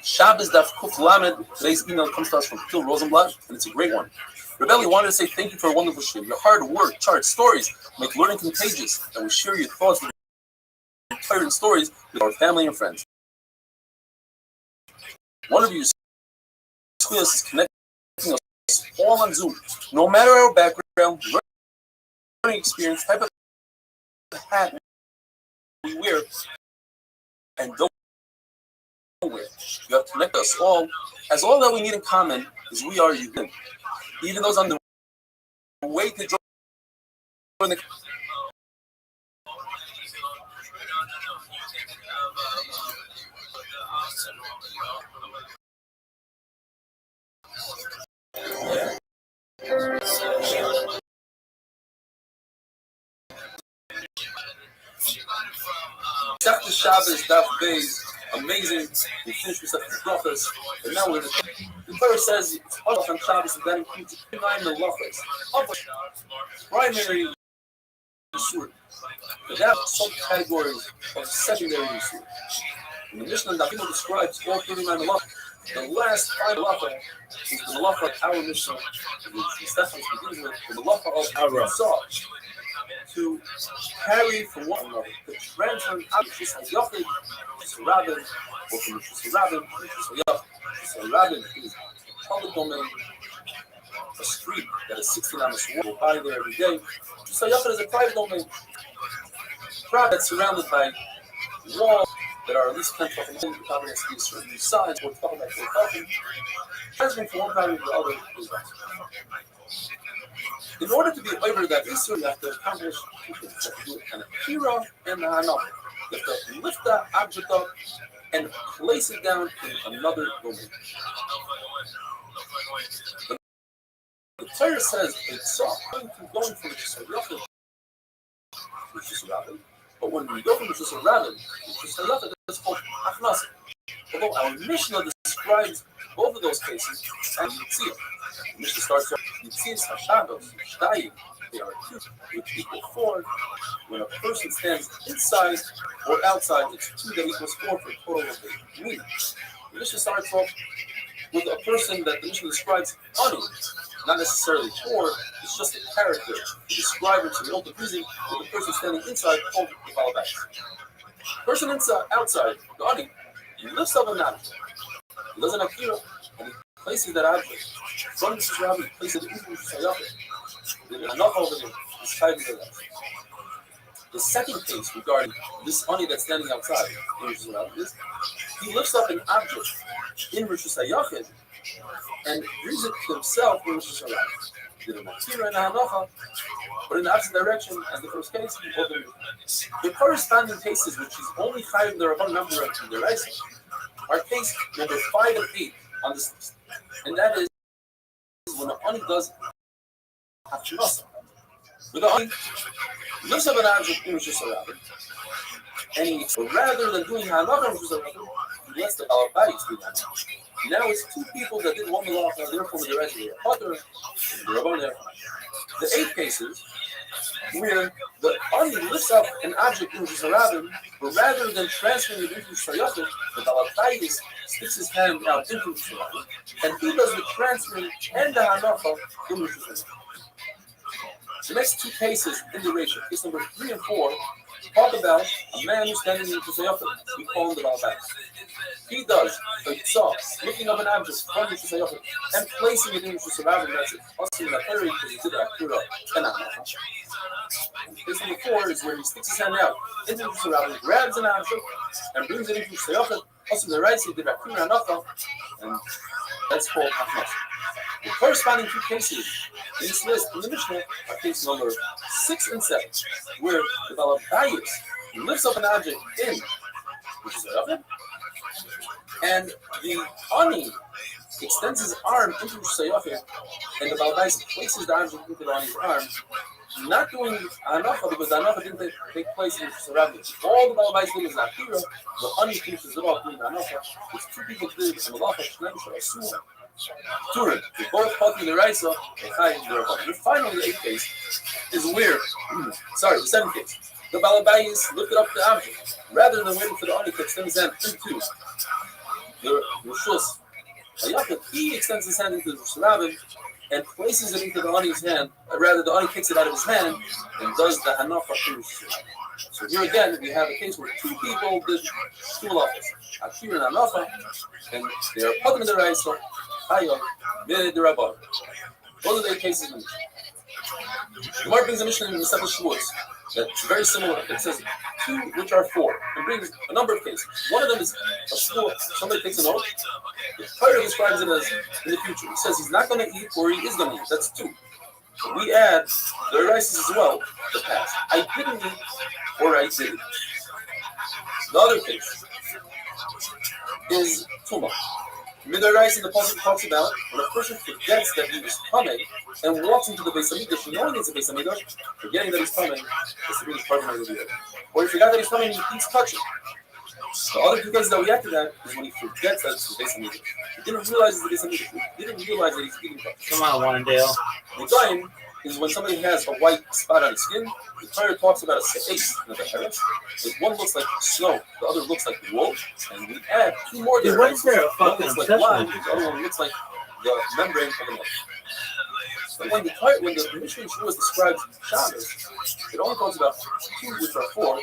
Shabbos Daf Kuf Lamed. Today's email comes to us from Phil Rosenblatt, and it's a great one. Rebelli wanted to say thank you for a wonderful show. Your hard work, charts, stories make learning contagious, and we share your thoughts with and stories with our family and friends. One of you is connecting us all on Zoom. No matter our background, learning experience, type of hat we wear, and don't wear. You have to connect us all, as all that we need in common is we are you. Even those on the way to join the Sefta Shabbos Daf Beis, amazing. We finished with Sefta Brachos, and now we're in the Torah says it's Halacha on Shabbos, and that includes 9 melachos. Primary Yisur. But there are subcategories of secondary Yisur. And the Mishnah Dafino describes all 39 melachos. The last 5 malacha is the malacha of our Mishnah, which Stephan begins with, the malacha of our saw. To carry from one another, to transfer out of Rishus HaYachid, Rishus HaRabin, or from Rishus HaRabin, Rishus HaYachid. Rishus HaRabin is a public domain, a street that is 16 on the sword, we'll buy there every day. Rishus HaYachid is a private domain, that's surrounded by walls that are at least 10 feet long, the property has to be a certain size, we're talking about 4 feet. Transferring from one property to the other is right. In order to be over that issue, you have to accomplish 2 things. You have to do an akira and a hanach. You have to lift that object up and place it down in another domain. The Torah says it's going from Rishus HaYachid, Rishus HaRabin, but when we go from Rishus HaRabin to Rishus HaYachid, that's called achnasa. Although our Mishnah describes both of those cases as yitzir. The Mishnah starts off Yitzis Hashados, Shtayim, they are 2, which equal 4. When a person stands inside or outside, it's 2 that equals 4 for a total of 8. The Mishnah starts off with a person that the Mishnah describes ani, not necessarily poor, it's just a character to describe it, so we don't confuse it with the person standing inside called the Balabas. Person outside, the ani, he lifts up an object. He does an akira, and he places that object from Rishus HaRabin, he places it into Rishus HaYachid. The second case regarding this ani that's standing outside in Rishus HaRabin is he lifts up an object in Rishus HaYachid and brings it to himself in Rishus HaRabin. He did an akira and a hanacha, but in the opposite direction as the first case. The corresponding cases, which is only chayiv the Rabban number of the Reisa, are case number 5 and 8 on this list, and that is when the ani does achnasa. When the ani lifts up an object in Rishus HaRabin, and rather than doing hanacha in Rishus HaRabin, he lets the Balabais do that. Now it's 2 people that did one malacha, therefore the rest of the Potter, the Rabban. The 8 cases where the ani lifts up an object in Rishus HaRabin, but rather than transferring it into Rishus HaYachid, the Balabais sticks his hand out into Rishus HaRabin, and he does the transferring and the hanacha in Rishus HaYachid. The next 2 cases in the ratio, case number 3 and 4, talk about a man who's standing in Rishus HaYachid. We call him the Balabais. He does a tzah, lifting up an object from Rishus HaYachid and placing it in Rishus HaRabin. That's it. Also in that area, because he did that akira and a hanacha. Case number 4 is where he sticks his hand out into Rishus HaRabin, grabs an object, and brings it into Rishus HaYachid. Also in the right, he did akira and hanacha, and that's called achnasa. The corresponding 2 cases in this list in the Mishnah are case number 6 and 7, where the Balabais lifts up an object in Rishus HaYachid, and the ani extends his arm into Rishus HaYachid, and the Balabais places the object into the ani's arm, not doing hanacha because the hanacha didn't take place in Rishus HaRabin. All the Balabais did is akira, the ani finishes it off doing hanacha, which 2 people did, and the malacha shneim sh'asur. Turin, we both caught in the Raisa, and finally the 8th case is where, the 7th case the Balabayis lifted up the object rather than waiting for the Ani to extend his hand into the Rishus Hayakut. He extends his hand into the Rishus Rabbin and places it into the Ani's hand, rather the Ani kicks it out of his hand and does the Hanafa through Rishus Rabbin. So here again, we have a case where two people did two halachas, Akir and Hanafa, and they are Padim in the Raisa, Hayah, Mid the Rabban. Both of their cases in the Gemara brings a mission in the Sefer Shavuos that's very similar. It says two, which are four, and brings a number of cases. One of them is a shvuah. Somebody takes an oath. The Torah describes it as in the future. He says he's not going to eat or he is going to eat. That's two. So we add the rices as well, the past. I didn't eat or I did eat. The other case is Tumah. Midarais in the Pasuk talks about when a person forgets that he was coming and walks into the Beis Hamikdash, knowing it's a Beis Hamikdash, forgetting that he's coming, is to be his partner in the video. Or he forgot that he's coming and he eats touching. The other two cases that we add to that is when he forgets that it's the Beis Hamikdash. He didn't realize it's the Beis Hamikdash. He didn't realize that he's eating touching. Come on, Warrendale. The time is when somebody has a white spot on his skin. The Torah talks about a se'es, not a heretz. One looks like snow, the other looks like wool, and we add two more. Dude, what is there a one fucking looks like obsession lime, with the other one looks like the membrane of the milk. But when the Mishnah Shavuos describes Shabbos, it only talks about two which are four,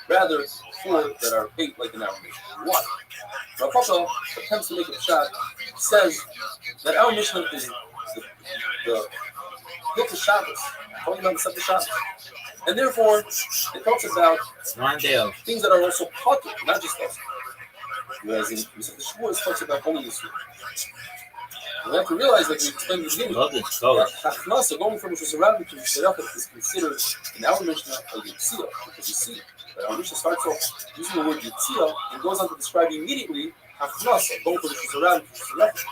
rather four that are eight, like in our Mishnah. Why? Rav Papa attempts to make a shot, says that our Mishnah is the Hilchos Shabbos, talking about the Sefer Shabbos. And therefore, it talks about things that are also potter, not just us. Whereas in the Shavuos, it talks about only Yisrael. We have to realize that we explained in the beginning that Hachnasa, going from Rishus Rabbin to Rishus Hayakut, is considered in our Mishnah a Yitzia, because you see that our Mishnah starts off using the word Yitzia and goes on to describe immediately Hachnasa, going from Rishus Rabbin to Rishus Hayakut.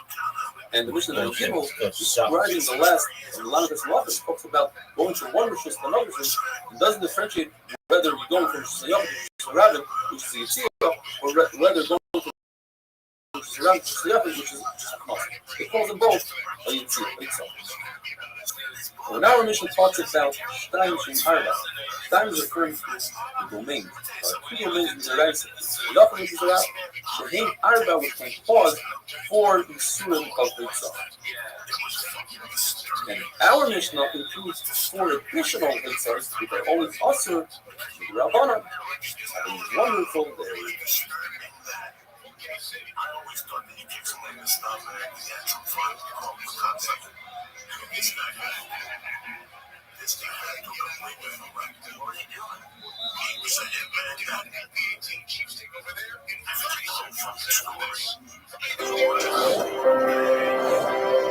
And the Mishnah that Gimel, describing the last of the Lamadas Malachas, talks about going from one Rishus to another Rishus, and doesn't differentiate whether you're going from Rishus Hayakut to Rishus Rabbin, which is a Yitzia, or whether going from Rishus Rabbin to Rishus Hayakut, which is Hachnasa. It calls them both a Yitzia. When our mission talks about Shtaim Shem Arba, Shtaim is referring to the domain. Two domains in the right side. The upper is about Shehem Arba, which can cause four Yisurim of Yitzah. And our Mishnah includes four additional Yitzahs, which are only Asur, the Rabbanan. Having wonderful day. I always thought that you can explain this stuff and you had some fun with the concept. It's not good. This guy had to go way back on right there. What are you doing? He was a hitman. You got that BAT cheapstick over there? Invitation from the story.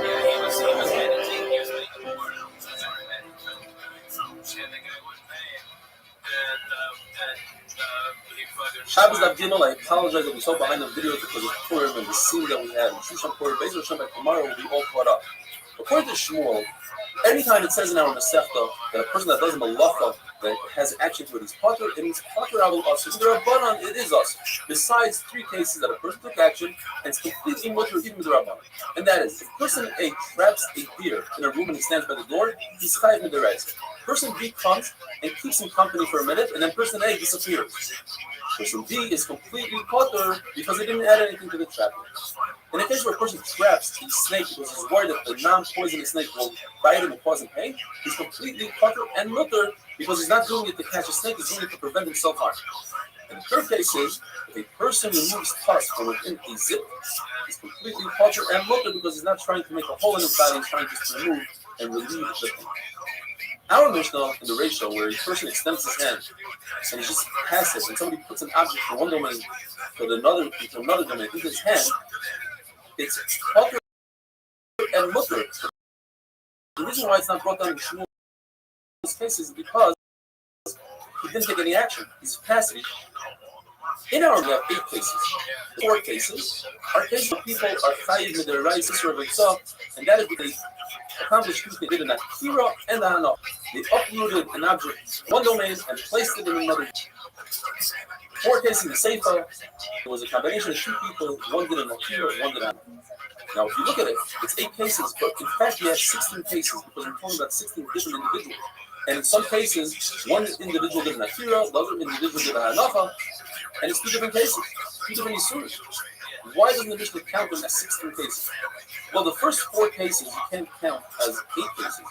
Yeah, he was editing. He was making more notes. That's where I met him. And the guy was paying. Shabbos Daf Gimel, I apologize that we saw behind the video because of Purim and the scene that we had. Shushan Purim, Beis Hashem, by tomorrow will be all caught up. According to Shmuel, anytime it says in our Masechta that a person that does a malacha that has action to it is potter, it means potter avol us. In the Rabbanan, it is us. Besides three cases that a person took action and it's completely mutter even with the Rabbanan. And that is, if person A traps a deer in a room and he stands by the door, he's chayav midaraisa. Person B comes and keeps him company for a minute, and then person A disappears. Person B is completely potter because he didn't add anything to the trap. In a case where a person traps a snake because he's worried that the non-poisonous snake will bite him and cause him pain, he's completely potter and mutter because he's not doing it to catch a snake, he's doing it to prevent himself harm. And the third case is, if a person removes pus from within a zip, he's completely potter and mutter because he's not trying to make a hole in his body, he's trying to remove and relieve the pain. Our Mishnah in the ratio where a person extends his hand and he just passes, and somebody puts an object from one domain to another domain into his hand, it's potter and mutter. The reason why it's not brought down in Shmuel's case is because he didn't take any action. He's passive. In our we have 8 cases. 4 cases are cases where people are chayiv with their right sister of Yitzah, and that is because they accomplished 2 things. They did an akira and a hanaf. They uprooted an object in one domain and placed it in another. 4 cases in the Seifa, it was a combination of 2 people. One did an akira, one did a hanaf. Now, if you look at it, it's 8 cases, but in fact, we have 16 cases because we're talking about 16 different individuals. And in some cases, one individual did an akira, the other individual did a hanacha, and it's two different cases, two different isurim. Why doesn't the Mishnah count them as 16 cases? Well, the first 4 cases you can't count as 8 cases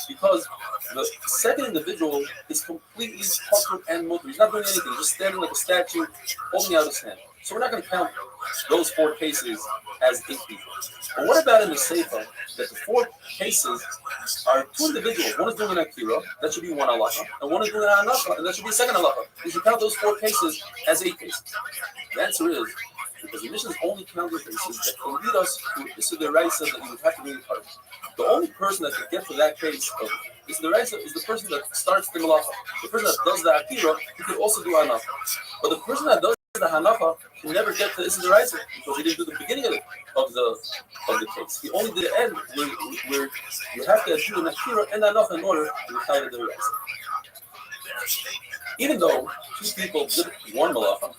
because the second individual is completely puckered and mutter. He's not doing anything, just standing like a statue, holding out his hand. So we're not going to count those 4 cases as 8 people. But what about in the Sefer that the 4 cases are 2 individuals? One is doing an akira, that should be 1 halacha, and one is doing an hanacha, and that should be a second halacha. You should count those 4 cases as 8 cases. The answer is because the Mishnah is only counting cases that can lead us to Issa Deraisa that you would have to be in part. The only person that can get to that case of Issa Deraisa is the person that starts the malacha. The person that does the akira, he can also do hanacha. But the person that does the hanacha can never get to Issa Deraisa because he didn't do the beginning of the case. He only did the end where you have to do an akira and hanacha in order to retire the Deraisa. Even though 2 people did one malacha,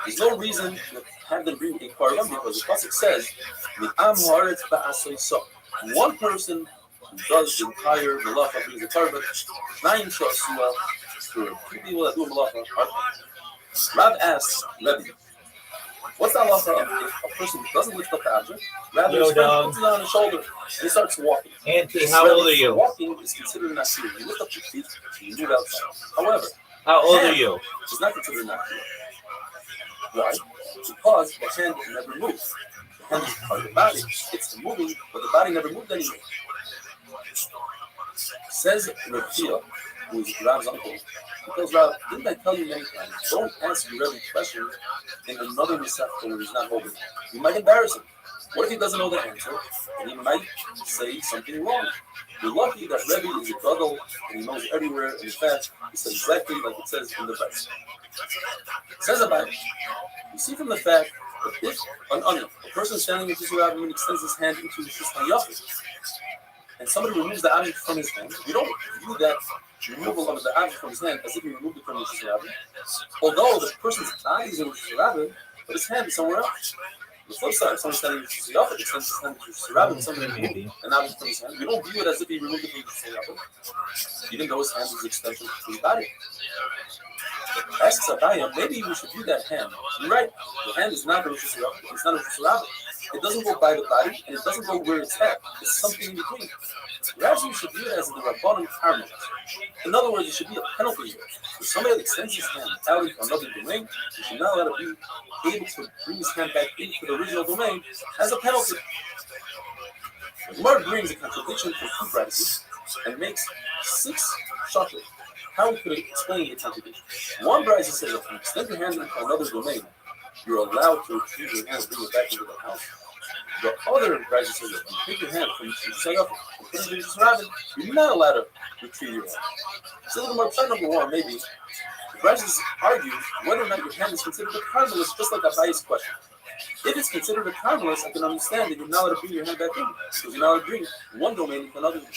there's no reason to have them bring a korban because the pasuk says, one person who does the entire malacha brings a korban, 9 shasua for 2 people that do a malacha. Rav asks Levi, what's the halacha if a person doesn't lift up the object, rather puts it on his shoulder and he starts walking? Auntie, how old are you? Walking is considered an akira. You lift up your feet and you move outside. However, how old are you? It's not considered an akira. Why? Because the hand never moves. The hand is part of the body. It's moving, but the body never moved anymore. Says Rav, who is Rav's uncle, because Rav, didn't I tell you many times, don't ask your Rebbe questions in another receptor where he's not holding it. You might embarrass him. What if he doesn't know the answer? And he might say something wrong. You're lucky that Rebbe is a gadol and he knows everywhere, and in fact, he says exactly like it says in the verse. It says about it. You see from the fact that if a person standing in Shishur Rabim extends his hand into the Shishur and somebody removes the object from his hand, you don't view that removal of the object from his hand as if he removed it from the Shishur Rabim. Although the person's body is in the Shishur Rabim, but his hand is somewhere else. The flip side, if someone's standing in the Shishur Rabim, extends his hand to Shishur Rabim, and somebody removed an object from his hand, you don't view it as if he removed it from the Shishur Rabim, even though his hand is an extension of his body. Asks Abaya, maybe we should view that hand. You're right, the hand is not a Rosh Hashanah. It's not a Rosh Hashanah. It doesn't go by the body, and it doesn't go where it's at. It's something in between. Perhaps you should view it as the Rabbanim Karmel. In other words, it should be a penalty here. If somebody that extends his hand out into another domain, you should not let him be able to bring his hand back into the original domain as a penalty. The Gemara brings a contradiction from 2 practices and makes 6 shakli. How could it explain the contradiction? One brayso says if you extend your hand into another domain, you're allowed to retrieve your hand and bring it back into the house. The other brayso says if you take your hand from the Shishayach and put it into the Rabin, you're not allowed to retrieve your hand. So the Gemara number 1, maybe the brayso argues whether or not your hand is considered a carmelist, just like a bias question. If it's considered a carmelist, I can understand that you're not allowed to bring your hand back in because you're not allowed to bring one domain into another domain.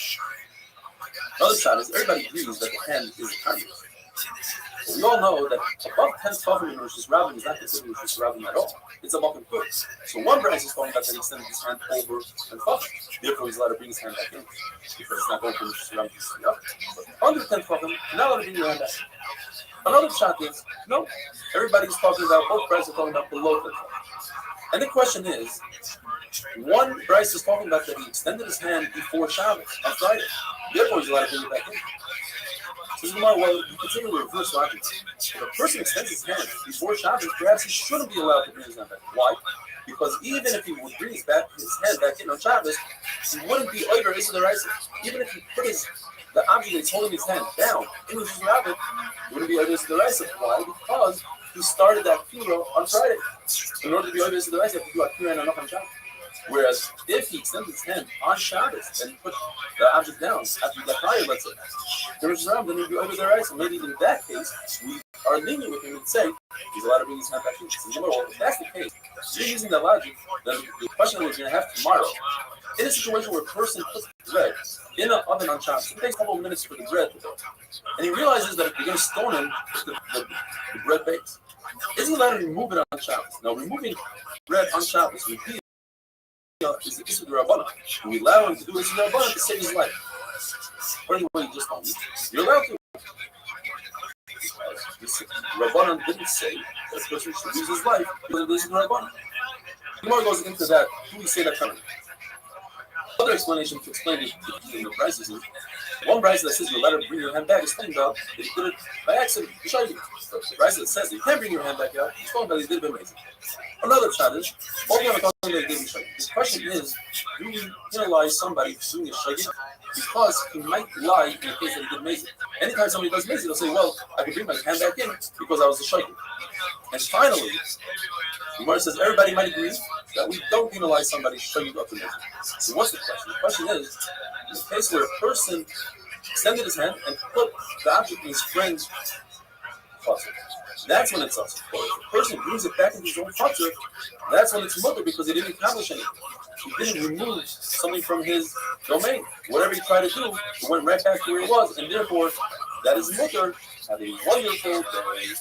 The other side is everybody agrees that the hand is a carmelist. We all know that above 10 tefachim in Rosh Hashanah is not considered Rosh Hashanah at all. It's a muffin foot. So one branch is talking about that he extended his hand over and tefachim. Therefore, he's allowed to bring his hand back in because it's not going from Rosh Hashanah to Rosh Hashanah. But under 10 tefachim, you're not allowed to bring your hand back. Another shot is no. Everybody's talking about both branches are talking about below 10 tefachim. And the question is, one Bryce is talking about that he extended his hand before Shabbos on Friday. Therefore, he's allowed to bring it back in. So this is more well, you consider the reverse logic. If a person extends his hand before Shabbos, perhaps he shouldn't be allowed to bring his hand back. Why? Because even if he would bring his hand back in on Shabbos, he wouldn't be over into the rice. Even if he put the object that's holding his hand down in his rabbit, he wouldn't be over into the rice. Why? Because he started that funeral on Friday. In order to be over into the rice, you have to do a Kira and enough on Shabbos. Whereas if he extends his hand on Shabbos and put the object down after he got tired, let's say, then he'd be over the rice. And maybe in that case, we are lenient with him and say he's allowed to bring his hand back in. So, well, if that's the case, if you're using that logic, then the question that we're going to have tomorrow, in a situation where a person puts bread in an oven on Shabbos, it takes a couple of minutes for the bread to bake, and he realizes that if you're going to stone him, the bread bakes. Is he allowed to remove it on Shabbos? Now, removing bread on Shabbos would be is the Rabbanan. We allow him to do this in the Rabbanan to save his life. According to what you just told me, you're allowed to. This Rabbanan didn't say that a person should lose his life because of this Rabbanan. Gemara goes into that. Who we say that coming? Other explanation to explain it in the prices is one price that says you're allowed to bring your hand back is talking about that he did it by accident. The price that says you can't bring your hand back out is talking about he did it amazing. Another challenge, all the other talking about he did it shaggy. The question is, do we penalize somebody for doing a shaggy because he might lie in the case that he did amazing? Anytime somebody does amazing, they'll say, well, I can bring my hand back in because I was a shaggy. And finally, Gemara says everybody might agree that we don't penalize somebody showing up to amazing. So what's the question? The question is, in the case where a person extended his hand and put the object in his friend's clutcher, that's when it's us. But if the person brings it back into his own clutcher, that's when it's mother because he didn't accomplish anything. He didn't remove something from his domain. Whatever he tried to do, it went right back to where it was, and therefore, that is mother. Have a wonderful day.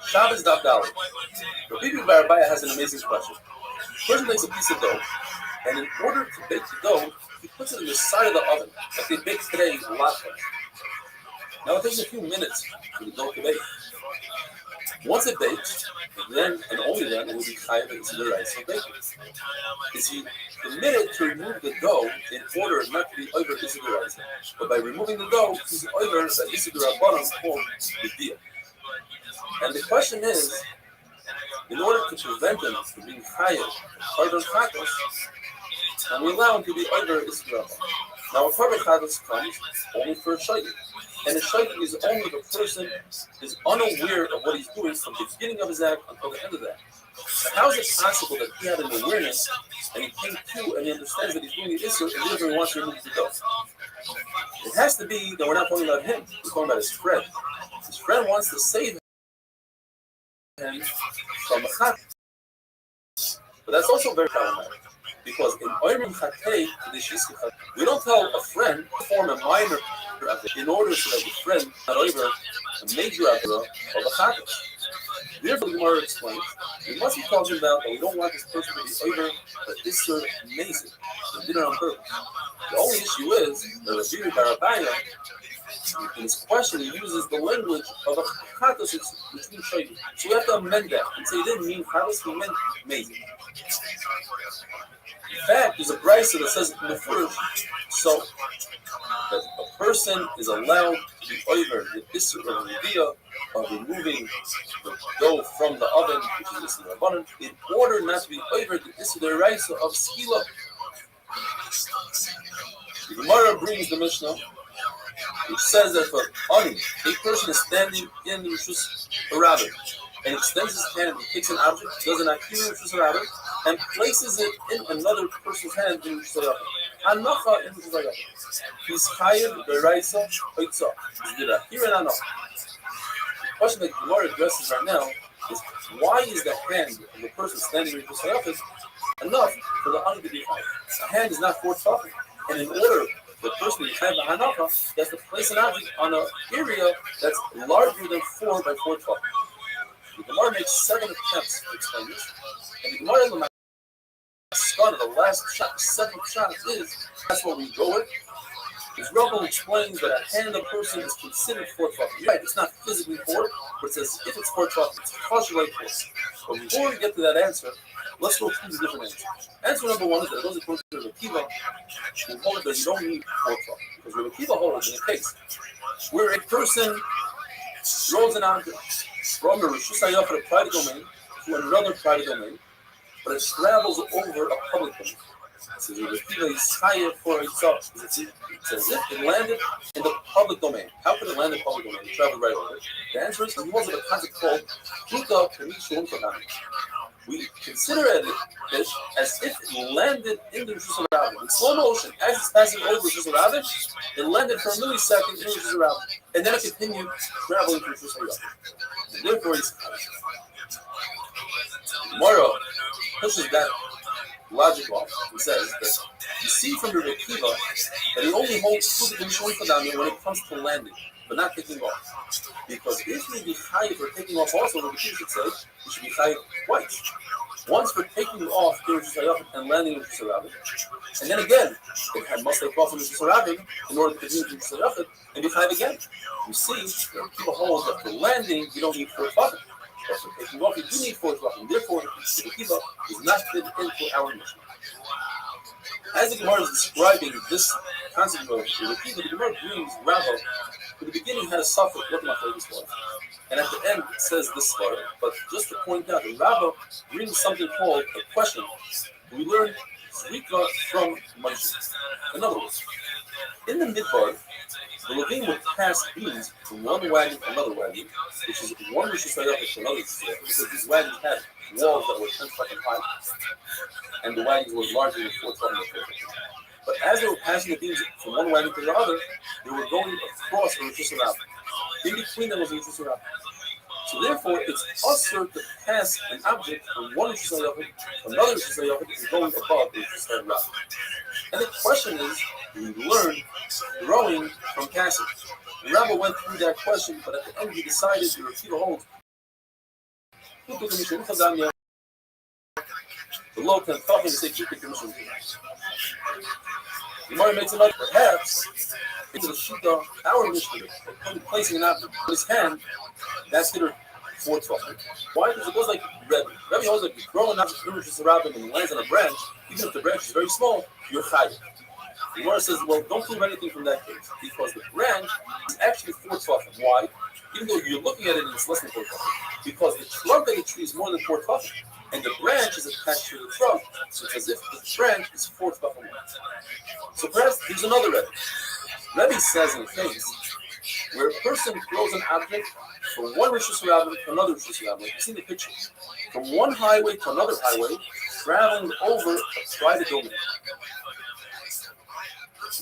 Shabbos Daf Dalet. Rabbi Barabaya has an amazing question. The person takes a piece of dough, and in order to bake the dough, he puts it in the side of the oven, like they bake today latke. Now it takes a few minutes for the dough to bake. Once it bakes, then and only then it will be chayav into the rice of baking. Is he permitted to remove the dough in order not to be over Issa the rice? But by removing the dough, he's over that Issa the Rabbanon called the dia. And the question is, in order to prevent him from being chayav Korban Chatos, and we allow him to be over Issa the Rabbanon. Now a Korban Chatos comes only for a shaydik. And a shaydik is only if a person is unaware of what he's doing from the beginning of his act until the end of that. So how is it possible that he had an awareness and he came to and he understands that he's doing the issue and therefore he wants to remove the dough? It has to be that we're not talking about him, we're talking about his friend. His friend wants to save him from a chat. But that's also very problematic. Because in Oyrim Chatei, we don't tell a friend to form a minor in order so that the friend not over a major avera of a chatos. Therefore, the Gemara explains, we must be talking about that we don't want this person to be over but this sort of amazing. They did it on purpose. The only issue is that Rabbi Barabaya, in his question, he uses the language of a chatos, which means shaydik. So we have to amend that and say he didn't mean chatos, he meant amazing. In fact, there's a brisa that says in the first, so that a person is allowed to be over the issur of the idea of removing the dough from the oven, which is the Rabbanan, in order not to be over the issur the raisa of skila. The Gemara brings the Mishnah, which says that for ani, a person is standing in the Rishus Harabah and extends his hand and takes an object, does an akira Rishus Harabah, and places it in another person's hand in Rishus Harabah. Hanacha in Rishus Harabah. He's chayav b'raisa oitza. He's did akira and hanacha. The question that Gemara addresses right now is why is the hand of the person standing in Rishus Harabah enough for the ani to be chayav? A hand is not for tefachim, and in order the person who has the hanacha has to place an object on an area that's larger than 4 by 4 tefachim. The Gemara makes 7 attempts to explain this, and the Gemara in the Maskana, the last shot, 7th shot is that's what we go with. His Rambam explains that a hand of a person is considered 4 tefachim. Right, it's not physically 4, but it says if it's 4 tefachim, it's partially like 4. But before we get to that answer, let's go through the different answers. Answer number 1 is that those according to Rabbi Akiva, who hold that you don't need 4 tefachim. Because Rabbi Akiva holds in a case where a person throws an object from a Rishus Hayafar private domain to another private domain, but it travels over a public domain. So the Akiva is higher for itself. It's as if it landed in the public domain. How could it land in the public domain? It traveled right over it. The answer is because of a concept called Pluta Permit Shalom Kadam. we consider it as if it landed in the Rosh Hashanah in slow motion. As it's passing over Rosh Hashanah, it landed for a millisecond in Rosh Hashanah, and then it continued traveling through Rosh Hashanah. And therefore, it's Mara pushes that logic off and says that you see from the Rekiva that he only holds to the condition when it comes to landing, but not taking off. Because if we be high for taking off also, the Rekiva should say we should be high twice. Once for taking off and landing in Rosh and then again, it must take off in Rosh in order to continue to Rosh and be high again. You see, the Rekiva holds that for landing, you don't need 4 buttons. But for taking off, you do need 4 buttons. Therefore, the Rekiva is not fit into our mission. As the Gemara is describing this concept of the Rekiva, the Gemara brings Rava, who in the beginning had a suffix, what my favorite was. And at the end, it says this part, but just to point out, the Rava brings something called a question. We learn Zrika from Moshe. In other words, in the Midbar, the Levine would pass beams from one wagon to another wagon, which is one Rosh Hashanah to another Rosh Hashanah, because these wagons had walls that were 10 fucking high, and the wagons were larger than 4 fucking. But as they were passing the beams from one wagon to the other, they were going across the Rosh Hashanah. In between them was a Rosh Hashanah. So therefore, it's usher to pass an object from one Rosh Hashanah to another Rosh Hashanah is going above the Rosh Hashanah. And the question is, we learn growing from passing. The Rabbi went through that question, but at the end he decided to repeat a hold. The low can talk and say, keep the commission. The Gemara makes another, perhaps, into the Shita, our initiative, placing an object in his hand, that's considered 412. Why? Because it goes like Rebbe. Rebbe knows that if you throw an object in the rabbin and it lands on a branch, even if the branch is very small, you're chayav. The Gemara says, well, don't prove anything from that case, because the branch is actually 412. Why? Even though you're looking at it and it's less than 412. Because the trunk of the tree is more than 412. And the branch is attached to the trunk, so it's as if the branch is 412. So perhaps there's another Rebbe. Rebbe says in a case where a person throws an object from one Rosh Hashanah to another Rosh Hashanah, like you see the picture, from one highway to another highway, traveling over a private domain.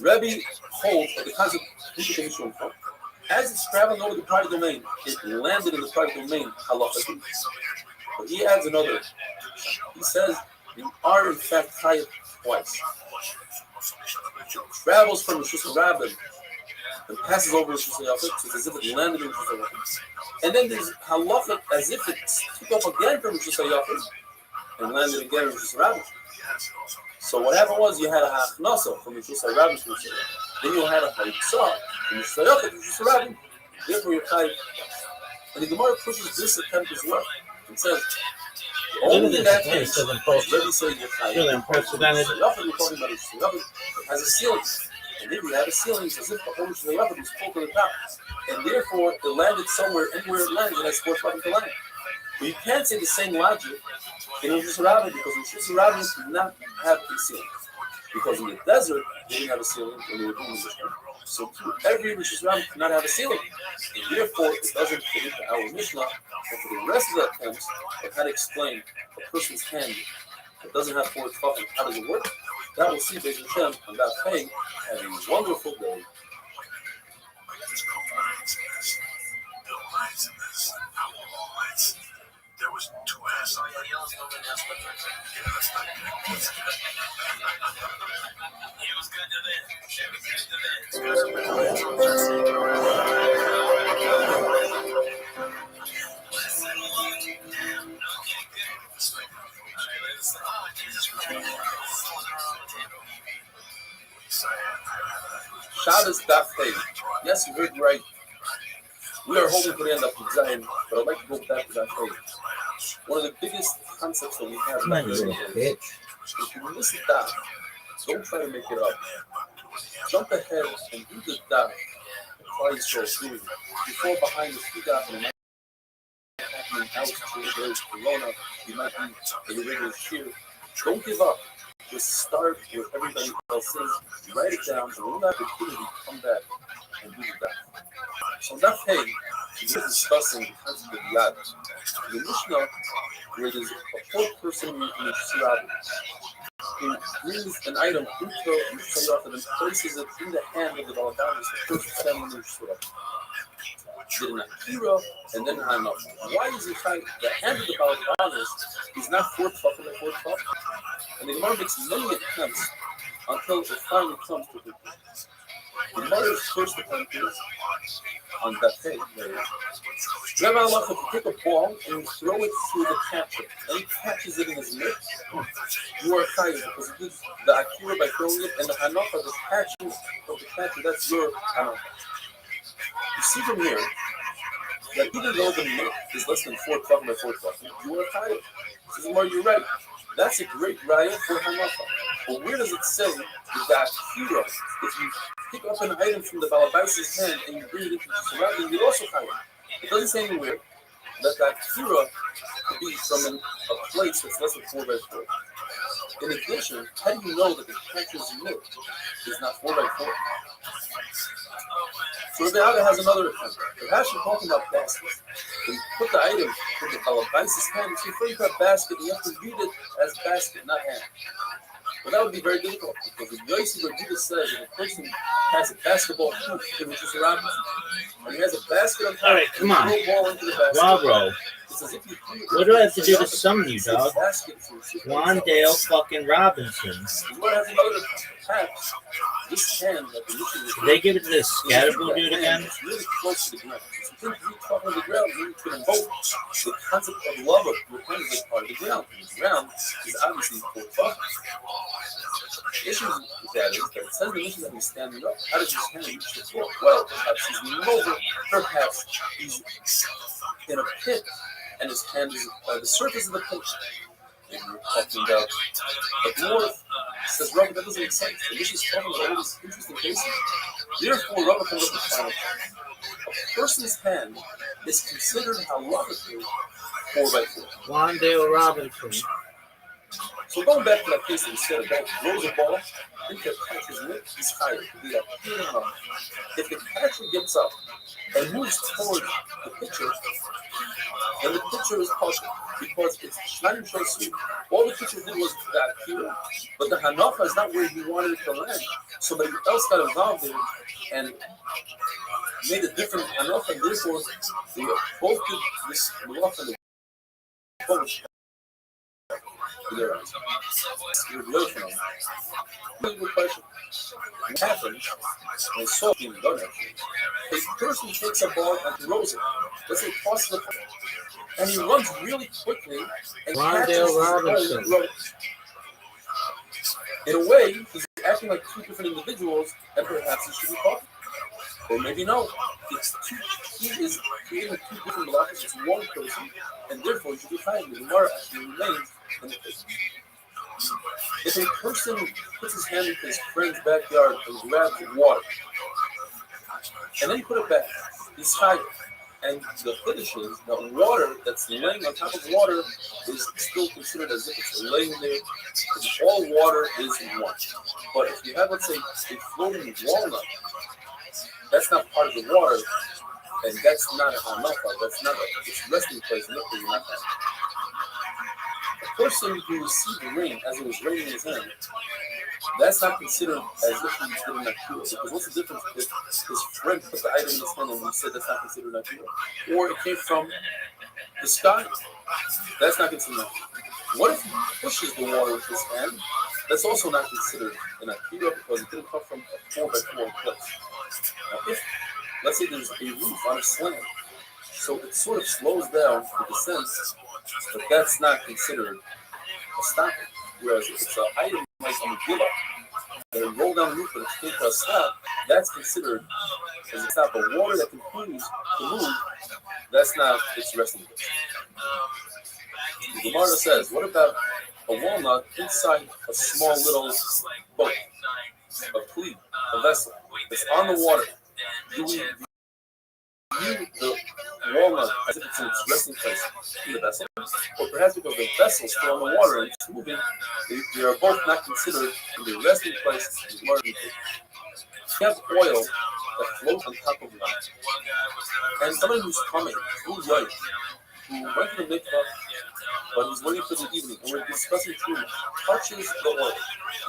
Rebbe holds that the concept of as it's traveling over the private domain, it landed in the private domain, halachically. But he adds another. He says, you are in fact chayav twice. It travels from Rosh Hashanah and passes over Rosh Hashanah, so it's as if it landed in Rosh Hashanah. And then there's halacha as if it took off again from Rosh Hashanah and landed again in Rosh Hashanah. So what happened was you had a hachnasa from Rosh Hashanah to Rosh Hashanah. Then you had a haitzah from Rosh Hashanah to Rosh Hashanah. Therefore you're chayav. And the Gemara pushes this attempt as well. It says, only in that case, Rebbe says you're chayav. Unprecedented. It has a ceiling. And if you have a ceiling, it's as if the whole Shalach was pulled to the top. And therefore, it landed somewhere, anywhere it landed, it has 4 fucking to land. But you can't say the same logic in Rosh Hashanah because Rosh Hashanah did not have a ceiling. Because in the desert, they didn't have a ceiling when they were doing this. So every Rosh Hashanah cannot have a ceiling. And therefore, it doesn't fit into our Mishnah. And for the rest of the attempts, I had to explain a person's hand that doesn't have 4 fucking, how does it work? That will see Beis Hashem on that pay. Have a wonderful day. There was 2 asses. He was good to that. She was good to Shabbos Daf Hey. Yes, you heard right. We are holding for the end of Zion, but I'd like to go back to that Hey. One of the biggest concepts that we have in that is if you miss a daf, don't try to make it up. Jump ahead and do the daf. Apply yourself doing it. You fall behind the 2 daf and it might happen in house to there's corona, you might be a regular cheer. Don't give up. Just start with everybody else says, write it down, and when that opportunity, come back and do that. So that hey, we're discussing the concept of yad. The Mishnah, where there's a fourth person in the Shirabi who brings an item into Yisrael and places it in the hand of the Baladanis, the person standing in the Shirabi. Did an Akira and then Hanafa. Why is it like the hand of the Baladanis is not 4 12 and 4 12? And the Gemara makes many attempts until it finally comes to the The Gemara's first attempt is on that page. Rabbi Halacha, if you take a ball and you throw it through the catcher, and he catches it in his mitt, you are chayiv because it gives the akira by throwing it, and the hanafa, the catching of the catcher, that's your hanafa. You see from here that even though the mitt is less than 4 12 by 4 12, you are chayiv. Says Gemara, you're right. That's a great raya for hanafa. But where does it say that the akira, if you pick up an item from the balabai's hand and you bring it into the surrounding, you're also chayiv? It doesn't say anywhere that the akira could be from a place that's less than 4 by 4. In addition, how do you know that the catcher's mitt is not 4 by 4? So Rabbi Aga has another attempt. Perhaps you're talking about baskets. When you put the item in the balabai's hand, it's referring to a basket, and you have to read it as basket, not hand. Well, that would be very difficult because if Yosef or Jesus says if a person has a basketball hoop, which is around, and he has a basket on top, All right, come on. throw a ball into the basket. Robro, It's as if you what do I have to do to summon you, dog? Juan Wandale fucking Robinson. What has another patch? This hand that the mission is. Did they give it to this scatterable dude again? It's really close to the ground. So you talk on the ground, you can invoke the concept of love of your hand is part of the ground. The ground is obviously for fuck. The issue with that is that it says the mission that he's standing up. How does his hand reach the floor? Well, perhaps he's leaning over. Perhaps he's in a pit and his hand is by the surface of the pit. Maybe we're talking about a dwarf. Says Rabbi, that doesn't make sense. The mission is talking about all these interesting cases. Therefore, Rabbi comes up with the final point. A person's hand is considered halachically 4 by 4. Wandale Robinson. So going back to that case that we said about throws a ball, think that catcher's mitt is higher. If the catcher gets up and moves towards the pitcher, then the pitcher is puzzled because it's Schneider Chelsea. All the pitcher did was that here, but the hanafa is not where he wanted it to land. Somebody else got involved in it and made a different hanafa, and therefore they both did this hanafa and the both. Their eyes. Really good question. What happens when salt being done? A person takes a ball and throws it. Let's say toss the and he runs really quickly and catches Robinson. In a way, he's acting like two different individuals, and perhaps he should be caught. Or maybe no. He is creating two different blocks. It's one person, and therefore he should be fighting. The Gemara actually remains in the case. If a person puts his hand into his friend's backyard and grabs water, and then he put it back, he's tired. And the finish is that water that's laying on top of water is still considered as if it's laying there. All water is one. But if you have, let's say, a floating walnut, that's not part of the water, and that's not a hanafa, that's not its resting place, and therefore you're not that. A person who received the rain as it was raining in his hand, that's not considered as if he did an akira. Because what's the difference if his friend put the item in his hand and he said that's not considered an akira? Or it came from the sky, that's not considered an akira. What if he pushes the water with his hand? That's also not considered an akira because it didn't come from a 4 by 4 place. Now, if, let's say there's a roof on a slant, so it sort of slows down the descent, but that's not considered a stopping. Whereas if it's an item like on the gilla, that roll down the roof and it's came to a stop, that's considered as a stop. But water that continues to move, that's not its resting place. The Gemara says, what about a walnut inside a small little boat, a plea, a vessel, that's on the water? Do we view the walnut as if it's in its resting place in the vessel? Or perhaps because the vessel is still on the water and it's moving, they are both not considered in the resting place in the water. You have oil that floats on top of water. And somebody who's coming, who's right, who went to the mikvah, but he's waiting for the evening, and we're discussing between touches the oil.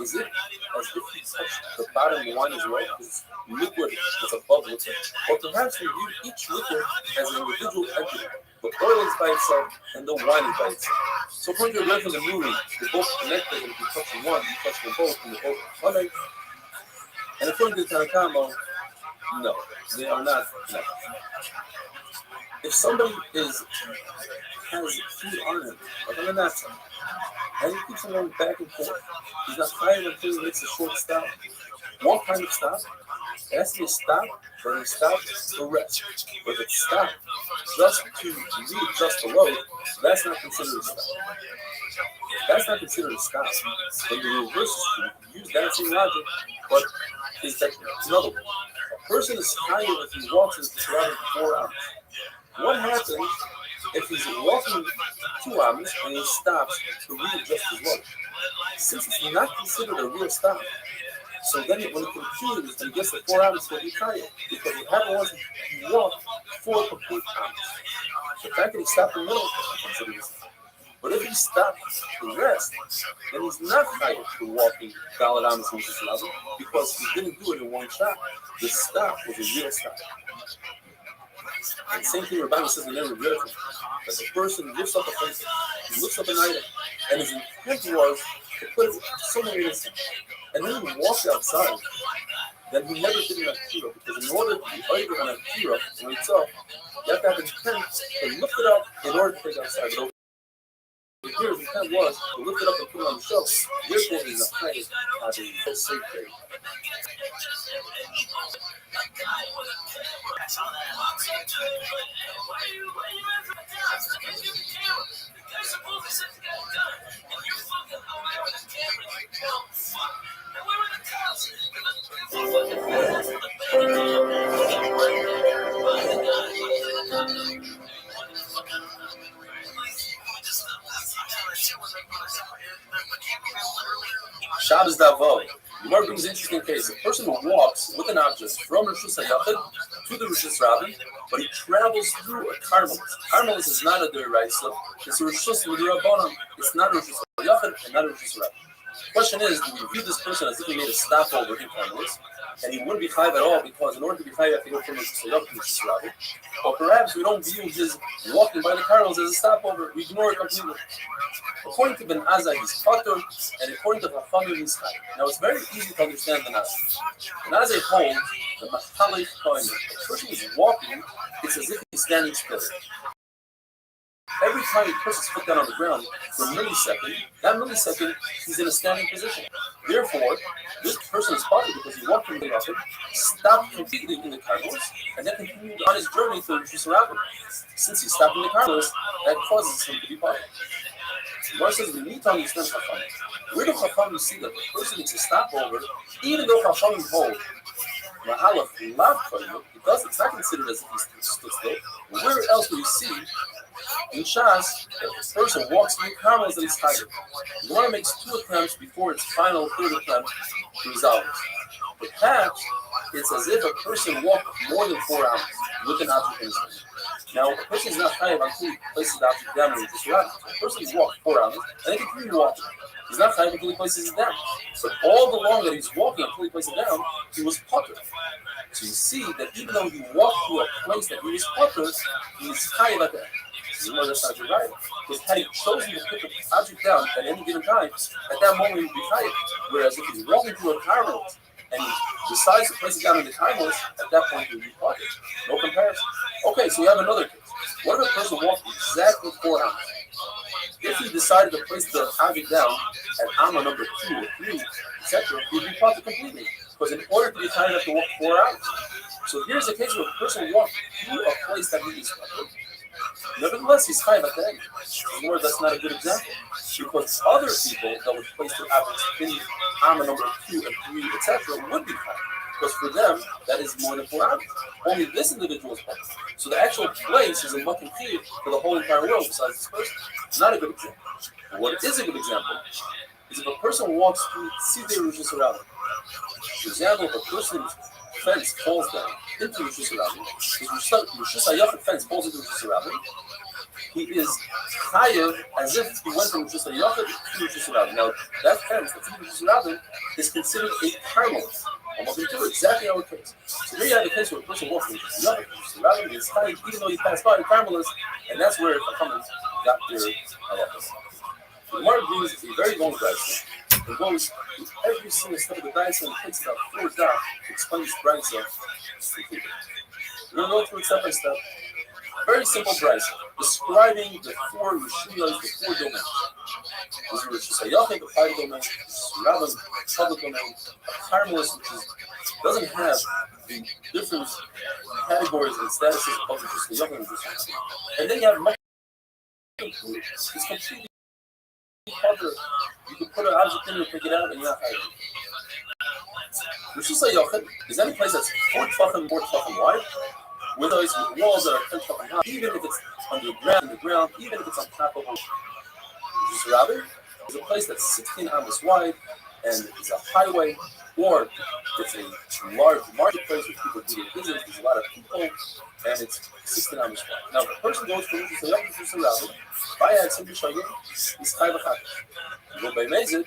Is it as if he touched the bottom of the wine as well? Because liquid is above liquid. Or perhaps we view each liquid as an individual entity. The oil is by itself, and the wine is by itself. So according to the reference of the movie, they're both connected, and if you touch one, you touch them both, and they're both connected. And according to the Tanakama, no, they are not connected. If somebody has food on him, like on the napkin, and he keeps on going back and forth, he's not tired until he makes a short stop. What kind of stop? It has to be a stop, but a stop to rest. But if it's stop just to readjust the load, that's not considered a stop. That's not considered a stop. When the reverse is true, use that same logic, but is that another one. A person is tired if he walks in surrounding 4 hours. What happens if he's walking 2 hours and he stops to readjust his load? Since it's not considered a real stop, so then when he continues and gets to 4 hours, he'll be tired because he hasn't wanted to walk 4 complete hours. The fact that he stopped in the middle is considered a stop. But if he stops to rest, then he's not tired for walking Daled Amos in this level because he didn't do it in one shot. The stop was a real stop. And the same thing the Bible says in every miracle, that the person lifts up a face, he lifts up an item, and his intent was to put it somewhere in his hand. And then he walked outside, then he never did an akira, because in order to be able to an akira in itself, you have to have intent to lift it up in order to take it outside. But here, the intent was to lift it up and put it on the shelf. Therefore, he's not trying to have a safe day. Shabbos Davo. The Gemara brings an interesting case. A person who walks with an object from Rishus HaYachid to the Rishus Rabbin, but he travels through a Carmelis. Carmelis is not a Deraisa, it's a Rishus Rabbanan. It's not a Rishus HaYachid and not a Rishus Rabbin. The question is, do we view this person as if he made a stopover in Carmelis, and he wouldn't be chayiv at all because in order to be chayiv, you have to go from Rishus HaYachid to Rishus Rabbin? Or perhaps we don't view his walking by the Carmelis as a stopover, we ignore it completely. According to Ben Azai, he's Patur, and according to Chachamim, he's Chayiv. Now, it's very easy to understand Ben Azai. Ben Azai holds the Machalei Kohen. The person who's walking, it's as if he's standing still. Every time he puts his foot down on the ground for a millisecond, that millisecond, he's in a standing position. Therefore, this person is Patur because he walked from the Rabbin, stopped completely in the Carmelis, and then continued on his journey to Rishus Rabbin. Since he stopped in the Carmelis, that causes him to be Patur. The Gemara says we need to understand Chachamim. Where do Chachamim see that the person needs to stop over, even though Chachamim hold Mahalach Lav Kohen, because it's not considered as if he stood still. Where else do we see in Shas that the person walks through Carmelis that he's tired? The Gemara makes 2 attempts before its final 3rd attempt to resolve it. Perhaps it's as if a person walked more than 4 hours with an object in his hand. Now, a person is not chayiv until he places the object down and just wraps it. A person has walked 4 hours and he continues walking. He's not chayiv until he places it down. So all the long that he's walking until he places it down, he was patur. So you see that even though he walked through a place that he was patur, he's chayiv at that. You know that's not your right. Because had he chosen to put the object down at any given time, at that moment he would be chayiv. Whereas if he's walking through a Carmelis and he decides to place it down in the Carmelis, at that point he would be patur. No comparison. Okay, so we have another case. What if a person walked exactly 4 hours? If he decided to place the object down at Amma number 2 or 3, etc., he would be patur completely. Because in order to be chayiv, you have to walk 4 hours. So here's a case where a person walked through a place that he is patur. Nevertheless, he's chayiv at the end. More, that's not a good example. Because other people that would place their objects in Amma number 2 and 3, etc., would be chayiv. Because for them, that is more than 4 hours. Only this individual is patur. So the actual place is a makom chiyuv for the whole entire world besides this person. Not a good example. What is a good example is if a person walks through Sidei Rishus Rabbin. For example, if a person's fence falls down into Rishus Rabbin, his Rishus HaYachid fence falls into Rishus Rabbin, he is chayav as if he went from just a yachid to just a rabbi. Now that fence, that's just a rabbi, is considered a carmelist. I'm going to do exactly our case. So there you have a case where a person walks from just a yachid to just a rabbi, and he's chayav even though he passed by the carmelist, and that's where Chachamim got their halachas. The Gemara brings a very long brayso. It goes through every single step of the brayso and takes about 4 days to explain this brayso completely. We're going to go through it step by step. Very simple brayso describing the 4 rishuyos, the 4 domains. There's a rishus hayachid, the private domain. There's rabban, the public domain. A carmelist, which doesn't have the different categories and statuses of rishus hayachid and rishus hayachid. And then you have it's completely covered. You can put an object in and pick it out, and you're not hiding. Rishus hayachid is any place that's 4 tefachim wide, with those walls that are 10 tefachim high, even if it's underground, even if it's on top of a rishus rabbi, is a place that's 16 amos wide, and it's a highway, or it's a large marketplace where people do their business. There's a lot of people, and it's 16 amos wide. Now, if a person goes from rishus hayachid to rishus rabbi, by adding Rishayim, he's chayav v'chatas. You go by Mezid,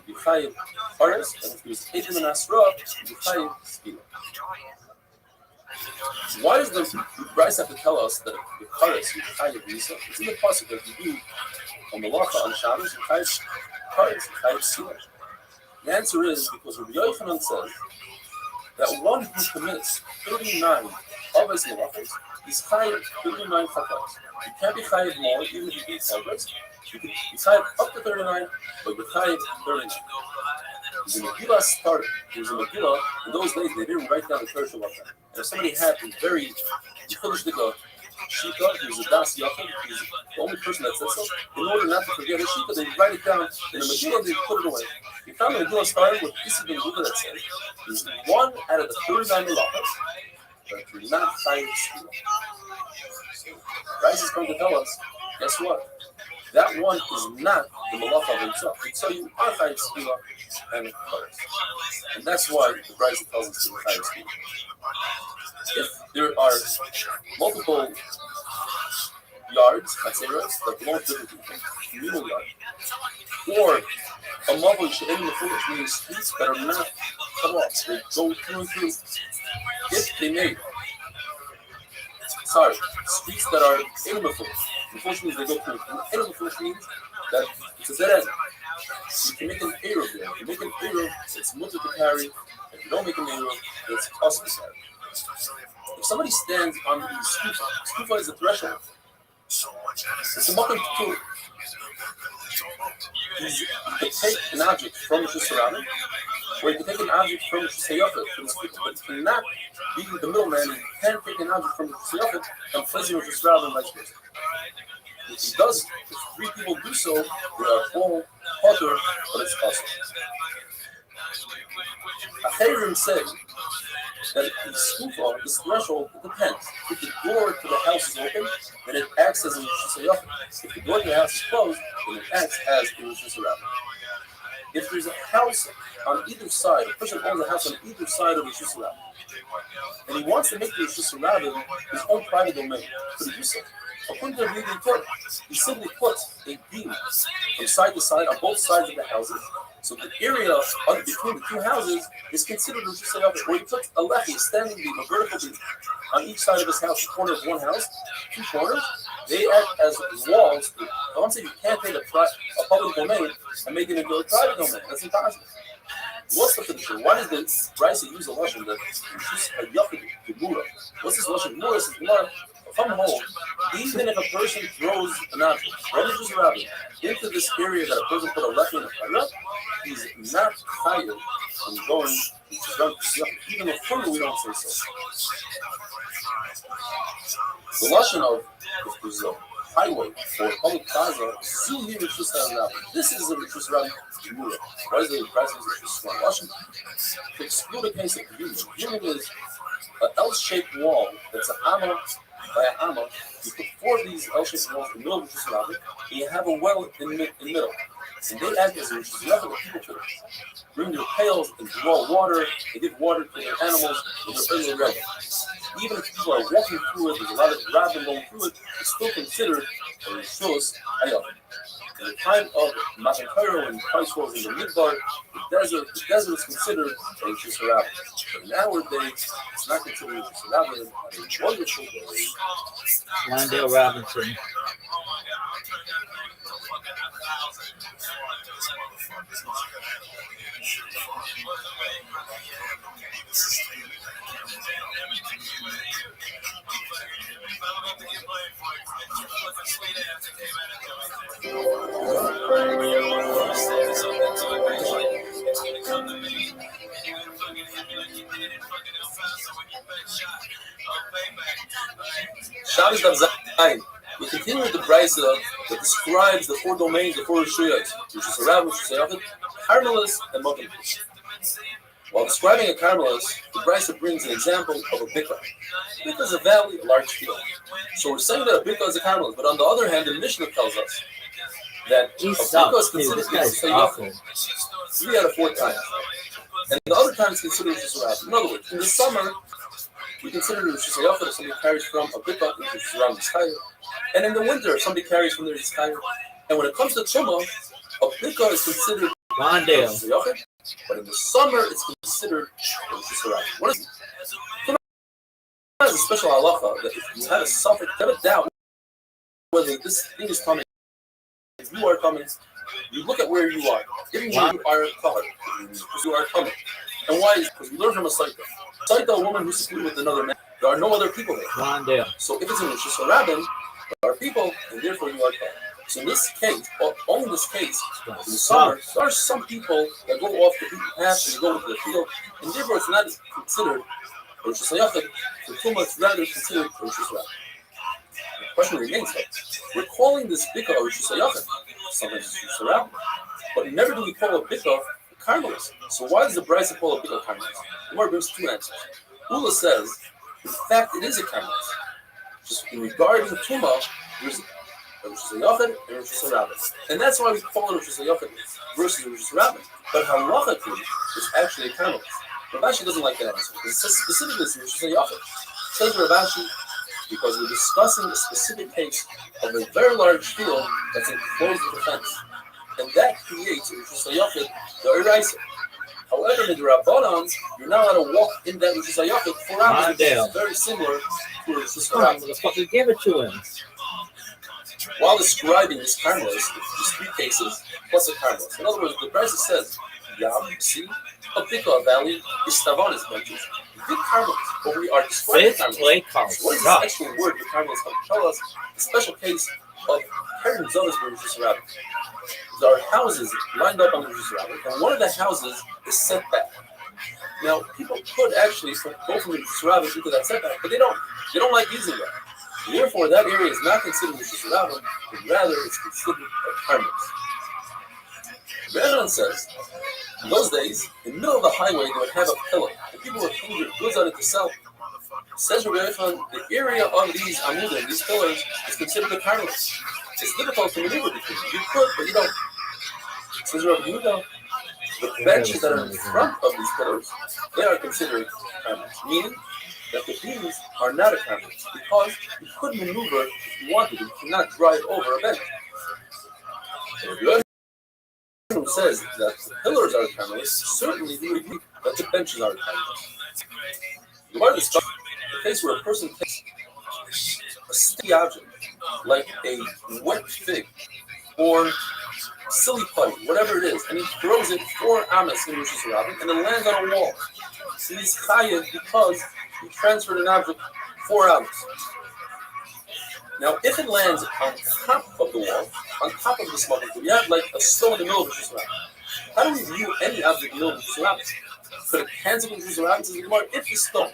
you chayav Paras, and if he was Edom and Asra, you chayav Skila. Why does the Bryce have to tell us that the Paras, you chayav Nisa? It's in the pasuk that you do on the Malacha on Shabbos, you chayav Paras, you chayav Skila. The answer is because Rabbi Yochanan says that one who commits 39 Avos Malachos is chayav 39 chatas. You can't be chayav more, even if you do Avos. You can be chayav up to 39, but you're chayav 39. There's a Megillah started. There's a Megillah. In those days, they didn't write down the Torah Shabbat. And if somebody had a very Yicholish Digah Shita, he was a Das Yachid, he was the only person that said so. In order not to forget his Shita, they write it down in a Megillah and they put it away. We found the Megillah started with Issa ben Yehuda that said, there's one out of the 39 Malachos that you're not chayav Skila. Rice is going to tell us, guess what? That one is not the malacha of himself. So you are chayav Skila and Paras. And that's why the Rice tells us to be chayav Skila. If there are multiple yards, that belong to different people, communal yards, or a mabul she'en mefuch, meaning streets that are not cut off, they go through and through. If they made streets that are in mefuch, mefuch means they go through. In mefuch means that it's a dead end. You can make an eruv there. If you make an eruv, it's mutter to carry. If you don't make an eruv, it's possible to carry. If somebody stands on the stufa is a threshold. It's a makom to you can take an object from the surrounding, or you can take an object from the Shayachid, from the stufa, but you cannot be the middleman. You can't take an object from the Shayachid and place it with the surrounding like this. If he does, if 3 people do so, they are all potter, but it's possible. Acherim say that the stufa, this threshold, it depends. If the door to the house is open, then it acts as a Shayachid. If the door to the house is closed, then it acts as a Shayachid. If there's a house on either side, a person owns a house on either side of the Shayachid, and he wants to make the Shayachid his own private domain for the use of. According to the Reading Torah, he simply puts a beam from side to side on both sides of the houses. So the area between the 2 houses is considered a Rishus hayachid. Where he puts a lechi, standing beam, a vertical beam, on each side of his house, the corner of one house, 2 corners, they act as walls. I'm saying you can't take a public domain and make it into a private domain. That's impossible. What's the condition? Why does the Raisa use a lashon that Rishus hayachid gemura? What's this lashon? Gemura says gemara. From home, even if a person throws an object from the Rishus rabbi into this area that a person put a lechi in a fire, he's not chayav from going to run. Even though further we don't say so. The lashon of if there's a highway or a public plaza, zuhi Rishus rabbi. This is a Rishus rabbi gemura. Why is the price of Rishus rabbi? Lashon to exclude a case of communion. Communion is an L-shaped wall that's an amma by a hammer. You put 4 of these L-shaped walls in the middle of the Rishus rabbi, and you have a well in the middle. And they act as a Rishus rabbi that people could bring their pails and draw water and give water to their animals when they're early ready. Even if people are walking through it, there's a lot of gravel going through it, it's still considered falls in the midbar, the desert is considered a Rishus Harabim. But nowadays, it's not considered a Rishus Harabim. A wonderful day. Wandale Robinson. Shabbos Daf Zayin. We continue with the brisa that describes the four domains, the four rishuyos, which is Harabim, which is Yachid, Carmelis, and Mokim. While describing a Carmelis, the brisa brings an example of a bikah. A bikah is a valley, a large field. So we're saying that a bikah is a Carmelis, but on the other hand, the Mishnah tells us that a bikah is considered a Yachid 3 out of 4 times. And the other time it's considered just Harabim. In other words, in the summer, we consider it just a Yachid if somebody carries from a bikah, which is around the sky. And in the winter, if somebody carries from there, it's Kair. And when it comes to Tumah, a bikah is considered Wandale. But in the summer, it's considered Harabim. What is Tumah has a special halacha that if you have a suffix, have a doubt whether this thing is coming, if you are coming, you look at where you are. Even when you are covered, because you are coming. And why is it? Because we learn from a Saita. Saita, a woman who's secluded with another man. There are no other people there. Wandale. So if it's in Rishus Harabim, there are people, and therefore you are covered. So in this case, only in this case, in the summer, there are some people that go off the beaten path and go into the field, and therefore it's not considered Rishus Hayachid. For Tumah, it's rather considered Rishus Harabim. The question remains, though, we're calling this bikah Rishus Hayachid, sometimes it's Rishus Harabim, but never do we call a bikah Carmelis. So why does the brisa call a bikah Carmelis? The Gemara brings 2 answers. Ula says, in fact, it is a Carmelis. Just in regarding Tumah, there's a Rishus Hayachid and Rishus Harabim. And that's why we call it Rishus Hayachid versus Rishus Harabim. But halachically, it's actually a Carmelis. Rav Ashi doesn't like that answer. It says specifically it's Rishus Hayachid. It says Rav Ashi because we're discussing a specific case of a very large field that's enclosed with a fence. And that creates a Rishus Hayachid, the Eraisa. However, in the Rabbanon, you're not allowed to walk in that Rishus Hayachid 4 hours. It's very similar to Rishus Harabim. Motherfucker, give it to him. While describing this Carmelis, there's 3 cases plus a Carmelis. In other words, the brisa says, Yam, sea, a bikah, valley, is Stavanis benches. Big Carmelis, but we are describing Carmelis. What is this extra word for Carmelis going to tell us? A special case of Karen Zonas for Rishus Harabim. There are houses lined up on the Rishus Harabim, and one of the houses is set back. Now, people could actually go from the Rishus Harabim into that setback, but they don't. They don't like using that. Therefore, that area is not considered Rishus Harabim, but rather it's considered a Carmelis. Rambam says, in those days, in the middle of the highway, they would have a pillar, and people would hang their goods on it to sell. Says Rabbi Yochanan, the area of these amudim, these pillars, is considered a Carmelis. It's difficult to maneuver between. You could, but you don't. Says Rabbi Yehuda, the benches that are in front of these pillars, they are considered Carmelis, meaning that the beams are not a Carmelis, because you could maneuver if you wanted to. You cannot drive over a bench. Who says that the pillars are Carmelis, certainly we would agree that the benches are Carmelis. The Gemara discusses the case where a person takes a sticky object, like a wet fig or silly putty, whatever it is, and he throws it 4 amas in Rishus Harabim, and it lands on a wall. So he's chayav because he transferred an object 4 amas. Now, if it lands on top of the wall, on top of the smoking food, you have like a stone in the middle of Rishus Harabim. How do we view any object in the middle of Rishus Harabim? Could it cancel Rishus Harabim? Says the Gemara, if the stone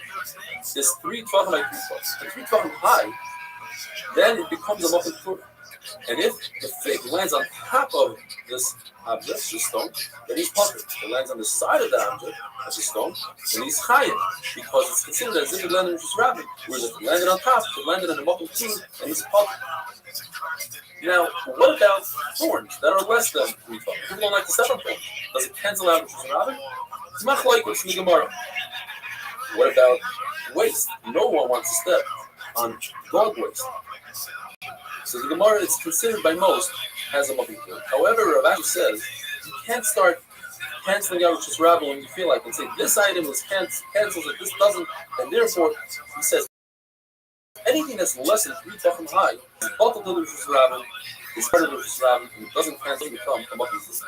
is 3 12 by 3 and 3 12 high, then it becomes a muffin fruit. And if the fig lands on top of this object, this stone, then he's puffed. If it lands on the side of the object, as a stone, then he's chayav, because it's considered as if it landed in Rishus Harabim. Whereas if it landed on top, if it landed in a muffin fruit, then he's puffed. Now, what about thorns that are less than 3 12? People don't like to step on thorns. Does it cancel out Rishus Harabim? It's machlokes in the Gemara. What about waste? No one wants to step on dog waste. So the Gemara is considered by most as a muffin fruit. However, Rav Ashi says You can't start canceling out Rosh Hashanah when you feel like and say this item is cancels it, this doesn't, and therefore he says anything that's less than 3 tefachim high is bottled to the Rosh Hashanah, is part of the Rosh Hashanah, and it doesn't cancel become a Makis.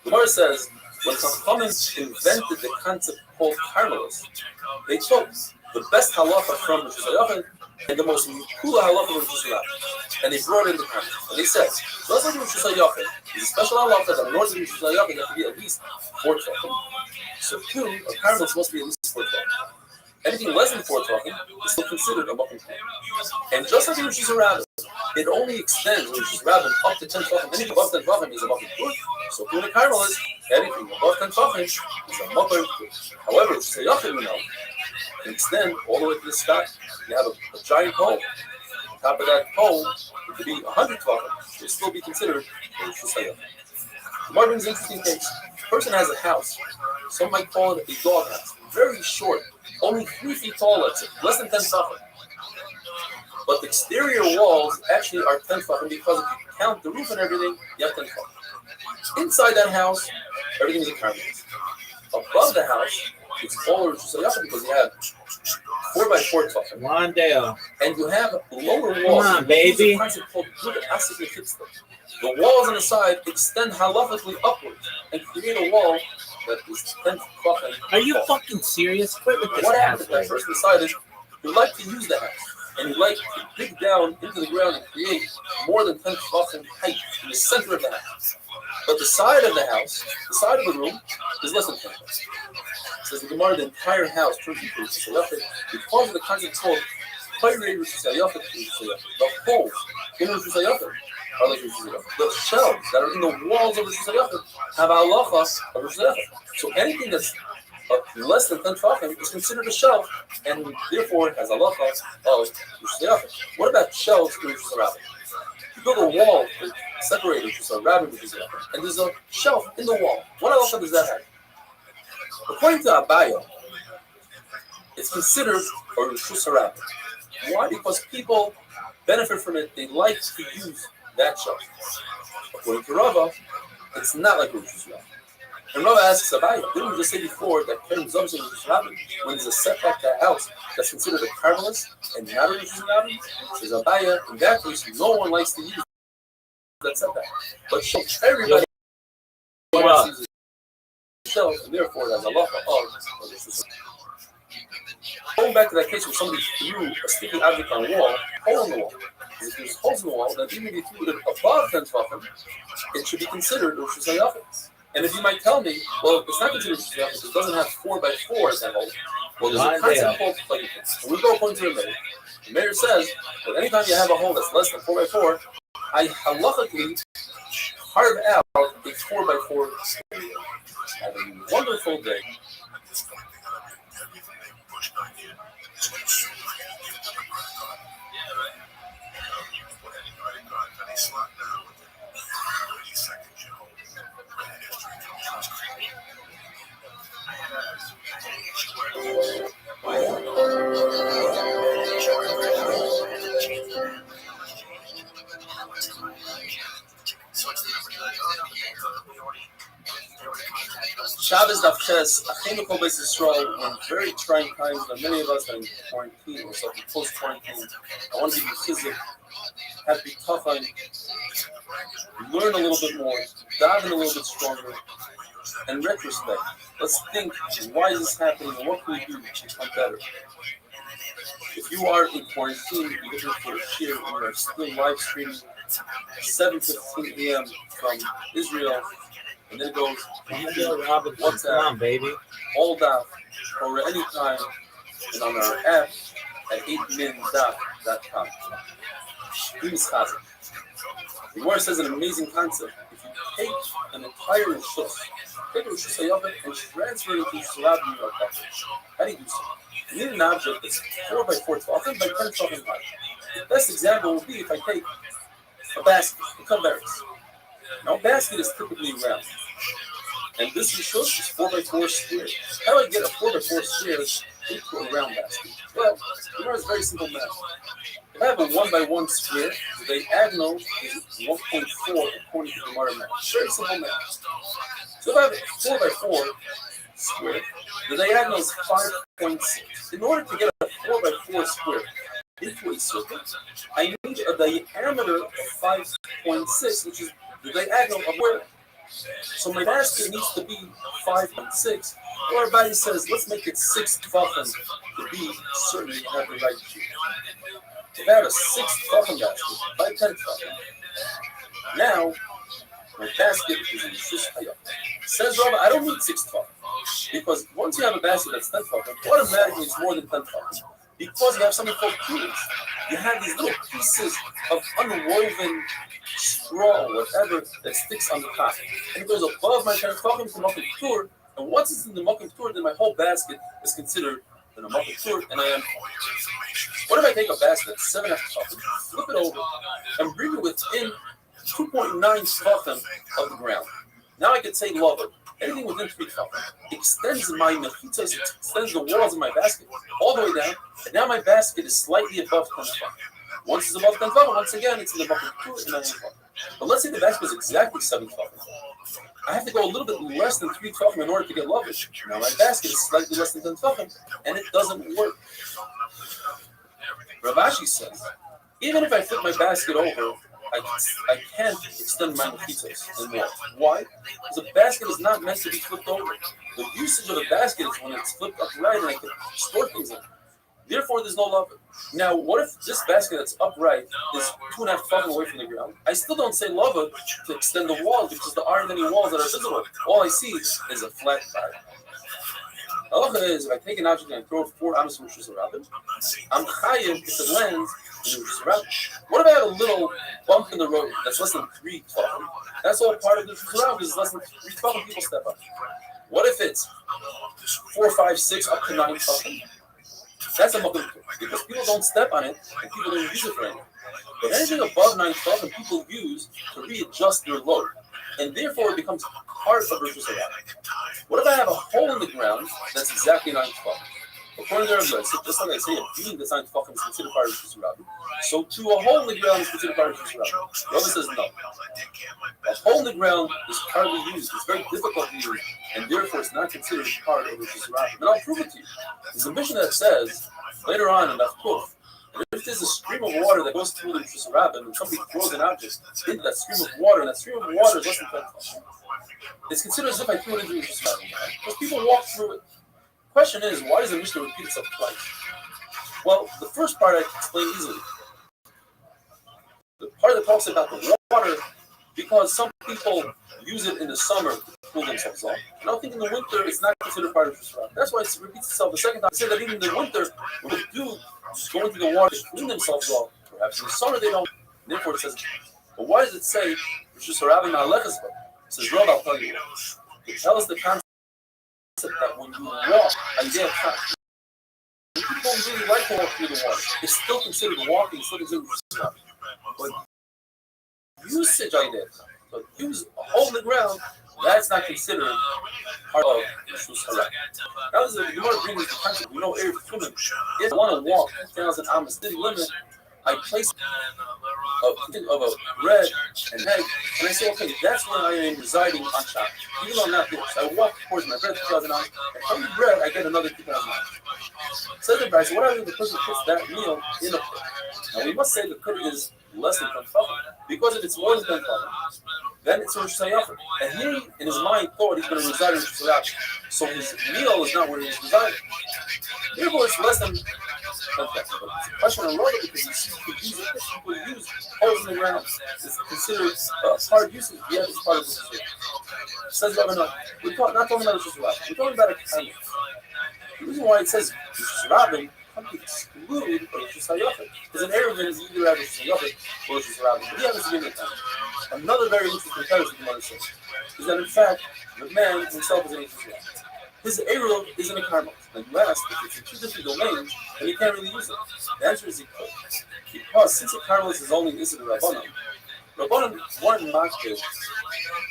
The Gemara says when Chachamim invented the concept called Carmelis, they took the best halacha from Rosh Hashanah and the most kula halacha from Rosh Hashanah, and they brought it in the Carmelis. And they said, just like Rosh Hashanah is a special halacha that in order to be Rosh Hashanah, you have to be at least 4 tefachim. So too, a Carmelis must be at least 4 tefachim. Anything less than 4 tefachim is still considered a Makom. And just like in Rosh Hashanah, it only extends Rosh Hashanah up to 10 tefachim. Anything above 10 tefachim is a Makom. So too in a Carmelis, anything above 10 tefachim is a Makom. However, Rosh Hashanah, we know, can extend all the way to the sky. You have a giant pole. On top of that pole, it could be 100 tefachim. It will still be considered a Rosh Hashanah. The Gemara brings an interesting case. A person has a house. Some might call it a dog house. Very short. Only 3 feet tall, let's say. Less than 10 tefachim. But the exterior walls actually are 10 tefachim because if you count the roof and everything, you have 10 tefachim. Inside that house, everything is a carmelis. Above the house, it's all Rosh Hashanah because you have 4 by 4 tefachim. Wandale. And you have lower walls. Come on, baby. There's a concept called the walls on the side extend halakhically upwards and create a wall that is 10 tefachim. Are you fucking serious? Quit with this. What happened if that person decided you like to use the house and you like to dig down into the ground and create more than 10 tefachim height in the center of the house? But the side of the house, the side of the room, is less than 10 tefachim. Says the Gemara, the entire house turns into Rosh Hashanah because of the concept called Payrei Rosh Hashanah. The holes in Rosh Hashanah are like Rosh Hashanah. The shelves that are in the walls of Rosh Hashanah have halachas of Rosh Hashanah. So anything that's less than 10 tefachim is considered a shelf, and therefore it has halachas of Rosh Hashanah. What about shelves in Rosh Hashanah? You build a wall to separate Rosh Hashanah and Rosh Hashanah, and there's a shelf in the wall. What halacha does that have? According to Abaya, it's considered a Rosh Hashanah. Why? Because people benefit from it. They like to use that shelf. According to Rava, it's not like Rosh Hashanah. And Rava asks Abaya, didn't we just say before that Keren Zomzim Rosh Hashanah, when there's a setback to a house that's considered a carmelis and not a Rosh Hashanah? Says Abaya, in that case, no one likes to use that setback. But everybody wants to use shelf, and therefore there's a lot of going back to that case where somebody threw a sticky object on a wall, hole in the wall. If there's holes in the wall, then even if you threw it above 10 tefachim, it should be considered Rosh Hashanah. And if you might tell me, well, it's not considered Rosh Hashanah because it doesn't have 4 by 4 as that hole. Well, there's a concept called Playful. And we go according to the mayor. The mayor says that anytime you have a hole that's less than 4 by 4, I halachically carve out a 4 by 4. Have a wonderful day. Shabbos Dafches, Achim Kol Beis Yisrael, in very trying times, and many of us are in quarantine or something post-quarantine. I want to give you chizuk, have to be tough on, learn a little bit more, dive in a little bit stronger, and retrospect. Let's think, why is this happening, and what can we do to become better? If you are in quarantine, you're looking for a share, and you're still live streaming 7:15 a.m. from Israel. And then it goes WhatsApp, come on, baby. all that, or any time, and on our app at 8min.com. The word says an amazing concept. If you take an entire Rishus, take a Rishus Hayavim and transfer it into Shalab in your pocket. How do you do so? You need an object that's 4 by 4 tefachim by 10 tefachim high. The best example would be if I take a basket, a converse. Now, a basket is typically round. And this Rishus is 4 by 4 square. How do I get a 4 by 4 square into a round basket? Well, the is very simple math. If I have a 1 by 1 square, the diagonal is 1.4 according to the Gemara math. Very simple math. So if I have a 4 by 4 square, the diagonal is 5.6. In order to get a 4 by 4 square into a circle, I need a diameter of 5.6, which is the diagonal of where. So my basket needs to be 5.6. Or everybody says, let's make it 6 tefachim to be certain you have the right to. If I have a 6 tefachim basket by 10 tefachim, now my basket is in Shus Hayah. Says Rabbi, I don't need 6 tefachim because once you have a basket that's 10 tefachim, automatically it's more than 10 tefachim. Because you have something called tools. You have these little pieces of unwoven straw or whatever that sticks on the top. And it goes above my kind of talking to Makim Tur. And once it's in the Makim Tur, then my whole basket is considered in a Makim Tur, and I am. What if I take a basket that's 7 tefachim, flip it over, and bring it within 2.9 tefachim of the ground? Now I can say lover. Anything within 3 tefachim extends my mechitzos, extends the walls of my basket all the way down, and now my basket is slightly above 10 tefachim. Once it's above 10 tefachim, once again it's in the Makim Tur and 9 tefachim. But let's say the basket is exactly 7 tefachim. I have to go a little bit less than 3 tefachim in order to get lovage. Now my basket is slightly less than 10 tefachim, and it doesn't work. Rav Ashi says, even if I flip my basket over, I can't extend my mechitzos anymore. Why? Because a basket is not meant to be flipped over. The usage of a basket is when it's flipped upright and I can store things in it. Therefore, there's no love. Now, what if this basket that's upright is 2.5 tefachim away from the ground? I still don't say lava to extend the walls because there aren't any walls that are visible. All I see is a flat tire. Halacha is if I take an object and I throw it 4 amos from Rishus Harabim, I'm chayiv if it lands in Rishus Harabim. What if I have a little bump in the road that's less than 3 tefachim? That's all part of the Rishus Harabim because it's less than 3 tefachim. People step up. What if it's 4, 5, 6 up to 9 tefachim? That's a makom because people don't step on it and people don't use it for anything. But anything above 9 tefachim people use to readjust their load, and therefore it becomes part of Rishus Harabim. What if I have a hole in the ground that's exactly 9 tefachim? According to Rabbi, just like I say, a beam that's 9 tefachim is considered part of Rishus Harabim. So too, a hole in the ground is considered part of Rishus Harabim. Rabbi says no. A hole in the ground is hardly used. It's very difficult to use, and therefore it's not considered part of Rishus Harabim. And I'll prove it to you. There's a mission that says later on in that Kuf, if there's a stream of water that goes through the Rishus Harabim and somebody throws an object into that stream of water, and that stream of water is less than 10 tefachim, it's considered as if I threw it into the Rishus Harabim. Because people walk through it. The question is, why does the Mishnah repeat itself twice? Well, the first part I can explain easily. The part that talks about the water, because some people use it in the summer to cool themselves off. And I think in the winter it's not considered part of the Rishus Harabim. That's why it repeats itself the second time. I say that even in the winter, when they do go into the water to clean themselves off, perhaps in the summer they don't. Therefore it says, but why does it say Rishus Harabim Alechas? It says, Rob, I'll tell you. It tells us the concept that when you walk, people really like to walk through the water. It's still considered walking, still considered Rishus Harabim. But usage idea, so use a hole in the ground, that's not considered part of Rishus Harabim. Now, this is the Gemara brings the concept. We know Erev Tchumen. If I want to walk 2,000 amos city limit, I place of a bread and egg, and I say, okay, that's when I am residing on Shabbat. Even though I'm not there, so I walk towards my bread 2,000 amos, and from the bread I get another 2,000 amos. So the guy said, what happens if the person puts that meal in a pit? Now we must say the pit is less than 10 tefachim, because if it's more than 10 tefachim, then it's Rishus Hayafim. And he, in his mind, thought he's going to reside in Rishus Hayafim. So his meal is not where he's residing. Therefore, it's less than 10 tefachim. But it's a question on Rada because you see people use holes in the ground. It's considered hard usage. Yeah, it's part of Rishus Hayafim. Says Rabbi, no, we're not talking about Rishus Hayafim. We're talking about a kind. The reason why it says Rishus Hayafim exclude Rishus Hayafim because an Erev is either have Rishus Hayafim or Rishus Hayafim. But he has to give it time. Another very interesting comparison the Gemara says is that in fact the man himself is an Rishus Hayafim. His Erev is in a karmot. And you ask if it's in 2 different domains, then he can't really use it. The answer is he could. Because since a karmot is only an Issa Rabbanan, Rabbanan weren't makbid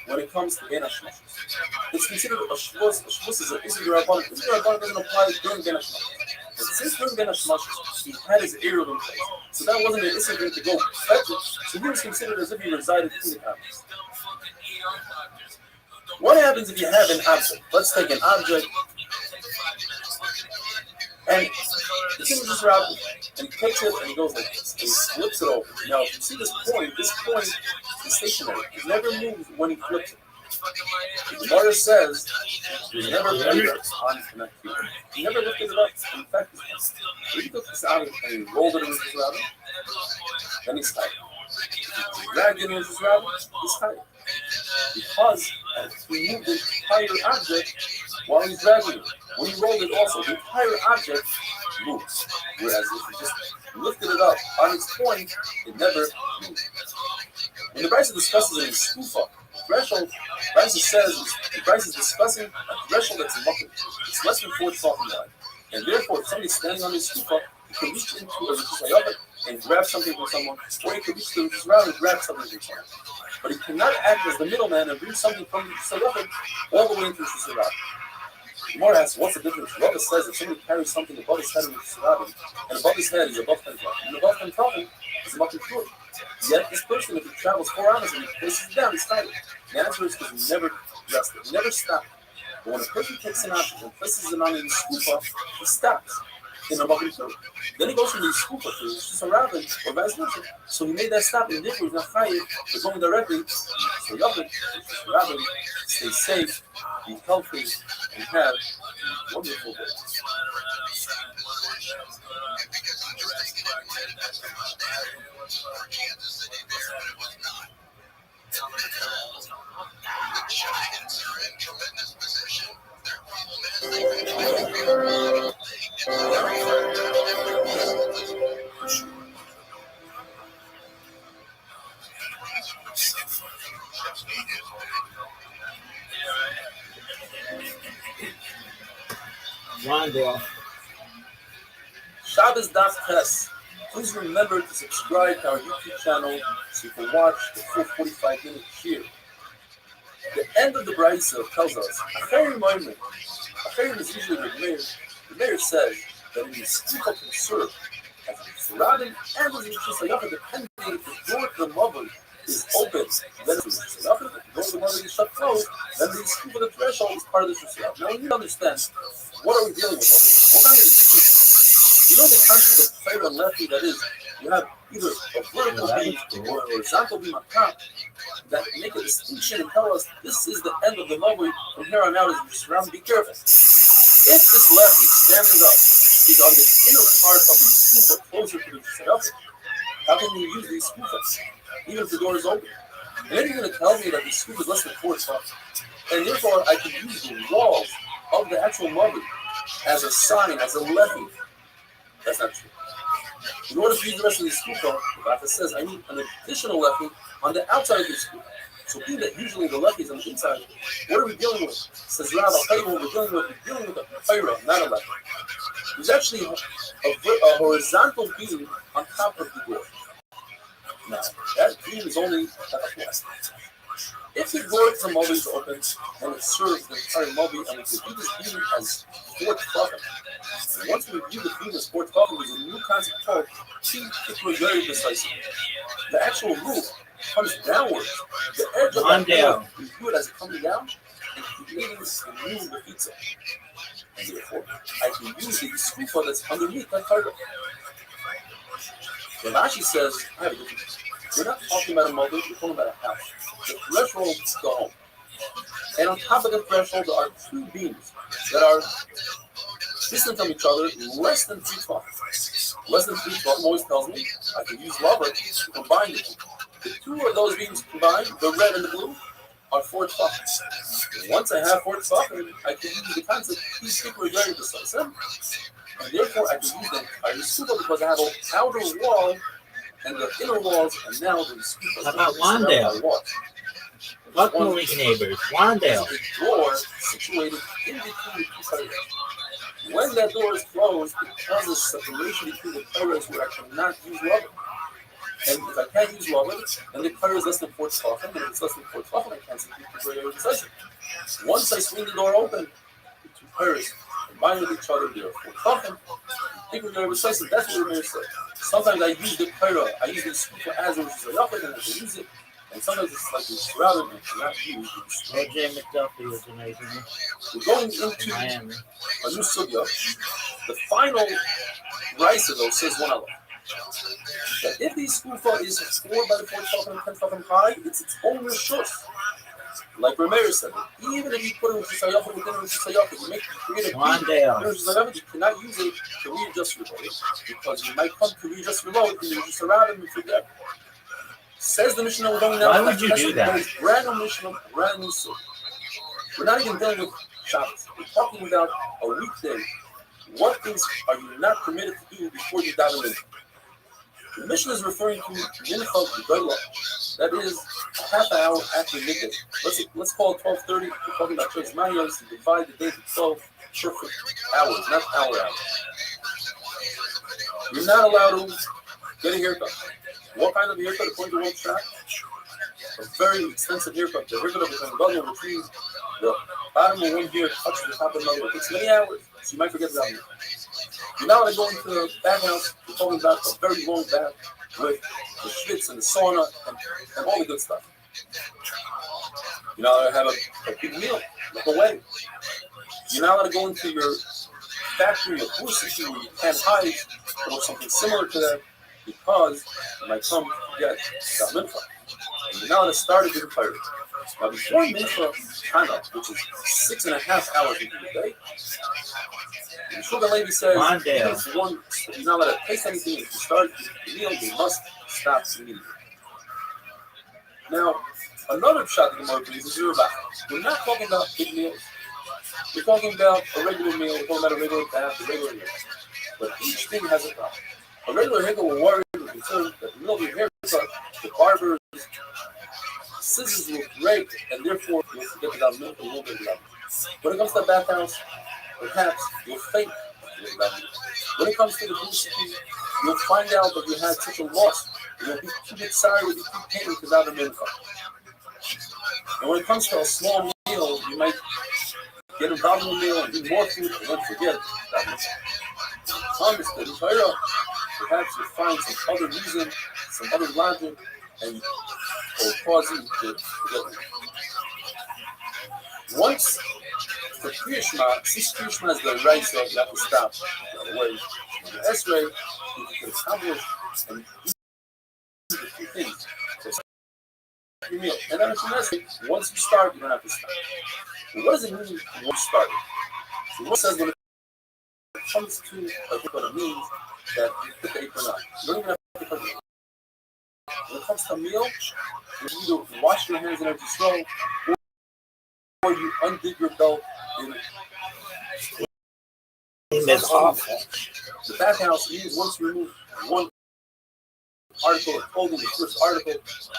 when it comes to Ben HaShmashos. It's considered a shvus. A shvus is an Issa Rabbanan. Issa Rabbanan doesn't apply during Ben HaShmashos. And since during Ben Hashemashis, he had his Eruv in place, so that wasn't an issue for him to go fetch it, so he was considered as if he resided in the campus. What happens if you have an object? Let's take an object, and it's in this route, and he takes it and he goes like this, and he flips it over. Now, if you see this point is stationary. It never moves when he flips it. The Gemara says he never played it on connect. He never lifted it up. In fact, he took this out and he rolled it in his router, then he's tight. He dragged it in his router, he's tight. Because he moved the entire object while he's dragging it. When he rolled it also, the entire object moves. Whereas if you just lifted it up on its point, it never moved. When the Brisa discusses it in Skufa, threshold, Brisa says, the Brisa is discussing a threshold that's a muffin. It's less than 4 tefachim wide. And therefore, if somebody's standing on his Skufa, he can reach into a Rishus and grab something from someone, or he can reach to the Rishus and grab something from someone. But he cannot act as the middleman and bring something from the Rishus all the way into the Rishus. The Gemara asks, what's the difference? Rava says that somebody carries something above his head in the Rishus, and above his head is above 10 tefachim. And above 10 tefachim is a muffin short. Yet this person, if he travels 4 hours and he places it down, he's tired. The answer is because he never rested, he never stopped. But when a person takes an object and places it on in the skufa, he stops in a muffin short. Then he goes from the skufa to just a rabbin or vice versa. So he made that stop, and therefore he's not chayiv. He's going directly. So Yachid, rabbin, stay safe, be healthy, and have a wonderful day. Rondell. Shabbos Daf Test. Please remember to subscribe to our YouTube channel so you can watch the full 45-minute shir. The end of the Brisa tells us, Acherim moment. Acherim is usually the mayor. The mayor says that in the skufa can serve as a surrounding and as a Rishus, depending if the door to the mother is open, then it's a Rishus. If the door to the mother is shut closed, then the skufa, the threshold, is part of the Rishus. Now, you need to understand, what are we dealing with? What kind of skufa? You know the concept of prayer and lefty, that is, you have either a vertical beam or a horizontal beam on top that make a distinction and tell us this is the end of the mobile. From here on out, as you surround, be careful. If this lefty standing up is on the inner part of the skufa closer to the setup, how can you use these skufas, even if the door is open? And then you're going to tell me that the skufa is less than 4 tefachim, and therefore I can use the walls of the actual mobile as a sign, as a lefty. That's not true. In order to use the rest of the skufa, the Bata says I need an additional lefty on the outside of the skufa. So being that usually the lefty is on the inside, what are we dealing with? Says Rav, I'll tell you what we're dealing with. We're dealing with a pyra, not a lefty. There's actually a horizontal beam on top of the door. Now, that beam is only at the left. If the door to the mobi is open and it serves the entire mobi, and we could view this beam as 4 tefachim. And once we view the beam as 4 tefachim, there's a new concept called very decisive. The actual roof comes downwards. The edge of that door, we view it as coming down and creating a new pizza. And therefore, I can use the skufa that's underneath that pyra. The Rashi says, I have a difference. We're not talking about a mobi, we're talking about a house. The threshold is the home. And on top of the threshold, there are 2 beams that are distant from each other, less than 3 tefachim. Less than 3 tefachim always tells me I can use rubber to combine the 2. The 2 of those beams combined, the red and the blue, are 4 tefachim. Once I have 4 tefachim, I can use the concept these people are very precise. And therefore, I can use them entire skufa because I have an outer wall and the inner walls, and now the skufa. How about Wandale? Fuck Malik neighbors. Wandale. A door situated in between the 2 pillars. When that door is closed, it causes separation between the pillars where I cannot use rubber. And if I can't use rubber, then the pillar is less than 4 tefachim, and if it's less than 4 tefachim, I can't simply very decisive. Once I swing the door open, the 2 pillars are combine with each other. Therefore, talking. People are precisely that's what Rameir said. Sometimes I use the Torah, I use the speaker as which is a yachid, and I can use it. And sometimes it's like it's surrounded and not used. OJ McDuffie was amazing. We're going into Miami. a new sugya. The final Raisa though says one other. That if the skufa is 4 by the 4 tefachim and 10 tefachim high, it's its own rishus. Like Rameir said, even if you put it with Shayachim within Shayachim, you create a beat, you cannot use it to readjust your load because you might come to readjust your load and you just around and you forget. Says the Mishnah, we're going now. Why would you do that? Brand new Mishnah, brand new suit. We're not even dealing with Shabbos. We're talking about a weekday. What things are you not permitted to do before you daven in? The Mishnah is referring to Mincha G'dayla. That is a half an hour after midday. Let's call it 12:30. We're talking about Choice Manios and divide the day to 12 perfect hours, not hours. You're not allowed to get a haircut. What kind of haircut according to one shop? A very expensive haircut. The haircut of a Gadol, which means the bottom of one hair touches the top of another. It takes many hours, so you might forget that. You're not allowed to go into the bathhouse. We're talking about a very long bath with the schwitz and the sauna and all the good stuff. You're not allowed to have a big meal, like a wedding. You're not allowed to go into your factory or food system where you can't hide or something similar to that because you might come to get that mincha. And you're not allowed to start a good fire. Now, before mincha Chana, which is 6.5 hours into the day, the Sugar Lady says, you're not allowed to taste anything. If you start the meal, you must stop immediately. Now, another shot that the Gemara brings is Yerubah. We're not talking about big meals. We're talking about a regular meal. We're talking about a regular bath, a regular meal. But each thing has a problem. A regular haircut will worry or concern that the middle of your haircut, the barber's scissors will break, and therefore you'll forget about milk and you'll get it out. When it comes to the bathhouse, perhaps you'll faint. When it comes to the food, you'll find out that you had such a loss. You'll be too excited, you'll be too pained without a mincha. And when it comes to a small meal, you might get involved in the meal and eat more food and then forget that mincha. Perhaps you'll find some other reason, some other logic, and it will cause you to forget. Once the Kriyashma, since Kriyashma is the right side, you have to stop. The way the S-ray, you can accomplish and do the two things. So your meal. And then once you start, you don't have to stop. So what does it mean once you start? So what says when it comes to what it means that you put the apron on. You don't even have to put it on. When it comes to a meal, you either wash your hands in empty straw or you undid your belt in That's awful. The bathhouse means once you remove one article of clothing, the first article,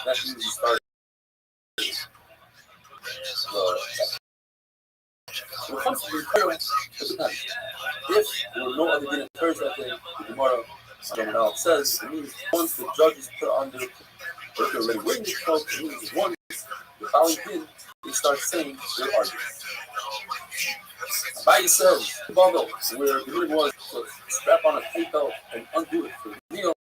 that means you start. When it comes to the prayer, it depends. If there were no other din prayers that day, the Gemara says it means once the judges put on their, if they're already waiting to close, it means once the following din, they start saying their arguments. Abai says, where the din was to strap on a tight belt and undo it for the meal.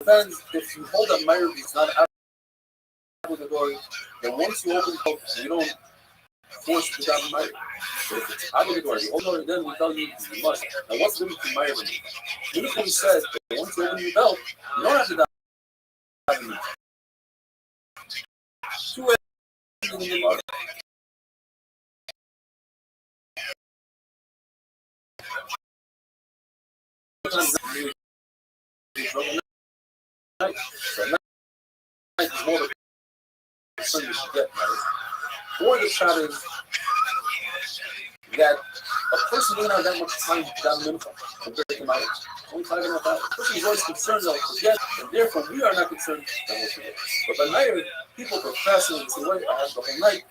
Depends if you hold a mirror, it's not obligatory. Then once you open the book, you don't force it without a mirror. But if it's obligatory, then we tell you you must. Now, what's the difference between mirror and the uniform says that once you open your belt, you don't have to dive. Two ways in the market. So you should get married. Or the shot is that a person doesn't have that much time to that minimum compared to marriage. Only talking about that. The person is always concerned that will forget, and therefore we are not concerned that we'll forget. But by marriage, people procrastinate and say, wait, I have the whole night,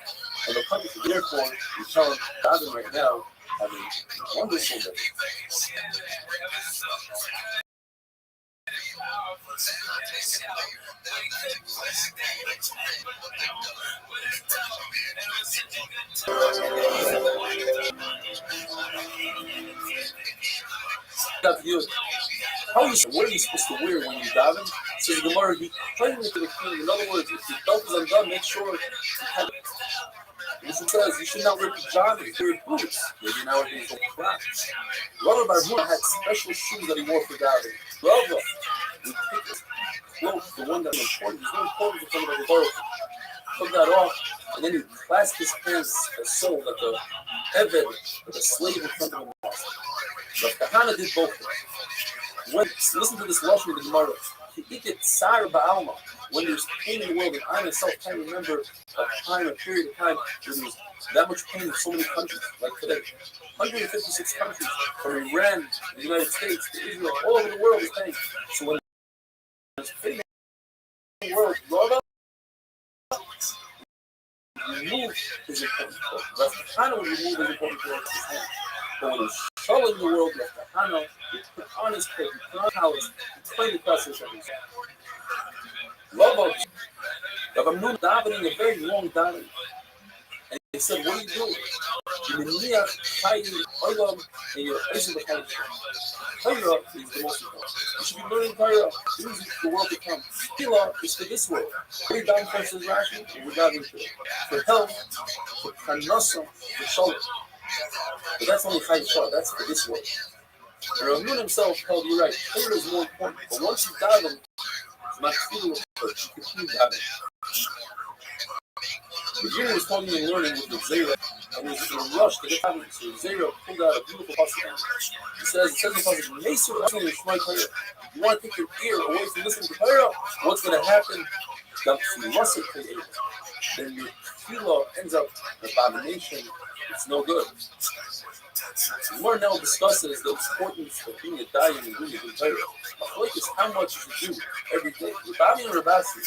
and they'll come to you. Therefore, you tell them, God, right now, having a wonderful day. Got you. How are you? What are you supposed to wear when you daven? Says the Gemara, he claimed it to the king. In other words, if your belt is undone, make sure you have. This says you should not wear pajamas, wear boots. Maybe nowadays don't crack. Rabbi Barhuna had special shoes that he wore for davening. Rabbi, we pick his clothes, the one that's important. He's very important to somebody like the Baruch. Took that off, and then he clasped his hands so like a Eved, like a slave in front of him. But Kahana did both. When listen to this lashon of the Gemara, when there's pain in the world, and I myself can't remember a time, a period of time where there was that much pain in so many countries, like today. 156 countries, from Iran, the United States, to Israel, all over the world is pain. So when there's pain in the world, remove his important clothes. Restream would remove his important clothes with his hand. But when he's showing the world, Restream, he put on his coat, he put on towels, he played the questions of his Rabbi Nun davening a very long davening. And he said, what are you doing? Torah is the most important. You should be learning Torah. This is the world to come. Tefillah is for this world. We daven first as Rashi, and we daven for health, for parnasa, for shalom. But that's only Chai Shah. That's for this world. Rav Nun himself held you right. Torah is more important. But once you daven, it's not tefillah first. You continue davening. The Jew was talking and learning with the Zera, and he was in a rush to get out of it. So Zera pulled out a beautiful pasuk. He says in the pasuk, you want to take your ear away from listening to Torah, what's going to happen? Then your tefillah ends up an abomination. It's no good. The Gemara now discusses the importance of being a dayan and doing a good Torah. Machlokes is how much you should do every day. Rabbi and Rabasi,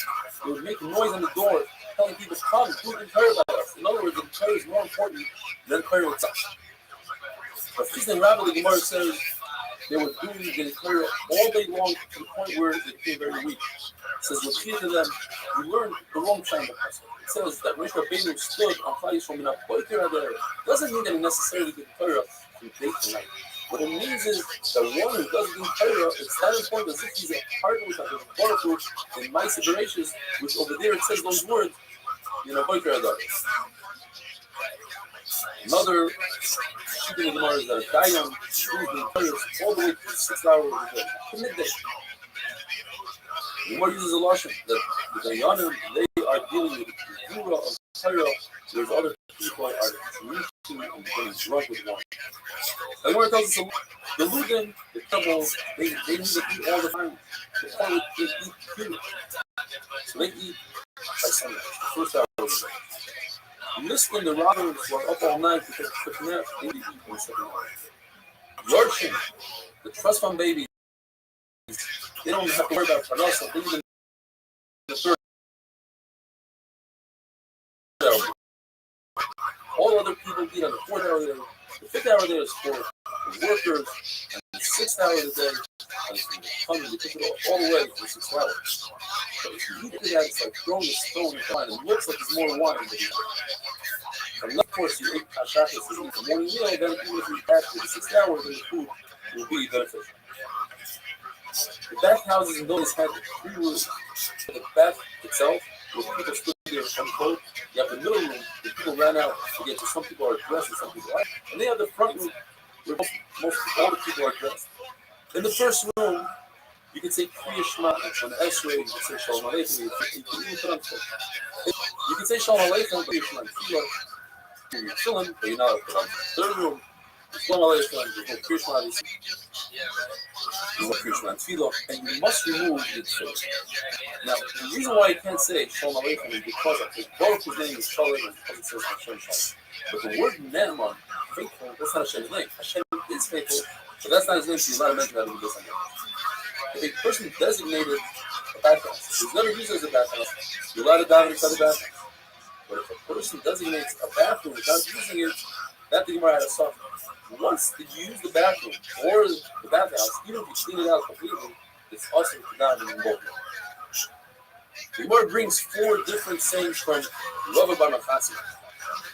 they would make noise on the door, telling people, come, do the Torah by us. In other words, the Torah is more important than Torah itself. But Chizn and Rabbi, the Gemara says, they were doing the Torah all day long to the point where they became very weak. It says, to them, you learned the wrong time of Pasuk. It says that Moshe Rabbeinu stood on Chayis from an Apoiker there. Doesn't mean that he necessarily did Torah from day to night. What it means is that one who doesn't do Torah, it's that important as if he's a partner with the Baruch Hu in Ma'aseh Bereishis, which over there it says those words, Apoiker there. Another shooting of the Gemara is that a Dayan is doing Torah all the way to 6 hours a day, to midday. The Gemara uses a lashon that the Dayanim, they are dealing with the Gura of Torah, whereas other people are drinking and getting drunk with wine. The Gemara tells us the Ludim, the Troubles, they need to eat all the time. They eat food. So they eat by sunrise, the first hour of the day. Listening the robbers who are up all night because of the nap, they eat in the second hour. Yorshim, the trust fund babies, they don't have to worry about parnasa. They even the third hour. All other people eat on the fourth hour of the day. The fifth hour of the day is for the workers, and the 6th hour of the day is for the hungry. They take it all the way for 6 hours. So if you eat it, it's like throwing a stone in wine. It looks like it's more wine than it is. Unless, of course, you eat kashakas and eat the morning meal, then even if you eat after the 6 hours, then the food will be beneficial. The bathhouses in those had 3 rooms. The bath itself, where people stood there uncold. You have the middle room, where people ran out to get to. Some people are dressed and some people aren't. And they have the front room, where most all the people are dressed. In the first room, you can say Kriya Shema, on the X-ray, you can say Shalom Aleichem, you can even put on foot. You can say Shalom Aleichem, but you're not you're chilling, but you're not put on. Third room, Shalom Aleichem, there's no Kriya Shema, there's no Kriya Shema Tefillah, and you must remove the tefillah. Now, the reason why you can't say Shalom Aleichem is because of his Baruch Hu's name is Shalom, and because it says Hashem Shalom. But the word Ne'eman, faithful, that's not Hashem's name. Hashem is faithful, but that's not his name, so you're not mentioned that in the B'Shem. If a person designated a bathhouse, he's never used it as a bathhouse, you're allowed to dive inside the bathhouse. But if a person designates a bathroom without using it, that the Gemara had to suffer. Once you use the bathroom or the bathhouse, even if you clean it out completely, the it's also down in both. The Gemara brings 4 different sayings from Rava Bar Machasi.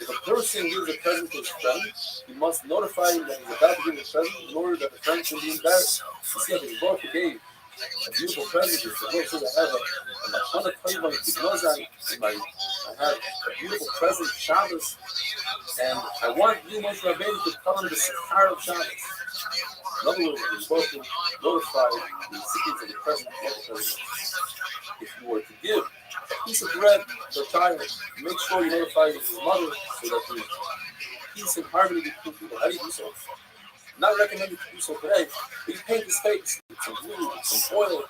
If a person gives a present to his friend, he must notify him that he's about to give a present in order that the friend can be embarrassed. You see, if both gave a beautiful present, if the both says, I have a beautiful present, Shabbos, and I want you, Moshe Rabbeinu, to tell him the Sechar of Shabbos. In other words, you're supposed to notify the recipients of the present what the present is. If you were to give a piece of bread to a child, make sure you notify his mother so that there's peace and harmony between people. How do you do so? Not recommended to do so today, but you paint his face with some glue, with some oil.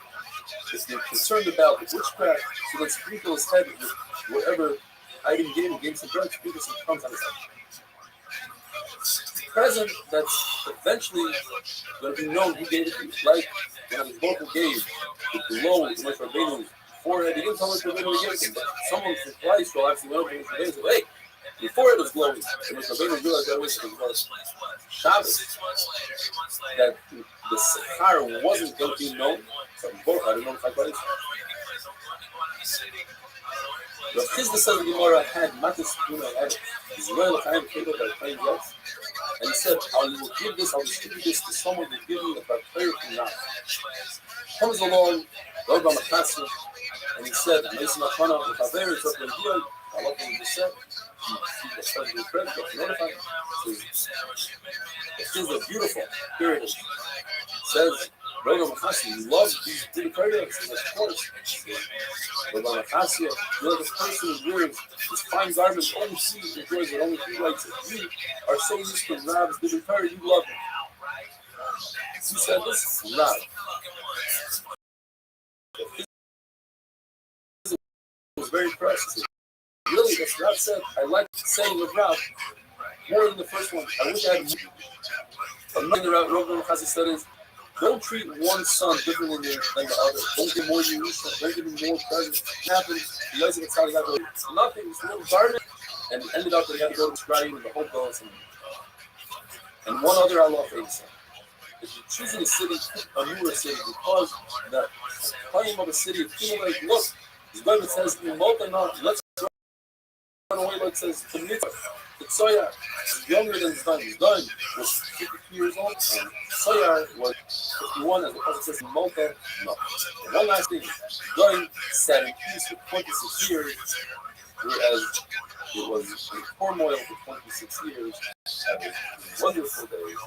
If you're concerned about the witchcraft, so then sprinkle his head with whatever item you gave some bread, sprinkle some crumbs on his head. Present that's eventually going to be known who gave it to you. Like when the Boku gave the glow to Moshe Rabbeinu's forehead, he didn't tell Moshe Rabbeinu to give it to him, but someone from Christ will actually went over to Moshe Rabbeinu and said, hey, your forehead was glowing. And Moshe Rabbeinu realized that was Shabbos, that the Sechar wasn't going to be known. So both, I don't know if I got it. Rav Chizda says the Gemara had Matis Tuna had Israel Chaim Kado by playing jets. And he said, I will give this, I'll distribute this to someone who give me a prayer from now. Comes along, Rav Machasi, and he said, I'm Mason Machana, if I bear it up in here, I love what he said. He started to pray, but to notify him. This is a beautiful period. Says, Rav Machasi loves these big prayers, and of course, Rav Machasi, you're the person who wears this fine garment, only he enjoys it, only he likes it. You are so used to Rav's big prayer, you love him. He said, this is Rav. He was very impressed. Really, that's Rav said, I like saying of Rav more than the first one. I wish I had more. Another thing that Rav Machasi said is, don't treat one son differently than the other. Don't give more Yerusha. Don't give him more presents. It happens. He doesn't get tired of nothing. It's a little garden. And it ended up that he had to go to Restream and the whole goes. And one other Allah face. If you're choosing a city, a newer city, because the claim of a city, like, look, his government says, let's run away, like it says, to Mitzvah. Soya is younger than Zdan. Zdan was 52 years old, and Soya was 51, as the Prophet says in Malta. No. And one last thing, Zdan sat in peace for 26 years, whereas it was in turmoil for 26 years. Having wonderful days.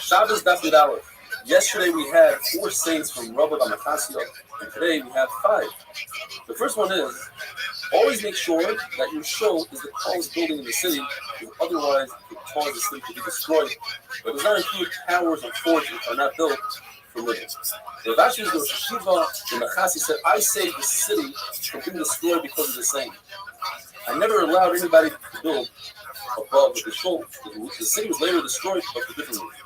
Shabbos Daf Yud Aleph. Yesterday we had 4 saints from Rabbi Machasi, and today we have 5. The first one is, always make sure that your show is the tallest building in the city, because otherwise it could cause the city to be destroyed. But it does not include towers or forts which are not built for living. The Rav Ashi goes to Shiva, and Machasi said, I saved the city from being destroyed because of the same. I never allowed anybody to build above the shoulder. The city was later destroyed, but for different reasons.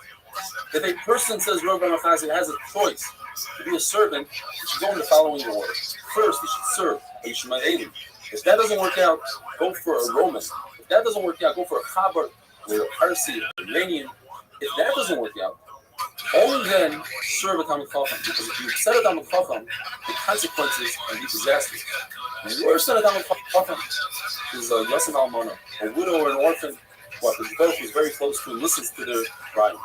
If a person, says Rabbi Machasi, has a choice to be a servant, he should go in the following order. First, he should serve a Yishmael Elim. If that doesn't work out, go for a Roman. If that doesn't work out, go for a Chabar or a Parsi, a Romanian. If that doesn't work out, only then serve a Talmid Chacham. Because if you upset a Talmid Chacham, the consequences can be disastrous. The worst than a Talmid Chacham is a Yosem Almana, a widow or an orphan, what the Baruch was very close to and listens to their crying.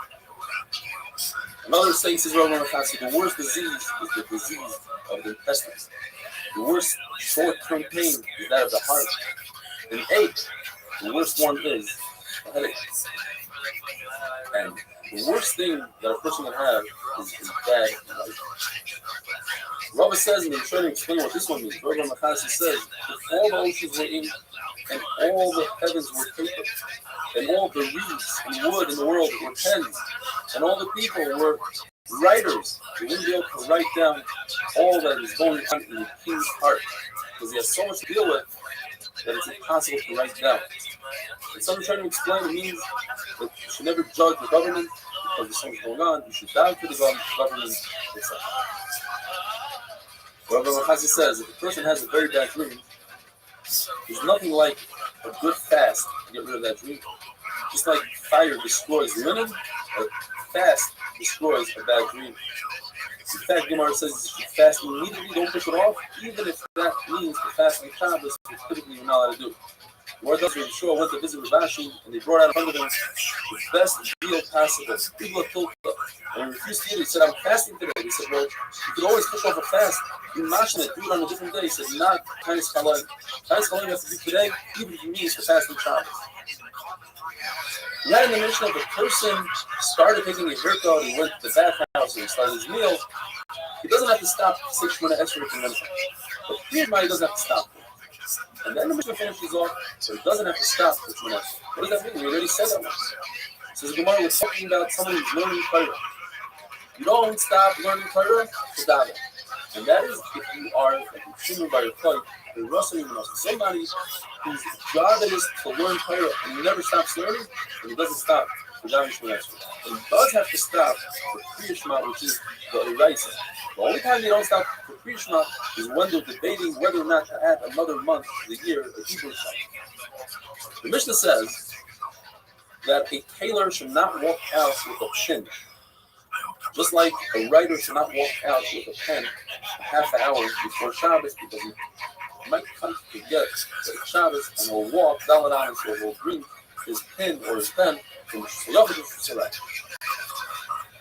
Another saying says, Rabbi Machasi, the worst disease is the disease of the intestines. The worst short-term pain is that of the heart. And 8, the worst one is a headache. And the worst thing that a person can have is bad life. Rabbi says, and I'm trying to explain what this one means. Rabbi Machasi says, if all the oceans were ink, and all the heavens were paper, and all the reeds and wood in the world were pens, and all the people were writers, they wouldn't be able to write down all that is going on in the king's heart, because he has so much to deal with that it's impossible to write down. And some are trying to explain it means that you should never judge the government because there's so much going on. You should die for the government, etc. Rabbi Machazi says if a person has a very bad dream, there's nothing like a good fast to get rid of that dream. Just like fire destroys linen, a fast destroys a bad dream. In fact, Gemara says you should fast immediately, don't push it off, even if that means the fasting of Shabbos, which typically you're not allowed to do. Gemara does when Yeshua went to visit Rav and they brought out in front of him the best deal possible, people of Tilka. And he refused to eat it. He said, I'm fasting today. He said, well, you could always push off a fast. You mashing it, do it on a different day. He said, not Tainis Kalayim. Tainis Kalayim you have to do today, even if you mean to fast on Shabbos. We had in the mention of a person started taking a haircut, he went to the bathhouse and he started his meal. He doesn't have to stop to say Shemona Esrei from Mincha. But Friedman, he doesn't have to stop. And then the Mishnah finishes off, so he doesn't have to stop for Shemona Esrei. What does that mean? We already said that once. So the Gemara was talking about someone who's learning Torah. You don't stop learning Torah to daven. And that is if you are a consumer by your Torah, you're Russell, somebody whose job it is to learn Torah and he never stops learning, and he doesn't stop for davening Shemona Esrei. And he does have to stop for Kriya Shema, which is the Eraisa. The only time they don't stop for Kriya Shema is when they're debating whether or not to add another month to the year of Hebrew Shabbat. The Mishnah says that a tailor should not walk out with a pen. Just like a writer should not walk out with a pen a half hour before Shabbos because he might come to forget that it's Shabbos and he'll walk Daladam, so he'll bring his pen or his pen from Shayach to Shayach.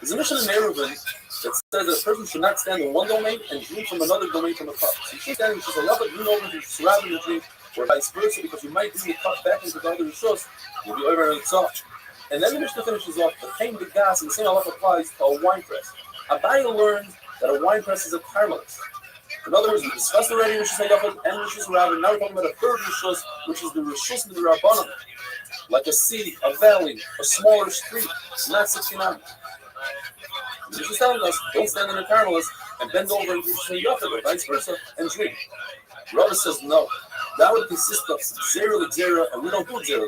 There's a mission in Eruvin that says that a person should not stand in one domain and drink from another domain from the cup. So you should stand in Shayach and drink over to Shayach and drink, or vice versa, because you might bring the cup back into the other Rishos, you'll be over and it's off. And then the Mishnah finishes off, the Chaim the gas, and the same halacha applies to a wine press. Abaye learned that a wine press is a caramelist. In other words, we discussed already Rishus HaYachid and Rishus Rabbah, and now we're talking about a third Rishus, which is the Rishus of the Rabbanim. Like a city, a valley, a smaller street, not 69. Rishus is telling us, don't stand in a caramelist and bend over and Rishus HaYachid, or vice versa, and drink. Rava says no. That would consist of zera, and we don't do zera.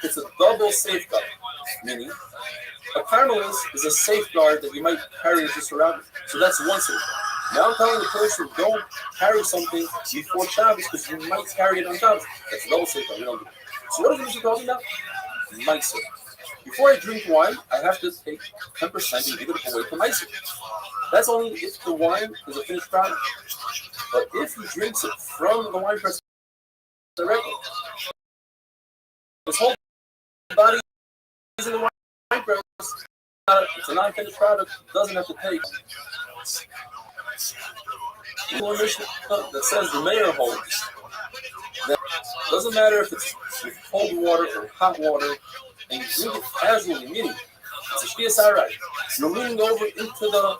It's a double safeguard, meaning a caramelist is a safeguard that you might carry just around. So that's one safeguard. Now I'm telling the person, don't carry something before Shabbos because you might carry it on Shabbos. That's a double safeguard. We don't do it. So what is it talking about? Meiser. Before I drink wine, I have to take 10% and give it away to Meiser. That's only if the wine is a finished product. But if he drinks it from the wine press directly, his whole body is in the wine press. It's a non-finished product. Doesn't have to take. One Mishnah that says the mayor holds that doesn't matter if it's with cold water or hot water, and you drink it casually, meaning it's a shtiya sarai. You're leaning over into the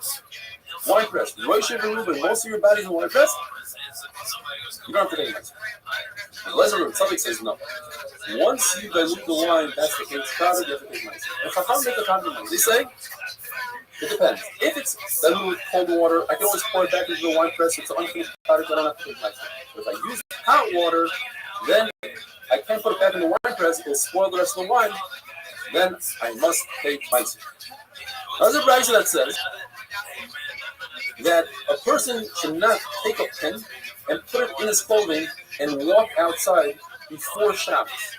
wine press. Rosh Hashanah, most of your body's in the wine press. You don't have to take it. Lezer Tzaddik says no. Once you dilute the wine, that's the finished product. You have to take it. If Chacham make a compromise, they say it depends. If it's diluted with cold water, I can always pour it back into the wine press. It's an unfinished product. I don't have to take it. But if I use hot water, then I can't put it back in the wine press. It'll spoil the rest of the wine. Then I must take Meiser. There's a brayso that says that a person should not take a pen and put it in his clothing and walk outside before Shabbos.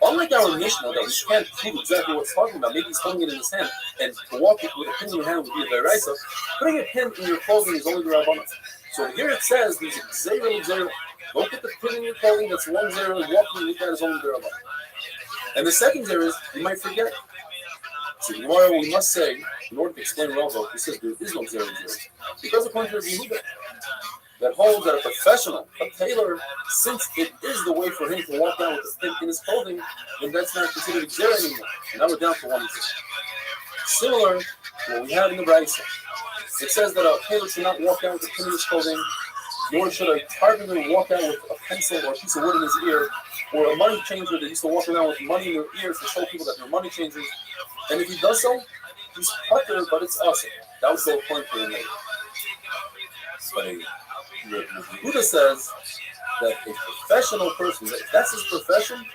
Unlike our Mishnah, that we can't prove exactly what it's talking about, maybe he's holding it in his hand, and to walk it with a pin in your hand would be a Beraisa, putting a pin in your clothing is only the Rabbanan. So here it says, there's a Zera. Don't put the pin in your clothing, that's one Zera, and walking with that is only the Rabbanan. And the second Zera is, you might forget. So tomorrow we must say, in order to explain Rava, he says there is no Zera. Because according to Yehuda, that holds that a professional, a tailor, since it is the way for him to walk down with a pin in his clothing, then that's not considered a zera anymore. And now we're down to one zera. Similar to what we have in the Brayso. It says that a tailor should not walk down with a pin in his clothing, nor should a carpenter walk out with a pencil or a piece of wood in his ear, or a money changer that used to walk around with money in their ears to show people that they're money changers. And if he does so, he's putter, but it's awesome. That was the point for the name. Buddha says that a professional person, if that's his profession,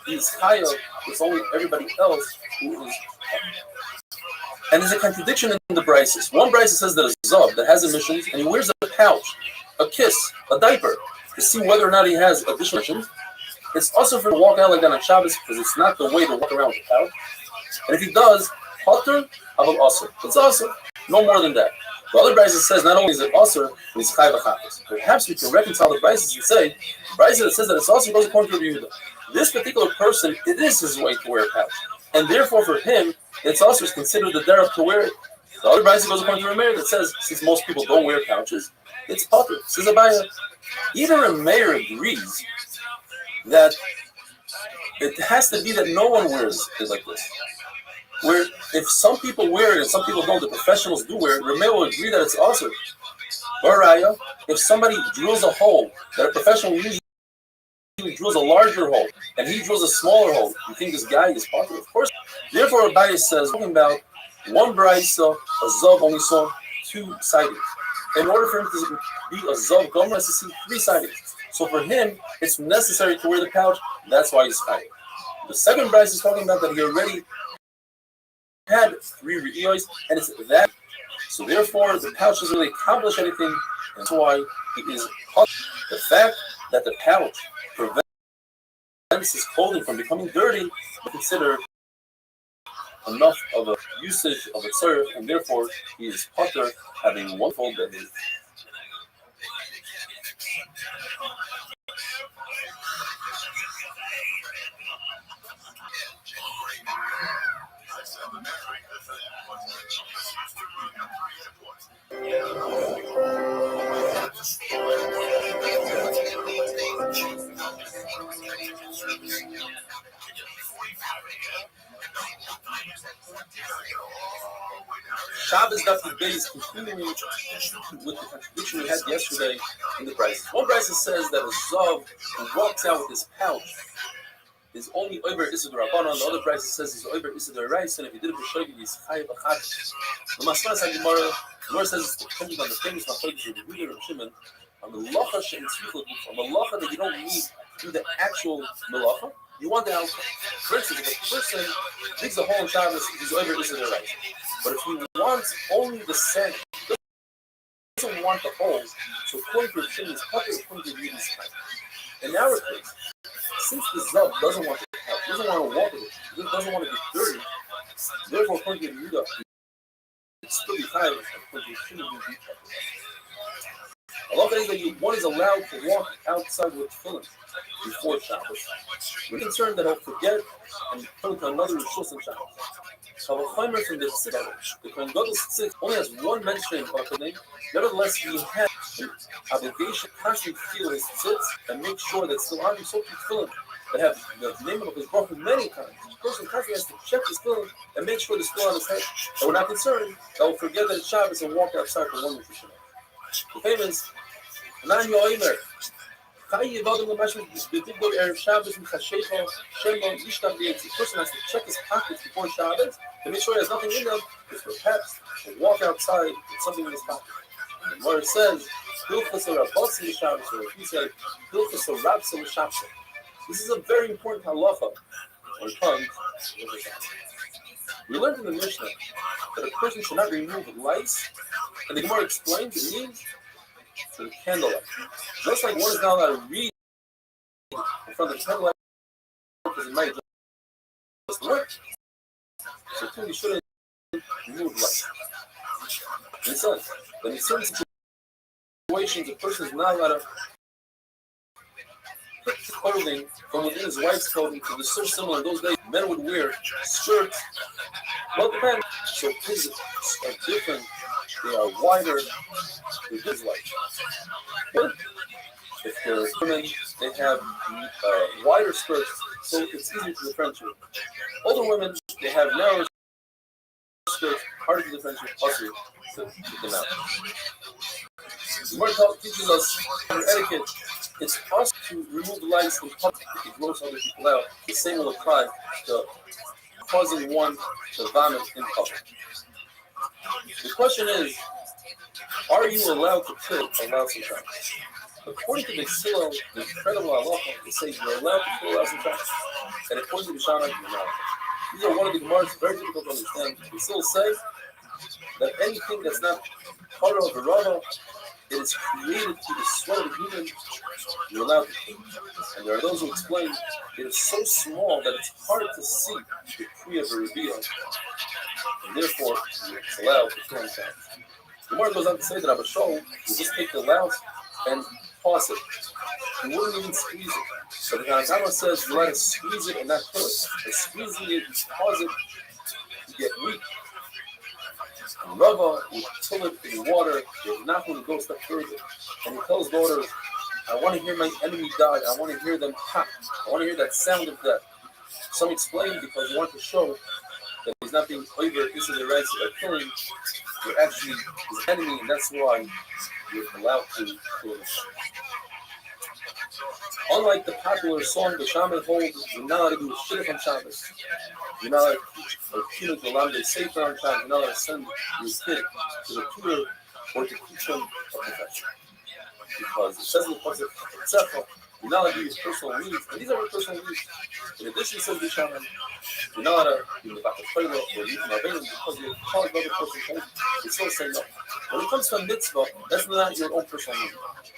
he's higher. It's only everybody else who is. And there's a contradiction in the Brises. One Brise says that a Zov that has emissions and he wears a pouch, a kiss, a diaper to see whether or not he has additional emissions. It's also for him to walk out like that on Shabbos because it's not the way to walk around with a pouch. And if he does, Potter, Aval Asr. It's Asr. No more than that. The other Bryce says not only is it Asr, it's Chai V'Chafis. Perhaps we can reconcile the Bryces and say, the Bryce that says that it's Asr goes according to Yehuda. This particular person, it is his way to wear a pouch. And therefore for him, it's also considered the derech to wear it. The other Bryce goes according to Rameir that says, since most people don't wear pouches, it's Potter. Says Abaya. Even Rameir agrees that it has to be that no one wears it like this. Where if some people wear it and some people don't, the professionals do wear it, Rameir will agree that it's also. Baraya, if somebody drills a hole that a professional usually drills a larger hole and he drills a smaller hole, you think this guy is popular? Of course. Therefore, Abaye says, talking about one brisa, a zav only saw two sightings. In order for him to be a zav gomer, has to see three sightings. So for him, it's necessary to wear the pouch. That's why he's high. The second brisa is talking about that he already had three re'iyos, and it's that. So therefore, the pouch doesn't really accomplish anything, and that's why he is hot. The fact that the pouch prevents his clothing from becoming dirty, considered enough of a usage of a tzarech, and therefore he is potter, having one full day. Shabbos Daf Beis continuing with the contradiction we had yesterday in the Bryce. One Bryce says that a Zav who walks out with his pouch is only Oiber Isidor Rabbanon. The other Bryce says he's Oiber Isidor Reis, and if he did it for Shogi, he's Chayiv Achad. The Masmas Gemara says it's dependent on the famous Machlokes of the Yehuda of Shimon, on the Melacha Shein Tzricha Gufa, a Melacha that you don't need to do the actual Melacha. You want the outcome. For instance, if a person digs a hole in Shabbos, he's Oiber Isidor Reis. But if he wants only the sand, he doesn't want the holes, so according to Shimon, he's Potter, according to Yehuda's time. In our case, since the Zav doesn't want to help, doesn't want to walk with it, he doesn't want to get dirty, therefore, according to Yehuda, it's still be high, according to Shimon, he's Allah says that one is allowed to walk outside with tefillin before Shabbos. We're concerned that he'll forget and turn to another Rishus in Shabbos. So from the six, the Kohen Gadol six only has one mention of the name. Nevertheless, he has an obligation to constantly feel his tzitz and make sure that still on him so few tefillin that have the name of his brother many times. The person constantly has to check his tefillin and make sure they're still on his head. And we're not concerned that will forget that it's Shabbos and walk outside for one Rishus. The famous Nan Yoimer. The person has to check his pockets before Shabbos to make sure he has nothing in them, because perhaps he'll walk outside with something in his pocket. And where it says, this is a very important halacha when it comes to the Shabbos. We learned in the Mishnah that a person should not remove lice, and the Gemara explains it means for the candlelight. Just like one is not allowed to read in front of the candlelight because it might just work, so too we shouldn't remove light. And it says that in certain situations a person is not allowed to put clothing from within his wife's clothing, because it's so similar. In those days, men would wear skirts, well, it depends. So his are different, they are wider, they're just light. If they're women, they have wider skirts, so it's easier to differentiate. Older women, they have narrower skirts, harder to differentiate, also to get them out. The Gemara teaches us under etiquette, it's possible to remove the lights in public if it gross other people out. The same will apply to causing one to vomit in public. The question is, are you allowed to kill a loud sometimes? According to the Silo, the incredible halacha, it says you're allowed to kill us in Shabbos. And according to the Shana, you're not. These are one of the Gemara's very difficult to understand. We still say that anything that's not part of a rava, it is created through the sweat of a human, you're allowed to keep. And there are those who explain it is so small that it's hard to see the tree of a reveal, and therefore it's allowed to kill himself. The Gemara goes on to say that Abba Shaul will just take the louse and toss it. He wouldn't even squeeze it. So the Ganagama says you let it squeeze it and not kill it. And squeezing it cause it to get weak. And Rava would kill it in water. There's nothing to go a step further. And he tells daughters, I want to hear my enemy die. I want to hear them pop. I want to hear that sound of death. Some explain because they want to show that he's not being over into the rights by killing. You're actually his enemy, and that's why you're allowed to kill him. Unlike the popular song, the shaman holds you're not allowed to do shit on Shabbos. You're not allowed to teach or tutor to allow them safer on Shabbos. You're not allowed to send your kid to the tutor or to teach them a profession. Because it says in the pasuk, you're not allowed to do your personal needs, and these are your personal needs. In addition, says the shaman, you're not allowed to do the back of Torah or leave my vein because you're calling another person. You still say no. When it comes to a mitzvah, that's not your own personal need.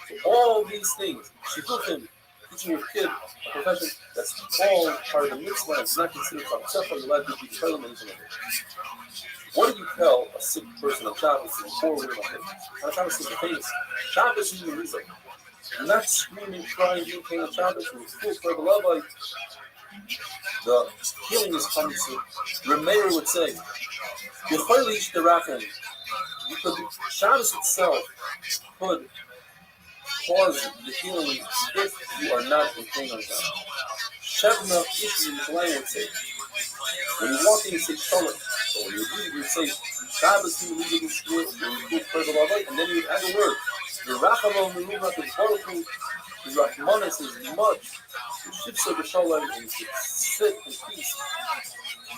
So all these things, shidduchim, teaching your kid a profession, that's all part of the mitzvah. It's not considered tzedakah. You're allowed to be Torah and anything like that. What do you tell a sick person on Shabbos before we about him? On Shabbos is the famous. Shabbos is the reason. You're not screaming, crying, being pain on Shabbos. You're full for the love. The healing is coming soon. Remeir would say, "Yecholich derachem." Because Shabbos itself could cause the healing if you are not in pain on Shabbos. Shevna Ishi Yerushalayim would say, when you walk in, you say Shalom. So when you leave, you say Shabbos, you leave the school, you further away, and then you add a word. The Rachamon Meruvat is Baruch, the Rachmanis is much. The Shivsa B'Shalom is sit in peace.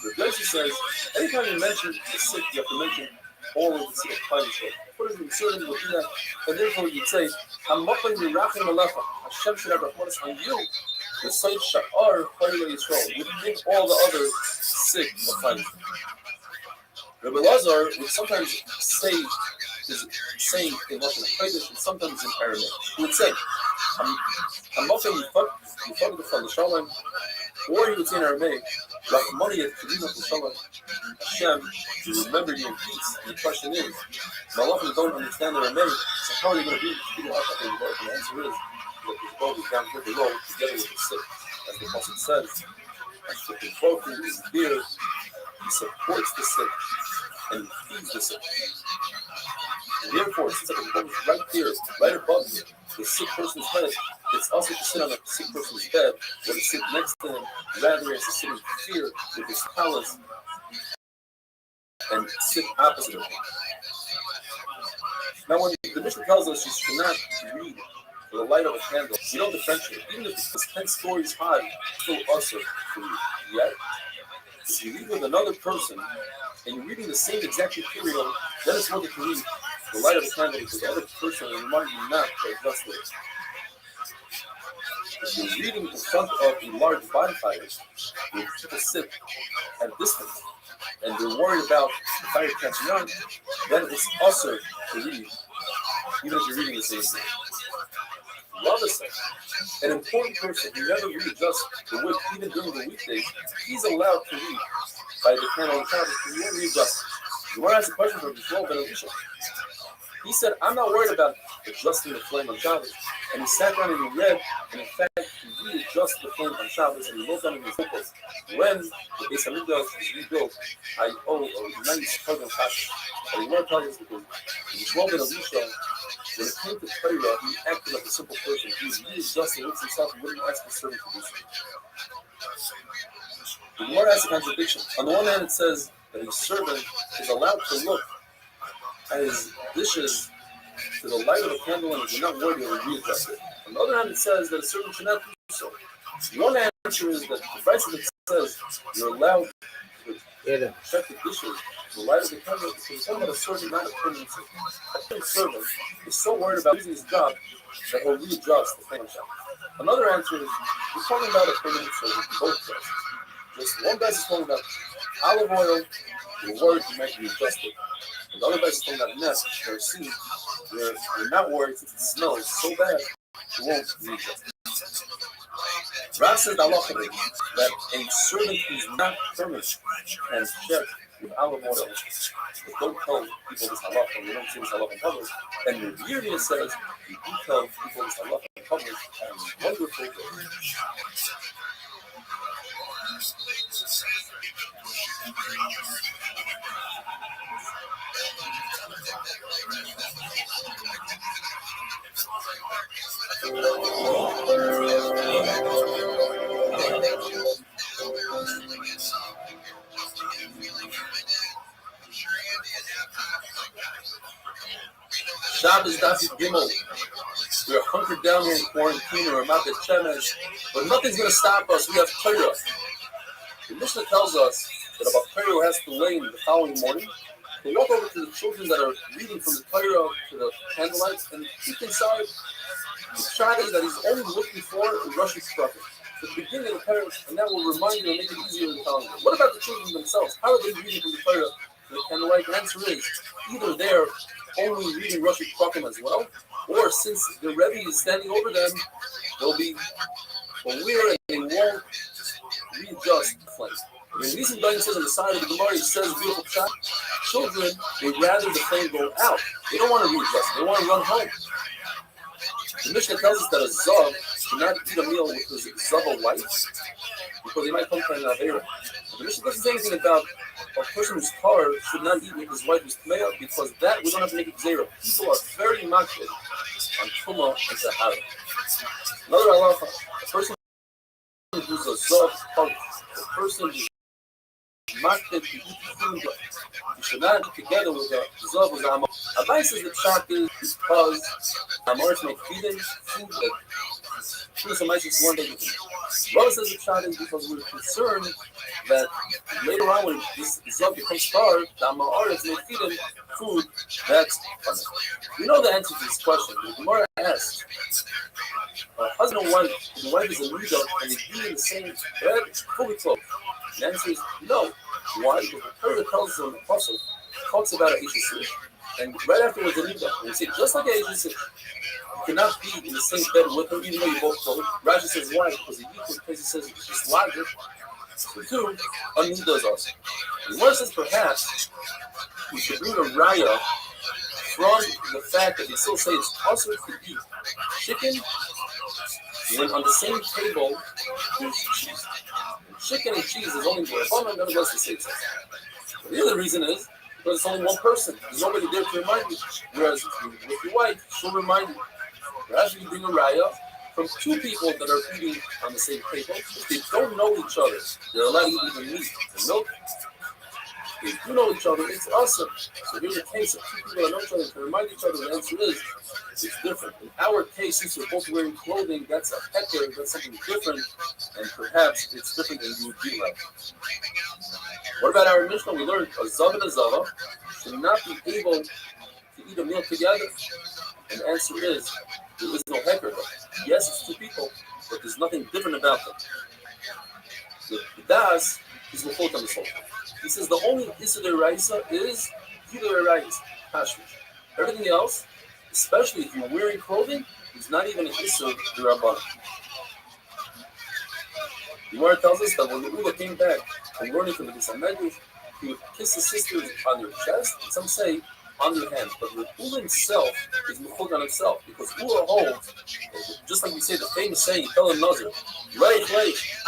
The Rebbe says, anytime you mention the sick, you have to mention all of the sick of Chayishah. What is the certain would do that? And therefore you'd say, Hamapin Yerachim Alecha, Hashem should have Rachmanis on you. The site Sha'ar Chayla Yisrael would bring all the other sick of Chayishah. Rabbi Lazar would sometimes say his saying in Russian Kodesh and sometimes in Aramaic. He would say, Hamapin Yifad the Shalom, or he would say in Aramaic, Rachmani et Kedina Shalom, Hashem, to remember you in peace. And the question is, Malachim don't understand Aramaic, so how are you going to be speaking out of the Lord? And the answer is that his body is down here below, together with the sick. As the Prophet says, as the Prophet is here, he supports the sick and he feeds the sick. And therefore, since the Prophet is right here, right above you, the sick person's head, it's also to sit on the sick person's bed, or to sit next to him, rather as to sit in fear with his talents and sit opposite of him. Now, when the Mishnah tells us you should not read for the light of a candle, you don't differentiate. Even if it's 10 stories high, it's still usher to read. Yet, if you read with another person and you're reading the same exact material, then it's worth it to read the light of a candle because the other person will remind you not to adjust it. If you're reading in front of a large bonfire with people sick at a distance and they're worried about the fire catching on, then it's usher to read, even if you're reading the same thing. Love is an important person who never readjusts the wick even during the weekdays, he's allowed to read by the candle on Shabbos because he won't readjust. You want to ask a question from Yisrael ben Elisha. He said, I'm not worried about adjusting the flame on Shabbos. And he sat down and he read, and in fact, he readjusted the flame on Shabbos, and he wrote down in his focus, when the Beis Hamikdash is rebuilt, I owe a nice program passion. And the Lord tells us because Yisrael ben Elisha, when it came to Torah, he acted like a simple person. He was readjusting with himself and wouldn't ask the servant to do so. The Lord has a contradiction. On the one hand, it says that his servant is allowed to look at his dishes to the light of a candle and is not worthy of readjust it. On the other hand, it says that a servant should not do so. One answer is that the Brisa says you're allowed to Yeah. Check the dishes, the light of the candle, because it's talking about a certain amount of permanency. A servant is so worried about losing his job that he'll readjust the payment shop. Another answer is we're talking about a permanent servant in both cases. Just one guy is talking about olive oil, you're worried you might readjust it. And the other guy is talking about nest, kerosene, where you're not worried since it smells so bad, you won't readjust it. Rav said that a servant who's not permanent can check with olive oil. But don't tell people this halacha, we don't see this halacha in public. And the Yirmiyah says, you do tell people this halacha in public, and wonderful day. Shabbos Dasi Gimel. We're hunkered down here in quarantine or Ramat Shemesh, but nothing's going to stop us. We have Torah. The Mishnah tells us that about Torah has to lay in the following morning. They walk over to the children that are reading from the Torah to the candlelight and peek inside. The shot is that he's only looking for a Russian structure. So the beginning of the parents, and that will remind you and make it easier in the following. What about the children themselves? How are they reading from the Torah to the candlelight? The answer is either they're only reading Russian Prakim as well, or since the Rebbe is standing over them, they'll be aware and they won't readjust the flame. When Nisim Dayan says on the side of the Gemara, he says, beautiful shot, children would rather the flame go out. They don't want to readjust, they want to run home. The Mishnah tells us that a Zav should not eat a meal with his Zava wife because he might come from an Avera. The Mishnah doesn't say anything about a person whose car should not eat with his wife who's Tmeya because that we don't have to make it zero. People are very makbid on Tumah and Sahara. Another halacha, a person who's a Zav, a person who's makbid to eat food, you should not eat together with a Zav who's a Hamar. Abai says the pshat is because Hamars make feeding food that food so much it's one day. Rava says the pshat is because we're concerned that later on when this Zav becomes starved, the Hamars may feed him food that's funny. We know the answer to this question. The Gemara asks, husband and wife, the wife is a leader and they eat in the same bed, fully clothed. The answer is no. Why? Because the Torah tells us in the Apostle, talks about an Ishasir. And right afterwards, the Nida, we say, just like Asia said, you cannot be in the same bed with him, even though you both told. Rashi says, why? Because the Yikut case says it's just logic. So, two, a Nida is also. And one says, perhaps, we should bring a raya from the fact that they still say it's possible to eat chicken when on the same table there's cheese. And chicken and cheese is only for a fun, and none of us to say it. The other reason is, because it's only one person. There's nobody there to remind you. Whereas with your wife, she'll remind you. Whereas you bring a raya from two people that are eating on the same table. If they don't know each other, they're allowed to eat meat and milk. If they do know each other, it's awesome. So here's a case of two people that know each other to remind each other. The answer is, it's different. In our case, since we're both wearing clothing, that's a hecker, that's something different, and perhaps it's different than you would be like. What about our Mishnah? We learned a Zav and a Zava should not be able to eat a meal together. And the answer is, there is no hecker. Yes, it's two people, but there's nothing different about them. The Das is Mechot on the soul. He says the only Issa Raisa is Yudah Raisa, Hashmish. Everything else, especially if you're wearing clothing, is not even an Issa Rabbanah. The Gemara tells us that when the Ula came back from learning from the Bisamedrash, he would kiss his sisters on their chest, and some say on their hand. But the Ula himself is Mechut on himself, because Ula holds, just like we say the famous saying, you tell him Nazir,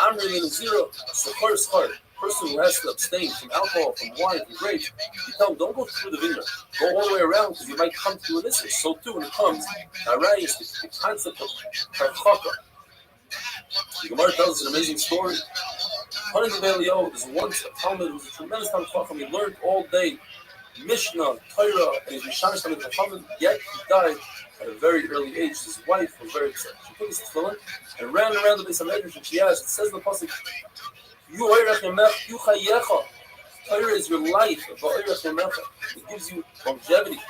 I'm really in zero, Sachar Schar, person who has to abstain from alcohol, from wine, from grapes, you tell him, don't go through the vineyard, go all the way around, because you might come to an issue. So too, when it comes, Arai is the concept of Harchaka. The Gemara tells us an amazing story. Hanan of Elio is once a Talmud who was a tremendous Talmud Chacham. He learned all day Mishnah, Torah, and his Mishanish Talmud Chacham, yet he died at a very early age. His wife was very upset. She took his tefillin and ran around the Beis HaMedrash, and she asked, it says in the pasuk, Torah is your life. It gives you longevity.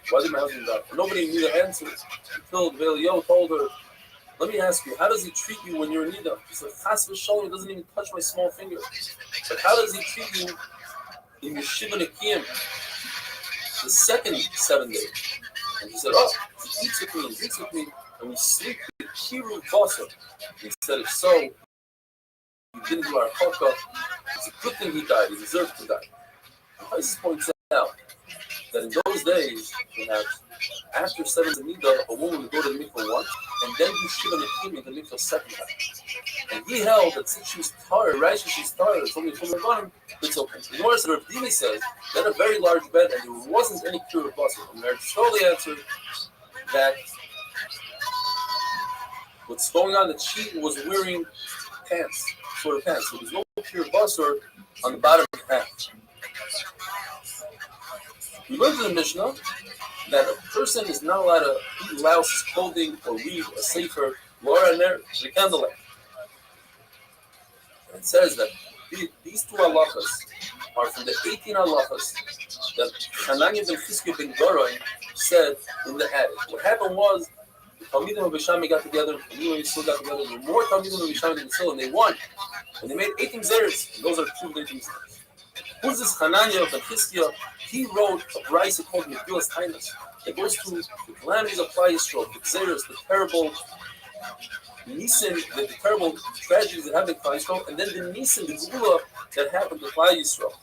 Why did my husband die? Nobody knew the answer until Velio told her, let me ask you, how does he treat you when you're in Nida? She said, Chas v'sholem, he doesn't even touch my small finger. But how does he treat you in Yeshiva Nekiyim, the second 7 days? And he said, oh, he eats with me, and we sleep with Kiru Basar. He said, if so, he didn't do our chokah. It's a good thing he died. He deserved to die. And Isis points out that in those days, after 7 Nida, a woman would go to the mikvah once, and then do Shiva Nekim in the mikvah second time. And he held that since she was tired, right? She's tired, it's only from the bottom, it's okay. The Gemara said, Rav Dimi says, they had a very large bed, and there wasn't any cure of basar. And Rav Sholi answered that what's going on, that she was wearing pants, sort of pants. So there's no cure of basar on the bottom of the pants. We learned in the Mishnah that a person is not allowed to eat louse clothing or read a sefer, Laura Ner, the candlelight. And it says that these 2 halachas are from the 18 halachas that Hananiah ben Chizkiah ben Gorai said in the attic. What happened was, the Talmidim of Bishami got together, the New Yisrael got together, there were more Talmidim of Bishami than Yisrael, and they won. And they made 18 zeres, and those are 2 18 zeres. Who's this Hananiah ben Chizkiah? He wrote a brisa called Megillas Tainas that goes through the calamities of Klal Yisrael, the zeres, the terrible Nisim, the terrible tragedies that happened to Klal Yisrael, and then the Nisim, the Gula that happened to Klal Yisrael.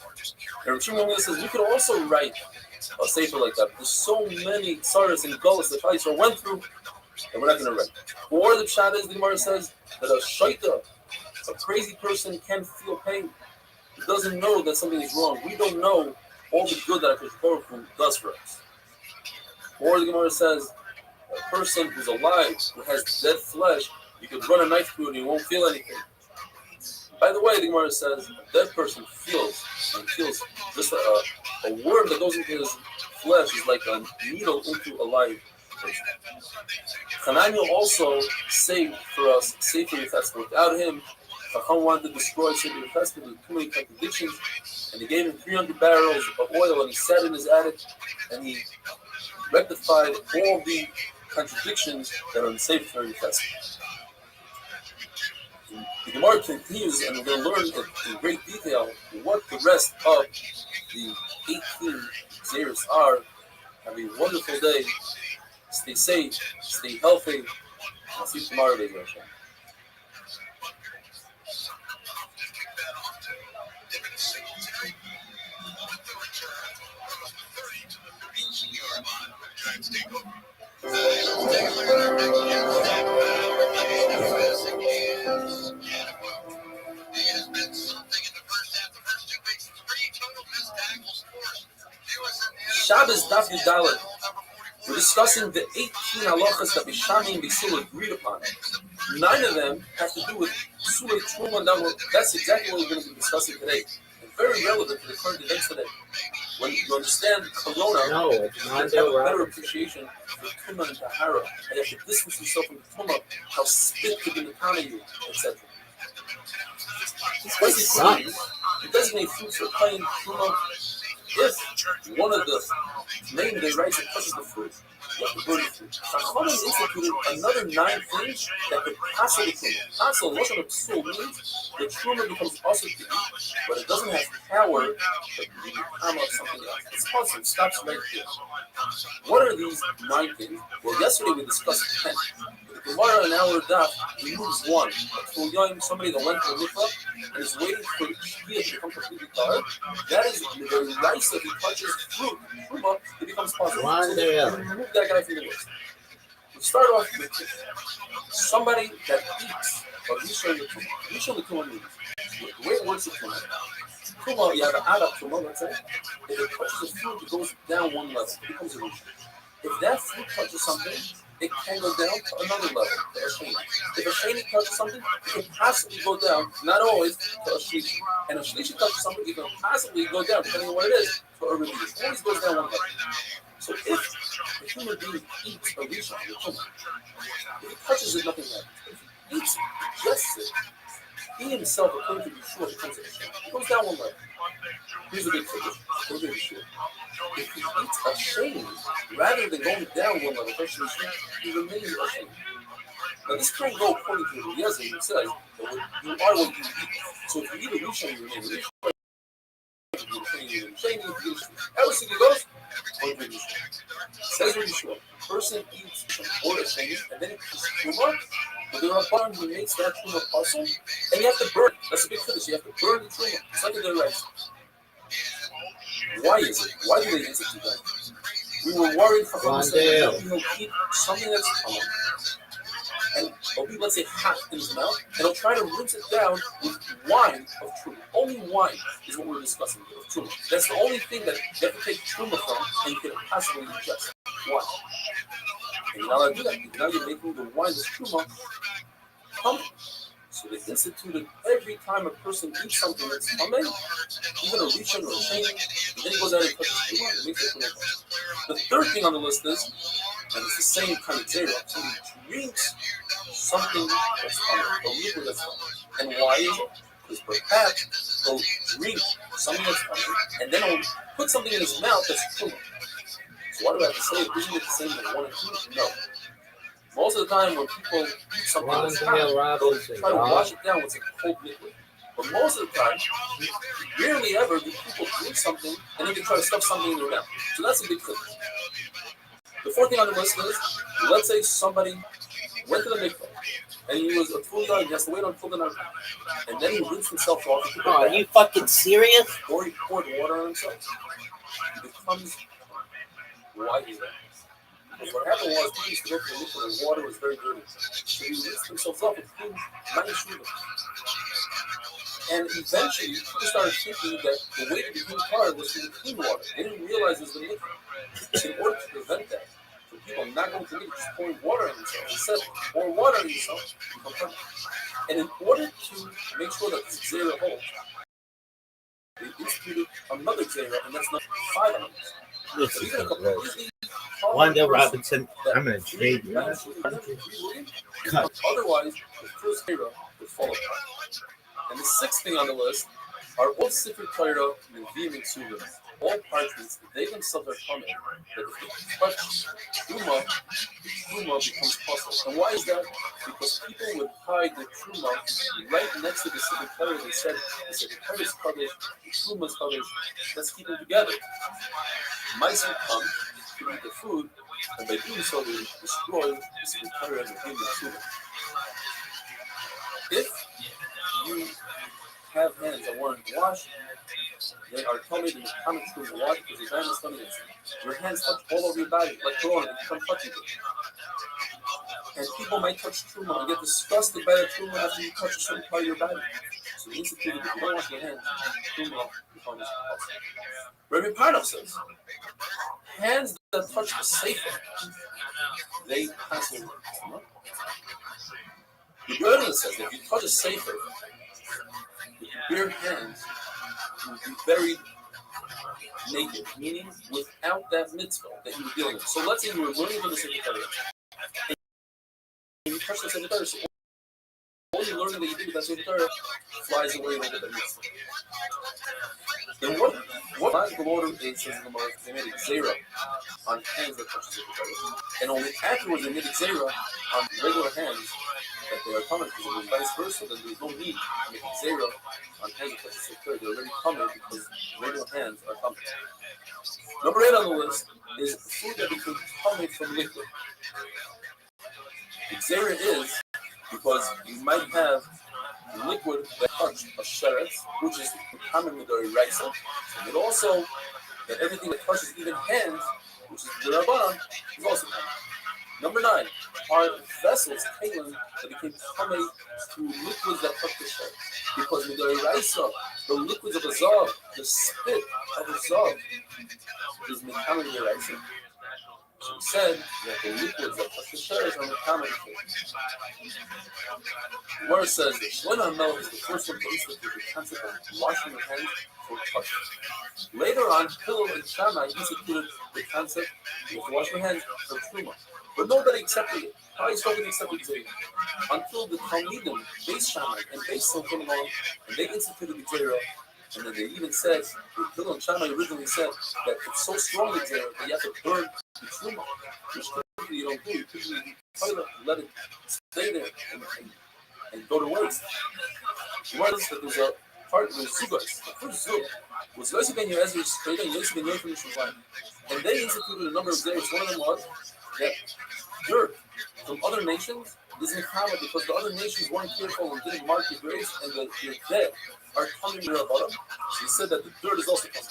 And Rav Shimon says we could also write a sefer like that. There's so many tzaras and gullahs that Klal Yisrael went through, and we're not going to write. Or the pshat is, the Gemara says that a shaita, a crazy person, can feel pain. He doesn't know that something is wrong. We don't know all the good that HaKadosh Baruch Hu does for us. Or the Gemara says a person who's alive, who has dead flesh, you could run a knife through it and you won't feel anything. By the way, the Gemara says a dead person feels just a worm that goes into his flesh is like a needle into a live person. Hananiah also saved for us Sefer Yefes. Without him, Chacham wanted to destroy Sefer Yefes with too many contradictions, and he gave him 300 barrels of oil, and he sat in his attic, and he rectified all the contradictions that are in Sefer Yefes. The Gemara continues, and we're going to learn in great detail what the rest of the 18 zeros are. Have a wonderful day. Stay safe. Stay healthy. I'll see you tomorrow, Be'ez Hashem. Shabbos Daf Yudalet. We're discussing the 18 halachas that Bishami and Bisul agreed upon. 9 of them have to do with Sulei Truma. That's exactly what we're going to be discussing today. And very relevant to the current events today. When you understand Corona, you have a better appreciation for Tumah and Tahara. And you have to distance yourself from the Tumah, how spit could be in the town of you, etc. You designate fruits for cutting Tumah. If one of the main day rights that touches the fruit, you have to burn the fruit. Chachamim instituted another 9 things that could possibly truma. Possible, most of the psul means the truma becomes also to eat, but it doesn't have power to become something else. It's possible, it stops right here. What are these 9 things? Well, yesterday we discussed 10. The Gemara in our daf removes 1. Somebody that went to the mikvah and is waiting for Shkia to become completely tired. That is the very rice that he touches fruit. It becomes possible. So they remove that guy from the list. We start off with somebody that eats a Rishon L'Tumah. Rishon L'Tumah means, the way it works with Tumah, you have an Adab Tumah, let's say. If it touches a fruit, it goes down 1 level. It becomes a Rishon. If that fruit touches something, it can go down to another level, to a sheni. If a sheni touches something, it can possibly go down, not always, to a shlishi. And if a shlishi touches something, it can possibly go down, depending on what it is, to a revi'ah. It always goes down 1 level. So if a human being eats a rishon, if he touches it, nothing happens. If he eats it, just it, he himself, according to Yeshua, becomes a shame. He goes down one level. Here's a big figure. According to Yeshua. If he eats a shame, rather than going down one level, he remains a shame. Now, this can't go according to what Eliezer, who says that you are what you eat. So if you eat a rishon, you remain a rishon. Every single goes, or the rishon. Says Yeshua, a person eats or a shame, and then it eats truma, but there are bond who makes that truma puzzle, and you have to burn. That's a big finish. You have to burn the truma. It's like a dead rice. Why is it? Why do they institute that? We were worried for him that he'll eat something that's common, and it'll be, let's say, hot in his mouth, and he'll try to rinse it down with wine of truma. Only wine is what we're discussing here, of truma. That's the only thing that you have to take truma from, and you can possibly ingest. Wine. And you're not allowed to do that. Now you're making the wine that's truma common. So they instituted every time a person eats something that's common, even a rishon or a shame, and then he goes out and touches truma and makes it truma. The third thing on the list is, and it's the same kind of zera, somebody drinks something that's common, a liquid that's common. And why is it? Because perhaps he'll drink something that's common, and then he'll put something in his mouth that's truma. So why do I have to say it? Isn't it the same as one and two? No. Most of the time when people eat something that's hot, they'll try to wash it down with a cold liquid. But most of the time, rarely ever do people drink something and then they try to stuff something in their mouth. So that's a big thing. The fourth thing on the list is, let's say somebody went to the mikveh and he was a full yard and he has to wait until the night. And then he rinsed himself off. Oh, are you fucking serious? Or he poured water on himself. He becomes, why is that? Because what happened was he used to go to the mikveh and the water was very dirty. So he rinsed himself off with clean, nice shuvah. And eventually, people started thinking that the way to become tar was through the clean water. They didn't realize it was the mikveh. In order to prevent that, for people not going to the mikveh, just pouring water on themselves, instead pour water on yourself, become pregnant. And in order to make sure that this zera holds, they instituted another zera, and that's number 5 on this. This is Wanda Robinson, I'm going to trade you. Cut. Otherwise, the first zera would fall apart. And the 6th thing on the list are all Sefer Torah and Nevi'im and Ksuvim. All parchments, they themselves are coming. That if you touch Truma, the Truma becomes possible. And why is that? Because people would hide the Truma right next to the Sefer Torah. They said, the Sefer Torah is Kaddish, the Truma is Kaddish, let's keep them together. Mice would come to eat the food, and by doing so, they destroy the Sefer Torah and Nevi'im and Ksuvim. If you have hands that weren't washed, they are told in the comments to wash because your hand is coming in. Your hands touch all over your body, like Corona, and become touching it. And people might touch truma and get disgusted by the truma after you touch a certain part of your body. So instituted, if you don't wash your hands, truma becomes possible. Rabbi Parnov says, hands that touch the sefer, they pass over. The Burden says that if you touch a sefer, with bare hands, you will be buried naked, meaning without that mitzvah that you were dealing with. So let's say you were learning from the Sefer Torah, and you touch the Sefer Torah, so all the learning that you do with that Sefer Torah flies away with the mitzvah. Then what last the Lord says in the Gemara, they made a zera on hands that touch the Sefer Torah, and only afterwards they made a zera on regular hands that they are common, because if it was vice versa, then there's no need to make a zera on hands that touch the Sefer Torah. They're already common because regular hands are common. Number 8 on the list is food that becomes common from liquid. The zera is because you might have liquid that touched a sheretz, which is common with the raisa, and also that everything that touches even hands, which is the rabbanon, is also common. Number 9 are vessels, kalim, that became common through liquids that touch the sheretz, because with the raisa, the liquids of a zav, the spit of a zav, is common with the raisa. So he said that the liquids that touch the sheretz are common. The word says that Shlomo Melech is the first one to institute the concept of washing your hands for touch. Later on, Hillel and Shammai instituted the concept of washing your hands for truma. But nobody accepted it. Why is Rabbi accepted Gzeira? Until the Talmidim, Beis Shammai and Beis Hillel came along, and they instituted the Gzeira. And then they even said, Hillel and Shammai originally said that it's so strong the Gzeira that you have to burn the truma, which typically you don't do. You typically let it stay there and go to waste. Why is that there's a part with Zugas? The first Zug was Yosef ben Yoezer's straight and Yosef ben Yochim Shuvayim. And they instituted a number of Gzeiros. One of them was that dirt from other nations is Mekama because the other nations weren't careful and didn't mark the graves and the dead are coming to the bottom. So he said that the dirt is also coming.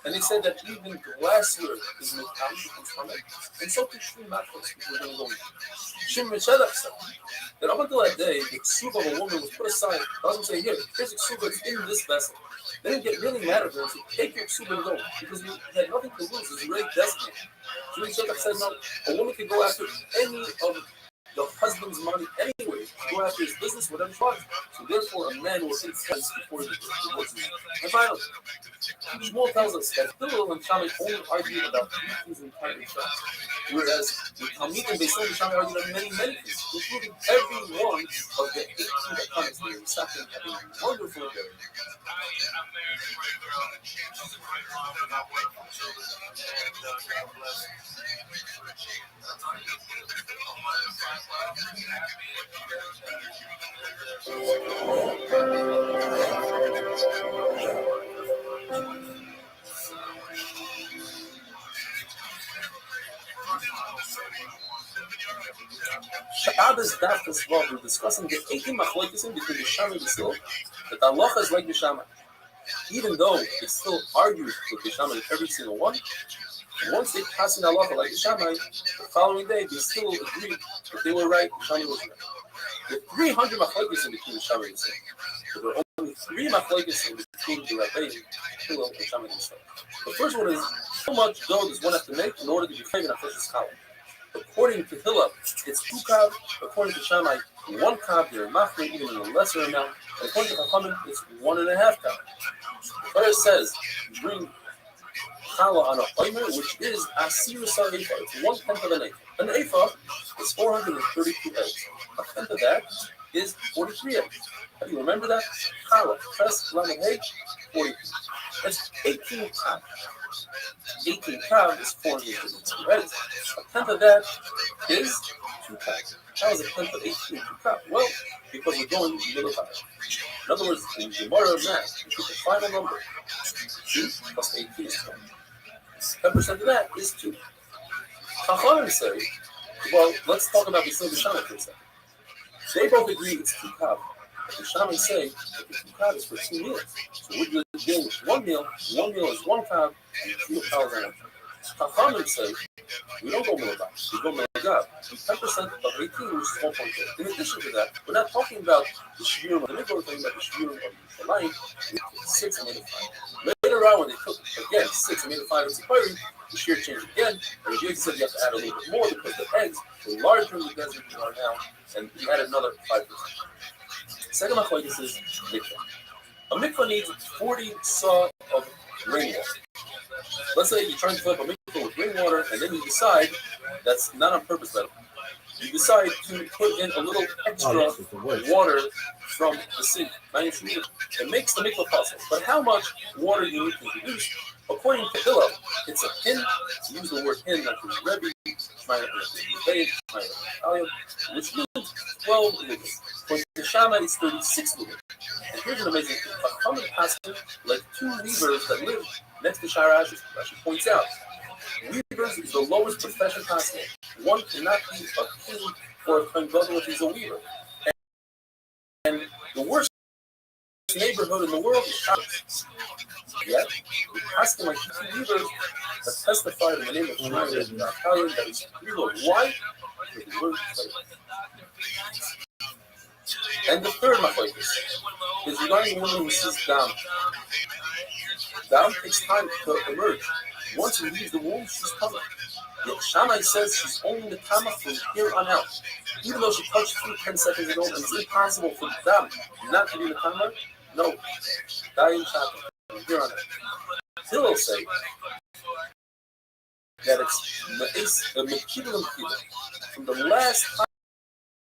And he said that even glassware is Mekama, becomes coming. And so too Shri Matros, which we're going to go into. Shim Meshadach said that up until that day, the ksuba of a woman was put aside. I doesn't say, here's a ksuba, it's in this vessel. Then it get really mad at her and said, take your ksuba and go. Because you had nothing to lose, it's already designated. Shri Meshadach said, no, a woman can go after any of the husband's money anyway, go after his business, whatever she wants. So therefore, a man will think twice before he divorces. And finally, Shmuel tells us that Hillel and Shammai only argued about three things in time themselves, whereas the Talmud and Beis Hillel and Shammai argued about many things, including every one of the 18 that comes here. We sat there having a wonderful day. Shabbos Daf Tesvav, we're discussing the 18 machlokes between the Shammai and the Hillel, that the halacha is like the Shammai. Even though they still argue with the Shammai in every single one, once they pass in halacha like the Shammai, the following day they still agreed that they were right, the Shammai was right. There are 300 machlokes in between the Shammai and the Hillel. But there are only 3 machlokes in between the Rabbeim, Hillel, and Shammai and the Hillel. The first one is how much dough does one have to make in order to be famous after this column. According to Hillel, it's 2 kav. According to Shammai, 1 kav. They're machmir even in a lesser amount. And according to Chachamim, it's 1.5 kav. The verse says, you bring challah on a oimer, which is asir sar ephah. It's 1/10 of an ephah. An ephah is 432 eggs. A tenth of that is 43 eggs. How do you remember that? Challah, press, lemon, egg, 43. That's 18 kav. 18 kav is 452 eggs. A tenth of that is 2 kav. How is a tenth of 18 2 kav? Well, because we're going middle high. In other words, in Gemara math, you put the final number. 2 plus 18 is 20. 10% of that is 2. Chachamim say, well, let's talk about the Hillel and Shammai for a second. They both agree it's 2 kav. But the Shammai say that the 2 kav is for 2 meals. So we're dealing with 1 meal. 1 meal is 1 kav, and 2 kav is 1 kav. Chachamim say, we don't go milabah, we go milagav. 10% of 18, which is 1.8. In addition to that, we're not talking about the shvirim of the mikvah, we're talking about the shvirim of the shalayim, 6 and 85. Later on, when they took, again, 6 and 85 in Tzipori, the shear changed again, and the said you have to add a little bit more because the eggs were larger in the desert than they are now, and he added another 5%. Second machlokes is mikvah. A mikvah needs 40 saw of rainwater. Let's say you're trying to fill up a mikvah with rainwater, and then you decide, that's not on purpose, but you decide to put in a little extra water from the sink. It makes the mikvah possible. But how much water you need to introduce? According to Hillel, it's a hin. To use the word hin, like the Rebbe, which means 12 liters. According to Shammai, it's 36 liters. And here's an amazing thing. Chachamim paskin like 2 weavers that live next to Shara Ashes. She points out, weavers is the lowest profession possible. One cannot be a king or a kohen gadol if he's a weaver. And the worst neighborhood in the world is Shabbos. Yet, the paskin like 2 weavers have testified in the name of Shema that is real. Why? Because the word is and the third machlokes is regarding a woman who sees dam. Dam takes time to emerge. Once you leave the womb, she's covered. Yet Shammai says she's only the kama from here on out. Even though she touched through 10 seconds ago, and it's impossible for dam not to be the kama. No, Dayan Shabbos from here on out. Hillel say that it's Mekidah from the last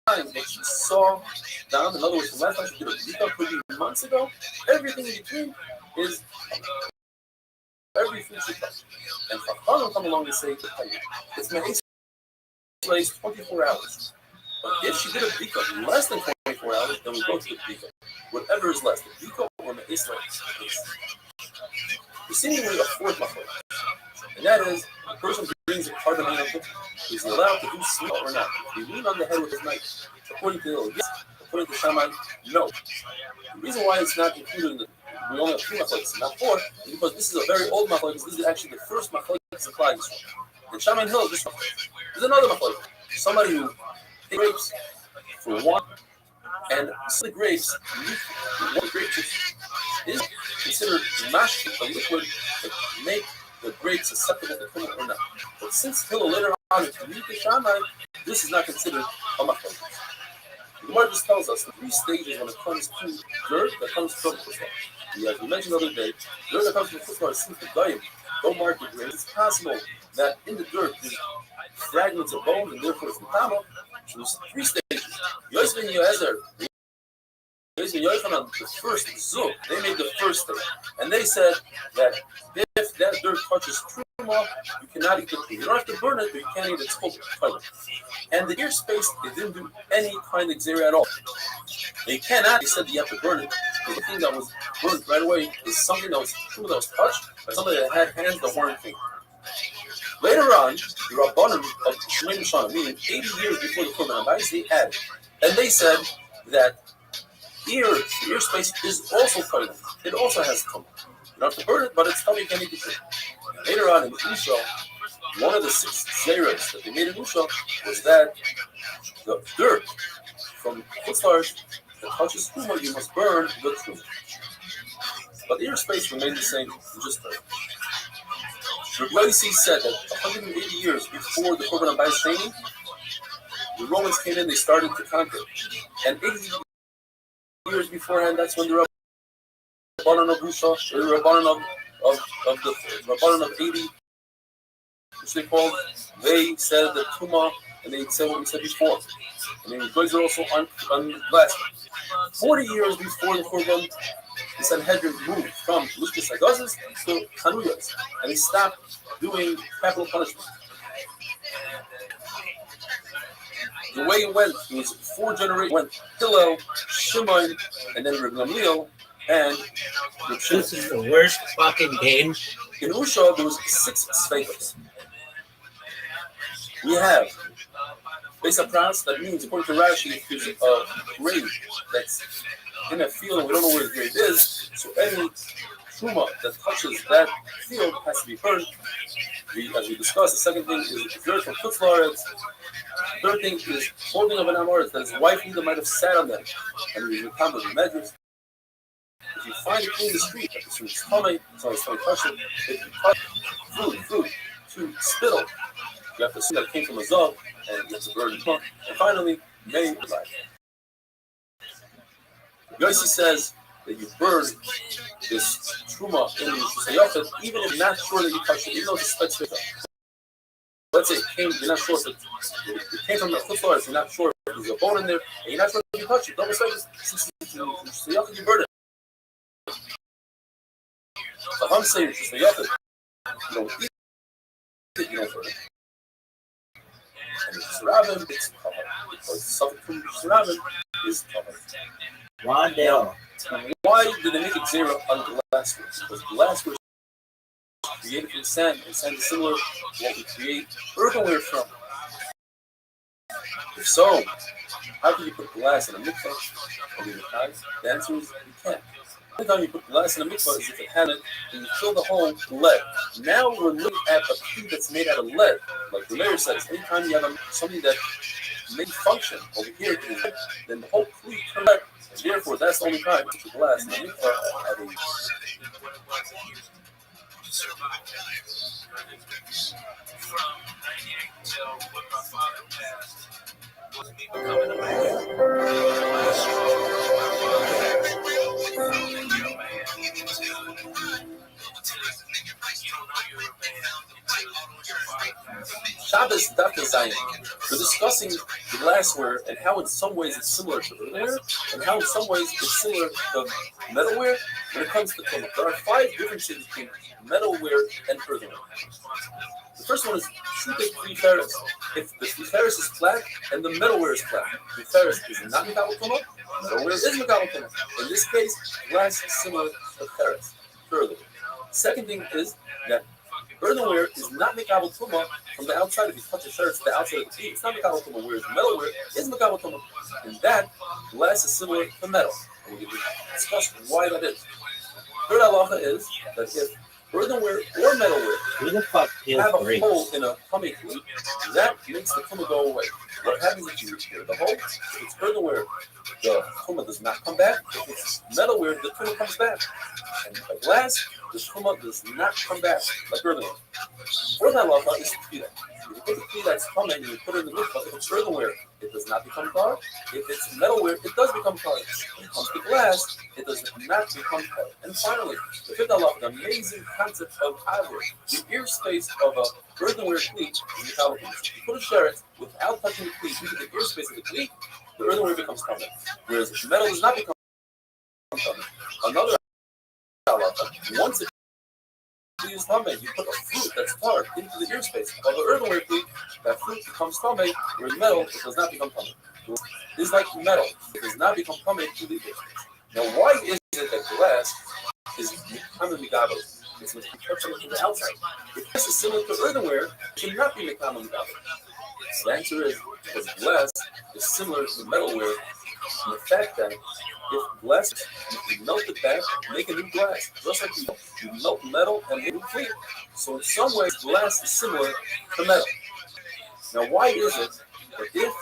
time that she saw down, in other words, the last time she did a Bika pretty months ago, everything in between is every food she touched. And Chachamim come along and say, it's Me'ez place 24 hours. But if she did a Bika less than 24 hours, then we go to the Bika. Whatever is less, the Bika or Me'ez place. There's seemingly a fourth machloek, and that is the person who brings a carbon animal, is he allowed to do smell or not? If he lean on the head with his knife, according to Hillel, yes. According to Shammai, no. The reason why it's not included in the, we only have 3 machlokes, not 4, is because this is a very old machlokes. This is actually the first machlokes in Klal Yisrael. And Shammai and Hillel, there's another machlokes. Somebody who takes grapes for one, and the grapes, one grape is considered mash, a liquid that make the grapes susceptible to chemical or not. But since Hillel later on in Talmidei Shammai, this is not considered a machlokes. The Gemara just tells us the 3 stages when it comes to dirt that comes from Kutzlar. As we mentioned the other day, dirt that comes from Kutzlar is since the Goyim don't mark the grains. It's possible that in the dirt there's fragments of bone and therefore it's Nitama. So there's 3 stages. Yosef and Yoezer, Yosef and Yochanan, the first Zug, they made the first stage. And they said that if that dirt touches Truma, you cannot eat the food. You don't have to burn it, but you can't eat its whole. And the ear space, they didn't do any kind of xeria at all. They cannot, they said you have to burn it. The thing that was burned right away is something that was true that was touched by somebody that had hands that weren't clean. Later on, the Rabbanim of Shemay Mishana, meaning 80 years before the Korban HaBayis, they added. And they said that ear space is also tummy. It also has tummy. You don't have to burn it, but it's tummy, you can't eat the food. Later on in Usha, one of the 6 xeras that they made in Usha was that the dirt from Kutzlar that touches Truma, you must burn the Truma. But the ear space remained the same, you just burn. Rabbi said that 180 years before the Korban HaBayis training, the Romans came in, they started to conquer. And 80 years beforehand, that's when the Rabbanan of Usha, the Rabbanan of the Rabbanan of 80, which they called, they said the Tuma, and they said what we said before. And the goods are also on last. 40 years before the Korban, the Sanhedrin moved from Lushkas Sagazes to Chanuyas, and they stopped doing capital punishment. The way it went, it was 4 generations. Went Hillel, Shimon, and then Reb Gamliel, and Reb Shimon. This is the worst fucking game. In Usha, there was 6 sfeitos. We have Beis HaPras, that means, according to Rashi, if there's a grave that's in a field and we don't know where the grave is, so any truma that touches that field has to be burned. As we discussed, the second thing is dirt from Kutzlar. Third thing is holding of an amoritz that his wife either might have sat on them, and we become the measures. If you find it in the street, like it's from his tummy, so it's going to touch it. If you touch food to spittle, you have to assume that it came from a zog, and it's a burden. And finally, may life. Yossi says that you burn this truma in the Yusayafet, even if you're not sure that you touched it, even though it's a spectator. Let's say you're not sure if it came from the Kutzlar, you're not sure if there's a bone in there, and you're not sure if you touched it. Don't mistake it. Since you burn it. So I'm saying you don't eat it, you don't burn it. And the Shirabim, it's covered. Because something from Shirabim is covered. Rondell. Why did they make a zero on glassware? Because glassware is created from sand, and sand is similar to what we create earthenware from. If so, how can you put glass in a mikvah? The answer is you can't. The only time you put glass in a mikvah is if it had it, and you fill the hole with lead. Now we're looking at a key that's made out of lead. Like the mayor says, anytime you have something that may function over here, then the whole key turns out. And therefore, that's the only time the glass in a mikvah have a from 98 till when my father passed was me becoming a man. You don't know you're a man until your father Shabbos Dafka Zayin. We're discussing the glassware and how in some ways it's similar to earthenware and how in some ways it's similar to metalware when it comes to Tumah. There are 5 differences between metalware and earthenware. The first one is Shutek Ferris. If the Ferris is flat and the metalware is flat, the Ferris is not Mikabel Tumah, metalware is Mikabel Tumah. In this case, glass is similar to Ferris. Further, second thing is that earthenware is not Mikabel Tumah from the outside. If you touch the shirt to the outside of the feet, it's not Mikabel Tumah, whereas metalware is Mikabel Tumah. And that glass is similar to metal. And we discuss why that is. Third halacha is that if earthenware or metalware Who the fuck peels have a grapes? hole in a tummy cleat, that makes the tumah go away. What happens if you repair the hole? If it's earthenware, the tumah does not come back. If it's metalware, the tumah comes back. And by glass, the tumah does not come back like earthenware. Fourth halacha is tefillah. If you take a kli that's coming and you put it in the mikvah, if it's earthenware, it does not become tar. If it's metalware, it does become tar. When it comes to glass, it does not become tar. And finally, the fifth halacha, the amazing concept of avir, the ear space of a earthenware kli is the kabbalah. If you put a sheret without touching the kli into the ear space of the kli, the earthenware becomes tar. Whereas metal does not become tar. Another halacha, once you use tame, you put a fruit that's tar into the ear space of the earthenware kli, that fruit becomes tame, whereas metal, it does not become tame. It's like metal, it does not become tame to the ear space. Now, why is it that glass is mekame migabel? It's mekame from the outside. If this is similar to earthenware, it should not be mekame migabel. The answer is because glass is similar to metalware in the fact that if glass, you melt it back, make a new glass. Just like you melt metal and make it clear. So in some ways, glass is similar to metal. Now, why is it that if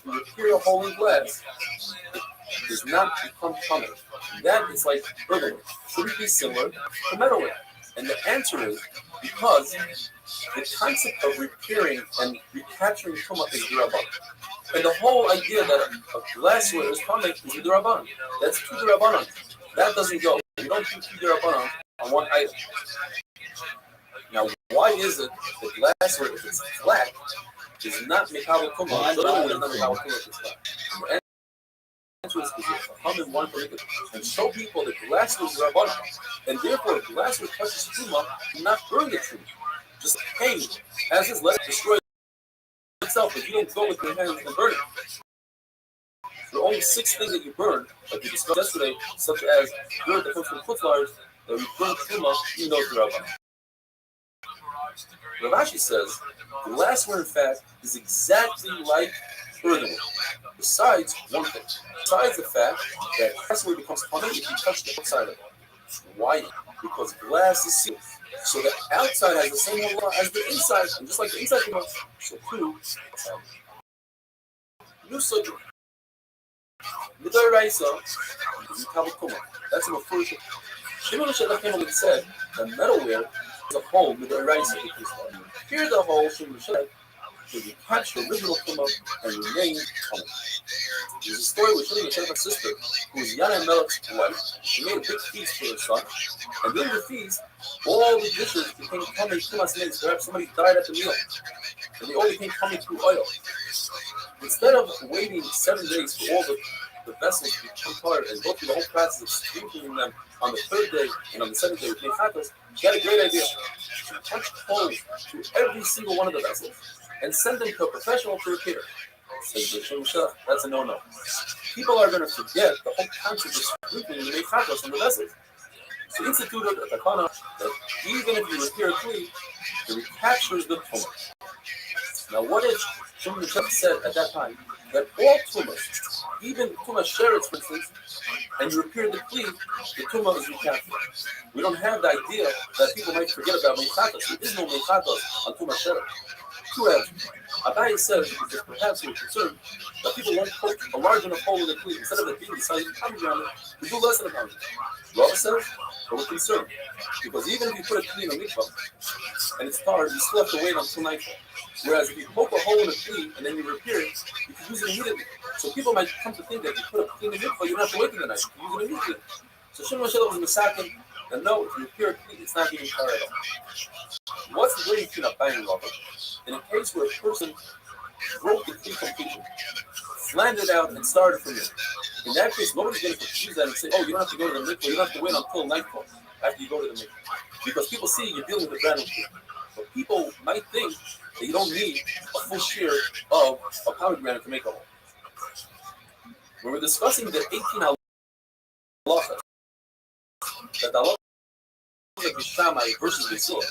you repair a hole in glass, it does not become tummy? That is like earthenware. Should it be similar to metalware? And the answer is because the concept of repairing and recapturing tumah is d'Rabbanan. And the whole idea that a glassware is tumah is d'Rabbanan. That's two d'Rabbanan. That doesn't go. You don't do two d'Rabbanan on one item. Now, why is it that glassware, if it's flat, is not mekabel tumah? So earthenware is not mekabel tumah if it's flat. The answer is because you come in one particular and show people that glassware is d'Rabbanan. And therefore, if glassware touches tumah, do not burn the tumah. Just hang as his let it destroy itself. If you don't go with your hands and burn it, there are only 6 things that you burn, like we discussed yesterday, such as dirt that comes from footflyers, that we burn tumah, even though it's Rabban. Rav Ashi says glassware, in fact, is exactly like earthenware. Besides one thing, besides the fact that glassware becomes tumah if you touch the outside of it. Why? Because glass is sealed. So the outside has the same law as the inside, and just like the inside came out, so too, Nusaj, Midoraisa, is Mikabel Tumah. That's in the first. Shimon Shadach came along and said that metalware is a hole, Midoraisa. Here the hole, Shimon Shadach, should be catch the original Tumah and remain Tumah. There's a story with Shimon Shadach's sister, who was Yana Melech's wife. She made a big feast for her son, and during the feast, all the dishes became coming Tumas Meis. Perhaps somebody died at the meal, and they all became coming through oil. Instead of waiting 7 days for all the vessels to become tired and go through the whole process of sprinkling them on the 3rd day and on the 7th day with Nechatos, she had a great idea. She touched holes to every single one of the vessels and sent them to a professional to repair. That's a no-no. People are going to forget the whole concept of sprinkling the Nechatos on the vessels. So instituted a takana that even if you repair a kli, it recaptures the tumah. Now, what if Shimon said at that time that all tumahs, even tumah sherets, for instance, and you repair the kli, the tumah is recaptured? We don't have the idea that people might forget about mechatos. There is no mechatos on tumah sheret. Two answers. Abai says because perhaps we're concerned that people won't poke a large enough hole in the kli instead of it being the size of a pomegranate, we do less than a pomegranate. Rava says, but we're concerned because even if you put a kli in a mikvah and it's tar, you still have to wait until nightfall. Whereas if you poke a hole in a kli and then you repair it, you can use it immediately. So people might come to think that if you put a kli in a mikvah, you don't have to wait till the night. You can use it immediately. So Shimon Shadach was misaken that no, if you repair a kli, it's not being tar at all. What's the difference between a buying law? In a case where a person broke the key completely, slammed it out, and started from it. In that case, nobody's going to confuse that and say, oh, you don't have to go to the mikvah, you don't have to wait until nightfall after you go to the mikvah. Because people see you're dealing with a brand new key. But people might think that you don't need a full share of a pomegranate to make a hole. When we're discussing the 18 halachas, that the halachas of Bishamai versus Beisila.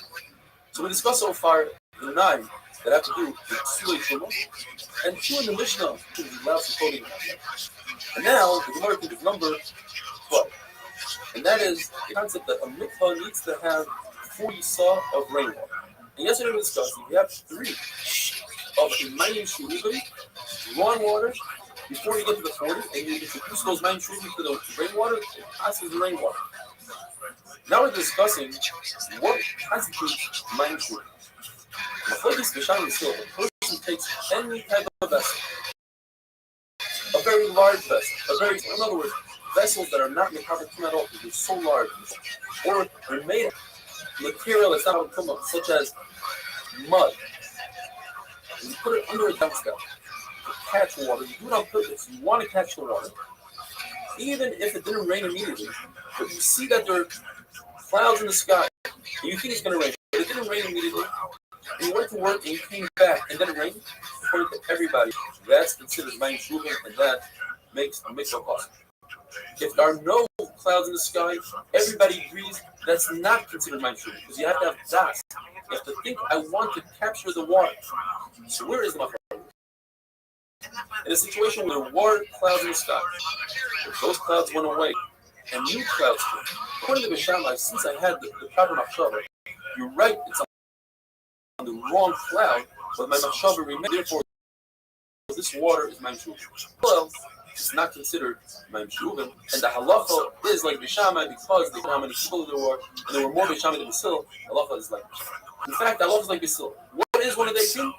So we discussed so far the 9 that have to do with Sulei Shumah, and 2 in the Mishnah, which is allowed for coding. And now the Gemara is number 12. And that is the concept that a mikvah needs to have 40 saw of rainwater. And yesterday we discussed if you have 3 of a mayim shuruvim, raw water, before you get to the 40, and you introduce those mayim shuruvim to the rainwater, it passes the rainwater. Now we're discussing what constitutes mayim shuruvim. The focus of the still, a person takes any type of vessel, a very large vessel, in other words, vessels that are not mekabetim at all because they're so large, or they're made of material that's not mekabetim, such as mud. And you put it under a dumpster to catch water. You do it on purpose. You want to catch the water, even if it didn't rain immediately. But you see that there are clouds in the sky, and you think it's going to rain, but it didn't rain immediately. And you went to work and you came back and then it rained. According to everybody, that's considered mayim shuvim, and that makes a mikvah possible. If there are no clouds in the sky, everybody agrees that's not considered mayim shuvim because you have to have das. You have to think, I want to capture the water. So where is the mafra? In a situation where there were clouds in the sky, if those clouds went away and new clouds came, according to Bishamai, since I had the proper machshava, you're right, it's on the wrong cloud, but my machshava remains. Therefore, this water is mayim shuvim. Well, it's not considered mayim shuvim, and the halacha is like Bishamai because they know how many people there were, and there were more Bishamai than Basil. Halacha is like Bishamai. In fact, halacha is like Basil. What is one of the 18?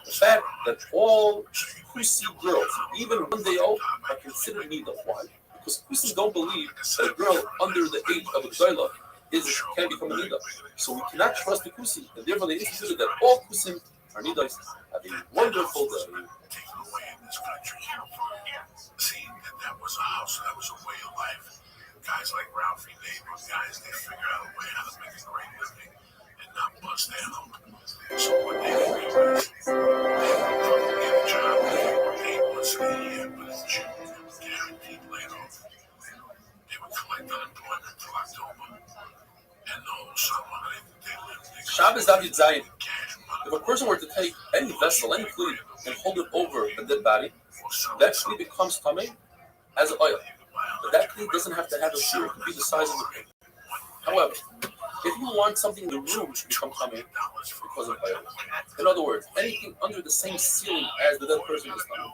The fact that all Kusi girls, even when they old, are considered nida. Why? Because Kusi don't believe that a girl under the age of a gdoila can become a nida. So we cannot trust the Kusi, and therefore they instituted that all Kusim are nidas. Have a wonderful day. Seeing that was a house, that was a way of life. Guys like Ralphie, guys, they figure out a way how to make a great living and not bust their hump. So what they do, they would come to get a job, they work 8 months a year, but it's June, guaranteed laid off. They would collect unemployment till October. And the whole summer, they lived. Shabbos David Zayin. If a person were to take any vessel, any fluid, and hold it over a dead body, that fluid becomes tummy as oil. But that fluid doesn't have to have a shear, it could be the size of the pig. However, if you want something in the room to become tummy because of oil, in other words, anything under the same ceiling as the dead person is tummy,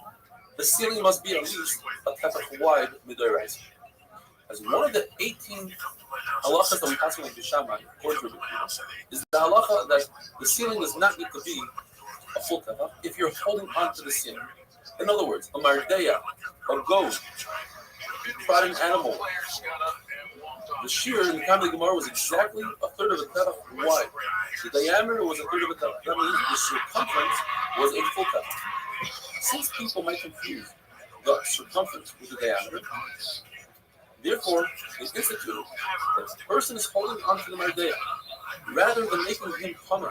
the ceiling must be at least a tefach wide midorais. As one of the 18 halachas that we pass on in Bishamai, is the halacha that the ceiling does not need to be a full tefach if you're holding onto the ceiling. In other words, a mardeya, a goat, prodding animal. The shear in the time of the Gemara was exactly a third of a tefach wide. The diameter was a third of a tefach. That means the circumference was a full tefach. Since people might confuse the circumference with the diameter, therefore, they instituted that the person is holding onto the mardeya rather than making him come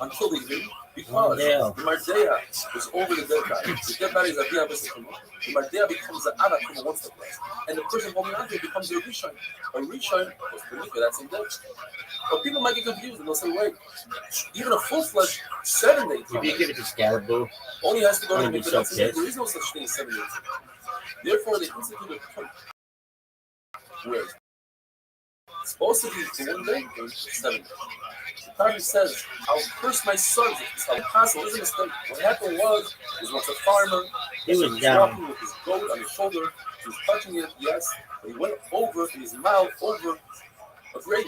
until the evening, because the mardeya is over the dead body. The dead body is a diya b'sekuma. The mardeya becomes the ada from one step less, and the person holding onto it becomes a rishon. A rishon was the mikveh, that's in dead. But people might get confused and they'll say, wait, even a full-fledged 7 days. If you give it to Scalaboo, only has to go to the mikveh. so There is no such thing as 7 days. Therefore, they instituted where it's supposed to be for 1 day and 7 days. The Prophet says, I'll curse my sons if this is possible. It isn't a mistake. What happened was once a farmer, he was walking with his goat on his shoulder, he was touching it, yes, but he went over in his mouth over a grave.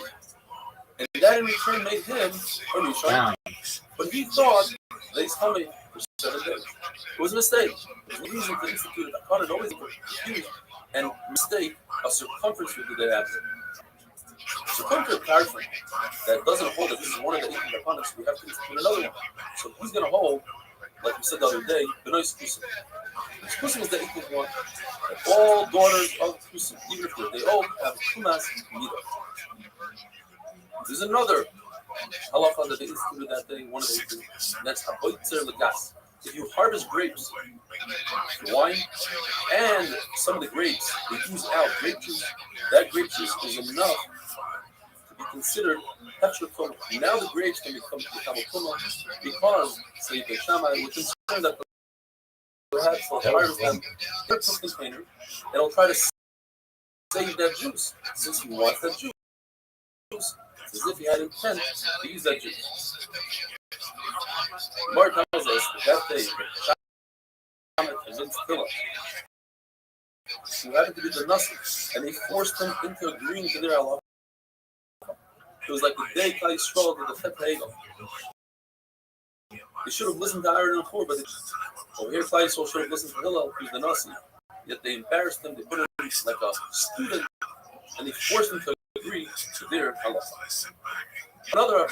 And that in return made him a rishon. But he thought that he's coming for 7 days. It was a mistake. It was reason to institute it. I can't always confuse and mistake a circumference with the day after. So according to the Tarfin, that doesn't hold that this is one of the 18 opponents, we have to institute another one. So who's going to hold, like we said the other day, Benoist Kusim? Kusim is the 18th one. That all daughters of Kusim, even if they all have Kumas Midah. There's another halacha that they instituted that day, one of the 18, that's Haboitzer Legas. If you harvest grapes, wine, and some of the grapes, they use out grape juice, that grape juice is enough to be considered Petra Tuma. Now the grapes can become a Tuma because, say, the Shammai would concern that perhaps they'll harvest them in a container and they'll try to save that juice since he wants that juice. It's as if he had intent to use that juice. Mark tells us that day that Shammai convinced Philip who happened to be the Nasi, and they forced him into agreeing to their Allah. It was like the day Klal Yisrael did the Chet Hagel. They should have listened to Aaron and Hur, but over here Klal Yisrael should have listened to Hillel, who's the Nasi. Yet they embarrassed him, they put him like a student, and they forced him to agree to their Allah. Another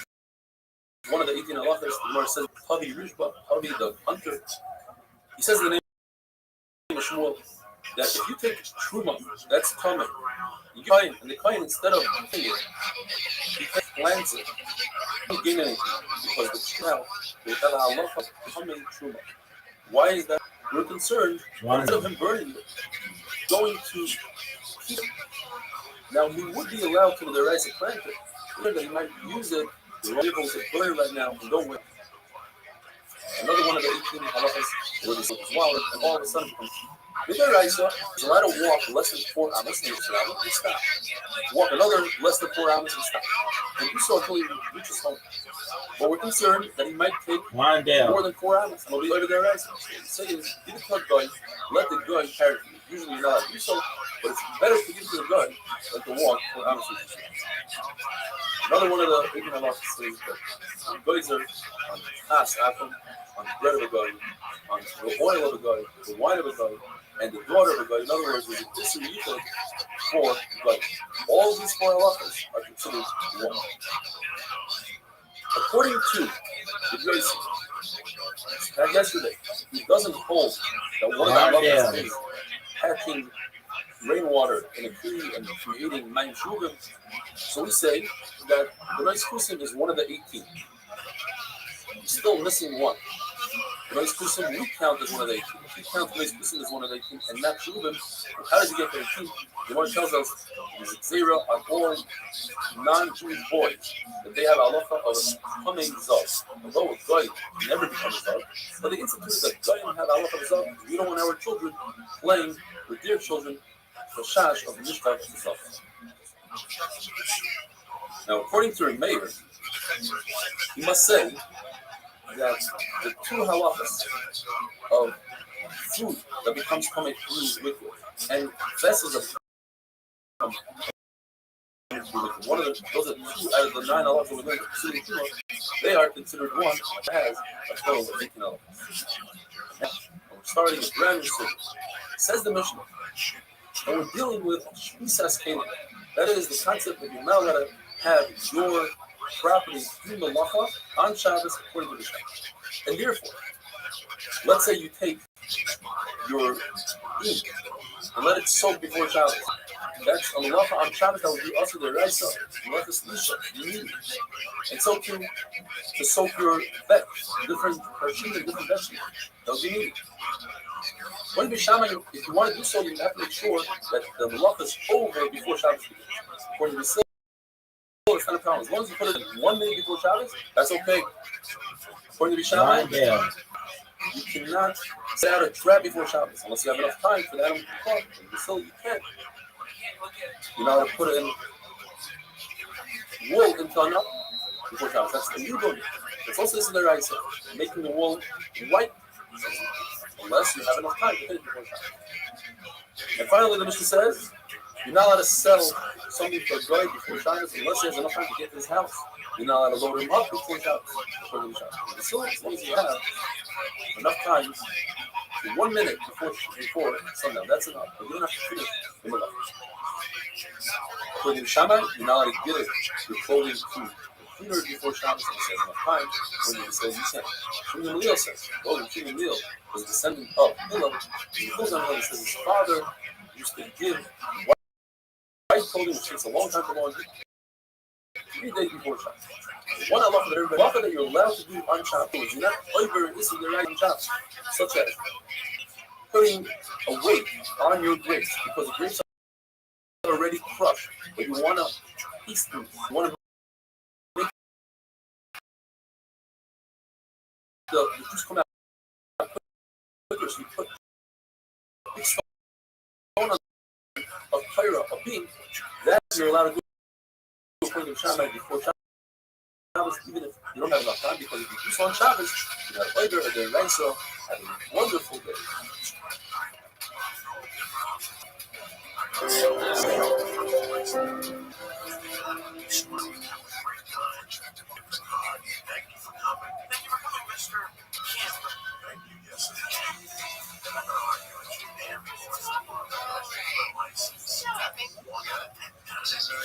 one of the 18 halachas, the Gemara says, Havi Rishba, Havi the hunter. He says in the name of Shmuel that if you take truma, that's common, you kain, and the kain instead of eating it, he plants it. You don't gain anything because the smell, they have a halacha coming truma. Why is that? We're concerned instead of him burning it, going to keep it. Now he would be allowed to the rice plant it, that he might use it. The able to burn it right now and go with. Another one of the 18 halachas where this is swallowed, and all of a sudden, with their Raisa, is allowed to walk less than 4 amas and stop. Walk another less than 4 amas and stop. And do so until he reaches home. But we're concerned that he might take more than 4 amas and will be over their Raisa. So the say is, give it to a guy, let the guy carry it. Usually you're not allowed to do so, but it's better to give it to the guy than to walk 4 amas. Another one of the 18 halachas says that guys are on Chas Atom, on the bread of a guy, on the oil of a guy, the wine of a guy, and the daughter of a guy. In other words, there's a disagreement for guys. All these 4 halachas are considered one. According to the guys yesterday, he doesn't hold that one of the halachas is catching rainwater in a tree and creating nine shuvim. So we say that the Reis Kusim is one of the 18. He's still missing one. The Reis Kusim we count as one of the 18. If we count the Reis Kusim as one of the 18 and not shuvim, how does he get to 18? The one tells us there's a zera on all non-Jewish boys that they have halacha of becoming zav. Although a guy never becomes zav, but they instituted that guy have halacha of zav. We don't want our children playing with their children for shash of mishkav zav. Now, according to Meir, you must say that the 2 halachas of food that becomes coming through liquid and vessels of one of those are 2 out of the 9 halachas we're going to they are considered one that has a total of 18 halachas. Now, we're starting a brand new series. Says the Mishnah, and we're dealing with Shmisas Kelim. That is the concept that you're now going to have your property in the Malacha on Shabbos according to the Shabbos. And therefore, let's say you take your ink and let it soak before Shabbos. That's a Malacha on Shabbos that will be also the Raisa, Malacha Slisha. You need it. And so to soak your veg, different parshim and different vegetables. That will be needed. When B'Shammai, if you want to do so, you have to make sure that the Malacha is over before Shabbos begins. According to the Sila, it's not a problem. As long as you put it in 1 minute before Shabbos, that's okay. According to B'Shammai, you cannot set out a trap before Shabbos unless you have enough time for the animal to come. In the Sila, you can't. You're not going to put it in wool until enough before Shabbos. That's the new doing. It's also this is the Raisa, making the wool white unless you have enough time to put it before Shabbos. And finally, the Mishnah says, you're not allowed to sell something for a guy before Shabbos unless he has enough time to get to his house. You're not allowed to load him up before Shabbos. So as long as you have enough time, 1 minute before sundown, that's enough. But you don't have to finish the Malacha. According to Shammai, you're not allowed to get it. You're clothing food. Cleaner before Shabbos, and it says enough time. When it says you can't. Shimon Gamliel says, oh, Shimon Gamliel was a descendant of Hillel. He goes on and says his father used to give white clothing, which takes a long time to laundry, 3 days before Shabbos. One halacha that everybody, halacha that you're allowed to do on Shabbos, you're not over this in the right on Shabbos, such as putting a weight on your grapes because the grapes are already crushed, but you want to piece them. You want to make the juice come out quicker, so you put a big stone on a pyra, a beam. That you're allowed to do according to Shammai before Shabbos, even if you don't have enough time, because if you do so on Shabbos, you have later a day right, so have a wonderful day. Thank you for coming, Mr. Campbell. Thank you, yes, and I'm not arguing with you, damn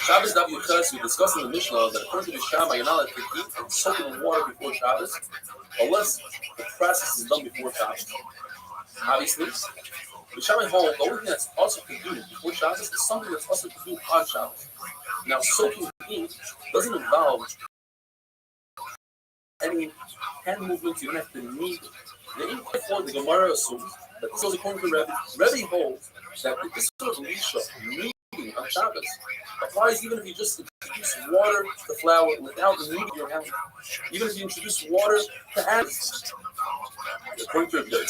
Shabbos Daf Yuches, we discussed in the Mishnah that according to the Shammai, you're not allowed to eat and soak in water before Shabbos, unless the process is done before Shabbos. Obviously, the Shammai hold the only thing that's also to do before Shabbos is something that's also to do on Shabbos. Now, soaking ink doesn't involve any hand movements. You don't have to knead the ink. Therefore, the Gemara assumes that this is according to Rebbe. Rebbe holds that this sort of lisha, kneading on Shabbos, applies even if you just introduce water to flour without kneading your hand. Even if you introduce water to hands. According to Rebbe,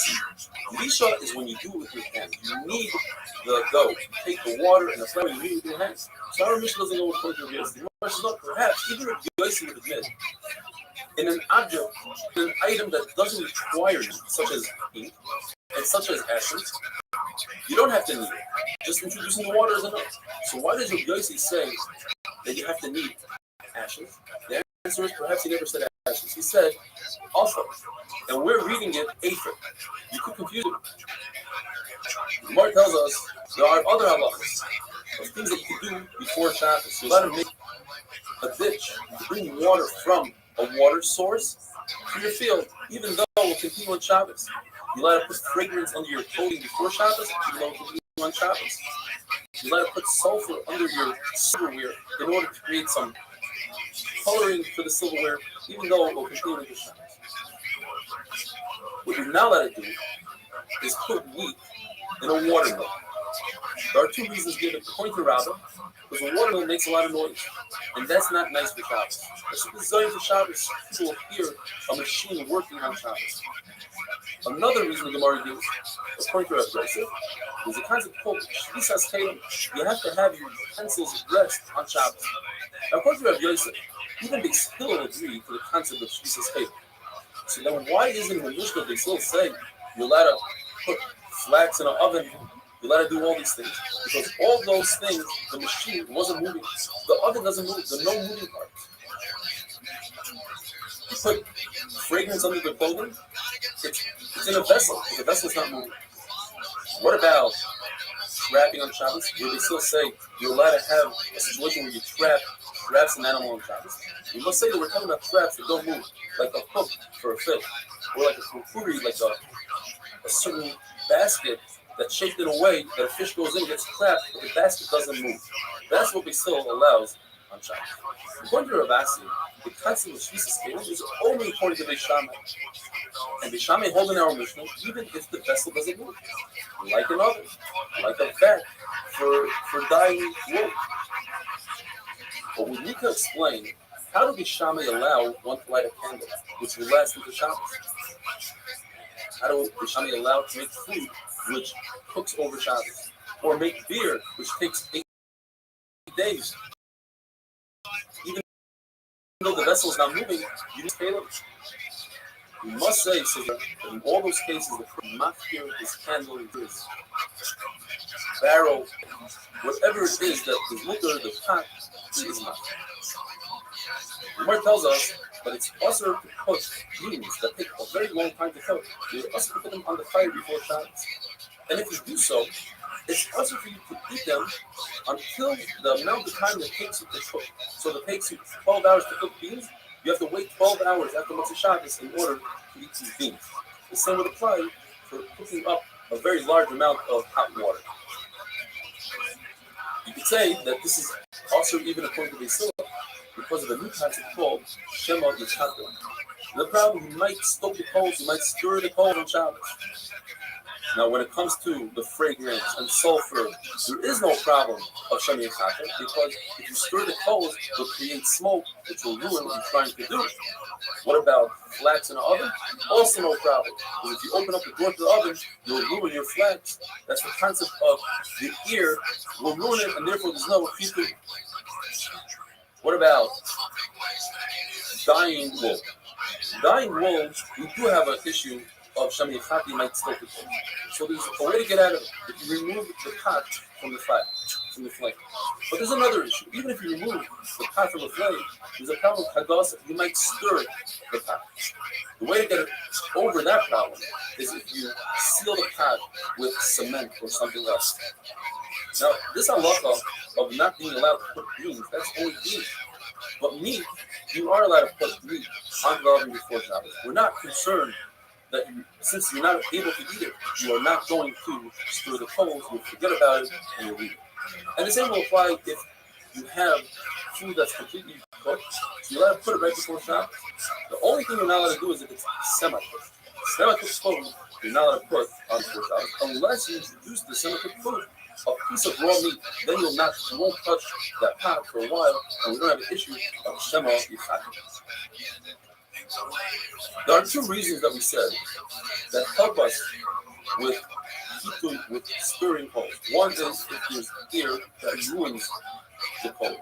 lisha is when you do it with your hands. You knead the dough. You take the water and the flour and you knead it with your hands. So our Mishnah doesn't go according to Rebbe. The question is not perhaps even if Yossi would admit in an object, an item that doesn't require you, such as ink and such as ashes, you don't have to knead it. Just introducing the water is enough. So why does Yossi say that you have to knead ashes? The answer is perhaps he never said ashes. He said alpha, and we're reading it aphid. You could confuse it. The Gemara tells us there are other halachas of things that you can do before Shabbos. You're allowed to make a ditch to bring water from a water source to your field, even though it will continue on Shabbos. You're allowed to put fragrance under your clothing before Shabbos, even though it will continue on Shabbos. You're allowed to put sulfur under your silverware in order to create some coloring for the silverware, even though it will continue into Shabbos. What you're not allowed to do is put wheat in a watermill. There are two reasons given. According to Rabbah, because a watermill makes a lot of noise, and that's not nice for Shabbos. As soon as going to Shabbos, people will hear a machine working on Shabbos. Another reason the Gemara gives, according to Rav Yosef, is a concept called Shvisas Tatum. You have to have your utensils dressed on Shabbos. Now, according to Rav Yosef, even they still agree to the concept of Shvisas Tatum. So then why isn't the Mishnah they still say you're allowed to put flax in an oven, you're allowed to do all these things? Because all those things, the machine wasn't moving. The oven doesn't move. There's no moving parts. You put fragrance under the clothing, it's in a vessel. The vessel's not moving. What about trapping on Shabbos? Where they still say you're allowed to have a situation where you traps an animal on Shabbos. You must say that we're talking about traps that don't move, like a hook for a fish, or like a kukuri, like a certain basket that's shaped in a way that a fish goes in, gets trapped, but the basket doesn't move. That's what still allows on Shabbos. According to Ravasi, the concept of Shvisas Tatum is only according to Beis Shammai. And Beis Shammai hold in our Mishnah, even if the vessel doesn't move, like an oven, like a vat for dyeing wool. But we need to explain, how do Beis Shammai allow one to light a candle, which will last into Shabbos? How do Beis Shammai allow to make food, which cooks over Shabbos? Or make beer, which takes 8 days? Even though the vessel is not moving, you need to pay them. We must say, so that in all those cases, the mafkir, his candle, his barrel, whatever it is that is mutter, the pot, he is not. The Gemara tells us that it's also to cook beans that take a very long time to cook. You also put them on the fire before Shabbos. And if you do so, it's also for you to eat them until the amount of time it takes you to cook. So if it takes you 12 hours to cook beans, you have to wait 12 hours after Motzei Shabbos in order to eat these beans. The same would apply for cooking up a very large amount of hot water. You could say that this is also even according to Beisila, because of the new concept called Shema Yitzchakel. The problem, you might stoke the coals, you might stir the coals on Shabbos. Now, when it comes to the fragrance and sulfur, there is no problem of Shema Yitzchakel, because if you stir the coals, it will create smoke, which will ruin what you're trying to do. What about flax in the oven? Also no problem. Because if you open up the door to the oven, you'll ruin your flax. That's the concept of the ear will ruin it, and therefore there's no people. What about dyeing wool? Dyeing wool, we do have an issue of Shema Yitzchakel might stoke it. So there's a way to get out of it. If you remove the pot from the fire, from the flame. But there's another issue. Even if you remove the pot from the flame, there's a problem with Hadassah. You might stir the pot. The way to get over that problem is if you seal the pot with cement or something else. Now, this halacha of not being allowed to put beans, that's only beans. But meat, you are allowed to put meat on the oven before Shabbos. We're not concerned that since you're not able to eat it, you are not going to stir the coals, you'll forget about it, and you'll eat it. And the same will apply if you have food that's completely cooked, so you're allowed to put it right before Shabbos. The only thing you're not allowed to do is if it's semi-cooked. Semi-cooked food, you're not allowed to put on before Shabbos, unless you introduce the semi-cooked food, a piece of raw meat, then you won't touch that pot for a while, and we don't have an issue of Shema Yitzchakel. There are two reasons that we said that help us with stirring coals. One is if there's air that ruins the coal,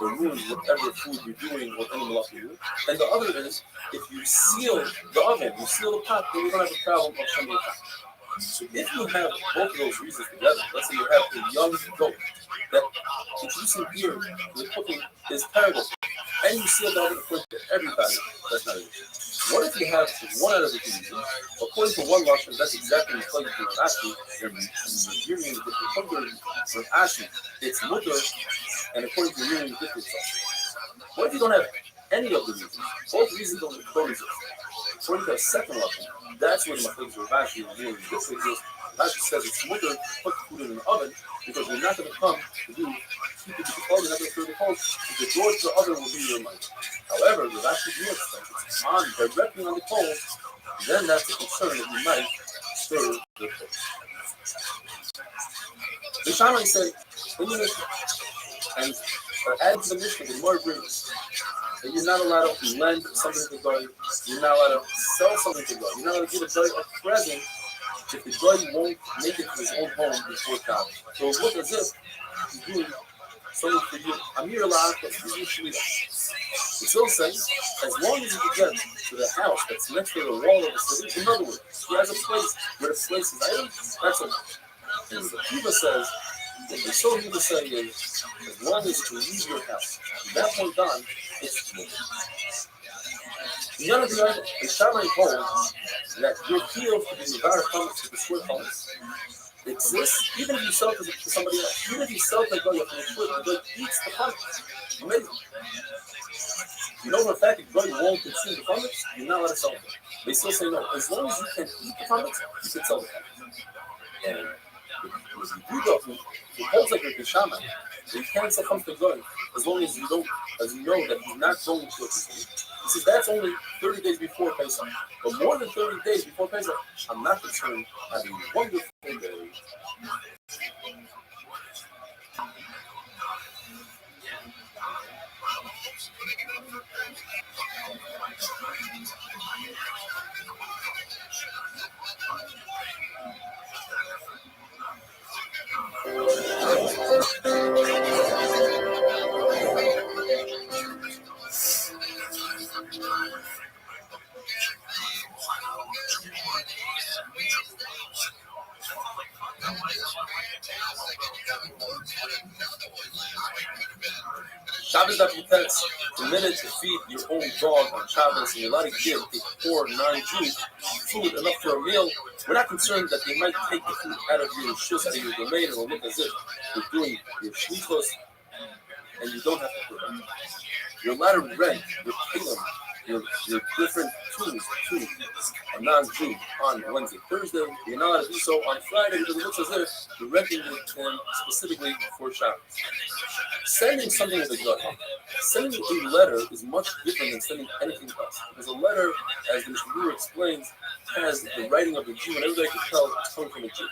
or ruins whatever food you're doing or any malacha you're doing. And the other is if you seal the oven, you seal the pot, then you don't have a problem of Shema Yitzchakel. So if you have both of those reasons together, let's say you have a young goat that introducing air to the cooking is terrible, and you seal the oven according to everybody, that's not an issue. What if you have one out of the two reasons? According to one Russian, that's exactly the point of Rashi, and reviewing the different from Rashi, it's mutter, and according to reviewing the different stuff. What if you don't have any of the reasons? Both reasons don't exist. According to the second Russian, that's where the Machlis of Rashi is reviewing the difference is. Rashi says it's mutter to put food in the oven because you're not going to come to do keep it to the cold, you're not going to stir the cold. The door to the oven will be your mind. However, the Rashi views that it's on directly on the coals, then that's a concern that you might stir the coals. The Shammai said in the Mishnah, and add to the Mishnah, the more brings that you're not allowed to lend something to God, you're not allowed to sell something to God, you're not allowed to give a guy a present if the guy won't make it to his own home before Shabbos. So it looks as if he's doing something for you. Amir Allah, usually it's still saying, as long as you can get to the house that's next to the wall of the city, in other words, he has a place where to place his items, that's a. And the Kiva says, what the Soul Kiva say is, as long as you leave your house, from that point on, it's moving. The other thing, the Shammai holds that your field to be Nevada Thomas, to the Swift Thomas, exists even if you sell it to somebody else. Even if you sell it to the guy from the Swift, the guy eats the pumpkin. Amazing. You know for a fact if the guy won't consume the pumpkin, you're not allowed to sell it. They still say no. As long as you can eat the pumpkin, you can sell the pumpkin. And if you do go through, it holds like a shaman. You can't sell pumpkin to the guy as long as you don't, as you know that he's not going to consume. He says that's only 30 days before Pesach. But more than 30 days before Pesach, I'm not concerned. Have a wonderful day. Shabbos Apites, permitted to feed your own dog on Shabbos, and you're allowed to give a poor non-Jew food enough for a meal We're not concerned that they might take the food out of your shus, out of your domain, and it'll look as if you're doing your shlichos, and you don't have to put them. You're allowed to rent your kilim, your different tools to a non-Jew on Wednesday, Thursday. You're not allowed to do so on Friday because it looks as if you're renting them specifically for Shabbos. Sending something with a gut, sending a letter is much different than sending anything else. Because a letter, as the Mishnah explains, has the writing of a Jew, and everybody can tell it's coming from a Jew.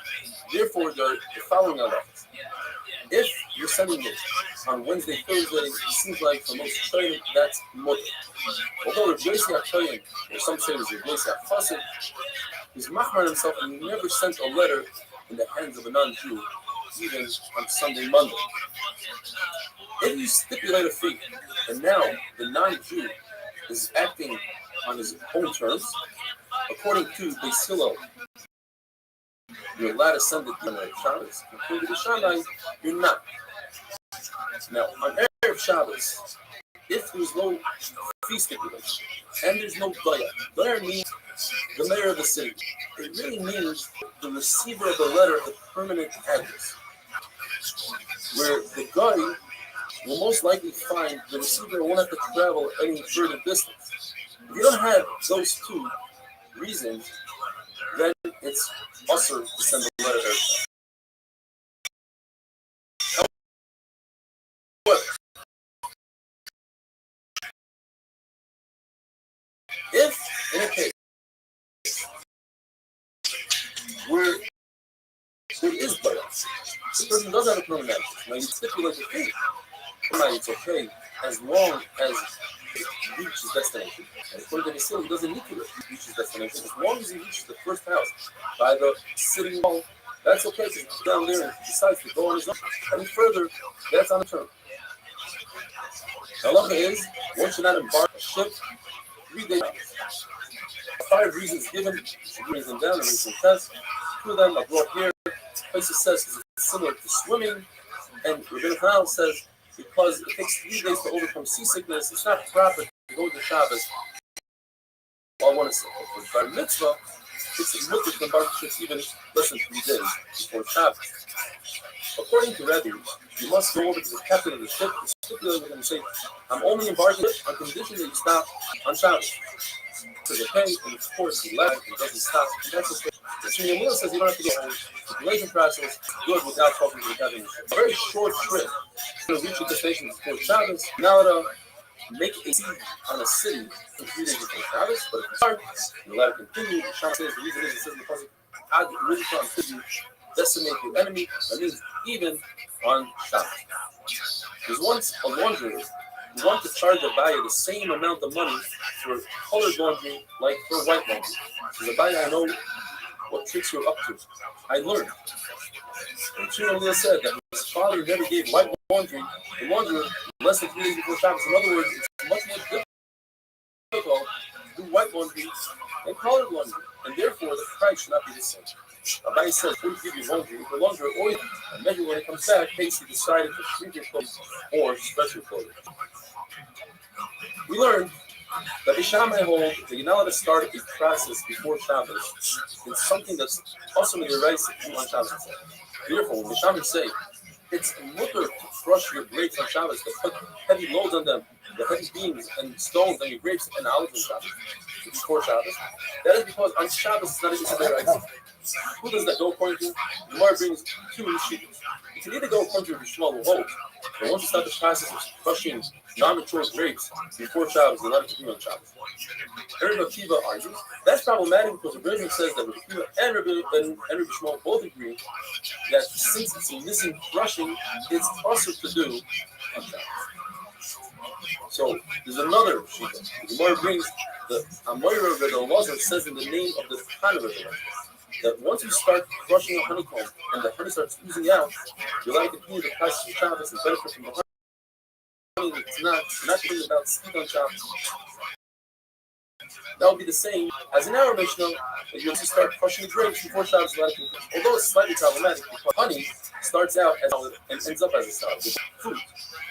Therefore, the following halachas. If you're sending it on Wednesday, Thursday, it seems like for most Chayim, that's mutter. Although Rav Yossi HaKohen, or some say it was Rav Yossi HaChassid, is machmar himself and he never sent a letter in the hands of a non-Jew, even on Sunday, Monday. If you stipulate a fee, and now the non-Jew is acting on his own terms, according to Beis Hillel, you're allowed to send it on Shabbos. According to the Shammai, you're not. Now, on Erev Shabbos, if there's no fee stipulation and there's no daya means the mayor of the city. It really means the receiver of the letter, the permanent address, where the guy will most likely find the receiver won't have to travel any further distance. If you don't have those two reasons, then it's usher to send the letter every time. If in a case where there is bias, the person does have a permanent address. Now you stipulate the fee. It's okay as long as it reaches destination. And according to the city, he doesn't need to reach his destination. As long as he reaches the first house by the city wall, that's okay because he's down there and he decides to go on his own. Any further, that's on the term. The halacha is one should not embark a ship 3 days. 5 reasons given, she brings them down and brings them tests. 2 of them are brought here. Places says it's similar to swimming, and Rabbi Hanal says because it takes 3 days to overcome seasickness, it's not proper to go to Shabbos. Well, I want to say, for Bar Mitzvah, it's mutter to embark ships even less than 3 days before Shabbos. According to Rebbe, you must go over to the captain of the ship and stipulate with him and say, I'm only embarking on condition that you stop on Shabbos. So they pay, and of course he left and doesn't stop, and that's okay. The Senior Miller says you don't have to go home. The stipulation process good without talking to the captain of the ship. A very short trip to reach the destination before Shabbos. Now to make a siege on a city in 3 days before Shabbos, but if you start, you let it continue. The Shabbos says the reason is it says in the pasuk, Ad Rizkan could decimate your enemy. That means even on Shabbos. There's once a launderer who wanted to charge a buyer the same amount of money for colored laundry like for white laundry. So the buyer, I know what tricks you're up to. I learned. And Shmuel said that his father never gave white laundry to launderer less than 3 days before Shabbos. In other words, it's much more difficult to do white laundry than colored laundry, and therefore the price should not be the same. Abai says, who give you laundry? If the laundry always and measure when it comes back, Casey decided to shrink your clothes or special clothing. We learned that the Shammai hold that you're not allowed to start a process before Shabbos. It's something that's also in your rights to do on Shabbos. Therefore, when the Shammai say it's mutter to crush your grapes on Shabbos, to put heavy loads on them, the heavy beams and stones on your grapes and olives on Shabbos, before Shabbos, that is because on Shabbos it's not even their rights. Who does that go according to? The Gemara brings 2 shittas. You can either go according to the Shmuel who holds, but once you start the process of crushing non-mature grapes before Shabbos, you're not to do on Shabbos. Rabbi Akiva argues that's problematic because the Rebbe says that Rabbi Akiva and Rabbi Shmuel both agree that since it's a missing crushing, it's also to do on Shabbos. So there's another shita. The Gemara brings the Amoira of the Elazar says in the name of the Tana of the that once you start crushing a honeycomb and the honey starts oozing out, you're allowed to continue the process of Shabbos and benefit from the honey. It's not thinking about speed on Shabbos. That would be the same as in our Mishnah that you have to start crushing grapes before Shabbos. Although it's slightly problematic because honey starts out as a salad and ends up as a salad with fruit,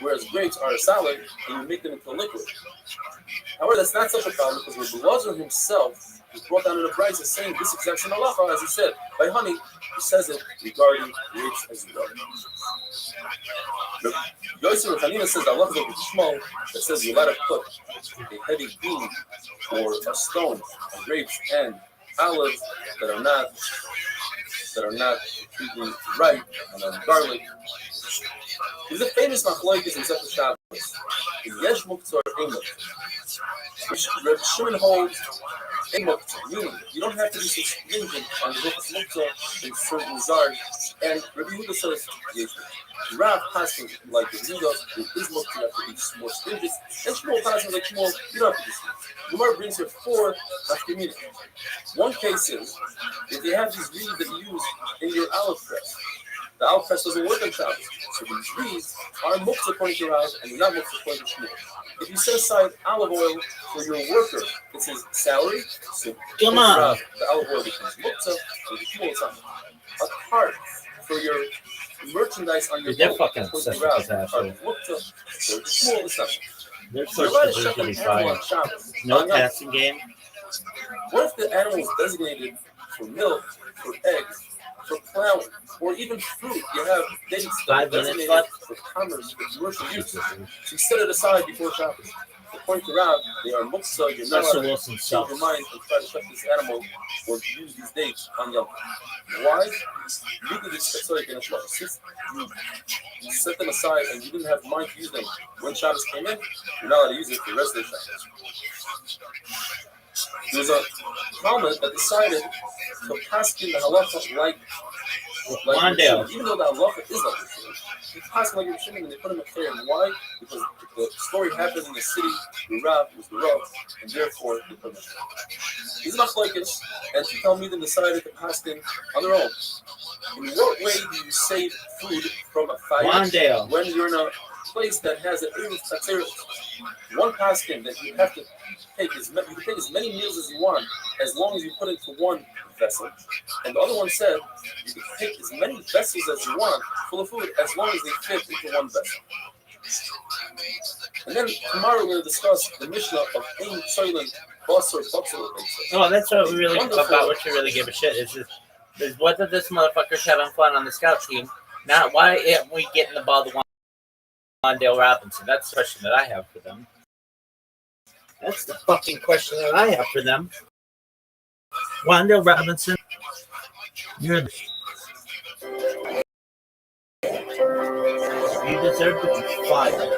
whereas grapes are a salad and you make them into liquid. However, that's not such a problem because Rabbi Lazar himself was brought down in the Brisa saying this exact same halacha, as he said, by honey, he says it regarding grapes as well. Yosef Hanina says the halacha of Shmuel that says you're allowed to put a heavy beam or a stone on grapes and olives that are not completely ripe and on garlic. There's a famous machlokes in Sefer Shabbos. Yesh muktzah or ein muktzah. Which Reb Shimon holds ein muktzah, meaning you don't have to be so stringent on the Hilchos muktzah in certain zard. And Rabbi Yehuda says yesh. Rav passing like the Yehuda, there is muktzah that to be more stringent. And Shmuel passing like Shmuel, you don't have to be stringent. Gemara brings here 4 nafkamina. One case is if you have these reeds that you use in your olive press. The olive press doesn't work on Shabbos. So these reeds are muktzah according to Rav and not muktzah according to Shmuel. If you set aside olive oil for your worker, it's his salary. So come on. Rav, the olive oil becomes muktzah, for the Shmuel it's not. A cart for your merchandise on your They're boat, fucking according obsessed to with Rav, this muktzah, for the Shmuel it's not. They're You're allowed to supposed shepherd to be an animal fire. on Shabbos. No passing game. What if the animal is designated for milk, for eggs, for plowing, or even fruit? You have dates that are 5 minutes designated left. for commerce, for commercial use. So you set it aside before Shabbos. According to Rav, they are muktzah. You're not Russell allowed Wilson to change sucks. your mind and try to shut this animal or use these dates on Yom Tov. Why? Legally, so you can since you set them aside and you didn't have mind to use them when Shabbos came in, you're not allowed to use it for the rest of the Shabbos. There's a Talmud that decided to pass in the halacha like Mondale. even though the halacha is like Rishon, he passed like Rishon and they put him a fair. And why? Because the story happened in the city, the Rav was the Rav, and therefore they put him a fair. He's not like us, and to tell me they decided to pass in on their own. In what way do you save food from a fire Mondale. when you're in a place that has an one paskin that you have to take you can take as many meals as you want as long as you put into one vessel, and the other one said you can take as many vessels as you want full of food as long as they fit into one vessel. And then tomorrow we're going to discuss the Mishnah of Ein Soylent Basar Batzar. Oh, that's what we really about. What you really give a shit is what did this motherfucker's having fun on the scout team? Not why aren't we getting the ball to Wandale Robinson? That's the question that I have for them. That's the fucking question that I have for them. Wandale Robinson, you deserve to be fired.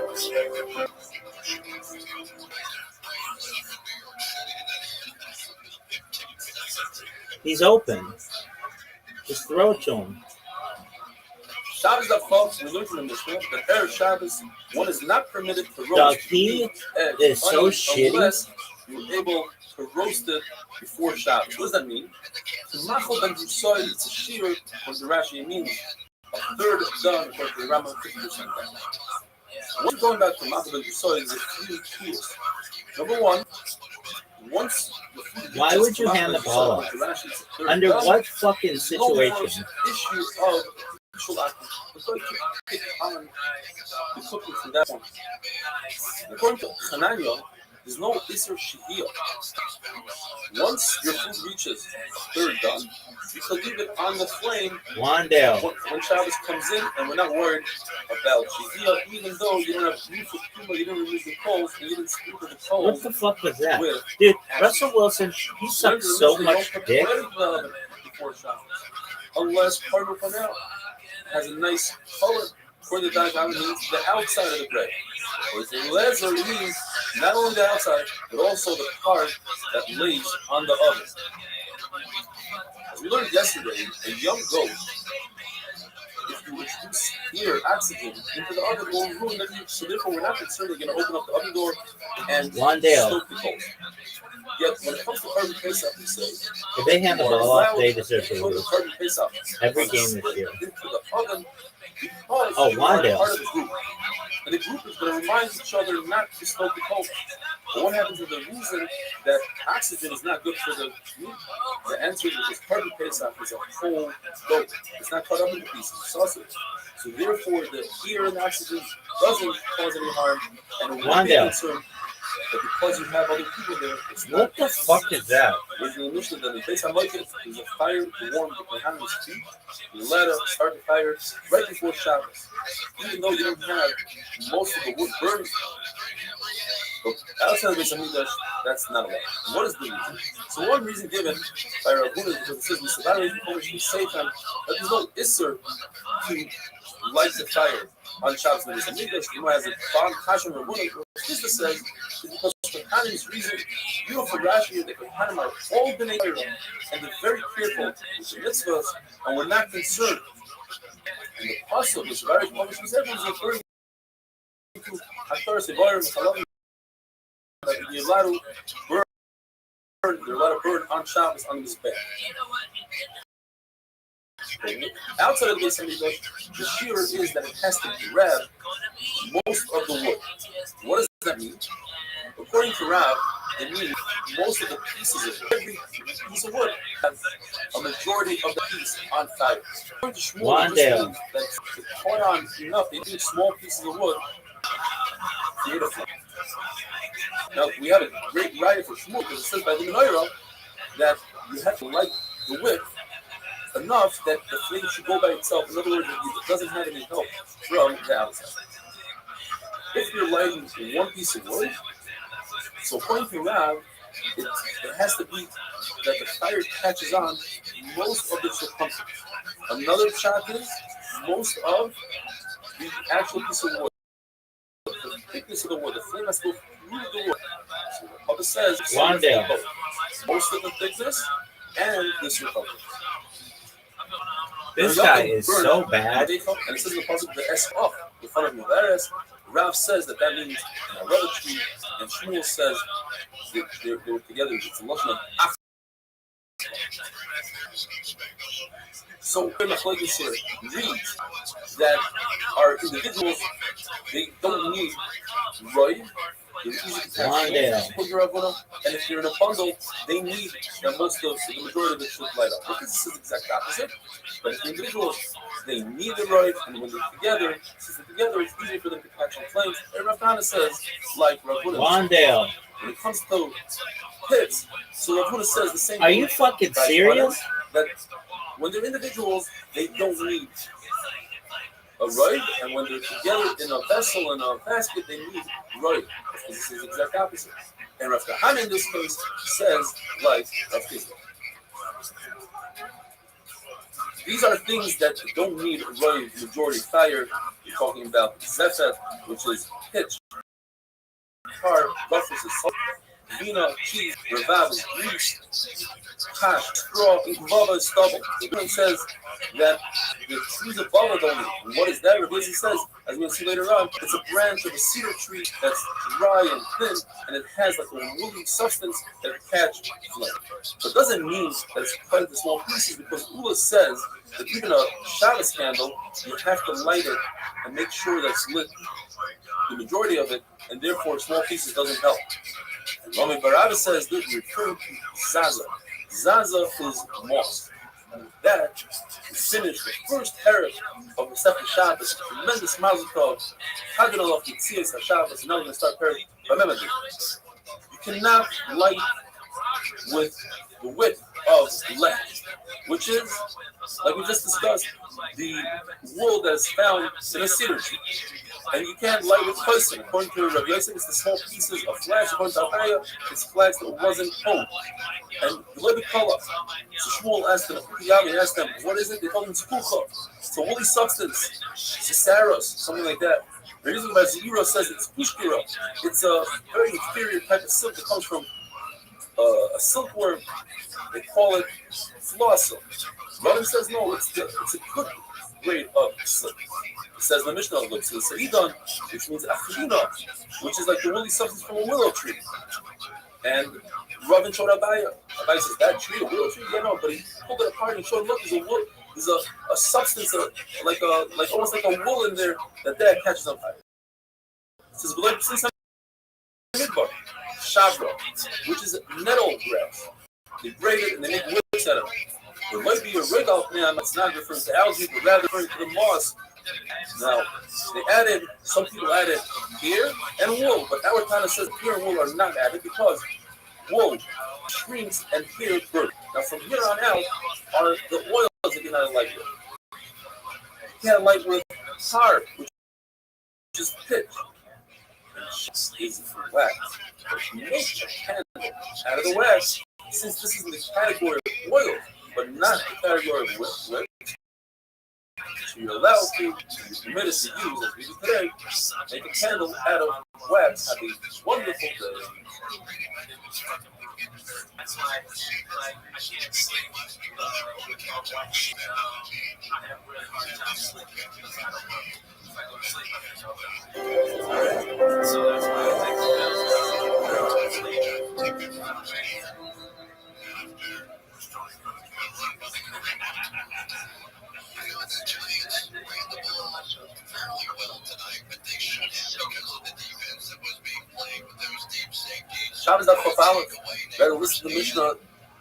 He's open. Just throw it to him. Shabbos that folks, we learned from the Mishnah that Erev Shabbos, one is not permitted to roast. Dog, he is so shitty. Unless you're able to roast it before Shabbos. What does that mean? To machal ben soil, it's a shear, what the Rashi means, a third done, according to the Rambam, 50% done. What's going back to machal ben soil is a few tools. Number one, once the food why would you hand the ball off? Under what fucking situation? Issue of on the cooking from that point. According to Hananiah, there's no Isser Shehiyah. Once your food reaches a third done, you can leave it on the flame Wandale. when Shabbos comes in, and we're not worried about Shehiyah, even though you don't have room for Kuma, you didn't remove the coals, and you didn't sprinkle the coals. What the fuck was that? Dude, Russell Wilson, he sucks so much dick. Before Shabbos. Unless Cardinal Cornell has a nice color for the diagram, means the outside of the bread. Whereas the lezer means not only the outside, but also the part that lays on the oven. As we learned yesterday, a young goat, if you introduce air, oxygen, into the oven, will ruin the heat. So therefore, we're not concerned we're going to open up the oven door and stoke the coals. Yet, when it comes to carbon Pesach, we say, if they hand the ball off, they deserve to lose. Every game this year. Oh, Wandale. Part of the group. And the group is going to remind each other not to stoke the coals. But what happens to the reason that oxygen is not good for the meat? The answer is because carbon Pesach is a whole goat. It's not cut up into pieces, sausage. So therefore, the air and oxygen doesn't cause any harm, and it won't be a concern. But because you have other people there, it's not. What the fuck is that? There's an initially that in case I like it, there's a fire to warm the Kohanim's feet. You let it start the fire right before Shabbos. Even though you don't have most of the wood burning. But outside of the Mikdash, that's not allowed. What is the reason? So one reason given by Rabbuna is because it says we say that there's no Isser to light the fire on Shabbos and the Mikdash. You know, as a Bam Kashan Rabbuna, what this says is because Kohanim's reason, beautiful Rashi, the Kohanim are all B'nai Torah, and they're very careful with the mitzvahs, and we're not concerned. And the pasuk, which very published was everyone's referring to Hakaras Evarim, that you're allowed to burn, they're allowed to burn on Shabbos on this bed. Outside of the Beis Hamikdash, the shear is that it has to grab most of the wood. What does that mean? According to Rav, it means most of the pieces of wood, every piece of wood has a majority of the piece on fire. According to Shmuel, this means that it caught on enough, they need small pieces of wood to create a flame. Now, we have a great riot for Shmuel because it says by the menorah that you have to light the wick enough that the flame should go by itself. In other words, it doesn't have any help from the outside. If you're lighting one piece of wood, so according to Rav, it has to be that the fire catches on most of the circumference. Another shot is most of the actual piece of wood. The thickness of the wood, the flame has to go through the wood. So the Papa says most of the thickness and the circumference. This guy is so bad. And it says in the puzzle the S off in front of Mubarak. Rav says that means in a rubber tree, and Shmuel says that they were together. It's a lotion of af. So when the Machlokes here reads that our individuals, they don't need roy. They're easy to catch. And if you're in a bundle, they need that most of the majority of it should light up. Because this is the exact opposite. But if the individuals, they need the roy, and when they're together, since they're together, it's easier for them to catch on flames. And Rav Kahana says, like Rav Huna, when it comes to pits, so Rav Huna says the same thing. Are you fucking serious? That when they're individuals, they don't need a roid, and when they're together in a vessel, in a basket, they need roid. This is the exact opposite. And Rav Kahana in this case says, like Rav Hizda. These are things that don't need roid majority fire. You're talking about zefet, which is pitch, tar, buffers is salt, vina, cheese, revav is grease, hash, straw, bava is stubble. The Quran says that the trees of bava don't need. What is that? Rabbi says, as we'll see later on, it's a branch of a cedar tree that's dry and thin, and it has like a woolly substance that catch flame. But it doesn't mean that it's cut into small pieces, because Ula says that even a Shabbos candle, you have to light it and make sure that it's lit, the majority of it, and therefore small pieces doesn't help. Rami Barada says that we're referring to Zaza. Zaza is moss. And that is finished the first herod of the Sefer Shabbos, a tremendous mazel tov. Hagan Allah Yitzias HaShabbos, now we're going to start period. Remember this. You cannot light with the width of lead, which is, like we just discussed, the wool that is found in a cedar tree. And you can't light with chaysin. According to Rabbi Yosef, it's the small pieces of flax. According to Abaya, it's flax that wasn't honed. And the Levi Kala. So Shmuel asked them, what is it? They told him it's kucha. It's a woolly substance. It's a saros, something like that. The reason why Zero says it's pushkira. It's a very inferior type of silk that comes from a silkworm. They call it floss silk. Rambam says no, it's a good grade of silk. It says the Mishnah looks to the Saridon, which means Achrina, which is like the woolly substance from a willow tree. And Ravin showed Abaya. Abaya says, that tree, a willow tree? Yeah, no, but he pulled it apart and showed, look, there's a substance, like almost like a wool in there that catches on fire. It says, shavra, which is nettle grass. They braid it and they make wicks out of it. It might be a regal pneumatic. It's not referring to algae, but rather referring to the moss. Now, some people added hair and wool, but our Tana says hair and wool are not added because wool shrinks and hair burn. Now, from here on out are the oils that you're not like with. You can't like with tar, which is pitch. Is wax. But you make a candle out of the wax, since this is in the category of oil, but not the category of wick. So you're allowed to, you're permitted to use, as we do today, make a candle out of wax. Have a wonderful day. That's why, I can't sleep. I have a really hard time sleeping because I don't know if I go to sleep, I feel better. So that's why I take the pills. Shabbos Daf Chafalot. Better listen to the Mishnah.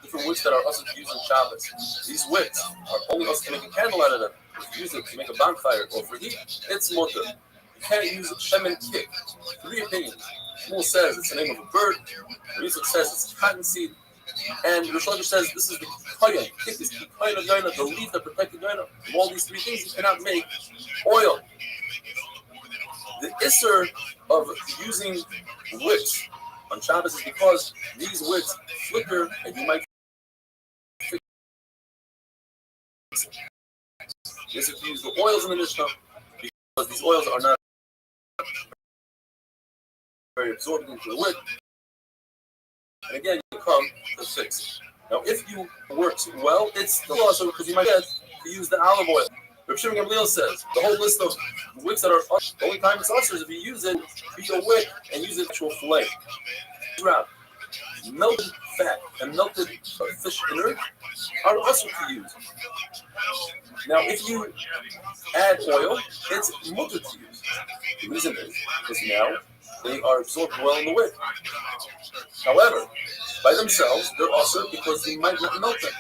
Different wicks that are also used in Shabbos. These wicks are only us to make a candle out of them. If you use it to make a bonfire or for heat, it's mutter. You can't use shemen kick. 3 opinions. Shmuel says it's the name of a bird. Rizuk says it's cottonseed. And Rosh Hashanah says this is the kohen. Kick is the kohen of Yoina, the leaf that protects the Yoina. From all these 3 things, you cannot make oil. The isser of using wicks on Shabbos is because these wicks flicker and you might fix it. Yes, if you use the oils in the Mishnah, because these oils are not very absorbent into the wick. And again, you come to fix it. Now, if you works well, it's still also because you might get to use the olive oil. Rav Shimon Gamliel says the whole list of wicks that are the only time it's usher is if you use it, beat a wick and use it actual fillet. Melted fat and melted fish inert are also to use. Now, if you add oil, it's mutter to use. The reason is because now they are absorbed well in the wick. However, by themselves, they're also because they might not melt them.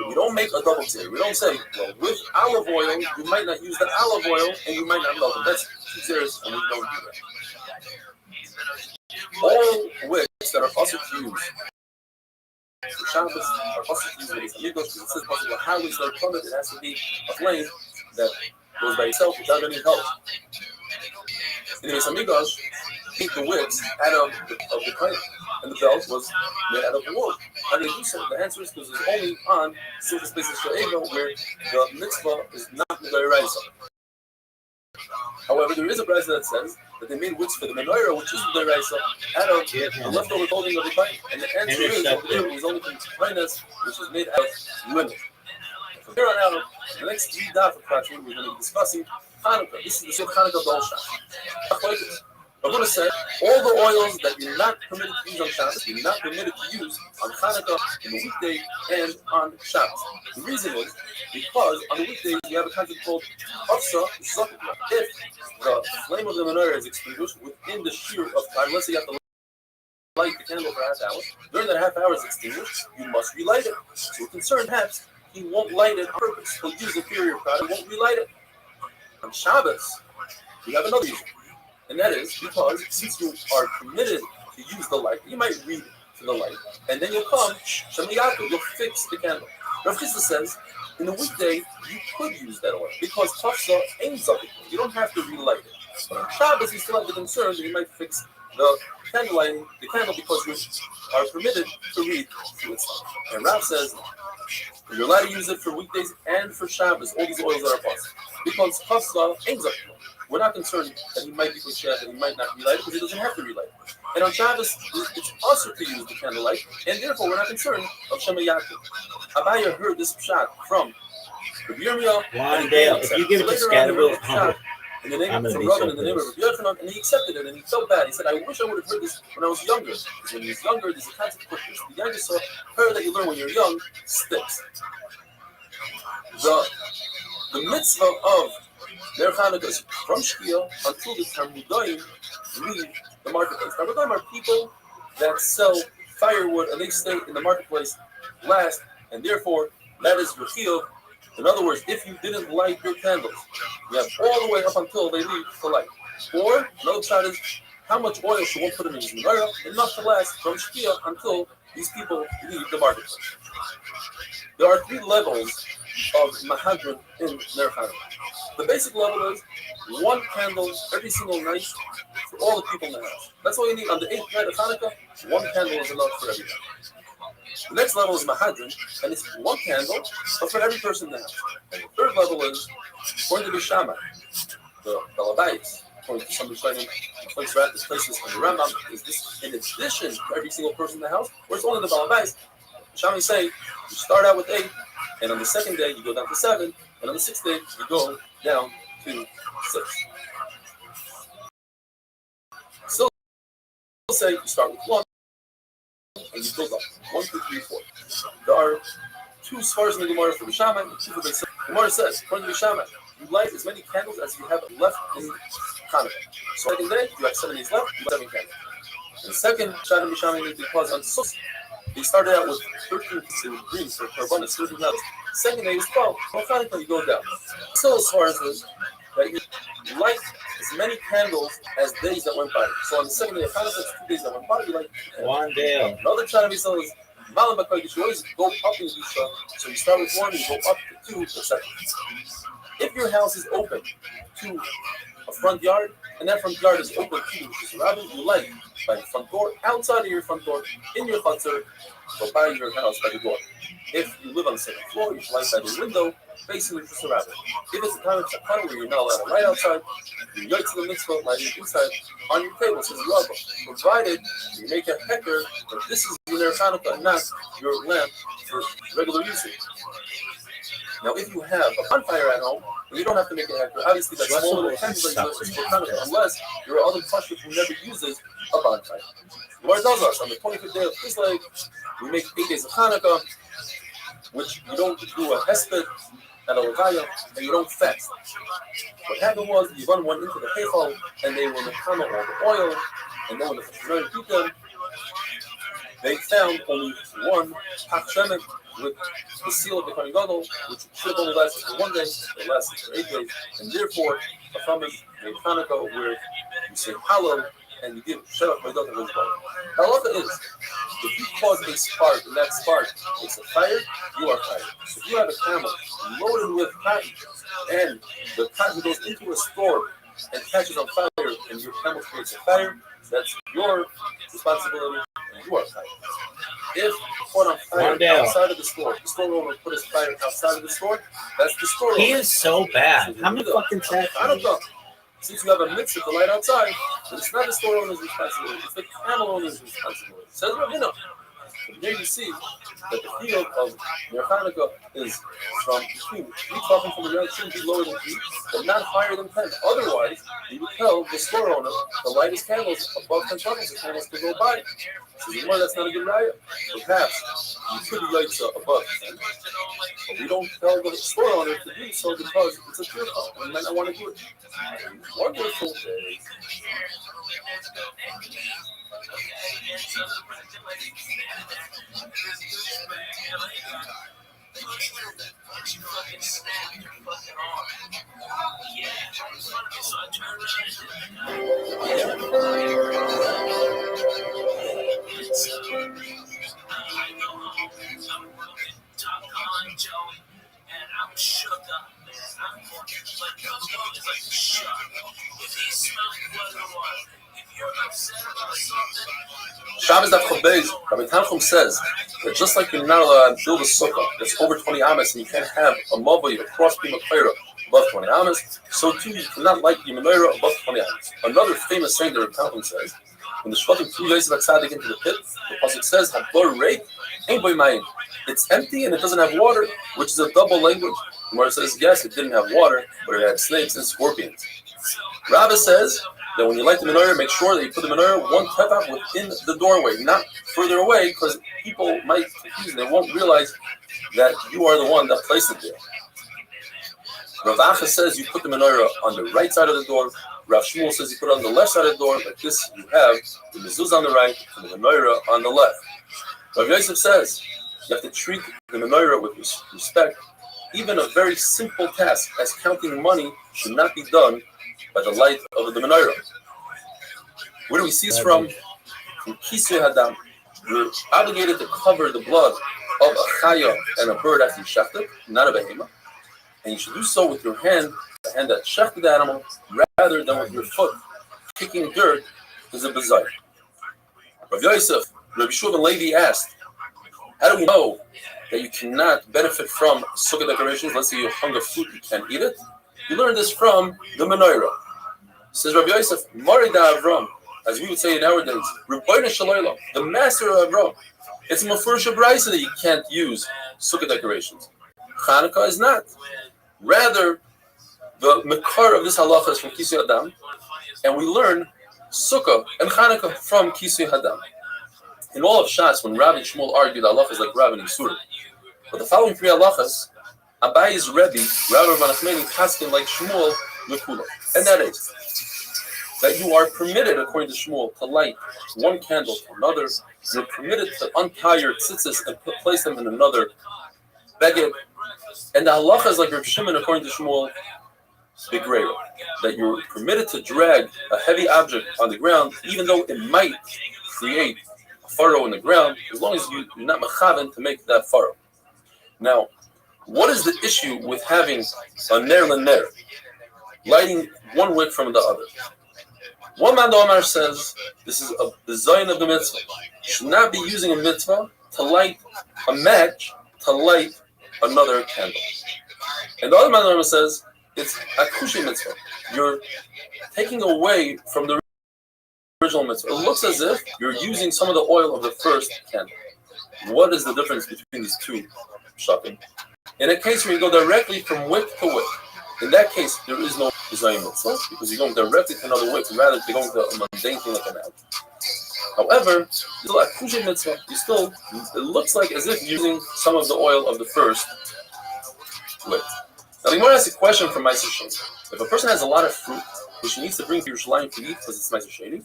We don't make a double zero. We don't say, well, with olive oil, you might not use the olive oil and you might not melt them. That's 2 zeros, and we don't do that. All wicks that are also used for Shabbos are also used with these amigos because it says possible how we start from it. It has to be a flame that goes by itself without any help. In the amigos, take the wicks out of the pipe, and the belt was made out of the wood. How do they do so? The answer is because it's only on certain spaces where the mitzvah is not the deraisa. However, there is a brayso that says that they made wicks for the menorah, which is the deraisa, out of the leftover clothing of the pipe. And the answer is over there was only from tziponis, which is made out of linen. From here on out, the next 3 daf of Restream, we're going to be discussing Hanukkah. This is the Shem Hanukkah Dol Shach. I'm going to say all the oils that you're not permitted to use on Shabbos, you're not permitted to use on Hanukkah, in the weekday, and on Shabbos. The reason is because on the weekdays you have a concept called Hafsa Zakut. If the flame of the menorah is extinguished within the shear of time, let's say you have to light the candle for a half hour, during that half hour is extinguished, you must relight it. So we're concerned perhaps he won't light it on purpose. He'll use the inferior product, won't relight it. On Shabbos, we have another reason. And that is because since you are permitted to use the light, you might read to the light, and then you'll come, Shemiyatu, you'll fix the candle. Rav Chisda says, in the weekday, you could use that oil because Tafsa aims up it. You don't have to relight it. But on Shabbos, you still have the concern that you might fix the candle lighting, the candle, because you are permitted to read to itself. And Rav says, you're allowed to use it for weekdays and for Shabbos, all these oils that are possible. Because Tafsa aims up it. We're not concerned that he might be kosher, that he might not relight it, because he doesn't have to relight it. And on Shabbos, it's also to use the candlelight, and therefore we're not concerned of Shemayatu. Abaya heard this pshat from Rabbi Yirmiyah. One day, if you give it to Scatterville, in the name of Rabban, in the name of Rabbi Yochanan, and he accepted it, and he felt bad. He said, I wish I would have heard this when I was younger. Because when he was younger, there's a concept called the youngest, so heard that you learn when you're young sticks. The mitzvah of Ner Chanukah is from Shkia until the time Mudaim read the marketplace. Now, we're talking about people that sell firewood and they stay in the marketplace last, and therefore that is revealed. In other words, if you didn't light your candles, you have all the way up until they leave to light. Or another side is how much oil should one put in his menorah? Enough to last from Shkia until these people leave the marketplace. There are 3 levels of Mahadran in Ner Hanukkah. The basic level is 1 candle every single night for all the people in the house. That's all you need. On the 8th night of Hanukkah, 1 candle is enough for everybody. The next level is Mahadran, and it's 1 candle, but for every person in the house. And the 3rd level is according to the Shammai, the Balabayas, according to some Rishonim, this places in the Rambam, is this in addition to every single person in the house, or it's only the Balabayas? Shammai say you start out with 8, and on the 2nd day you go down to 7, and on the 6th day you go down to 6. Still say you start with 1 and you build up 1, 2, 3, 4. There are 2 svars in the Gemara for the Shammai and 2 for the Sif. The Gemara says, according to the Shammai, you light as many candles as you have left in Hanukkah. So, second day, you have 7 days left, you have 7 candles. And the second Shammai Mishamai because on Sus, they started out with 13 greens for Karbonis, 13 nuts. Second day is 12. On Hanukkah, you go down. Still, as far as this, that you light as many candles as days that went by. So on the 2nd day of Hanukkah, it's 2 days that went by, you light 1 day. Another Shammai Mishamai is Malam B'Kodesh, you always go up in Yisha. So you start with 1, you go up to 2, etc. If your house is open to a front yard, and that front yard is open to the Rabbi, you light by the front door, outside of your front door, in your chutzner, or by your house, by the door. If you live on the 2nd floor, you should light by the window, facing the Rabbi. If it's a time of Shakhan where you're not allowed to light outside, you light to the mitzvah, lighting inside, on your table, says Rabbi, provided you make a hecker that this is your Ner Hanukkah, not your lamp for regular usage. Now, if you have a bonfire at home, you don't have to make a hecker. Obviously, that's small little candle that you use for Hanukkah, unless there are other pashut who never uses a bonfire. The Gemara tells us on the 25th day of Kislev, we make 8 days of Hanukkah, which you don't do a hesped and a levaya, and you don't fast. What happened was, the Yevon went into the Heichal, and they were mekama all the oil, and then when the Fashionim beat them, they found only 1 Hak Shemek with the seal of the Kohen Gadol, which should have only lasted for 1 day, it lasted for 8 days, and therefore, the Chachamim made Hanukkah where you say Hallel, and you give Shevach Meidot and Rizbah. The halacha is, if you cause a spark, and that spark makes a fire, you are fired. So if you have a camel loaded with cotton, and the cotton goes into a store and catches on fire, and your camel creates a fire, that's your responsibility, and you are fired. If caught on fire outside of the store owner put his fire outside of the store, that's the store owner. He is so bad. How many fucking times? I don't know. Since you have a mitzvah to light outside, but it's not the store owner's responsibility, it's the camel owner's responsibility. Says Rabbeinu. And here you see that the field of Ner Hanukkah is from between 3 talking from the ground shouldn't be lower than 3, but not higher than 10. Otherwise, you would tell the store owner to light his candles above 10 shekels, the candles could go by. So you know that's not a good raya. Perhaps you could be lights above 10, but we don't tell the store owner to do so because it's a fearful and might not want to do it. Wonderful day. You fucking snap your fucking arm. Yeah. So I turned I go home, I'm looking, talk on Joey, and I'm shook up, man. I'm like, it's like shook. If he smelled what it was, if you're upset about something. Shabbos Daf Chobeis, Rabbi Tanchum says that just like you're not allowed to build a sukkah that's over 20 amas and you can't have a mavoi, a cross beam of Torah above 20 amas, so too you cannot light the menorah above 20 amas. Another famous saying that Rabbi Tanchum says, when the Shvatim threw Yosef HaTzadik into the pit, the pasuk says, "Hador reik, ein boi mayim." It's empty and it doesn't have water, which is a double language. The Gemara says, yes, it didn't have water, but it had snakes and scorpions. Rabbi says that when you light the menorah, make sure that you put the menorah 1 tefach within the doorway, not further away, because people might confuse and they won't realize that you are the one that placed it there. Rav Acha says you put the menorah on the right side of the door, Rav Shmuel says you put it on the left side of the door, like this. You have the mezuzah on the right and the menorah on the left. Rav Yosef says you have to treat the menorah with respect. Even a very simple task as counting money should not be done by the light of the menorah. Where do we see this from? From Kisui Hadam. You're obligated to cover the blood of a chaya and a bird after you shecht it, not a behema. And you should do so with your hand, the hand that shechted the animal, rather than with your foot. Kicking dirt is a bizarre. Rav Yosef, Rabbi Shmuel and Levi asked, how do we know that you cannot benefit from sukkah decorations? Let's say you hung a fruit, you can't eat it. You learn this from the menorah. Says Rabbi Yosef, Marida Avram, as we would say in our days, Rebbeinu Shalayla, the master of Avram. It's a Mefurish Braisa that you can't use sukkah decorations. Hanukkah is not. Rather, the Mekar of this halacha is from Kisui Hadam, and we learn sukkah and Hanukkah from Kisui Hadam. In all of Shas, when Rav and Shmuel argued, halacha is like Rav and Yisur. But the following three halachas, Abayi's Rebbe, Rav Nachmani, Paskin like Shmuel, Mekula. And that is that you are permitted, according to Shmuel, to light one candle to another. You're permitted to untie your tzitzis and place them in another beged. And the halacha is like Reb Shimon, according to Shmuel, Bigreira, that you're permitted to drag a heavy object on the ground, even though it might create a furrow in the ground, as long as you're not mechaven to make that furrow. Now, what is the issue with having a ner l'ner, lighting one wick from the other? One man Omar says this is a design of the mitzvah. You should not be using a mitzvah to light a match to light another candle. And the other man Omar says it's a kushi mitzvah. You're taking away from the original mitzvah. It looks as if you're using some of the oil of the first candle. What is the difference between these two shopping? In a case where you go directly from wick to wick, in that case, there is no design mitzvah because you're going directly to another wick rather than going to a mundane thing like an out. However, still a kushi mitzvah, it looks like as if you're using some of the oil of the first wick. Now, the Gemara asks a question from Meiser Sheni. If a person has a lot of fruit which he needs to bring to Yerushalayim to eat because it's Meiser Sheni,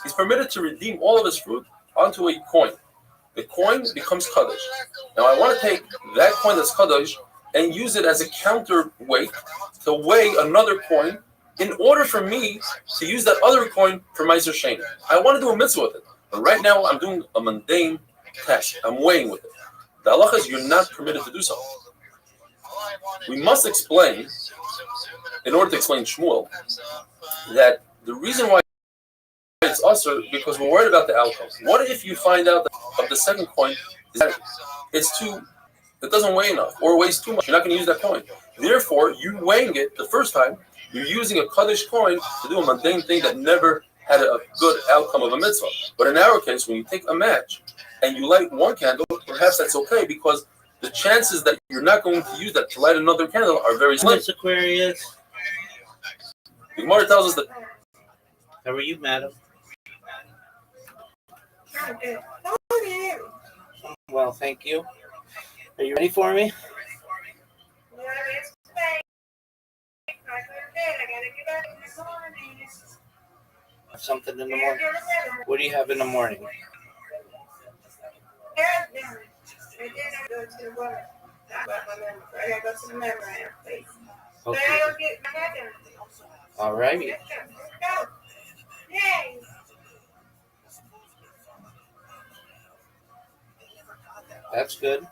he's permitted to redeem all of his fruit onto a coin. The coin becomes Kaddish. Now, I want to take that coin that's Kaddish and use it as a counterweight to weigh another coin in order for me to use that other coin for Meiser Sheni. I want to do a mitzvah with it. But right now, I'm doing a mundane task. I'm weighing with it. The halacha is you're not permitted to do so. We must explain, in order to explain Shmuel, that the reason why it's also because we're worried about the outcome. What if you find out that of the second coin, it doesn't weigh enough or weighs too much? You're not going to use that coin. Therefore, you weighing it the first time, you're using a Kaddish coin to do a mundane thing that never had a good outcome of a mitzvah. But in our case, when you take a match and you light one candle, perhaps that's okay because the chances that you're not going to use that to light another candle are very slim. Miss Aquarius. The Gemara tells us that. How are you, madam? Well, thank you. Are you ready for me? Something in the morning. What do you have in the morning? Okay. All right. That's good.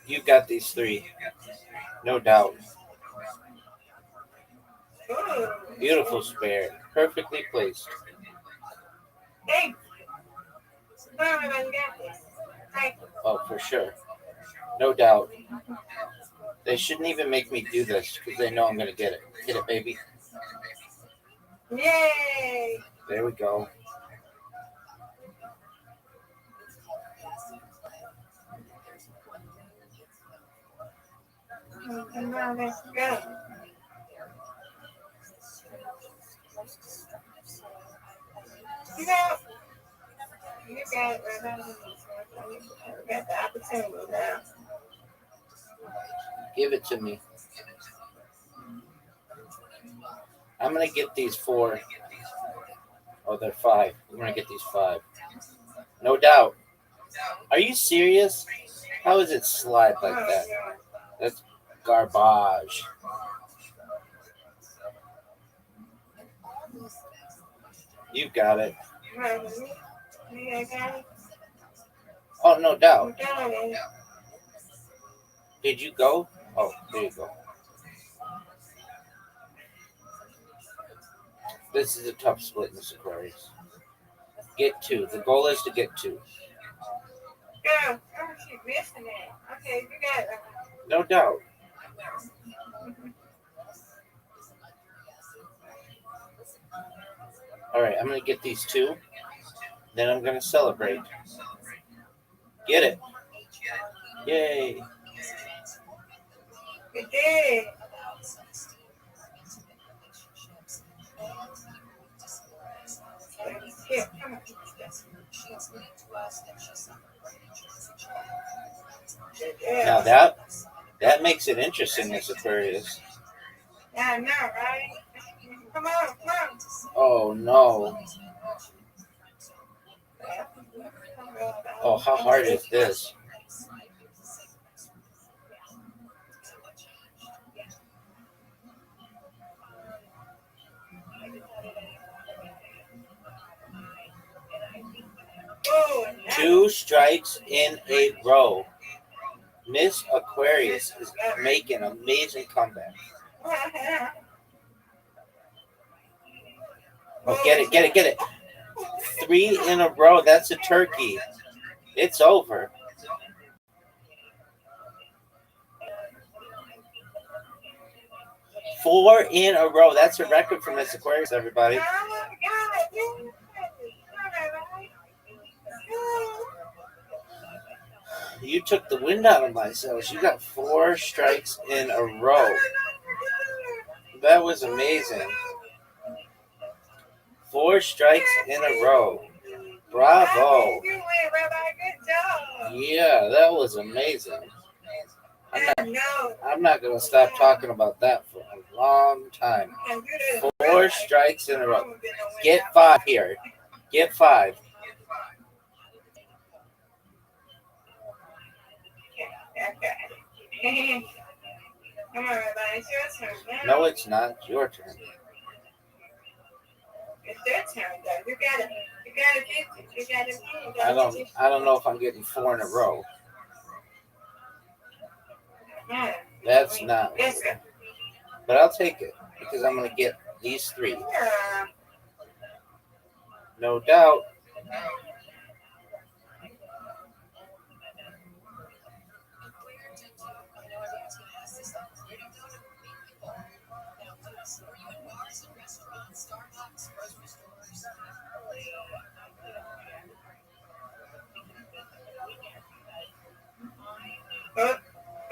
You got these three. No doubt. Beautiful spare. Perfectly placed. Oh, for sure. No doubt. They shouldn't even make me do this because they know I'm going to get it. Get it, baby. Yay! There we go. Now let's go. You got it right now. You got the opportunity now. Give it to me. I'm gonna get these 4. Oh, they're 5. I'm gonna get these 5. No doubt. Are you serious? How does it slide like that? That's garbage. You got it. Oh, no doubt. Did you go? Oh, there you go. This is a tough split, Miss Aquarius. Get 2. The goal is to get 2. Girl, she's missing it. Okay, you got it. No doubt. All right, I'm going to get these 2. Then I'm going to celebrate. Get it. Yay. You did. Here, come on. Now that makes it interesting, Miss Aquarius. Yeah, I know, right? Come on, come on. Oh, no. Oh, how hard is this? Oh, 2 strikes in a row. Miss Aquarius is making an amazing comeback. Oh, get it, get it, get it. 3 in a row. That's a turkey. It's over. Four in a row. That's a record for Miss Aquarius, everybody. You took the wind out of my sails. You got 4 strikes in a row. That was amazing. 4 strikes in a row. Bravo. Yeah, that was amazing. I'm not going to stop talking about that for a long time. 4 strikes in a row. Get 5 here. Get 5. Come on, everybody. It's your turn now. No, it's not. It's your turn. It's their turn, though. You gotta get it. You gotta I don't know if I'm getting 4 in a row. That's not. But I'll take it because I'm going to get these 3. No doubt.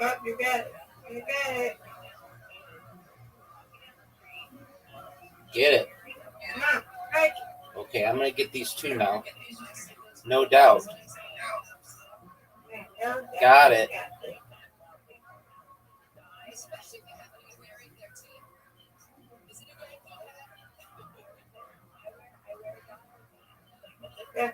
Oh, you got it. You got it. Get it. Come on, right. Okay, I'm going to get these 2 now. No doubt. Got it. Yeah.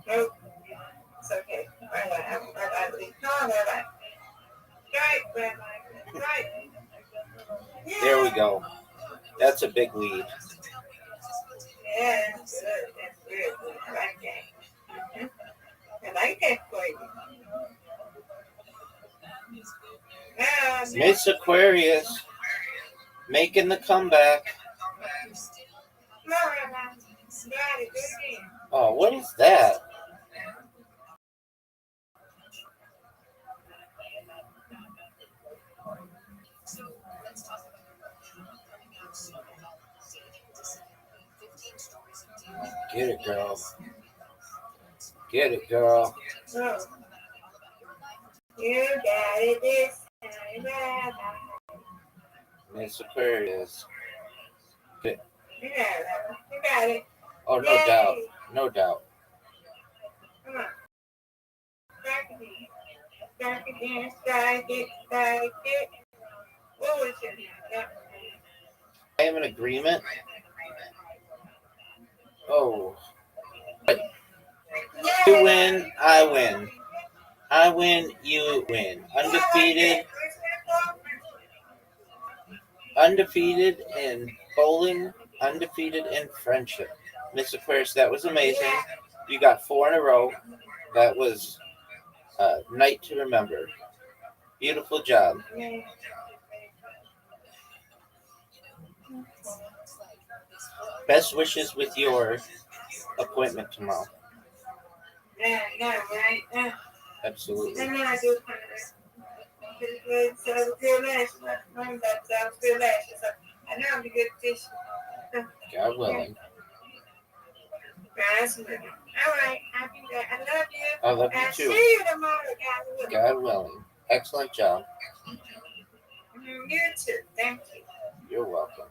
Nope. It's okay. Right. There we go. That's a big lead. Yeah, that's good. That's good. I like that. I like that for you. Miss Aquarius making the comeback. Oh, what is that? Get it, girl. Get it, girl. Oh. You got it this time. Miss Aquarius. You got it. Oh, no doubt. No doubt. Come on. Strike again. Strike again. Strike it. Strike it. What was your name? I have an agreement. Oh, you win, I win. I win, you win. Undefeated in bowling, undefeated in friendship. Miss Aquarius, that was amazing. You got 4 in a row. That was a night to remember. Beautiful job. Best wishes with your appointment tomorrow. Yeah, right? Absolutely. And then I do kind of sounds good last. That sounds good last. So I know I'm a good fish. God willing. All right, I'll be back. I love you. I love you I'll too. see you tomorrow, guys. God willing. Excellent job. You too. Thank you. You're welcome.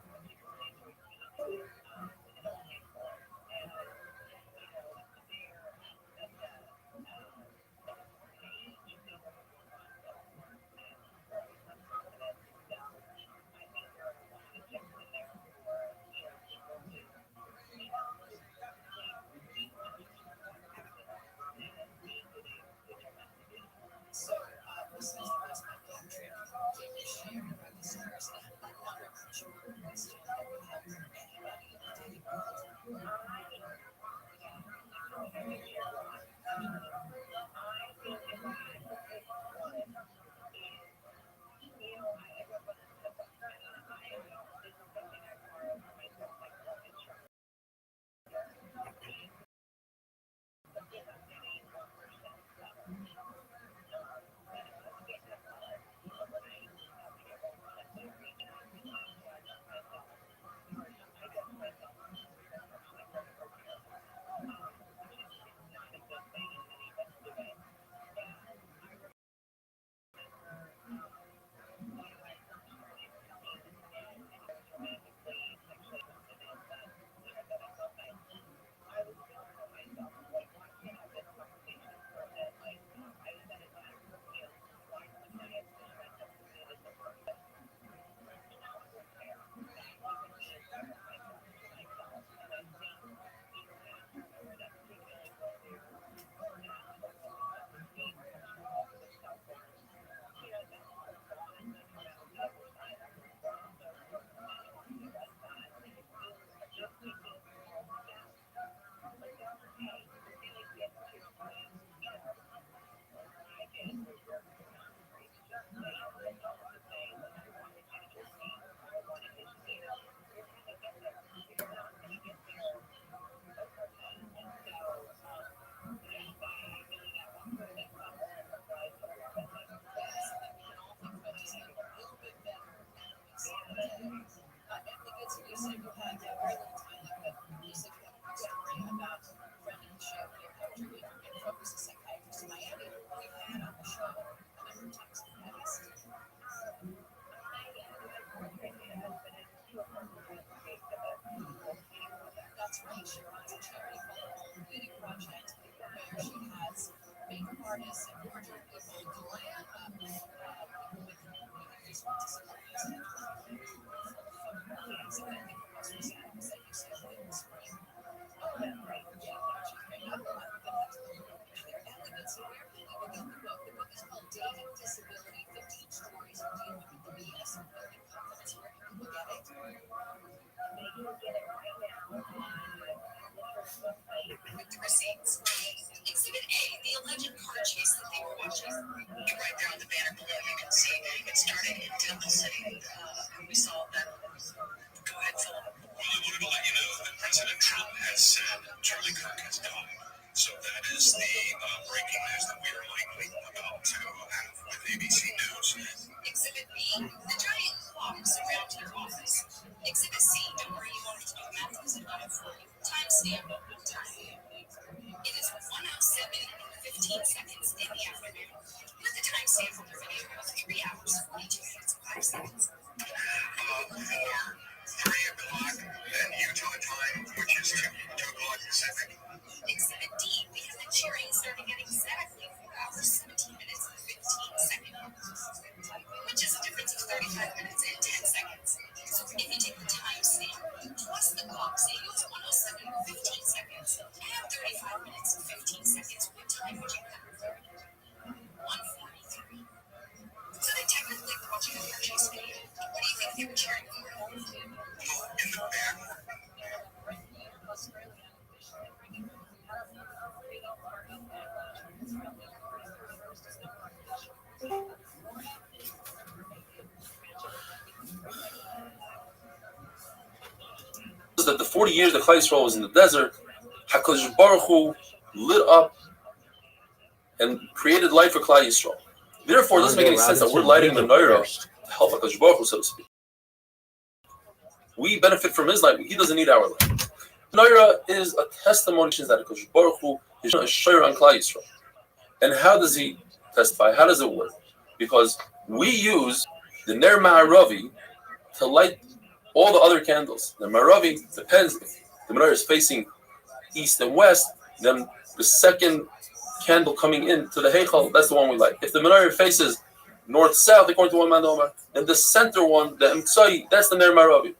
Receipts. Exhibit A, the alleged car chase that they were watching. Right there on the banner below, you can see it started in Temple City. We saw that. Go ahead, Philip. Well, I wanted to let you know that President Trump has said Charlie Kirk has died. So that is the breaking news that we are likely about to have with ABC News. Exhibit B, the giant clocks around your office. Exhibit C, don't worry, you won't have to do the math because I've got it for you. Timestamp, time. It is 1:07 and 15 seconds in the afternoon. With the timestamp from the video of 3 hours, 42 minutes, 5 seconds. For 3 o'clock at Utah time, which is 2 o'clock Pacific. Exhibit D, because the cheering started at exactly 4 hours, 17 minutes, and 15 seconds, which is a difference of 35 minutes and 10 seconds. So if you take the time stamp plus the clock, say it was 107 and 15 seconds, and 35 minutes and 15 seconds, what time would you have? 1:43. So they technically were watching a purchase video. What do you think they were cheering for? In the back. That the 40 years that Klal Yisrael was in the desert, HaKadosh Baruch Hu lit up and created life for Klal Yisrael. Therefore, it doesn't make any sense that we're lighting the menorah to help HaKadosh Baruch Hu, so to speak. We benefit from his light. He doesn't need our light. Menorah is a testimony that HaKadosh Baruch Hu is a shayr on Klal Yisrael. And how does he testify? How does it work? Because we use the Ner Ma'aravi to light all the other candles. The Ma'aravi depends. If the menorah is facing east and west, then the second candle coming into the Heichal, that's the one we light. If the menorah faces north-south, according to one man Omar, then the center one, the Emtsai, that's the Ner Ma'aravi.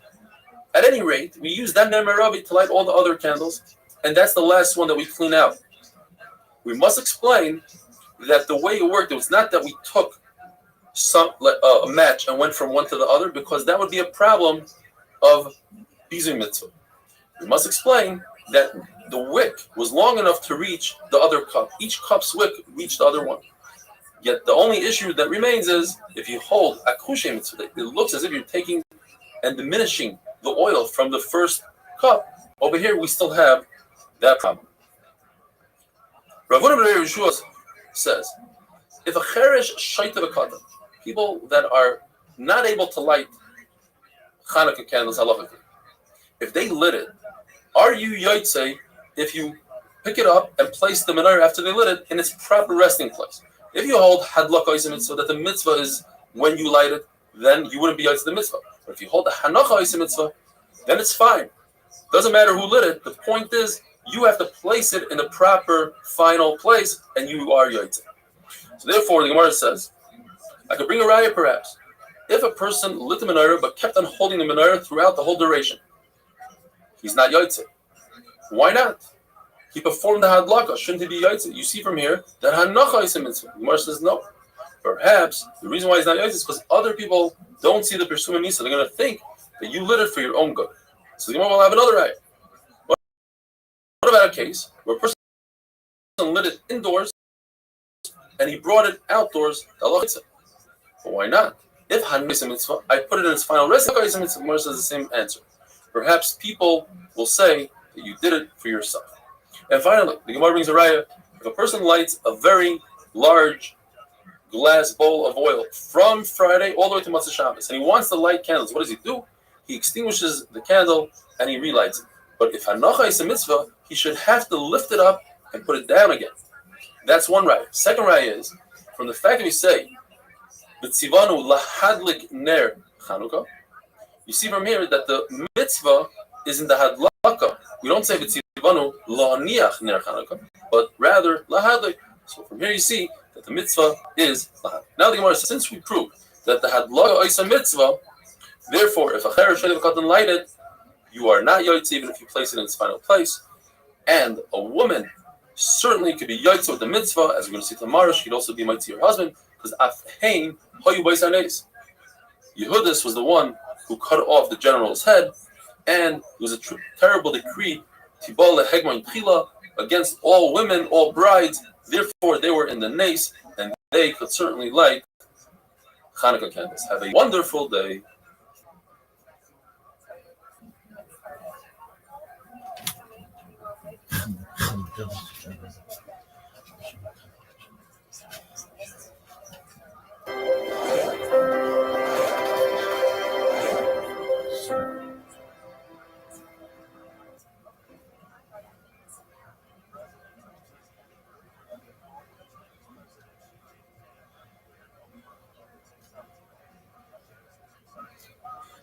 At any rate, we use that Ner Ma'aravi to light all the other candles, and that's the last one that we clean out. We must explain that the way it worked, it was not that we took a match and went from one to the other, because that would be a problem of Bizui Mitzvah. We must explain that the wick was long enough to reach the other cup. Each cup's wick reached the other one. Yet the only issue that remains is if you hold Akushe Mitzvah, it looks as if you're taking and diminishing the oil from the first cup. Over here, we still have that problem. Rav Huna ben Yeshua says, if a cheresh shaita v'katan, people that are not able to light Hanukkah candles halachically, if they lit it, are you yotzei if you pick it up and place the menorah after they lit it in its proper resting place? If you hold hadlaka is a mitzvah, that the mitzvah is when you light it, then you wouldn't be yotzei the mitzvah. But if you hold the hanacha is a mitzvah, then it's fine. Doesn't matter who lit it. The point is you have to place it in the proper final place, and you are yotzei. So therefore, the Gemara says, I could bring a raya perhaps. If a person lit the menorah but kept on holding the menorah throughout the whole duration, he's not yotzei. Why not? He performed the hadlaka. Shouldn't he be yotzei? You see from here that hanacha is a mitzvah. The Gemara says no. Perhaps the reason why he's not yotzei is because other people don't see the Persuma Nisa. They're going to think that you lit it for your own good. So the Gemara will have another raya. What about a case where a person lit it indoors and he brought it outdoors? But why not? If hanacha is a mitzvah, I put it in its final rest. Hanacha is a mitzvah. The Gemara says the same answer. Perhaps people will say that you did it for yourself. And finally, the Gemara brings a raya. If a person lights a very large glass bowl of oil from Friday all the way to Motzei Shabbos, and he wants to light candles, what does he do? He extinguishes the candle and he relights it. But if hanacha is a mitzvah, he should have to lift it up and put it down again. That's one raya. Second raya is, from the fact that we say, B'tzivanu lahadlik ner Chanukah, you see from here that the mitzvah is in the hadlaka. We don't say B'tzivanu lahaniach ner Chanukah, but rather lahadlik. So from here you see that the mitzvah is lahadlik. Now the Gemara says, since we proved that the hadlaka is a mitzvah, therefore if a cheresh shayla v'katan light it, you are not yotzei even if you place it in its final place. And a woman certainly could be yotzei with the mitzvah, as we're going to see tomorrow. She could also be mitzvah your husband, because afhein hayu b'is haneis. Yehudis was the one who cut off the general's head, and it was a terrible decree, tibal lehegman chila, against all women, all brides. Therefore, they were in the nace, and they could certainly light Hanukkah candles. Have a wonderful day.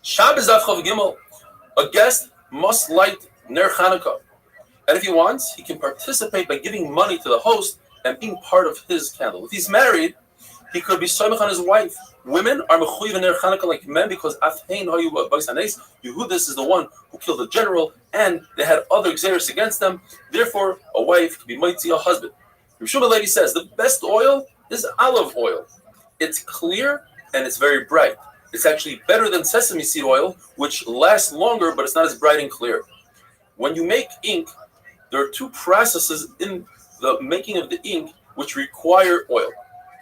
Shabbos Daf Chav Gimel. A guest must light Ner Chanukah And if he wants, he can participate by giving money to the host and being part of his candle. If he's married, he could be soymech on his wife. Women are mechuyev in their Chanukah like men because Afhein Hayu Bais Hanes. Yehudis is the one who killed the general, and they had other exeris against them. Therefore, a wife can be mighty a husband. Rishuma lady says the best oil is olive oil. It's clear and it's very bright. It's actually better than sesame seed oil, which lasts longer, but it's not as bright and clear. When you make ink, there are two processes in the making of the ink which require oil.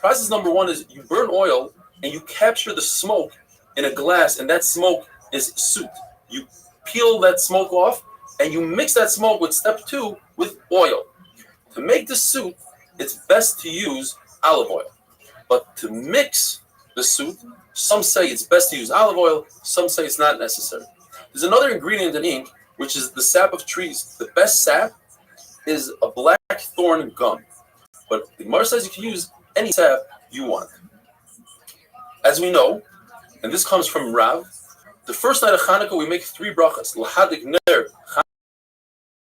Process number one is you burn oil and you capture the smoke in a glass, and that smoke is soot. You peel that smoke off and you mix that smoke with step two with oil. To make the soot, it's best to use olive oil. But to mix the soot, some say it's best to use olive oil, some say it's not necessary. There's another ingredient in ink, which is the sap of trees. The best sap is a blackthorn gum. But the Gemara says you can use any sap you want. As we know, and this comes from Rav, the first night of Chanukah we make 3 brachas. Lahadik ner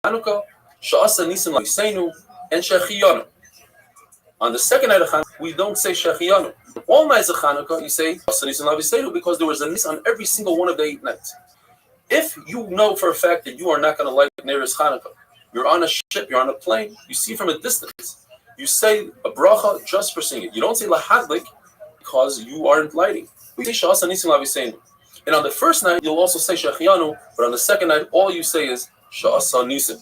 Chanukah, Sha'asa Nisan Laviseinu, and Shechiyanu. On the second night of Chanukah, we don't say Shechiyanu. All nights of Chanukah, you say Sha'asa Nisan Laviseinu because there was a nis on every single one of the 8 nights. If you know for a fact that you are not going to light Neres Chanukah, you're on a ship, you're on a plane, you see from a distance, you say a bracha just for singing. You don't say lahadlik because you aren't lighting. We say sha'asa nisim laviseinu. And on the first night, you'll also say shechiyanu, but on the second night, all you say is sha'asa nisim.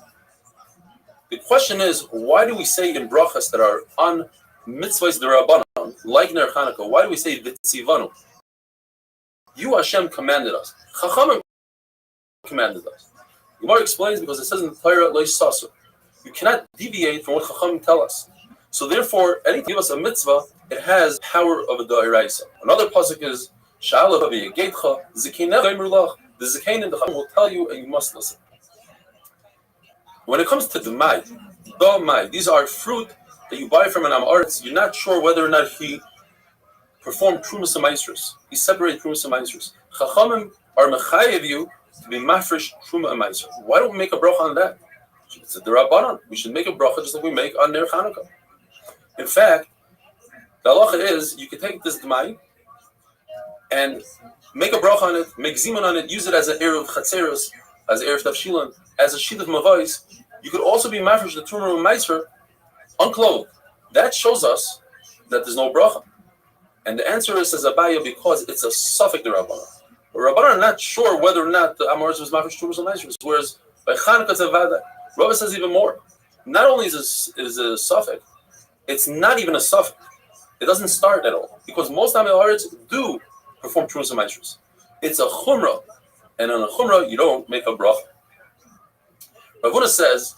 The question is, why do we say in brachas that are on mitzvahs derabanan, like Ner Chanukah, why do we say v'tzivanu? You, Hashem, commanded us. Chachamim commanded us. Gemara explains because it says in the Torah, lo yisasu. You cannot deviate from what Chachamim tell us. So therefore, anything give us a mitzvah, it has power of a da'iraisa. Another pasuk is, Sha'ala v'yegeitcha, zikanev v'emrulach. The zikain and the Chachamim will tell you, and you must listen. When it comes to the mai, these are fruit that you buy from an amaretz. You're not sure whether or not he performed trumas and maestros. He separated trumas and maestros. Chachamim are mechayev you to be mafresh truma and maestros. Why don't we make a bracha on that? It's a derabanan. We should make a bracha just like we make on Ner Chanukah. In fact, the halacha is you can take this d'mai and make a bracha on it, make zimun on it, use it as an erev chatzeros, as an erev tavshilan, as a sheet of mavais. You could also be mafresh the truma and meiser unclothed. That shows us that there's no bracha. And the answer is, says Abaya, because it's a suffix derabanan. But Rabbanan are not sure whether or not the Amoritz was mafresh trumas and meisers, whereas by Chanukah it's a vada. Rabbi says even more. Not only is a suffix, it's not even a suffix. It doesn't start at all. Because most Amilaritz do perform trumas and maestros. It's a chumrah. And on a chumrah, you don't make a bracha. Rav Huna says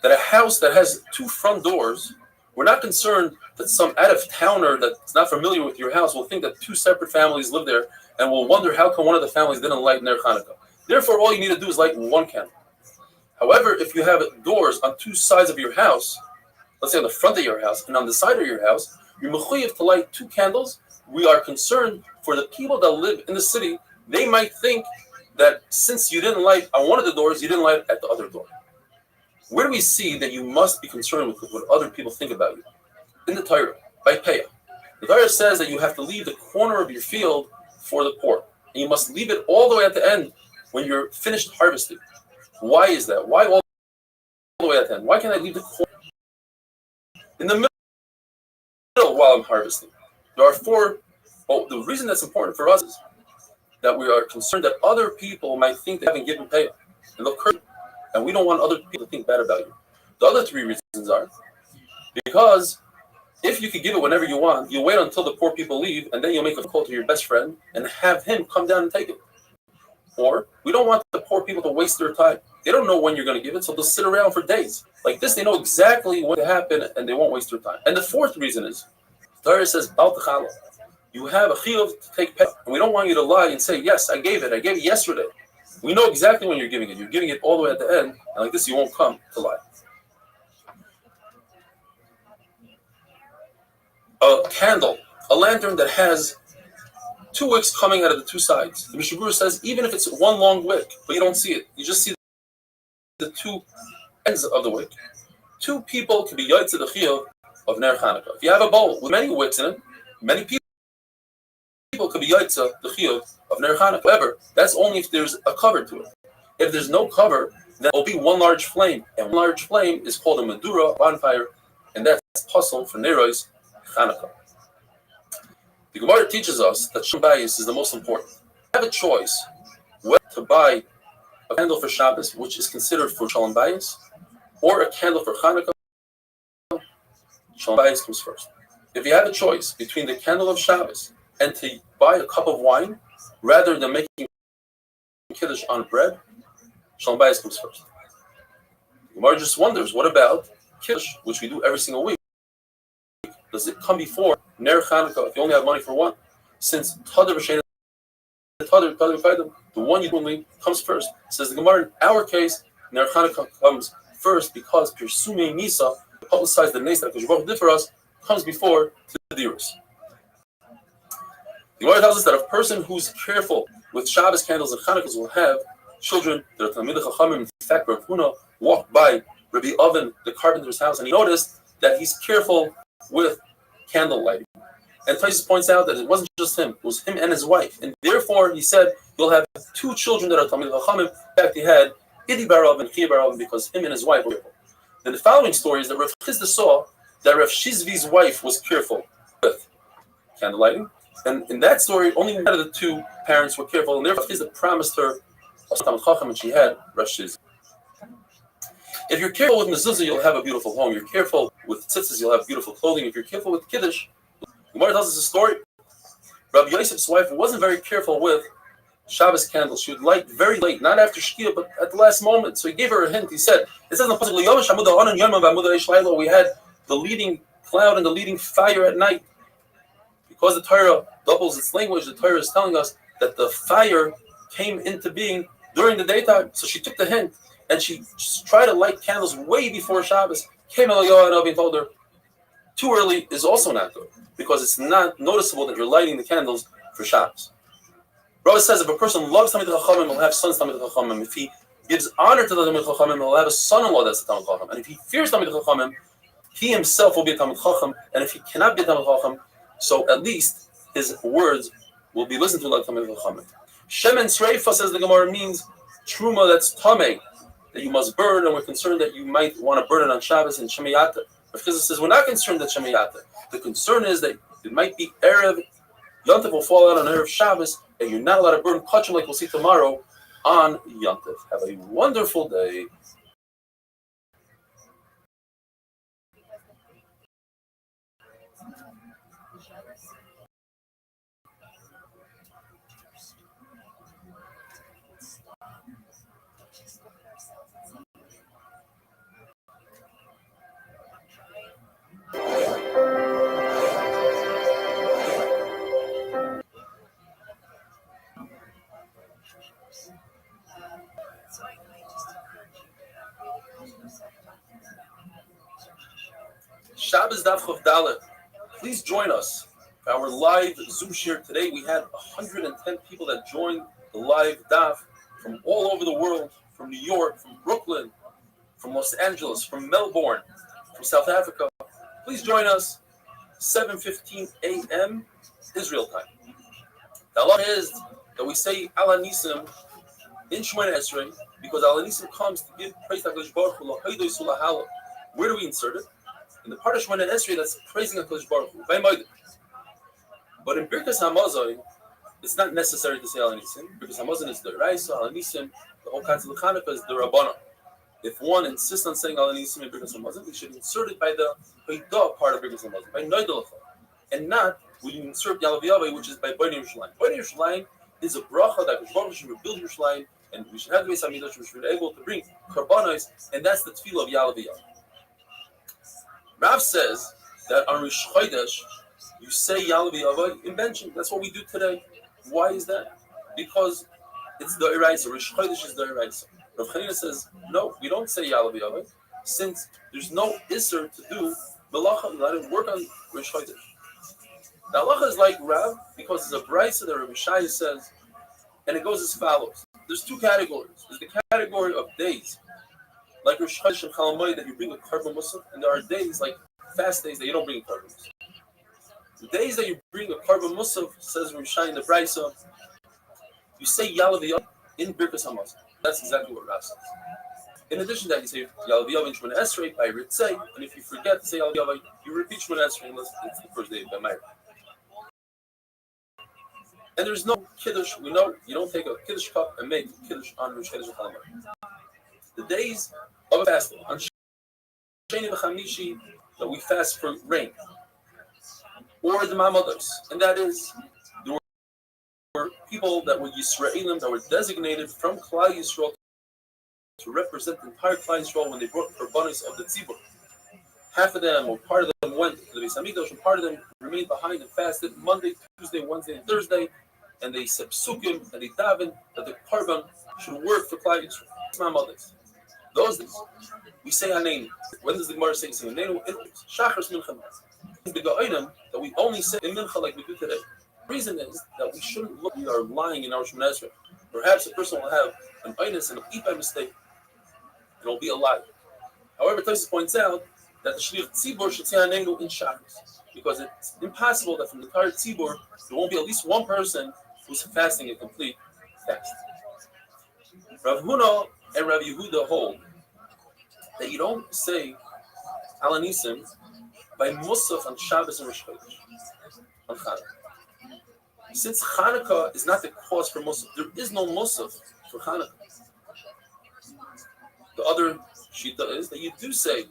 that a house that has 2 front doors, we're not concerned that some out-of-towner that's not familiar with your house will think that 2 separate families live there and will wonder how come one of the families didn't light Ner Chanukah. Therefore, all you need to do is light 1 candle. However, if you have doors on 2 sides of your house, let's say on the front of your house and on the side of your house, you're mechuyev to light 2 candles. We are concerned for the people that live in the city. They might think that since you didn't light on one of the doors, you didn't light at the other door. Where do we see that you must be concerned with what other people think about you? In the Torah, by Peyah. The Torah says that you have to leave the corner of your field for the poor. And you must leave it all the way at the end when you're finished harvesting. Why is that? Why all the way at the end? Why can't I leave the corner in the middle while I'm harvesting? There are 4. Well, the reason that's important for us is that we are concerned that other people might think they haven't given payah. And they'll curse you. And we don't want other people to think bad about you. The other 3 reasons are because if you could give it whenever you want, you'll wait until the poor people leave, and then you'll make a call to your best friend and have him come down and take it. Or we don't want the poor people to waste their time. They don't know when you're going to give it, so they'll sit around for days. Like this, they know exactly what to happen, and they won't waste their time. And the 4th reason is, the Torah says, Bal Techala. You have a chiyuv to take pay, and we don't want you to lie and say, yes, I gave it yesterday. We know exactly when you're giving it. You're giving it all the way at the end, and like this, you won't come to lie. A candle, a lantern that has 2 wicks coming out of the 2 sides. The Mishnah Berurah says, even if it's 1 long wick, but you don't see it, you just see the 2 ends of the wick, two people can be yotze the chiyuv of Ner Chanukah. If you have a bowl with many wicks in it, many people could be yotze the chiyuv of Ner Chanukah. However, that's only if there's a cover to it. If there's no cover, then it will be one large flame, and one large flame is called a medura, bonfire, and that's puzzle for Nero's Chanukah. The Gemara teaches us that Shalom Bayis is the most important. You have a choice whether to buy a candle for Shabbos, which is considered for Shalom Bayis, or a candle for Chanukah. Shalom Bayis comes first. If you have a choice between the candle of Shabbos and to buy a cup of wine, rather than making Kiddush on bread, Shalom Bayis comes first. The Gemara just wonders, what about Kiddush, which we do every single week? Does it come before Ner Chanukah if you only have money for one? Since the one you only comes first. Says the Gemara, in our case, Ner Chanukah comes first because Pirsume Nisa, to publicize the Nes that Baruch did for us, comes before Tidirus. The Gemara tells us that a person who's careful with Shabbos candles and Chanukas will have children that are Talmidei Chachamim. In fact, Rav Huna walked by Rabbi Oven, the carpenter's house, and he noticed that he's careful with candle lighting. And Taisus points out that it wasn't just him, it was him and his wife. And therefore, he said, you'll have two children that are Talmidei Chachamim. In fact, he had Idi bar Oven and Chia bar Oven because him and his wife were careful. Then the following story is that Rav Chisda saw that Rav Shizvi's wife was careful with candle lighting. And in that story, only one of the two parents were careful, and therefore Rav Chisda promised her a Talmid Chacham, and she had Rav Shizvi. If you're careful with mezuzah, you'll have a beautiful home. You're careful with tzitzis, you'll have beautiful clothing. If you're careful with kiddush, Gemara tells us a story. Rabbi Yosef's wife wasn't very careful with Shabbos candles. She would light very late, not after Shkia, but at the last moment. So he gave her a hint. He said, it says in the Pasuk, we had the leading cloud and the leading fire at night. Because the Torah doubles its language, the Torah is telling us that the fire came into being during the daytime. So she took the hint. And she tried to light candles way before Shabbos. Came Eliyahu and told her, too early is also not good, because it's not noticeable that you're lighting the candles for Shabbos. Rabbi says if a person loves Talmidei Chachamim, he'll have sons Talmidei Chachamim. If he gives honor to the Talmidei Chachamim, he'll have a son-in-law that's a Talmid Chacham. And if he fears Talmidei Chachamim, he himself will be a Talmid Chacham. And if he cannot be a Talmid Chacham, so at least his words will be listened to like Talmidei Chachamim. Shemen Sreifa, says the Gemara, means truma that's tamei, that you must burn, and we're concerned that you might want to burn it on Shabbos and Shemayata. Rav Chisda says we're not concerned that Shemayata. The concern is that it might be Erev, Yontif will fall out on Erev Shabbos, and you're not allowed to burn kachim like we'll see tomorrow on Yontif. Have a wonderful day. Shabbos Daf Chav Dalet. Please join us for our live Zoom share today. We had 110 people that joined the live Daf from all over the world, from New York, from Brooklyn, from Los Angeles, from Melbourne, from South Africa. Please join us, 7:15 a.m. Israel time. The halacha is that we say Ala Nisim in Shemona Esrei because Ala Nisim comes to give praise to HaKadosh Baruch Hu. Where do we insert it? In the part of Shemona Esrei that's praising HaKadosh Baruch Hu. But in Birkas Hamazon, it's not necessary to say Ala Nisim. Birkas Hamazon is the Raisa, Ala Nisim, the whole concept of Chanukah is the Rabbana. If one insists on saying Ala Nisim in Birkas Hamazon, we should insert it by the Beidah part of Birkas Hamazon, by Noidalacha, and not we insert Yalav Yavai, which is by Bnei Yerushalayim. Bnei Yerushalayim is a bracha that Baruch should rebuild Yerushalayim, and we should have the Beis Hamikdash, we should be able to bring karbanos, and that's the tefillah of Yalav Yavai. Rav says that on Rosh Chodesh you say Yalav Yavai in benching. That's what we do today. Why is that? Because it's the Iraisa. Rosh Chodesh is the Iraisa. Rav Chanina says no, we don't say Yalav Yavai since there's no Isser to do Melacha. Let him work on Rosh Chodesh. The halacha is like Rav because it's a brisa that Rabbi Shai says, and it goes as follows. There's two categories. There's the category of days like Rosh Chodesh and Chol Hamoed that you bring a carbon musaf, and there are days like fast days that you don't bring a carbon musaf. The days that you bring a carbon musaf, says Rishai in the Brisa, you say Yalav in Birkas Hamazon. That's exactly what Ras says. In addition to that, you say Yalav in Shemona Esrei by Ritzei, and if you forget to say Yalav, you repeat Shemona Esrei unless it's the first day by Meir. And there's no Kiddush, we know you don't take a Kiddush cup and make Kiddush on Rosh Chodesh and Chol Hamoed. The days of fasting, on Sheni v'Chamishi, that we fast for rain, or the Mamados, and that is, there were people that were Yisraelim that were designated from Klal Yisrael to represent the entire Klal Yisrael when they brought korbanos of the tzibur. Half of them, or part of them, went to the Beis Hamikdash, and part of them remained behind and fasted Monday, Tuesday, Wednesday, and Thursday, and they said psukim and they daven that the korban should work for Klal Yisrael. Mamados. Those days, we say Hanenu. When does the Gemara say Hanenu? Shachar Mincha. The Ga'inim that we only say in Mincha like we do today. The reason is that we shouldn't look we are lying in our Shemona Esrei. Perhaps a person will have an Einus and eat by mistake, and it'll be a lie. However, Tosis points out that the Shliach Tzibur should say Hanenu in Shachris, because it's impossible that from the entire Tzibur there won't be at least one person who's fasting a complete fast. Rav Huna and Rav Yehuda hold that you don't say Alanisim by Musaf on Shabbos and Rosh Chodesh on Chanukah. Since Chanukah is not the cause for Musaf, there is no Musaf for Chanukah. The other Shita is that you do say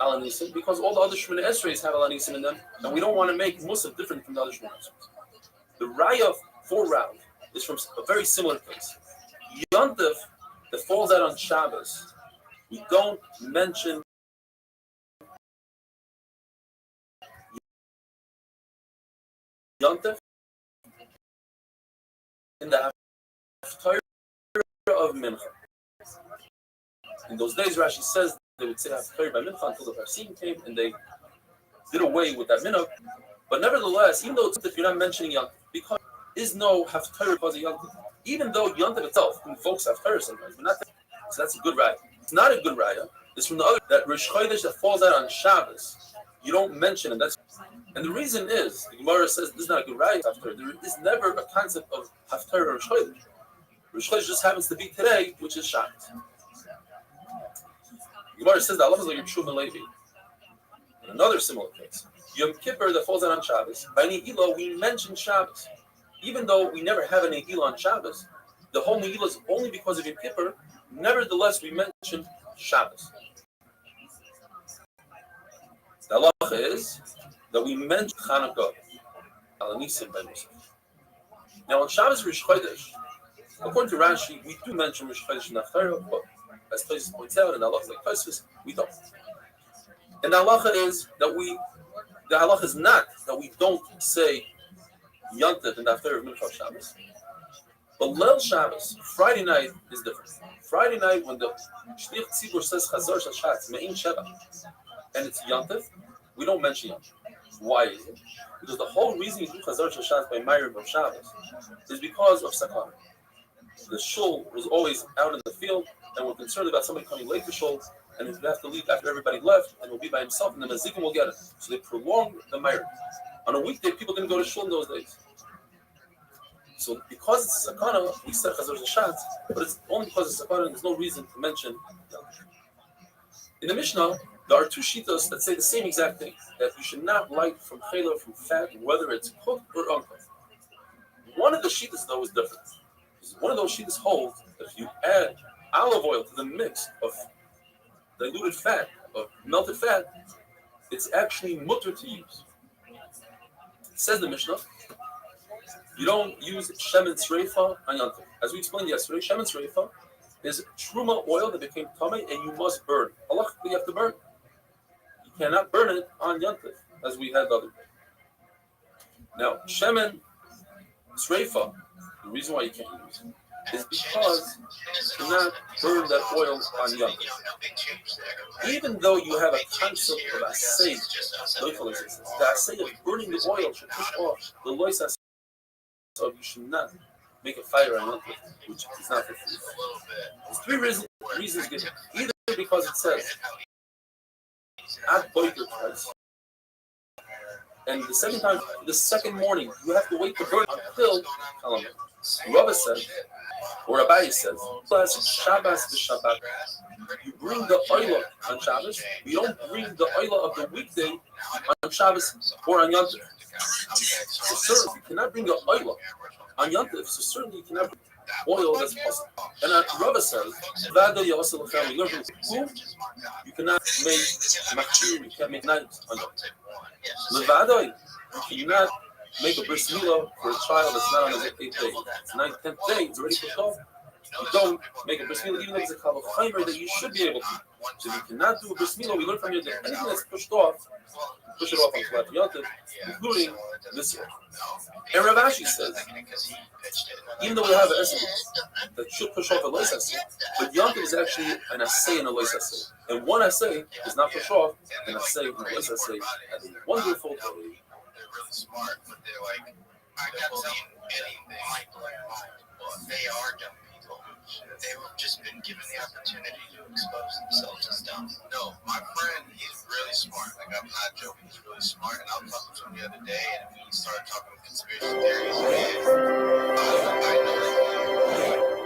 Alanisim because all the other Shemona Esreis have Alanisim in them, and we don't want to make Musaf different from the other Shemona Esreis. The Raya for Rav is from a very similar place. Yontif that falls out on Shabbos, we don't mention Yontif in the Haftarah of Mincha. In those days, Rashi says they would say Haftarah by Mincha until the Parsim came and they did away with that minhag. But nevertheless, even though it's if you're not mentioning Yontif, because there is no Haftarah because of Yontif, even though Yontif itself invokes Haftarah sometimes, but not that. So that's a good raya. It's not a good raya. It's from the other that Rosh Chodesh that falls out on Shabbos. You don't mention it. And the reason is the Gemara says this is not a good raya. Haftarah. There is never a concept of Haftarah or Rosh Chodesh. Rosh Chodesh just happens to be today, which is Shabbos. The Gemara says that Allah is like a Yom and Levi. In another similar case, Yom Kippur that falls out on Shabbos. By Ne'ilah we mention Shabbos, even though we never have an Ne'ilah on Shabbos. The whole Ne'ilah is only because of Yom Kippur. Nevertheless, we mention Shabbos. The halacha is that we mention Chanukah, Alanisim by Musaf. Now on Shabbos Rosh Chodesh, according to Rashi, we do mention Rosh Chodesh and Haftarah, but as Tosis points out, and halacha like Tosis, we don't. And the halacha is that the halacha is not that we don't say Yontif and Haftarah of Mincha Shabbos. But Leil Shabbos, Friday night, is different. Friday night, when the Shliach Tzibur says Chazar Shashatz Me'in Sheva, and it's Yontif, we don't mention Yontif. Why is it? Because the whole reason you do Chazar Shashatz by Ma'ariv of Shabbos is because of Sakana. The shul was always out in the field, and we're concerned about somebody coming late to shul, and if you have to leave after everybody left, and he'll be by himself, and the Mazikim will get it. So they prolonged the Ma'ariv. On a weekday, people didn't go to shul in those days. So because it's a sakana, we said Chazar Zashat, but it's only because it's a sakana, and there's no reason to mention. In the Mishnah, there are two shitas that say the same exact thing, that you should not light from chayla, from fat, whether it's cooked or uncooked. One of the shitas, though, is different. One of those shitas holds that if you add olive oil to the mix of diluted fat, of melted fat, it's actually mutter to use. It says the Mishnah, you don't use shemen sreifa on Yontif. As we explained yesterday, shemen sreifa is truma oil that became tamei, and you must burn. Halachically, you have to burn. You cannot burn it on Yontif, as we had the other day. Now, shemen sreifa, the reason why you can't use it is because you cannot burn that oil on Yontif. Even though you have a concept of asay, the asay of burning the oil should push off the lois. So you should not make a fire on Yontif, which is not for food. There's three reasons given. Either because because it says at Boiker twice. And the second time, the second morning, you have to wait to burn until Rava said, or Abaye says, plus Shabbos the Shabbat. You bring the oila on Shabbos. You don't bring the oila of the weekday on Shabbos or on Yom Tov. So certainly you cannot bring the oila on Yom Tov. So certainly you cannot bring oil that's possible. And Rava says, Vado Yosel family. You learn from who? You cannot make machir. You can't make knives on Yom Tov. Levado, you cannot make a bris milah for a child that's not on his 8th day. It's 9th, 10th day. It's already pushed off. You don't make a bris milah, even though it's a kalachimer that you should be able to. So if you cannot do a bris milah, we learn from you that anything that's pushed off, push it off on Flat Yom Tov, including this one. And Rav Ashi says, even though we have an essay that should push off a lois essay, but Yom Tov is actually an essay and a lois essay. And one essay is not push off, an essay and a lois essay has a wonderful day. They're really smart, but they're like, I got seen anything. Well, they are dumb people. They've just been given the opportunity to expose themselves as dumb. No, my friend, he's really smart. Like, I'm not joking, he's really smart. And I was talking to him the other day, and we started talking conspiracy theories. And I know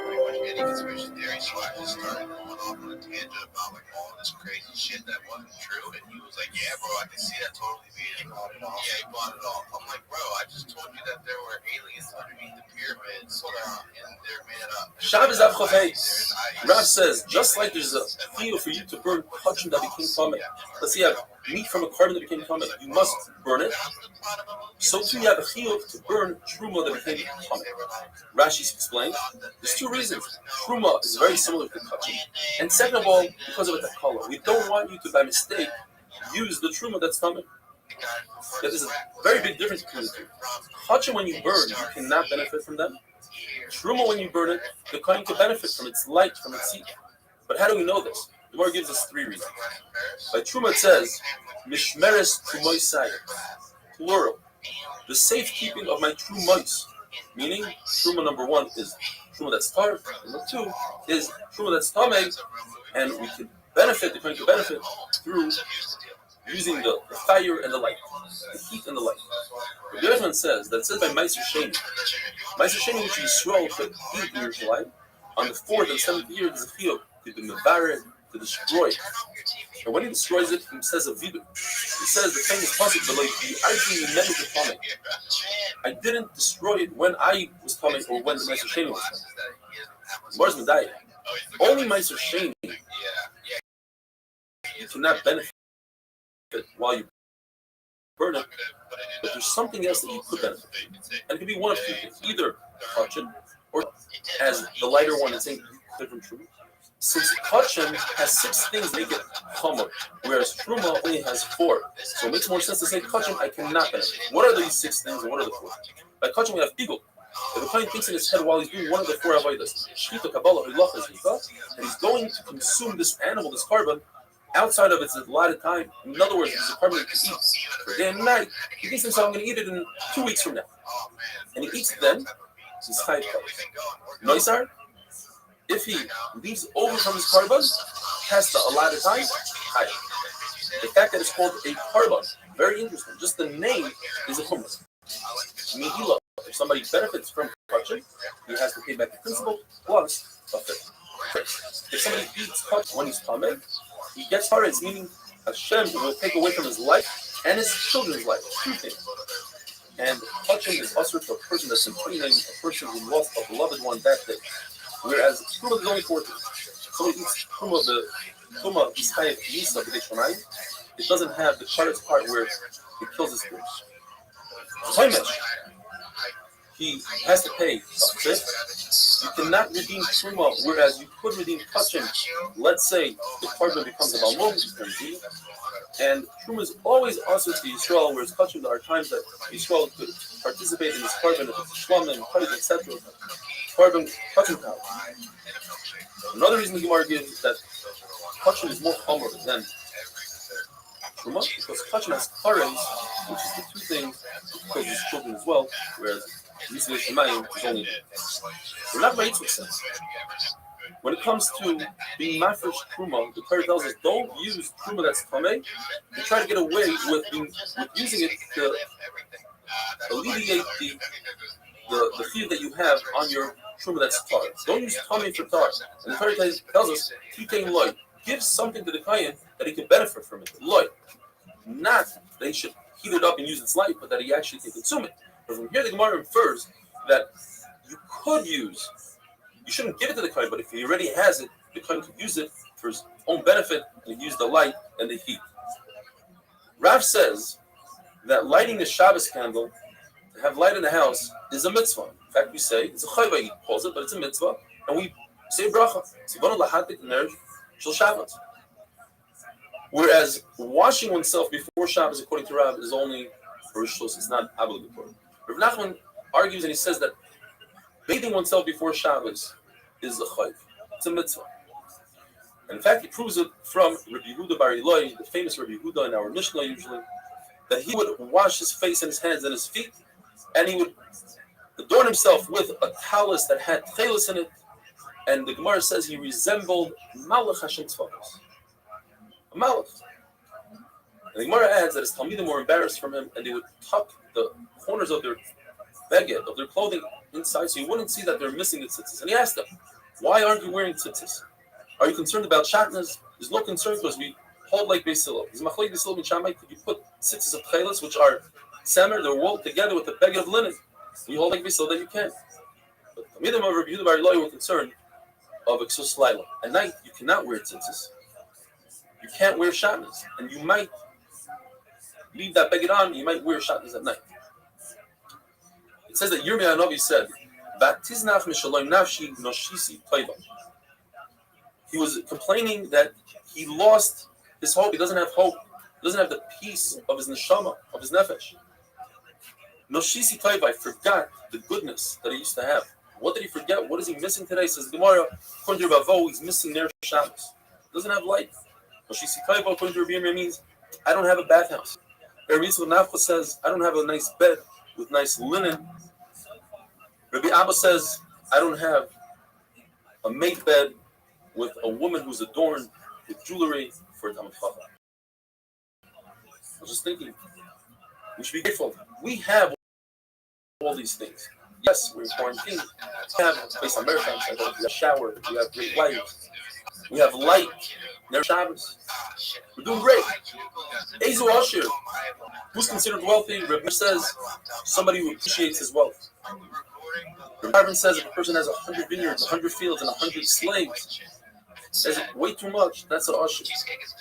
pretty much any conspiracy theory, so I just started going off on a tangent about like all this crazy shit that wasn't true. And he was like, "Yeah, bro, I can see that totally being." Yeah, he bought it all. I'm like, "Bro, I just told you that there were aliens underneath the pyramids, and they're made up." Shabbos Avchavei. Rav says, just like there's a feel for you to burn kachim that became tamei. Let's say you have meat from a carbon that became tamei, you must burn it. So too you have a chiyuv to burn truma that became tamei. Rashi explains, there's two reasons. Truma is very similar to kachim, and second of all, because of its color. We don't want you to, by mistake, use the truma that's tamei. There's a very big difference between the two. Kachim, when you burn, you cannot benefit from them. Truma, when you burn it, the kohen can benefit from its light, from its heat. But how do we know this? The Gemara gives us three reasons. By Truma it says, Mishmeres Trumoisai, plural. The safekeeping of my true mice. Meaning, Truma number one is Truma that's tar, number two is Truma that's tamei, and we can benefit, the kohen can benefit through using the fire and the light, the heat and the light. The other one says that it says by Meiser Sheni. Meiser Sheni, which Yisrael could eat in Yerushalayim, on the 4th and 7th year, there's a chiyuv to be mevared, to destroy it. And when he destroys it, he says a vidu. He says the famous pasuk, "But like you actually remember the tamei. I didn't destroy it when I was tamei or when the Meiser Sheni was tamei." Mars Medayah. Only Meiser Sheni you cannot benefit while you burn it, but there's something else that you could benefit. And it could be one of two things, either kachim, or as the lighter one is saying, different truma. Since kachim has 6 things that make it chomer, whereas truma only has 4. So it makes more sense to say kachim I cannot benefit. What are these 6 things and what are the 4? By kachim we have pigul. If the kohen thinks in his head while he's doing one of the 4 avodas, shchita, kabbalah, hilacha, zrika, and he's going to consume this animal, this carbon, outside of its allotted time. In other words, it's a carbon that he eats for day and night. He thinks himself, I'm going to eat it in 2 weeks from now. And he eats it then, he's chayav kol. Noisar, if he leaves over from his carbon, past the allotted time, chayav. The fact that it's called a carbon, very interesting. Just the name is a hummus. Mihila, if somebody benefits from kachim, he has to pay back the principal plus a fifth. If somebody eats kachim when he's tamei, he gets paritz, meaning Hashem will take away from his life and his children's life. 2 things. And touching is usher to a person that's impregnating a person who lost a beloved one that day. Whereas Truma is only 4 things. Somebody eats Truma, the Truma Iskayef Yisa B'Deshonai, it doesn't have the paritz part where it kills his spirits. Toimesh, he has to pay a fifth. You cannot redeem Truma, whereas you could redeem Kachim. Let's say the carbon becomes a Balmum, and Truma is always also to Yisrael, whereas Kachim, there are times that Yisrael could participate in this carbon, if it's Shlamim, Kachim, etc. Carbon, Kachim power. Another reason the Gemara gives that Kachim is more chomer than Truma, because Kachim has Kares, which is the 2 things, because his children as well, whereas Yisrael Shemayim is only. We're not by Yitzchak sense. when it comes to being mafresh truma, the Torah tells us don't use truma that's tamei. You try to get away with using it to alleviate the fear that you have on your truma that's tar. Don't use tamei for tar. And the Torah tells us keeping loy. Give something to the kayan that he can benefit from it. Loy, not that he should heat it up and use its light, but that he actually can consume it. But from here, the Gemara infers that you could use. You shouldn't give it to the kohen, but if he already has it, the kohen could use it for his own benefit and use the light and the heat. Rav says that lighting the Shabbos candle, to have light in the house, is a mitzvah. In fact, we say, it's a chayva, he calls it, but it's a mitzvah, and we say bracha. Tzivonu lahadik ner shel Shabbos. Whereas washing oneself before Shabbos, according to Rav, is only for Rishos, it's not obligatory. Rav Nachman argues and he says that bathing oneself before Shabbos is a chayv. It's a mitzvah. And in fact, he proves it from Rabbi Yehuda Bar Ilai, the famous Rabbi Yehuda in our Mishnah usually, that he would wash his face and his hands and his feet, and he would adorn himself with a talus that had tchelis in it, and the Gemara says he resembled Malach Hashem Tzvakos. A Malach. And the Gemara adds that his Talmidim were embarrassed from him, and they would tuck the corners of their beged, of their clothing, inside, so you wouldn't see that they're missing the tzitzis. And he asked them, why aren't you wearing tzitzis? Are you concerned about shatnas? There's no concern because we hold like Beis Hillel. Is machlek Beis Hillel and Shammai? Could you put tzitzis of tchelis, which are samer, they're wool together with a beged of linen? You hold like Beis Hillel, then you can. But the Talmidim of Rabbi Yehuda Bar Ilai were concerned of Eksus Laila. At night, you cannot wear tzitzis. You can't wear shatnas. And you might leave that beged on, you might wear shatnas at night. It says that Yirmiyah Hanavi said, he was complaining that he lost his hope. He doesn't have hope. He doesn't have the peace of his neshama, of his nefesh. Noshisi Taiva forgot the goodness that he used to have. What did he forget? What is he missing today? Says the Gemara, according to Ravo, he's missing their Shabbos. He doesn't have light. Noshisi Taiva, according to Rabbi Yirmiyah, means I don't have a bathhouse. Rabbi Yitzchak Nafcha says I don't have a nice bed with nice linen. Rabbi Abba says, I don't have a mate bed with a woman who's adorned with jewelry for a Talmid Chacham. I was just thinking, we should be grateful. We have all these things. Yes, we're in quarantine. We have a place on America. We have a shower. We have great light. We have light. Ner Shabbos. We're doing great. Ezu Asher, who's considered wealthy? Rabbi says somebody who appreciates his wealth. Rabbi says if a person has 100 vineyards, 100 fields, and 100 slaves, says way too much. That's an Asher.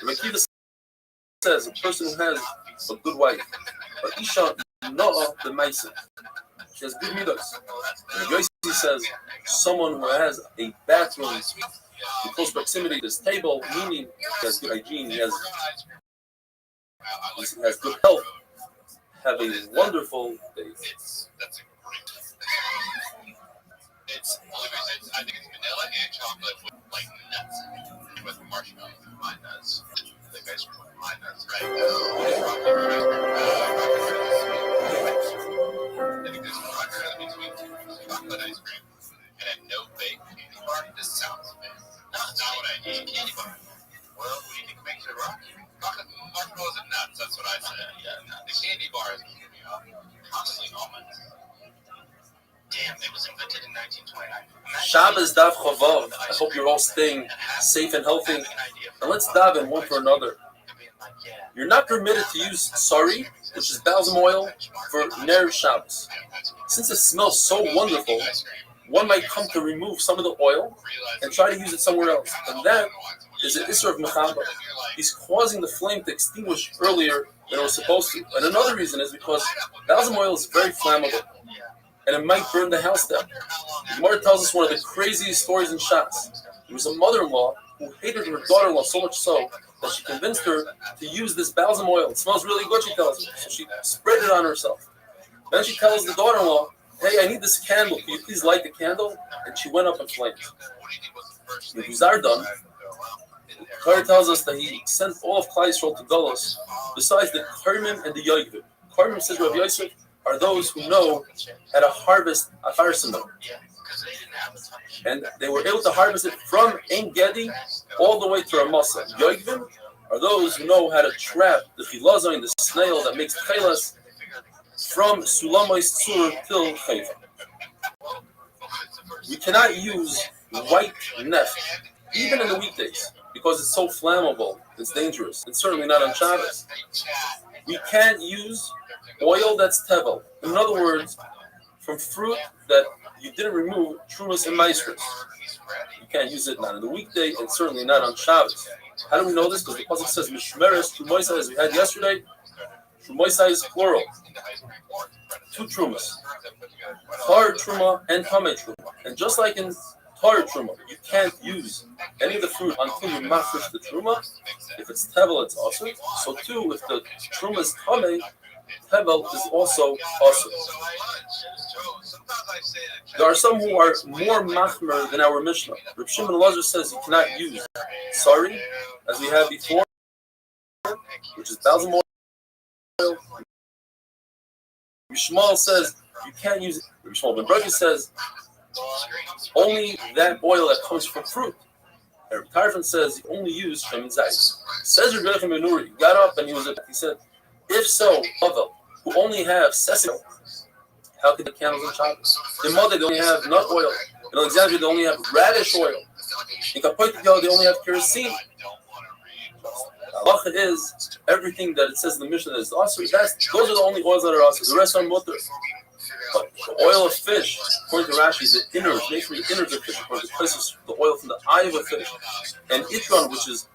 Rabbi says a person who has a good wife, but Isha Noah the Maisa. She has good midas. And Yossi says someone who has a bathroom in close proximity to his table, meaning he has good hygiene, he has good health, have a wonderful day. I think it's vanilla and chocolate with like nuts with marshmallows. Mine does. The ice cream with mine does, right? I think there's one between chocolate ice cream and a no bake candy bar. This sounds bad. That's not what I need. Candy bar. Well, we need to make sure marshmallows and nuts. That's what I said. Yeah. The candy bar is constantly almonds. Damn, it was invented in 1929. Shabbos Dav Chavav. I hope you're all staying safe and healthy. And let's daven one for another. You're not permitted to use sari, which is balsam oil, for Ner Shabbos. Since it smells so wonderful, one might come to remove some of the oil and try to use it somewhere else. And that is an Isser of Mechaba. He's causing the flame to extinguish earlier than it was supposed to. And another reason is because balsam oil is very flammable, and it might burn the house down. The Gemara tells us one of the craziest stories in Shas. There was a mother-in-law who hated her daughter-in-law so much so that she convinced her to use this balsam oil. It smells really good, she tells me. So she spread it on herself. Then she tells the daughter-in-law, hey, I need this candle. Can you please light the candle? And she went up in flames. The Guzar done. The Torah tells us that he sent all of Klal Yisrael to Golos, besides the Karmim and the Yoivim. Karmim, says Rav Yosef, are those who know how to harvest a farsimah. and they were able to harvest it from Ein Gedi all the way to Ramasa. Yoigvim are those who know how to trap the chilazoin, the snail that makes chelas, from Sulamois Tzur till Chayfa. We cannot use white neft, even in the weekdays, because it's so flammable, it's dangerous. It's certainly not on Shabbos. We can't use oil that's tevel. In other words, from fruit that you didn't remove trumas and maestros. You can't use it not on the weekday and certainly not on Shabbos. How do we know this? Because the pasuk says mishmeres trumoisai, as we had yesterday. Trumoisai is plural. Two trumas, tar truma and tamei truma. And just like in tar truma, you can't use any of the fruit until you mafresh the truma. If it's tevel, it's also. So too, if the truma is tamei, tevel is also awesome. There are some who are more machmer than our Mishnah. Reb Shimon Elazar says you cannot use sari, as we had before, which is balsam oil. Yishmael says you can't use it. Yishmael ben Berkes says only that oil that comes from fruit. And Reb Tarfon says you only use shemen zayis. Says Reb Yochanan ben Nuri, got up and he said, if so, Pavel, who only have sesame, how can the candles on Shabbos? In Mother, they only have nut oil. In Alexandria, they only have radish oil. In Kapoitikal, they only have kerosene. Halacha is everything that it says in the Mishnah is also. Those are the only oils that are also. The rest are mutter. But the oil of fish, according to Rashi, the innards, makes from the innards of fish, according to places the oil from the eye of a fish, and itron, which is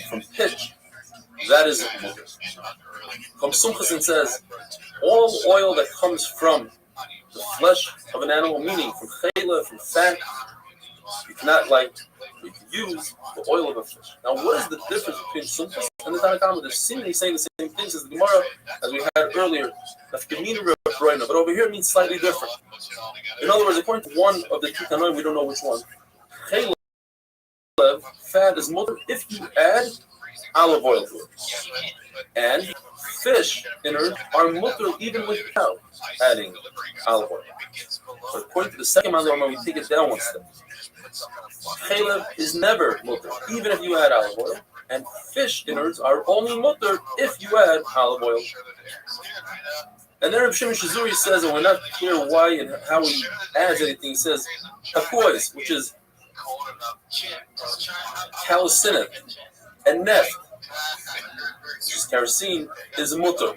from pitch, that is mutter. From Sumchasin says all oil that comes from the flesh of an animal, meaning from chayla, from fat, you cannot you can use the oil of a fish. Now, what is the difference between Sumchas and the Tanakhama? They're seemingly saying the same things as the Gemara, as we had earlier. But over here it means slightly different. In other words, according to one of the two Tanoim, we don't know which one. Chayla, fat is mutter if you add olive oil to it. And fish innards are mutter even without adding olive oil. But according to the second Mandama, we take it down one step. Chaylev is never mutter, even if you add olive oil. And fish innards are only mutter if you add olive oil. And then Reb Shimon Shizuri says, and we're not clear why and how he adds anything, he says, takois, which is calcinate, and neft, which is kerosene, is mutter.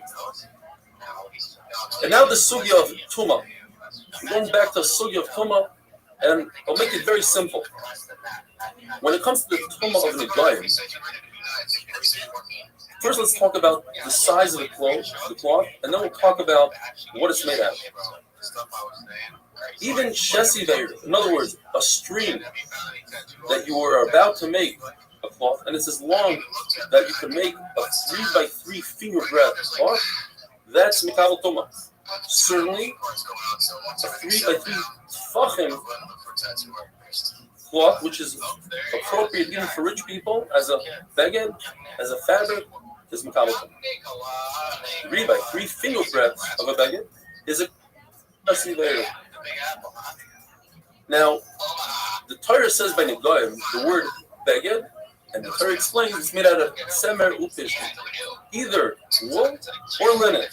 And now the sugya of Tuma. We're going back to the sugya of Tuma, and I'll make it very simple. When it comes to the Tuma of Nigayim, first let's talk about the size of the cloth, and then we'll talk about what it's made out of. Even Shesi Veir, in other words, a string that you are about to make a cloth, and it's as long that you can make a 3 by 3 finger breadth cloth, that's Mikabel Tuma. Certainly, a 3 by 3 tfachim cloth, which is appropriate even for rich people, as a beged, as a fabric, is Mikabel Tuma. 3 by 3 finger breadths of a beged is a Shesi Veir. Now, the Torah says by Negoim, the word beged, and the Torah explains it's made out of semer upish, either wool or linen.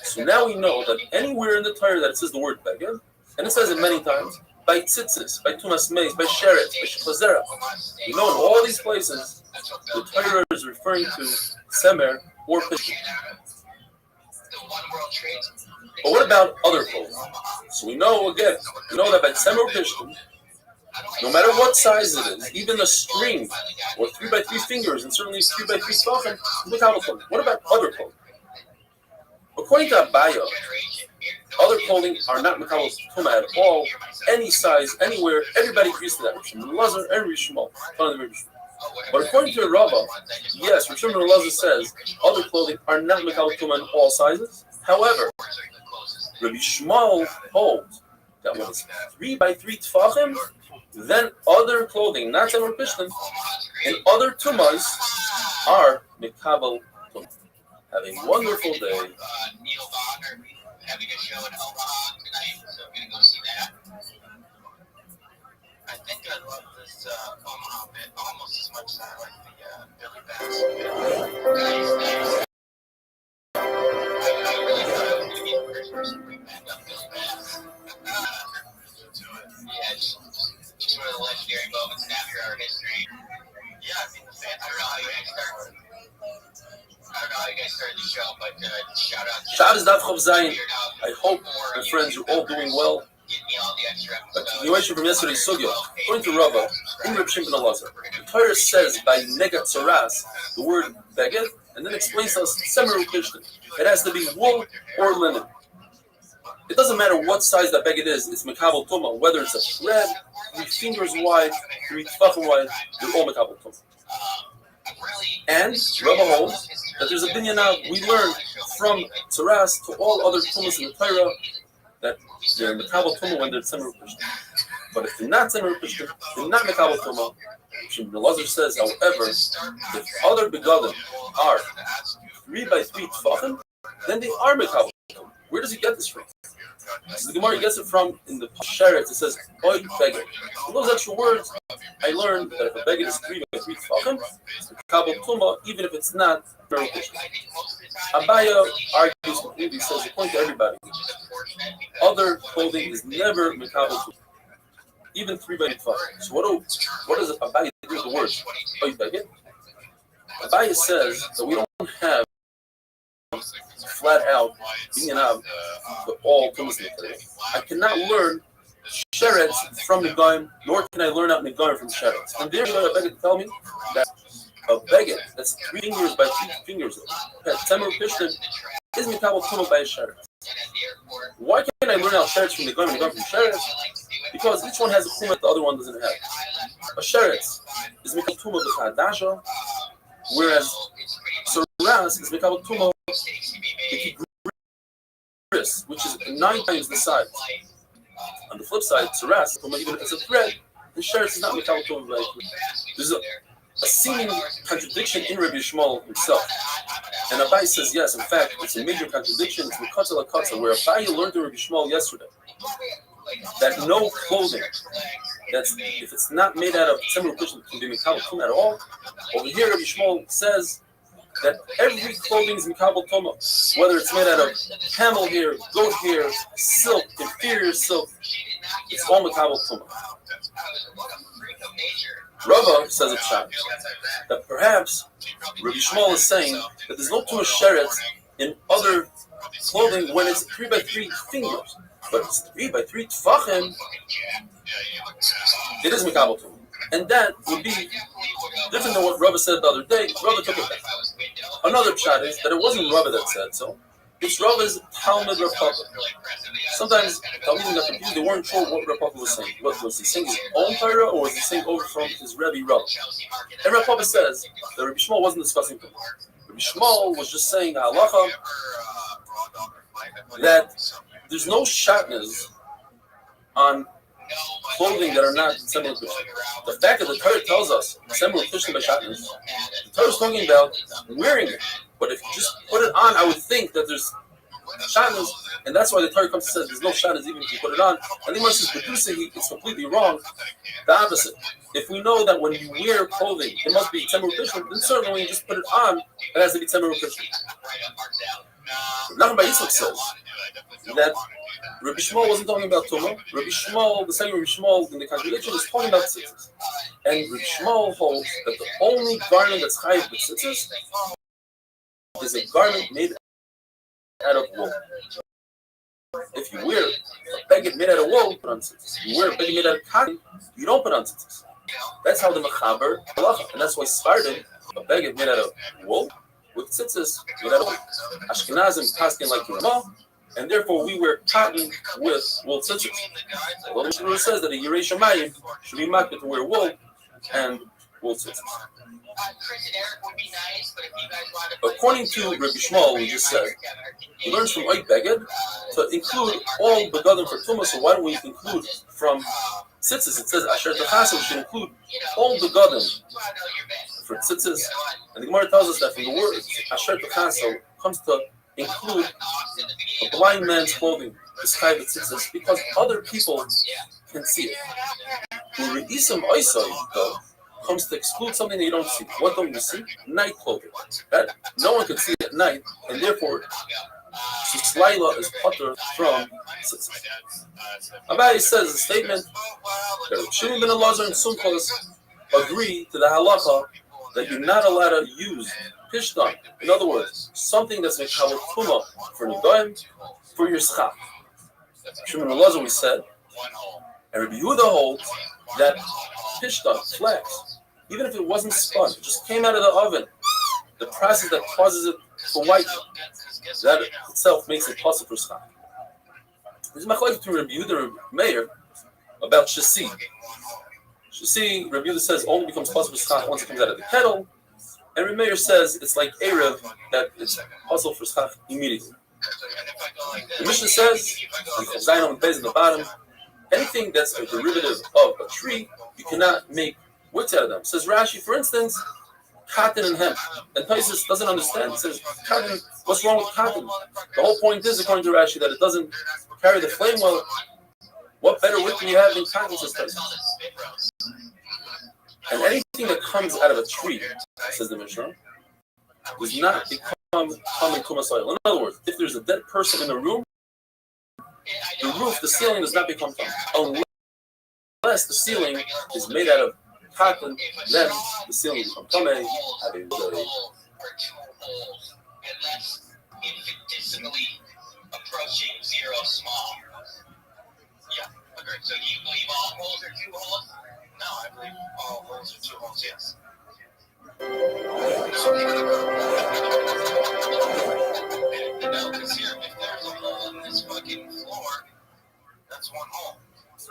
So now we know that anywhere in the Torah that it says the word beged, and it says it many times, by tzitzis, by tumas meis, by sheret, by shechazera. We know in all these places the Torah is referring to semer or pishtim. But what about other clothing? So we know again, that by semer or pishtim, no matter what size it is, even a string or 3 by 3 fingers, and certainly 3 by 3 tefachim, what about other clothing? According to Abaya, other clothing are not Mikabel Tuma at all, any size, anywhere, everybody agrees to that. Reb Shimon Elazar and Reb Shmuel. But according to Rava, yes, Reb Shimon Elazar says other clothing are not Mikabel Tuma in all sizes. However, Reb Shmuel holds that when it's 3 by 3 tefachim, then other clothing, not semer pishtim, and other tumas are Mikabel Tuma. Have a wonderful day. Having a show in Omaha tonight, so I'm going to go see that. I think I love this Omaha bit almost as much as I like the Billy Bass bit. I really thought I was going to be the first person to bring back up Billy Bass. Yeah, just one of the legendary moments in after our history. Yeah, I mean, I don't know how you guys started. I don't know how you guys started the show, but shout out. Shout is Daf Chav Zayin. I hope, my friends, you're all doing well. A continuation from yesterday's sugya. According to Rava, in Reb Shimon Elazar, the Torah says by Negat Tzaras the word beged, and then explains to us Semeru Kishtin. It has to be wool or linen. It doesn't matter what size that beged is. It's Mekabel Tuma. Whether it's a thread, 3 fingers wide, 3 tefachim wide, they're all Mekabel Tuma. And Rava holds that there's a binyan now we learn from Tzaras to all other tumas in the Torah that they're Mekabel Tuma when they're Semeru Kishtin. But if they're not Semeru Kishtin, they're not Mekabel Tuma. Shimon Elazar says, however, if other begadim are 3 by 3 tefachim, then they are Mekabel Tuma. Where does he get this from? So the Gemara gets it from in the Sheretz. It says, "Oy beged." From those extra words, I learned that if a beged is 3 by 3 tefachim, it's Mekabel Tuma, even if it's not Semeru Kishtin. Abaya argues completely, says, according to everybody, other clothing is never Mekabel Tuma, even 3 by 3 tefachim. So what does Abaya do with the words Oy beged? Abaya says that we don't have flat out being out the all tumas in the Torah. I cannot learn sheretz from Negaim, nor can I learn out Negaim from sheretz. And there's a beged to tell me that a beged that's 3 fingers by 3 fingers, that Semeru Kishtin, is Mekabel Tuma by a sheretz. Why can't I learn out sheretz from Negaim and Negaim from sheretz? Because each one has a chumah that the other one doesn't have. A sheretz is Mekabel Tuma b'chadasha, whereas Tzaras is Mekabel Tuma which is 9 times the size. On the flip side, Tzaras, even if it's a thread, the sheretz is not Mekabel Tuma. There's a seeming contradiction in Rabbi Shmuel himself. And Abai says, yes, in fact, it's a major contradiction. It's Mekatza Lakatza, where Abai learned to Rabbi Shmuel yesterday that no clothing, that's if it's not made out of Semeru Kishtin, can be Mekabel Tuma at all. Over here, Rabbi Shmuel says that every clothing is Mekabel Tuma, whether it's made out of camel hair, goat hair, silk, inferior silk, it's all Mekabel Tuma. Rava says a pshat that perhaps Rabbi Shmuel is saying that there's no Tuma sheretz in other clothing when it's 3 by 3 fingers, but it's 3 by 3 tefachim, it is Mekabel Tuma. And that would be different than what Rava said the other day. Rava took it back. Another pshat is that it wasn't Rava that said so. It's Rava's Talmud Rav Papa. Sometimes Talmudim got confused. They weren't sure what Rav Papa was saying. What was he saying his own Torah, or was he saying over from his Rebbe Rav? And Rav Papa says that Rabbi Shmuel wasn't discussing Torah. Rabbi Shmuel was just saying halacha that there's no shatnez on clothing that are not Semeru Kishtin. The fact that the Torah tells us Semeru Kishtin by shatnez, the Torah is talking about wearing it. But if you just put it on, I would think that there's shatnez, and that's why the Torah comes and says there's no shatnez even if you put it on. And then when it says producing, it's completely wrong. The opposite. If we know that when you wear clothing, it must be Semeru Kishtin, then certainly when you just put it on, it has to be Semeru Kishtin. Nachman Bar Yitzchak says that Rabbi Shmuel wasn't talking about Tumah. Rabbi Shmuel, the second Rabbi Shmuel in the contradiction, is talking about tzitzis. And Rabbi Shmuel holds that the only garment that's chayiv with tzitzis is a garment made out of wool. If you wear a beged made out of wool, you put on tzitzis. You wear a beged made out of cotton, you don't put on tzitzis. That's how the mechaber halacha, and that's why Sfardim, a beged made out of wool with tzitzis made out of wool. Ashkenazim paskin like Rama, and therefore we wear cotton with wool tzitzis. Although the Mishnah says that a Yirei Shamayim should be makbid to wear wool and wool tzitzis. According to Rabbi Shmuel, we just said, he learns from Oy beged to include all begadim for Tumah, so why don't we include from tzitzis? It says Asher Techasa, we should include all begadim for tzitzis. And the Gemara tells us that from the word Asher Techasa comes to include a blind man's clothing, the sky with tzitzis, because other people can see it. U're'isam oisai, though, comes to exclude something that you don't see. What don't you see? Night clothing. That no one can see at night, and therefore, Sislayla is putter from tzitzis. Abai says a statement that Shimon ben Elazar and Sumchos agree to the halacha that you're not allowed to use pishtan. In other words, something that's mekabel tuma for nedaim for your schach. Shimon ben Elazar, we said, and Rabbi Yehuda holds that pishtan, flax, even if it wasn't spun, it just came out of the oven, the process that causes it to whiten, that itself makes it possible for schach. There's a machlokes between Rabbi Yehuda and Meir about shasi. Shasi, Rabbi Yehuda says, only becomes possible for schach once it comes out of the kettle, and Rabbi Meir says it's like erev, that it's possible for schach immediately. The Mishnah says, and Zayin on the bottom, anything that's a derivative of a tree, you cannot make wicks out of them. Says Rashi, for instance, cotton and hemp. And Taisus doesn't understand. It says, cotton, what's wrong with cotton? The whole point is, according to Rashi, that it doesn't carry the flame well. What better wick can you have than cotton, says Taisus? And anything that comes out of a tree, says the Mishnah, does not become common kumas oil. In other words, if there's a dead person in the room, the roof, the ceiling does not become common. Unless the ceiling is made out of cotton, then the ceiling becomes common. And that's infinitesimally approaching zero small. Yeah, agreed. So do you believe all holes are 2 holes? No, I believe all holes are 2 holes, yes. No, because here, if there's a hole in this fucking floor, that's 1 hole.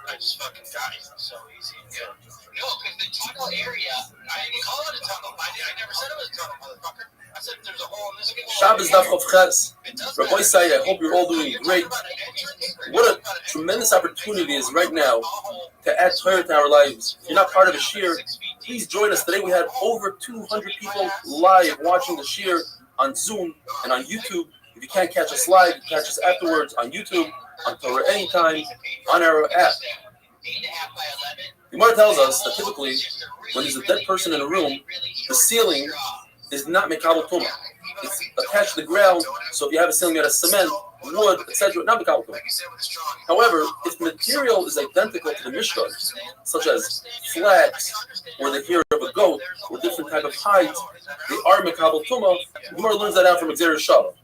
I just fucking got it. So easy and good. No, because the tunnel area, I didn't call it a tunnel. I never said it was a tunnel, motherfucker. I said if there's a hole in this floor. Shabbos Daf Chav Ches. Rabbi Say, I hope you're all doing great. What a tremendous opportunity is right now to add Torah to our lives. If you're not part of a shir, please join us. Today we had over 200 people live watching the shir on Zoom and on YouTube. If you can't catch us live, you catch us afterwards on YouTube, on Torah Anytime, on our app. The Gemara tells us that typically, when there's a dead person in a room, the ceiling is not mekabel tuma. It's attached to the ground, so if you have a ceiling made of cement, wood, etc., not mekabel tuma. However, if the material is identical to the mishkan, such as flax or the hair of a goat or different type of hides, they are mekabel tuma. The Gemara learns that out from Xer Shalom.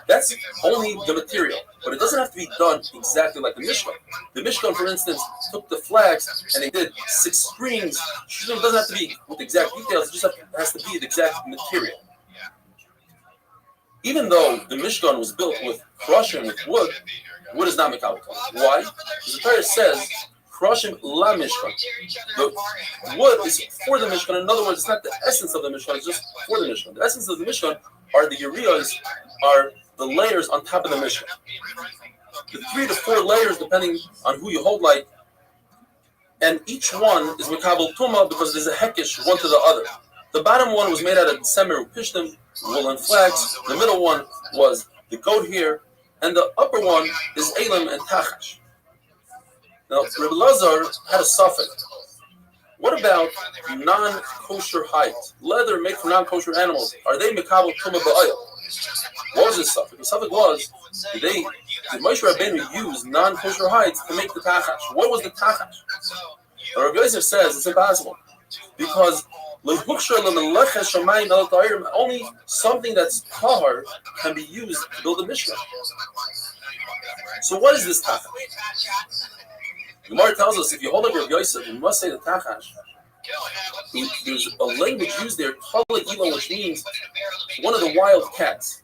That's only the material, but it doesn't have to be done exactly like the Mishkan. The Mishkan, for instance, took the flags and they did 6 strings. It doesn't have to be with exact details, it just has to be the exact material. Even though the Mishkan was built with crushing with wood, wood is not mekabel. Why? Because the Torah says, crushing la Mishkan. The wood is for the Mishkan. In other words, it's not the essence of the Mishkan, it's just for the Mishkan. The essence of the Mishkan are the uriyas, are the layers on top of the Mishkan. The 3 to 4 layers, depending on who you hold like, and each one is mekabel tuma because there's a hekish one to the other. The bottom one was made out of semer pishtim, wool and flax. The middle one was the goat hair, and the upper one is elam and tachash. Now, Rabbi Lazar had a suffix. What about non-kosher hides? Leather made from non-kosher animals. Are they mekabel tuma ba'ayil? What was this suffix? The suffix was, did Moshe Rabbeinu use non-kosher hides to make the tachash? What was the tachash? The Rabbi Yosef says it's impossible. Because only something that's tahar can be used to build a Mishkan. So what is this tachash? The Gemara tells us if you hold up Rabbi Yosef, you must say the tachash. There's a language used there, which means one of the wild cats.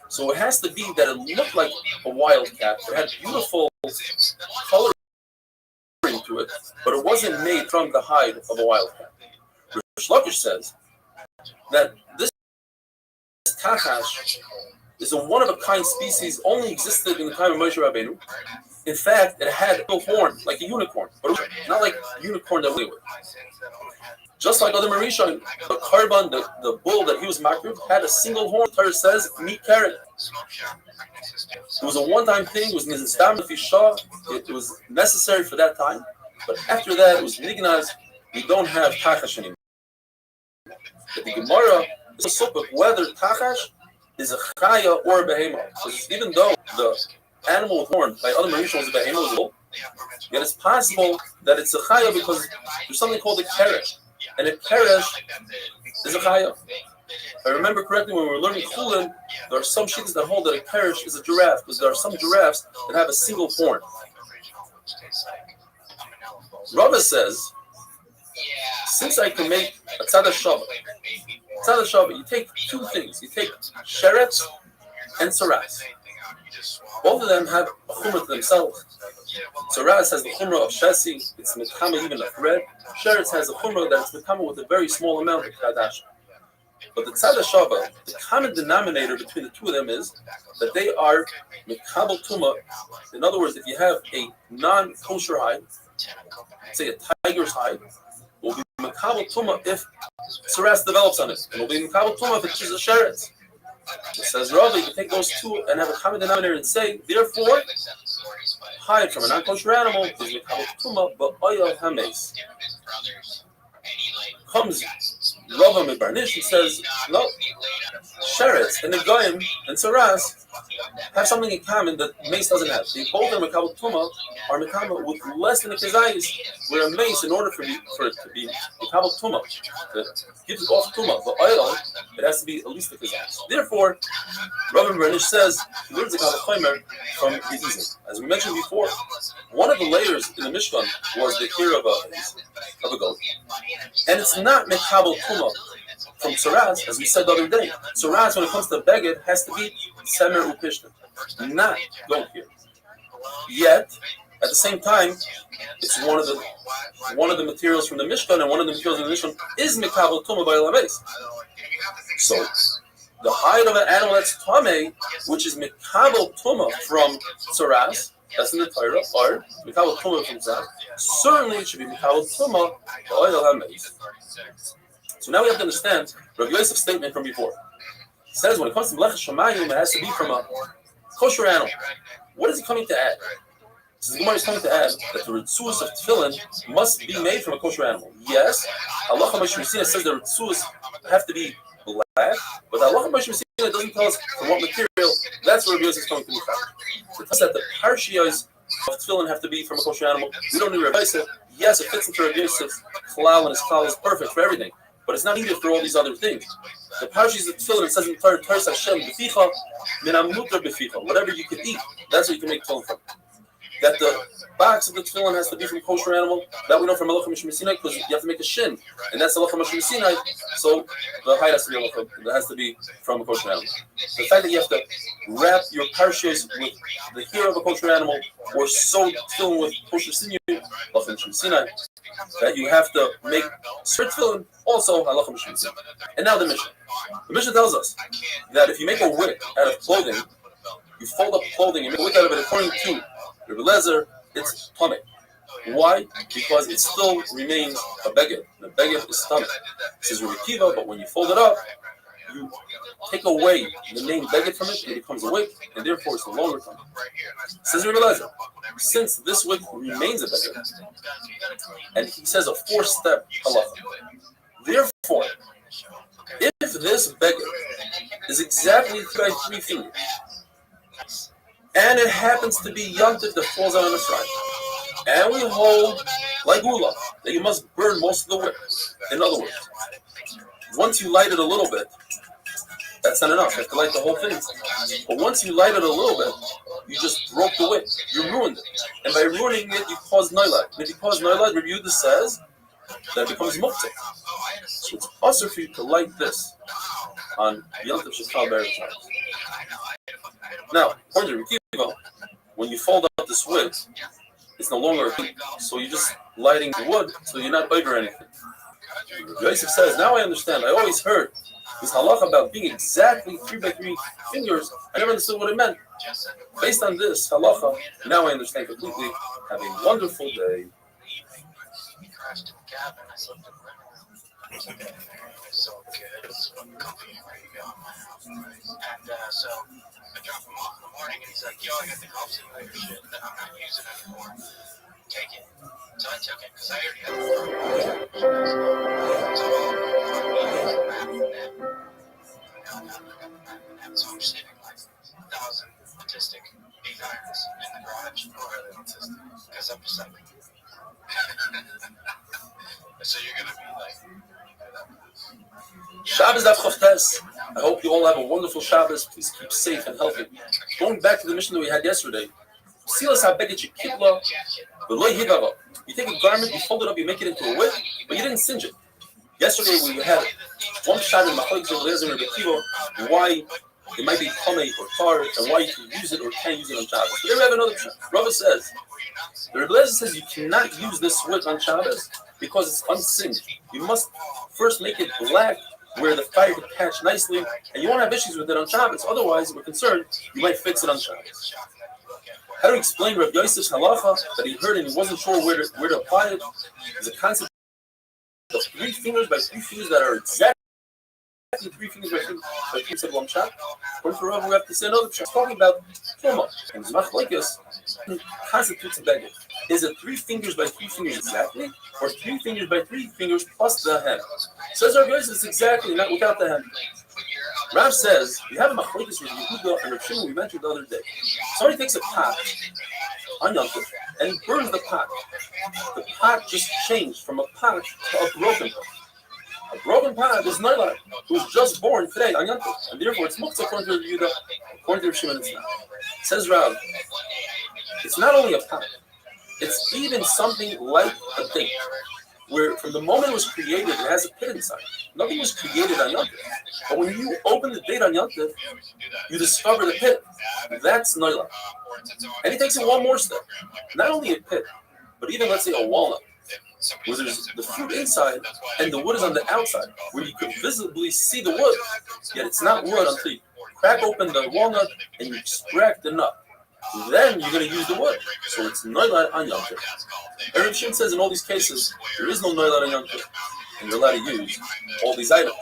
So it has to be that it looked like a wild cat. It had beautiful coloring to it, but it wasn't made from the hide of a wild cat. Rish Lakish says that this tachash is a one-of-a-kind species, only existed in the time of Moshe Rabbeinu, In fact, it had a horn, like a unicorn, but not like a unicorn that we would. Just like other Marisha, the Karban, the bull that he was makriv, had a single horn. The Torah says, meat carrot. It was a one-time thing. It was nizistam fisha. It was necessary for that time. But after that, it was nignaz. We don't have tachash anymore. But the Gemara is a supuk whether tachash is a chaya or a behema. Because even though the animal with horn by other Marisha was a behema, was a bull, yet it's possible that it's a chaya because there's something called a keresh. And a keresh is a chaya. If I remember correctly, when we were learning chulin, there are some shittas that hold that a keresh is a giraffe, because there are some giraffes that have a single horn. Rava says, since I can make a tzad shava, you take two things. You take sheret and saras. Both of them have a chumrah to themselves. Saras has the chumrah of shesi, it's metchama even a thread. Sheret has a chumrah that it's metchama with a very small amount of kadash. But the tzad shava, the common denominator between the two of them is that they are mekabel tuma. In other words, if you have a non-kosher hide, say a tiger's hide, will be mekabel tuma if saras develops on it. It will be mekabel tuma if it's just a sheret. It says Rava, you can take those two and have a common denominator and say, therefore, hide from a non-kosher animal is mekabel tuma, but oil hames. Comes Rava Mebarnish and says, no, Sheretz and the Goyim and Saras have something in common that mace doesn't have. They both are Mekabel Tuma, are Mekabel with less than a Kezayis, where a mace, in order for it to be Mekabel Tuma, that gives it off Tuma, the oil, it has to be at least a Kezayis. Therefore, Rava Mebarnish says, he learns the Kabbalah Chomer from the Izim. As we mentioned before, one of the layers in the Mishkan was the ear of a goat. And it's not Mekabel Tuma from Saras, as we said the other day. Saras, when it comes to Beged, has to be Semer Upishtan, not goat here. Yet, at the same time, it's one of the materials from the Mishkan, and one of the materials in the Mishkan is Mekabel Tuma by Lames. So, the hide of an animal that's Tameh, which is Mekabel Tuma from Saras, that's in the Torah, or Mekabel Tuma from Saras, certainly it should be Mekabel Tuma by Oil HaMeis. So now we have to understand Rav Yosef's statement from before. He says when it comes to Meleches Shamayim, it has to be from a kosher animal. What is he coming to add? So the Gemara is coming to add that the ritzuas of tefillin must be made from a kosher animal. Yes, Allah HaMashiach says the ritzuas have to be black, but Allah HaMashiach doesn't tell us from what material. That's where Rav Yosef is coming to be found. It tells us that the parshios of tefillin have to be from a kosher animal. We don't need Rav Yosef. Yes, it fits into Rav Yosef's klal, and his klal is perfect for everything. But it's not needed for all these other things. The parashas of tefillin, it says in the Torah, Hashem b'ficha min hamutar b'ficha. Whatever you can eat, that's what you can make tefillin from. That the box of the tefillin has to be from a kosher animal, that we know from Halacha Mishmei Sinai, because you have to make a shin, and that's Halacha Mishmei Sinai. So the hide has to be that has to be from a kosher animal. The fact that you have to wrap your parashas with the hair of a kosher animal, or sew tefillin with kosher sinew, Halacha Mishmei Sinai, that you have to make certain tefillin, also Halacha Mishmei Sinai. And now the Mishnah. The Mishnah tells us that if you make a wick out of clothing, you fold up clothing and make a wick out of it according to Rebbe Lezer, it's tummy. Why? Because it still remains a beged. The beged is tummy. It says Rebbe Kiva, but when you fold it up, you take away the name beged from it, and it becomes a wick, and therefore it's a longer tummy. It says Rebbe Lezer, since this wick remains a beged, and he says a 4-step halacha. Therefore, if this beged is exactly 3 fingers, and it happens to be yontif that falls out on the front, and we hold like gula that you must burn most of the wick. In other words, once you light it a little bit, that's not enough. You have to light the whole thing. But once you light it a little bit, you just broke the wick. You ruined it. And by ruining it, you cause noilad. And if you cause noilad, Rabbi Yehuda says that it becomes muktzah. So it's also for you to light this on Yom Tov Shechal Be'erev Shabbos. Now, according to Rabbi Kiva, when you fold up this wood, it's no longer a heat. So you're just lighting the wood, so you're not over anything. Yosef says, now I understand. I always heard This halacha about being exactly 3 by 3 fingers, I never understood what it meant. Based on this halacha, now I understand completely. Have a wonderful day. Crashed in the cabin. I slept in the living room. It was so good. It's company ready to go in my house. And so I dropped him off in the morning, and he's like, "Yo, I got the golf simulator shit that I'm not using anymore. Take it." So I took it because I already had the So so I'm saving like 1,000 autistic 8 irons in the garage. I'm really autistic because I'm just like. So you're gonna be like. Shabbos Daf Chavtes. I hope you all have a wonderful Shabbos. Please keep safe and healthy. Going back to the mission that we had yesterday. Silas Habeget Shekitla, V'loi Hidava. You take a garment, you fold it up, you make it into a whip, but you didn't singe it. Yesterday we had one shot in Machlokes of Eliezer and Rebbe Kiva, why it might be Tomei or Tar, and why you can use it or can't use it on Shabbos. But then we have another shot. Rava says, the Rebbe Eliezer says you cannot use this whip on Shabbos because it's unsinged. You must first make it black where the fire can catch nicely, and you won't have issues with it on Shabbos. Otherwise, we're concerned you might fix it on Shabbos. How to explain Rav Yosef's halacha that he heard and he wasn't sure where to apply it? Is a concept of 3 fingers by 3 fingers that are exactly 3 fingers by 3 fingers of one shot. According to Rav, we have to say another shot. It's talking about Tuma. And Machlokes constitutes a beggar. Is it 3 fingers by 3 fingers exactly, or 3 fingers by 3 fingers plus the hand? Says Rav Yosef, it's exactly, not without the hand. Rav says, we have a Machlokes with Yehuda and Restream we mentioned the other day. Somebody takes a pot on Yom Tov and burns the pot. The pot just changed from a pot to a broken pot. A broken pot is Noila, who was just born today on Yom Tov, and therefore it's muktzah according to Yehuda, according to Restream, it's not. Says Rav, it's not only a pot, it's even something like a date, where from the moment it was created, it has a pit inside. Nothing was created on Yom Tov. But when you open the date on Yom Tov, you discover the pit. That's Noila. And he takes it one more step. Not only a pit, but even, let's say, a walnut, where there's the fruit inside and the wood is on the outside, where you could visibly see the wood, yet it's not wood until you crack open the walnut and you extract the nut. Then you're going to use the wood. So it's Noila on Yom Tov. Rav Shimon says in all these cases, there is no Noila on Yom Tov, and you're allowed to use all these items.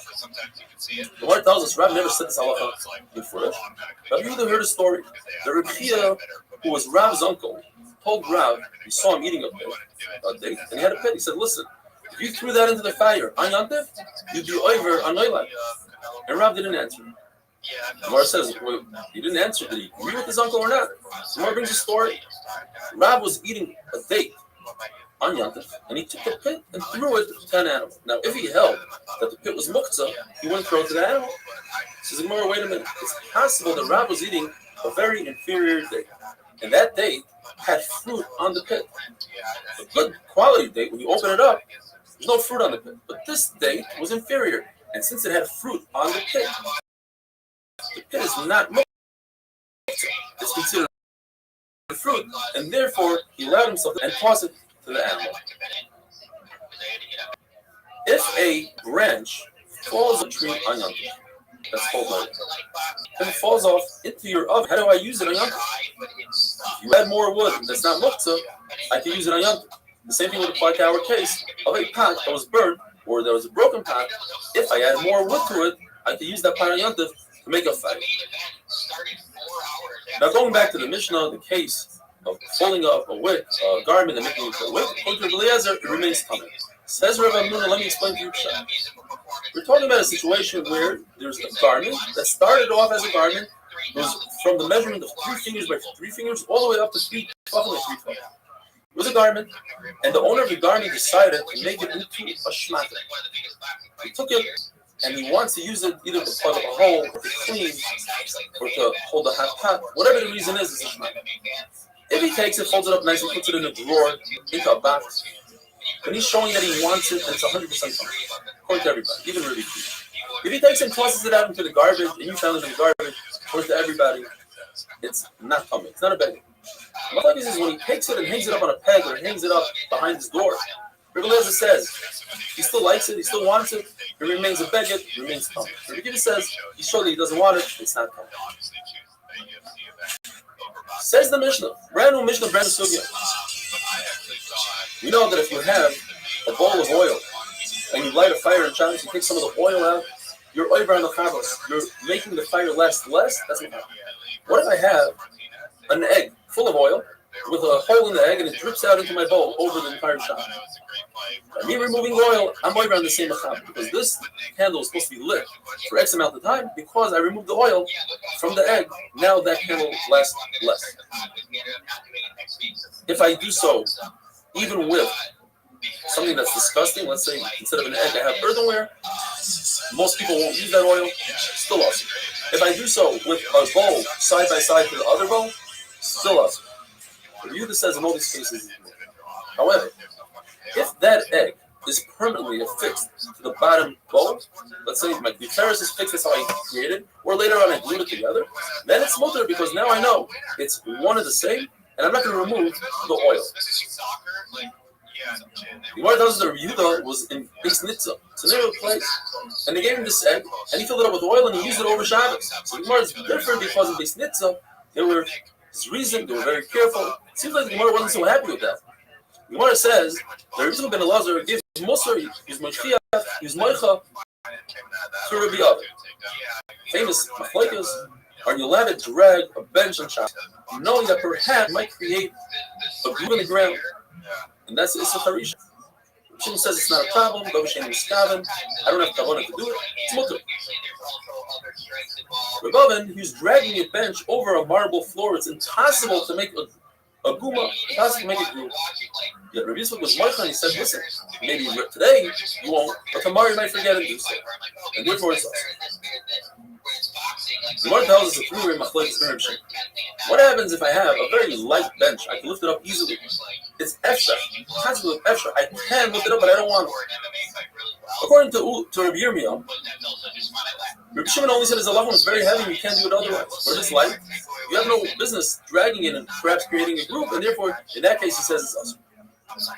The Gemara tells us, Rav never said this halacha before it. Rav Yehuda heard a story. The Reb Chia, who was Rav's uncle, told Rav, he saw him eating a date, and he had a pit. He said, listen, if you threw that into the fire on Yom Tov, you'd be over on Noila. And Rav didn't answer. The Gemara says, well, he didn't answer. Did he agree with his uncle or not? The Gemara brings a story. Rav was eating a date on Yom Tov, and he took the pit and threw it to an animal. Now, if he held that the pit was muktzah, he wouldn't throw it to the animal. Says the Gemara, wait a minute. It's possible that Rav was eating a very inferior date, and that date had fruit on the pit. A good quality date, when you open it up, there's no fruit on the pit. But this date was inferior, and since it had fruit on the pit is not muktzah. It's considered fruit, and therefore he allowed himself to toss it to the animal. If a branch falls on a tree on Yom Tov, that's called Noila, and it falls off into your oven, how do I use it on Yom Tov? If you add more wood that's not muktzah, I can use it on Yom Tov. The same thing would apply to our case of a pot that was burned or there was a broken pot. If I add more wood to it, I can use that pot on Yom Tov to make a fire. Now going back to the Mishnah, the case of folding up a wick, a garment and making it into a wick, according to Eliezer, it remains tummy. Says Rav Amnuna, let me explain to you. We're talking about a situation where there's a garment that started off as a garment, was from the measurement of 3 fingers by 3 fingers all the way up to 3 tefachim by 3 tefachim. It was a garment, and the owner of the garment decided to make it into a shmata. He took it, and he wants to use it either to plug up a hole, or to clean, or to hold a hot pot. Whatever the reason is, it's a shmata. If he takes it, folds it up nicely, puts it in a drawer, into a box, and he's showing that he wants it, and it's 100% fine, according to everybody, even really cheap. If he takes it and tosses it out into the garbage, and you found it in the garbage, according to everybody, it's not coming. It's not a begging. What is when he takes it and hangs it up on a peg or hangs it up behind his door. Rabbi Eliezer says he still likes it, he still wants it, it remains a beggar, it remains tummy. Rabbi Akiva says he showed that he doesn't want it, it's not tummy. Says the Mishnah, brand new Mishnah, brand new Sugya. We know that if you have a bowl of oil and you light a fire in Shabbos, you take some of the oil out, you're over on the chavos, you're making the fire less, that's what happens. What if I have an egg full of oil with a hole in the egg and it drips out into my bowl over the entire Shabbos? By me removing oil, I'm over on the same achab because this candle is supposed to be lit for X amount of time. Because I removed the oil from the egg, now that candle lasts less. If I do so, even with something that's disgusting, let's say instead of an egg I have earthenware, most people won't use that oil, still awesome. If I do so with a bowl side by side to the other bowl, still awesome. The Yehuda says in all these cases, however, if that egg is permanently affixed to the bottom bowl, let's say my Ferris is fixed, that's how I created, or later on I glued it together, then it's mutter because now I know it's one and the same, and I'm not going to remove the oil. The Gemara tells us that Yehuda was in Beis Nitza, it's a neighborhood place, and they gave him this egg, and he filled it up with oil, and he used it over Shabbos. So the Gemara is different because in Beis Nitza, they were very careful. It seems like the Gemara wasn't so happy with that. The Gemara says that Rabbi ben Elazar gives Musar, gives Moshkiach, gives Moicha to Rabbi Abba. Famous machlokes, are you allowed to drag a bench on Shabbos, knowing that perhaps might create a groove in the ground? And that's the Issa Harisha. Shimon says it's not a problem. I don't have kavanah to do it. It's mutter. Rabbanan, who's dragging a bench over a marble floor, it's impossible to make a guma. Impossible to make a groove. Yet Rabbi Yisrael was Moicha, and he said, "Listen, maybe today you won't, but tomorrow you might forget and do so." And therefore, it's awesome. The Gemara tells us a three-way machlokes very shame. What happens if I have a very light bench? I can lift it up easily. It's extra. Concept of extra. I can lift it up, but I don't want it. According to Rabbi Yirmiyah, Rabbi Shimon only said his halachah is very heavy and you can't do it otherwise. But if it's light, you have no business dragging it and perhaps creating a group, and therefore, in that case, he says it's awesome.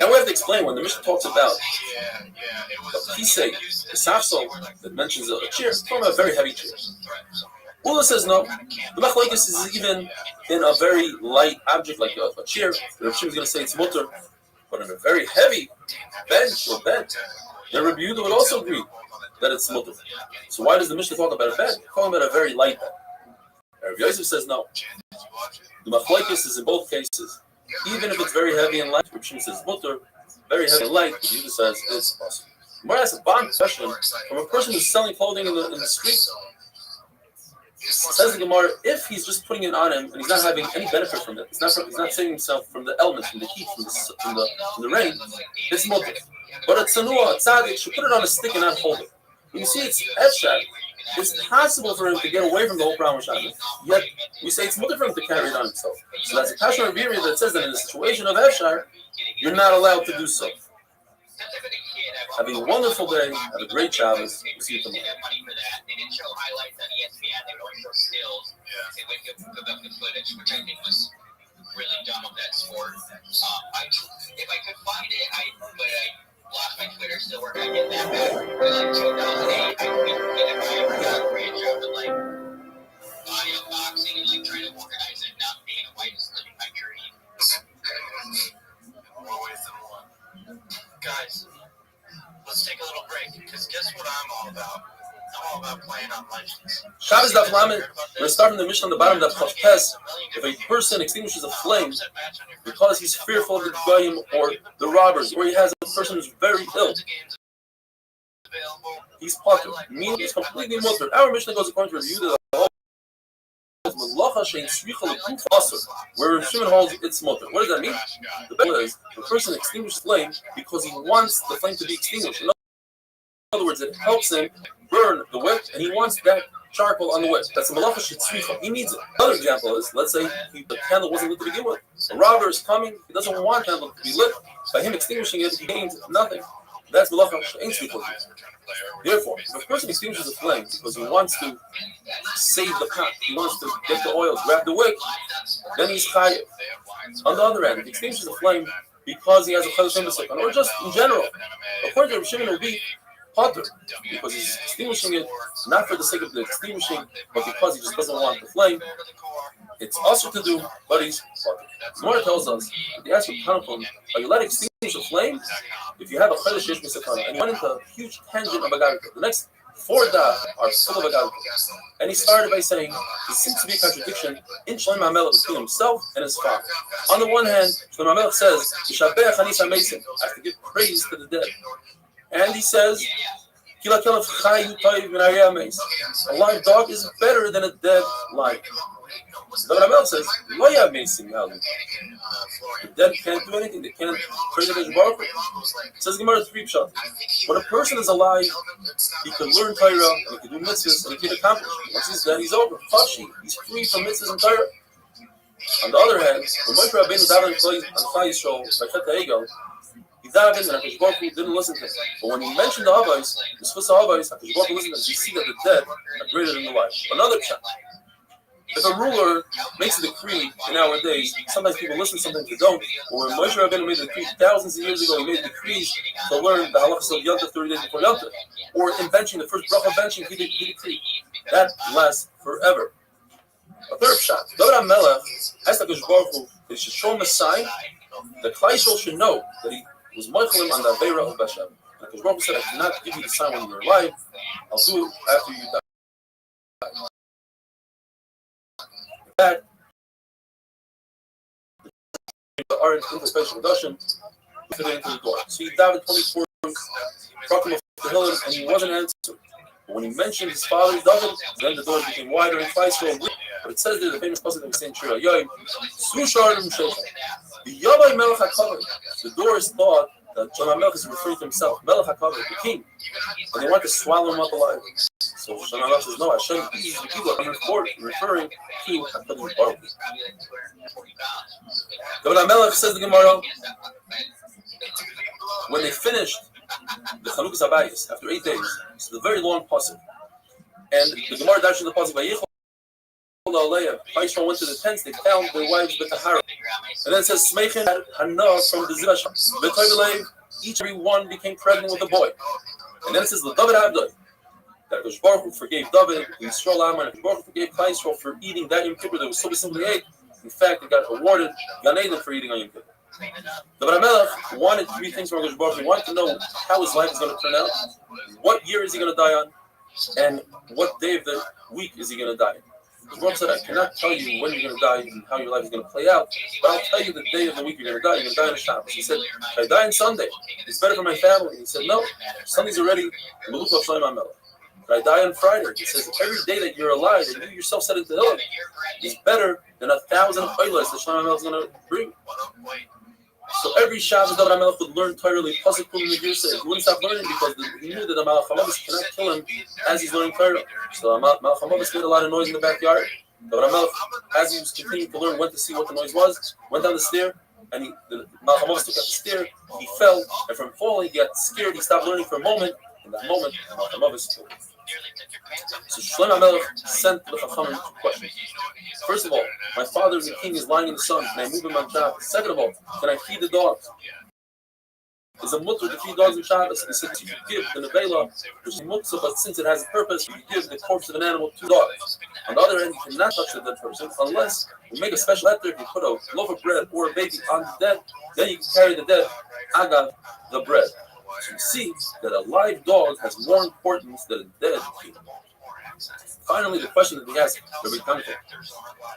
And we have to explain when the Mishnah talks about a kisei, a safsel that mentions a chair, it's talking about a very heavy chair. Ula says no. The machlokes is even in a very light object like a chair. The Rav Shimon is going to say it's mutter, but in a very heavy bench or bed, then Rabbi Yehuda would also agree that it's mutter. So why does the Mishnah talk about a bed? Talking about a very light bed. Rabbi Yosef says no. The machlokes is in both cases. Even if it's very heavy and light, Rabbi Shimon says mutter. Very heavy and light, Rabbi Yehuda says it's possible. Gemara asks a bond question from a person who's selling clothing in the street. Says the Gemara, if he's just putting it on him and he's not having any benefit from it, he's not saving himself from the elements, from the heat, from the rain, it's mutter. But a tzanua, a tzaddik, should put it on a stick and not hold it. When you see it's efshar, it's possible for him to get away from the whole problem of Shabbos. Yet we say it's mutter for him to carry it on himself. So that's a passion of Rabbi that says that in a situation of efshar, you're not allowed to do so. Have a wonderful day. Have a great Shabbos. We'll see you tomorrow. They didn't show highlights on ESPN. They would only show stills. They would give up the footage, which I think was really dumb of that sport. If I could find it, but I lost my Twitter. Still working on getting that back. It was like 2008. I couldn't get it right. I got a range of it, like audio boxing and like trying to organize it. Not being a white is living my dream. Guys, let's take a little break, because guess what I'm all about? I'm all about playing on legends. Shabbos Daf Lamed. We're going to start from the Mishnah on the bottom of Daf Pes. If a person extinguishes a flame because he's fearful of the goyim or the robbers, or he has a person who's very ill, he's potter, meaning he's completely mutter. Our Mishnah goes according to review that the whole where Rav Shimon holds it's mutter. What does that mean? The best is the person extinguishes flame because he wants the flame to be extinguished. In other words, it helps him burn the wick, and he wants that charcoal on the wick. That's a malacha shetzricha. He needs it. Another example is, let's say the candle wasn't lit to begin with. A robber is coming. He doesn't want the candle to be lit. By him extinguishing it, he gains nothing. That's malacha shetzricha. Therefore, if a person extinguishes the flame because he wants to save the pot, he wants to get the oil, grab the wick, then he's chayiv. On the other hand, if he extinguishes the flame because he has a chayil shem or just in general. According to Rav Shimon, it will be potter because he's extinguishing it not for the sake of the extinguishing, but because he just doesn't want the flame. It's also to do, but he's potter. Gemara tells us, he asks with Tanakh, are you allowed to extinguish a flame if you have a chayil shesh misakana? And he went into a huge tangent of Agadika. The next 4 are full of Agadika. And he started by saying, there seems to be a contradiction in Shlomo HaMelech between himself and his father. On the one hand, Shlomo HaMelech says, Yishabech Hanis HaMeisim, I have to give praise to the dead. And he says, a live dog is better than a dead lion. Shlomo HaMelech says, the dead can't do anything, they can't praise the Baruch. It says Gemara 3 pshat. When a person is alive, he can learn Torah, and he can do mitzvahs, and he can accomplish. Once he's dead, he's over. He's free from mitzvahs and Torah. On the other hand, when Moshe Rabbeinu davened on Klal Yisrael by Chet HaEgel, he davened and HaKadosh Baruch Hu didn't listen to him. But when he mentioned the Havos, the Sfus Havos, HaKadosh Baruch Hu listened to him. You see that the dead are greater than the life. Another pshat. If a ruler makes a decree nowadays, sometimes people listen, sometimes they don't. Or when Moshe Rabbeinu made a decree thousands of years ago, he made decrees to learn the halachas of Yom Tov 30 days before Yom Tov. Or in benching, the first bracha benching, he decreed. That lasts forever. A third shot. David HaMelech asked HaKadosh Baruch Hu that he should show him a sign that Klal Yisrael should know that he was moichelim on the Aveira of Bashem. And HaKadosh Baruch Hu said, I cannot give you the sign when you're alive. I'll do it after you die. That the orange interspecial Dashim fit into the door. So he died 24 talking of the hill and he wasn't answered. But when he mentioned his father's David, then the doors became wider and faster. But it says there the famous passage of Saint Shira Yoim, the doors thought that Shlomo HaMelech is referring to himself, Melech HaKavod, the king, and they want to swallow him up alive. So Shlomo HaMelech says, no, Hashem is the people I'm referring to HaKadosh Baruch Hu. David HaMelech says the Gemara, when they finished the Chanukas Habayis after 8 days, it's a very long pasuk, and the Gemara dashes the pasuk, Yisrael went to the tents, they found their wives B'Tahara. And then it says, Smechin Hana from the Zivash. Each every one became pregnant with a boy. And then it says, David Abdoi. That HaKadosh Baruch Hu forgave David, Yisrael Amar, and HaKadosh Baruch Hu forgave Klal Yisrael for eating that Yom Kippur that was so simply ate. In fact, it got awarded Gan Eden for eating on Yom Kippur. David HaMelech wanted 3 things from HaKadosh Baruch Hu. He wanted to know how his life is going to turn out, what year is he going to die on, and what day of the week is he going to die on. The Baruch said, I cannot tell you when you're going to die and how your life is going to play out, but I'll tell you the day of the week you're going to die. You're going to die on a Shabbos. He said, if I die on Sunday, it's better for my family. He said, no, Sunday's already Meluch of Shlomo HaMelech. If I die on Friday, he says, every day that you're alive and you yourself said it to him is better than 1,000 oilas that Shlomo HaMelech is going to bring. So every Shabbos, David HaMelech would learn Torah, pasuk from the Girsa. He wouldn't stop learning because he knew that the Malach HaMavis cannot kill him as he's learning Torah. So Malach HaMavis made a lot of noise in the backyard. David HaMelech, as he was continuing to learn, went to see what the noise was, went down the stair, and the Malach HaMavis took out the stair, he fell, and from falling, he got scared, he stopped learning for a moment. In that moment, Malach HaMavis killed him. So Shlomo HaMelech sent the Chachamim 2 questions. First of all, my father, the king, is lying in the sun. Can I move him on Shabbos? Second of all, can I feed the dogs? Is a mutter to feed dogs on Shabbos? He said, you give the nevela, which is mutter, but since it has a purpose, you give the corpse of an animal to dogs. On the other hand, you cannot touch the dead person unless you make a special letter. If you put a loaf of bread or a baby on the dead, then you can carry the dead, agav, the bread. So you see that a live dog has more importance than a dead human. Finally, the question that he asked, Rabbi Tanko,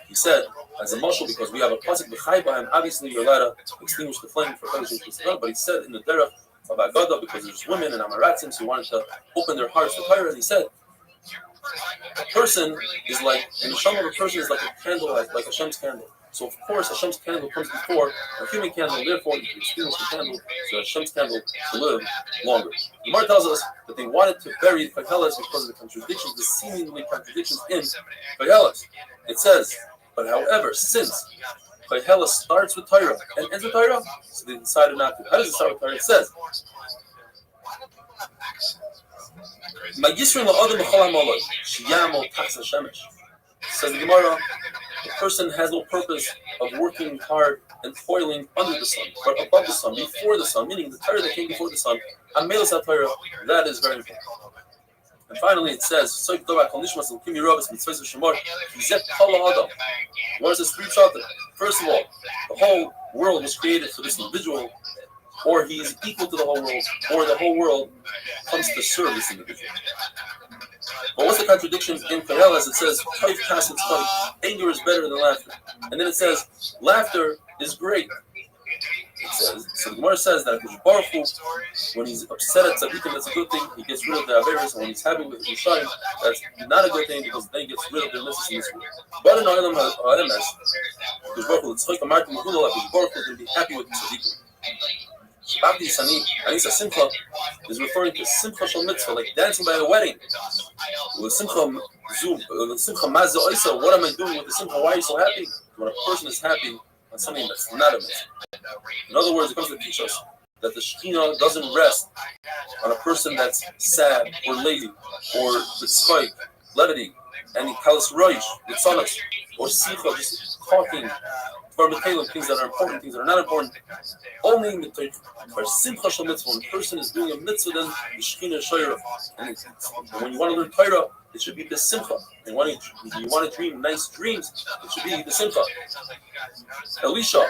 he said, as a mashal, because we have a pasuk b'chai b'hem, obviously you're allowed to extinguish the flame for Chodesh Kislev, but he said in the derech of Agadah, because there's women and Amaratzim, so he wanted to open their hearts to Torah, and he said, a person is like, and the neshama of a person is like a candle, like Hashem's candle. So of course Hashem's candle comes before a human candle, therefore you can extinguish the candle so Hashem's candle to live longer. The Gemara tells us that they wanted to bury Koheles because of the contradictions, the seemingly contradictions in Koheles. It says, but however, since Koheles starts with Torah and ends with Torah, so they decided not to. How does it start with Torah? It says, says the Gemara, the person has no purpose of working hard and toiling under the sun, but above the sun, before the sun, meaning the Torah that came before the sun. Amelis HaTorah, that is very important. And finally, it says, "Soik Dovak Kol Nishmas L'Kim Yerobes Mitzvos Shemor Yizet Kol Adam." What is this three pshatim? First of all, the whole world was created for this individual, or he is equal to the whole world, or the whole world comes to serve this individual. But what's the contradiction in Karel as it says, "Toiv Kas It's funny, anger is better than laughter," and then it says, "Laughter is great." It says, so the Gemara says that Baruch Hu, when he's upset at tzaddikim, that's a good thing. He gets rid of the averos, and when he's happy with Yishayim, that's not a good thing because then he gets rid of the mitzvahs in this world. But in Olam HaEmes, Baruch Hu, Tzchok Amartim L'Hullah, Baruch Hu can be happy with the tzaddikim. Abdi Sani, Anisa Simcha, is referring to Simcha Shal Mitzvah, like dancing by a wedding. With Simcha Mazza Oisa, what am I doing with the Simcha? Why are you so happy? When a person is happy on something that's not a mitzvah. In other words, it comes to teach us that the Shekhinah doesn't rest on a person that's sad or lazy or with spike, levity, and kalas roish, with sonas, or sicha, just talking for things that are important, things that are not important. Only in the Torah, for simcha shel mitzvah, when a person is doing a mitzvah, then the Shekhinah is shayra. And when you want to learn Torah, it should be the simcha. And when you want to dream nice dreams, it should be the simcha. Elisha,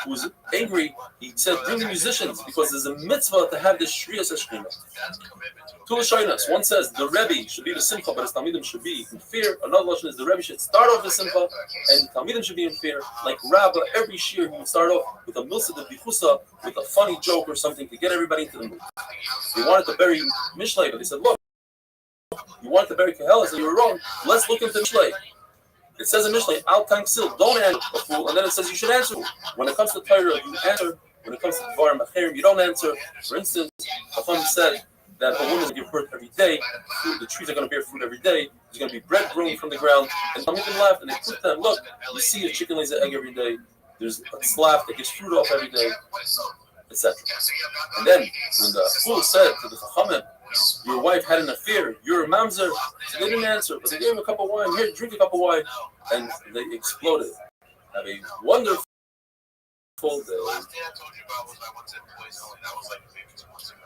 who was angry, he said, "Bring the musicians, because there's a mitzvah to have this shriyas Shekhinah." Two Lashonos. One says the Rebbe should be the simcha, but his talmidim should be in fear. Another Lashon is the Rebbe should start off the simcha, and talmidim should be in fear. Like Rabbah, every shir he would start off with a milsa de bichusa, with a funny joke or something to get everybody into the mood. They wanted to bury Mishlei, but they said, "Look, you wanted to bury Kehelah, so you were wrong. Let's look into Mishlei." It says in Mishlei, "Al Tanksil, don't answer a fool," and then it says you should answer. When it comes to Torah, you answer. When it comes to Dvarim Acherim, you don't answer. For instance, Chacham said that a woman will give birth every day. The trees are going to bear fruit every day. There's going to be bread growing from the ground. And some of them laughed and they put them. Look, you see a chicken lays an egg every day. There's a slab that gives fruit off every day, etc. And then when the fool said to the Chachamim, "Your wife had an affair. You're a mamzer," so they didn't answer, but they gave him a cup of wine. "Here, drink a cup of wine," and they exploded. Have a wonderful day. The last day I told you about was I went to Boys Only. That was like maybe 2 months ago.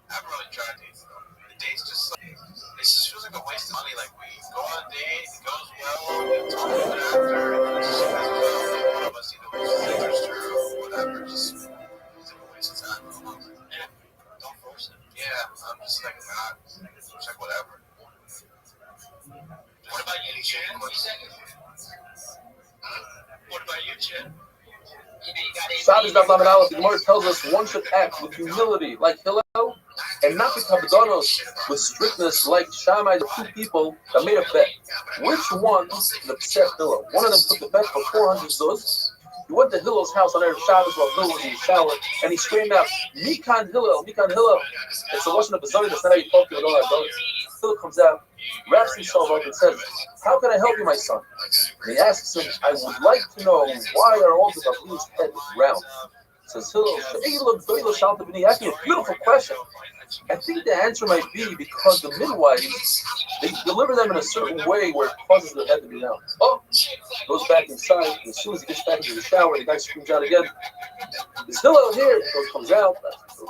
I haven't really tried dates though. The dates just like, it just feels like a waste of money. Like we go on a date, it goes well, we talk about it after, and it just feels well. Of us either waste interest or whatever. Just feels like a waste of time. Yeah, don't force it. Yeah, I'm just like not. Just like whatever. What about you, Chad? What about you, Chad? Shabbos Daf Lamed Aleph, the Gemara tells us one should act with humility like Hillel, and not with kabbadonos, with strictness like Shammai. The two people that made a bet. Which one upset Hillel? One of them took the bet for 400 zuz. He went to Hillel's house on Erev Shabbos while Hillel was in the shower, and he screamed out, "Mikan Hillel, Mikan Hillel." It's a lesson of Bezori. That's not how you talk to an old brother. Hillel comes out, wraps himself up, and says, "How can I help you, my son?" And he asks him, "I would like to know why are all the Bavli's head round?" Says Hillel, asking a beautiful question. I think the answer might be because the midwives, they deliver them in a certain way where it causes the head to be round. Oh, goes back inside, and as soon as he gets back into the shower, the guy screams out again, "Is Hillel here?" He comes out.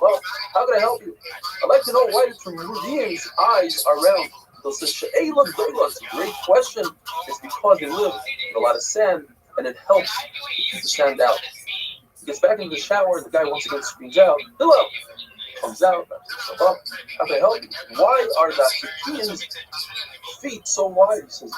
"Well, how can I help you?" "I'd like to know why the Tamudian's eyes are round." They'll say, it's a great question. It's because they live with a lot of sand, and it helps to keep the sand out. He gets back into the shower, and the guy once again screams out, "Hello!" Comes out, "How can I help you? Why are the Tamudian's feet so wide?" He says,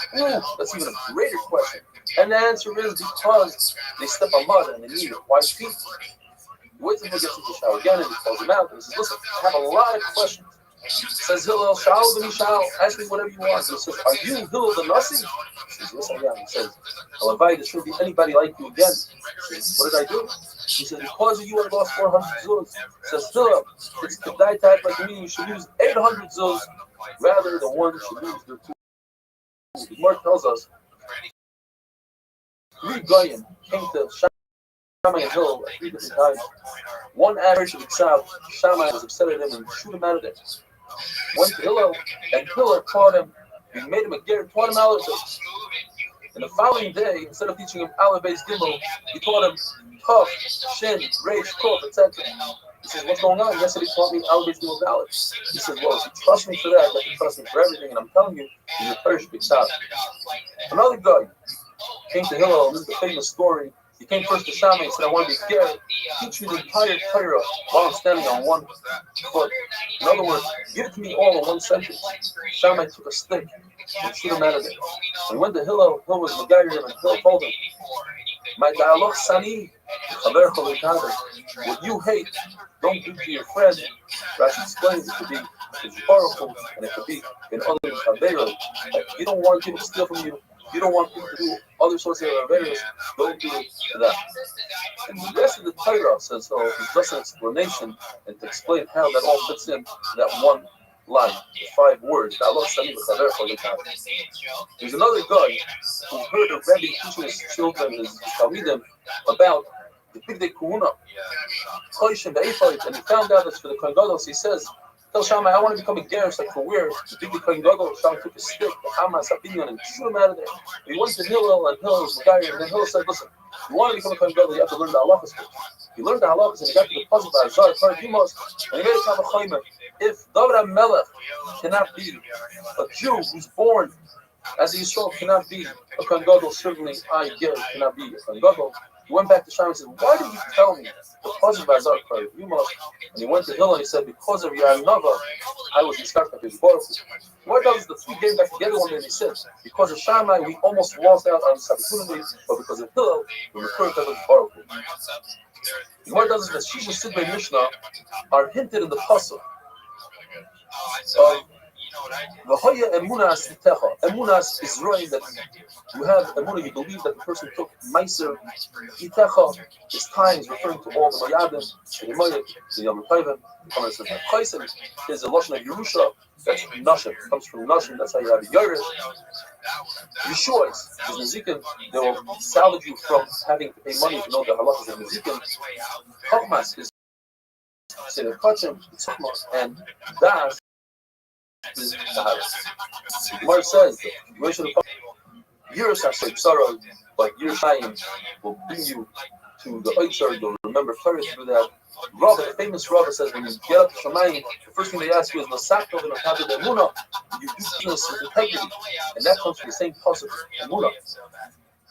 that's even a greater question. And the answer is because they step on mud and they need wide feet. He waits until he gets into the shower again, and he calls him out, and he says, "Listen, I have a lot of questions." Says Hillel, "Sha'al b'mishal, ask me whatever you want." So he says, "Are you Hillel the Nasi?" He says, "Yes, I am." He says, "I'll invite there shouldn't be anybody like you again." He says, "What did I do?" He says, "Because of you, I lost 400 zuz." Says Hillel, "It's the die type like me. You should use 800 zuz rather than one should lose their two." The Gemara tells us 3 goyim came to Shammai and Hillel at 3 different times. One average of the child, Shammai was upset at him and shoot him out of there. Went to Hillel, and Hillel taught him. He made him a ger, taught him out. And the following day, instead of teaching him Aleph Beis Gimel, he taught him Tov, Shin, Reish, Kov, etc. He says, what's going on? Yesterday he taught me Aleph Beis Gimel Dalet. He says, well, if you trust me for that, you have to trust me for everything. And I'm telling you, you're a Perish B'Ksav. Another guy came to Hillel. This is the famous story. He came first to Shammai and said, I want to be Ger. Teach me the entire Torah while I'm standing on one foot. In other words, give it to me all in one sentence. Shammai took a stick and shoot him out of there. When he went to Hillel, Hillel was the guy here, and Hillel told him, my dialogue sani, what you hate, don't do to your friend. Rashi explains it could be powerful and it could be in other averos. Like you don't want people to steal from you. You don't want people to do other sorts of averos. Don't do it to them. And the rest of the Torah says so. It's just an explanation and to explain how that all fits in to that one line, the 5 words. There's another guy who heard a Rebbe teaching his children, his Talmidim, about the big day Kuhuna, and he found out that's for the Kohen Gadol. So he says, tell Shammai, I want to become a Gerish, like for where the big day Kohen Gadol. Shammai took a stick, the Hamas, Abinyan, and shoot him out of there. He went to Hillel, and Hillel was the guy, and then Hillel said, listen, you want to become a Kohen Gadol, you have to learn the halachas first. He learned the halachas, and he got to the puzzle by Azar, and he made a Kavachaymer. If David HaMelech cannot be a Jew who's born as a Yisrael cannot be a Kohen Gadol, certainly I, Ger, cannot be a Kohen Gadol. He went back to Shammai and said, why did you tell me the puzzle by Azar, and he went to Hillel and he said, because of your Nava, I was discarded by his Baruch. Why does the 2 came back together one day and he said, because of Shammai, we almost lost out on this opportunity, but because of Hillel, we returned to the Baruch. Why does the Shishim Sidbei Mishnah are hinted in the puzzle? Emunas is right that you have emunah, you believe that the person took meiser. Itecha is times referring to all the mayadim, the mayat, the yom tayvim. Chaysim is a lashon of Yerusha. That's nashim. It comes from nashim. That's how you have Yerush. Yeshuas is nezikin. They will salvage you from having to pay money to know the halachas of nezikin. Chokmas is say the kachim, and das. The Gemara says years after sorrow, but years time will bring you to the Oitzar. You'll remember Torah through that. Rabbi, the famous Rabbi says when you get up to Shemayim, the first thing they ask you is Masakto and Akadu Emunah. You do business with integrity, and that comes from the same pasuk Emunah.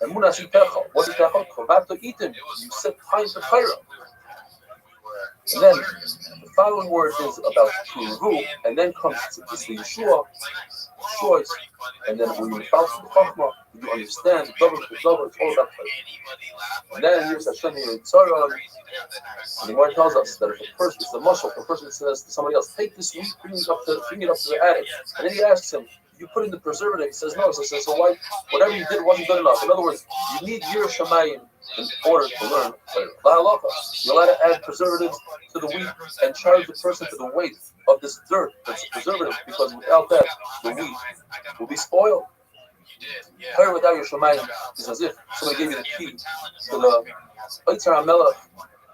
Emunah Sitecha. What is Techa? Chovato Itim. You set time for Torah. And then the following word is about Shuruhu, and then comes the Yeshua, choice, and then when you follow the Chachma, you understand double, it's all about Torah. And then here's Hashem Yitzhara, and the Gemara tells us that if a person is the muscle, if a person says to somebody else, take this wheat, bring it up to the attic, and then he asks him, you put in the preservative, he says no, so why, whatever you did wasn't good enough. In other words, you need Yir Shamayim in order to learn Torah. You're allowed to add preservatives to the wheat and charge the person for the weight of this dirt that's a preservative, because without that, the wheat will be spoiled. Torah without your Shamayim is as if somebody gave you the key to the Oitzar HaMelech,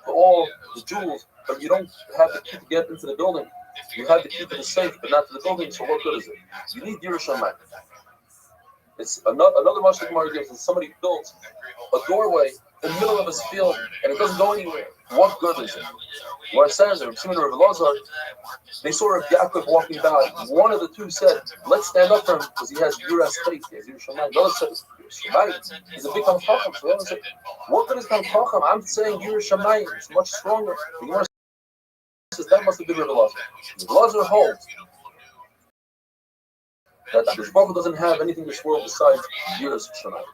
to all the jewels, but you don't have the key to get into the building. You have the key to the safe, but not to the building, so what good is it? You need Yir Shamayim. It's another Mashal Gemara gives is somebody built a doorway in the middle of his field and it doesn't go anywhere. What good is it? Where it says, or Shimon or Elazar, they saw Rav Yaakov walking by. One of the two said, let's stand up for him because he has Yiras faith, he has Yir Shamayim. The other said, he's a big Chacham. So the other said, what good is Chacham? I'm saying Yir Shamayim. It's much stronger. The Gemara says that must have been Rav Elazar. Elazar holds that the Baruch doesn't have anything in this world besides Yiras Shamayim.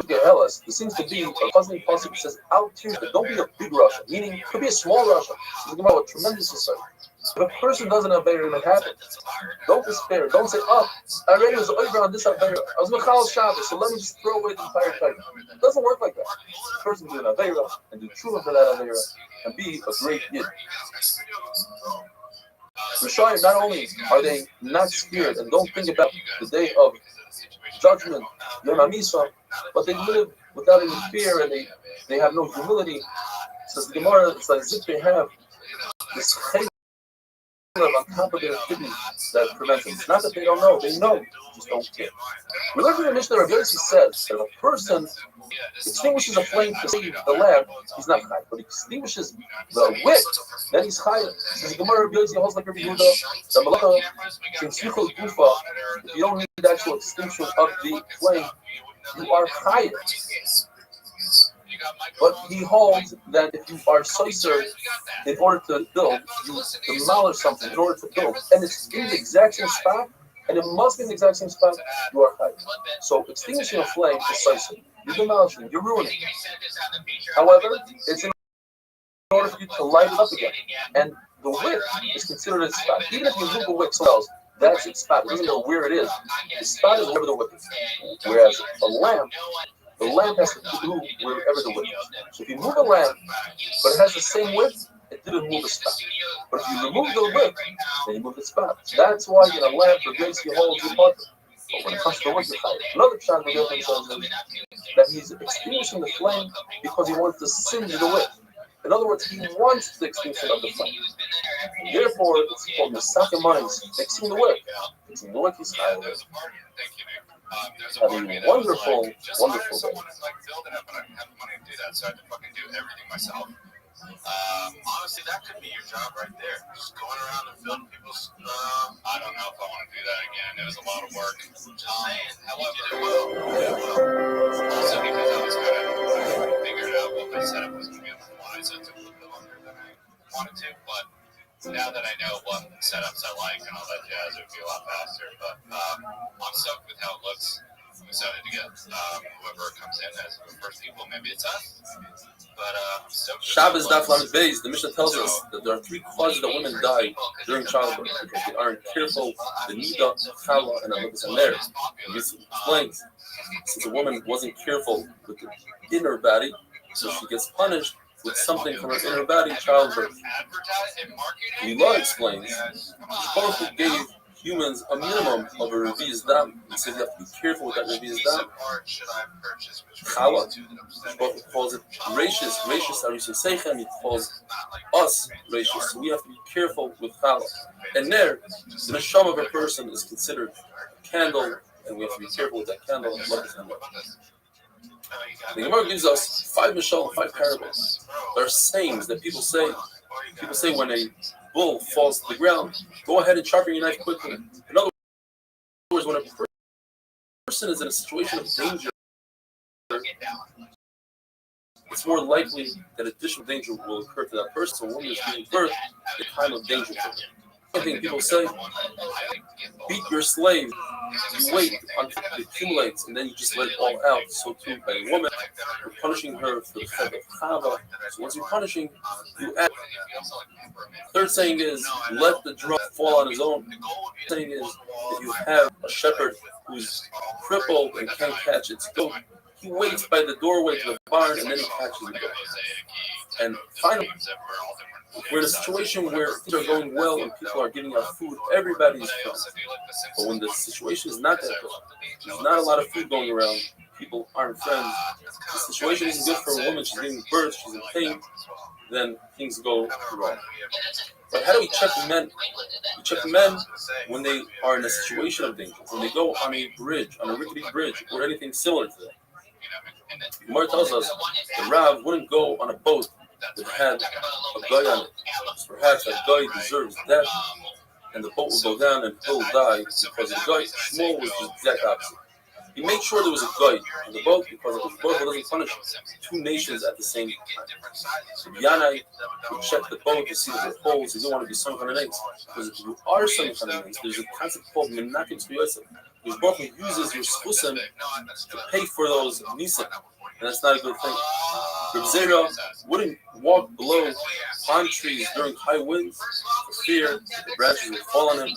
There seems to be a puzzling pasuk that says, "Al Tirza, don't be a big Russia," meaning it could be a small Russia. It's about a tremendous society. If a person doesn't have Beir, it happens. Don't despair. Don't say, "Oh, I already was over on this Beir. I was Mechal Shabbos, so let me just throw away the entire thing." It doesn't work like that. A person can do an Aveira and do Tshuva for that Aveira and be a great Yid. Rishayim, not only are they not scared and don't think about the day of judgment, Yom HaMisa, but they live without any fear and they have no humility. Says the Gemara, it's like as if they have this chaylev on top of their kidney that prevents them. It's not that they don't know, they know, just don't care. We learned in the Mishnah, Rabbi Yossi says that if a person extinguishes a flame to save the lamp, he's not chai. But he extinguishes the wick, then he's chai. Says Gemara, Rabbi Yossi holds like Rabbi Yehuda, the malacha, if you don't need the actual extinction of the flame, you are chai. But he holds that if you are soiser in order to build, you demolish something in order to build, and it's in the exact same spot, and it must be in the exact same spot, you are chai. So extinguishing a flame is soiser. You're demolishing, you're ruining. However, it's in order for you to light it up again. And the wick is considered its spot. Even if you move the wick somewhere else, that's its spot. It doesn't matter where it is. The spot is wherever the wick is. Whereas a lamp, the lamp has to move wherever the wick is. So if you move a lamp, but it has the same width, it didn't move the spot. But if you remove the wick, then you move the spot. That's why in a lamp, the grace you hold your partner. But when it comes to the wick, another shot we says that he's extinguishing the flame because he wants to singe the wick. In other words, he wants the extinction of the flame. Therefore, it's called Misaka Mines, fixing the wick. Fixing the wick is high. Having a wonderful, wonderful day. Honestly, that could be your job right there. Just going around and filming people's. I don't know if I want to do that again. It was a lot of work. Just saying. However, you did it well. Also, because I was kind of figured out what my setup was going to be on the fly, so it took a little bit longer than I wanted to. But now that I know what setups I like and all that jazz, it would be a lot faster. But I'm stoked with how it looks. I'm excited to get whoever comes in as the first people. Maybe it's us. But Shabbos Daf Lamed Beis, the Mishnah tells us that there are three causes that women die during childbirth because they aren't careful, the nida, chala, and alibis and there. And this explains, since a woman wasn't careful with the inner body, so she gets punished with something from her inner body, childbirth. Mila explains, Baruch gave humans a minimum of a revi's dam. He said you have to be careful with that revi's dam. Chala, Baruch calls it rachis, arishim seichem. He calls us rachis. So we have to be careful with chala. And there, the neshama of a person is considered a candle, and we have to be careful with that candle. The Gemara gives us 5 mishal, 5 parables. There are sayings that people say. People say when a bull falls to the ground, go ahead and sharpen your knife quickly. In other words, when a person is in a situation of danger, it's more likely that additional danger will occur to that person. So a woman is giving birth at a time of danger. I think people say, beat your slave, you wait until it accumulates, and then you just let it all out. So too, by a woman, you're punishing her for the fact of chava. So once you're punishing, you act. Third saying is, let the drop fall on his own. Third saying is, if you have a shepherd who's crippled and can't catch its goat, he waits by the doorway to the barn, and then he catches the goat. And finally, we're in a situation where things are going well and people are giving out food. Everybody's fine. But when the situation is not that good, there's not a lot of food going around, people aren't friends, the situation isn't good for a woman, she's giving birth, she's in pain, then things go wrong. But how do we check the men? We check the men when they are in a situation of danger, when they go on a bridge, on a rickety bridge, or anything similar to that. Gemara tells us the Rav wouldn't go on a boat that had a guy on it. Perhaps that guy deserves death, and the boat will go down and he'll die because of the guy. Shmuel was the exact opposite. He made sure there was a guy on the boat because if the boat doesn't punish two nations at the same time. So Yanai would check the boat to see that there are holes. He didn't want to be sunk on an eggs. Because if you are sunk on an eggs, there's a concept called menakim tzviyosef. Because both uses your spusim to pay for those nisim. And that's not a good thing. Reb Zera wouldn't walk below palm trees during high winds for fear that the branches would fall on him.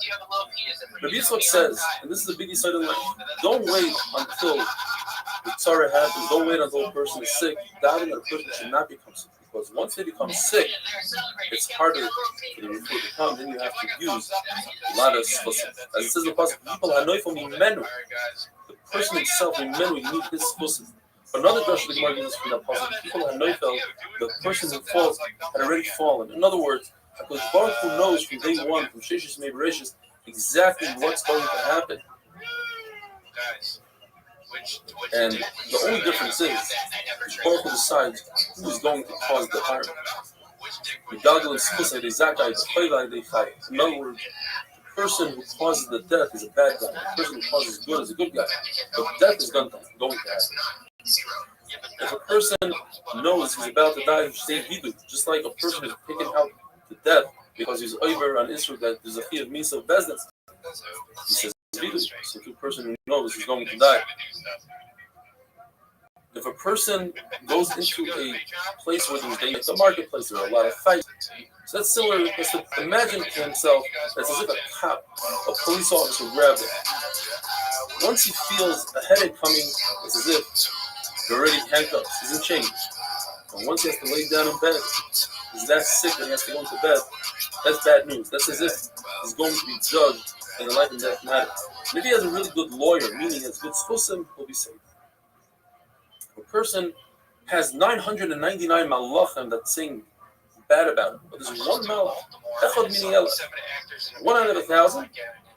Rabbi Yitzchak says, and this is the big side of life, don't wait until the tzara happens, don't wait until a person is sick. Davening that a person should not become sick. Because once they become sick, it's harder for the refuah to come. Then you have to use a lot of spusim. As it says in the passage, people hanoifo mimenu. The person himself, mimenu, you need his spusim. Another drush the Gemara gives us from that passage, people had noifel, the person who falls had already fallen. In other words, Because Baruch Hu knows from day one, from Sheshis Mebereshis, exactly what's going to happen. And the only difference is Baruch Hu decides who is going to cause the harm. In other words, the person who causes the death is a bad guy. The person who causes good is a good guy. But death is going to happen. If a person knows he's about to die, he should say vidu. Just like a person is picking out the death because he's over on Israel that there's a fear of misa of business. He says vidu. So if a person who knows he's going to die. If a person goes into a place where there's danger, it's a marketplace, there are a lot of fights. So that's similar. Imagine to himself that's as if a cop, a police officer grabbed him. Once he feels a headache coming, it's as if they're already handcuffed. He's in chains. And once he has to lay down in bed, he's that sick that he has to go into bed. That's bad news. That's as if he's going to be judged in a life and death matter. And if he has a really good lawyer, meaning he has good schusim, he'll be safe. A person has 999 malachim that sing bad about him, but there's one malach, echad mini ela, 1 out of 1,000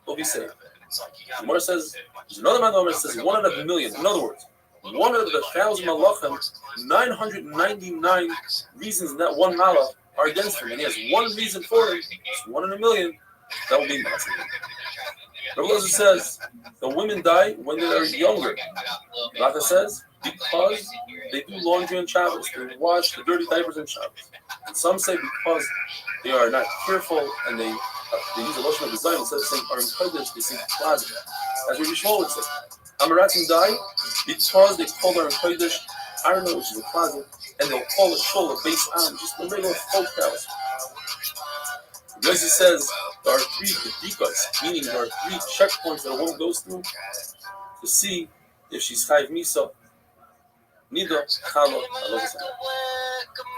will be saved. The Gemara says, there's another malach that says 1 out of 1,000,000. In other words, 1 out of 1,000 malachim, 999 reasons in that one malach are against him, and he has one reason for it. It's 1 in 1,000,000. That will be massive. Rabbi Elazar says the women die when they are younger. Racha says because they do laundry on Shabbos, they wash the dirty diapers on Shabbos. And some say because they are not careful and they use a lotion of design instead of saying are in kodesh, they say closet. As Rabbi Shmuel would say, Amaratim die because they call their kodesh Arno, which is a closet, and they'll call a shul a base am, just a regular folk house. Yossi says there are 3 bedikas, meaning there are 3 checkpoints that a woman goes through to see if she's chayv misa, nida, chala, alogas.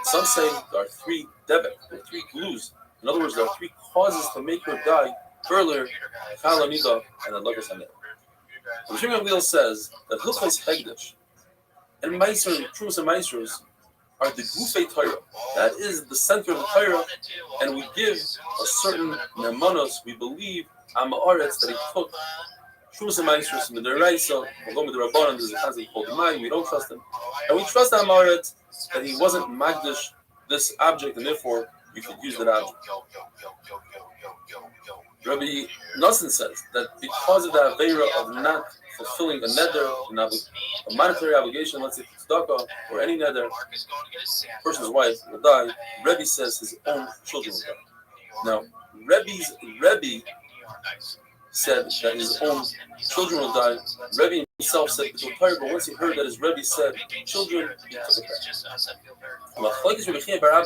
Some say there are 3 debek, there are 3 glues. In other words, there are 3 causes to make her die earlier, chala, nida, and alogas. Restream says that hilchos hegdish and meiser, trumas and meisers are the gufei Torah. That is the center of the Torah, and we give a certain nemanos. We believe Amaretz that he took trumas and meisers from the deraisa. Along with the rabbanon, there's a concept called Mai. We don't trust him, and we trust Amaretz that he wasn't magdish this object, and therefore we could use that object. Rabbi Nosson says that because of the aveira of not fulfilling a neder, a monetary obligation, let's say tzedakah or any neder, a person's wife will die. Rebbe says his own children will die. Now, Rebbe said that his own children will die. Rebbe himself said it will die, but once he heard that his Rebbe said children, he took it back.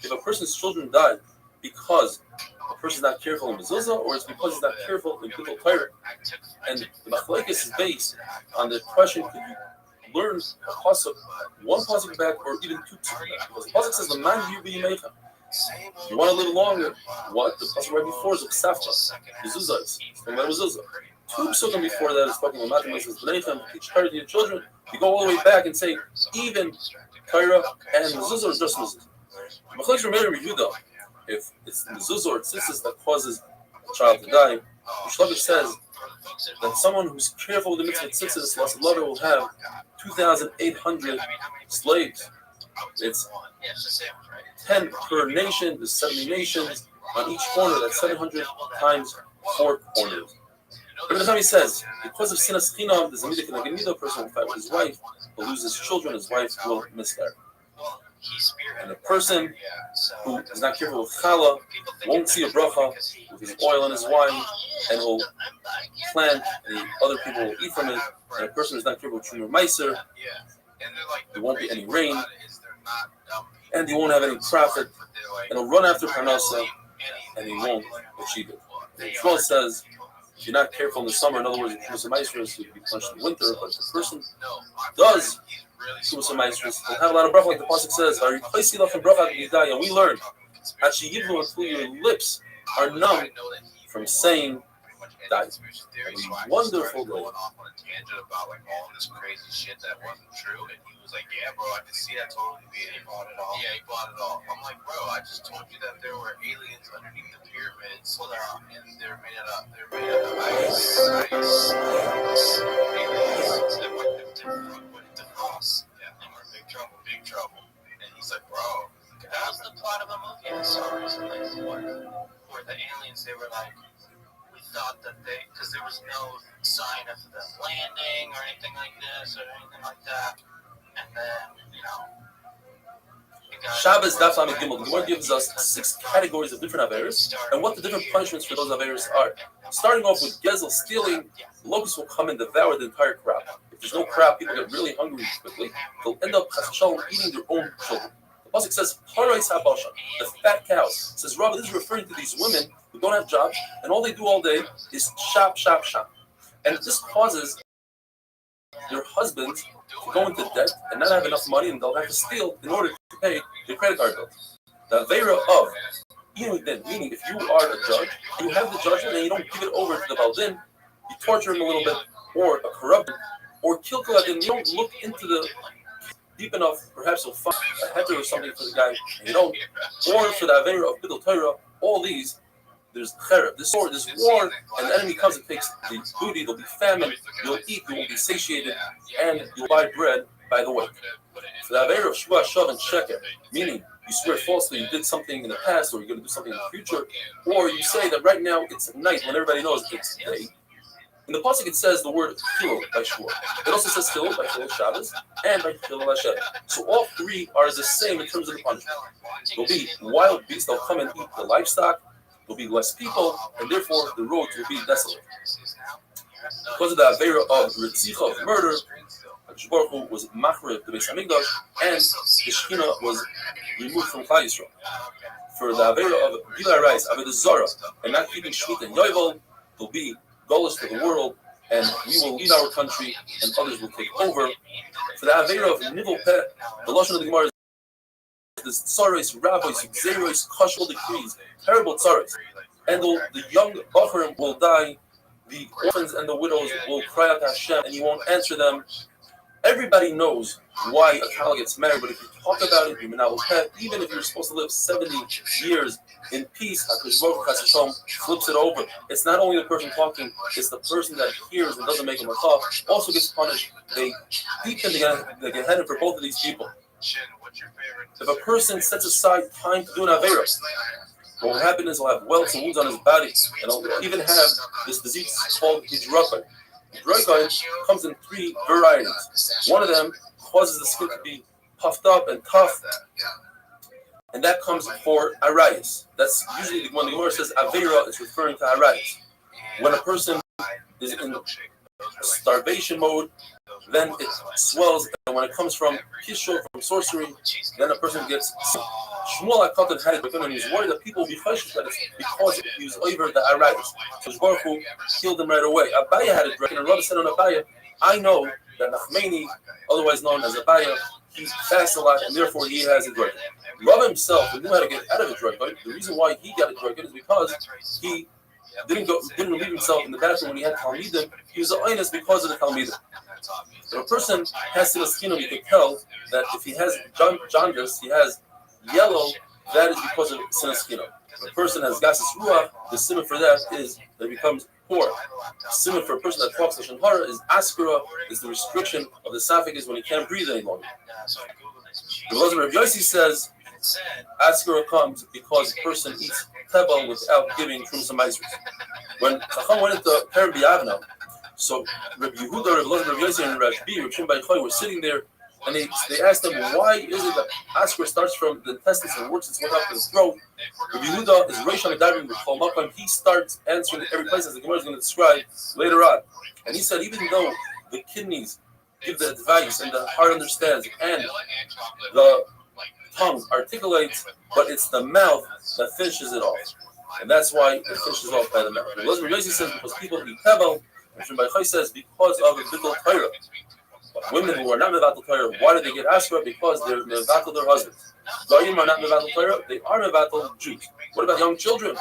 If a person's children die because a person is not careful in mezuzah, or it's because he's not careful in Bittul Torah. And the machlokes is based on the question: could you learn a pasuk, one pasuk back, or even 2 pasuk back? Because the pasuk says, "The man you be mecha." You want to live longer? What the pasuk right before is Ksafta, mezuzah. It's talking about mezuzah. 2 pasukim before that is talking about mathematics. B'neichem, teach Torah to your children. You go all the way back and say even Torah and mezuzah is just mezuzah. Machlokes remain review though. If it's the mezuzah or tzitzis that causes a child to die, the Shlomo says that someone who's careful with the mitzvah tzitzis, Lassalada will have 2,800 slaves. It's 10 per nation. There's 70 nations on each corner. That's 700 times 4 corners. Every time he says, because of sinas chinam, there's a midah person will fight with his wife, will lose his children, his wife will miscarry. And a person who is not careful with challah won't see a bracha with his oil and his wine, and will plant, and other people will eat from it. And a person who is not careful with truma meiser, there won't be any rain, and he won't have any profit, and he'll run after parnasa, and he won't achieve it. And Shmuel says, if you're not careful in the summer, in other words, truma meiser, so you'll be punished in the winter. But if a person does we'll have a lot of bracha, like the pasuk says, and we learn until your lips are numb from saying died. Theory, so I Wonderful started going off on a tangent about like all this crazy shit that wasn't true, and he was like, "Yeah, bro, I can see that totally being." He bought it all. Yeah, he bought it all. I'm like, bro, I just told you that there were aliens underneath the pyramids, and they're made out of ice. Aliens that went to cross. Yeah, they were in big trouble, big trouble. And he's like, bro, that was the plot of a movie I saw recently, where the aliens, they were like, we thought that because there was no sign of them landing or anything like this or anything like that. And then, Shabbos Daf Lamed Gimel. The Gemara gives us 6 categories of different averos and what the different punishments for those averos are. Starting off with gezel, stealing, locusts will come and devour the entire crop. If there's no crop, people get really hungry quickly. They'll end up eating their own children. The pasuk says, "Parais habasha," the fat cows. It says, Rabbi, this is referring to these women who don't have jobs and all they do all day is shop, shop, shop. And this causes their husbands to go into debt and not have enough money, and they'll have to steal in order to pay their credit card bill. The avera of Inuit, meaning if you are a judge, you have the judgment and you don't give it over to the Baldin, you torture him a little bit, or a corrupt, or kill Kaladin, you don't look into the deep enough, perhaps you'll find a heter or something for the guy, and you don't, or for the avera of Bidul Torah, all these, there's chereb, this war, and the enemy comes and takes the booty, there'll be famine, you'll eat, you won't be satiated, and you'll buy bread by the way. For the avera of Shua, Shav, and Sheker, meaning you swear falsely you did something in the past, or you're going to do something in the future, or you say that right now it's night when everybody knows it's day. In the pasuk it says the word chilul by Shua. It also says chilul by Chilul Shabbos and by Chilul Hashem. So all 3 are the same in terms of the punishment. There'll be wild beasts, they'll come and eat the livestock, there'll be less people, and therefore the roads will be desolate. Because of the avera of Ritzicha, of murder, Baruch Hu was machrev the Beis Hamikdash, and the Shekhinah was removed from Klal Yisrael. For the avera of Gilai Rais, Avodah Zarah, and not keeping Shemitah and Yovel, will be goalless to the world, and we will lead our country, and others will take over. For the avera of Nivel Peh, the lashon of the Gemara is this tzaros, rabbis, xeros, kashal decrees, terrible tzaros, and the young bachurim will die, the orphans and the widows will cry out to Hashem, and He won't answer them. Everybody knows why a cow gets married, but if you talk about it, even if you're supposed to live 70 years in peace, HaKadosh Baruch Hu flips it over. It's not only the person talking, it's the person that hears and doesn't make a thought also gets punished. They deepen the Gehenna for both of these people. If a person sets aside time to do an Avera, what will happen is he'll have welts and wounds on his body, and he'll even have this disease called hidrakah. Hidrakah comes in 3 varieties. One of them causes the skin to be puffed up and tough, and that comes for arayis. That's usually when the Gemara says Avera, it's referring to arayis. When a person is in starvation mode, then it swells, and when it comes from kishur, from sorcery, then a person gets sick. Shmuel HaKatan had it, and he was worried that people will be choshesh that it's because he was over the arayis. So Baruch Hu killed him right away. Abaya had it, and Rabbi said on Abaya, I know that Nachmani, otherwise known as Abaya, he fasts a lot, and therefore he has a drug. Rabbi himself knew how to get out of a drug. The reason why he got a drug is because he didn't relieve himself in the bathroom when he had Talmidim. He was an onus because of the Talmidim. If a person has sinas, you can tell that if he has jaundice, he has yellow, that is because of sinas. If a person has gases ruach, the simon for that is that he becomes poor. The simon for a person that talks lashon hara is askara, is the restriction of the esophagus when he can't breathe any longer. The Rabbi Yossi says askara comes because the person eats teva without giving trumos ma'asros. When Chacham went into Keren B'Yavna, so Rabbi Yehuda, Rabbi Yossi, and Rabbi Shimon Bar Yochai were sitting there, and they asked them, why is it that askara starts from the intestines and works its way up to the throat? Rabbi Yehuda is Reish HaMedavrim with Chol Makam. He starts answering every place, as the Gemara is going to describe later on. And he said, even though the kidneys give the advice and the heart understands, and the tongue articulates, but it's the mouth that finishes it off. And that's why it finishes off by the mouth. Rabbi Yossi says, because people eat tevel, and Shimon Bar Yochai says, because of the Bidul Torah. Women who are not mevatel Torah, why do they get askara? Because they're mevatel their husbands. Goyim are not mevatel Torah, they are mevatel Jews. What about young children?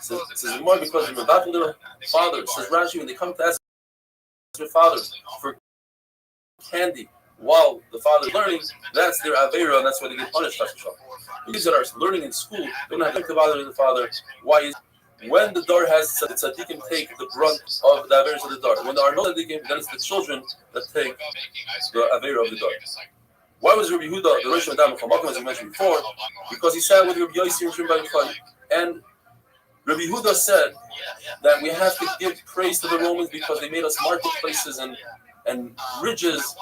It says more because they're about their father. It says Rashi, when they come to ask their fathers for candy while the father is learning, that's their avera, and that's why they get punished. These that are learning in school don't have to bother the father. Why is when the door has the tzaddikim take the brunt of the averas of the door. When there are no tzaddikim, then it's the children that take the avera of the door. Why was Rabbi Yehuda the Rosh Hashanah, as we mentioned before? Because he sat with Rabbi Yossi and Shimon Bar Yochai, and Rabbi Yehuda said that we have to give praise to the Romans because they made us marketplaces and bridges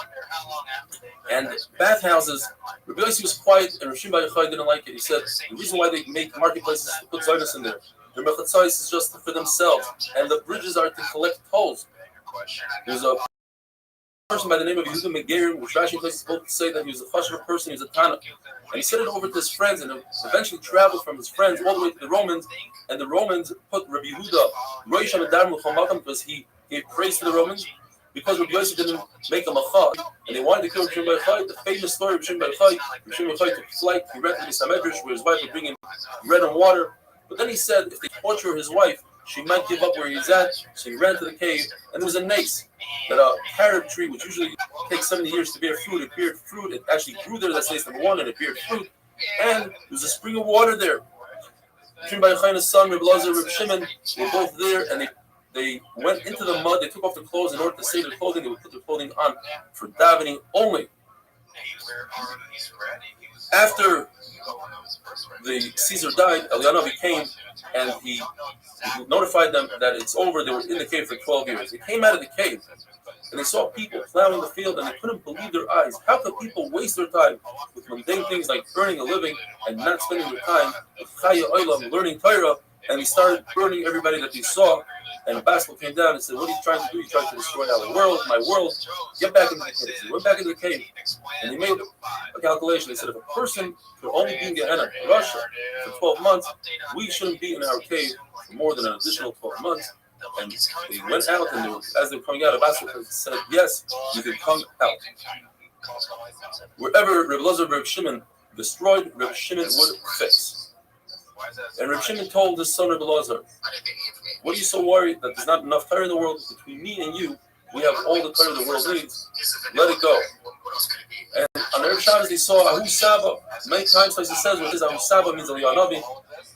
and bathhouses. Rabbi Yossi was quiet, and Shimon Bar Yochai didn't like it. He said the reason why they make marketplaces is to put zaynis in there. The mechatzais is just for themselves, and the bridges are to collect tolls. There's a person by the name of Yehuda Megerim, which Rashi is supposed to say that he was a chashuv person, he was a Tana. And he said it over to his friends, and eventually traveled from his friends all the way to the Romans, and the Romans put Rabbi Yehuda Rosh Hashanah because he gave praise to the Romans, because Rabbi Yossi didn't make a macha, and they wanted to kill Shimon Bar Yochai. The famous story of Shimon Bar Yochai, Shimon Bar Yochai took flight, he rented the Samedrash where his wife would bring him bread and water, but then he said if they torture his wife, she might give up where he's at, so he ran to the cave, and there was a nace, that a carob tree, which usually takes 70 years to bear fruit, it bear fruit, it actually grew there, that's nace number one, and it bear fruit, and there was a spring of water there. Shimon Bar Yochai and his son, Reb Elazar and Reb Shimon, were both there, and they went into the mud, they took off their clothes in order to save their clothing, they would put their clothing on for davening only. After the Caesar died, Eliyahu came and he notified them that it's over. They were in the cave for 12 years. They came out of the cave and they saw people plowing the field and they couldn't believe their eyes. How could people waste their time with mundane things like earning a living and not spending their time with Chaya Olam, learning Torah? And they started burning everybody that they saw. And the Baskel came down and said, "What are you trying to do? You're trying to destroy our world, my world. Get back into the cave." So they went back into the cave and they made a calculation. They said, if a person could only be in Gehenna, Russia, for 12 months, we shouldn't be in our cave for more than an additional 12 months. And they went out, and as they were coming out, Baskel said, "Yes, you can come out." Wherever Reb Elazar and Reb Shimon destroyed, Reb Shimon would fix. And Reb Shimon told his son Reb Elazar, "What are you so worried that there's not enough Torah in the world? Between me and you, we have all the Torah the world needs. Let it go." And on Erev Shabbos, they saw Ahu Saba. Many times, like it says, what is Ahu Saba means Eliyahu Navi.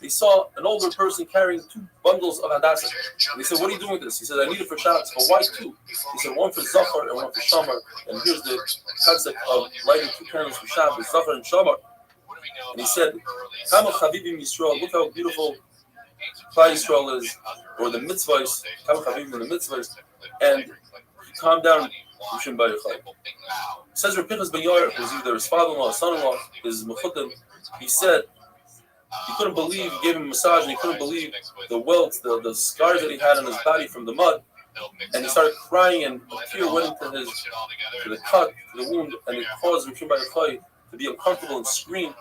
They saw an older person carrying 2 bundles of Hadassah. And they said, "What are you doing with this?" He said, "I need it for Shabbos." "But why 2?" He said, "One for Zafar and one for Shamar." And here's the concept of lighting 2 candles for Shabbos, Zafar and Shamar. And he said, "Kama Chavivim Yisrael, look how beautiful Klal Yisrael is, or the mitzvahs, Kama Chavivim in the mitzvahs." And he calmed down Shimon Bar Yochai. Says Reb Pinchas ben Yair, who's either his father-in-law or son-in-law, his mechutim, he said he couldn't believe, he gave him a massage, and he couldn't believe the welts, the scars that he had on his body from the mud. And he started crying, and a tear went into the cut, to the wound, and it caused Shimon Bar Yochai to be uncomfortable and scream.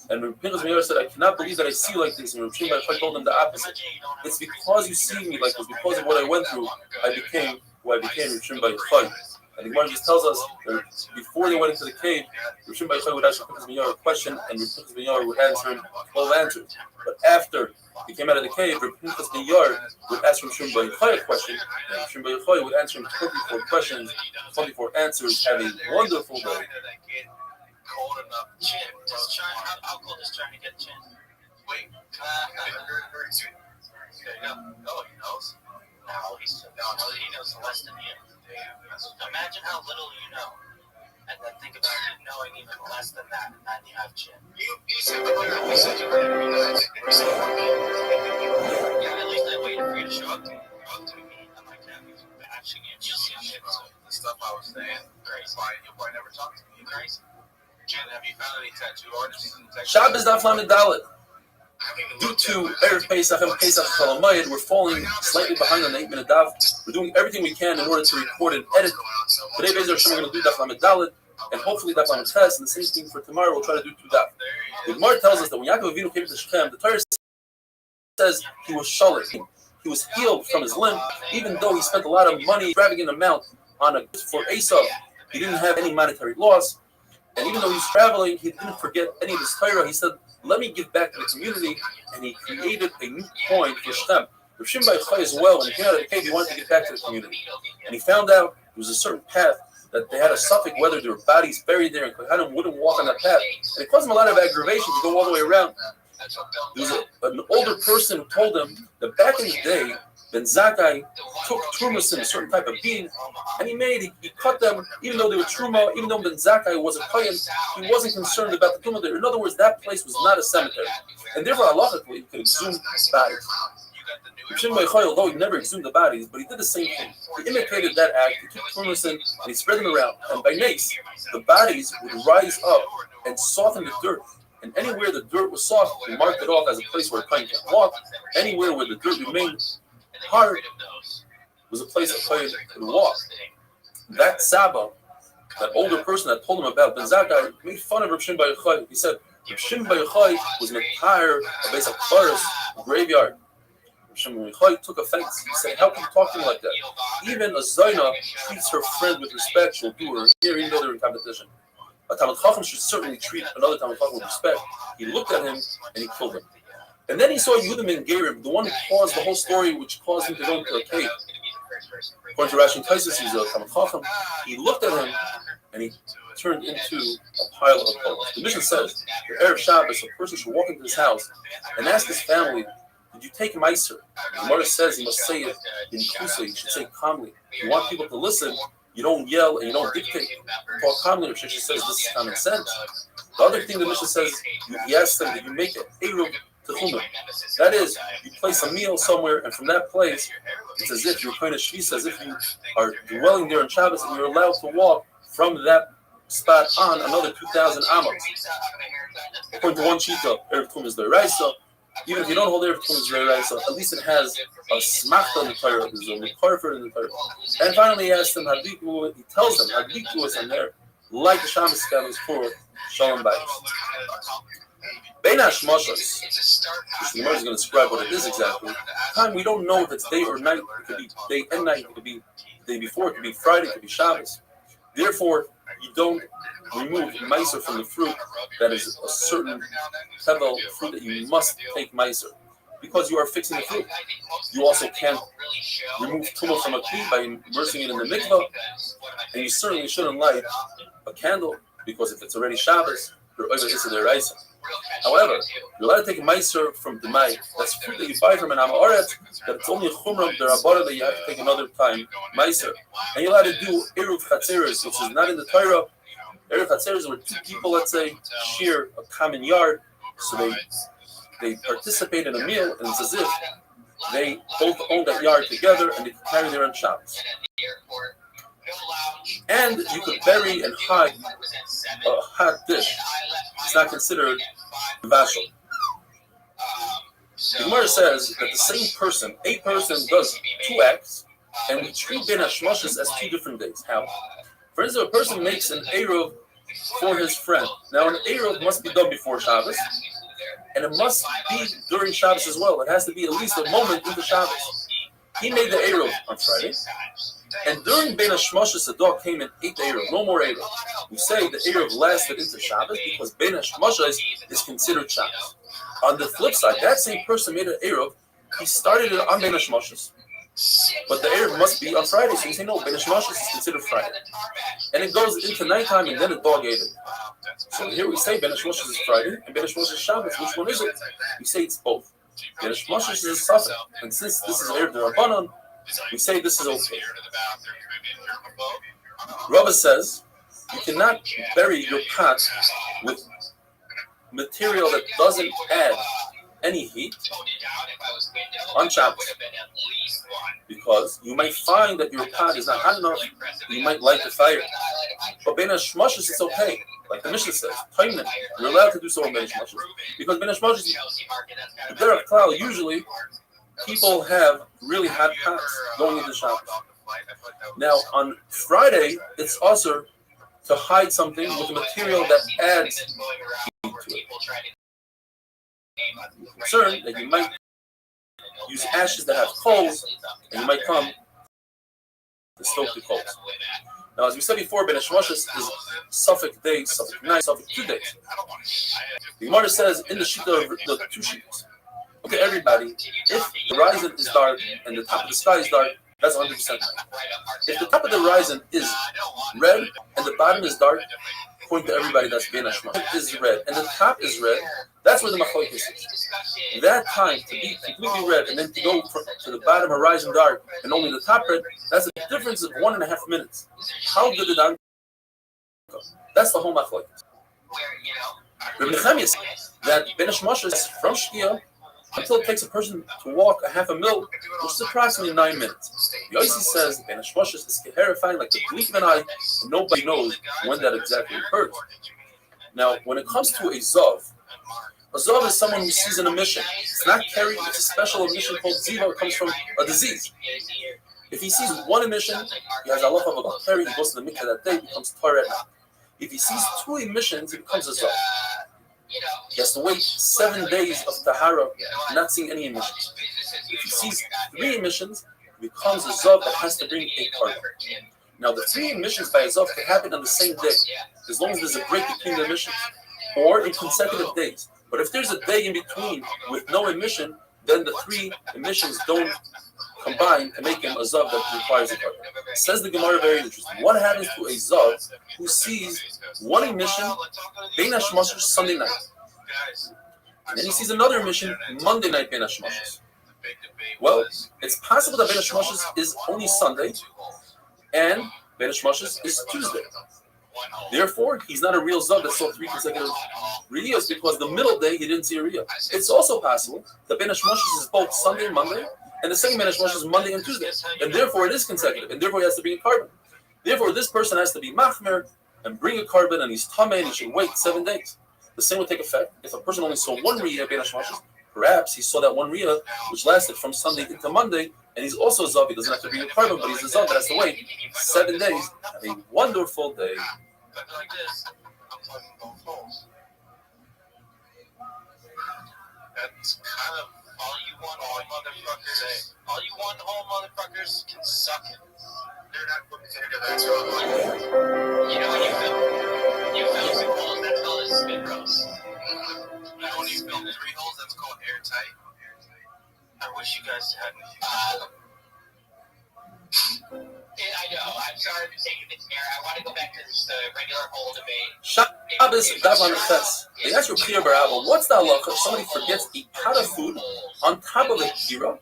And Reb Pinchas ben Yair said, "I cannot believe that I see you like this." And Reb Shimon Bar Yochai told him the opposite. "It's because you see me like this, because of what I went through, I became who I became." Reb Shimon Bar Yochai. And the Gemara just tells us that before they went into the cave, Reb Shimon Bar Yochai would ask Reb Pinchas ben Yair a question, and Reb Pinchas ben Yair would answer him 12 answers. But after he came out of the cave, Reb Pinchas ben Yair would ask Reb Shimon Bar Yochai a question, and Reb Shimon Bar Yochai would answer him 24 questions, 24 answers. Have a wonderful day. Cold enough. Chin. Just trying. How cold is trying to get chin? Wait. Oh, he knows. No, he knows less than you. Imagine how little you know, and then think about you knowing even less than that, and then you have chin. You said you were yeah, at least I waited for you to show up to me. I'm like, yeah, he's bashing you. You'll see shit. The stuff I was saying, crazy. You'll probably never talk to me. Crazy. Jen, have you found any tattoo artists? Shabbos Daf Lamed Dalet. Due to Erev Pesach and Pesach Chalamayid, we're falling slightly behind on the 8-minute Daf. We're doing everything we can in order to record and edit. Today, Be'ezer Hashem, we're going to do Daf Lamed Dalet, and hopefully Daf Lamed Tes, and the same thing for tomorrow, we'll try to do 2 Daf. The Gemara tells us that when Yaakov Avinu came to Shechem, the Torah says he was shalom. He was healed from his limb, even though he spent a lot of money, extravagant amount, on a gift for Esau. He didn't have any monetary loss. And even though he's traveling, he didn't forget any of his Torah. He said, let me give back to the community, and he created a new coin for Shem. Rav Shimon Bar Yochai as well, when he came out of the cave, he wanted to give back to the community. And he found out there was a certain path that they had a suffix whether there were bodies buried there, and Kohanim wouldn't walk on that path. And it caused him a lot of aggravation to go all the way around. There was an older person who told him that back in the day, Ben Zakkai took trumas in a certain type of being, and he cut them, even though they were truma, even though Ben Zakkai was a kohen, he wasn't concerned about the truma there. In other words, that place was not a cemetery, and therefore halachically he could exhume bodies. Rav Shimon Bar Yochai, although he never exhumed the bodies, but he did the same thing. He imitated that act. He took trumas in and he spread them around, and by nace, the bodies would rise up and soften the dirt. And anywhere the dirt was soft, he marked it off as a place where a kohen can't walk. Anywhere where the dirt remained hard was a place a kohen could walk. That Saba, that older person that told him about Ben Zakkai, made fun of Rav Shimon Bar Yochai. He said Rav Shimon Bar Yochai was an entire basic forest graveyard. Rav Shimon Bar Yochai took offense. He said, "How can you talk to me like that? Even a Zaina treats her friend with respect. She'll do her here, even though they're in competition. A Talmid Chacham should certainly treat another Talmid Chacham with respect." He looked at him and he killed him. And then he saw Yehuda ben Gerim, the one who caused the whole story, which caused him to go into a cave. According to Rashi and Taisus, he's a Talmid Chacham. He looked at him and he turned into a pile of bones. The Mishnah says that Erev Shabbos, a person should walk into his house and ask his family, "Did you take Meiser?" The Gemara says he must say it in Kusa. You should say it calmly. If you want people to listen, you don't yell and you don't dictate. Talk calmly. Rav Sheshes says this is common sense. The other thing the Mishnah says, you ask them that you make it Eruv Techumah. That is, you place a meal somewhere, and from that place, it's as if you're kind of shvisa, as if you are dwelling there on Shabbos, and you're allowed to walk from that spot on another 2,000 amos. According to one shita, Erev Techumah is the Raisa. Even if you don't hold Erev Techumah is the Raisa, at least it has a smachta in the Torah, there's a mekarfer in the Torah. And finally, he asks them, Hadliku, he tells them, Hadliku is on there, like the Shabbos candles for Shalom Bayis. Bein Hashmashos, which the Gemara is going to describe what it is exactly. Time we don't know if it's day or night. It could be day and night. It could be the day before. It could be Friday. It could be Shabbos. Therefore, you don't remove meiser from the fruit that is a certain tevel fruit that you must take meiser because you are fixing the fruit. You also can't remove tumah from a kli by immersing it in the mikvah, and you certainly shouldn't light a candle because if it's already Shabbos, you're over to the Raisa. However, you're allowed to take meiser from demai. That's fruit that you buy from an amaret. That it's only a chumrah derabara that you have to take another time meiser. And you're allowed to do eruv chatzeres, which is not in the Torah. Eruv chatzeres where two people, let's say, share a common yard, so they participate in a meal, and it's as if they both own that yard together, and they carry their own Shabbos. And you could bury and hide a hot dish. It's not considered vashel. The Gemara says that the same person, a person does two acts, and we treat Ben Hashmashas as 2 different days. How? For instance, a person makes an Eruv for his friend. Now, an Eruv must be done before Shabbos, and it must be during Shabbos as well. It has to be at least a moment into Shabbos. He made the Eruv on Friday. And during Bein Hashmashas, the dog came and ate the Eruv. No more Eruv. We say the Eruv lasted into Shabbos because Bein Hashmashas is considered Shabbos. On the flip side, that same person made an Eruv. He started it on Bein Hashmashas. But the Eruv must be on Friday. So you say, no, Bein Hashmashas is considered Friday. And it goes into nighttime and then the dog ate it. So here we say Bein Hashmashas is Friday and Bein Hashmashas is Shabbos. Which one is it? We say it's both. Bein Hashmashas is a suffix. And since this is Eruv D'Rabbanan, we say this is okay. Rava says you cannot bury your pot with material that doesn't add any heat on Shabbos because you might find that your pot is not hot enough. You might light the fire. But Bein Hashmashas it's okay, like the Mishnah says. Taimim, you're allowed to do so in Bein Hashmashas because Bein Hashmashas, the derech klal usually. People have really hot pots going into Shabbos. Now, on Friday, it's also to hide something with a material that adds heat to it. You're concerned that you might use ashes that have coals, and you might come to stoke the coals. Now, as we said before, Ben Hashmashis is suffix day, suffix night, suffix 2 days. The Gemara says in the Shita of the 2 sheets. Okay, everybody, if the horizon is dark and the top of the sky is dark, that's 100%. If the top of the horizon is red and the bottom is dark, according to everybody, that's Ben Hashmashis is red, and the top is red, that's where the machlokes is. That time to be completely red and then to go to the bottom horizon dark and only the top red, that's a difference of 1.5 minutes. How good did that go? That's the whole machlokes. Rabbi Nechemia says that Ben Hashmashis from Shkia until it takes a person to walk a half a mil, which is approximately 9 minutes. Yossi says Ben Hashmashis is terrifying like the blink of an eye, and nobody knows when that exactly occurs. Now, when it comes to a Zav is someone who sees an emission. It's not carried, it's a special emission called Ziva. It comes from a disease. If he sees one emission, he has Allah of a carry, he goes to the mikveh that day, becomes Torah. If he sees 2 emissions, he becomes a Zav. He has to wait 7 days of Tahara, not seeing any emissions. If he sees 3 emissions, he becomes a Zav that has to bring a carbon. Now, the 3 emissions by a Zav can happen on the same day, as long as there's a break between the emissions, or in consecutive days. But if there's a day in between with no emission, then the 3 emissions don't combine to make him a Zav that requires a carbon. Says the Gemara very interesting. What happens to a Zav who sees 1 emission, Ben Hashmashis, Sunday night? And then he sees another emission, Monday night, Ben Hashmashis. Well, it's possible that Ben Hashmashis is only Sunday, and Ben Hashmashis is Tuesday. Therefore, he's not a real Zav that saw 3 consecutive Riyos because the middle day he didn't see a Riyah. It's also possible that Ben Hashmashis is both Sunday and Monday, and the second Ben Hashmashis is Monday and Tuesday. And therefore it is consecutive, and therefore he has to bring a carbon. Therefore, this person has to be Machmer and bring a carbon, and he's Tameh, and he should wait 7 days. The same would take effect if a person only saw 1 Riyah Ben Hashmashis. Perhaps he saw that 1 Riyah, which lasted from Sunday into Monday, and he's also a Zav. He doesn't have to bring a carbon, but he's a Zav that has to wait 7 days. Have a wonderful day. That's kind of all you want, all motherfuckers. All you want, all motherfuckers can suck it. They're not putting together that job. You know when you film 2 holes, that's called a spin roast. You know when you film 3 holes, that's called airtight. I wish you guys hadn't. I know. I'm sorry for taking the chair. I want to go back to the regular whole debate. Shabbos Davan Fes. They ask Rabbi Barabba, what's the halacha if somebody forgets a pot of food on top of a kira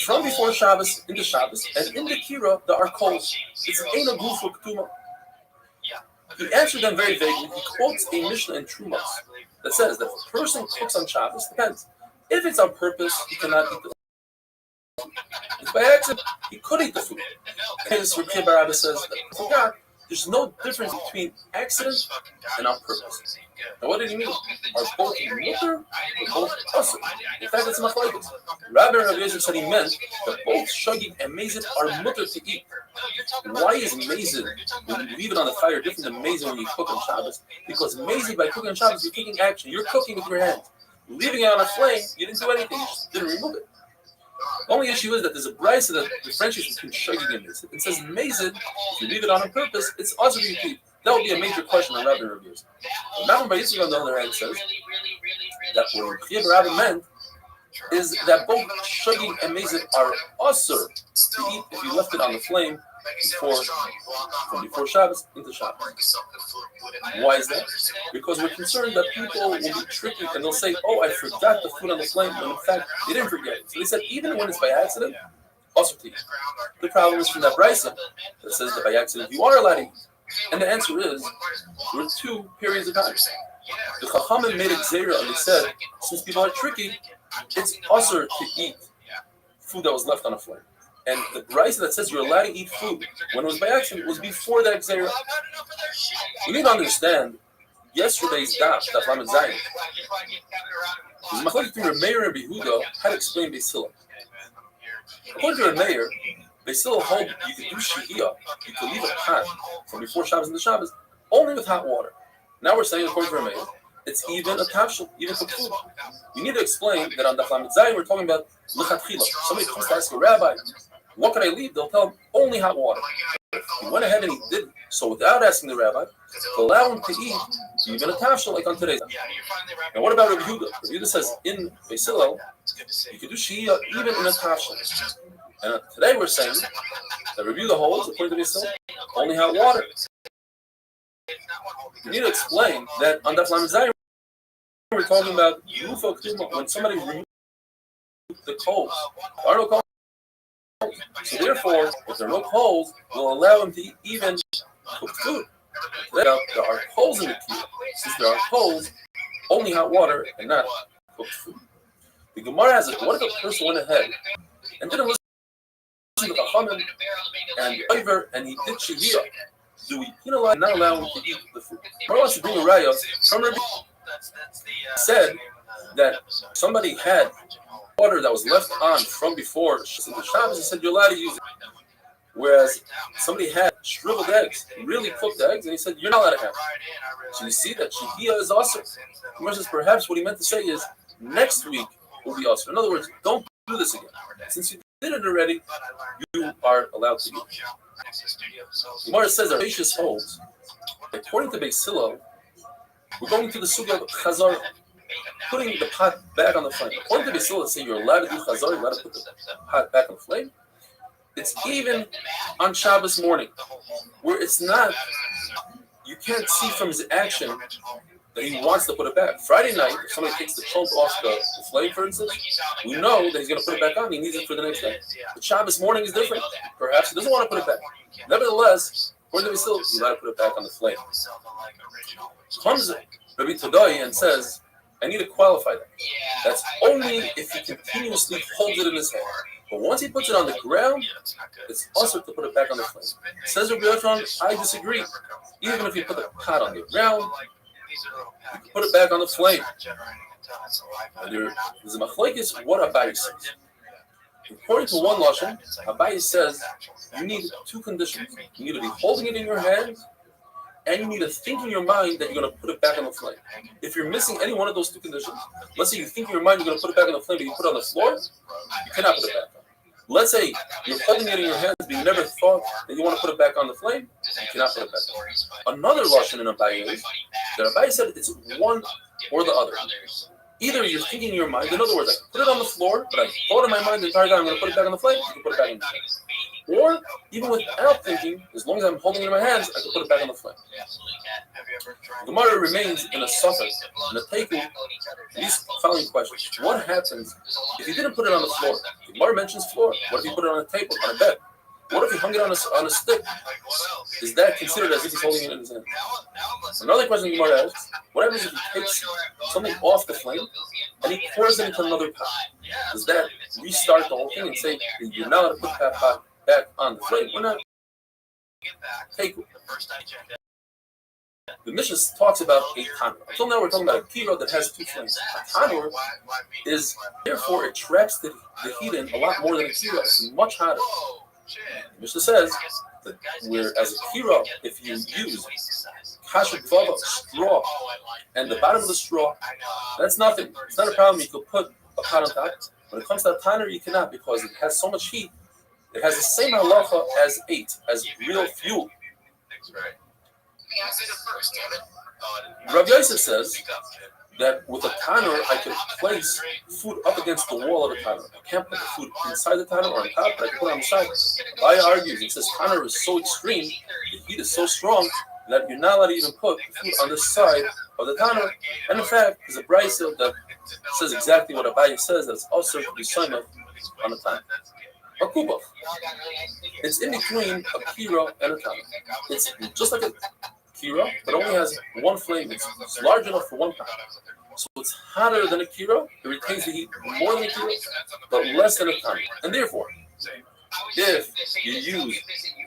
from before Shabbos into Shabbos, and in the kira there are coals? It's an Eina Gufu Ketuma. He answered them very vaguely. He quotes a Mishnah in Trumas that says that if a person cooks on Shabbos, depends. If it's on purpose, he cannot eat the food. If by accident, he could eat the food. Because Rabbi Barabba says that he forgot. There's no difference between accident and on purpose. Now, what did he mean? Are both mutter or both asur? In fact, it's machlokes. Rabbi Eliezer said he meant that both shagig and mazid are mutter to eat. Why is mazid, when you leave it on the fire, different than mazid when you cook on Shabbos? Because mazid, by cooking on Shabbos, you're taking action. You're cooking with your hands. Leaving it on a flame, you didn't do anything. You just didn't remove it. The only issue is that there's a brisa that differentiates between shagig and mazid. It says mazid, if you leave it on purpose, it's asur to eat. That would be a major question on Rabbi reviews. But Malcolm Bar Yitzchak, on the other hand, says that what Rabbi meant is that both shagig and mazid are asur to eat if you left it on the flame before Shabbos into Shabbos. Why is that? Because we're concerned that people will be tricky and they'll say, "Oh, I forgot the food on the flame," when in fact they didn't forget it. So they said, even when it's by accident, also to eat. The problem is from that brisa that says that by accident you are allowed to eat. And the answer is, there are 2 periods of time. The Chachamim made a gzeira and they said, since people are tricky, it's asur to eat food that was left on a flame. And the brisa that says you're allowed to eat food when it was by accident was before that gzeira. You need to understand, yesterday's daf Lamed Zayin, the machlokes between Reb Meir and Reb Yehuda had to explain Beis Hillel. According to Reb Meir, they still hold you can do shehiyah, you can leave a pot from before Shabbos into Shabbos, only with hot water. Now we're saying, according to Reb Meir, it's even a tafshil, even for food. You need to explain that on the Lamed Zayin we're talking about lechatchila. Somebody comes to ask a rabbi, what can I leave? They'll tell them only hot water. He went ahead and he did so without asking the rabbi to allow him to eat even a tafshel like on today's. Now what about Rabbi Yehuda? Rabbi Yehuda says in Beis Hillel you could do shia even in a tafshel. And today we're saying that Rabbi Yehuda holds, according to Beis Hillel, only hot water. You need to explain that on Daf Lamed Zayin we're talking about when somebody removes the coals. There are no coals. So therefore, if there are no coals, we'll allow him to eat even cooked food. There are coals in the key. Since there are coals, only hot water and not cooked food. The Gemara has it. What if a person went ahead and didn't listen to the Chachamim and over and he did shehiyah? Do we penalize not allow him to eat the food? Gemara wants to bring a raya from Rabbi said that somebody had water that was left on from before the Shabbos. He said you're allowed to use it. Whereas somebody had shriveled eggs, really cooked eggs, and he said you're not allowed to have it. So you see that shehiyah is awesome. Perhaps what he meant to say is next week will be awesome. In other words, don't do this again. Since you did it already, you are allowed to do it. Gemara says that Rashis holds, according to Beis Hillel, we're going to the sugya of chazar, putting the pot back on the flame. According to Beis Hillel, say you're allowed to do chazar, you're allowed to put the pot back on the flame. It's even on Shabbos morning, where it's not, you can't see from his action that he wants to put it back. Friday night, if somebody takes the chunk off the flame, for instance, we know that he's going to put it back on. He needs it for the next day. But Shabbos morning is different. Perhaps he doesn't want to put it back. Nevertheless, according to Beis Hillel, you got to put it back on the flame. Comes Rabbi Tadai and says, I need to qualify that. That's only if he continuously holds it in his hand. But once he puts it on the ground, it's also to put it back on the flame. Says Rabbi Yochanan, I disagree. Even if you put the pot on the ground, you can put it back on the flame. And there's a machlokes what Abaye says. According to one lashon, Abaye says you need two conditions. You need to be holding it in your hand, and you need to think in your mind that you're going to put it back on the flame. If you're missing any one of those two conditions, let's say you think in your mind you're going to put it back on the flame, but you put it on the floor, you cannot put it back on. Let's say you're holding it in your hands, but you never thought that you want to put it back on the flame, you cannot put it back on. Another lashon in Abaye is that Abaye said it's one or the other. Either you're thinking in your mind, in other words, I can put it on the floor, but I thought in my mind the entire time I'm going to put it back on the flame, you can put it back on the flame. Or, even without thinking, as long as I'm holding it in my hands, I can put it back on the flame. Gemara remains in a suffix, in a teiku, these following questions. What happens if you didn't put it on the floor? Gemara mentions floor. What if you put it on a table, on a bed? What if you hung it on a stick? Is that considered as if he's holding it in his hand? Another question Gemara asks, what happens if he takes something off the flame and he pours it into another pot? Does that restart the whole thing and say you're not allowed to put that pot back on the flame? We're not. Take the Mishnah talks about a tanur. Until now we're talking about a kiro that has two flames. A tanur is, therefore, it traps the heat in a lot more than a kiro. It's much hotter. The Mishnah says that whereas a kiro, if you use kasher bava, straw, and the bottom of the straw, that's nothing. It's not a problem. You could put a pot on top. When it comes to a tanur, you cannot, because it has so much heat. It has the same halacha as real fuel. Rav Yosef says that with a tanur, I could place food up against the wall of the tanur. I can't put the food inside the tanur or on top, but I can put it on the side. Abaye argues, he says tanur is so extreme, the heat is so strong, that you're not allowed to even put the food on the side of the tanur. And in fact, there's a brayso that says exactly what Abaye says, that it's also to be soymah on the tanur. A kubah. It's in between a kira and a tanur. It's just like a kira, but only has one flame. It's large enough for one pot. So it's hotter than a kira. It retains the heat more than a kira, but less than a tanur. And therefore, if you use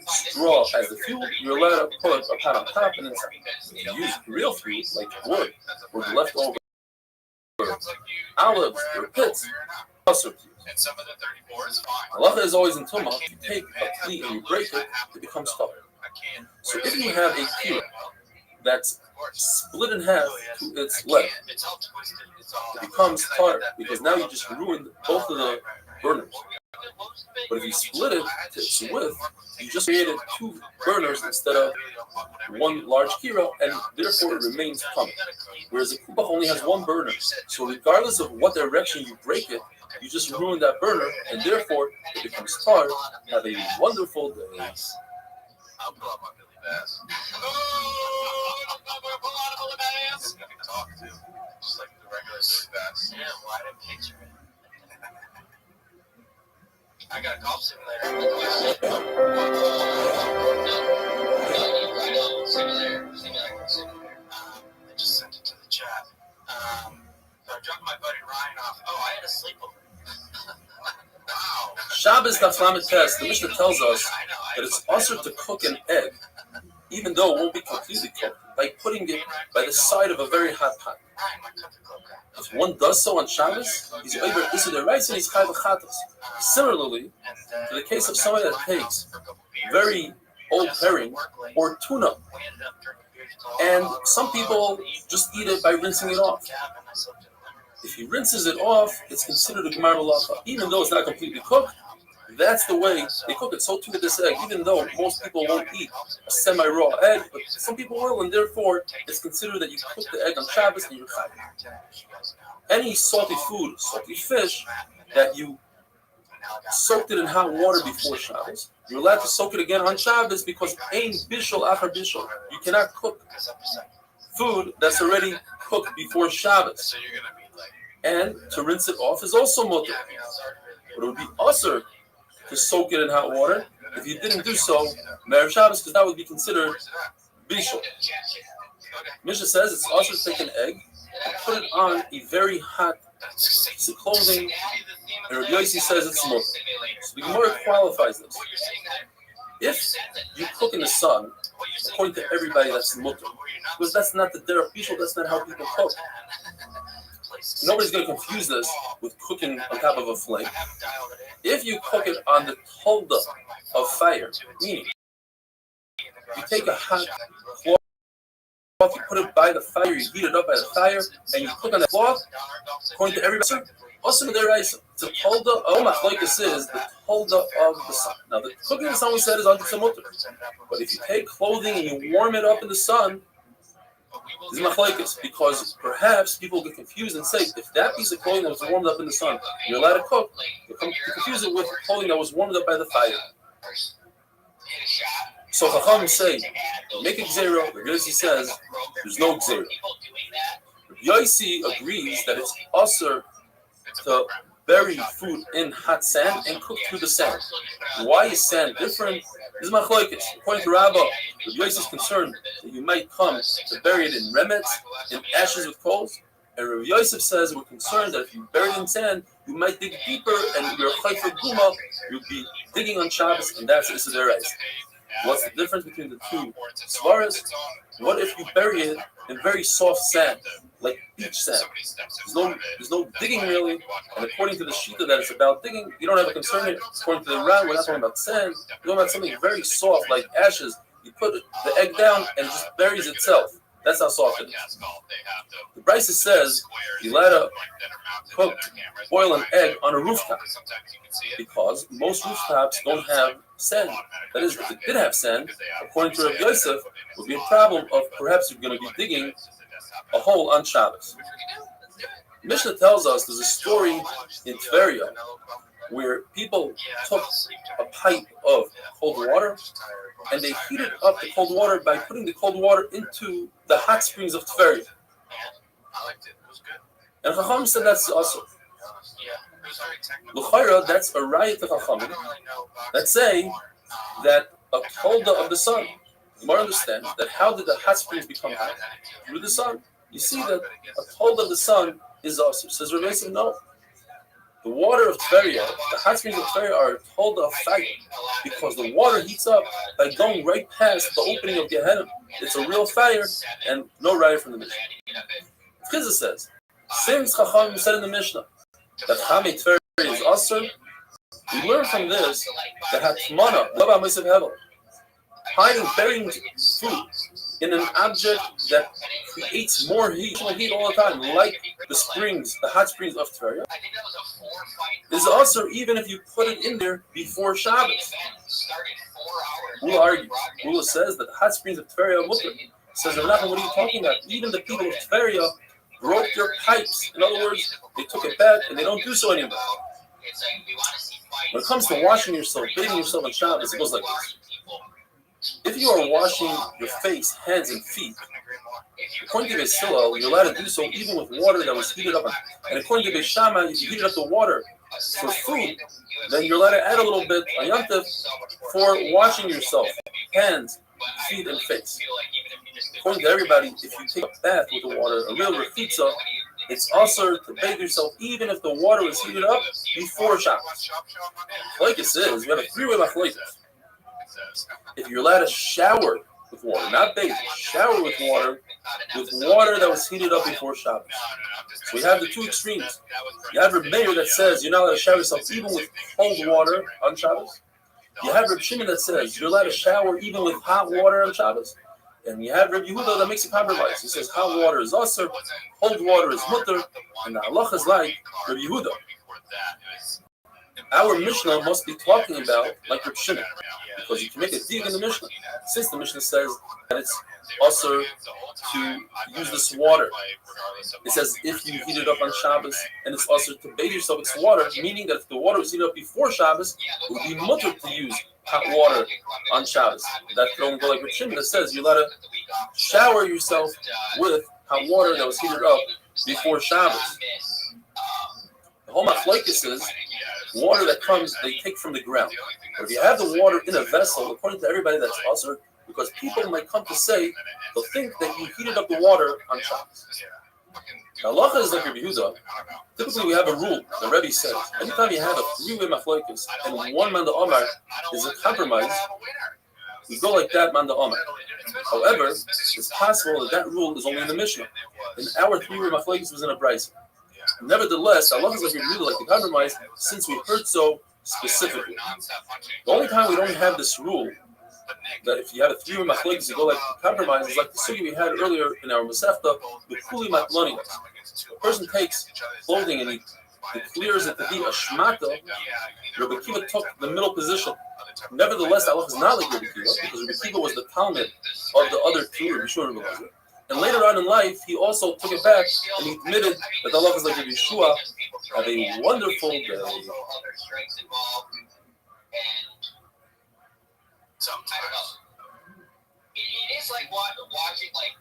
straw as the fuel, you're allowed to put a pot on top and inside. If you use real fuel, like wood, or the leftover olives or pits, also halacha is always in tumah. If you take a kli and you break it, it becomes tough. So if you have a kira that's split in half to its length, it becomes tar, because now you just ruined both of the burners. But if you split it to its width, you just created two burners instead of one large kira, and therefore it remains tummy. Whereas a kubach only has one burner. So regardless of what direction you break it, you just ruin that burner, and therefore it becomes tar. Have a wonderful day. I'll pull out my Billy Bass. Talk to, just like the regular Billy Bass. Yeah, why did I picture it? I got a golf simulator. I just sent it to the chat. So I dropped my buddy Ryan off. Oh, I had a sleepover. Wow. Shabbos Daf Lamed Tes, the Mishnah tells us that it's also to cook an egg, even though it won't be completely cooked, by putting it by the side of a very hot pot. If one does so on Shabbos, he's over Issa rice and he's chayv chatos. Similarly, to the case of somebody that takes very old herring or tuna, and some people just eat it by rinsing it off. If he rinses it off, it's considered a gemar malacha, even though it's not completely cooked. That's the way they cook it. So too with this egg, even though most people won't eat a semi-raw egg, but some people will, and therefore it's considered that you cook the egg on Shabbos and you're chayv. Any salty food, salty fish, that you soaked it in hot water before Shabbos, you're allowed to soak it again on Shabbos because ein bishul achar bishul. You cannot cook food that's already cooked before Shabbos. And to rinse it off is also mutter. But it would be usher to soak it in hot water if you didn't do so Me'erev Shabbos, because that would be considered bishul. Mishnah says it's also to take an egg and put it on a very hot piece of clothing, and Rabbi Yossi says it's mutter. So the Gemara qualifies this. If you cook in the sun, according to everybody, that's mutter, because that's not the derech bishul. That's not how people cook. Nobody's going to confuse this with cooking on top of a flame. If you cook it on the holda of fire, meaning you take a hot cloth, you put it by the fire, you heat it up by the fire, and you cook on that cloth, according to everybody, also the holda of machlokes is the holda of the sun. Now the cooking in the sun we said is under mutter, but if you take clothing and you warm it up in the sun, this is machlokes, because perhaps people get confused and say, if that piece of clothing that was warmed up in the sun, you're allowed to cook, you confuse it with clothing that was warmed up by the fire. So Chacham say, make a gzera. Rabbi Yossi says, there's no gzera. Rabbi Yossi agrees that it's usher to bury food in hot sand and cook through the sand. Why is sand different? This is machlokes. According to Rabbah, Rabbi Yossi is concerned that you might come to bury it in remets, in ashes with coals. And Rabbi Yosef says we're concerned that if you bury it in sand, you might dig deeper, and you're chayv for guma, you'll be digging on Shabbos, and that's Issa Derais. What's the difference between the two svaras? What if you bury it in very soft sand, like beach sand? There's no digging really, and according to the shita that it's about digging, you don't have a concern here. According to the Ran, we're not talking about sand, we're talking about something very soft, like ashes. You put the egg down and it just buries itself. That's how soft it is. The Brisa says you let a cook boil an egg on a rooftop because most rooftops don't have sand. That is, if it did have sand, according to Rabbi Yosef, it would be a problem of perhaps you're going to be digging a hole on Shabbos. Mishnah tells us there's a story in Tveria where people took a pipe of cold water and they heated up the cold water by putting the cold water into the hot springs of Tveria. And Chacham said that's also. L'chayra, that's a raya to Chachamim that say that a holda of the sun. You might understand that how did the hot springs become hot? Through the sun. You see that a holda of the sun is also. Says Rabbi Yosef, no. The water of Tveria, the hot springs of Tveria are a holda of fire because the water heats up by going right past the opening of Gehenna. It's a real fire and no raya from the Mishnah. Chizah says, since Chacham said in the Mishnah that Chamei Tveria is asur, we learn from this that Hatmana, hiding, burying food in an object that creates more heat all the time, like the springs, the hot springs of Tveria, is also even if you put it in there before Shabbos. Ula argues. Ula says that the hot springs of Tveria are mutter. Says, what are you talking about? Even the people of Tveria broke their pipes. In other words, they took it back and they don't do so anymore. When it comes to washing yourself, bathing yourself on Shabbos, it goes like this. If you are washing your face, hands, and feet, according to Beis Hillel, you're allowed to do so even with water that was heated up. And according to Beis Shammai, if you heated up the water for food, then you're allowed to add a little bit on Yom Tov for washing yourself, hands, feet, and face. According to everybody, if you take a bath with the water, a real rechitza, it's also to bathe yourself even if the water was heated up before Shabbos. Like it says, we have a three-way machlokes. If you're allowed to shower with water, not bathe, shower with water that was heated up before Shabbos. So we have the two extremes. You have Reb Meir that says you're not allowed to shower yourself even with cold water on Shabbos. You have Reb Shimon that says you're allowed to shower even with hot water on Shabbos. And you have Reb Yehuda that makes a compromise. He says hot water is asur, cold water is mutter, and the halacha is like Reb Yehuda. Our Mishnah must be talking about like Reb Shimon, because you can make a dig in the Mishnah. Since the Mishnah says that it's asur to use this water, it says if you heat it up on Shabbos and it's asur to bathe yourself with water, meaning that if the water was heated up before Shabbos, it would be mutter to use hot water on Shabbos. That can only go like Reb Shimon that says you're allowed to shower yourself with hot water that was heated up before Shabbos. The whole machlokes is water that comes, they take from the ground. But if you have the water in a vessel, according to everybody, that's asur, because people might come to say, they'll think that you heated up the water on Shabbos. The halacha is like Rabbi Yehuda. Typically, we have a rule. The Rebbe says, anytime you have a three-way machlokes and one man Omar is a compromise, we go like that man Omar. However, it's possible that rule is only in the Mishnah. And our three-way machlokes was in a brayso. Nevertheless, Allah is like the compromise since we heard so specifically. The only time we don't have this rule that if you have a three-way machlokes, you go like the compromise is like the sugi we had earlier in our Masechta, the kuli matloni. A person takes clothing and he declares it to be a shmata. Rabbi Kiva took the middle position. Nevertheless, Allah is not like Rabbi Kiva because Rabbi Kiva was the Talmud of the other two, Rabbi Shua and Rabbi Elazar. And later on in life, he also took it back and he admitted that Allah is like Rabbi Yeshua. Have a wonderful day. Sometimes it is like watching like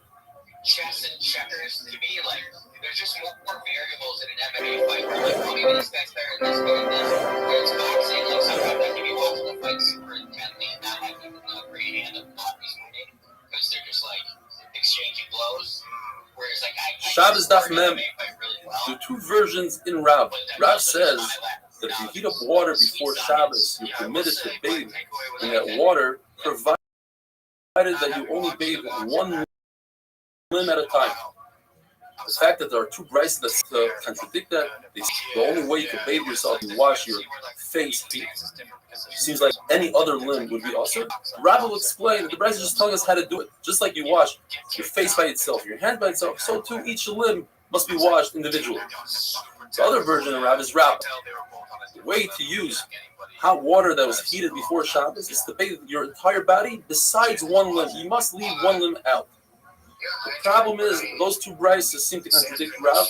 chess and checkers to me. Like there's just more variables in an MMA fight. Like maybe this guy's better than this, maybe this. Whereas boxing, like sometimes I can be watching the fight super intently and not having a great hand of not responding because they're just like exchanging blows. Whereas like Shabbos Daf Mem, there are two versions in Rav. Rav says that if you heat up water before Shabbos, you're permitted to bathe in that water, provided that you only bathe one limb at a time. The fact that there are two brises that contradict that, the only way you can bathe yourself is wash your face, feet. Seems like any other limb would be awesome. Rabbi will explain that the brise is just telling us how to do it. Just like you wash your face by itself, your hand by itself, so too each limb must be washed individually. The other version of Rav is Rav. The way to use hot water that was heated before Shabbos is to bathe your entire body besides one limb. You must leave one limb out. The problem is those two brises seem to contradict Rav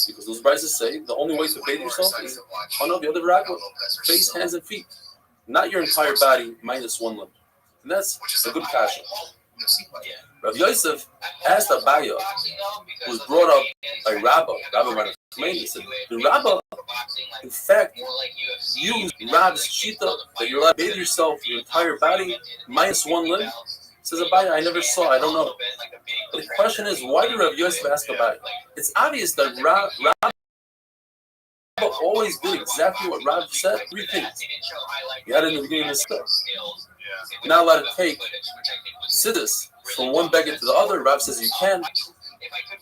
because those brises say the only way to bathe yourself is one of the other Rav, face, hands, and feet, not your entire body minus one limb. And that's a good kasha. Rav Yosef asked Abaya, who was brought up by Rabba he said, the Rabba, in fact, used Rav's shita that you're allowed to bathe yourself, your entire body, minus one limb. Says Abaya, I never saw, I don't know. But the question is, why did Rav Yosef ask Abaya? It's obvious that Rabba always did exactly what Rav said. Three things. He had it in the beginning of the stuff. You're not allowed to take siddhis from one beggar to the other. Rav says you can.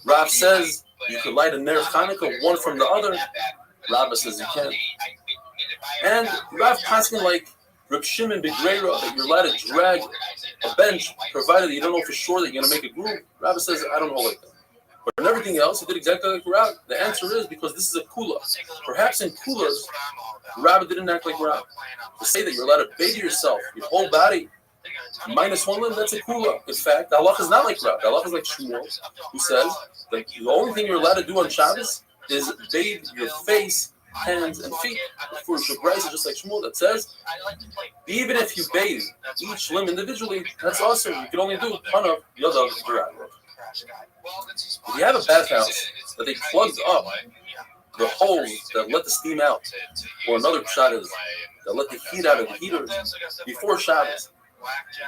Rav says you can light a ner Chanukah, one from the other. Rav says you can. And Rav asking like Reb Shimon Begrera, that you're allowed to drag a bench, provided that you don't know for sure that you're going to make a group. Rabbi says, I don't hold like that. But in everything else, he did exactly like Rabbi. The answer is because this is a kula. Perhaps in kulas, Rabbi didn't act like Rabbi. To say that you're allowed to bathe yourself, your whole body, minus one limb, that's a kula. In fact, the halacha is not like Rabbi. The halacha is like Shmuel, who says that the only thing you're allowed to do on Shabbos is bathe your face, hands, and feet. For Shabbos, just like Shmuel, that says, even if you bathe each limb individually, that's awesome. You can only do Panav, Yodav, Virad. If you have a bathhouse that they plugged up the holes that let the steam out, or another shot is that let the heat out of the heaters before Shabbos.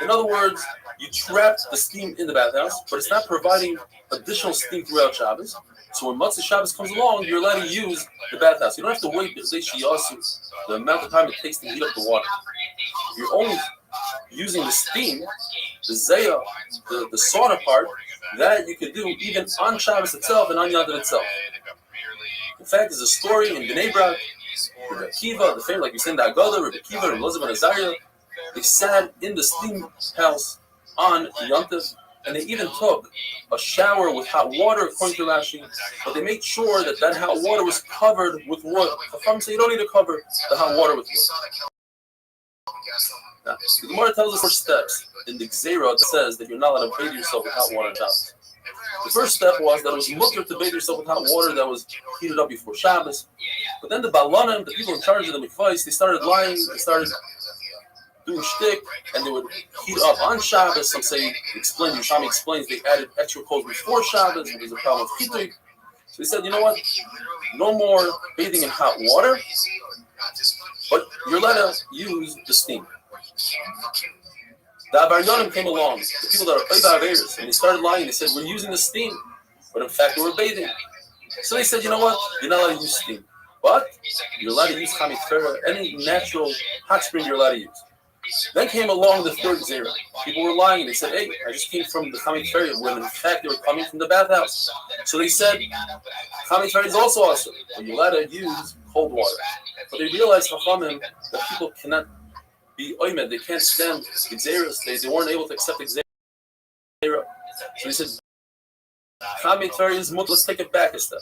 In other words, you trapped the steam in the bathhouse, but it's not providing additional steam throughout Shabbos. So when Matzah Shabbos comes along, you're allowed to use the bathhouse. You don't have to wait the amount of time it takes to heat up the water. You're only using the steam, the zayah, the sauna part, that you can do even on Shabbos itself and on Yom itself. In fact, there's a story in Bnei Brak, Rebbe Akiva, the famous, like we said in the Agadah, Rebbe Akiva and Elazar ben Azariah, they sat in the steam house on Yom Tov, and they even took a shower with hot water, according to Rashi, but they made sure that that hot water was covered with wood. Chacham say you don't need to cover the hot water with wood. Now, the Gemara tells us 4 steps in the Gzeira that says that you're not allowed to bathe yourself with hot water on Shabbos. The first step was that it was mutter to bathe yourself with hot water that was heated up before Shabbos. But then the Balanim, the people in charge of the mikvahs, they started lying, they started doing shtick, and they would heat up on Shabbos. Some say, Yerushalmi explains, they added extra coals before Shabbos, and there's a problem with heating. So they said, you know what, no more bathing in hot water, but you're allowed to use the steam. The Abaryonim came along, the people that are played by Averis, and they started lying. They said, we're using the steam, but in fact, they were bathing. So they said, you know what, you're not allowed to use steam, but you're allowed to use Chamit Ferah, any natural hot spring you're allowed to use. Then came along the third Zera. People were lying. They said, hey, I just came from the Chamit Ferah, when in fact they were coming from the bathhouse. So they said, Chamit Ferah is also awesome, but you're allowed to use cold water. But they realized, Chachamim, that people cannot be oimed, they can't stand Gzeras, they weren't able to accept Gzera. So he said, Chamit Ferah is mut, let's take it back a step.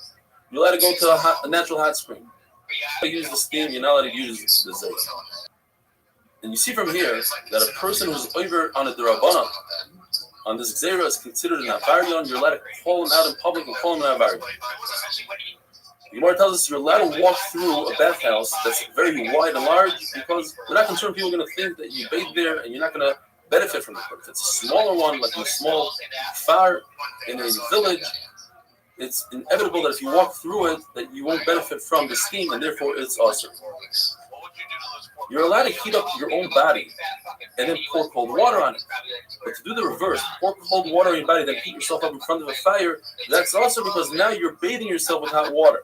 You're allowed to go to a natural hot spring. You use the steam, you're not allowed to use the Zera. And you see from here that a person who's over on a D'Rabbanan, on this Gzera, is considered an Avarion. You're allowed to call him out in public and call him an Avarion. The Gemara tells us you're allowed to walk through a bathhouse that's very wide and large because we're not concerned people are going to think that you bathe there and you're not going to benefit from it. But if it's a smaller one, like in a small far in a village, it's inevitable that if you walk through it, that you won't benefit from the steam, and therefore it's awesome. You're allowed to heat up your own body and then pour cold water on it. But to do the reverse, pour cold water on your body, then heat yourself up in front of a fire, that's also because now you're bathing yourself with hot water.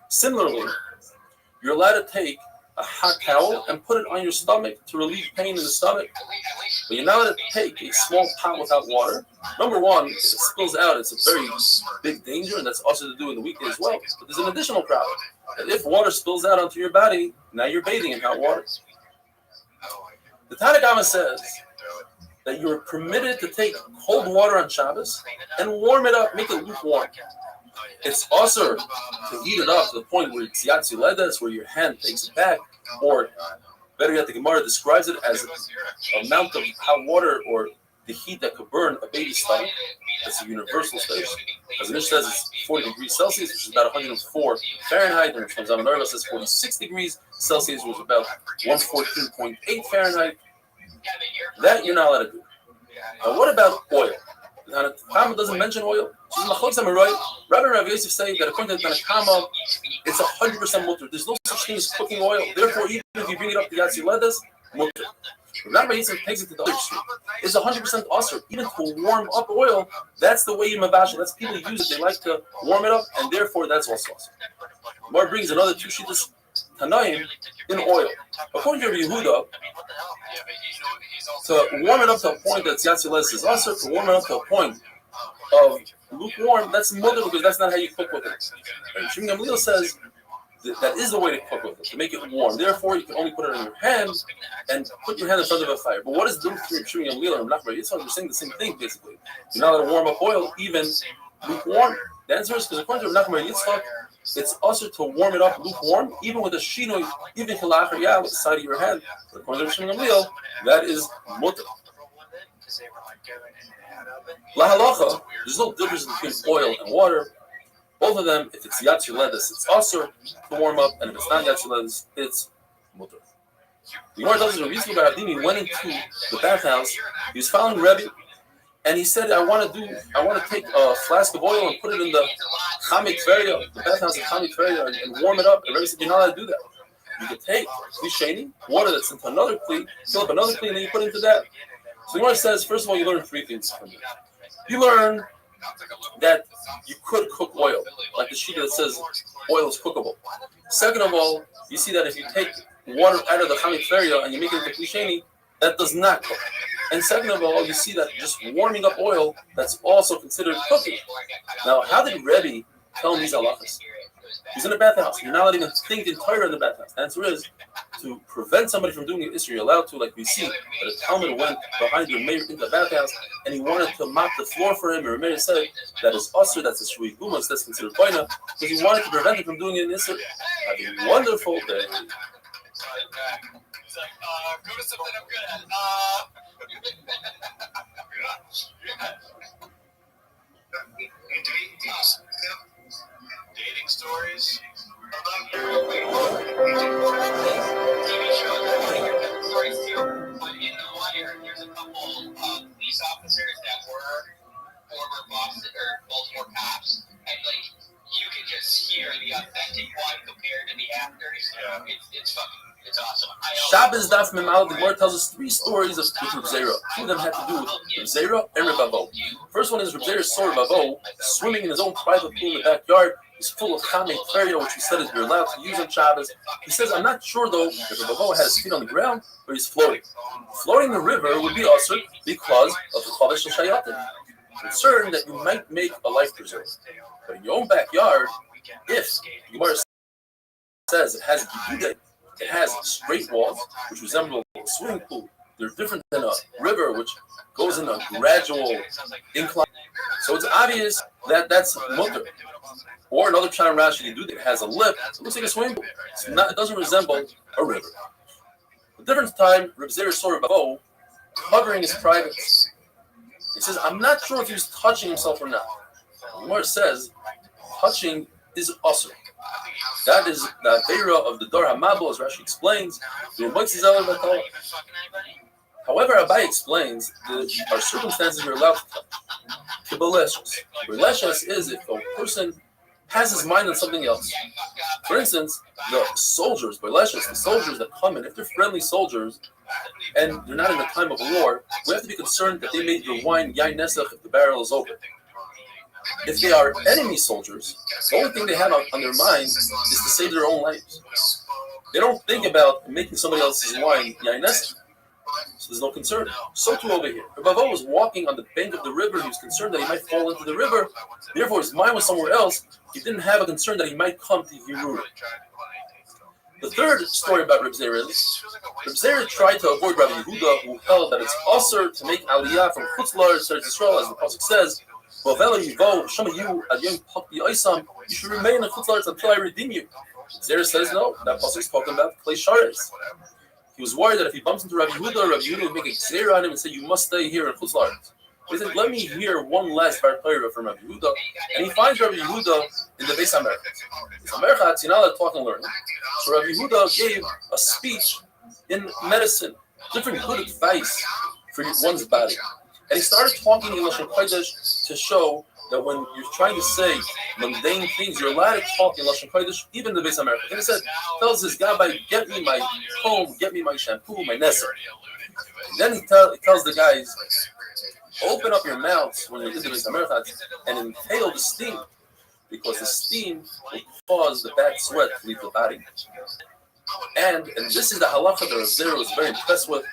Similarly, you're allowed to take a hot towel and put it on your stomach to relieve pain in the stomach. But you're not allowed to take a small pot with hot water. Number one, if it spills out, it's a very big danger, and that's also to do in the weekday as well. But there's an additional problem. That if water spills out onto your body, now you're bathing in hot water. The Tanakh says that you're permitted to take cold water on Shabbos and warm it up, make it lukewarm. It's also to heat it up to the point where it's yatsi ledes, where your hand takes it back, or better yet, the Gemara describes it as an amount of hot water or the heat that could burn a baby's stomach. That's a universal state. As the Mishnah says, it's 40 degrees Celsius, which is about 104 Fahrenheit, and Shlomo Zalman says 46 degrees Celsius, which is about 114.8 Fahrenheit. That you're not allowed to do. Now, what about oil? The Tanakh doesn't mention oil. Rabbi Rav Yosef say that according to the Tanakh, it's 100% mutter. There's no such thing as cooking oil. Therefore, even if you bring it up to Yatsi Ledes, mutter. Rabbi Yosef takes it to the other extreme. It's 100% usher. Even to warm up oil, that's the way you mavash. That's people use it. They like to warm it up, and therefore that's also usher. Mar brings another 2 shittas Tanaim in oil. According to Yehuda, to warm it up to a point that Yatsi Ledes is usher, to warm it up to a point of lukewarm, that's mutter because that's not how you cook with it. And Shimon Gamliel says that is the way to cook with it, to make it warm. Therefore, you can only put it in your hand and put your hand in front of a fire. But what is the difference between chewing and leela and nachbar? It's you're saying the same thing, basically. You're not allowed to warm up oil, even lukewarm. The answer is because according to Nachbar Yitzchak, it's also to warm it up lukewarm, even with a shinoi, even with the side of your hand. But according to Rishon Gamliel, that is mutter. La halacha, there's no difference between oil and water. Both of them, if it's yatsu lettuce, it's also to warm up, and if it's not yatsu lettuce, it's mutter. The Gemara tells us that Rebbe Baradimi went into the bathhouse. He was following Rebbe, and he said, "I want to take a flask of oil and put it in the chamik tveria, the bathhouse of chamik tveria, and warm it up." And Rebbe said, "You're not allowed to do that. You can take kli sheni, water that's into another kli, fill up another kli, and then you put it into that." So the Gemara says, first of all, you learn three things from it. You learn that you could cook oil, like the sheet that says oil is cookable. Second of all, you see that if you take water out of the chamik tveria and you make it into kli sheni, that does not cook. And second of all, you see that just warming up oil, that's also considered cooking. Now, how did Rebbe tell him these halachas? He's in a bathhouse. You're not allowed to even think in Torah in the bathhouse. The answer is, to prevent somebody from doing it, you're allowed to, like we see, that a Talmud went behind your mayor into the bathhouse, and he wanted to mop the floor for him, and Rameir said that is usher, that's a shui gumas, that's considered baina, because he wanted to prevent him from doing it in Isser. Have a wonderful day. Go to something I'm good at. Dating stories. TV shows are stories too. But in The Wire, there's a couple police officers that were former Boston or Baltimore cops, and like you can just hear the authentic one compared to the actors. It's fucking. It's awesome. Shabbos Daf Memal, the Gemara tells us three stories of Reb Zera. Two of them have to do with Reb Zera and Reb Avo. First one is Reb Zera saw Reb Avo swimming in his own private pool in the backyard. He's full of chamik tveria, which he said is you're allowed to use on Shabbos. He says, I'm not sure though if Reb Avo had his feet on the ground or he's floating. Floating in the river would be also because of the Chavesh Shayatin. Concerned that you might make a life preserver. But in your own backyard, if the Gemara says it has Gigudah, it has straight walls, which resemble a swimming pool. They're different than a river, which goes in a gradual incline. So it's obvious that that's mutter. Or another Pshat Rashi that has a lip. It looks like a swimming pool. It doesn't resemble a river. The different time, Reb Zera saw Reb Avo covering his privates. He says, I'm not sure if he was touching himself or not. The Gemara says, touching is usher. That is the Aveira of the Dor HaMabul, as Rashi explains. However, Abai explains there are circumstances you're allowed to touch. Kibaleshes is if a person has his mind on something else. For instance, the soldiers, the soldiers that come in, if they're friendly soldiers and they're not in the time of a war, we have to be concerned that they made their wine yain nesach if the barrel is open. If they are enemy soldiers, the only thing they have on their mind is to save their own lives. They don't think about making somebody else's wine yain nesach. So there's no concern. So too over here. Reb Avo was walking on the bank of the river. He was concerned that he might fall into the river. Therefore, his mind was somewhere else. He didn't have a concern that he might come to Hirur. The third story about Reb Zera is Reb Zera tried to avoid Rabbi Yehuda, who held that it's usher to make aliyah from Chutz La'aretz to Israel, as the pasuk says. You should remain in Chutz La'aretz until I redeem you. Zera says no. That pasuk is talking about Klei Sharetz. He was worried that if he bumps into Rabbi Yehuda would make a gzeira on him and say, you must stay here in Chutz La'aretz. He said, let me hear one last Bar Torah from Rabbi Yehuda. And he finds Rabbi Yehuda in the Beis HaMerchat. Beis HaMerchat, you're not allowed to talk and learn. So Rabbi Yehuda gave a speech in medicine, different good advice for one's body. And he started talking in Lashon Kodesh to show that when you're trying to say mundane things, you're allowed to talk in Lashon Kodesh, even in the Beis HaMerchat. And he said, tells this Gabbai, get me my comb, get me my shampoo, my nesser. Then he tells the guys, open up your mouths when you're in the Beis HaMerchat and inhale the steam, because the steam will cause the bad sweat to leave the body. And this is the halacha that Reb Zera was very impressed with.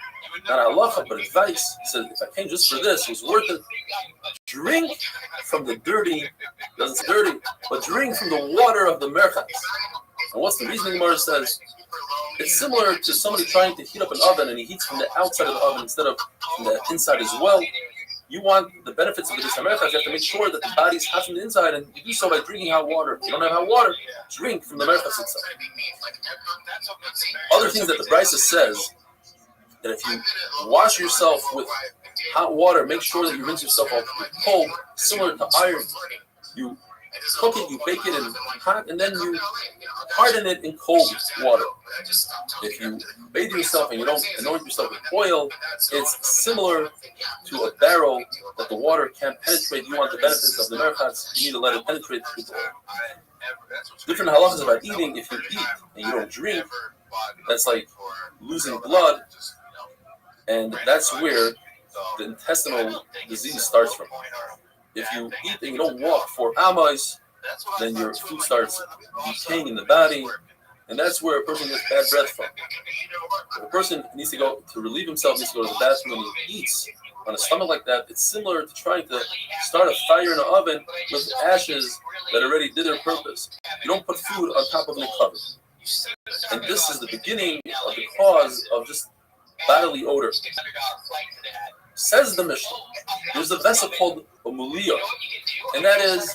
Not a halacha, but advice. He said, if I came just for this, it was worth it. Drink from the dirty, doesn't say dirty, but drink from the water of the merchats. And what's the reason? The Gemara says it's similar to somebody trying to heat up an oven and he heats from the outside of the oven instead of from the inside as well. You want the benefits of the Merchas, you have to make sure that the body's hot from the inside, and you do so by drinking hot water. If you don't have hot water, drink from the Merchas itself. Other things that the Brisa says, that if you wash yourself with hot water, make sure that you rinse yourself off with cold, similar to iron. You cook it, you bake it in hot, and then you harden it in cold water. If you bathe yourself and you don't anoint yourself with oil, it's similar to a barrel that the water can't penetrate. You want the benefits of the merchats, you need to let it penetrate with oil. Different halachas about eating. If you eat and you don't drink, that's like losing blood, and that's where the intestinal disease starts from. If you eat and you don't walk for amas, then your food starts decaying in the body, and that's where a person gets bad breath from. If a person needs to go to relieve himself, needs to go to the bathroom when he eats on a stomach like that, it's similar to trying to start a fire in an oven with ashes that already did their purpose. You don't put food on top of an oven. And this is the beginning of the cause of just bodily odor. Says the Mishnah, there's a vessel called a mulia, and that is,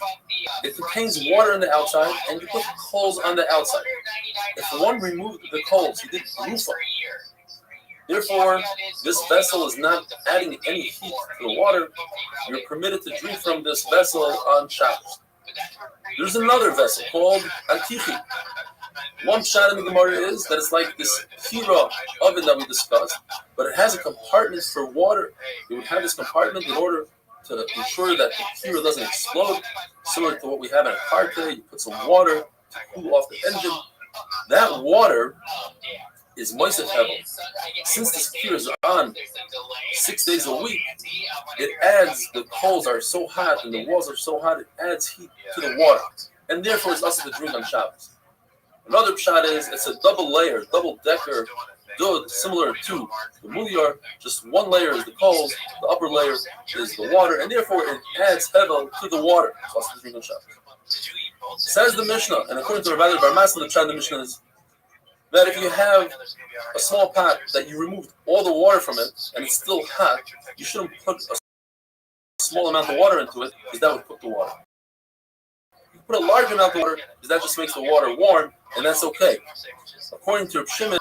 it contains water on the outside, and you put coals on the outside. If one removed the coals, he did rufa. Therefore, this vessel is not adding any heat to the water. You're permitted to drink from this vessel on Shabbos. There's another vessel called antichi. One shot in the Gemara is that it's like this kira oven that we discussed, but it has a compartment for water. You would have this compartment in order to ensure that the kira doesn't explode, similar to what we have in a car today. You put some water to cool off the engine. That water is moist hevel. Since this kira is on 6 days a week, it adds, the coals are so hot and the walls are so hot, it adds heat to the water. And therefore, it's also to drink on Shabbos. Another pshat is it's a double-decker dud, similar to the mulyar. Just one layer is the coals, the upper layer is the water, and therefore it adds hevel to the water. So also to drink on Shabbos. Says the Mishnah, and according to Rabbi Bar Masla, the pshat of the Mishnah is that if you have a small pot that you removed all the water from it and it's still hot, you shouldn't put a small amount of water into it because that would cook the water. You put a large amount of water because that just makes the water warm, and that's okay. According to Reb Shimon,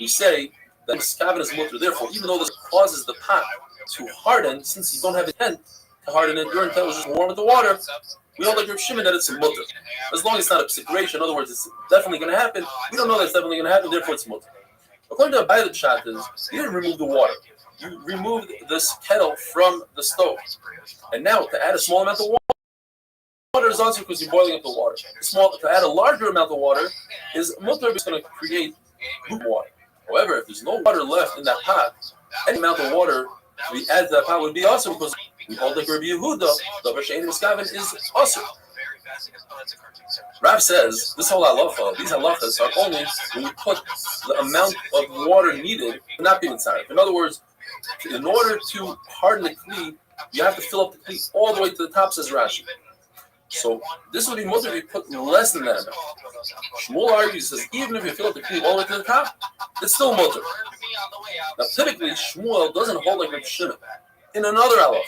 we say that miskaven is mutter. Therefore, even though this causes the pot to harden, since you don't have intent to harden it, your intent was just warm with the water, we hold like Reb Shimon that it's a mutter. As long as it's not a psikration, in other words, it's definitely going to happen. We don't know that it's definitely going to happen, therefore it's mutter. According to Abai, the pshat is, you didn't remove the water. You removed this kettle from the stove. And now, to add a small amount of water is also because you're boiling up the water. To add a larger amount of water is mutter, is going to create good water. However, if there's no water left in that pot, any amount of water to be added to that pot would be awesome because we hold like Rabbi Yehuda, the Rashain Miskaven is awesome. Rav says this whole halacha, these halachas are only when you put the amount of water needed to not be inside. In other words, in order to harden the kli, you have to fill up the kli all the way to the top, says Rashi. So this would be mutter if you put less than that amount. Shmuel argues, says even if you fill up the kli all the way to the top, it's still mutter. Now typically Shmuel doesn't hold like Reb Shimon. In another halacha,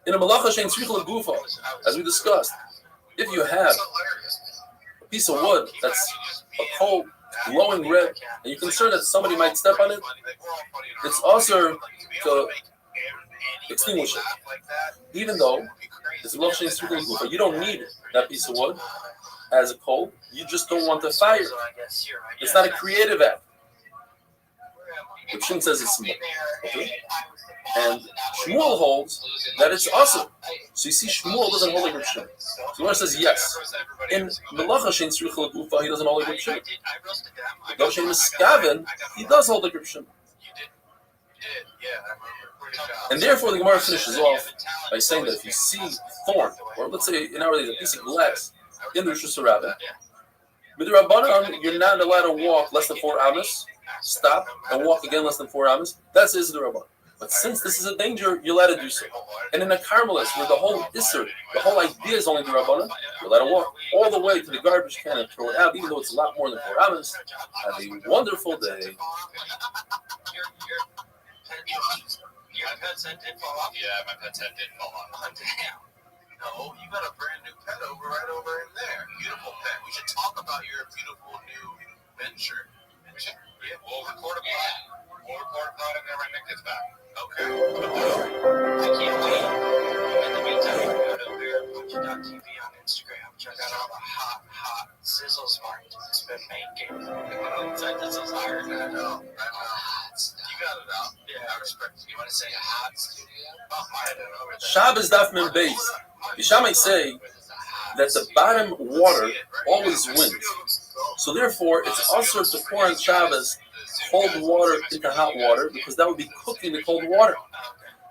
in a malacha shein tzricha legufa, as we discussed, if you have a piece of wood that's a cold, glowing red, and you're concerned that somebody might step on it, it's also to extinguish it. Even though it's a malacha shein tzricha legufa, you don't need that piece of wood as a coal. You just don't want the fire. It's not a creative act. Reb Shimon says it's small. Okay? And Shmuel holds that it's awesome. So you see, Shmuel doesn't hold like Reb Shimon. So Gemara says yes. In Melacha Shein Tzricha Legufa, he doesn't hold like Reb Shimon. Rav Shein Miskaven, he does hold like Reb Shimon. And therefore, the Gemara finishes off by saying that if you see thorn, or let's say in our days a piece of glass in the Rosh Hashanah, Midrabanan, you're not allowed to walk less than 4 amas. Stop and walk again less than 4 amas. That's the Rabban. But since this is a danger, you're allowed to do so. And in a Carmelist, where the whole Isser, the whole idea is only the Rabbanan, you're allowed to walk all the way to the garbage can and throw it out, even though it's a lot more than 4 hours. Have a wonderful day. Your pet's head did fall off? Yeah, my pet's head did fall off. Oh, damn. No, you got a brand new pet right over in there. Beautiful pet. We should talk about your beautiful new venture. We should, yeah, we'll record a pod. We'll record a pod and then right next it's back. Okay. I can't wait. In the meantime, go to BearPunch.tv on Instagram. Check out all the hot sizzle smart spin making. This is hard. I know. You got it out. Yeah, I respect you. You want to say hot studio? Shabbos Daf Mem Beis. Yishamai say that the bottom water always wins. So therefore, it's also to pour on Shabbos cold water into hot water, because that would be cooking the cold water.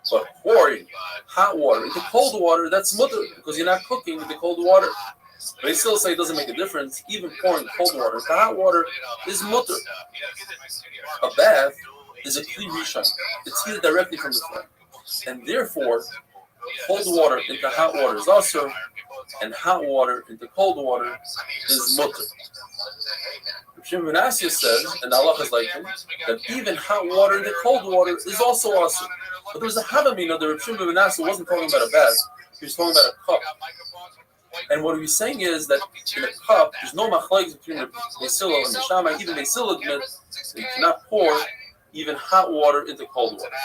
But pouring hot water into cold water, that's mutter, because you're not cooking with the cold water. But they still say it doesn't make a difference. Even pouring cold water into hot water is mutter. A bath is a kli rishon. It's heated directly from the flame. And therefore, cold water into hot water is also, and hot water into cold water is mutter. Shimon ben Asya says, and Allah is like him, that even hot water into cold water is also awesome. But there was a havamina that Shimon ben Asya wasn't talking about a bath, he was talking about a cup. And what he was saying is that in a cup, there's no machlokes between the Beisila and the Shammai. Even Beisila admits that you cannot pour even hot water into cold water.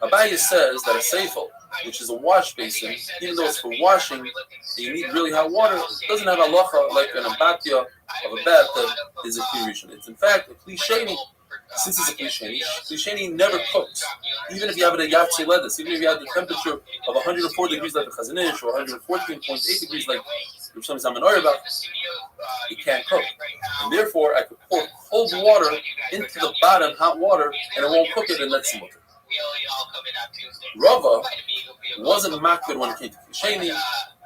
Abaye says that a seifel, which is a wash basin, even though it's for washing, and you need really hot water, it doesn't have halacha like an abatya of a bath that is a kli rishon. It's in fact a kli sheni. Since it's a kli sheni never cooks. Even if you have it at Yatzei Ledis, even if you have the temperature of 104 degrees like the Chazanish, or 114.8 degrees like Rav Shlomo Zalman Auerbach, you can't cook. And therefore, I could pour cold water into the bottom, hot water, and it won't cook it, and that's mutter. Rava wasn't makbid when it came to kli sheni.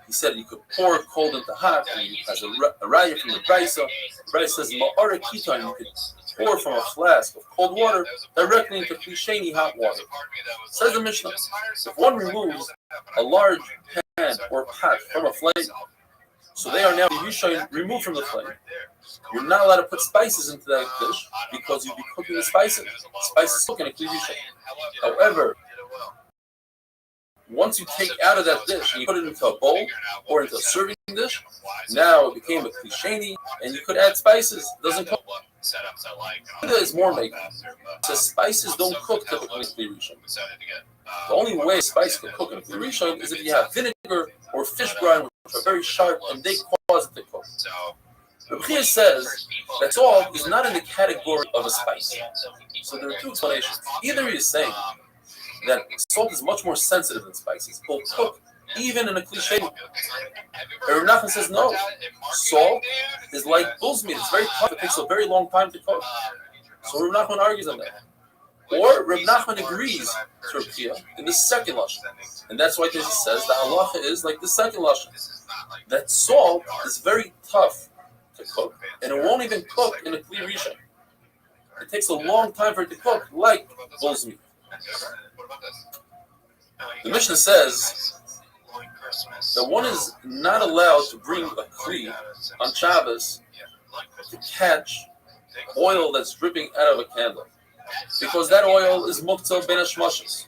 He said you could pour cold into hot, and he has a raya from the Brisa. The Brisa says, Ma'ara Kitan, you could pour from a flask of cold water directly into kli sheni hot water. Says the Mishnah, if one removes a large pan or pot from a flame, so they are now removed from the flame. You're not allowed to put spices into that dish because you'd be cooking the spices. Spices cook in a kli rishon. However, once you take out of that dish and you put it into a bowl or into a serving dish, now it became a kli sheni, and you could add spices. It doesn't cook. It's more making. So spices don't cook typically in kli rishon. The only way spice can cook in kli rishon is if you have vinegar or fish brine, which are very sharp, and they cause it to cook. The Bechia says that salt is not in the category of a spice. So there are two explanations. Either he is saying that salt is much more sensitive than spices. It will cook even in a kli sheni. Rav Nachman says no. Salt is like bull's meat. It's very tough. It takes a very long time to cook. So Rav Nachman argues on that. Or Rav Nachman agrees to Rav Chia in the second lashon, and that's why this says the halacha is like the second lashon, that salt is very tough to cook, and it won't even cook in a kli rishon. It takes a long time for it to cook, like bull's meat. The Mishnah says that one is not allowed to bring a kli on Shabbos to catch oil that's dripping out of a candle, because that oil is muktzah ben hashmashos,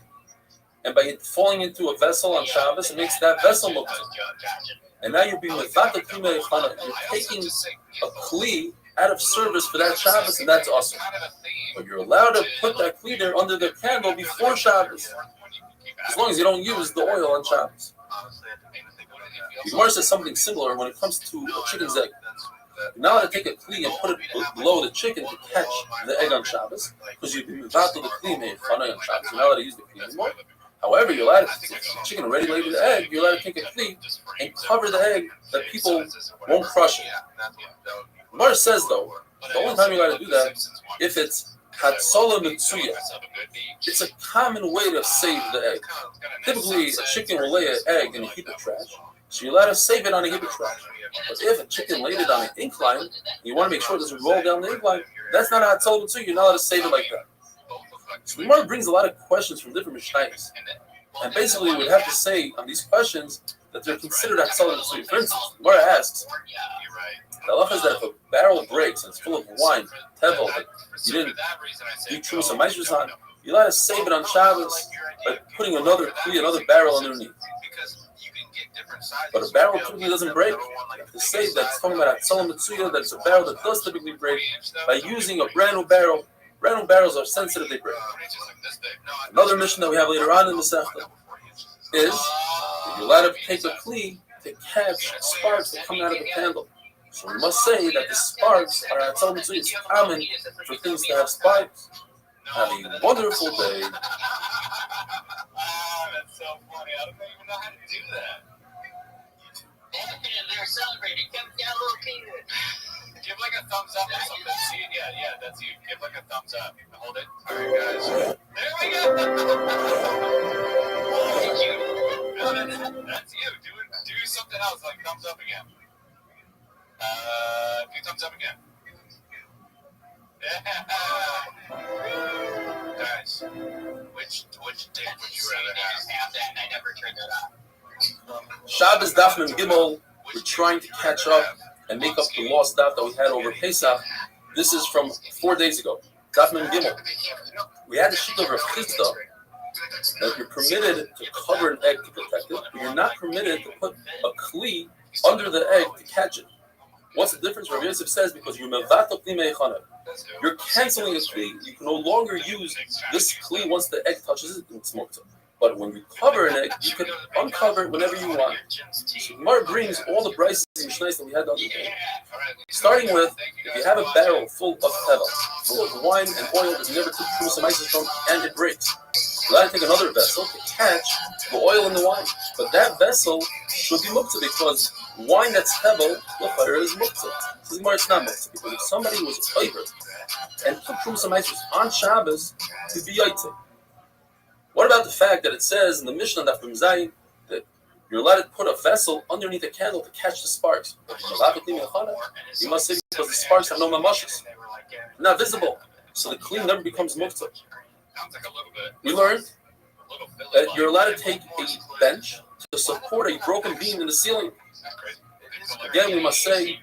and by it falling into a vessel on Shabbos, it makes that vessel muktzah. And now you're being mevata k'mei chana. You're taking a kli out of service for that Shabbos, and that's awesome. But you're allowed to put that kli there under the candle before Shabbos, as long as you don't use the oil on Shabbos. The Gemara says something similar when it comes to a chicken's egg. You're not allowed to take a kli and put it below the chicken to catch the egg on Shabbos, because you'd be mevata the kli mei chana on Shabbos. You're not allowed to use the kli anymore. However, you're allowed to, if the chicken already laid the egg, you're allowed to take a kli and cover the egg that people won't crush it. Gemara says, though, the only time you're allowed to do that, if it's hatzola mitzuya. It's a common way to save the egg. Typically, a chicken will lay an egg in a heap of trash, so you're allowed to save it on a heap of trash. But if a chicken laid it on an incline, and you want to make sure it doesn't roll down the incline, that's not a hatzola mitzuya. You're not allowed to save it like that. So the Gemara brings a lot of questions from different mishnayos, and basically we would have to say on these questions that they're considered Hatzalah Mitzvah. For instance, the Gemara asks, the halacha is that if a barrel breaks and it's full of wine, tevel, that you didn't do trumas or maishus on, you're allowed to save it on Shabbos by putting another barrel underneath. But a barrel typically doesn't break. You have to say that it's talking about Hatzalah Mitzvah, that it's a barrel that does typically break by using a brand new barrel. Brand new barrels are sensitive, they break. Another mission that we have later on in the Masechta is that you're allowed to take a kli to catch sparks that come out of the candle. So we must say that the sparks are Hatzalah Mitzvah. It's common for things to have sparks. Have a wonderful day. That's so funny. I don't even know how to do that. They're celebrating. Give a little kid. Give like a thumbs up or something. See it? Yeah, that's you. Give like a thumbs up. Hold it. All right, guys. There we go. That's you. Do something else, like thumbs up again. Do thumbs up again. Guys, which day would you rather have that? And I never turned that on. Shabbos Daf Mem Gimel, we're trying to catch up and make up the lost daf that we had over Pesach. This is from 4 days ago. Daf Mem Gimel. We had the sheet over Chisda that you're permitted to cover an egg to protect it, but you're not permitted to put a kli under the egg to catch it. What's the difference? Rabbi Yosef says because you're canceling a kli. You can no longer use this kli once the egg touches it and it's muktzah. But when you cover an egg, you can uncover it whenever you want. So Gemara brings all the brises and mishnayos that we had the other day. Starting with, if you have a barrel full of tevel, full of wine and oil that you never took trumas and maishus from, and it breaks, you got to take another vessel to catch the oil and the wine. But that vessel should be muktzah because wine that's tevel, l'chayr is muktzah. So Gemara, it's not muktzah because if somebody was over and took trumas and maishus on Shabbos, to be yaiteh. What about the fact that it says in the Mishnah Daf Mem Zayin that you're allowed to put a vessel underneath a candle to catch the sparks? You must say because the sparks have no mamashis, not visible, so the kli never becomes muktzah. We learned that you're allowed to take a bench to support a broken beam in the ceiling. Again, we must say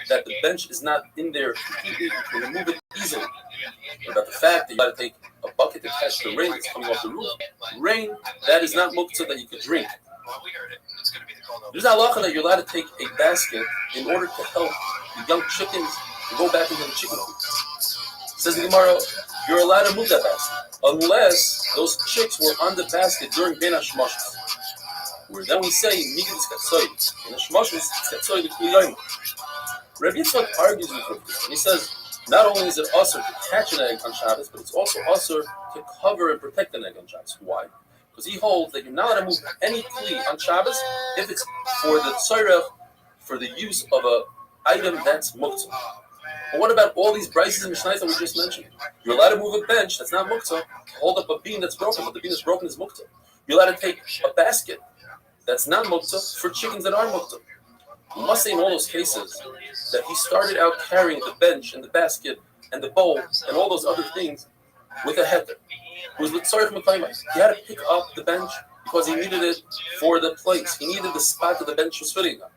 that the bench is not in there completely. You can remove it easily. What about the fact that you got to take a bucket to catch the rain that's coming off the roof? Rain, that is not muktzah that you can drink. There's not halacha that you're allowed to take a basket in order to help the young chickens to go back into the chicken coop. Says the Gemara, you're allowed to move that basket unless those chicks were on the basket during Ben HaShmashos. Where then we say, Migid is Katsoy. In HaShmashos, it's Katsoy the Kuliyoyim. Rabbi Yitzchak argues with this, and he says, not only is it usher to catch an egg on Shabbos, but it's also usher to cover and protect an egg on Shabbos. Why? Because he holds that you're not allowed to move any kli on Shabbos if it's for the tzorech, for the use of an item that's muktzah. But what about all these brises and mishnayos that we just mentioned? You're allowed to move a bench that's not muktzah, hold up a beam that's broken, but the beam that's broken is muktzah. You're allowed to take a basket that's not muktzah for chickens that are muktzah. We must say in all those cases that he started out carrying the bench and the basket and the bowl and all those other things with a heter. It was with tzorech mekayma. He had to pick up the bench because he needed it for the place. He needed the spot that the bench was fitting on.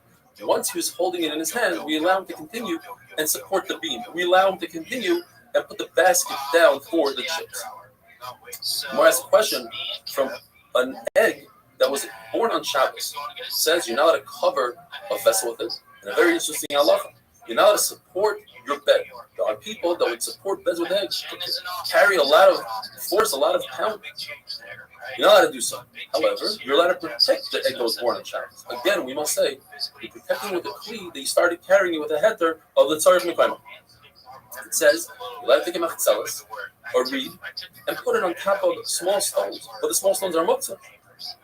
Once he was holding it in his hand, we allow him to continue and support the beam. We allow him to continue and put the basket down for the chips. More ask a question from an egg that was born on Shabbos. It says you're not allowed to cover a vessel with it. And a very interesting halacha. You're not allowed to support your bed. There are people that would support beds with eggs, carry a lot of force, a lot of pound. You're not allowed to do so. However, you're allowed to protect the egg that was born on Shabbos. Again, we must say, you're protecting with a kli that you started carrying it with a heter of the tzorech mekayma. It says, you're allowed to take a machzelis, or reed, and put it on top of small stones, but the small stones are muktzah.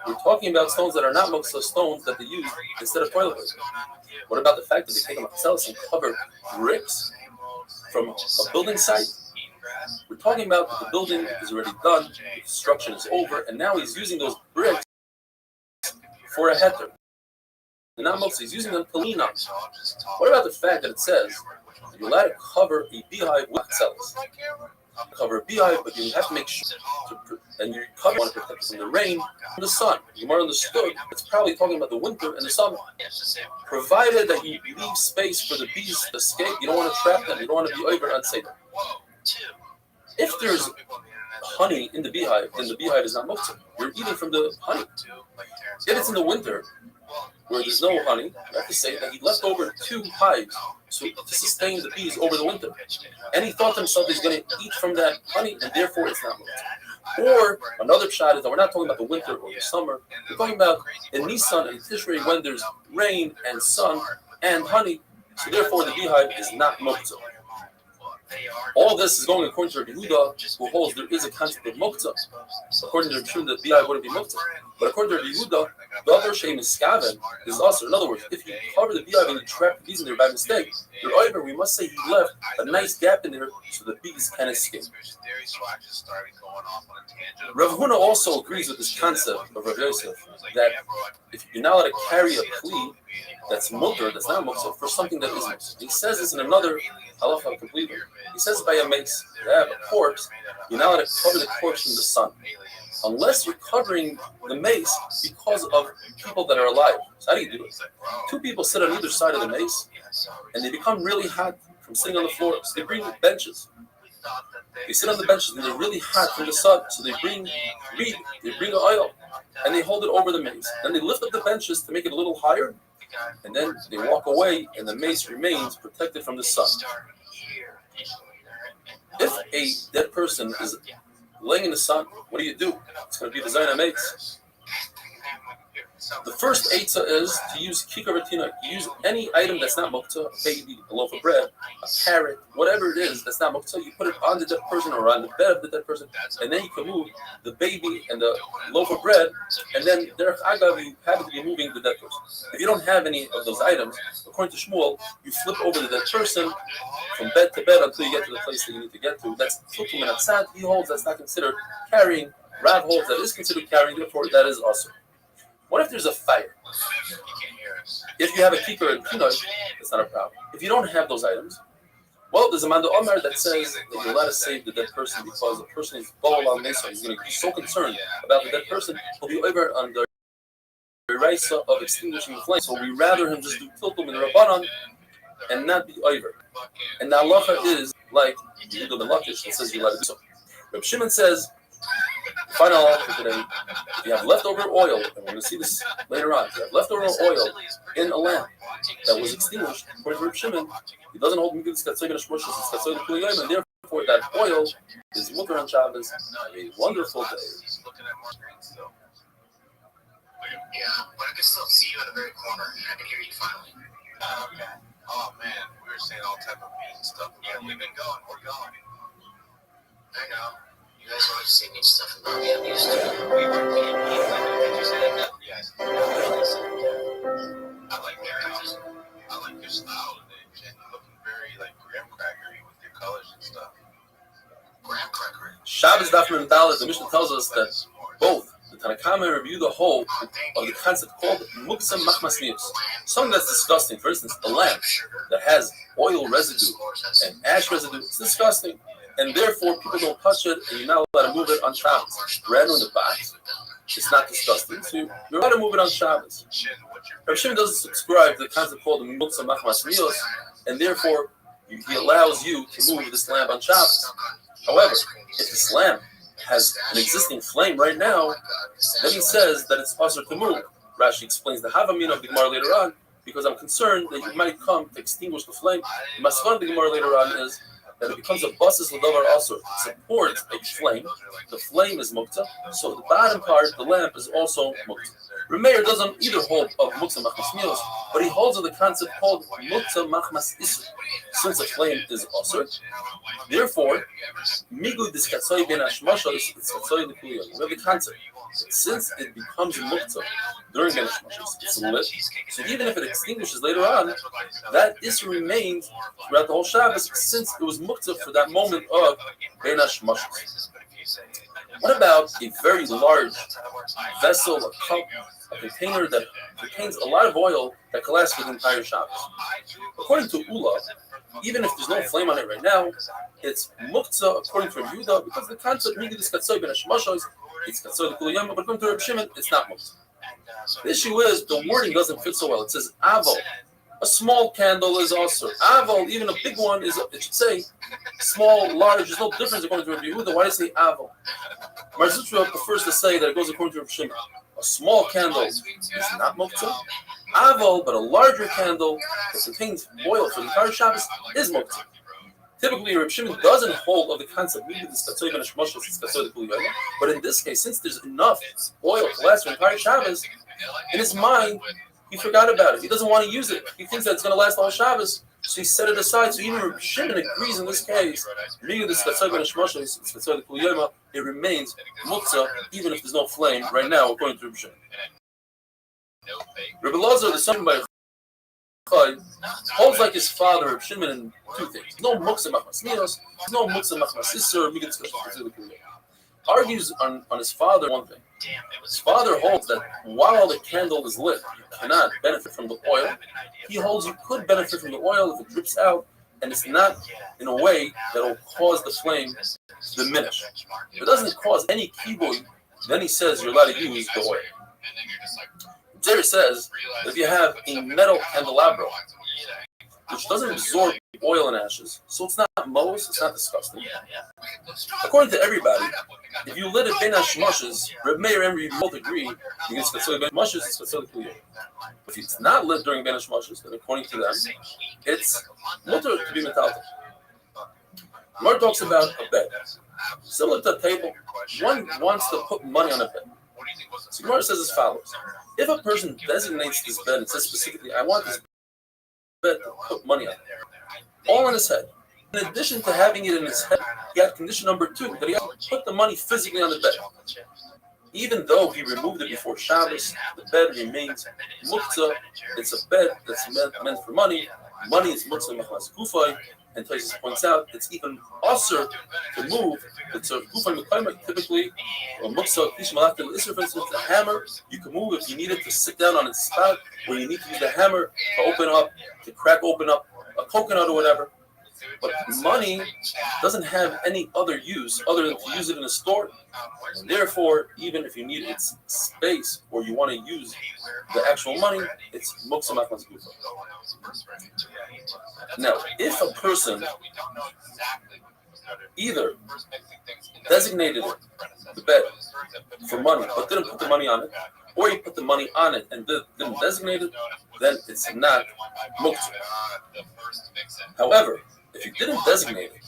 We're talking about stones that are not muktzah, stones that they use instead of toilet paper. What about the fact that they take a machzelis and cover bricks from a building site? We're talking about that the building is already done, the construction is over, and now he's using those bricks for a heter. And not muktzah, he's using them to lean on. What about the fact that it says you're allowed to cover a beehive with machzelis? cover a beehive, but you have to make sure and you cover want to protect it from the rain, from the sun. You more understood. It's probably talking about the winter and the summer. Provided that you leave space for the bees to escape, you don't want to trap them. You don't want to be over unsafe. If there's honey in the beehive, then the beehive is not muktzah. You're eating from the honey. If it's in the winter, where there's no honey, you have to say that he left over 2 hives to sustain the bees over the winter. And he thought to himself he's going to eat from that honey, and therefore it's not muktzah. Or another shot is that we're not talking about the winter or the summer. We're talking about in Nisan and Tishrei when there's rain and sun and honey. So therefore the beehive is not muktzah. All this is going according to Rabbi Yehuda, who holds there is a concept of muktzah. According to Restream, the beehive wouldn't be muktzah. But according to Rabbi Yehuda, the other shame is skaven is also. In other words, if you cover the beehive and you trap the bees in there by mistake, you're over. We must say he left a nice gap in there so the bees can escape. Rav Huna also agrees with this concept of Rav Yosef that if you're not allowed to carry a kli that's mutter, that's not muktzah, for something that is muktzah. He says this in another halacha completely. He says by a mace, you have a corpse, you're not allowed to cover the corpse from the sun. Unless you're covering the mace because of people that are alive. So how do you do it? 2 people sit on either side of the mace, and they become really hot from sitting on the floor. So they bring benches. They sit on the benches, and they're really hot from the sun. So they bring reed, they bring oil, and they hold it over the mace. Then they lift up the benches to make it a little higher, and then they walk away, and the mace remains protected from the sun. If a dead person is laying in the sun, what do? It's going to be the Zayin HaMeitz. The first eitzah is to use kikar retina. Use any item that's not muktzah, a baby, a loaf of bread, a carrot, whatever it is that's not muktzah. You put it on the dead person or on the bed of the dead person, and then you can move the baby and the loaf of bread, and then derech agav you happen to be moving the dead person. If you don't have any of those items, according to Shmuel, you flip over the dead person from bed to bed until you get to the place that you need to get to. That's tukum and atzad. He holds that's not considered carrying. Rav holds that is considered carrying. Therefore, that is also. What if there's a fire? If you have a kikar and pinot, it's not a problem. If you don't have those items, well, there's a Manda Omer that says that you're allowed to save the dead person because the person is Baal al Mesa. He's going to be so concerned about the dead person, he'll be over on the Raisa of extinguishing the flame. So we rather him just do tiltum in the Rabbanon and not be over. And the halacha is like Yehuda ben Lakish that says you're allowed to do so. Reb Shimon says, final halacha today, if you have leftover oil, and we're going to see this later on, if you have leftover oil in a lamp that was extinguished, according to Reb Shimon, he doesn't hold me it's katzoy ben shmoshes, it's katzoy ben kuliyim, and therefore that oil is mutter on Shabbos. Have a wonderful day. Yeah, but I can still see you in the very corner. I can hear you finally. Okay. Oh man, we were saying all type of mean stuff. Yeah, we've been going. We're going. I know. You guys always say mean stuff about me. I'm used to it. We were being mean. Did you say that? Yes. I like your style today, Jen. You're looking very like graham crackery with your colors and stuff. Graham crackery. Shabbos Daf Mem Daled, the Mishnah tells us that both the Tanakama review the whole of the concept called Muktzah Machmas Mius. Something that's disgusting. For instance, a lamp that has oil residue and ash residue, it's disgusting. And therefore, people don't touch it, and you're not allowed to move it on Shabbos. Bread in the box, it's not disgusting. So you're allowed to move it on Shabbos. Rav Shimon doesn't subscribe to the concept called Muktzah Machmas Mius, and therefore, he allows you to move this lamp on Shabbos. However, if this lamp has an existing flame right now, then he says that it's possible to move. Rashi explains the Havamina of the Gemara later on, because I'm concerned that you might come to extinguish the flame. The Masvan of the Gemara later on is that it becomes a basis l'davar also. It supports a flame. The flame is muktzah, so the bottom part, the lamp, is also muktzah. Remeir doesn't either hold of muktzah machmas mios, but he holds of the concept called muktzah machmas isur. Since the flame is also, therefore, migu diskatzoy ben hashmashos diskatzoy l'kuliyot. We have the concept. Since it becomes muktzah during ben hashmashos, it's lit. So even if it extinguishes later on, that isur remains throughout the whole Shabbos, since it was muktzah for that moment of ben hashmashos. What about a very large vessel, a cup, a container that contains a lot of oil that can last for the entire Shabbos? According to Ula, even if there's no flame on it right now, it's muktzah according to Rabbi Yehuda because the concept is katzoi ben hashmashos, it's katzoi the kuliyama, but according to Rabbi Shimon, it's not muktzah. The issue is the wording doesn't fit so well. It says avol. A small candle is also avol. Even a big one is. It should say small, large. There's no difference according to Rabbi Yehuda. Why does it say avol? Mar Zutra prefers to say that it goes according to Rabbi Shimon. A small candle is not muktzah. Avol, but a larger candle that contains oil for the entire Shabbos is muktzah. Typically, Rabbi Shimon doesn't hold of the concept but in this case, since there's enough oil to last the entire Shabbos, in his mind, he forgot about it. He doesn't want to use it. He thinks that it's going to last all Shabbos, so he set it aside. So even Rabbi Shimon agrees in this case. It remains muktzah even if there's no flame right now, according to Rabbi Shimon. Rabbi Lazar, the son by holds like his father, Rabbi Shimon, in two things. No muktzah machmas minos, no muktzah machmas isser. Argues on his father one thing. His father holds that while the candle is lit, you cannot benefit from the oil. He holds you could benefit from the oil if it drips out, and it's not in a way that will cause the flame to diminish. If it doesn't cause any kibui, then he says you're allowed to use the oil. Jerry says that if you have a metal candelabra, which doesn't absorb oil and ashes, so it's not moles, it's not disgusting. According to everybody, if you lit it ben hashmashos, Reb Meir and Reb both agree it's considered ben hashmashos, it's considered kuliyah. If it's not lit during ben hashmashos, then according to them, it's mutter to be metallic. Mar talks about a bed. Similar to a table, one wants to put money on a bed. So Gemara says as follows: if a person designates this bed and says specifically, I want this bed to put money on it, all in his head. In addition to having it in his head, he had condition number 2, that he had to put the money physically on the bed. Even though he removed it before Shabbos, the bed remains muktzah. It's a bed that's meant for money. Money is muktzah machmas kufay. And Tosis points out it's even usher to move. It's a kufay typically, or muktzah kish malachtel isser, for instance, a hammer. You can move if you need it to sit down on its spot, or you need to use the hammer to open up, to crack open up a coconut or whatever. But money doesn't have any other use other than to use it in a store. And therefore, even if you need its space or you want to use the actual money, it's muktzah machmas gufa. Now, if a person either designated the bed for money but didn't put the money on it, or he put the money on it and didn't designate it, then it's not muktzah. However, if he didn't designate it,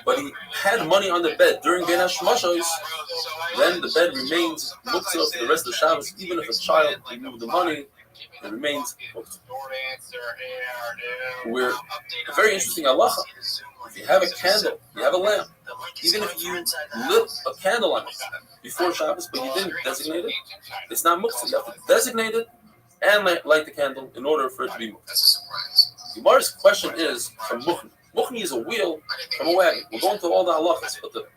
but he had money on the bed during Ben Hashmashos, then the bed remains muktzah for the rest of the Shabbos. Even if a child removed the money, it remains muktzah. We're a very interesting halacha. If you have a candle, you have a lamp, even if you lit a candle on it before Shabbos, but you didn't designate it, it's not muktzah. You have to designate it and light the candle in order for it to be muktzah. Gemara's question is from Muchni. Muchni is a wheel from a wagon. We'll go into all the halachas, but the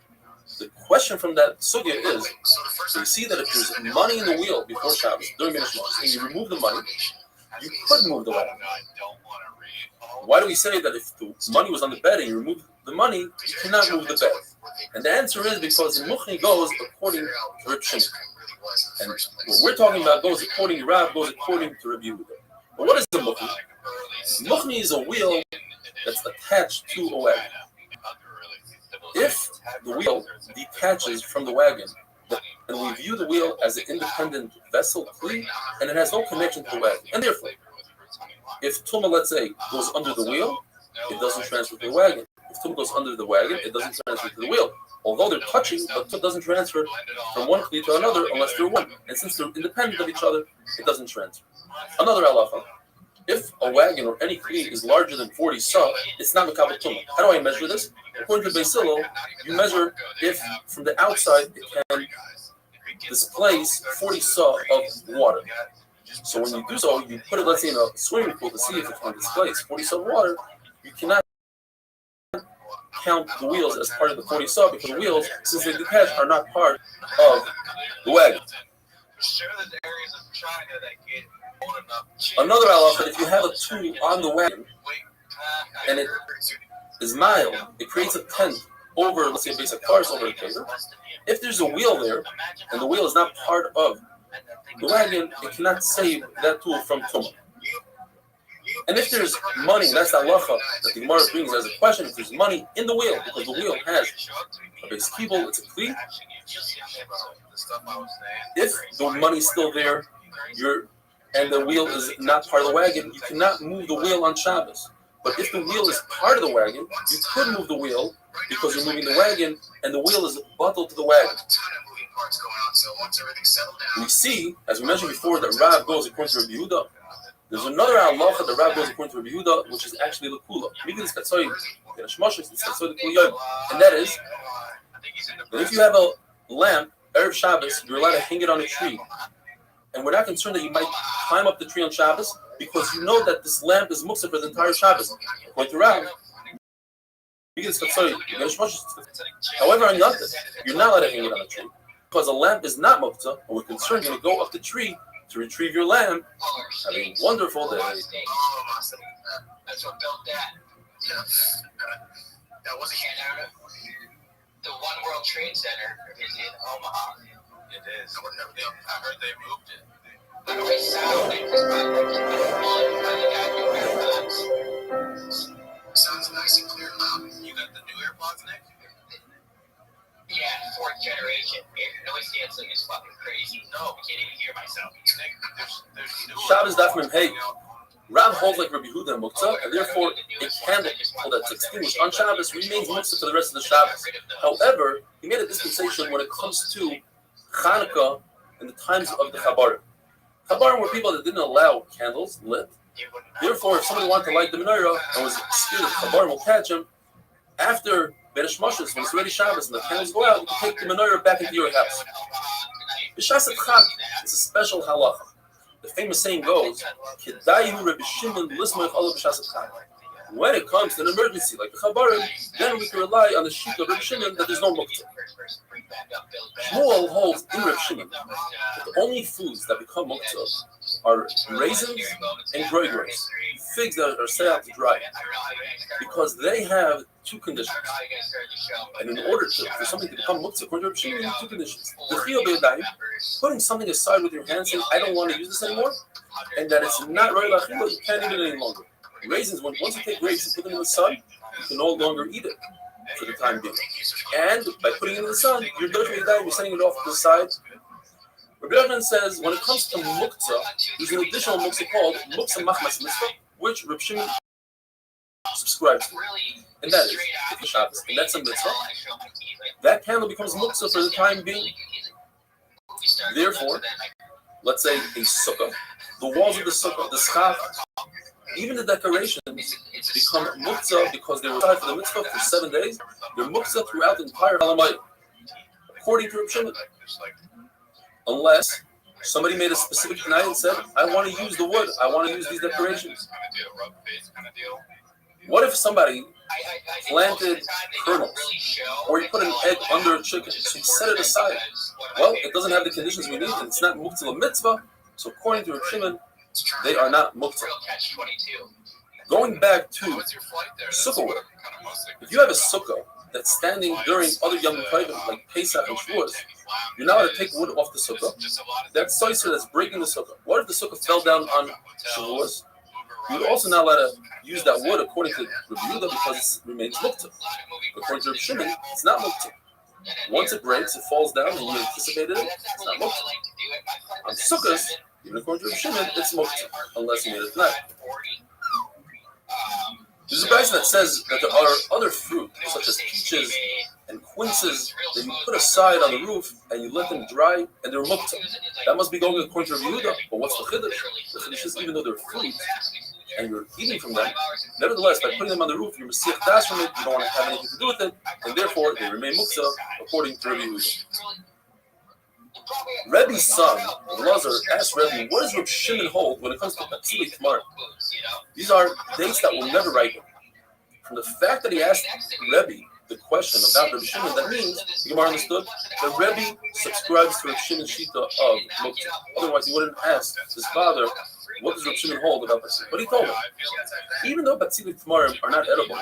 question from that sugya is, so you see that if there's money in the wheel before Shabbos, during Minashmas, and you remove the money, you could move the wagon. Why do we say that if the money was on the bed and you remove the money, you cannot move the bed? And the answer is because the Muchni goes according to Reb Shimon. And what we're talking about goes according to Rav, goes according to Reb Yehuda. But what is the Muchni? Muchni is a wheel that's attached to a wagon. If the wheel detaches from the wagon, and we view the wheel as an independent vessel, and it has no connection to the wagon, and therefore, if Tumah, let's say, goes under the wheel, it doesn't transfer to the wagon. If Tumah goes under the wagon, it doesn't transfer to the wheel. Although they're touching, but it doesn't transfer from one kli to another unless they're one. And since they're independent of each other, it doesn't transfer. Another halacha. If a wagon or any kli is larger than 40 sa, it's not mekabel tumah. How do I measure this? According to Beis Hillel, you measure if from the outside it can displace 40 sa of water. So when you do so, you put it, let's say, in a swimming pool to see if it can displace 40 sa of water. You cannot count the wheels as part of the 40 sa because the wheels, since they detach, are not part of the wagon. Another halacha, if you have a tool on the wagon and it is mild, it creates a tent over, let's say, a base of cars over the paper. If there's a wheel there, and the wheel is not part of the wagon, it cannot save that tool from tumah. And if there's money, that's the halacha that the Gemara brings as a question. If there's money in the wheel, because the wheel has a base kibble, it's a kli. If the money's still there, and the wheel is not part of the wagon, you cannot move the wheel on Shabbos. But if the wheel is part of the wagon, you could move the wheel because you're moving the wagon, and the wheel is buttled to the wagon. We see, as we mentioned before, that Rav goes according to Rabbi Yehuda. There's another halacha that Rav goes according to Rabbi Yehuda, which is actually lekula. And that is that if you have a lamp, Erev Shabbos, you're allowed to hang it on a tree. And we're not concerned that you might climb up the tree on Shabbos because you know that this lamp is muktzah for the entire Shabbos. According to Rav, however, on Yom Tov, you're not allowed to hang it on a tree because a lamp is not muktzah, and we're concerned you're going to go up the tree to retrieve your lamp. Have a wonderful day. That's what built that. That wasn't the One World Trade Center is in Omaha. It is. I heard they moved it. Way south, sounds nice and clear and loud. You got the new AirPods, Nick? Yeah, 4th generation. Noise canceling is fucking crazy. No, I can't even hear myself. Nick, there's Shabbos Daf Mem Hey. Rav holds like Rabbi Yehuda and Muktzah, and therefore a candle that's extinguished on Shabbos remains Muktzah for the rest of the Shabbos. However, he made a dispensation when it comes to Chanukah in the times of the Chabarim. Chabarim were people that didn't allow candles lit. Therefore, if somebody wanted to light the menorah and was scared that Chabarim will catch him, after Beresh Moshes, when it's already Shabbos and the candles go out, you can take the menorah back into your house. B'shas Chag, it's a special halacha. The famous saying goes, "Kedayu Rabbi Shimon lismach olav b'shas Chag." When it comes to an emergency like the Chabarim, then we can rely on the sheet of Rabbi Shimon that there's no muktzah. Shmuel holds in Rabbi Shimon that the only foods that become muktzah are raisins and grapes, figs that are set out to dry, because they have two conditions. And in order for something to become muktzah, according to Rabbi Shimon, you need two conditions. The chiyuv b'yadayim, putting something aside with your hands, saying, I don't want to use this anymore, and that it's not right l'achila, you can't eat it any longer. Raisins, once you take grapes and put them in the sun, you can no longer eat it for the time being. And by putting it in the sun, you're sending it off to the side. Rabbi Yochanan says, when it comes to muktzah, there's an additional muktzah called muktzah machmas mitzvah, which Rabbi Shimon subscribes to. And that is the Shabbos. And that's a mitzvah. That candle becomes muktzah for the time being. Therefore, let's say a sukkah, the walls of the sukkah, the schach, even the decorations become muktzah because they were tied for the mitzvah for 7 days. They're muktzah throughout the entire Halamayim. According to Rabbi Shimon, unless somebody made a specific night and said, I want to use the wood, I want to use these decorations. What if somebody planted kernels, or you put an egg under a chicken, so you set it aside? Well, it doesn't have the conditions we need, and it's not muktzah mitzvah, so according to Rabbi Shimon, they are not muktzah. Going back to sukkah wood, if you have a sukkah that's standing during other Yom Tovim like Pesach and Shavuos, you're not allowed to take wood off the sukkah. That's soiser that's breaking the sukkah. What if the sukkah fell down on Shavuos? You're also not allowed to use that wood according to Rabbi Yehuda because it remains muktzah. According to Rabbi Shimon, it's not muktzah. Once it breaks, it falls down, and you anticipated it, it's not muktzah. On sukkahs, even according to Rabbi Shimon, it's muktzah, unless you made it at night. There's a guy that says that there are other fruit, such as peaches and quinces, that you put aside on the roof and you let them dry, and they're muktzah. That must be going according to Rabbi Yehuda, but what's the chiddush? The chiddush is even though they're fruit, and you're eating from them, nevertheless, by putting them on the roof, you're mesiach das from it, you don't want to have anything to do with it, and therefore they remain muktzah according to Rabbi Yehuda. Rebbe's son, Lazar, asked Rebbe, what does Reb Shimon hold when it comes to Patzili Tamar? These are dates that will never ripen. From the fact that he asked Rebbe the question about Reb Shimon, that means, the Gemara understood, that Rebbe subscribes to Reb Shimon's shita of muktzah. Otherwise, he wouldn't ask his father what does Reb Shimon hold about Batzilut? But he told him, even though Batzilut Tamarim are not edible,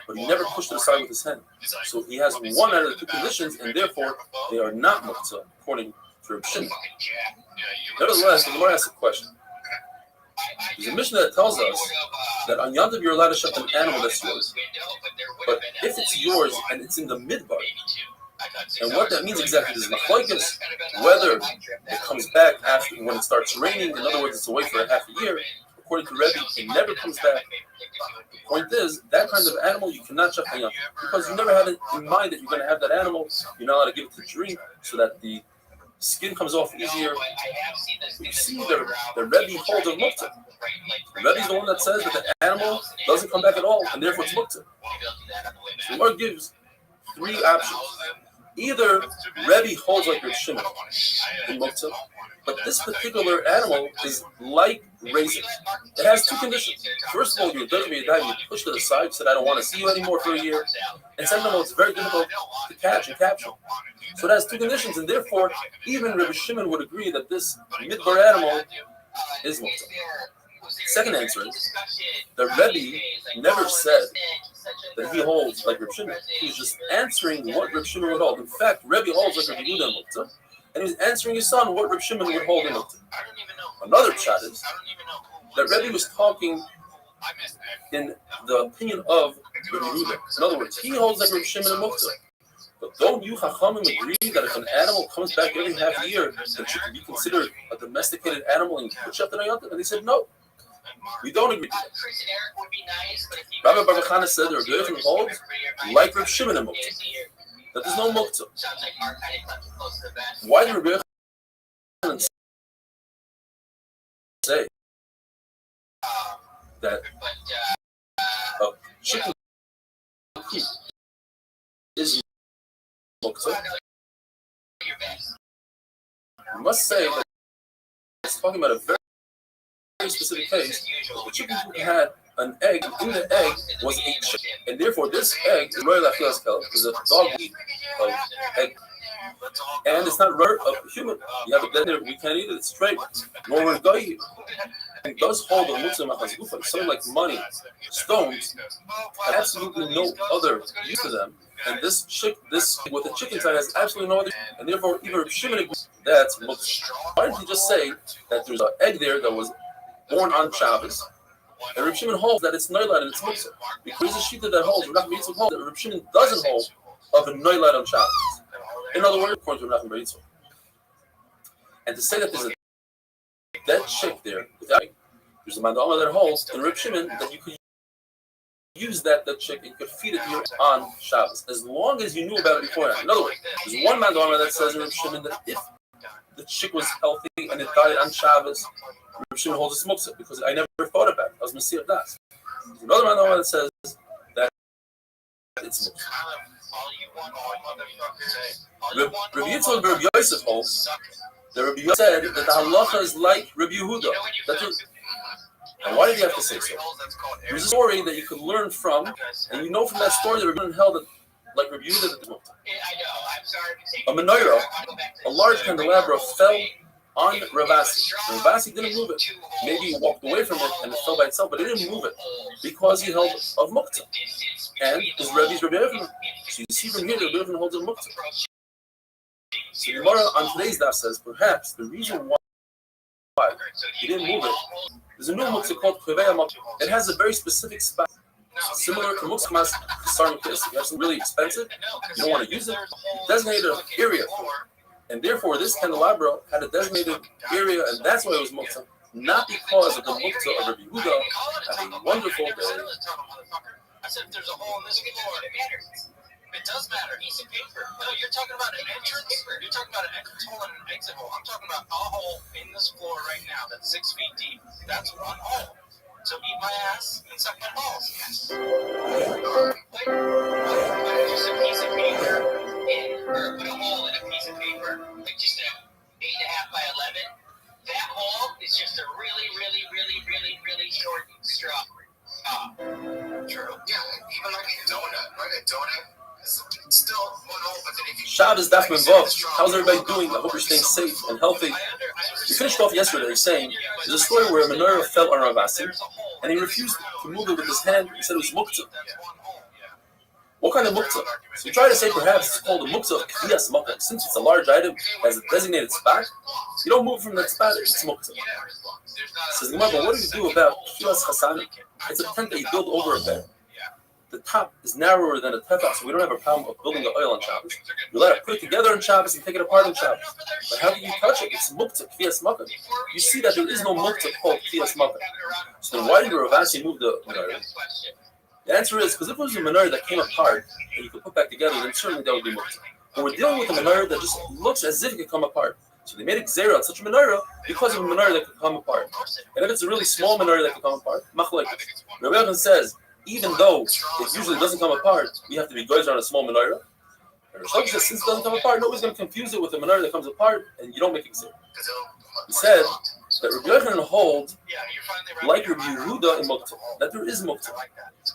but he never pushed it aside with his hand. So he has one out of the two conditions, and therefore they are not muktzah, according to Reb Shimon. Nevertheless, the Gemara asks a question. There's a Mishnah that tells us that on Yom Tov you're allowed to shut an animal that's yours, but if it's yours and it's in the midbar, and what that means exactly is machlokes, whether it comes back after when it starts raining. In other words, it's away for a half a year. According to Rebbe, it never comes back. The point is, that kind of animal you cannot shut hayam because you never have it in mind that you're going to have that animal. You're not allowed to give it to drink so that the skin comes off easier. You see, the Rebbe holds a muktzah. The Rebbe is the one that says that the animal doesn't come back at all, and therefore it's muktzah. So the Gemara gives three options. Either Rebbe holds like Reb Shimon in muktzah, but this particular animal is like raisins. It has two conditions. First of all, you're done with your dive, you pushed it aside, you said, I don't want to see you anymore for a year. And second of all, it's very difficult to catch and capture. So it has two conditions, and therefore, even Reb Shimon would agree that this midbar animal is muktzah. Second answer is, the Rebbe never said that he holds like Reb Shimon. He was just answering what Reb Shimon would hold. In fact, Rebbe holds like Reb Yehuda in muktzah, and he was answering his son what Reb Shimon would hold in muktzah. Another pshat is that Rebbe was talking in the opinion of Reb Yehuda. In other words, he holds like Reb Shimon in muktzah. But don't you Chachamim agree that if an animal comes back every half a year, that it should be considered a domesticated animal and put shut the Yom Tov? And they said no. We don't agree. Rabbi Baruch Chana said that Rabbi Yochanan holds like Reb Shimon in muktzah, that there's no muktzah. Why did Rabbi Yochanan say that a chicken coop is muktzah? I must say that it's talking about a very specific case. The chicken coop had an egg, and in the egg was a chicken, and therefore this egg is royal afilas because the dog eat of egg, and it's not rare of human. You have a dead there, we can't eat it. It's straight. Nor will go eat. And it does hold a muktzah machas gufa. Something like money, stones, have absolutely no other use for them. And this with the chicken side has absolutely no other. And therefore, even Reb Shimon agrees that's muktzah. Why didn't he just say that there's an egg there that was born on Shabbos? And Reb Shimon holds that it's noilad and it's muktzah. Because there's a shita that holds, Rav Nachman holds that Reb Shimon doesn't hold of a noilad on Shabbos. In other words, according to Rav Nachman. And to say that there's a dead chick there, there's a mandama that holds in Reb Shimon that you could use that chick and you could feed it here on Shabbos, as long as you knew about it beforehand. In other words, there's one mandama that says in Reb Shimon that if the chick was healthy and it died on Shabbos, Reb Shimon holds a muktzah because I never thought about it. I was Messiah Das. There's another mandama that says that it's muktzah. Rabbi Yitzchak and Rabbi Yosef holds that Rabbi Yosef said that the halacha is like Rabbi Yehuda. And why did he have to say so? There's a story that you could learn from, and you know from that story that Rabbi Yehuda held that, like Rabbi Yehuda, that the a menorah, a large candelabra, fell on Ravasi. And Ravasi didn't move it. Maybe he walked away from it and it fell by itself, but he didn't move it because he held of muktzah. And his Rebbe's Rabbi Yochanan. So you see from here, Rabbi Yochanan holds of muktzah. So the Gemara on today's daf says perhaps the reason why he didn't move it, there's a new muktzah called Kaveh Muktzah. It has a very specific spot, similar to muktzah mas sarmikis. You have something really expensive, you don't want to use it, designated an area for it. And therefore, this candelabra had a designated area, and that's why it was muktzah, not because of the muktzah of Rabbi Yehuda. Have a wonderful day. I said, if there's a hole in this floor, it matters. It does matter. Piece of paper. No, you're talking about an entrance. You're talking about an entrance hole and an exit hole. I'm talking about a hole in this floor right now that's 6 feet deep. That's one hole. So eat my ass and suck my balls. Just a piece of paper or put a hole in a piece of paper, like just a 8.5 by 11. That hole is just a really, really, really, really, really short straw. True. Yeah, even like a donut, right? A donut is still one hole, but then if you Shabbos Daf Memvav. How's everybody doing? I hope you're staying safe and healthy. We finished off yesterday saying there's a story where a menorah fell on Rav Asi, and he refused to move it with his hand. He said it was muktzah. What kind of muktzah? So we try to say perhaps it's called a muktzah of kviyas makom. Since it's a large item, has a designated spot, you don't move from that spot, it's muktzah. Says Gemara, but what do you do about kviyas chasana? It's a tent that you build over a bed. The top is narrower than a tefach, so we don't have a problem of building the oil on Shabbos. You let it put it together on Shabbos and take it apart on Shabbos. But how do you touch it? It's muktzah, kviyas makom. You see that there is no muktzah called kviyas makom. So then why did Rav Asi move the menorah? The answer is because if it was a menorah that came apart and you could put back together, then certainly that would be muktzah. But we're dealing with a menorah that just looks as if it could come apart. So they made a gzera on such a menorah because of a menorah that could come apart. And if it's a really small menorah that could come apart, machlokes. Rabbi Yochanan says, even though it usually doesn't come apart, we have to be goyzer on a small menorah. And Rosh says, since it doesn't come apart, nobody's going to confuse it with a menorah that comes apart, and you don't make a gzera. He said that Rabbi Yochanan holds, like Rabbi Yehuda in Muktzah, that there is Muktzah.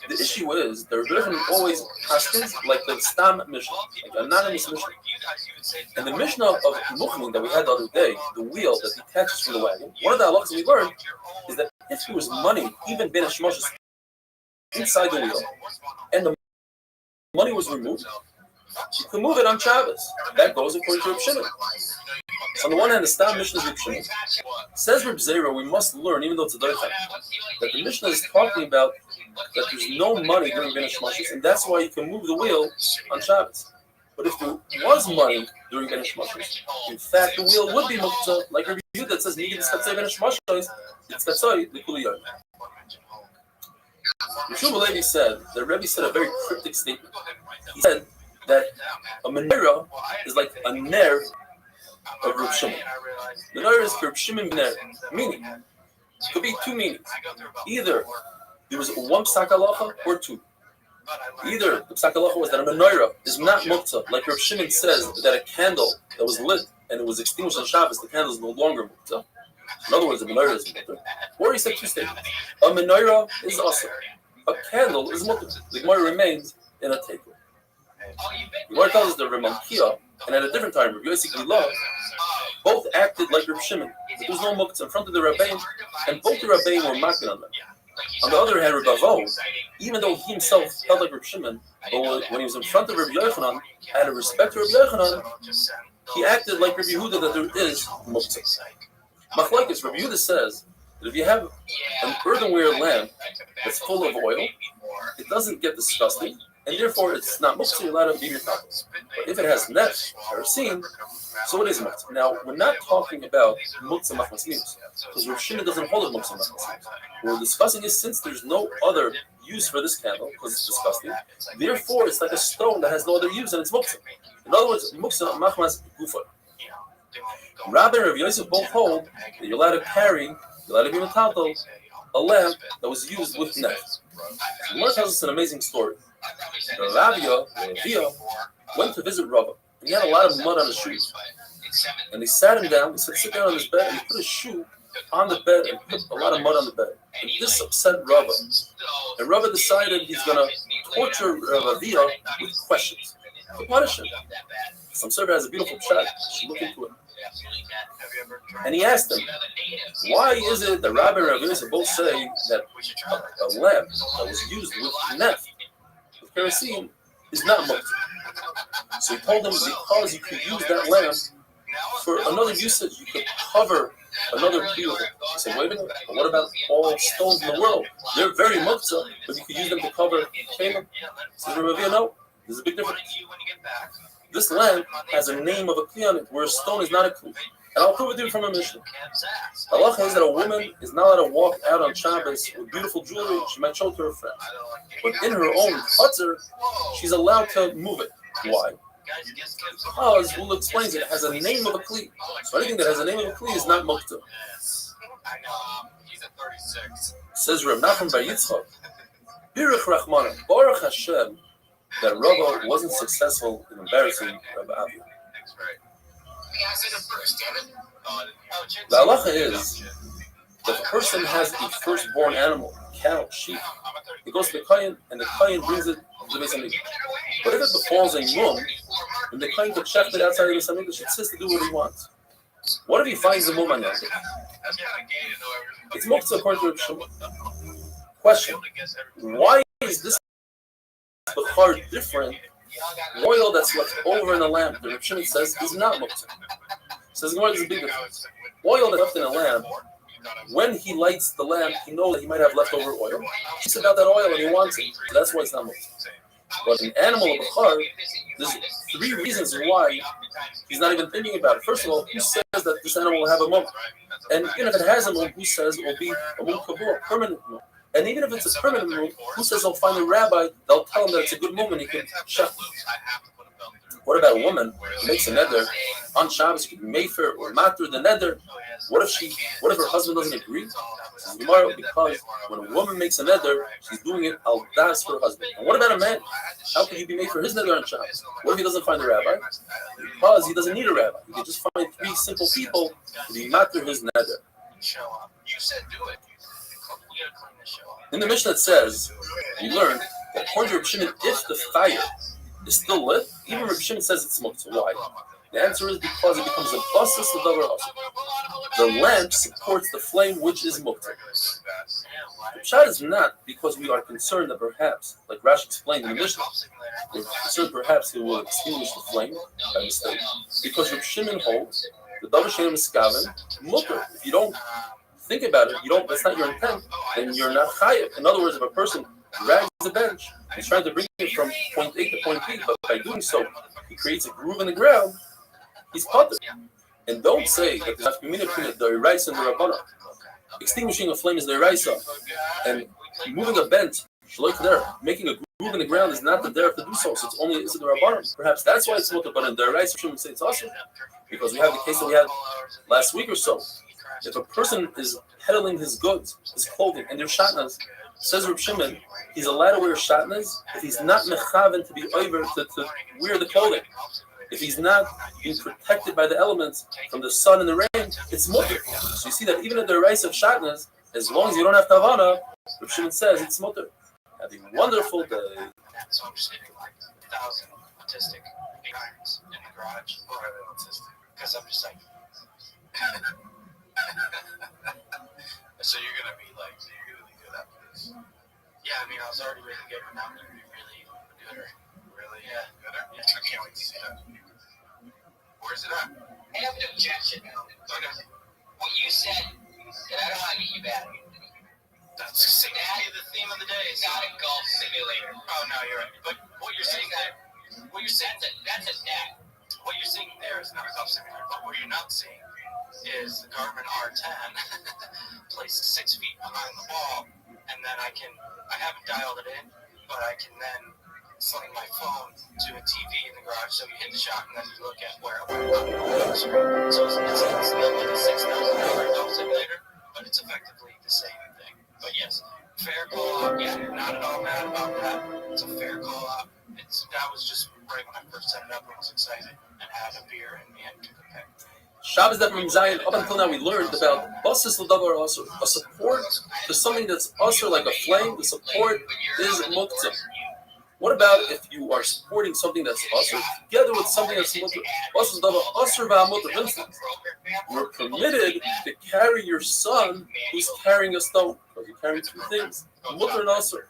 The issue is that Rabbi Yochanan always paskins like the Stam Mishnah, like an anonymous Mishnah. And the Mishnah of Muchmin that we had the other day, the wheel that detaches from the wagon, one of the halachas we learned is that if there was money, even ben hashmoshes, inside the wheel, and the money was removed, you can move it on Shabbos. That goes according to Reb Shimon. So on the one hand, the Stam Mishnah is Reb Shimon. Says Reb Zera, we must learn, even though it's a doichah, that the Mishnah is talking about that there's no money during Ben Hashmashis, and that's why you can move the wheel on Shabbos. But if there was money during Ben Hashmashis, in fact, the wheel would be muktzah, like Reb Yehuda that says, "Nigid iskatzay Ben Hashmashis, iskatzay likuli yom." Yeshua Levi said, the Rebbe said a very cryptic statement. He said that a menorah is like a ner of Reb Shimon. Menorah is Reb Shimon ner, meaning it could be two meanings. Either there was one psak halacha or two. Either the psak halacha was that a menorah is not muktzah, like Reb Shimon says that a candle that was lit and it was extinguished on Shabbos, the candle is no longer muktzah. In other words, a menorah is muktzah. Or he said two statements. A menorah is also. A candle is muktzah. The Gemara remains in a table. The Gemara tells us that Reb Malkiah, and at a different time, Reb Yossi Gillah, both acted like Reb Shimon. There was no muktzah in front of the Rabbein, and both the Rabbein were makin on them. On the other hand, Reb Avo, even though he himself felt like Reb Shimon, but when he was in front of Reb Yochanan, out of respect to Reb Yochanan, he acted like Reb Yehuda that there is muktzah. Machlokes, Reb Yehuda says that if you have an earthenware lamp that's full of oil, it doesn't get disgusting, and therefore it's not muktzah, you're allowed to be your tackles. But if it has nefesh, kerosene, so it is muktzah. Now, we're not talking about muktzah machmas minus, because Rav Shimon doesn't hold it muktzah machmas minus. What we're discussing is since there's no other use for this candle, because it's disgusting, therefore it's like a stone that has no other use, and it's muktzah. In other words, muktzah machmas gufa. Rabbi and Rav Yosef both hold that you're allowed to carry, you're allowed to be metaltal, a lamp that was used with nefesh. The Gemara tells us an amazing story. Ravia went to visit Rava, and he had a lot of mud on his shoes. And they sat him down, he said, sit down on his bed, and he put his shoe on the bed and put a lot of mud on the bed. And this upset Rava. And Rava decided he's going to torture Ravia with questions to punish him. Some server has a beautiful shot, you should look into it. And he asked him, why is it that Rabbi and Rav Yosef both say that a lamp that was used with nefesh, with kerosene, is not muktzah? So he told him because you could use that lamp for another usage, you could cover another field. He said, wait a minute, but what about all stones in the world? They're very muktzah, but you could use them to cover Canaan. So Rav Yosef, no, there's a big difference. This lamp has a name of a kli on it, where a stone is not a kli. And I'll prove it to you from a Mishnah. Allah is that a woman is not allowed to walk out on Shabbos with beautiful jewelry. She might show it to her friends. But in her own chutzner, she's allowed to move it. Why? Because, we'll explain it has a name of a kli. So anything that has a name of a kli is not muktzah. Says Reb Nachman Bar Yitzchak, Birach Rachmana, Baruch Hashem, that Rava wasn't successful in embarrassing Rabbi Avi. The halacha is that if a person has a firstborn animal, cow, sheep, it goes to the kohen, and the kohen brings it to the Beis Hamikdash. But if it befalls a mum, then the kohen could shecht it outside the Beis Hamikdash. It says to do what he wants. What if he finds the mum on that? It's muktzah according to Reb Shimon. Question: why is this bechar different? Oil that's left over in the lamp, the Reb Shimon says, is not muktzah. Says, there's a big difference. Oil that's left in a lamp, when he lights the lamp, he knows that he might have leftover oil. He thinks about that oil and he wants it. So that's why it's not muktzah. But an animal of bechar, there's 3 reasons why he's not even thinking about it. First of all, who says that this animal will have a mum? And even if it has a mum, who says it will be a mum kabur, a permanent mum? And even if it's a permanent mum, who says they'll find a rabbi, they'll tell him that it's a good mum and he can check. What about a woman who makes a neder on Shabbos? She could mefer or matter the neder. What if her husband doesn't agree? Because when a woman makes a neder, she's doing it al das for her husband. And what about a man? How could he be made for his neder on Shabbos? What if he doesn't find a rabbi? Because he doesn't need a rabbi. He can just find 3 simple people to be matter his neder. You said do it. In the Mishnah it says, we learned that according to Reb Shimon, if the fire is still lit, even Reb Shimon says it's muktzah. Why? The answer is because it becomes a basis of davar asur. The lamp supports the flame, which is muktzah. The pshat is not because we are concerned that perhaps, like Rashi explained in the Mishnah, we're concerned perhaps he will extinguish the flame by mistake. Because Reb Shimon holds the davar she'ein miskaven mutter. If you don't think about it, that's not your intent, then you're not chayav. In other words, if a person drags the bench, he's trying to bring it from point A to point B, but by doing so, he creates a groove in the ground, he's potter. And don't say that there's a community between the Iraisa and the Rabbana. Extinguishing a flame is the Iraisa, and moving a bench, making a groove in the ground is not the derech to do so, so it's only the Rabbana. Perhaps that's why it's mutter, but in the Iraisa, we say it's awesome. Because we have the case that we had last week or so. If a person is peddling his goods, his clothing, and their shatnas, says Reb Shimon, he's allowed to wear shatnas if he's not mechaven to be over to wear the clothing. If he's not being protected by the elements from the sun and the rain, it's mutter. So you see that even at the rise of shatnas, as long as you don't have tavana, Reb Shimon says it's mutter. Have a wonderful day. So I'm just getting like 1,000 autistic irons in the garage. Or are they autistic? Because I'm just like. So you're gonna be good after this? Yeah, I mean, I was already really good, but now I'm gonna be really gooder. Really? Yeah. Gooder? Yeah. I can't wait to see that. Where's it at? I have an objection. Okay. What you said, and I don't want to get you back. That's seems to be the theme of the day. It's not a golf simulator. Oh no, you're right. But what you're saying there, That's a net. what you're seeing there is not a golf simulator. But what you're not seeing is the Garmin R10 placed 6 feet behind the ball, and then I haven't dialed it in, but I can then sling my phone to a TV in the garage, so you hit the shot and then you look at where it went on the screen. So it's still like a $6,000 golf simulator, but it's effectively the same thing. But yes, fair call-out. Yeah, not at all mad about that. It's a fair call-out. That was just right when I first set it up. I was excited and had a beer in me and took a pic. Shabbos that from Zion, up until now we learned about basis l'davar asur, a support to something that's asur like a flame. The support is muktzah. What about if you are supporting something that's asur together with something that's muktzah? Basis l'davar asur v'hamuktzah. For instance, you're permitted to carry your son who's carrying a stone, because you're carrying 2 things, muktzah and asur.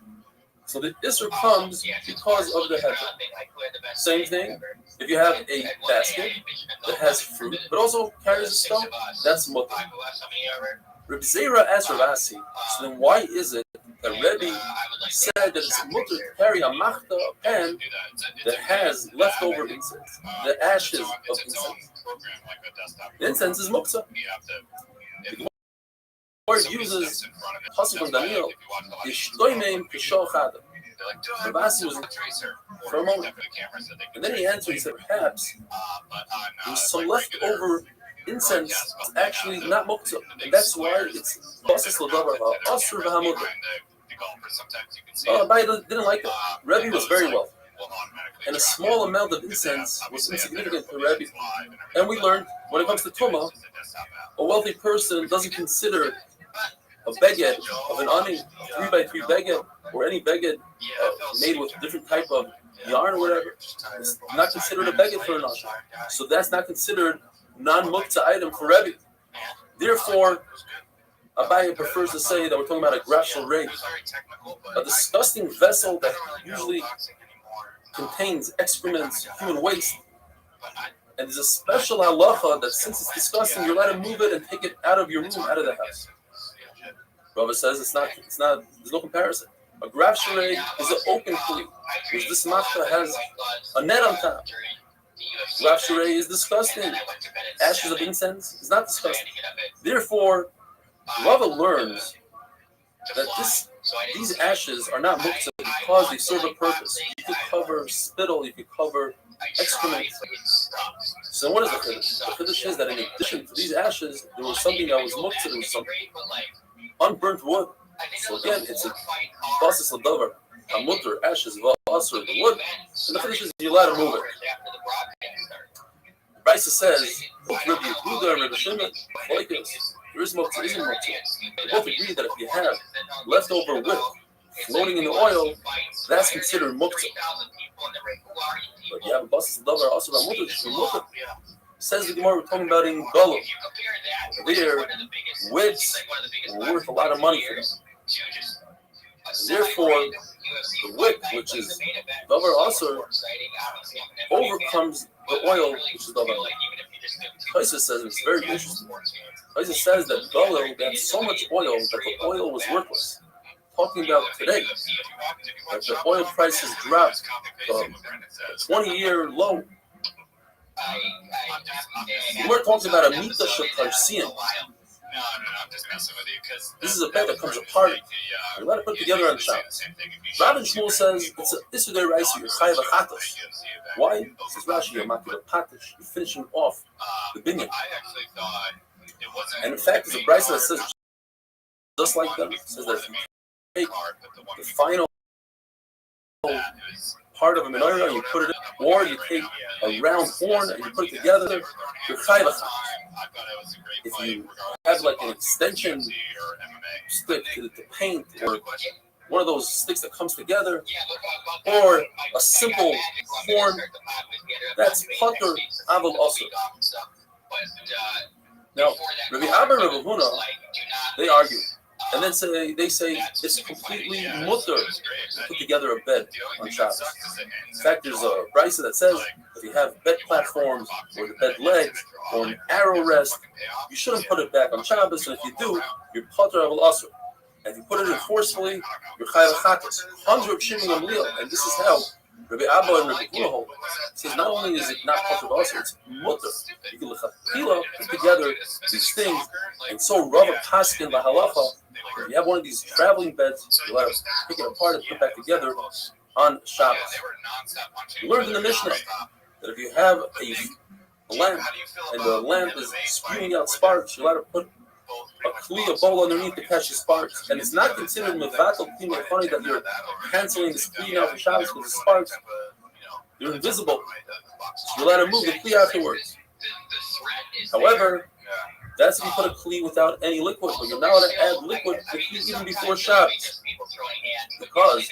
So the isur comes because of the heter. Same thing, if you have a basket that has fruit, but also carries a stone, that's mutter. Reb Zera asked Rav Asi, so then why is it that Rebbe said that it's mutter to carry a machta, a pan, that has leftover incense, the ashes of incense? The incense is muktzah. The Lord uses pasuk from Daniel, Yishtoimeim Kishol Chada. Rav Asi was for a moment, and then he answered. He said, perhaps there's some leftover incense is actually not muktzah, and that's why it's basis l'davar asur v'hamuktzah. Oh, Abai didn't like it. Rebbe was very wealthy, and a small amount of incense was insignificant for Rebbe. And we learned when it comes to Tumah, a wealthy person doesn't consider a beged of an ani, 3x3 beged, or any beged made with different type of yarn or whatever, is not considered a beged for an ani. So that's not considered non-mukta item for Rebbe. Therefore, Abaye prefers to say that we're talking about a grafshel ray, a disgusting vessel that usually contains excrements, human waste. And there's a special halacha that since it's disgusting, you're allowed to move it and take it out of your room, out of the house. Rava says it's not, there's no comparison. A graf sharei is an open kli, which this machta has a net on top. Graf sharei is disgusting. Ashes of incense is not disgusting. Therefore, Rava learns that these ashes are not muktzah because they serve a purpose. You could cover spittle, you could cover excrement. So what is the chiddush? The chiddush is that in addition to these ashes, there was something that was muktzah, there was some unburnt wood. So again, it's a basis l'davar, a mutter, ashes, v'asur, the wood. And the chiddush is you're allowed to move it. Brisa says, Rabbi Yehuda and Rabbi Shimon, there is muktzah, isn't muktzah. They both agree that if you have leftover wick floating in the oil, that's considered muktzah. But you have a basis l'davar also about mutter. Says the Gemara we're talking about in Golem. There, wicks were worth a lot of money for them. Therefore, the wick, which is davar asur, overcomes the oil, which is davar. Kaisa says, and it's very interesting. Kaisa says that Golem got so much oil that the oil was worthless. Talking about today, that the oil prices dropped from a 20-year low. We're talking about a mita shetarsian. This is a bet that comes apart. You're allowed to put it together on Shabbos. Rav and Shmuel says it's a issur d'oraisa. You're chayav achatash. Why? Says Rashi, you're makil patash. You're finishing off the binyan. And in fact, there's a brisa that says just like them. It says that if you take the final part of a menorah and you put it in, or you take a round horn and you put it together, you're chayav achatash. If you have like an extension stick to paint, or one of those sticks that comes together, or a simple horn, that's pater aval asur. Now, Rabbi Abba and Rabbi Huna, they argue, and then they say it's completely mutter to put together a bed on Shabbos. In fact, there's a brisa that says if you have bed platforms or the bed legs or an arrow rest, you shouldn't put it back on Shabbos, and if you do, you're pater aval asur. And if you put it in forcefully, you're chayav achatash. Hundred Shimon Gamliel, and this is how Rabbi Abba and Rabbi Huna hold. It says not only is it not pater aval asur, it's mutter. You can put together these things, and so Rava paskin lahalacha. If you have one of these traveling beds, you let us pick it apart and put it back together on Shabbos. We learned in the Mishnah that if you have a lamp and the lamp is spewing out sparks, you're allowed to put a bowl underneath to catch the sparks. And it's not considered mevatel kli funny that you're canceling the kli out for Shabbos because the sparks, they're invisible. You're allowed to move the kli afterwards. However, that's if you put a kli without any liquid, but you're not allowed to add liquid to the kli even before Shabbos. Because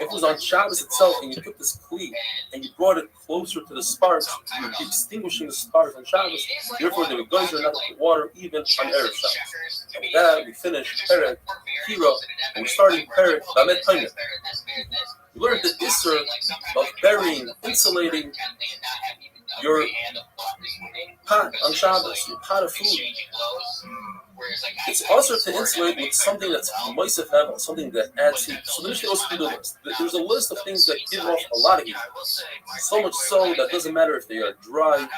if it was on Shabbos itself and you took this kli and you brought it closer to the sparks, you would be extinguishing the sparks on Shabbos. Therefore, they would go not to put water even on Erev Shabbos. And with that, we finish Perek Kira, and we're starting Perek Lamed Tanya. We learned the issur of burying, insulating your pot on Shabbos, your pot of food. It's also to insulate with something that's moisef hevel, something that adds heat. So the Mishnah goes through the list. There's a list of things that give off a lot of heat. So much so that doesn't matter if they are dry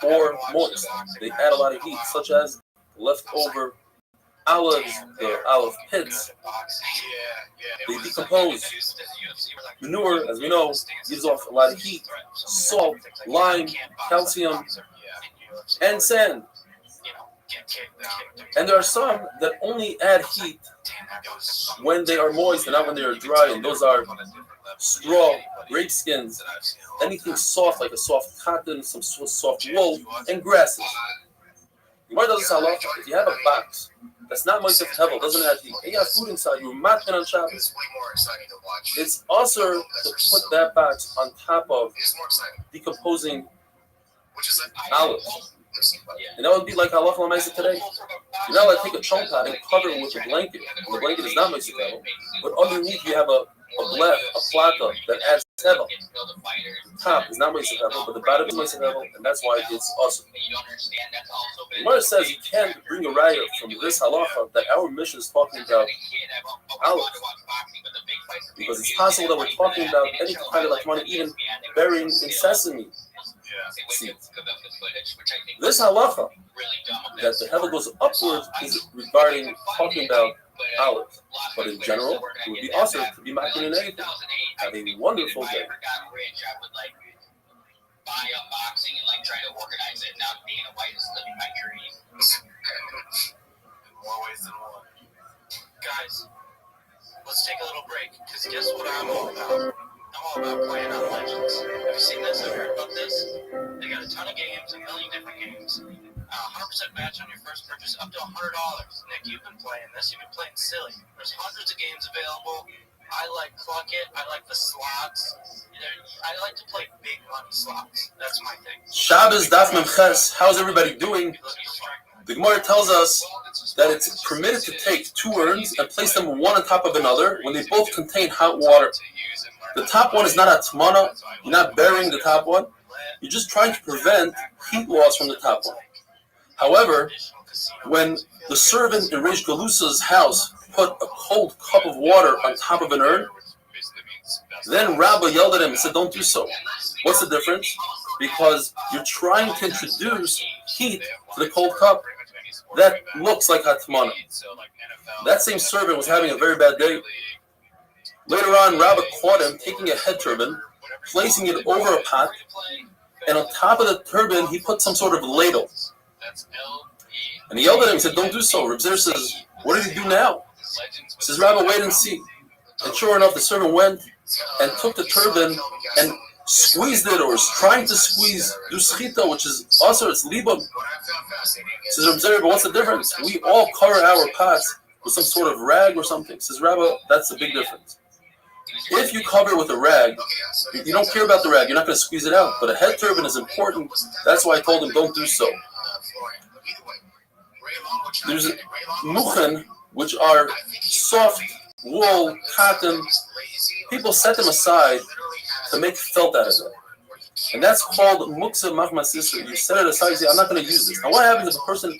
or moist. They add a lot of heat, such as leftover olives, the olive pits. They decompose. Manure, as we know, gives off a lot of heat. Salt, lime, calcium, and sand. And there are some that only add heat when they are moist and not when they are dry. And those are straw, grape skins, anything soft like a soft cotton, some soft wool, and grasses. Gemara does this halacha. If you have a box that's not moist of hevel, doesn't have heat, and you have food inside, you're matkin on Shabbos. It's also to put that box on top of decomposing olives. And that would be like halacha l'maisa today. You're not allowed to take a chunk out and cover it with a blanket. And the blanket is not meisik hevel, but underneath you have a plata that adds hevel. The top is not meisik hevel, but the bottom is meisik hevel, and that's why it's awesome. The Gemara says you can't bring a raya from this halacha that our mission is talking about aleph, because it's possible that we're talking about any kind of like money, even burying in sesame seeds. This halacha that the hevel goes upwards is regarding talking about aleph, but in general, it would be awesome to be making in anything. Have a wonderful day. Buy unboxing and like try to organize it, not being a white is living my dream. More ways than one. Guys, let's take a little break, because guess what I'm all about? I'm all about playing on Legends. Have you seen this? Have you heard about this? They got a ton of games, a million different games. 100% match on your first purchase, up to $100. Nick, you've been playing this. You've been playing silly. There's hundreds of games available. I like Cluck It. I like the slots. I like to play big money slots. That's my thing. Shabbos Daf Mem Ches. How's everybody doing? The Gemara tells us that it's permitted to take two urns and place them one on top of another when they both contain hot water. The top one is not a tmana. You're not burying the top one. You're just trying to prevent heat loss from the top one. However, when the servant in Reish Galusa's house put a cold cup of water on top of an urn, then Rabbi yelled at him and said, "Don't do so." What's the difference? Because you're trying to introduce heat to the cold cup. That looks like hatmana. That same servant was having a very bad day. Later on, Rabbi caught him taking a head turban, placing it over a pot, and on top of the turban, he put some sort of ladle. And he yelled at him and said, "Don't do so." Reb Zer says, "What did he do now?" He says, "Rabbi, wait and see." And sure enough, the servant went and took the turban and squeezed it, or was trying to squeeze duschita, which is also its libum. Says Reb Zer, "But what's the difference? We all cover our pots with some sort of rag or something." Says Rabbi, "That's the big difference. If you cover it with a rag, you don't care about the rag. You're not going to squeeze it out. But a head turban is important. That's why I told him, don't do so." There's muchen, which are soft wool, cotton. People set them aside to make felt out of them. And that's called muksa machmas yisra. You set it aside, you say, "I'm not going to use this." Now what happens if a person,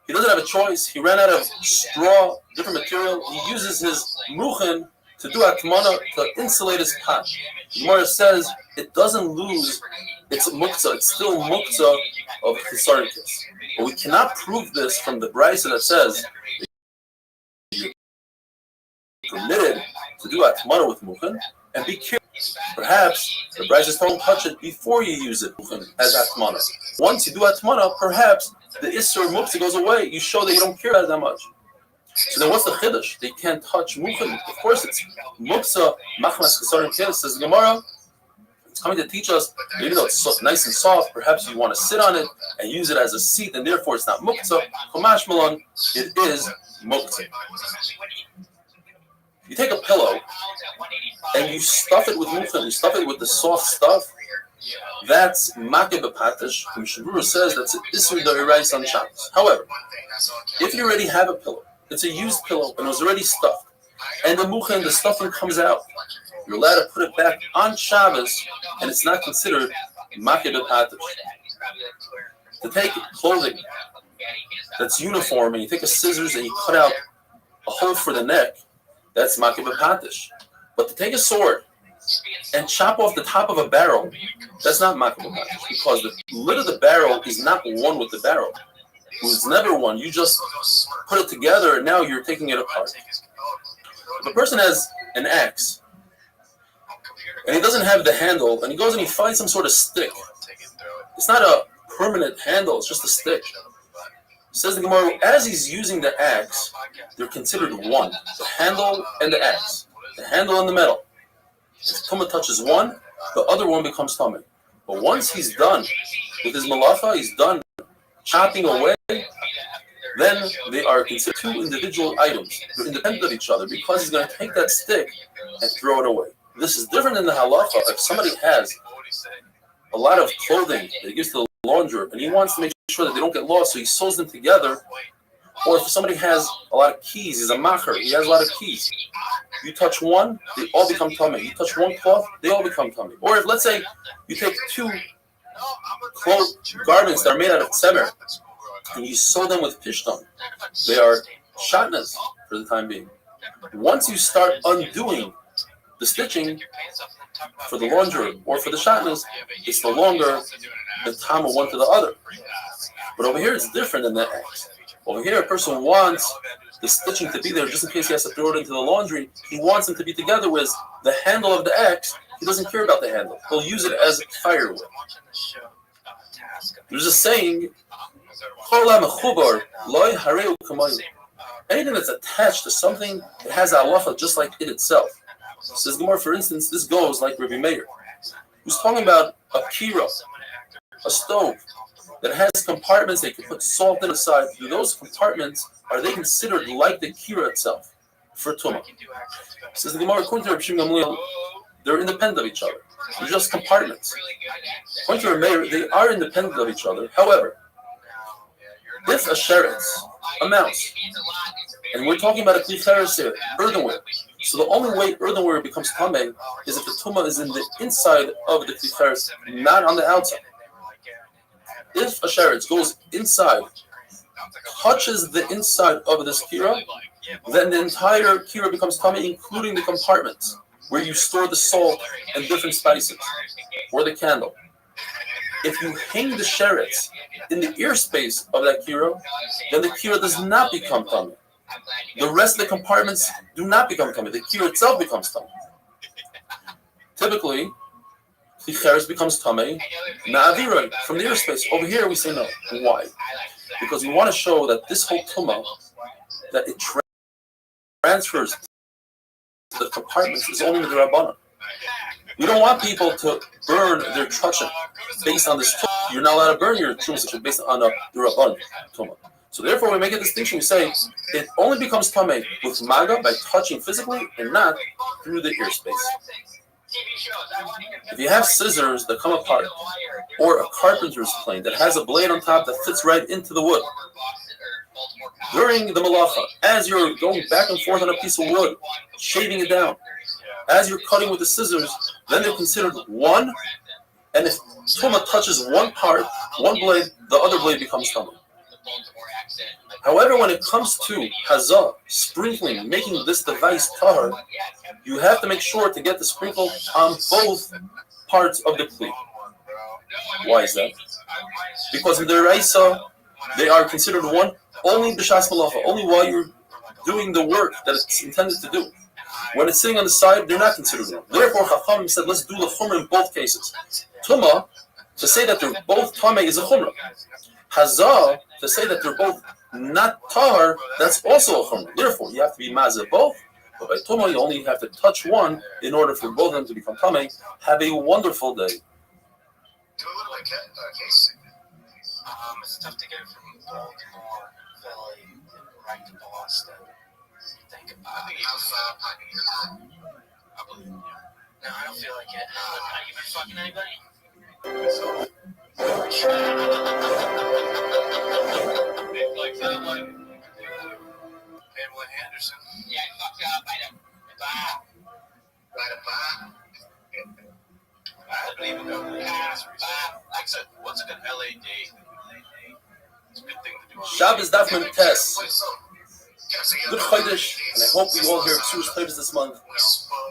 he doesn't have a choice, he ran out of straw, different material, he uses his muchen to do atmana, to insulate his pot. The Gemara says it doesn't lose its muktzah, it's still muktzah of chisarikis. But we cannot prove this from the brisa that says you're permitted to do atmana with muchen, and be careful. Perhaps the brisa is don't touch it before you use it as atmana. Once you do atmana, perhaps the isser muktzah goes away. You show that you don't care about it that much. So then what's the chiddush? They can't touch muchen. Of course, it's muksa machmas kesarim kis. Says the Gemara, it's coming to teach us, even though it's so nice and soft, perhaps you want to sit on it and use it as a seat, and therefore it's not muksa. Chumash malon, it is muksa. You take a pillow and you stuff it with muchen, you stuff it with the soft stuff, that's makeh b'patish. Mishnah says that's an isur d'oraisa on Shabbos. However, if you already have a pillow, it's a used pillow and it was already stuffed, and the muchen, the stuffing comes out, you're allowed to put it back on Shabbos, and it's not considered makeh b'patish. To take clothing that's uniform and you take a scissors and you cut out a hole for the neck, that's makeh b'patish. But to take a sword and chop off the top of a barrel, that's not makeh b'patish, because the lid of the barrel is not one with the barrel. It was never one. You just put it together and now you're taking it apart. If a person has an axe and he doesn't have the handle and he goes and he finds some sort of stick, it's not a permanent handle, it's just a stick. Says the Gemara, as he's using the axe, they're considered one. The handle and the axe. The handle and the metal. If Tumah touches one, the other one becomes Tumah. But once he's done with his malacha, he's done chopping away, then they are considered two individual items. They're independent of each other because he's going to take that stick and throw it away. This is different than the halacha. If somebody has a lot of clothing that he gives to the launderer and he wants to make sure that they don't get lost, so he sews them together. Or if somebody has a lot of keys, he's a macher, he has a lot of keys. You touch one, they all become tummy. You touch one cloth, they all become tummy. Or if, let's say, you take two garments that are made out of tzemer, and you sew them with pishton, they are shatnas for the time being. Once you start undoing the stitching for the laundry or for the shatnas, it's no longer the time of one to the other. But over here, it's different than that act. Over here, a person wants the stitching to be there just in case he has to throw it into the laundry. He wants them to be together with the handle of the axe. He doesn't care about the handle. He'll use it as firewood. There's a saying, anything that's attached to something, it has a halacha just like it itself. Says Gemara, for instance, this goes like Rabbi Meir, who's talking about a kira, a stove, that has compartments that you can put salt inside. Do those compartments, are they considered like the kira itself for tumah? Says the Gemara, according to Rabbi Shimon Gamliel, they're independent of each other. They're just compartments. According to Rabbi Meir, they are independent of each other. However, if a sheretz, a mouse, and we're talking about a klicheres here, earthenware. So the only way earthenware becomes tameh is if the tumah is in the inside of the klicheres, not on the outside. If a sheretz goes inside, touches the inside of this kira, then the entire kira becomes tameh, including the compartments where you store the salt and different spices, or the candle. If you hang the sheretz in the ear space of that kira, then the kira does not become tameh. The rest of the compartments do not become tameh. The kira itself becomes tameh. Typically, the klicheres becomes tameh ma'aviroi, from the ear space. Over here, we say no. Why? Because we want to show that this whole tumah, that it transfers to the compartments, is only the rabbanon. We don't want people to burn their trushim based on this tumah. You're not allowed to burn your trushim based on the rabbanon tumah. So therefore, we make a distinction. We say it only becomes tameh with maga by touching physically and not through the ear space. If you have scissors that come apart, or a carpenter's plane that has a blade on top that fits right into the wood, during the malacha, as you're going back and forth on a piece of wood, shaving it down, as you're cutting with the scissors, then they're considered one, and if tumah touches one part, one blade, the other blade becomes tameh. However, when it comes to hazah, sprinkling, making this device tahar, you have to make sure to get the sprinkle on both parts of the kli. Why is that? Because in the Raisa, they are considered one only b'shas malacha, only while you're doing the work that it's intended to do. When it's sitting on the side, they're not considered one. Therefore, Chachamim said, let's do the chumrah in both cases. Tumah, to say that they're both tameh is a chumrah. Hazah, to say that they're both not tahar, that's also a chumrah. Therefore, you have to be mazeh both, but by tumah, you only have to touch one in order for both of them to become tameh. Have a wonderful day. It's tough to get from Baltimore, Philly, right to Boston. Think about it. I believe you. No, I don't feel like it. Have you been fucking anybody? Like Pamela Anderson. Yeah, I fucked up. I don't even know who it is. Like I said, what's a good LA date? It's a good thing to do. Shabbos Daf Mem Tes. Good Chodesh, and I hope we all hear Jewish Chodesh this month.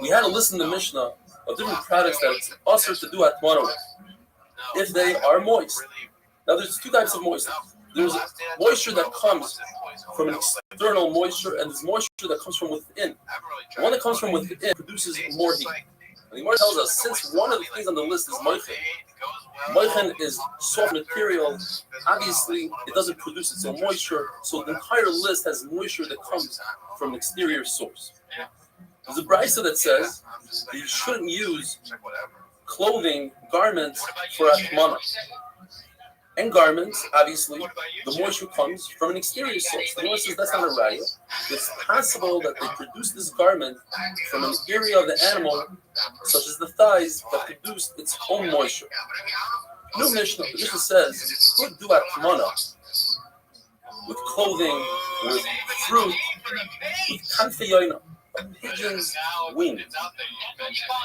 We had to listen to Mishnah of different products that it's usher to do atmana with, if they are moist. Now, there's two types of moisture. There's moisture that comes from an external moisture, and there's moisture that comes from within. The one that comes from within produces more heat. And the Gemara tells us, since one of the things on the list is moichen, moichen is soft material, obviously it doesn't produce its own moisture, so the entire list has moisture that comes from an exterior source. There's a brisa that says that you shouldn't use clothing, garments for atmana. And garments, obviously, the moisture comes from an exterior source. The Gemara says that's not a raya. It's possible that they produce this garment from an area of the animal, such as the thighs, that produced its own moisture. New Mishnah. The Mishnah says, could do atmana with clothing, with fruit, with kanfeyoina, a pigeon's wing,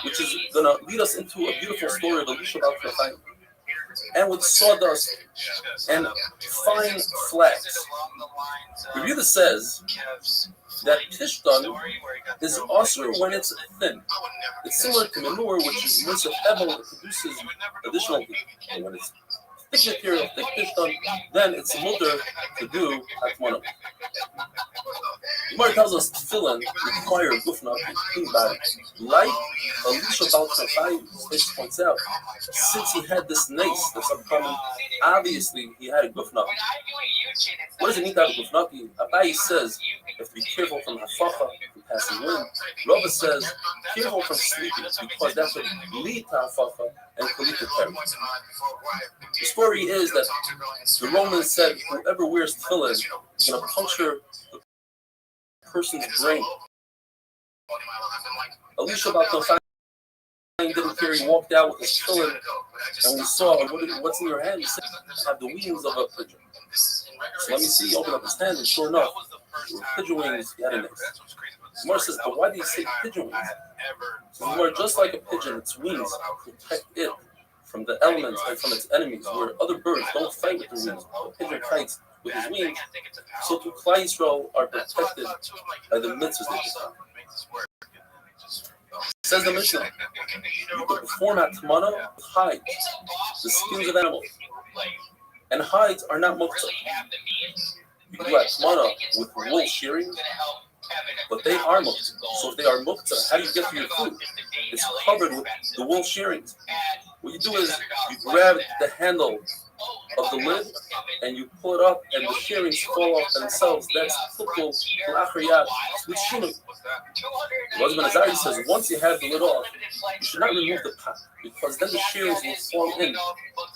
which is going to lead us into a beautiful story of Elisha Bal Kafayim, and with sawdust and fine flax. The Rebbe says that Tishtan is also when it's thin. It's similar to manure, which is mixed with hevel that produces additional heat. And when it's thick material, thick Tishtan, then it's mutter to do atmana. Gemara tells us tefillin require gufna, clean body. Like Elisha Bal Kafayim, this points out, since he had this nace that's upcoming, obviously he had a gufna. What does it mean to have a gufnaki? Abayi says you have to be careful from hafacha, from passing wind. Rava says careful from sleeping because that could lead to hafacha and could lead to terror. The story is that the Romans said whoever wears tefillin is going to puncture the person's brain. Elisha Bal Kafayim didn't care. He walked out with his tefillin, and we saw what's in your hand. He said, "I have the wings of a pigeon." So let me see. He opened up his hand, and sure enough, there were pigeon wings. He had a nest. Gemara says, "But why do you say pigeon wings?" So Gemara, just like a pigeon, its wings protect it from the elements and from its enemies, where other birds don't fight with their wings. The pigeon fights with his wings. So to Klal Yisrael are protected by the mitzvahs they perform. Says the Mishnah, you can perform atmana with hides, the skins of animals. And hides are not muktzah. You can do atmana with wool shearing, but they are muktzah. So if they are muktzah, how do you get to your food? It's covered with the wool shearings. What you do is you grab the handle of the lid and you pull it up and the shearings fall off themselves. That's typical lachriyat with shinui. Rosman Azari says once you have the lid off, you should not remove the pot because then the shearings will fall in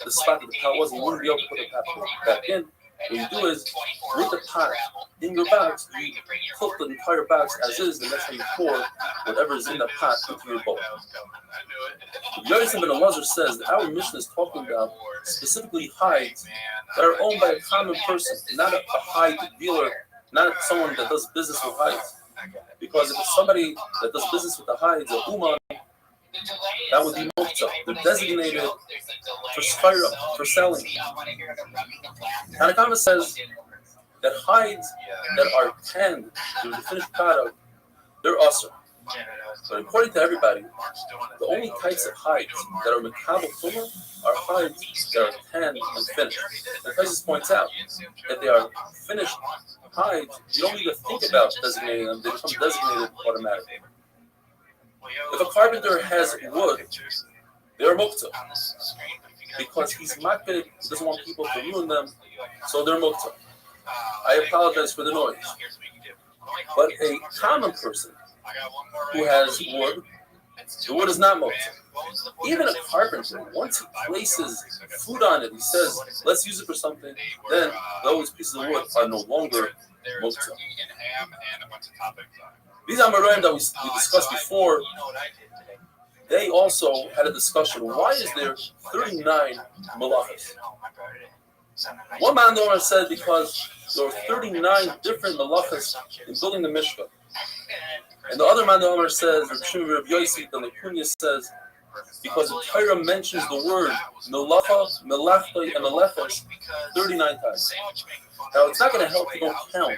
the spot that the pot was and you wouldn't be able to put the pot back in. What you do is, with the pot in your box, you cook the entire box as is, and that's how you pour whatever is in the pot into your bowl. Yosef ben Elazar says that our mission is talking about specifically hides that are owned by a common person, not a hide dealer, not someone that does business with hides. Because if it's somebody that does business with the hides, a uman, that would be muktzah. They're designated for selling. Tanakama says that hides that are tanned to the finished product, they're awesome. But according to everybody, the only types of hides that are makabel tumah are hides that are tanned and finished. And Taisus points out that they are finished hides, you don't even think about designating them, they become designated automatically. If a carpenter has wood, they are muktzah. Because he's makbid, he doesn't want people to ruin them, so they're muktzah. I apologize for the noise. But a common person who has wood, the wood is not muktzah. Even a carpenter, once he places food on it, he says, let's use it for something, then those pieces of wood are no longer muktzah. These Amoraim that we discussed before, they also had a discussion. Why is there 39 malachas? One man said because there were 39 different malachas in building the Mishkan. And the other man says, Restream Yosef and the Kunya says, because the Torah mentions the word melacha, melachta, and melechos 39 times. Now, it's not going to help to go count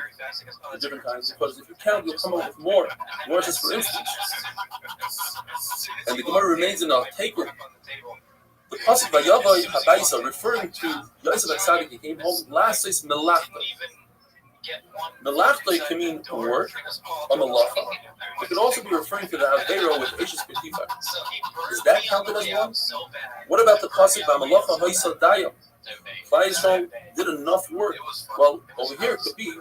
the different times, because if you count, you'll come up with more. More just for instance. And the Gemara remains in our takeover. The pasuk Vayavai Habaisa, referring to Yosef HaTzadik, he came home. Last is melachta. Melachta can mean a word, a malacha. It could also be referring to the Aveiro with Eishes Petifa. Is that counted as one? What about the pasuk V'Malacha Haisa Dayam? Klal Yisrael did enough work. Well, over here it could be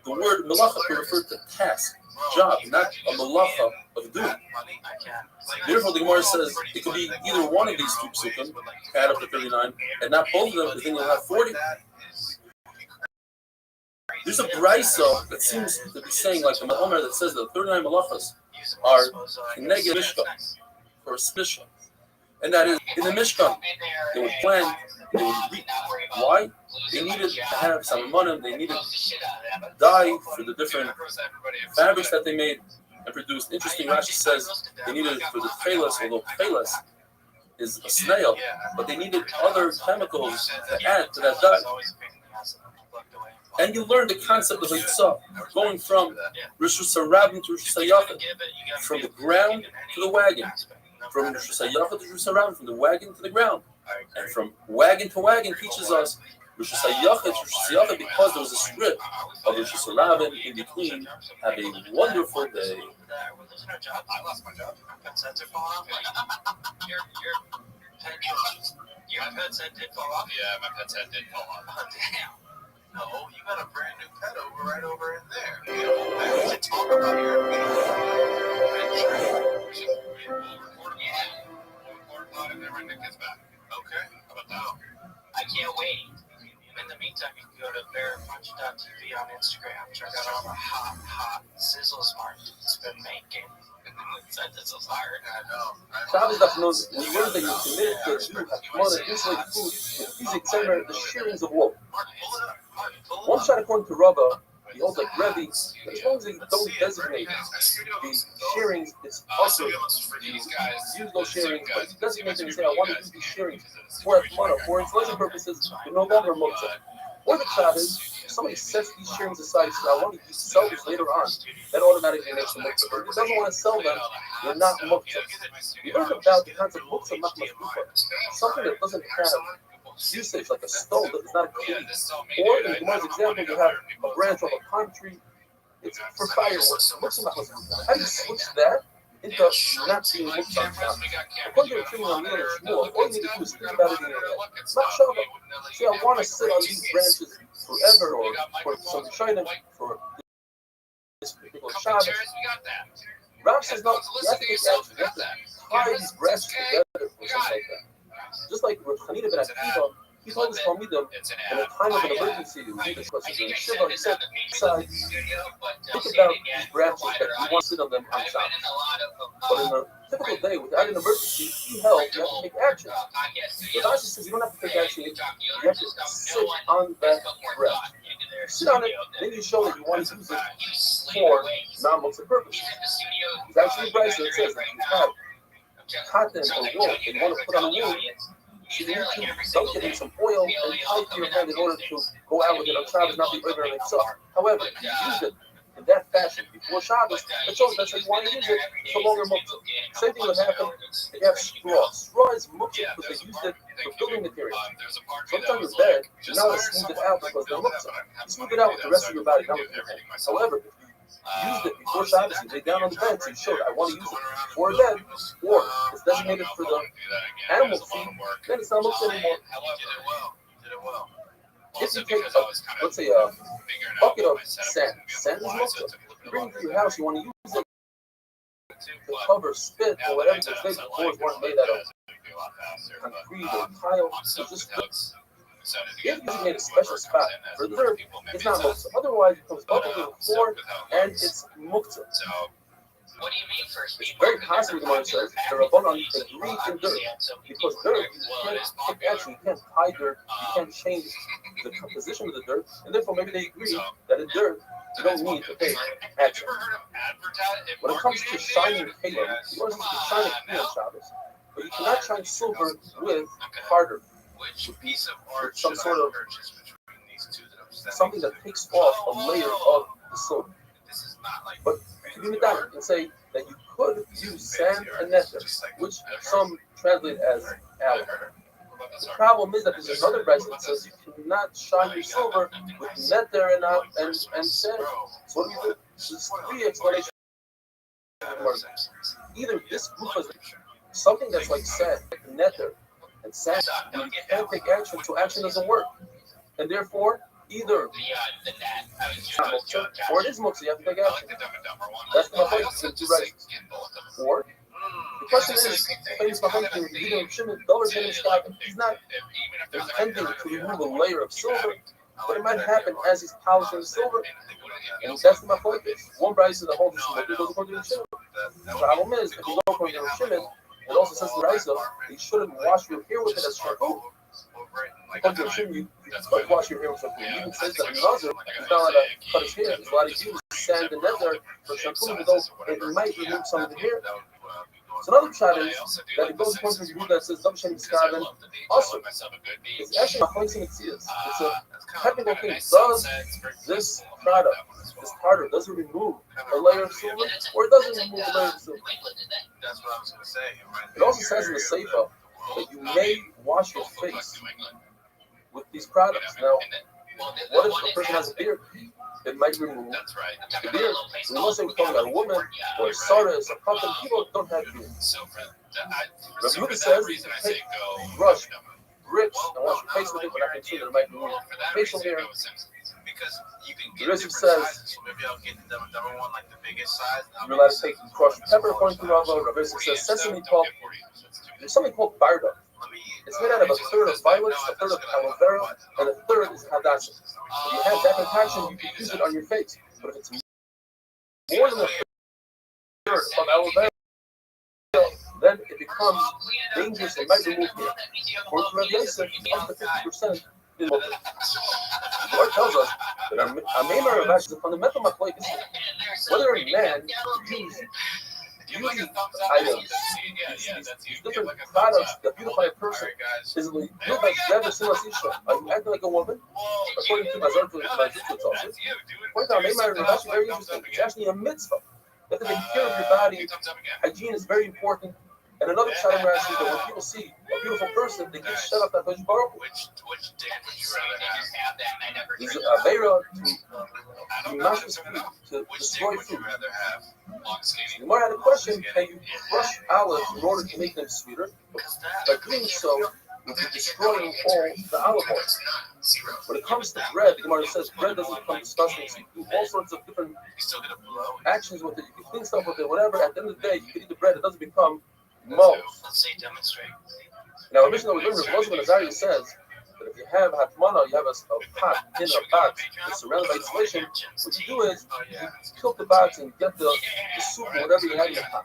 the word malacha could refer to task, job, not a malacha of doing. Therefore, the Gemara says it could be either one of these two psukim, add up to 39, and not both of them, because then you'll have 40. There's a brisa that seems to be saying, like the Mahomer that says that 39 malachas are neged mishka, for a mishka. and that is in the Mishkan. They would plan, they would reap. Why? They needed to have some money, they needed dye for the different fabrics that they made and produced. Interesting, Rashi says they needed it for the phalas, although phalas is a snail, but they needed other chemicals to add to that dye. And you learn the concept of Eitzah, going from Rosh Hashanah to Rosh Hashanah, from the ground to the wagon, from Rosh Hashanah to Rosh Hashanah, from the wagon to the ground, and from wagon to wagon teaches us Rosh Hashanah to Rosh Hashanah, because there was a strip of Rosh Hashanah in between. Have a wonderful day. I lost my job. My headset did fall off. Your headset did fall off? Yeah, my headset did fall off. Oh, damn. No, you got a brand new pet right over in there. I need to talk about your record about it when Nick gets back. Okay, how about now? I can't wait. In the meantime, you can go to bearpunch.tv on Instagram. Check out all the hot sizzle smart it's been making. This is hard. I know. Shabbos knows we learn that you committed to do more than insulate food with easy examiner the shearings of wool. One shot according to Rava, he holds like Rebbe, as long as they don't designate the shearings, it's also use those shearings, but if you designate them and say, I want to use these shearings for Atmana, for installation purposes, they're no longer muktzah. Or the Shabbos, if somebody sets these shearings aside and says, I want to sell these later on, that automatically makes them muktzah. But if he doesn't want to sell them, they're not muktzah. We learned about the concept of muktzah machmas, something that doesn't have usage, like a stone that is not a key. Or in Gemara's example, you have a branch of a pine tree, it's for fireworks. How do you switch that into not being muktzah? According to the Restream on Leon and Shmuel, all you need to do is think about it in your head. It's not Shabbat. Say, I want to sit on these branches forever, or for some China, for this particular Shabbos. Rav says, no, you have to take action. You have to tie these branches together or something like that. Just like with Chanina ben Akiva, he told his Talmidim in a time of an emergency, he was in Shiva, he said, think about these branches that you want to sit on them on Shabbos. But in a typical day, without an emergency, he held, you have to take action. But Rashi says you don't have to take action, you have to sit on that branch. Sit on it, then you show that you want to use it for non-muktzah purposes. It's actually a price that says that you have cotton or wool that you want to put on a wool, you need to dunk it in some oil and tie it to your hand in order to go out with it on Shabbos, not be over and itself. However, if you use it in that fashion before Shabbos, that shows that you want to use it, it's no longer muktzah. Same thing would happen if you have straw. Straw is muktzah because they used it for building materials. Sometimes your bed, you're not going to smooth it out because they're muktzah. You smooth it out with the rest of your body, not with your head. However, if you used it before Shabbos, you lay down on the bed, so you showed, I want to use it for a bed, or it's designated for the animal feed, then it's not muktzah anymore. If you take, let's say, a bucket of sand is muktzah. You bring it to your house, you want to use it to cover spit or whatever, because the floors weren't made out of concrete or tile, so just if you made a special spot for the dirt, it's not muktzah. Otherwise, it comes bucket to the floor and it's muktzah. What do you mean first? It's very possible, the Gemara says, the Rabbanan agreed in dirt, because dirt, you can't take action, you can't tie dirt, you can't change the composition of the dirt, and therefore maybe they agree that in dirt, you don't need to take action. When it comes to shining kalim, you want to shine a kli on Shabbos, but you cannot shine silver with harder, with some sort of something that takes off a layer of the silver. But to be medayik and say that you could use sand and nether, which some translate as alum. The problem is that there's another verse that says you cannot shine your silver with nether and sand. So what do you do? There's three explanations. Either this group is something that's like sand, like nether and sand, you can't take action, so action doesn't work, and therefore either or it is muktzah, you have to take action. That's my point. Or the question is, he's not intending to remove a layer of silver, but it might happen as he's polishing the silver, and that's my point. One bride says the whole thing goes according to the Shimon. The problem is, if you go according to the Shimon, It also says in the Raisa that you shouldn't wash your hair with it as shampoo. According to Restream, you don't wash your hair with shampoo. It even says that a Nazir is not allowed to cut his hair. He's allowed to use sand and nether for shampoo, even though it might remove some of the hair. So another shot is that it goes according to the rule that says double shaving scarven also. It's actually a flexing It's a technical thing. Does this product, this powder, does it remove a layer of silver or does it remove a layer of silver? That's what I was gonna say. It also says in the Seifa that you may wash your face with these products. Now, what if a person has a beard? It might remove the beard. We must say we're talking about a woman or a sardis or something. People don't have beards. Rabbi Yehuda says you can take brush, grits, and wash your face with it, but I can see that it might remove facial hair. The Rizzi says you're allowed to take crushed pepper, according to Rava. Rabbi Rizzi says sesame pulp. There's something called barda. It's made out of a third of violets, a third of aloe vera, and a third is hadassah. If you have that concoction, you can use it on your face. But if it's more than a third of aloe vera, then it becomes dangerous and might remove hair. According to Rabbi Yosef, up to 50% is what the Lord tells us that our Meimer of is a fundamental machlokes. Whether a man uses beauty items, these different products that beautify a person, is like you like never seen us Are you acting like a woman? According to my Zartu, it's also. Point out, Meimer is actually very interesting. It's actually a mitzvah. You have to take care of your body. Hygiene is very important. And another shot in Rashi that when people see a beautiful person, they get shut up that Baruch Baruch. There's a Vera to mash the food, to destroy food. The more I had a question, can you crush olives in order to make them sweeter? By doing so, you'll be destroying all the olive oil. When it comes to bread, the Gemara says bread doesn't become disgusting, so you can do all sorts of different actions with it. You can clean stuff with it, whatever. At the end of the day, you can eat the bread, it doesn't become mold. Let's say demonstrate. Now, a mission that we learned, Rav Moshe Azariah says that if you have hatmana, you have a pot, tin or box, it's surrounded by insulation. What you do is you tilt the box and get the soup or whatever you have in the pot.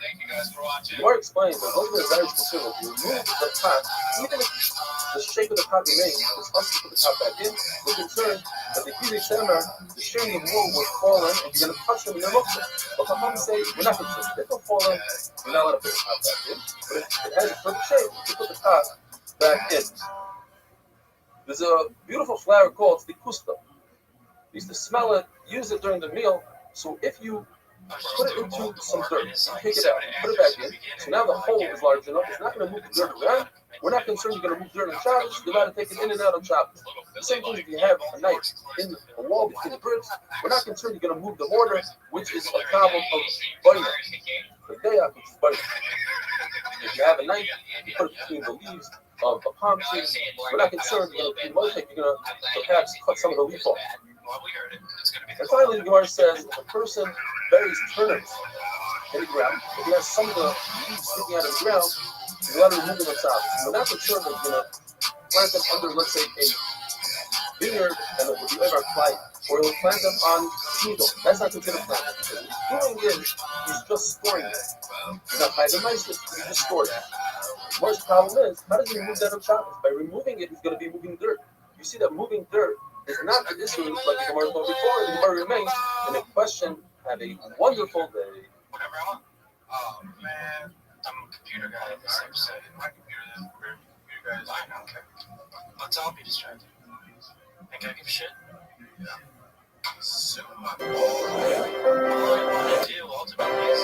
The Gemara explains that Rav Moshe Azariah is concerned that you remove the pot, even if the shape of the pot remains, it's us to put the pot back in. We're concerned that the Kizay Semer, the string of wool will fall in and you're going to touch them in your muktzah. But Chacham say, we're not concerned. If they'll fall in, we're not allowed to put the pot back in. But if it has a perfect shape, you can put the pot back in. There's a beautiful flower called stikusta. You used to smell it, use it during the meal. So if you put it into some dirt, you take it out, put it back in. So now the hole is large enough. It's not going to move the dirt around. We're not concerned you're going to move dirt on Shabbos. You're allowed to take it in and out on Shabbos. The same thing if you have a knife in a wall between the bricks. We're not concerned you're going to move the mortar, which is a problem of binding. The day which is binding. If you have a knife, you put it between the leaves of a palm tree. We're not concerned you're going to perhaps cut some of the leaf off. And finally, the Gemara says if a person buries turnips in the ground, if he has some of the leaves sticking out of the ground, he's allowed to remove them on Shabbos. We're not concerned that you're going to plant them under, let's say, a vineyard and it will be ever applied. Or he'll plant them on needle. That's not considered planting. What he's doing is he's just storing them. He's not planting them nicely, he's just storing them. The worst problem is, how does he remove that on Shabbos? By removing it, he's going to be moving dirt. You see that moving dirt is not the issue like the Gemara told before. The Gemara remains. And the question, have a wonderful day. Whatever I want. Oh, man. I'm a computer guy in this episode. My computer guy is fine. Okay. Let's all be distracted. Think I give a shit? Yeah. So, what I do ultimately is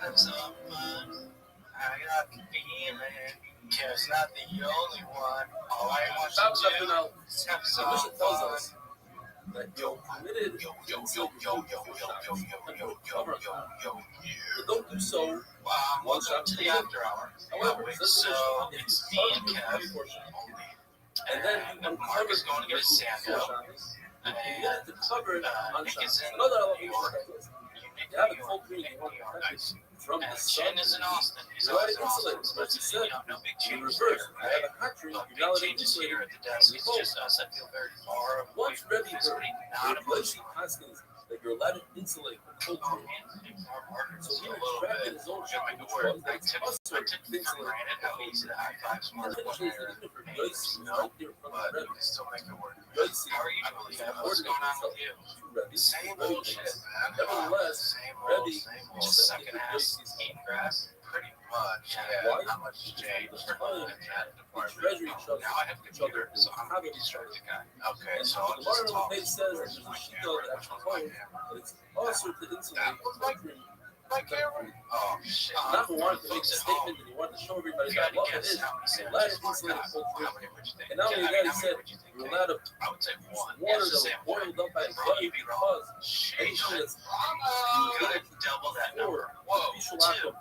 have some fun. I got the feeling. Care's not the only one. All I want to do is have some fun. That you're committed but don't do so once to the after hour. However, So it's me and Kev. And then you uncover going to get a sandal. and you get it to cover it on Shabbos. in Another element is you have a full community from the sun. Jen is in Austin. He's You're not always in Austin. insulated, but you said No big in changes reverse. there. You have a country, No you're big not changes insulated. here at the desk. It's just us. I feel very far away Once from Rebbe physically heard not Rebbe Hoshea Haskins that you're allowed to insulate from culture. So he retracted his own shit, which was that it's also I took for insulate granted how easy the high fives and were the finish is that even for Yosi, who's right there in front but of you can still make it work. Yosi, How are you? I believe, What's going on with you? Rebbe, Same Rebbe old shit, thinks. man. Nevertheless, Same Rebbe old sucking ass, eating grass. Pretty much. Yeah, Why? not much has changed. The treasury trusts Now I have each other. computer, so I'm a distracted guy. Okay, so I'll The just Gemara talk. page says that there's a shita that actually holds that it's also to insulate culture. My camera? Oh, shit. Not who wanted to make a statement that he wanted to show everybody that love it is. You're allowed to insulate culture. And not only that, he said you're allowed to I would say one. water that was boiled up by the blood because anything that's You gotta double that number. Whoa, two.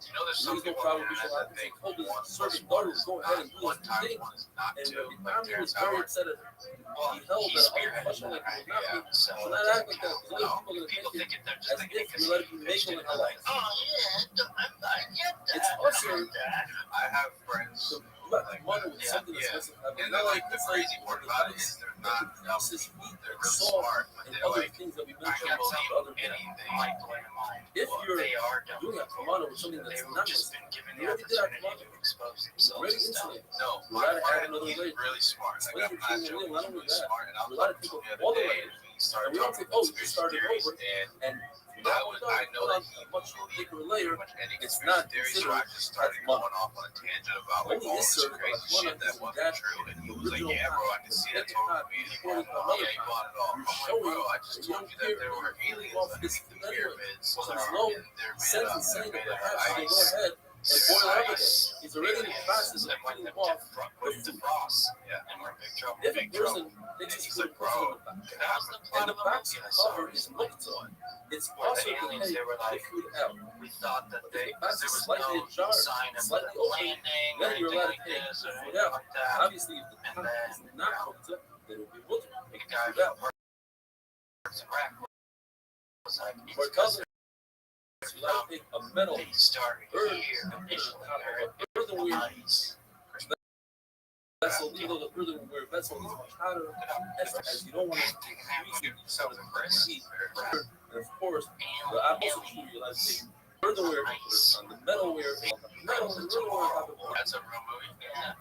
You know, there's some no people problem. that We should have have that to think hold his one servant plus one daughter is go ahead and do one his times thing. one is not And two. Rabbi Like, Kami was turns very out, upset at well, he held he that other spearheaded question like that it would not idea, be. so So it not doesn't act like that. count. Because other people are People going to think take it they're just as thinking if because you let it you be making mentioned it it, like, halal. oh yeah, I get that. It's also I have friends. so you got money with something that's supposed to have And no then, like, the it's crazy like part the about it dice is they're that not, produces wheat they're and really salt smart, but and they're other like, things that we I mentioned can in the other believe video. anything like blowing your mind. If you're They are dumb. doing a kamana with something that's They've not just Muslim, been given you the already did that opportunity kamana. to expose themselves Already to stuff. insulated. No, You my gotta add friend, another he's layer. really smart. Like, When I'm you're not treating joking, him, not he's only really that, smart. And I you was gotta talking to take him the all other the day, layers. and he started And we don't talking say, oh, you conspiracy started theories, over. and And I know that he a much thicker layer. much any It's conspiracy not theories, so considered I just started as going off on a tangent about like Only all this this server, crazy like, shit that wasn't true, and he was like, original "Yeah, bro, I can copy, see that the totally copy, being recorded bought from it all. Yeah, he bought it all." I'm like, showing "Bro, I just that told you that there were aliens off under this the pyramids. so They're there's no made sense in of saying that they're made perhaps of they go ice. ahead and boil up again. He's already in the process of cooking off with the frost. Yeah, and we're in big trouble. if a Big trouble. person thinks He's it's like, good, bro, that was the plot and the of a box movie I saw cover is recently. looked on. It's Where also the to aliens, take they were the like, food out. we thought that But they, the box there is was slightly no ajar, sign of slightly the open. landing or Then you're anything allowed like to take this or food anything out. like that. Obviously, if the And box then, is not cooked up, then it will be wilted. The guy Food out. who works in Iraq was like, Or it's tells because us you allowed to take a metal they started bird here and put it initially, on top or of a earthenware ice. vessel, even though the earthenware vessel is much hotter, as you don't want to use it so the heat. And of course, the opposite true, you like to take earthenware on the metalware, metal and earthenware on top of it. That's a real movie. Yeah.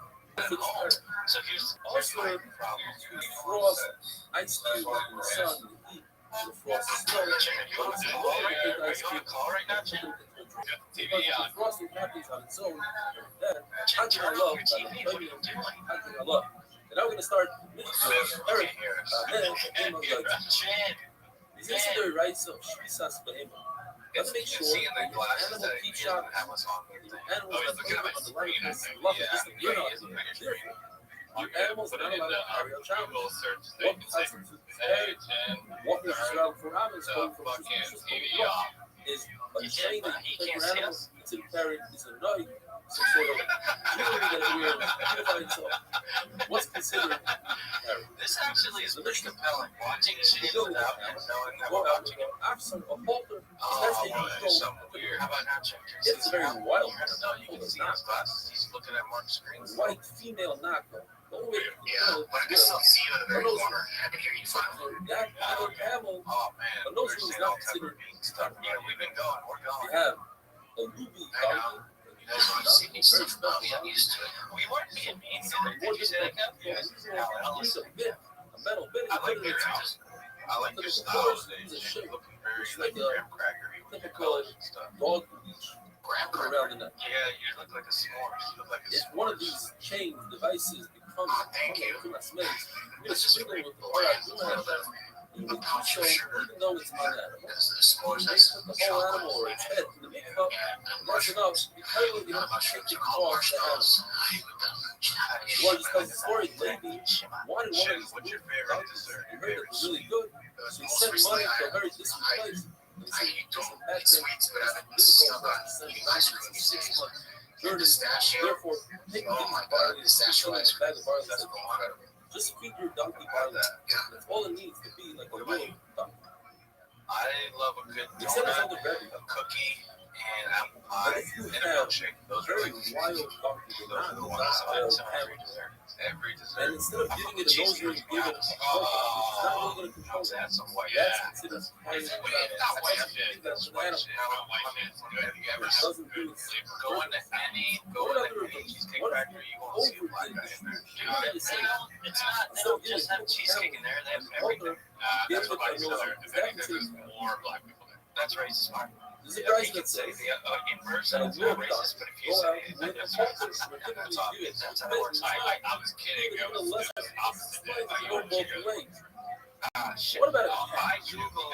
So here's Also, my problem. you frost ice cube in the sun, in the heat, the frost is snow, but it's a lower to take ice cube. Call right now, Chen? TV Because on. the frosting happens on its own, then Chen, how can I turn love off your that TV. I'm What are you pregnant? doing? How can I love? And I'm gonna start with Eric. Man, name of like Chen. he's in secondary, right? So she's us for him. Let's make sure seeing the that glasses animal that peep he shop, have us on. the animals Oh, he's that looking live at my on the screen. line, I think. love Yeah, just the yeah, you're he has a not bigger here. screen. Your animals are not allowed to carry out child. Google search What thing. It's like, constitutes hey, carry? Chen, Walking around for hours, the going from fucking suspicious TV to off. is a He chain said, that he you take can't your see animals us. to carry is a nutty, some sort of jewelry that we're beautifying. So what's considered carry? This actually is pretty compelling. Watching Chen Go without him knowing that go we're out watching with it. an absent of halter. Oh, That's the well, there's control. something weird. How about now, Chen? Can you It's see very this? wild. No, you can see his glasses. He's looking at Mark's screen. White female knockoff. Oh, wait, Yeah, but I can still see you in the very corner. I can hear you finally. that camel. Oh, man. But those We're things seeing all not type of considered. being stuff. Yeah, we've been going. We're We going. have a ruby I know. donkey. You guys want to see me Very stuff now? special. I'm used to it. We weren't being mean. Did you say that, Kev? Yes. Yeah. Use a bit, a metal bit. I like put it your in its house. I like your style today. You're looking very like graham crackery with your colors and stuff. dog bleach Graham around the neck. Yeah, you look like a s'more. You look like a If s'more. one of these chain devices becomes Thank you. too much space, we're This is sprinkle great. with the part I do have that. You would do so even though it's not animal. This is You s'mores. may put the whole animal or its head in the big cup, and that's enough. Because you don't have to take the claws to animal. Well, just tells the story, lady wanted one of these What's your blue favorite donkeys. dessert? He heard it was really good, so he sent money to a very distant place. And he said, listen, back then, it's difficult for us to send money. It's a 6 month journey. Therefore, take a barley, a bag of barley, and just feed your donkey barley. That's all it needs to be like a little donkey. I love a good He said it's donut, on the Rebbe. a cookie, But if you have very wild donkey, Those are the ones that I sell every dessert. Every dessert. and instead of giving it a nose ring, you give it a coconut, it's not really going to control that. That's some white. That's considered high It's end. not white shit. That's That's white shit. Have you ever doesn't do it. go into any cheesecake factory? You won't see a black guy in there. It's not. They don't just have cheesecake in there. They have everything. That's what I said there. If anything, there's more black people there. That's racist. There's a Yeah, guy you that can say says, the inverse is not racist, but if you say it, then that's racist. That's obvious. That's how it works. I was kidding. It was the opposite. Like, you were kidding. Shit. What about it? I Google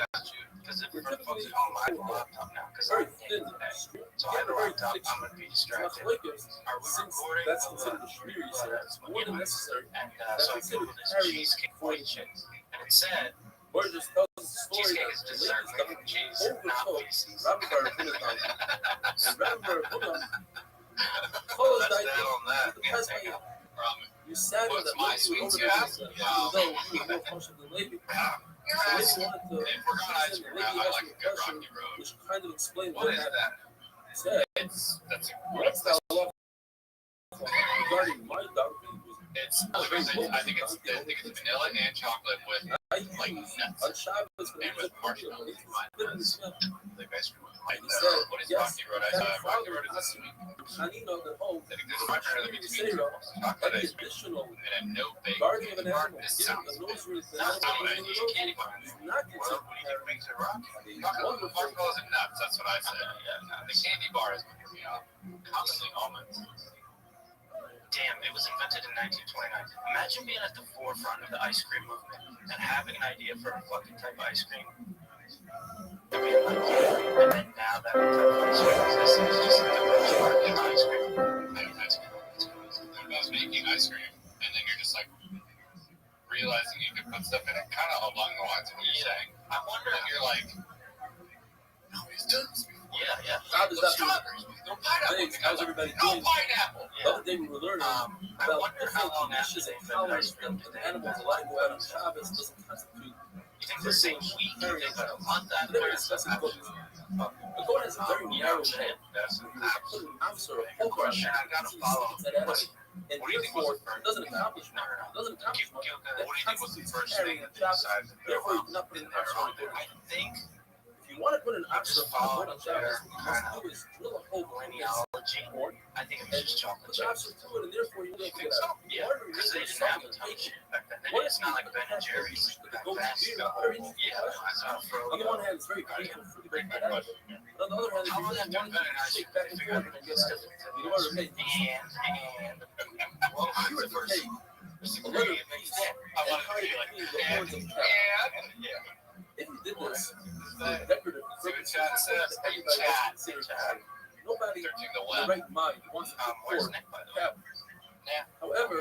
because if for folks at home, I have a laptop now because I'm in today. So I have a laptop. I'm going to be distracted. Are we recording? That's considered a shmiri, so it's more than necessary. And so I Googled this cheesecake white chicks, and it said Or just tells us the story cheesecake is that the dessert ladies made from don't cheese, not overcoat feces. Rabbi Bar Hunadan. And Rabbi Bar Hunadan That's follows that that on that. because you sat on What's that my lady sweet over tooth? there, even though you were more functional than Levi. So Levi wanted to If we're going ice cream, I like a good rocky road. which kind of explained What what is happened. that? Said, That's what's that law regarding my dog food was I think it's vanilla and chocolate with I like used nuts on Shabbos when and it was with marshmallows. living in Smith. Like ice cream. And he said, What is yes, rocky road? Rocky road is and you know that, oh, I think there's much rather Shmiri between Seira, chocolate any ice cream additional and a no bake guarding of an bar. animal, This giving sounds a nose ring to an That's not animal, what I giving need. a nose Candy ring bar. is not What do considered you think makes it rocky? wonderful. Marshmallows and nuts. That's what I said. The candy bar is what threw me off. Commonly almonds. Damn, it was invented in 1929. Imagine being at the forefront of the ice cream movement and having an idea for a fucking type of ice cream. And then now that type of ice cream exists, it's just like the benchmark in ice cream. I was making ice cream, and then you're just like realizing you can put stuff in it, kind of along the lines of what you're saying. I wonder if you're like, nobody's done this before. Yeah. How does that feel? No pineapple. Thanks. How's everybody No doing? pineapple. The other day we were learning I about wonder how long dishes after and they tolerance invented ice that animals allowed to go out on Shabbos doesn't constitute. You think the same week? You think like a month after? They were discussing goats. The goat has a very narrow head. That's If you put an ounce or a whole question. I gotta follow. that animal, and What do you think was therefore the first? it doesn't accomplish much. It doesn't accomplish much. That What do you think was the constitutes first carrying thing a that they Shabbos. decided to Therefore, you cannot put an ounce or a goat. I think If you want to put an ounce just or a follow goat on Shabbos, what you their must do is drill a hole in this lineology. corn I think it was just chocolate put the ounce chips. to it, and therefore you You don't think get so? out. Yeah, because they didn't have a ton of shit back then. What It's not like Ben and Jerry's back then. Yeah, On the one hand, it's very painful for you to break that out. But on the other hand, if How you long really after want Ben and I to shake back and figured out forth that and get it's out, different? you know what I mean? And what If you was were the to first? take Just a a letter great piece I and want to hide be it like, between the horns of the cow, yeah. if you did this for decorative See what purposes, Chad says? that everybody else Chad. considers bad, nobody Searching the in web. the right mind wants to Where's support Nick, by the way? cattle. However,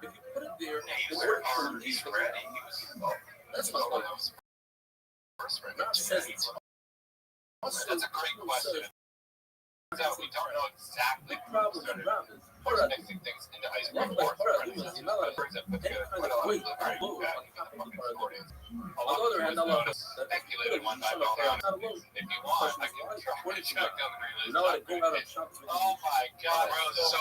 if you put it there, Yeah, he in was order there. to He's release the ready. cow, He was. that's not what First right not says it's. That's a great question. We don't know exactly Big problem with rabbits. what's mixing things into ice cream. One like Paraduma is not like Brings up any kind of weight or load on top of the Paraduma. On the other hand, I love that Speculated one time not on alone. if you want, I can try to check on the You know how to go out on shops with Oh my god, bro, so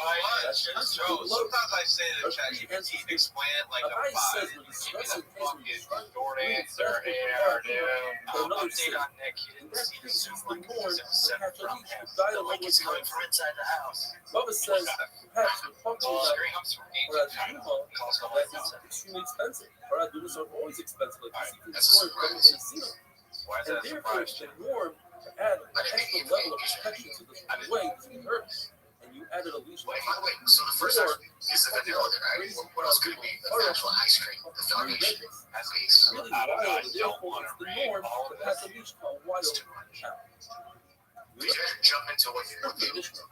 Sometimes I say to ChatGPT, explain it like a a ice says five. we're give me discussing the case we're fucking describing short answer here, dude. for another Update city. on Nick, he didn't see the Zoom link because it was sent Catch a from leech him. who died The of link is coming from inside the house. Bubba says perhaps we're talking about Screams from Whereas ancient China. Duma, Cost a that lot. is extremely expensive. Paradumas are always expensive, like Alright, you see that's destroyed a from surprise. the casino. Why is And that a therefore, surprise? it's the norm to add an extra level of protection to the way to the herbs. And you added a leash. Wait, so the first ice cream is the vanilla, right? What else could it be? The actual ice cream, the foundation, at least. Really I don't know, I wild, don't therefore wanna it's the read norm all to of have this. a leash called wild It's too much. cow. We didn't jump into what they mixed But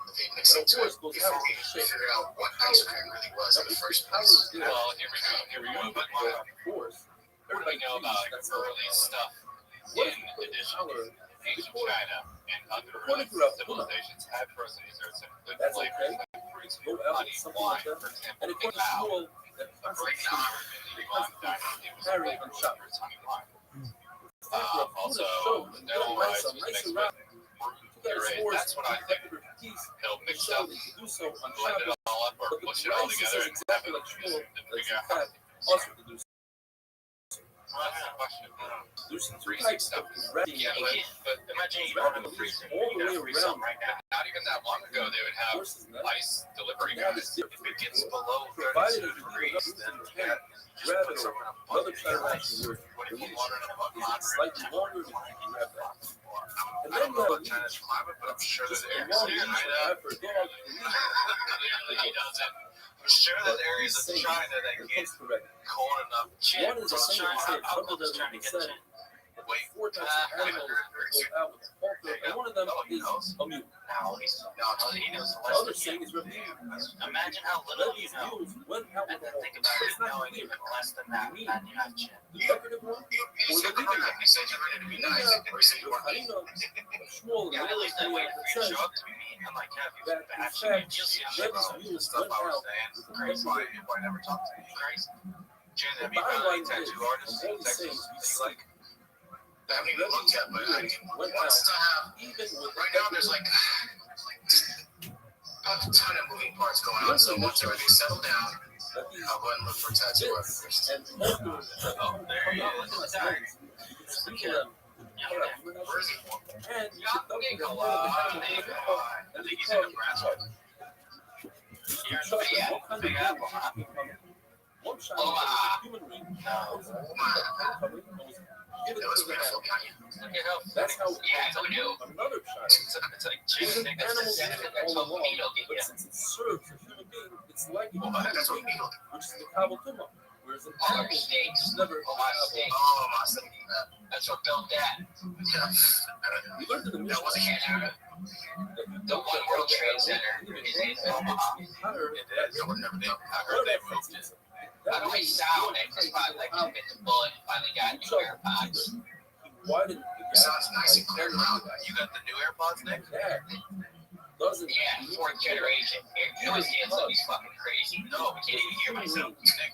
into of it course, goes before out we to shake. figured out what ice cream really was in the first place. Well, here we go. But what do we know about early stuff in addition to ancient China and other early civilizations had frozen desserts and good That's flavors okay. like fruits, Go out honey, with something wine, like that. for example. And according to Wow. Shmuel, that constitutes carrying on shop. Also, no ice was mixed with got You're his right. force That's what I to think. protect her peace, He'll and mix so up, to do so on blend it Shabbos. all up, or But the push it all Braisa together says and have exactly it like Shmuel, and that bring it's in out. fact also to do so. Well, that's a question. There's two Freezing types stuff. of wrapping. Yeah, but imagine you don't have a freezer. all You the gotta way freeze around. something right now. Not even that long ago, they would have Horses and that. ice delivery Now guys. it's If it gets different. below Provided 32 that you degrees, leave then enough you room just grab put it something or in a bucket. another try to action where When you the put leash water in a bucket, is slightly longer than you can grab that. And I then don't you know have a about China's leash. climate, but I'm sure Just there's a areas long here. leash Right? after a dog. He doesn't. I'm sure there's areas of China that get correct. cold enough. One is a single say, How something cold is that China we get said, you? that Wait, four types of animals go out with the halter, and one of them is a mule. now he knows The other saying is Rabbi. Imagine how little you These know. mules went out And with the then think halter. about But it, it's not knowing clear. even less than that, Me. and you have chin. The decorative one, You or the said legal one. you said you're ready to be nice. You said you weren't mean. Shmuel, Yeah, at least I waited for your says show up to be mean. I'm like, yeah, if that you in bashing fact, it, you'll see Rebbe's about the mules stuff went I was out saying. with the Crazy. halter. If I never talked to you. Crazy. Jen, The have you bottom found line any tattoo is, artists of all in these Texas things we that you see, like? I haven't even looked yet, but I mean, went wants to have. even with Right now, there's like a ton of moving parts going on. So once everything's settled down, that these I'll go ahead and look for a tattoo bits artist. and halters that Oh, there come he out is. with the legs, you can sprinkle them. Where is he from? And you can dump them Hello. down in the animal I think he's in Nebraska. You're in the Big Apple, huh? one shot was a human ring. No. Was covering and was given It was to the beautiful. animal. Look at how That's how yeah, who knew? another shot. It's like It was chicken an niggas animal that being that's all what along, meat will get but you. since it serves a human being, it's like a Well, that's what meat will do. which is the kabel tuma, whereas an All our animal steaks. is never a Oh, my kabel. steak. Oh, my steak. That's what built that. Yeah. We learned in the That wasn't Mishnah Canada. that you The don't One get World that Trade animal, Center even is if in it's Omaha. higher, It is. I heard they moved it. that By the way, means sound, you I just don't thought take like it out. you bit the bullet and finally got new AirPods. He widened the gap. Sounds nice and clear now. You got the new AirPods, Nick? That doesn't. Yeah, fourth generation. It was he's fucking crazy. No, I can't even hear myself. Nick,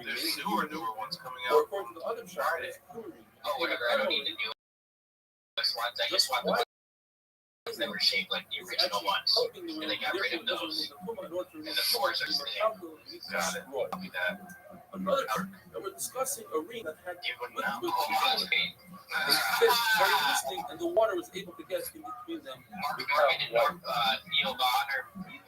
there's newer ones coming Or out. according to the other chart, it's Oh, whatever. I don't need the newest ones. I just want the ones that were shaped like the original ones. And they got rid of those. And the fours are sitting. Got it. Copy that. Another part that we're discussing a ring that had You wouldn't liquid know. between them. They fit very listening, and the water was able to get in between them Mark without Norman and water. Neil Bonner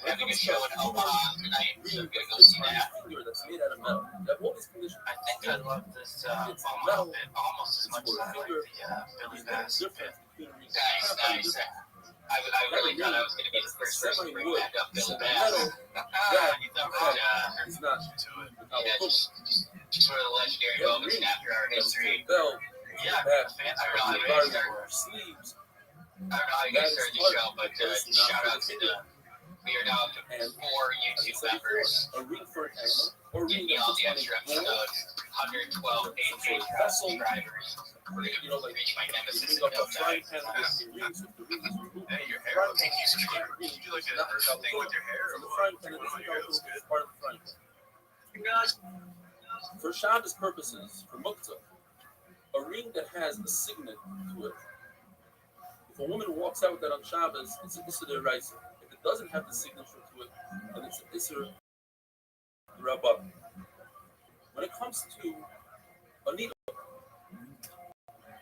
having a show in Omaha tonight. So I'm gonna go see that. Finger that's made out of metal. You have all these conditions. I think I love this Omaha bit almost as much as I like the Billy There's no Bass. difference between rings. Nice. I really thought I was going to be the first person to bring back up Billy Bass. Metal You thought we'd is not yeah, just one of the legendary moments after our history. belt. Yeah, I'm a fan. I don't know how you guys started. Our sleeves I don't know how you guys started the show, but shout out to the Weird Out and 4 YouTube members. a ring for an animal or a ring Getting me that all puts the on a extra bowl. episodes, 112 Patreon subscribers. We're going to reach my nemesis You in bring up no a frying time. pan with the rings, if the ring is removed. Hey, your hair looks good. Did you like a thing with your hair? So the frying pan is Your hair looks good. part of the frying pan. For Shabbos purposes, for muktzah, a ring that has a signet to it. If a woman walks out with that on Shabbos, it's an Issa D'Oraisa. If it doesn't have the signature to it, then it's an Issa D'Rabbanan. When it comes to a needle,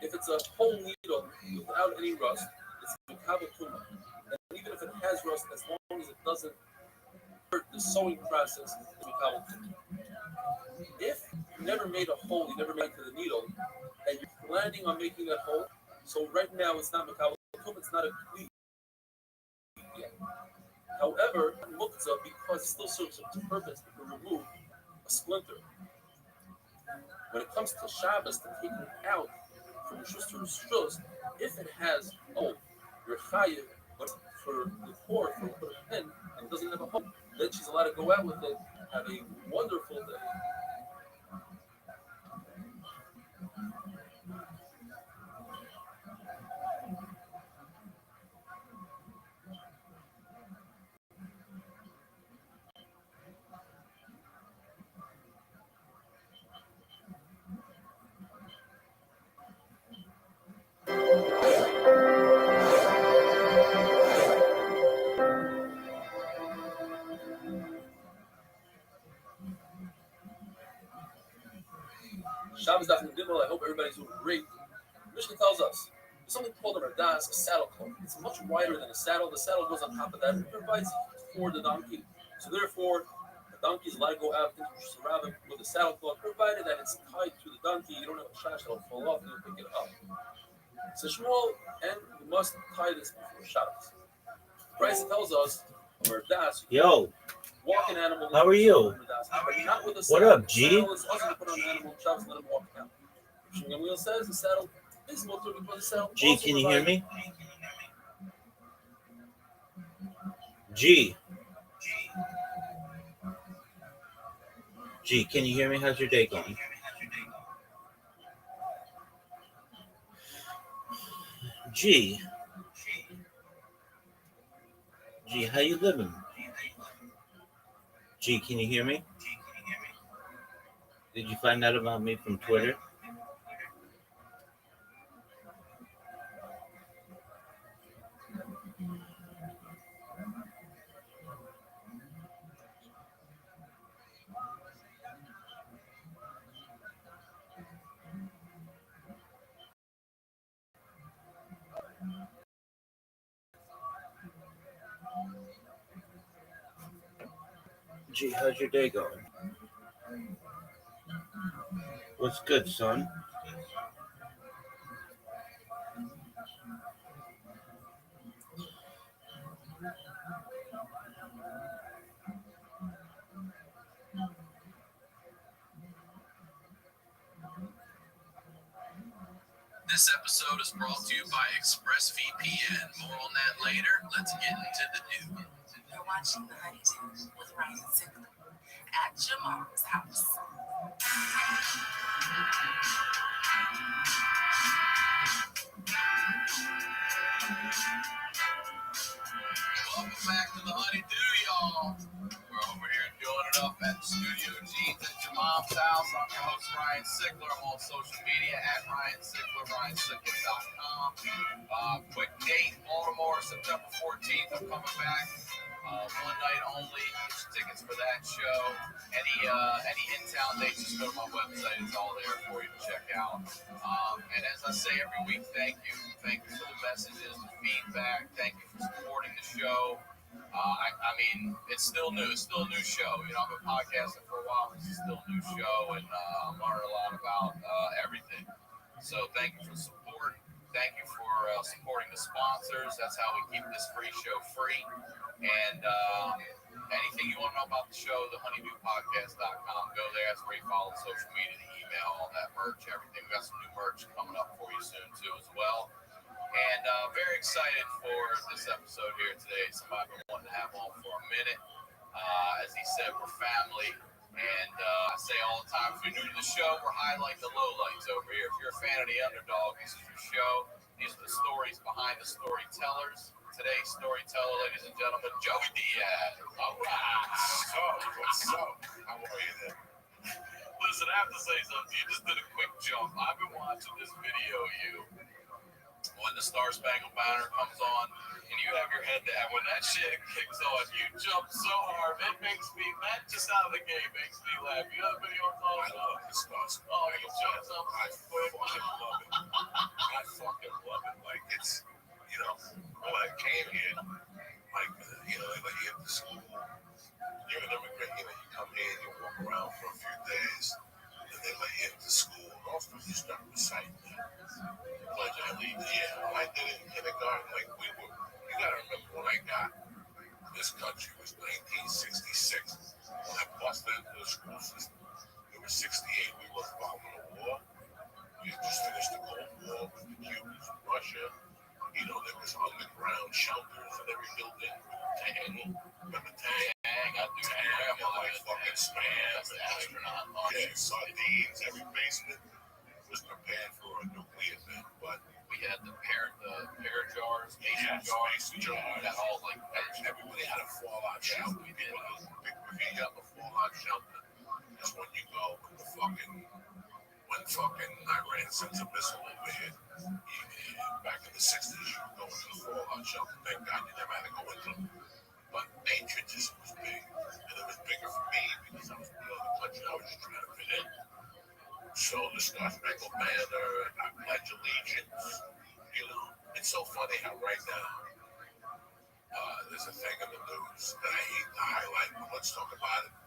if it's a whole needle without any rust, it's a kabel tuma. And even if it has rust, as long as it doesn't hurt the sewing process, it's a kabel tuma. If you never made a hole, you never made it to the needle, and you're planning on making that hole, so right now it's not makabel tuma, it's not a complete yet. However, muktzah, because it still serves a purpose to remove a splinter. When it comes to Shabbos, to take it out from Rishus to Rishus, if it has a hole, you're chayiv, but for the poor, for put a pin, and doesn't have a hole, then she's allowed to go out with it, have a wonderful day. Shabbos Daf Gimel. I hope everybody's doing great. Mishnah tells us there's something called a radas, a saddle cloth. It's much wider than a saddle. The saddle goes on top of that. It provides for the donkey. So therefore, the donkey is allowed to go out into the rabbit with a saddle cloth, provided that it's tied to the donkey. You don't have a shash that'll fall off and you pick it up. So Shmuel, and you must tie this before Shabbos. Christ tells us a radas. Yo, Walk an animal. how are you? But not with a What saddle. up, G? The saddle is also to put on the animal. Shabbos, let him walk out. Shmuel says the saddle is motor because the saddle. G, can you hear me? G. G, can you hear me? How's your day going? G. G, how you living? G, can you hear me? Did you find out about me from Twitter? G, how's your day going? What's good, son? This episode is brought to you by ExpressVPN. More on that later. Let's get into the news. You're watching The Honeydew with Ryan Sickler at your mom's house. Welcome back to The Honeydew, y'all. We're over here doing it up at Studio G's at your mom's house. I'm your host, Ryan Sickler. I'm on social media at Ryan Sickler, RyanSickler.com. Quick date, Baltimore, September 14th. I'm coming back. One night only. Get your tickets for that show. Any in-town dates, just go to my website. It's all there for you to check out. And as I say every week, thank you. Thank you for the messages, the feedback. Thank you for supporting the show. I mean, it's still new. It's still a new show. You know, I've been podcasting for a while. This is still a new show, and I'm learning a lot about everything. So thank you for the support. Thank you for supporting the sponsors. That's how we keep this free show free. And anything you want to know about the show, thehoneydewpodcast.com. Go there. That's where you follow social media, the email, all that merch, everything. We got some new merch coming up for you soon, too, as well. And very excited for this episode here today. Somebody I've been wanting to have on for a minute. As he said, we're family. And I say all the time, if you're new to the show, we're highlighting the lowlights over here. If you're a fan of the underdog, this is your show. These are the stories behind the storytellers. Today's storyteller, ladies and gentlemen, Joey Diaz. All right. What's up? How are you then? Listen, I have to say something. You just did a quick jump. I've been watching this video of you when the Star Spangled Banner comes on, and you have your head down. When that shit kicks on, you jump so hard. It makes me, that just out of the game makes me laugh. You know the video I'm talking about? I love the Star Spangled Oh, you jump up. I fucking love it. I fucking love it. Like, it's, you know, when I came here, like, you know, like you have to school. You're an immigrant, you know, you come here, you walk around for a few days, and they let you into school. Most of you start reciting that. Pledge allegiance. Yeah, I did it in kindergarten. Like, you gotta remember when I got this country was 1966. When I busted into the school system, it was 68. We were following the war. We had just finished the Cold War with the Cubans and Russia. You know, there was underground shelters in every building. Tang. Remember Tang? Dang, I do Tang, have like fucking spam. Yeah, sardines. Every basement was prepared for a nuclear event, but we had the pear jars, mason jars, that all like everybody had a fallout shelter. If you got the fallout shelter, that's when you go when fucking Iran sends a missile over here. Back in the 60s, you would go into the fallout shelter. Thank God you never had to go into them. But patriotism was big, and it was bigger for me because I was the country. I was just trying to fit in. So Shoulder Star Spangled Banner, I Pledge Allegiance. You know, it's so funny how right now there's a thing in the news that I hate to highlight, but let's talk about it.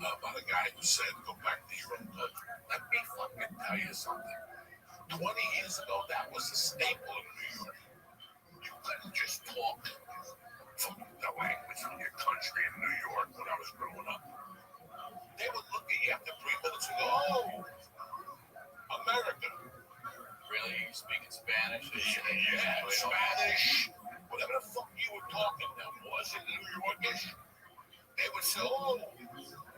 About a guy who said, go back to your own country. Let me fucking tell you something. 20 years ago, that was a staple in New York. You couldn't just talk from the language from your country in New York when I was growing up. They would look at you after 3 minutes and go, oh, America. Really? You speaking Spanish? Yeah, Spanish. Whatever the fuck you were talking that was in New Yorkish. They would say, oh,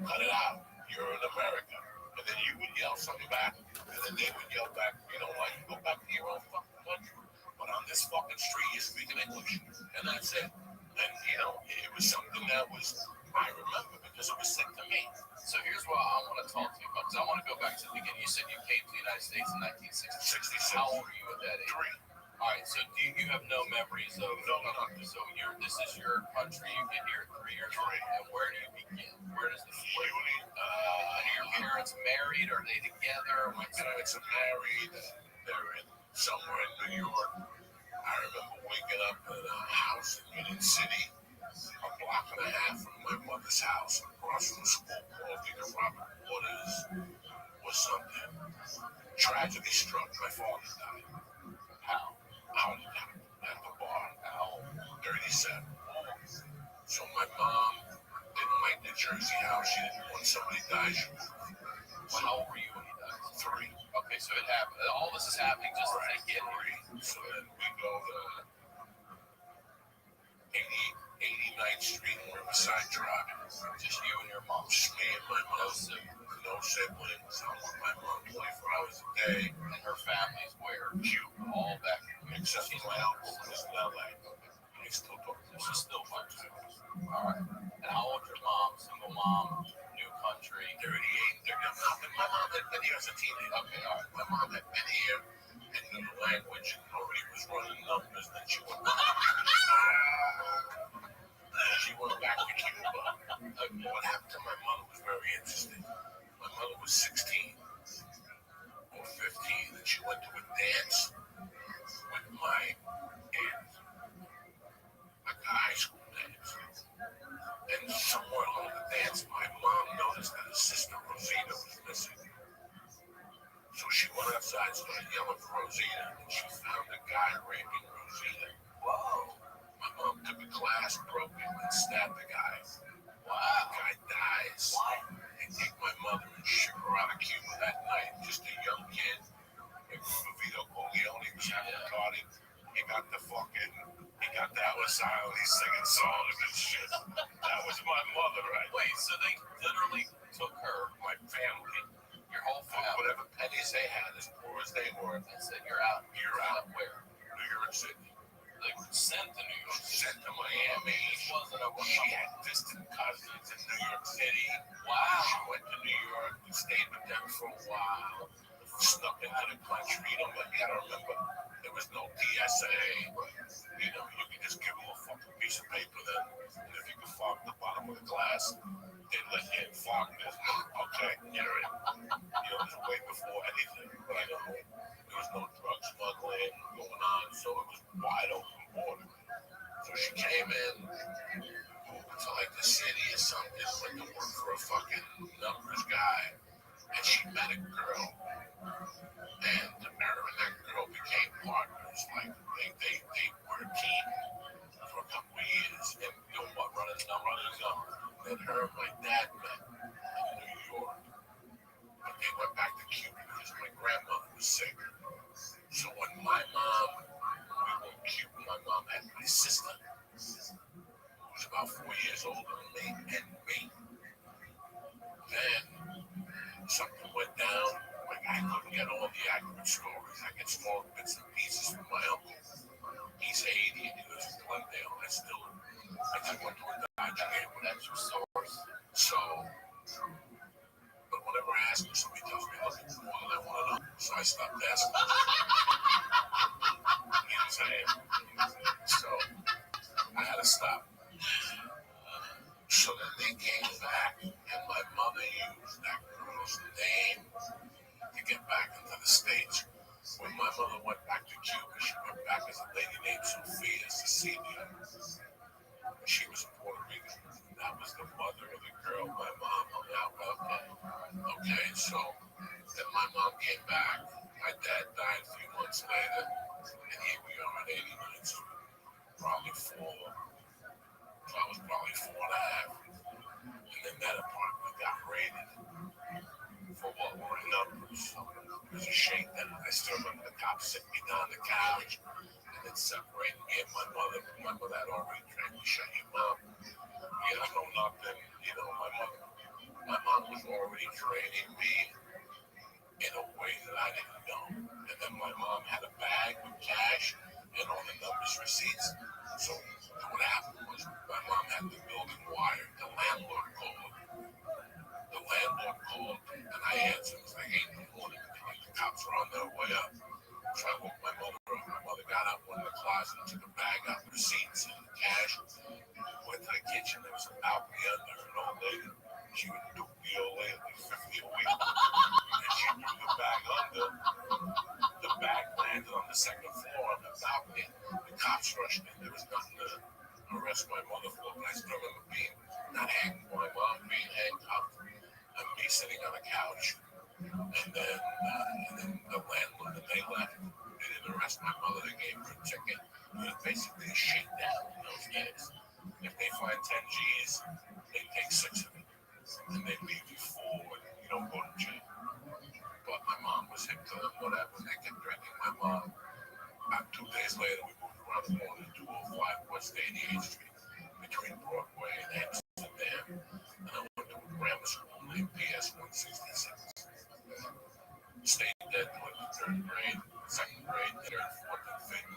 cut it out. You're in America. And then you would yell something back. And then they would yell back, you know what? You go back to your own fucking country. But on this fucking street, you're speaking English. And that's it. And, you know, it was something that was, I remember because it was sick to me. So here's what I want to talk to you about, because I want to go back to the beginning. You said you came to the United States in 1966. How old were you at that age? 3. All right, so you have no memories of No. So this is your country. You get here at 3 years old, and where do you begin? Where does this? Are your parents married? Are they together? My parents are married. They're in somewhere in New York. I remember waking up at a house in Union City, a block and a half from my mother's house, across from the school called either Robert Waters or something. Tragedy struck. My father died. How? Out at the bar. How? 37. So my mom didn't like the Jersey house. She didn't want somebody to die. Well, how old were you when he died? 3. Okay, so it happened. All this is happening just as they get here. So then we go to 89th Street, Riverside Drive. Just you and your mom. Just me and my No mom. siblings. No siblings. I'm with my mom 24 hours a day. And her family's where? Cuba. All back. Except for my uncle who's in LA. He still talks to She's me. still fine. All right. And how old's your mom? Single mom, new country. 38. My mom had been here as a teenager. Okay, all right. My mom had been here and knew the language and already was running numbers. Then she went back to Cuba. What happened to my mother was very interesting. My mother was 16 or 15, and she went to a dance with my aunt, like a high school dance. And somewhere along the dance, my mom noticed that her sister Rosita was missing. So she went outside, started yelling for Rosita, and she found a guy raping Rosita. Whoa. My mom took a glass, broke it, and stabbed the guy. Wow. The guy dies. They take my mother and ship her out of Cuba that night. Just a young kid. Vito Corleone was having a party. He got that was silent. He's singing songs and shit. That was my mother, right? Wait, so they literally took her, My family. your whole family, Whatever pennies they had, as poor as they were, and said, you're out. You're out. Where? New York City. They were sent to New York City. Sent to Miami. This wasn't a She had distant cousins in New York City. Wow. She went to New York. We stayed with them for a while. Snuck into the country. You know, but you gotta remember, there was no TSA. You know, you could just give them a fucking piece of paper then. And if you could fog the bottom of the glass, they'd let you in fog this. Okay, you're in. You know, it was way before anything. You know, there was no drug smuggling going on, so it was wide open border. So she came in to like the city or something, went to work for a fucking numbers guy, and she met a girl. And her and that girl became partners. Like they were a team for a couple of years. And doing what? Running the number. Then her and my dad met in New York. But they went back to Cuba because my grandmother was sick. So when my mom, we were in Cuba, my mom had my sister, who was about 4 years older than me, and me. Then something went down. Like I couldn't get all the accurate stories. I get small bits and pieces from my uncle. He's 80 and he lives in Glendale. I just went to a Dodge game with that source. So, but whenever I ask him, somebody tells me, look, it's more than I want to know. So I stopped asking. You know what I'm saying? So I had to stop. So then they came back, and my mother used that girl's name to get back Senior. She was Puerto Rican. That was the mother of the girl my mom hung out with. Okay, so then my mom came back. My dad died a few months later, and here we are at 89th Street. Probably four. So I was probably 4.5. And then that apartment got raided for what were numbers. It was a shakedown. I still remember the cops sitting me down on the couch and then separating me and my mother. My mother had already trained me, shut your mouth. You don't know nothing. You know, my mom was already training me in a way that I didn't know. And then my mom had a bag with cash and all the numbers receipts. So what happened was my mom had the building wired. The landlord called. And I answered. It was like 8 in the morning. Like the cops were on their way up. So I woke my mother up. My mother got up, went in the closet, took a bag out, receipts and cash. Went to the kitchen. There was a balcony under an old lady. She would do the old lady like 50 a week. And she threw the bag under. The bag landed on the second floor on the balcony. The cops rushed in. There was nothing to arrest my mother for. But I still remember being not hanged, my mom being handcuffed, and me sitting on a couch. And then the landlord, and they left. They didn't arrest my mother. They gave her a ticket. It was basically a shakedown in those days. If they find 10 G's, they take 6 of it. And they leave you 4 and you don't go to jail. But my mom was hip to whatever. They kept drinking my mom. About 2 days later, we moved around the corner to 205 West 88th Street between Broadway and Amsterdam. And I went to a grammar school named PS 166. Stayed there till the 3rd grade, 2nd grade, 3rd, 4th, and 5th.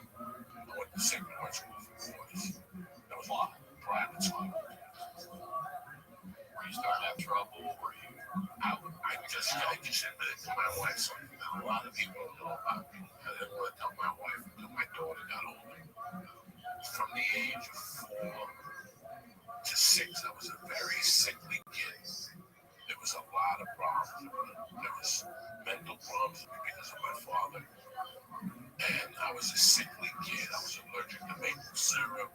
I went to Sacred Heart School for boys. That was a lot of private school. Were you starting to have trouble? Were you I just admitted to my wife something that a lot of people don't know about me. I didn't want to tell my wife until my daughter got older. From the age of 4 to 6, I was a very sickly kid. There was a lot of problems. There was mental problems because of my father. And I was a sickly kid. I was allergic to maple syrup.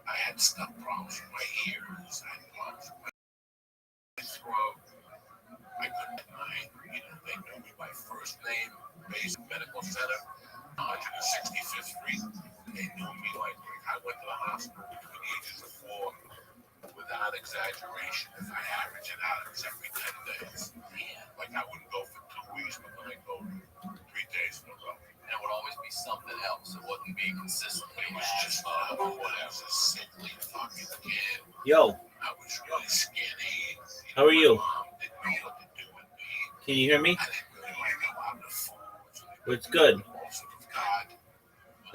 I had stomach problems with my ears. I had problems with my throat. I couldn't deny it. They knew me by first name, Basic Medical Center, 165th Street. They knew me like I went to the hospital between the ages of 4. Without exaggeration, if I average it out, it was every 10 days. Like I wouldn't go for 2 weeks, but then I'd go 3 days in a row. And it would always be something else. It wouldn't be consistently. It was just I was a sickly fucking kid. Yo, I was really skinny. how are you? My mom didn't know what to do with me. Can you hear me? I didn't really like a lot of the food. What's good? Also, God.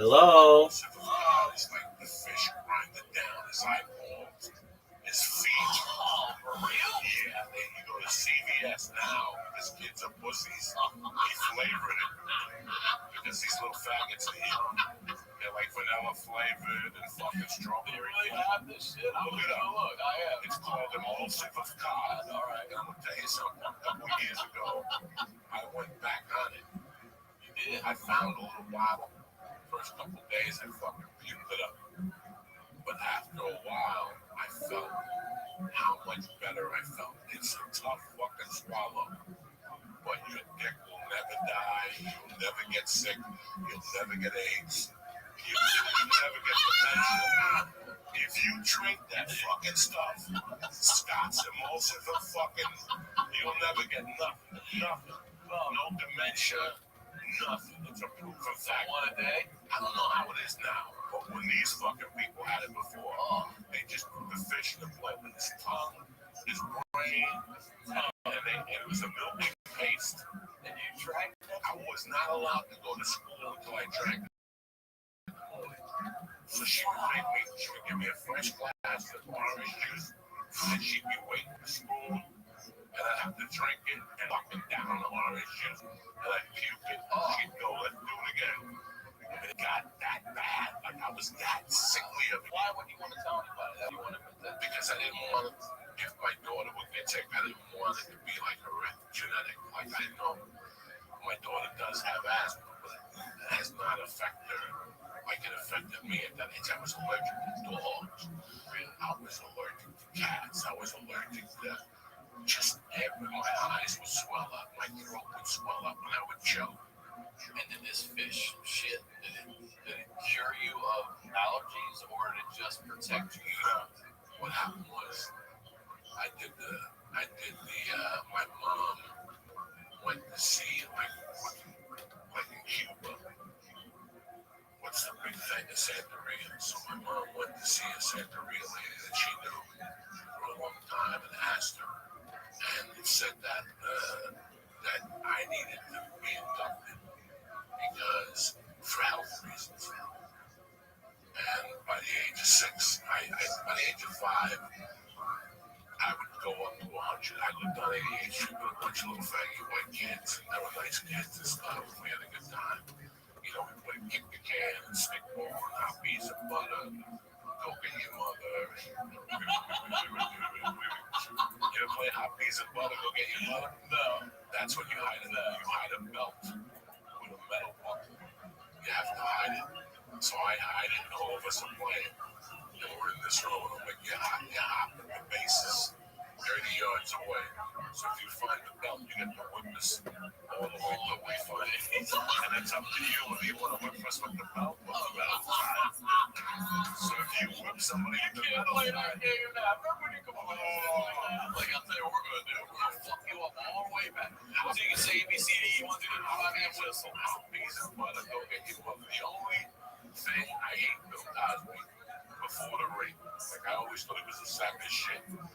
Hello? Most of God is like the fish grinding down his eyeballs, his feet. Oh, for real? Yeah, you go to CVS now because kids are pussies. He flavored it because these little faggots are young. They're like vanilla flavored and fucking They strawberry. really have this shit. I'm Look it gonna up. look. I am. It's called emulsive of God. All right. And I'm gonna tell you something. A couple years ago, I went back on it. You did. I found a little bottle. First couple days, I fucking puked it up. But after a while, I felt how much better I felt. It's a tough fucking swallow. But your dick will never die. You'll never get sick. You'll never get AIDS. You'll never get dementia. If you drink that fucking stuff, Scott's emulsive of fucking, you'll never get nothing. Nothing. No dementia. Nothing. It's a proven fact. One a day? I don't know how it is now, but when these fucking people had it before, they just put the fish in the blood with his tongue, his brain, and it was a milky paste. And you drank it? I was not allowed to go to school until I drank it. So she would give me a fresh glass of orange juice, and she'd be waiting for school, and I'd have to drink it and fucking down the orange juice, and I'd puke it, and she'd go, let's do it again. And it got that bad, like I was that sickly of it. Why would you want to tell anybody that? You want to admit that? Because I didn't want to, if my daughter would get sick, I didn't want it to be like genetic. Like I know my daughter does have asthma, but it has not affected her like like it affected me at that age. I was allergic to dogs. I was allergic to cats. I was allergic to just my eyes would swell up, my throat would swell up, and I would choke. And did this fish shit, did it cure you of allergies, or did it just protect you? What happened was, my mom went to see, like in Cuba, what's the big thing, a Santeria. So my mom went to see a Santeria lady that she knew for a long time and asked her, and it said that I needed to be inducted because for health reasons. And by the age of 6, by the age of 5, I would go up to 100. I lived on 88th Street with a bunch of little faggy white kids, and they were nice kids and stuff. We had a good time. You know, we played kick the can and stickball and hot peas and butter. Go get your mother. You ever play hot peas and butter? Go get your mother? No. That's what you hide in there. You hide a belt with a metal buckle. You have to hide it. So I hide it, and all of us are playing. And we're in this room, and I'm like, you hop at the bases 30 yards away. So if you find the belt, you get to whip us all the way till we find it. And it's up to you whether you want to whip us with the belt or the metal side. So if you whip somebody with the metal side, Like, I'll tell you what we're going to do. We're going to fuck you up all the way back. So you can say ABCD, you want to do the 5-hand whistle. peas and butter, go get you one. The only thing I hate Bill Cosby before the rape, like I always thought he was a sack of shit. But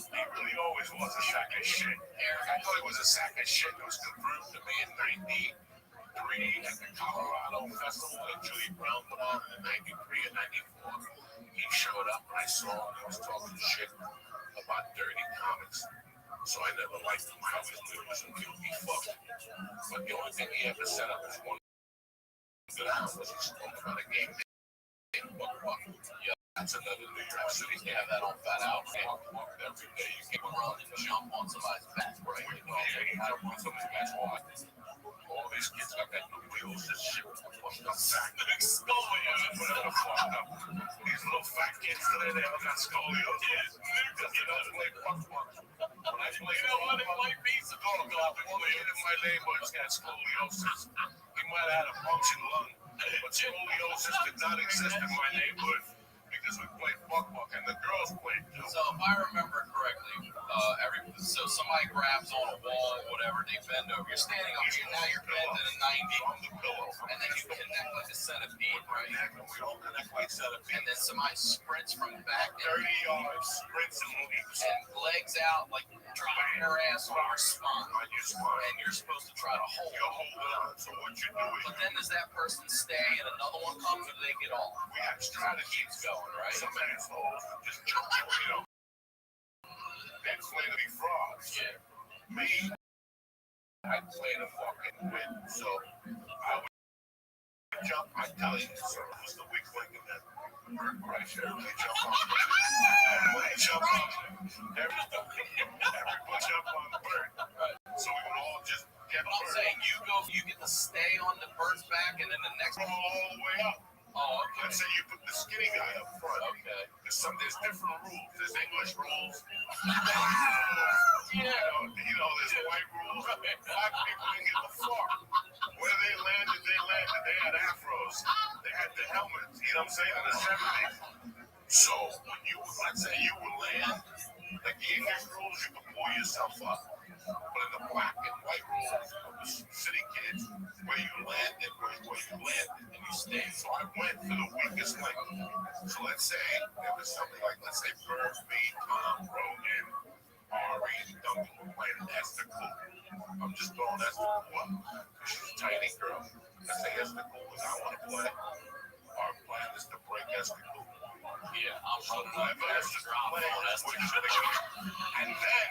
he really always was a sack of shit. I thought he was a sack of shit. It was confirmed to me in 93 at the Colorado Festival that Julie Brown put on in 93 and 94. He showed up and I saw him. He was talking shit about dirty comics. So I never liked him. I always knew he was a guilty fuck. But the only thing he ever set up was one good out was he spoke about a game named Buck. Yeah, that's another New York City. You have that on Fat Out. Every day you can run and jump on somebody's back, right? He jumped on somebody's back hard. All these kids got that new wheels, this shit was fucked up back. Scoliosis. Whatever fucked up. These little fat kids today, they all got scoliosis. Because they don't play Buck. When I played, you know what? It might be some dog. One kid in my neighborhood's got scoliosis. He might have had a punctured lung, but scoliosis did not exist in my neighborhood because we played Buck and the girls played too. So if I remember correctly, so somebody grabs on a wall, whatever, they bend over. You're standing up here, now you're bent at a 90 on the pillow, and then you connect like a centipede, right? We all connect like centipede. And then somebody sprints from the back 30 yards, sprints and leaps. And legs out, like dropping her ass on your spine. On your spine. And you're supposed to try to hold You hold it on. So what you do is, but then does that person stay and another one comes and they get off? we have strategies Going, right? Some assholes just jump, you know. That flannery frogs. Yeah. Me, I play the fucking win. So I would jump. I tell you, so it was the weak link in that bird right there. They jump on the bird. Everybody jump on the bird. So we would all just get But I'm saying you get to stay on the bird's back and then the next all the way up. Oh, okay. Let's say you put the skinny guy up front. Okay. There's different rules. There's English rules. Yeah. You know, there's white rules. Black people didn't give a fuck. Where they landed, they had afros. They had the helmets. You know what I'm saying? In the 70s. So when let's say you would land, like the English rules, you could pull yourself up. But in the black and white rules of the city kids, where you landed, and you stayed. So I went for the weakest link. So let's say there was something like, let's say Bird, me, Tom, Rogan, Ari, Duncan were playing Esther Cool. I'm just throwing Esther Cool up. She's a tiny girl. I say Esther Cool because I want to play. Our plan is to break Esther Cool. Yeah, I'm So whoever Esther Cool plays, we should have gone. And then,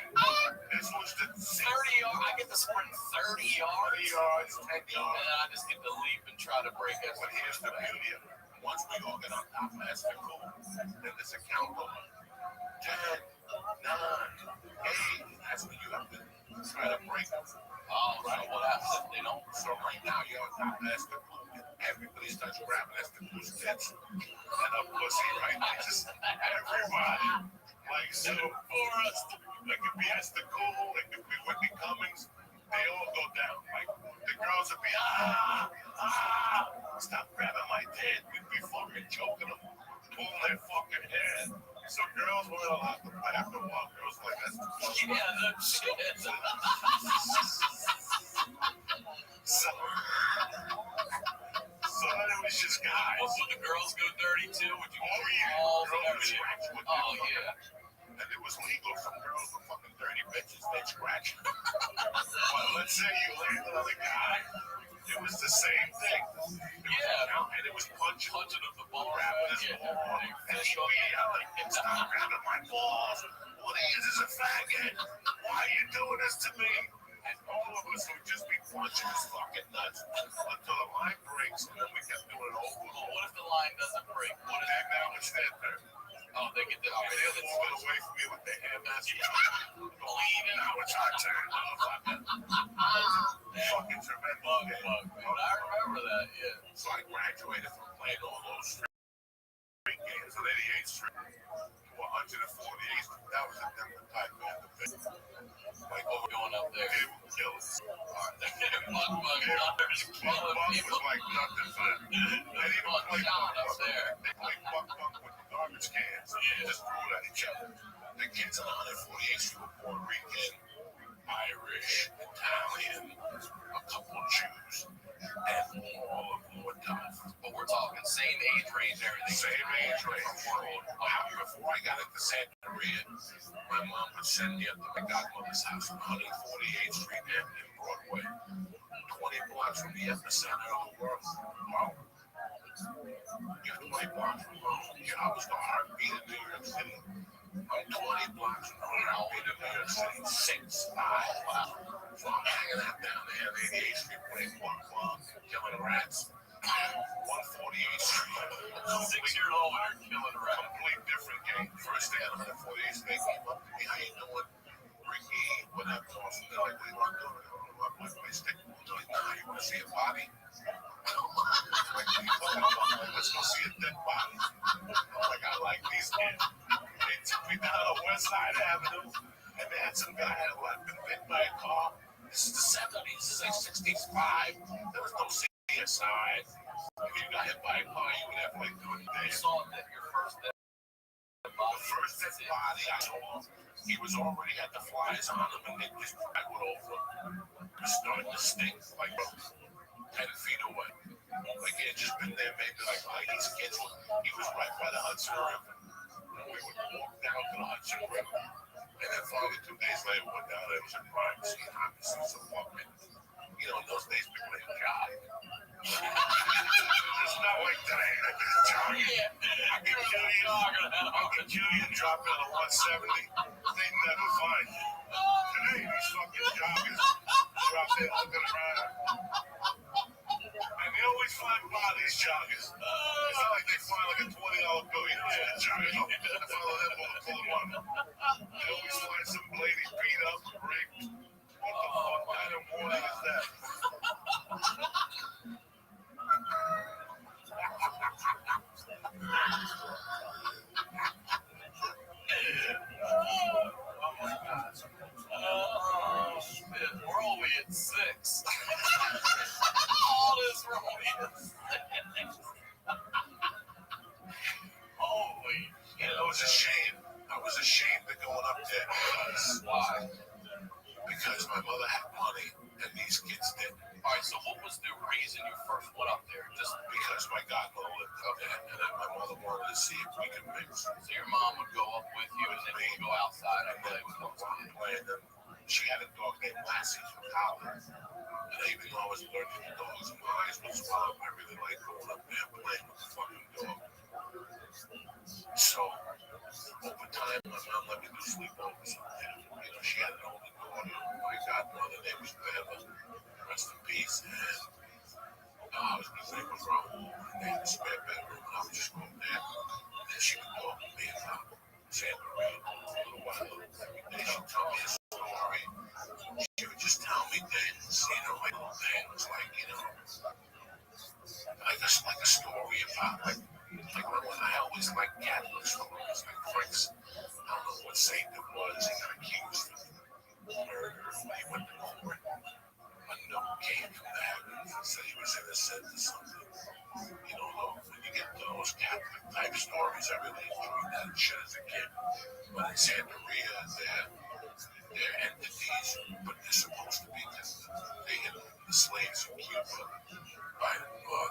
this was the 30 yards. I get to sprint 30 yards. 30 yards, 10 And yards. then I just get to leap and try to break that. But here's the beauty of it. Once we all get on top of Esther Cool, then there's a countdown. 10, 9, 8. That's when you have to try to break them. Oh, right. What happens if they don't? So right now, you're on top of that's the glue. Everybody starts grabbing that's the glue's tits and a pussy, right? Like just everybody. Like so for us, like could be Esther Cole, it could be Whitney Cummings. They all go down. Like the girls would be stop grabbing my tit. We'd be fucking choking them, pulling their fucking hair. So girls weren't allowed to play after a while. Girls were like that's the fucking Yeah, no shit. So then it was just guys. Would the girls go dirty too? Would you Oh yeah, balls and girls would everything? scratch with Oh their yeah. fucking- And it was legal. Some girls were fucking dirty bitches. They'd scratch. But let's say you landed on a guy. It was the same thing. Yeah. And it was punching Of the ball. grabbing his ball. And she'd be yelling, stop grabbing my balls. What he is a faggot. Why are you doing this to me? And all of us would just be punching his fucking nuts until the line breaks, and then we kept doing it over. Well, what if the line doesn't break? What if And now it's their turn. oh they get the They're walking away from me with their hand up. bleeding? Now it's our turn, motherfucker. Fucking tremendous. Fuck, I remember that, yeah. So I graduated from playing all those street games on 88th Street to 148th Street. That was a different type of like Oh, we're going up there. they would kill us. Buck Buck was like nothing for them. They didn't even play Shot up Buck. there. They played Buck with the garbage cans. They just threw it at each other. The kids on 148th Street were Puerto Rican, Irish, Italian, a couple of Jews, and all of them were tough. But we're talking same age range, everything. Same age range. Before I got into Santa Maria, my mom would send me up to my godmother's house on 148th Street in Broadway, 20 blocks from the epicenter of the world. Wow. You're 20 blocks from home. I was the heartbeat of New York City. I'm 20 blocks from the heartbeat of New York City. 6'5". So I'm hanging out down there on 88th Street playing one killing rats. 148th Street. 6-year-old and you're killing rats. Complete different game. First day on 148th Street, they came up to me. How you doing? Ricky, whatever. They're like, what do you want to do? I stick. They're like, nah, you want to see a body? Let's go see a dead body. I'm like, I like these kids. They took me down to West Side Avenue, and they had some guy who had been bit by a car. This is the 70s. This is like 65. There was no CSI. If you got hit by a car, you would have like 30 You days. saw that your first dead The first dead body I saw, he was already had the flies on him, and they just went over him. It was starting to stink like 10 feet away. Like he had just been there maybe like these kids. He was right by the Hudson River. And we would walk down to the Hudson River. And then finally 2 days later, went down there. It was a crime scene. Obviously, some fucking, you know, in those days people didn't jog. It's not like today. I can jog. I can kill you and drop in a 170. They never find you. Today, these fucking joggers drop in looking around. And they always find bodies, joggers. It's not like they find like a $20 bill. You know, joggers. I follow them all, pull them on. They always find some lady beat up, raped. What the fuck kind of morning is that? Oh, shit. We're only at 6. All this we're only at 6. Holy shit. I was ashamed. I was ashamed of going up there because Why? because my mother had money and these kids didn't. Alright, so what was the reason you first went up there? Just Because my godmother lived up there, and then my mother wanted to see if we could mix. so your mom would go up with you and then you would go outside and And play then with we them. were playing them. She had a dog named Lassie from college. And even though I was learning the dogs, and my eyes would swell up, I really liked going up there and playing with the fucking dog. So, over time, my mom let me do sleepovers up there. You know, she had an older daughter. My godmother name was Bella. Rest in peace. And his name was Raul. And they had a spare bedroom, and I would just go up there. And then she would talk to me about Santa Maria a little while. Every day she'd tell me a story. She said this something. You know, when you get those Catholic type stories, I really enjoyed that shit as a kid. But in Santeria, they're entities, but they're supposed to be the slaves in Cuba, by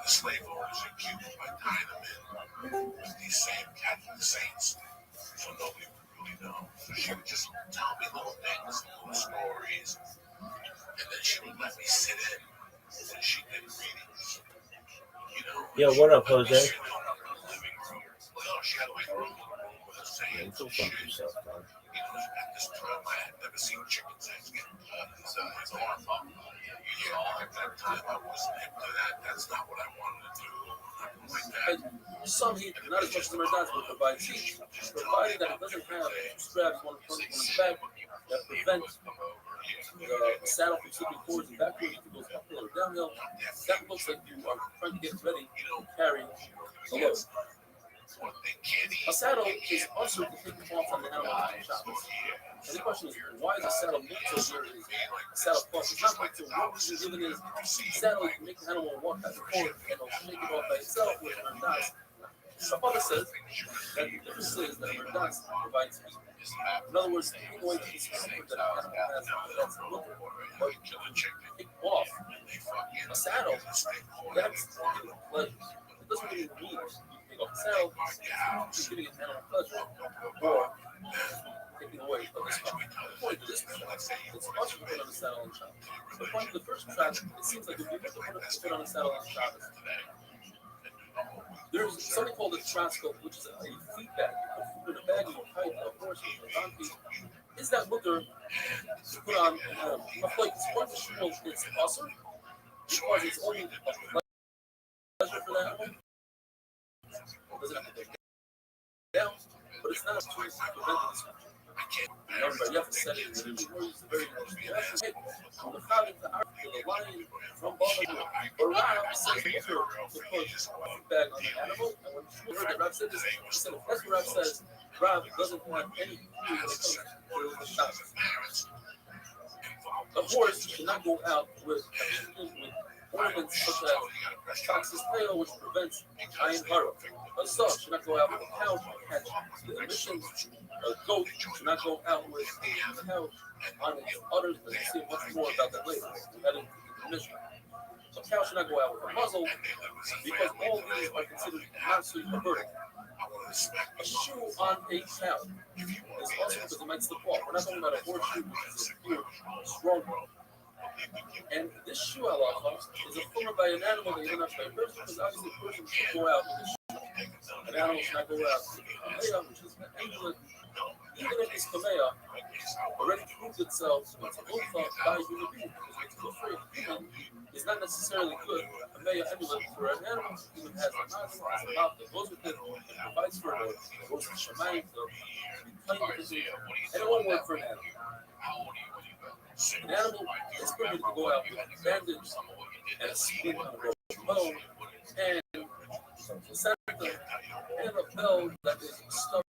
the slave owners in Cuba, by tying them in with these same Catholic saints. So nobody would really know. So she would just tell me little things, little stories, and then she would let me sit in when she did readings. You know, Yo, what up, Jose? sit in her living room. Well, she had like a room with a saint. Go fuck yourself, dog. You know, at this time, I had never seen chickens eggs get cut. It's a horn pump. Yeah, at that time, I wasn't into that. That's not what I wanted to do. Like that. Some heat, not as much as Merdas, but provides heat, provided that it doesn't have straps, one in front, one in the back, that prevent the saddle from slipping forwards and backwards if it goes uphill or downhill. That looks like you are trying to get ready to carry a load. A saddle is also to take the off on the animal in shops. And the question is, why is a saddle meant to wear a saddle cloth? It's not meant to. What reason given is saddle can make the animal walk as a forward and it'll shake it off by itself, which Merdas. Some other says that the difference is that Merdas provides heat. In other words, taking away the discomfort that an animal has that's looking for, but take off a saddle, that's pleasure. It doesn't really mean take off a saddle, it's giving an animal pleasure, or taking away the discomfort. According to this, it's possible to put on a saddle and shop. So according to the first track, it seems like if you put on a saddle and shop, there's something called a trasco, which is a feedback. You put food in a bag and you kite a horse or a donkey. Is that liquor to put on an animal? I feel like it's functional, it's awesome because it's only a pleasure for that animal. It doesn't have to take down, but it's not to prevent the discomfort. Everybody, you have to set it in the words, very interesting. On the founding to the lion from Baltimore, Barab says liquor to put feedback on the animal, and when you heard that Rab said this, he said, that's what Rab says, Rab doesn't want any food when it comes to the shop. A horse should not go out with ornaments such as Toxis tail, which prevents iron heart. A son should not go out with a couch to catch the emissions. A goat should not go out with a couch on its udders, but you'll see much more about that later. That is the mission. A cow should not go out with a muzzle because all these are considered not-sweet perverted. A shoe on a cow is also because it might slip off. We're not talking about a horseshoe, which is a pure, strong one. And this shoe halacha is affirmed by an animal that you don't have to pay a person because obviously a person should go out with a shoe. An animal should not go out with a kamea, which is an amulet. Even if this kamea already proved itself as a ulfa by human beings, because it's good for a human is not necessarily good. A kamea amulet for an animal even has a nozzle, has a mouth that goes with it, and provides for it, goes to shamayim, and it won't work for an animal. An animal is permitted to go out with a bandage and a skin on a broken bone and some placenta and a bell that is stuffed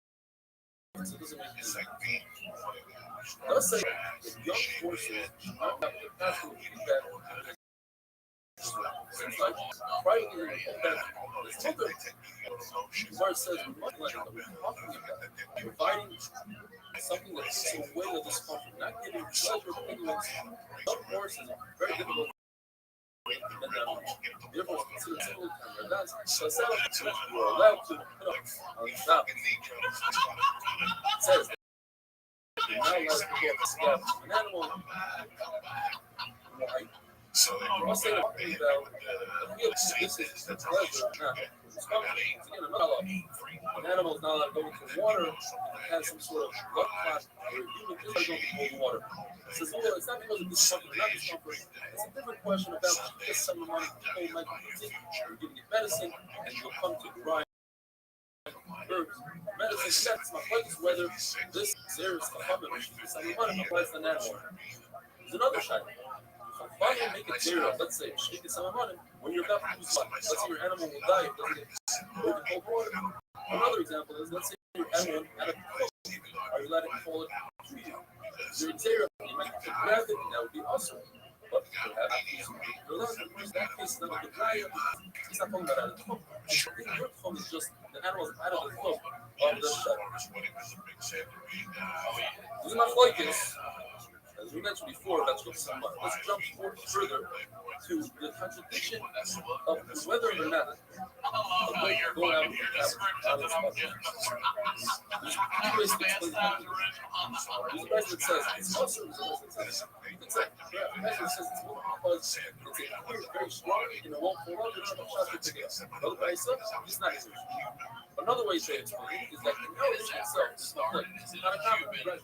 so it doesn't make sense. Thus say that young horses should not have the capacity to do that. Seems like privately this mother, where it says much like that we're talking about, providing something that takes away the discomfort, not giving pleasure to anyone. Some horses are very difficult. And therefore, it's considered single time. That's so a saddle you are allowed to put up on top. It says that you're not allowed to go up the scab of an animal. Right? So I'll say the thing about this is the pleasure, not discomfort. Again, another law. An animal is not allowed to go into water and has some sort of blood clot, or a human is not going to cold water. It says, well, it's not because of discomfort, not discomfort. It's a different question about just some amount of cold medicine. You're giving it medicine, and you'll come to dry herbs. Medicine, that's my point is whether this serious abundant, which is some money applies to an animal. There's another shot. Why do you make it zero? Let's say, shake it some money. When you're about to lose blood, let's say your animal will die if it doesn't get over cold water. Another example is, let's say your animal had a cold. Are you letting it fall to you? You're in zero, you might grab it, and that would be awesome. But That case is not a good guy. He's not talking about that. Your phone is just the animals out of the club of the shut. This is my focus. As we mentioned before, that's what somewhat. Let's jump further to the contradiction of whether or not going out on this podcast. There's two ways to explain it. There's a person that says it's also there's a person that says it's like the person says it's more because it's a very strong and it won't fall out. There's not a shot to pick it up. Another guy says it's not easy. Another way to explain it is that the knowledge itself is not good. It's not a common right?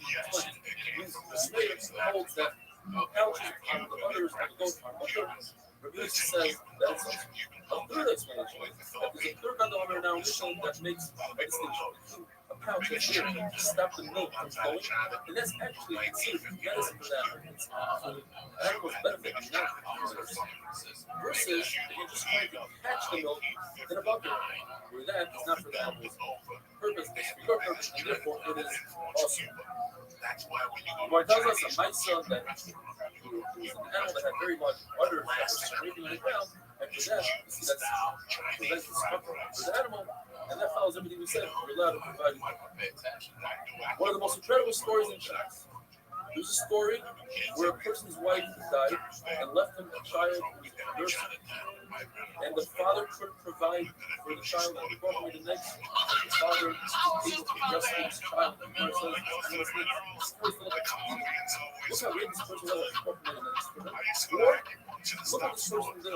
The slave holds that couches on the others on the goat on the third. Rabbi says that it's a third explanation. That there's a third under now mission that makes a distinction. A pouch that's here to stop the milk from flowing, and that's actually considered medicine for that. So animals benefit from that versus if you're just trying to catch the milk in a bucket, where that is not for the animal's purpose, it's for your purpose, and therefore it is awesome. Well, it tells us a mice that who was an animal that had very large udders that were scraping on the ground. After that, you see that's prevents discomfort for the animal, and that follows everything we said. We're allowed to provide one of the most incredible stories in science. There's a story where a person's wife died and left him a child who was nursing, and the father couldn't provide for the child, and before the next, the father was able to rescue his child. And the person says, look how great this person was incorporated in this person. Or, look what this person did.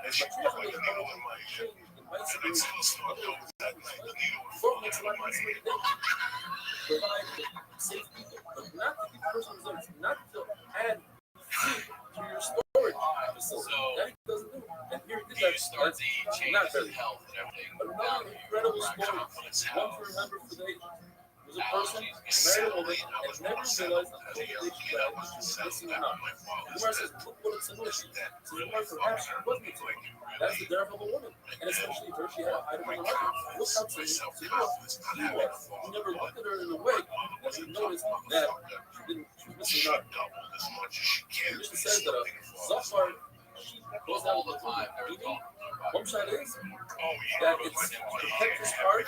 But truthfully, the mice are doing what makes life easier today. Provide safe people, but not to keep personal results, not to add food to your storage facility. That he doesn't do. And here he did that. That's not very health and everything. But another incredible story, one to remember for the age. Was a person, married a woman, and never realized until the day she died that she was missing a nut. The Gemara says, look what it's supposed to be. So the Gemara perhaps she wasn't a tumor. That's the death of a woman. And especially her, she had a item on the market. Look how to she was. He never looked at her in a way that he noticed that she was missing a nut. The Mishnah says that a Zafar goes out with the time. One shot is that it's to protect his heart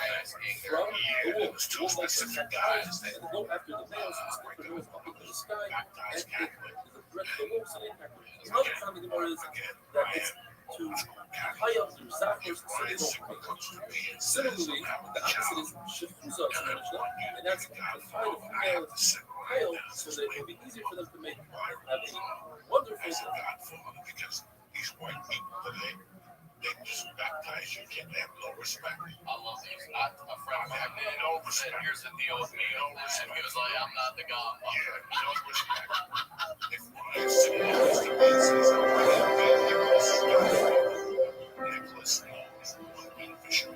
from the wolves. The wolves like to attack the eyes and to go after the males and stick their nose up into the sky, and it is a threat to the wolves, and they attack them. Another time the Gemara is that it's to tie up their zafers so they don't break. Similarly, the opposite is shefuza, and that's to tie the female's tail so that it will be easier for them to make a wonderful These white people today, they just baptize you, can't have no respect. I love these. A friend of mine said, here's the deal with me. And he was like, I'm not the god. Yeah, no respect. If Nicholas was beneficial.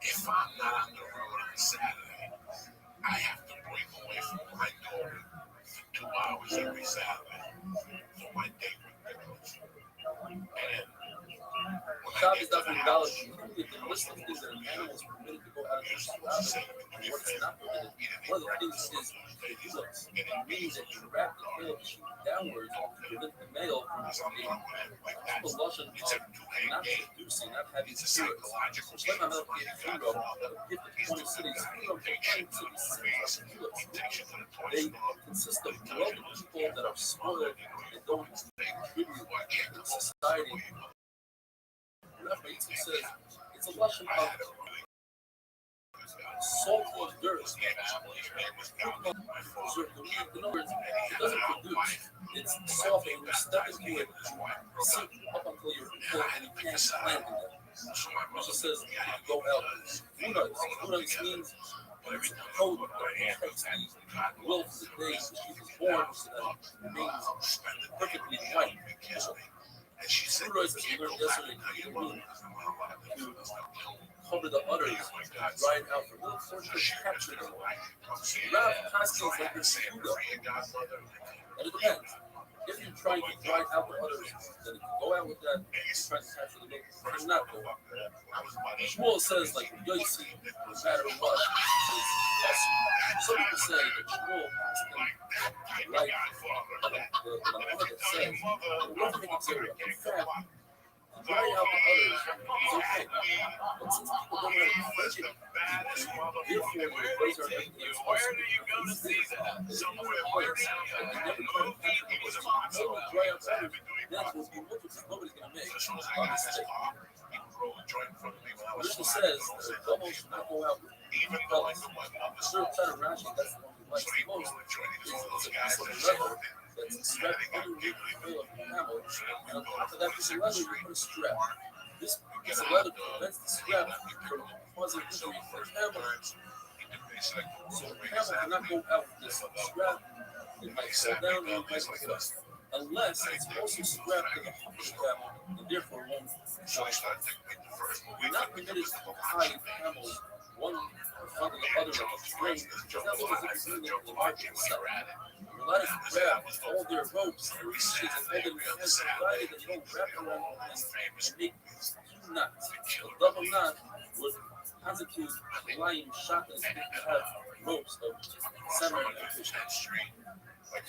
If I'm not on the road on Saturday, I have to break away from my daughter for 2 hours every Saturday for my date with Nicholas. And Shabbos doesn't acknowledge the list of things that an animal is permitted to go out of their surroundings and what's not permitted. One of the things is the helix. It means that you wrap the tail of the sheep downwards to prevent the male from being the lotion of not seducing, not having spirits. Which let my mouth be a hero, a gift of 20 cities, hero for 20 cities, like helix. They consist of wealthy people that are spoiled and don't contribute to society. It says it's a lesson of salty dirt. In other words, it doesn't produce. It's soft and you step into it, sink up until you're full and you can't land in it. It just says go out. Funas means it's a code that protects the will for the day the sheep is born so that it remains perfectly white. Funas, as we learned yesterday, to cover the udders, dry it out for little portion of capture them. Rav constantly like this fuga. And it depends. If you trying to drive out the others, then if you go out with that, you try to capture the milk, it's not going. Shmuel says, like, Yossi, no matter what, some people say that Shmuel asked them, like, the Muhammad that says, we're making zero. In fact, drying out the others is okay. But since people don't have to fetch it, therefore, the ways are making it Where do you go to see that? Somewhere where and they never try to capture the others. So we dry out the others, that will be multiple nobody's going to make on this thing. Mishnah says that a double should not go out with fellas. The third side of Rashi, that's the one he likes the most, is a piece of leather that's strapped underneath the tail of the camel, and on top of that piece of leather, you put a strap. This piece of leather prevents the strap from causing injury for the camel. So the camel cannot go out with this strap. It might slow down and it might pick it up. Unless it's also strapped to the hump of the camel, and therefore won't show. We're not permitted to tie camels one in front of the other like a string, because that was if you're doing it in the market itself. We're allowed to grab all their ropes and leashes and hold them in your hands, provided that you don't wrap around your hands and make two knots. A double knot would constitute flying shotguns if you have ropes of salmon and fish.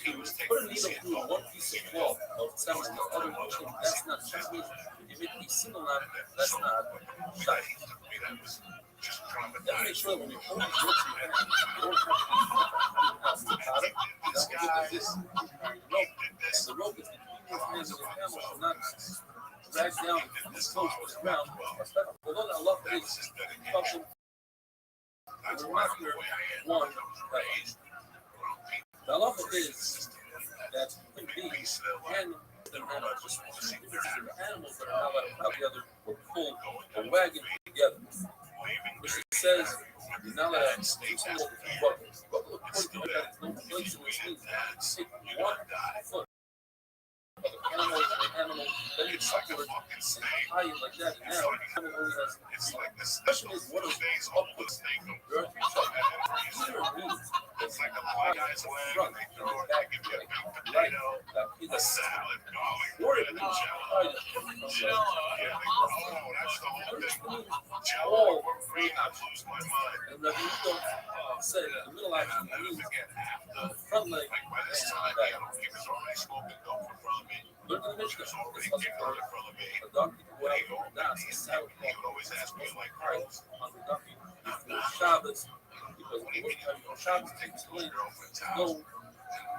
You put a needle through one piece of cloth of salmon and the other fish, that's not shotgun. If you make a single knot, that's not shotgun. Make sure when you hold these ropes in your hand, you don't have to cut it. That's what this is. And the rope is between your hands and your camel should not drag down this close to the ground. Although the Allah is something, it's not your one. The halacha is that human beings and animals that are not allowed to plow together or pull a wagon together. Which says you're not allowed to do something with a buckle. Buckle, according to that, no place in which means take 1 foot of an animal, then you suckle it and tie it like that. Now, the animal only has the question is, what is upwards? There are 3 types. Either it means it's like a line in the front and the back, like in the salad, or it means tied it from the all 3 options. And the middle said the middle option means the front leg and the back. Look at the Mishnah. It's also for a donkey to go out and dance. A saddle cloth is supposed to be tied on the donkey before Shabbos, because when you look at Shabbos, it's clean. No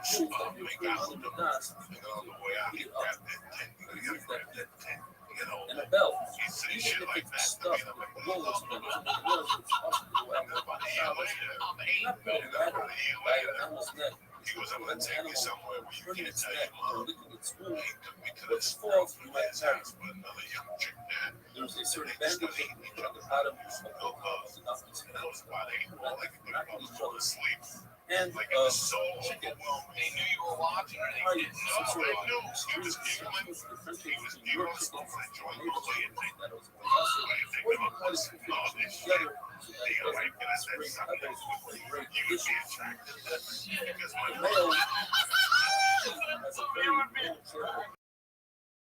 shoes that you put on the dance, you heat it up. You use that heat. And a belt. Even if it's stuffed with wool spins, it's also to go out on Shabbos. Not put it right by an animal's neck. He was able to take you somewhere where you can't tell your mom. Licking its wound, but it falls, you might pass. There's a certain bandage that you put on the bottom of the donkey's head to prevent knocking each other asleep. And chicken. They knew you were watching. Some sort of street differentiates between your chickens and neighbor's chickens. That was or you cut it together so that it doesn't break others and break issues. The male has a very long tail.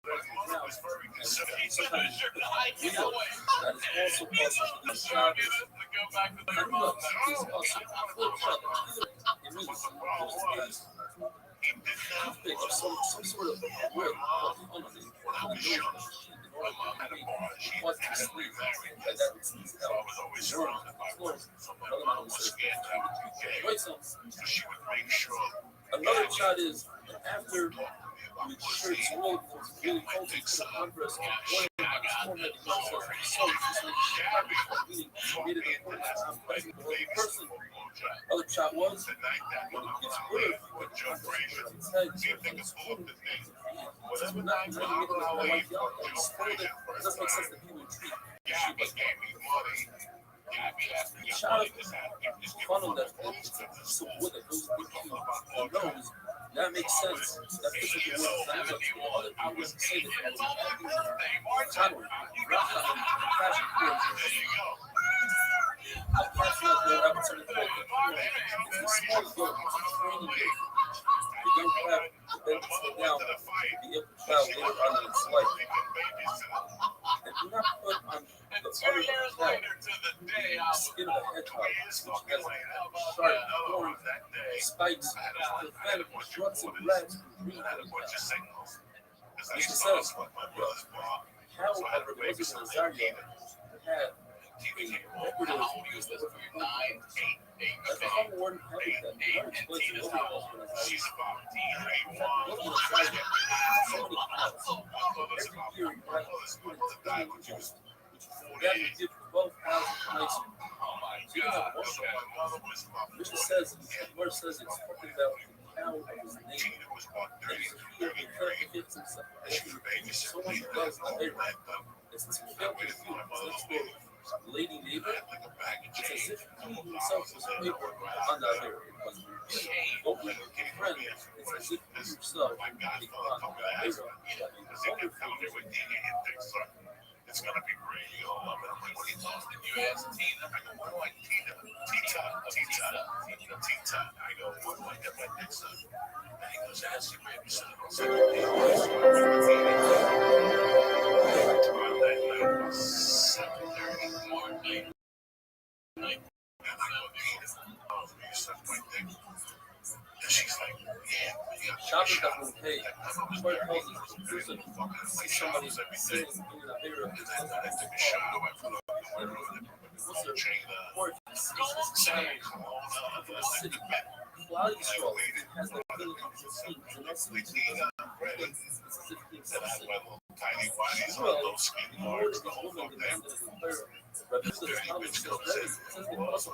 And sometimes we know that is also possible to use Shabbos. And look, is also for each other. It means there's toothpick or some sort of wood on the nose in order to cause it to sleep, and that would sneeze out germs and floors. Another one says wait some. Another shot is after the shirt's rolled was really cold to the compress and oil on its forehead and yourself so just like meaning made it important to have present the whole person. Other shot was when it gets rid of what compress on its head, so it's cold. Since we're not trying to make it all like y'all, and spoil it, it doesn't make sense that people would treat the sheep like that. The shot of funnel that it's a piece of wood that goes into the nose. That makes sense. That fits with the word of other people would say that it was a tunnel, rock tunnel, fashion forms. A fashion that they're opportunity for it's the small goat, it's a training goat. The young crab bent its head down to be able to child later on in its life. And do not put on the And 2 other years shell later to the day I was skin of a hedgehog, years which fucking has later. How about sharp, that? Another horns, one that day. spikes I to had prevent a bunch of destructive orders. rats from I breeding. had a bunch of signals. Because I Mr. saw says, what my brother's bought. how, So I had however, to it baby wasn't some Rosario had TV came decorative How old is this? 9, 8, as the home warden having that not explain to nobody else when it's She's about in fact, it wasn't Rosario. So many cows. Every year he had a student to die, which that would give 12,000 nights. So you have one. Mr. says, the word says it's talking about the cow of his name. And he hits himself. Someone who does the favor. It's to kill the food. Let's go. Lady neighbor, it's as if he himself was a neighbor on the other. Because when you vote with a friend, it's as if you yourself become a neighbor. It's gonna be great. You all love it. I'm like, what are you talking? And you ask Tina. I go, what do I Tina? Tina. I go, what do I get my next son? And he goes, ask your baby son. I said, around that night, 7:30 in the morning. And I go, you suck my dick. And she's like, yeah, you got Shopping doesn't pay. Troy tells us the person see somebody sitting in the mirror of his I took a shower. I put up the window and what's their chain report? From a city. Cloudy straw has the ability to see the next week. It's as if he and I exists. went little tiny whities on Well, those skinny the more marks, that the this whole woman fuck thing. demanded in prayer, rather than the comments says very, it says they must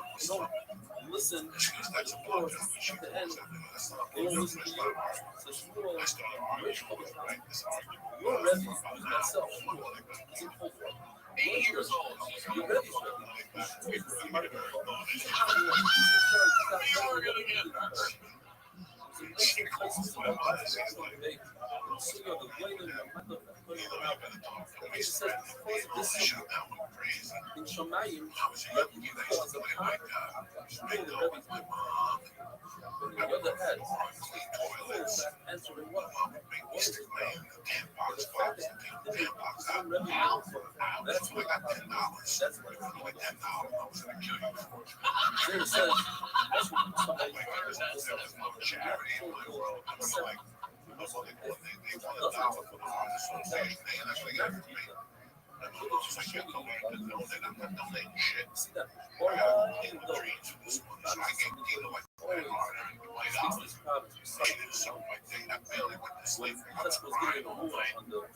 listen And she goes, to that's the a chorus blowjob. And she at the goes, end. that's not a They don't blowjob. listen to That's you. not a argument. So she will I started arguing, right? This argument. your refuge is myself. It's in full form. 8 years old. Your refuge is the mother. She calls my mother. She's like, She says, because of this shut down with crazy. in Shamayim, I was young, you guys cause of like, my power. God. I know the My mom. on the other hand, Clean toilets. answering what? Mom would make me stick my hand in the tampons box and take the tampons out. That's So I got $10. That's what Like $10, I was gonna kill you for it. Zane says. That's what somebody Like, there was no charity in my world. I was like, they won $1 for the Heart Association. They actually got it for me. And my mom was like, you're donating. I'm not donating shit. See that? I got dreams for this money. So I gave Tina like $20 every $20. She did something like that. I barely went to sleep. I was That's what's crying getting all the night. on the And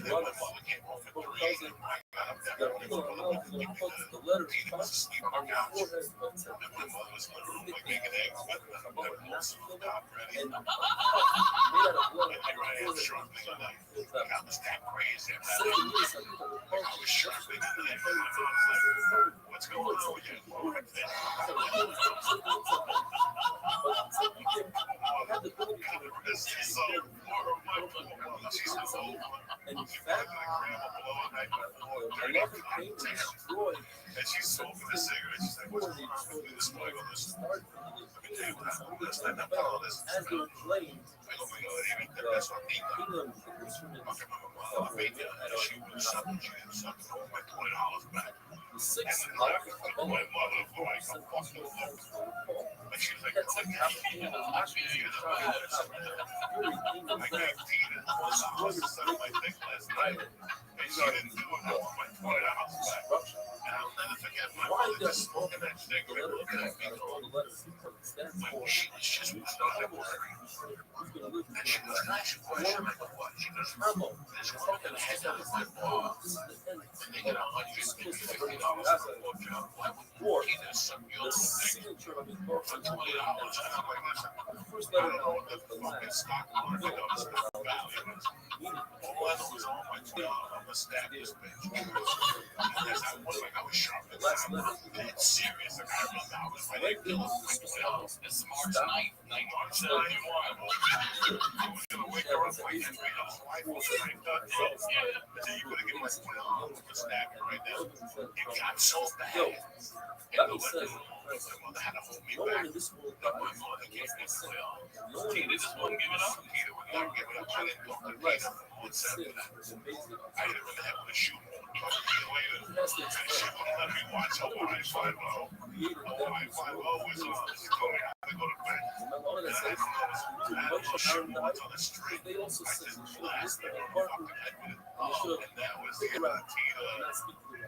then my mother came home at 3 and I got up there. the people in love will put the letter Tina was asleep on on the the couch. forehead of And my mother was literally like making eggs with me. I had most of the top ready. and made out of blood. And here I am sharpening a knife. Like I was that crazy. I 7 years of I was sharpening a knife. What's going on with you? She's so old. And in fact, another pain is destroyed And she's smoking a cigarette. She's like, what's going on with this boy on this? start Let me tell you what happened. Let's let them follow this. as they're playing I go, even that's what me. kingdom I instruments. can remember my mother made that. And she was something. She did something. I my $20 back. The sixth And life then my mother, like, I'm fucking and she was like, oh, I gave Tina something like that last night. And she didn't do it. I want my $20 back. And I'll never forget my mother just smoking that cigarette, looking at me going, like, she was just starting to worry. And she goes, I should question my what? She goes, there's one gonna head out of my boss. And they get $150 for a job. Why would Tina suck me The off signature of his book for $20? And I'm like, listen, the first I letter don't know what the fucking stock market does. All I know is all my $20, I'm gonna stack this bitch. Yes, I was like, I was sharp. last letter. It's serious. Like, I remember I was like, $20. It's March 9th, 1971. I was gonna wake her up like that. Wife was like, yeah. So you could have given my $20 for stacking right now. It got so bad. That was said. Christ. My mother had to hold me No one back. in this world But dies my mother gave unless me they sin. will. No one in Peter this just world wouldn't give it up. dies Peter would not give it up. I didn't talk to unless Peter for they months sin. after that. It's amazing. I hit him in the head with a shoe. Talk to Peter later. He has to That explain. shit wouldn't let me watch Hawaii 5-0. Created that Hawaii this 5-0 world was is coming out to go to bed. remember all of that And I says didn't notice the I had a bunch little of shoe Aaron died, on the street. they also I said just they should have blasted listened him to fucking Parker head with it. and they should have And that was picked the around Peter and not speak to them.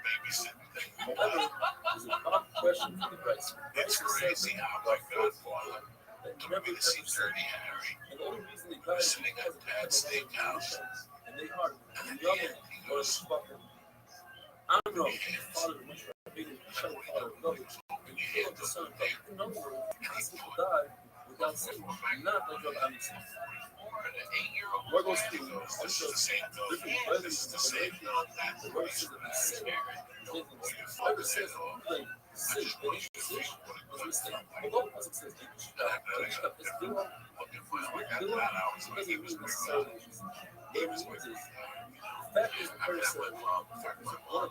babysitting thing. However, there's a big question for the Christ. It's Christ has crazy said how my godfather that took never me to see ever sinned. Dirty Harry. And the only reason they died is Sitting because at of the Dad's steakhouse. and they are And at the young end, he or goes, fucking. I don't know. Father, much rather shut the father of knowledge. And you feel the son of God. In other words, possible to die without sin. Not like your amnesty. Where goes to this is the same dog. different brothers This is the and same relations. dog that The word says that they sin. Whoever says like sin, they need to sin. Was mistake. Although the pasuk says they should have is bill, looking for him like bill, that hours. it doesn't mean necessarily. What it means is the fact is the person said one of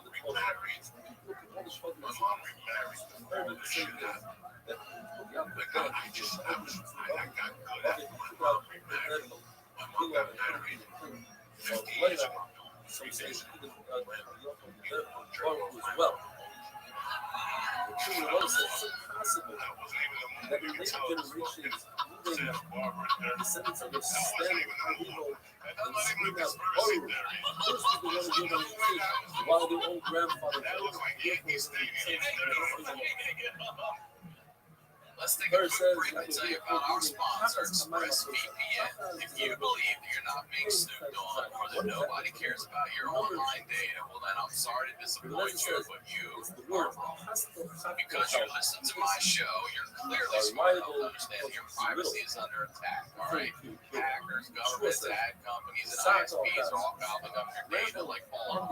the 12 married. Look at all the fucking My mom remarried very all good the thing shit is out. that Like I just, I got good at it. My mom remarried. My mom got married 50 years ago. Some say even as well. The truth of all is it's impossible That wasn't even the that movie. the later Tell us generations Santa moving Barbara the descendants of the That wasn't standing even how the we movie. know And that's not even a and conspiracy screaming out, theory. oh, those people want to give them kids while their own grandfather That looks like Yankee Stadium. Let's take a Bird quick says, break to tell you about our sponsor, ExpressVPN. If you believe you're not being snooped on or that nobody cares about your online data, well then I'm sorry to disappoint you, but you are wrong. Because you listen to my show, you're clearly smart enough to understand that your privacy is under attack, alright? Hackers, governments, ad companies, and ISPs are all gobbling up your data like Paul.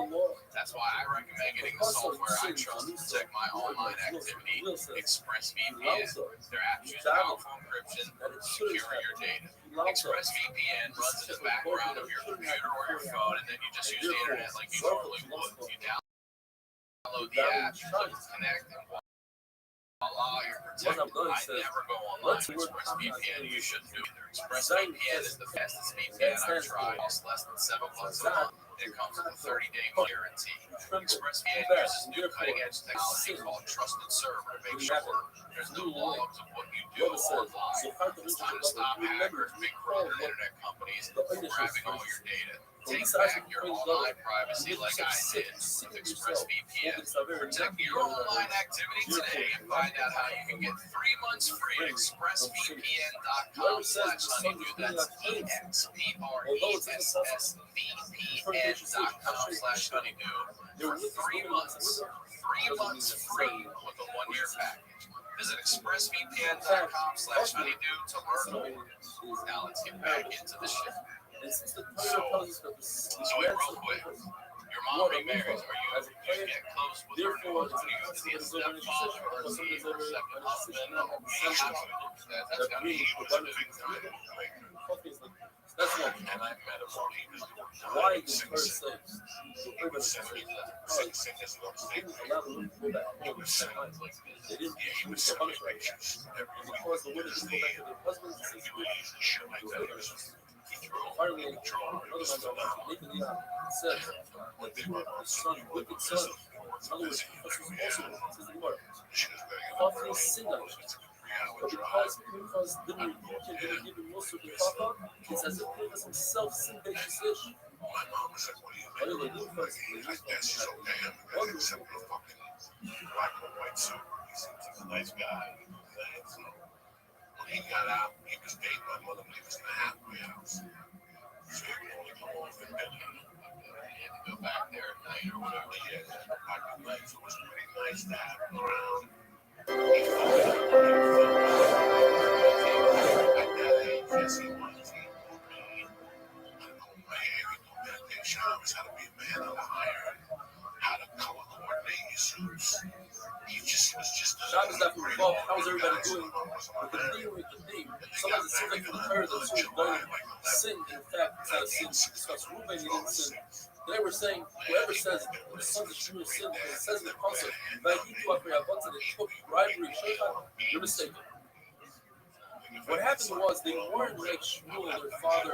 That's why I recommend getting the software I trust to protect my online activity, ExpressVPN. Their app uses powerful encryption for securing your data. ExpressVPN runs in the background of your computer or your phone, and then you just use the internet like you normally would. You download the app, you click connect, and voila, you're protected. I never go online with ExpressVPN. You shouldn't do either. ExpressVPN is the fastest VPN I've tried. It costs less than $7 a month. It comes with a 30-day guarantee. ExpressVPN uses new cutting-edge technology called Trusted Server to make sure there's no logs of what you do online. It's time to stop hackers, big brother internet companies from grabbing all your data. Take back your online privacy like I did with ExpressVPN. Protect your online activity today and find out how you can get 3 months free at expressvpn.com/honeydew. That's expressvpn.com/honeydew for 3 months. 3 months free with a 1-year package. Visit expressvpn.com/honeydew to learn more. Now let's get back into the show. So wait, real quick. Your mom remarries. Are you get close with her? Do you see a stepfather or is he her second husband? That's gotta be That's one. And I met him while he was doing Why did first say He was sick as a little they didn't allow them to go back home? They didn't use the punishment. Because the women didn't go back to their husbands and sisters. Finally, another man Nathan Leon said that they were the son, wicked son. In other words, this was also says the Lord. Coffee is sin. But because didn't give him most of the papa, it's as if he was himself sin-based decision. My mom was like, what are you Anyway, doing? Like, that's so damn. Except for a fucking black and white suit. He seems like a nice guy. So when he got out, he was dating my mother when he was in the halfway house. So he could only come off in midnight. He had to go back there at night or whatever. He had to back at night, so it was pretty nice to have him around. He Jesse was. He told me how to comb my hair, he told me how to take showers, how to be a man on iron, how to color coordinate your suits. He just was just Shabbos after the fall, how's everybody doing? With the theme. Sometimes it seems like you've heard that two done sin. In fact, it's not a sin to discuss Reuben, he didn't sin. They were saying, whoever says the sons of Shmuel sin, because it says in the concept, that they took bribery, you're mistaken. What happened was they weren't like Shmuel, their father,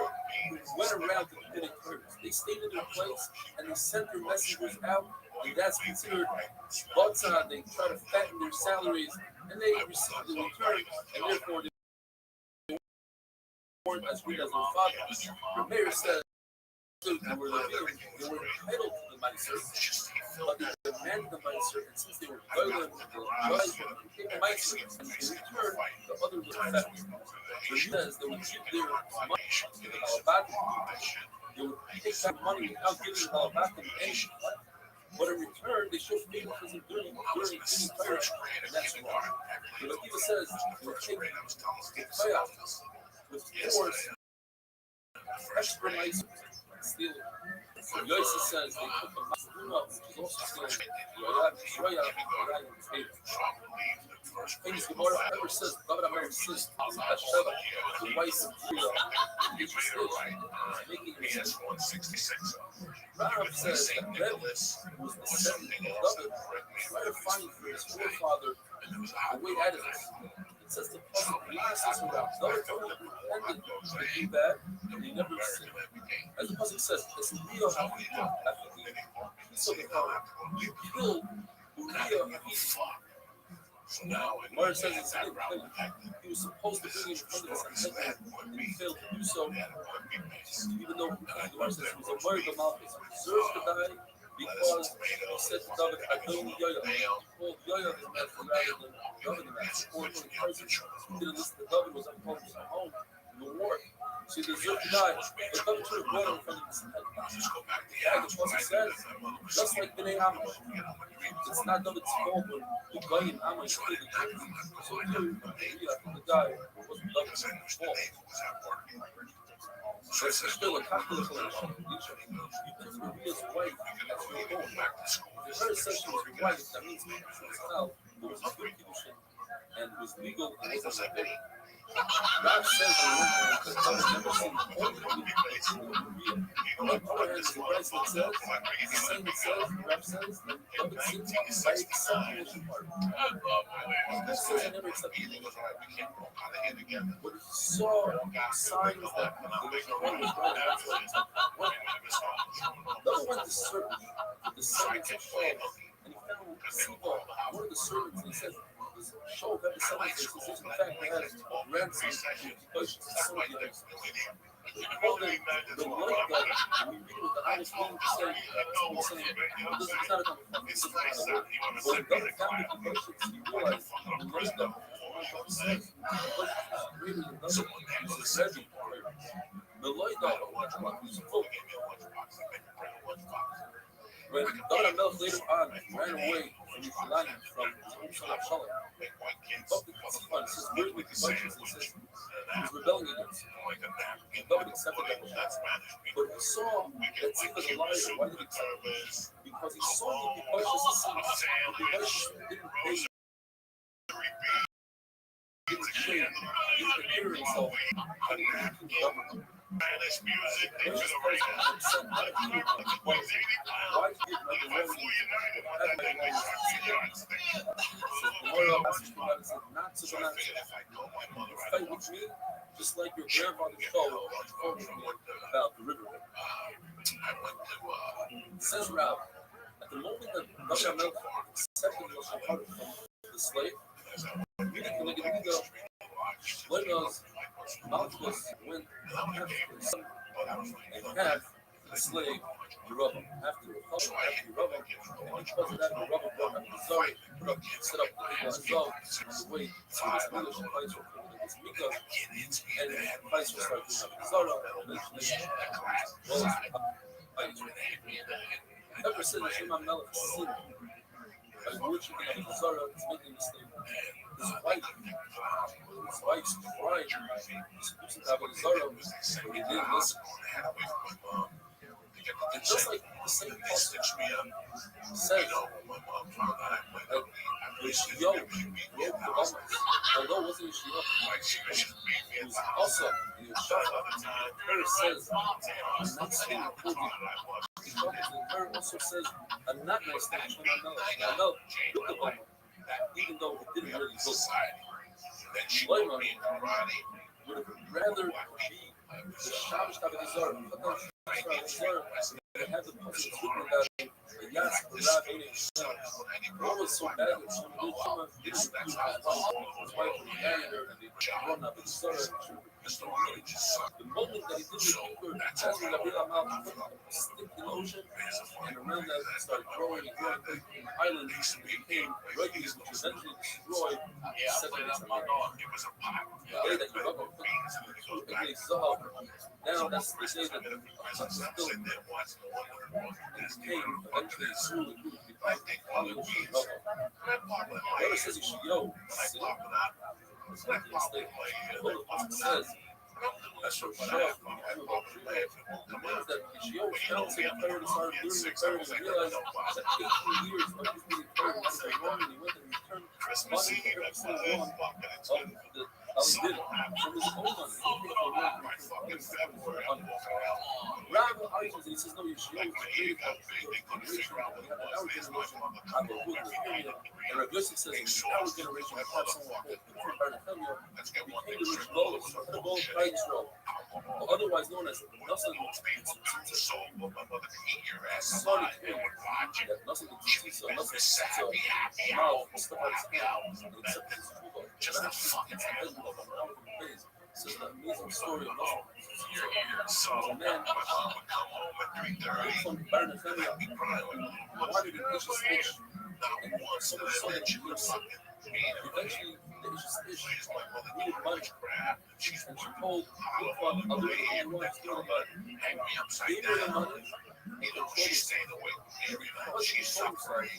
who went around to committing murders. They stayed in their place and they sent their messengers out, and that's considered botza. They try to fatten their salaries, and they received the return, and therefore they weren't as good as their father. The mayor says they were entitled to the Meiser, but they demanded the Meiser, and since they were violent, they became the Meiser, and in return, the other was affected. The says they would give their money to the Alabatim. They would take that money without giving the Alabatim anything. But in return, they show favoritism during prayer, and that's wrong. The Lakiva says they would take the prayer with force, extra Meiser, steal it. Yosef says they took the Masuna, which is also stealing famous Gemara ever says David Amer says Bathsheba, the wife of Judah, making it. Rav says that Rebbe was the descendant of David, tried to find for his forefather a way out of this. It says the puzzle lasts around. David told him repented to do bad, and he never sinned. As the puzzle says, it's Uriah Hafita, so the power. He killed Uriah Hafita. Mara says it's him. He was supposed to bring him in front of the Sanhedrin, and he failed to do so. Even though the Mara says he was a murder Malchus, he deserves to die because he said to David, I don't need Yoya. He called Yoya his master rather than David the master. Or when he didn't listen to David, was at home in the war. So he deserved to die, but David should have brought him in front of the Sanhedrin. Yeah, the Pasuk says, just like Bnei Amish, it's not David's fault when the guy in Amish killed the king. So here, the guy wasn't David's fault. So it's still a capital collection. You took Uriah's wife as your own. The her says she was your wife, that means she was held, it was a good condition, and it was legal, and it was a good. God says that David never seen only Uriah. On the other hand, the Christ that says, the same that says, Rav says, that David sins by accepting what you are. God says I never accepted it. But he saw signs that the one was right, that's why he took it. David went to search the servants of Shaul, and he found Siba, one of the servants, and he said, Shaul got the servants, and he says, in fact, he has ransom to push some of the others. He called him the light God, and we read it with the highest meaning to say, someone saying, well, this is not a common this is not a word. But when David found the questions, he realized the light God, says, greater than David, he was heavy. The light God, was full. When David Melch later on ran away from Yerushalayim from his own son Absalom, he bumped into Tzifan, says, where's with the bunches? He says, he was rebelling against him. And David accepted that rebellion. But he saw that Tzifan was a liar. Why did he accept it? Because he saw the bunches of sins. The bunches didn't pay. He was ashamed. He was preparing himself. And he came to the government. Spanish music. Why did you give my not to fight with me, just like your grandfather told me about the river. Says Rav, at the moment that David Melch accepted the heart from the slave, immediately Lego's Malchus went half the son and half the slave, Yerubim, after Yerubim, and because of that, Yerubim brought up the Zoe, set up the Zov on the way to this English and Vice will come with this Mika, and Vice will start doing up Zara, and then ever since Shema Melech sinned by worshiping the Zara, it's making a mistake. His wife's pride, he's having Zara, but he didn't listen. And just like the same passage says that HBO broke the bonus. Although it wasn't HBO, it was also in the shuffle. Her says a nice thing for you. Her also says a not nice thing for my mother. I know broke the bonus, even though it didn't really look. White money would have rather be the Shabbos Tabitazar, and have the person talking about the Yas of Rav what was so bad that some good Shema didn't his wife was married her and they run up the the moment that he did the Uber, that's when Gabriel Amal put a stick in the ocean, and around that it started growing and growing. The island became regulars, which eventually destroyed the settlements of the day that you rub up the Zohar. Now that's the day that the still came eventually through the group. Whoever says he should yo, it's like a mistake. It says that's your show. The means that Ishio was counting the third and started learning the third and realized that 18 years of his being third was so long and he went and returned money for every single one of the how he did it from his own money. He paid for one Rav argues and he says, no, Ishio was created for the generation. We have our generation, and Rav Yosef says, in our generation, we have someone called Kufr Barnechemia, became the rich Golos, or the Golos Israel, otherwise known as Nassan Sonic King, that Nassan Tzitza, Nassan Tzitza, mouth, stuff out his hand, except his Kuba. Just a fucking head of a face. This is an amazing story of Nassan Tzitza. A man from Barnechemia wanted an Asian fish, and someone saw that he was sick. Eventually, the Asian fish needed money. And she told Lufa, I'll do anything you want to do about it. Gave her the money, and told her, she's suffering.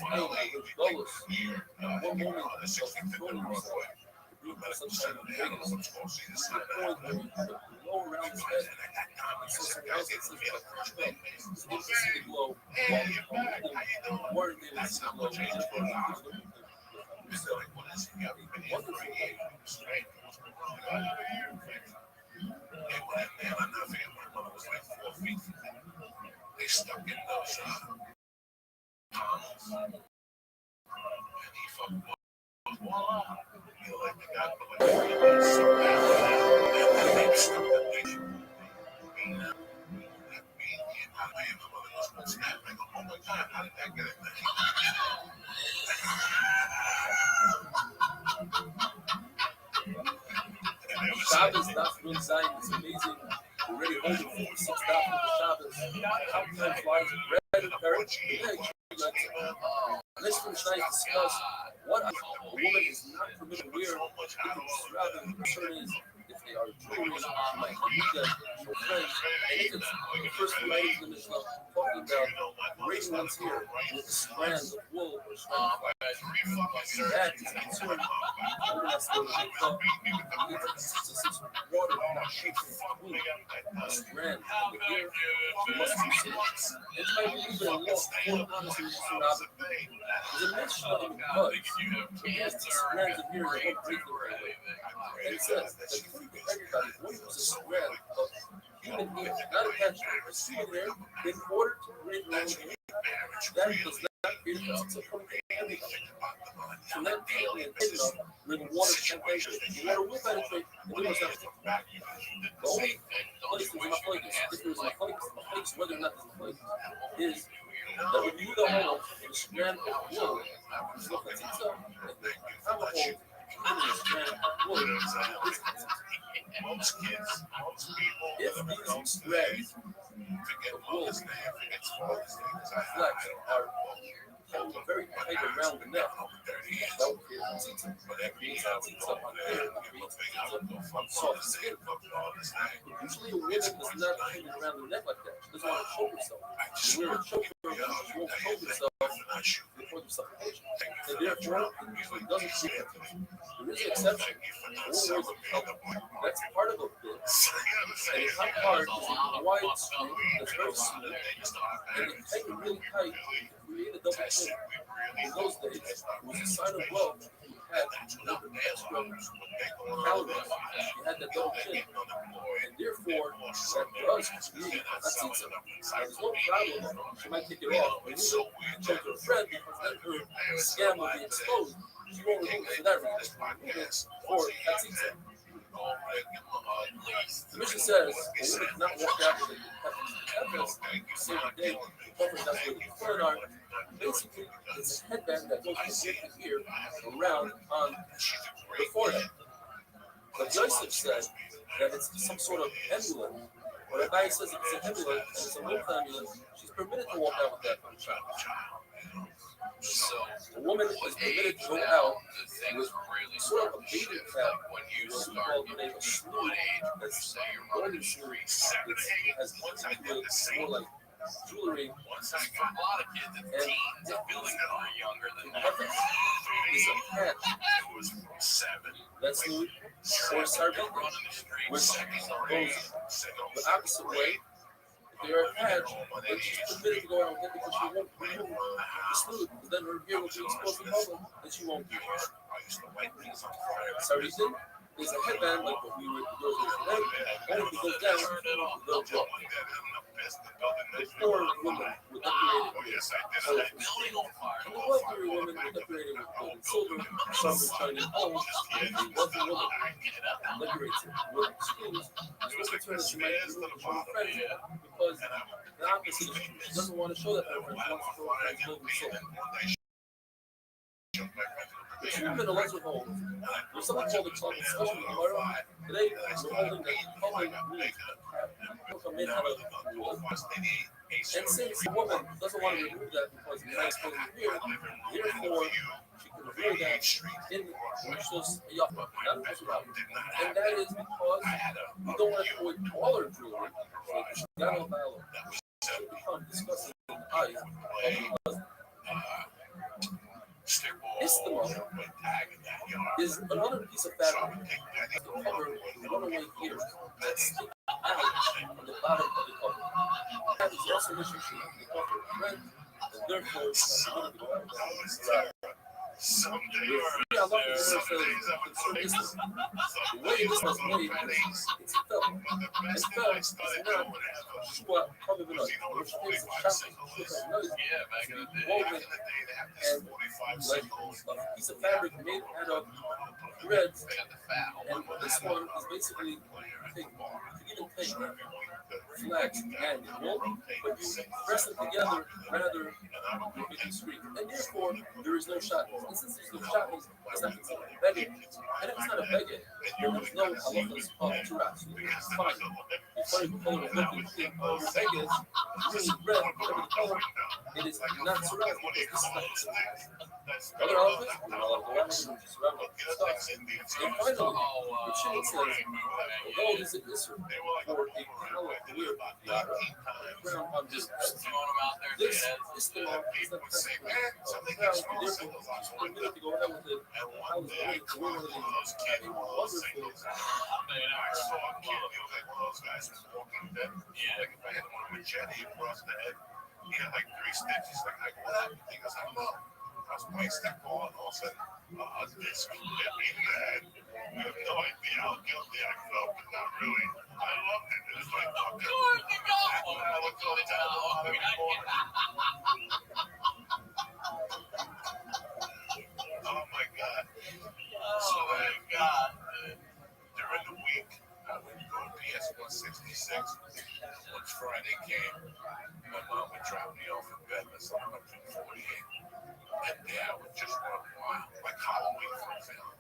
Finally, Golos, one moment of controlling herself, such kind of greatness, to the point where you had a glow around his head, and so someone else that says, so they see the glow, while weren't able to see the glow, just for they stuck in those tunnels, and he fucking voila. You know, like the guy put like so bad, and they stuck the thing. Oh my God, how did that get in there? Shabbos, that's real Zion. It's amazing. We're already holding 56 days for Shabbos. Time flies. Red and Parrot. Let's finish tonight discuss what a woman is not permitted to wear. Rather, the concern is if they are jewelry, like hijab or friends. And if it's the first few items in the Mishnah talking about raising one's hair with strands of wool or strands of flax. That is a concern. Woman has to go to the mikvah. Since water not shaking through a strand of the hair, you must use it. It's my belief in Allah, full honest and Rabbit. There's a Mishnah in the Mud. There's two strands of hair that won't break the right way. And it says that everybody, one uses a strand of human hair, not attached to human hair, in order to create your own hair. That does not create a everything. So that family and where the water penetrates, the water will penetrate, and we must have to back. The only place in my place, if there was my place, whether or not there's a place, is that when you go home and a strand of wool, it's not a pizza, have a hole. Most kids, most people, if these strands of wool flex are very tight around the neck, that would create a tita. But that means tita on there, creates tita on soft skin. Usually a woman does not hang around the neck like that. She doesn't want to choke herself. She wears a choker, she won't choke herself before the supplication. And therefore, it usually doesn't see it. There is an exception. Or that's part of a bit. And the top part is a wide string that's very smooth. And it tightened really tight to create a double chin. In those days, it was a sign of wealth. You had extra calories. You had that double chin. And therefore, that does create a tzitzit. There's no problem. She might take it off. But you show to a friend because then her scam will be exposed. She won't remove it for that reason. Or that tzitzit. The mission says a woman cannot walk out with the same day. That's where the third arm. Basically, it's a headband that goes from ear to ear around on the forehead. But Joseph said that it's some sort of amulet. But a guy says it's an amulet and it's a milk amulet. She's permitted to walk out with that from the child. So a woman is permitted to go out with really sort of a baby cap, when you what we start call today a sleeve. That's say you're golden sleeve. It has more like jewelry. for a lot of kids and teens, I feel like they're younger than that. Is a hat It was from 7. that's nude or sardine, which goes the opposite way. If they're a patch, then she's permitted to go out and get because she won't remove the sleeve, because then her hair will be exposed to the public, and she won't do it. Sardine is a headband like what we were doing today, only if it goes down, they'll drop. Before women were decorated with colorful. And the wealthier women were decorated with gold and silver, some with shiny gold, and the wealthy woman decorates it with screws. This return she might remove it from her friends because the opposite is true. She doesn't want to show that her friends, she wants to show her friends gold and silver. The two women allegedly hold. There's something called the Talmud discussion tomorrow. Today, we're holding that public meat come in out of wool. And since the woman doesn't want to remove that because it's not supposed to be here, therefore, she can remove that in Rishos Yachma, not Rishos. And that is because we don't want to avoid taller jewelry, like Shigano Balo, which should become disgusting in the eyes of the husband. Istamon is another piece of fabric to cover the runaway hairs that stick out on the bottom of the cover. That is also an issue to cover red, and therefore it's not going to go out. I love the says concerning Islam. The way this was made is it's felt. And felt is not shua covenant, which is shocking, woven and like a piece of fabric made out of threads. And this one is basically you can even take flax and wool, but you press them together rather than making streak. And therefore, there is no shot. And since there's no shot, it's not considered begging. And if it's not a begging, then there's no halachas of turas. It's fine. It's funny the color of looking thing. Your begging is really red, whatever the color. It is not turas because this is not considered. Other halachas, you're not allowed to go out, which is relevant stuff. And finally, the Shin says, although this is Isser for a color clear ground on this this law is not therefore she's permitted to go ahead with it. I was going to one of these wonderful I saw a kid, he was like one of those guys who's walking dead. Like if I hit him with a machete across the head, he had like 3 stitches. Like what happened? He goes, I don't know. I was playing stickball and all of a sudden, this hit me bad. You have no idea how guilty I felt, but not really. I loved it. It was like, oh my God. So during the week, when you go to PS 166, once Friday came, my mom would drop me off in bed at 148. And Dad would just run wild, like Halloween, for example.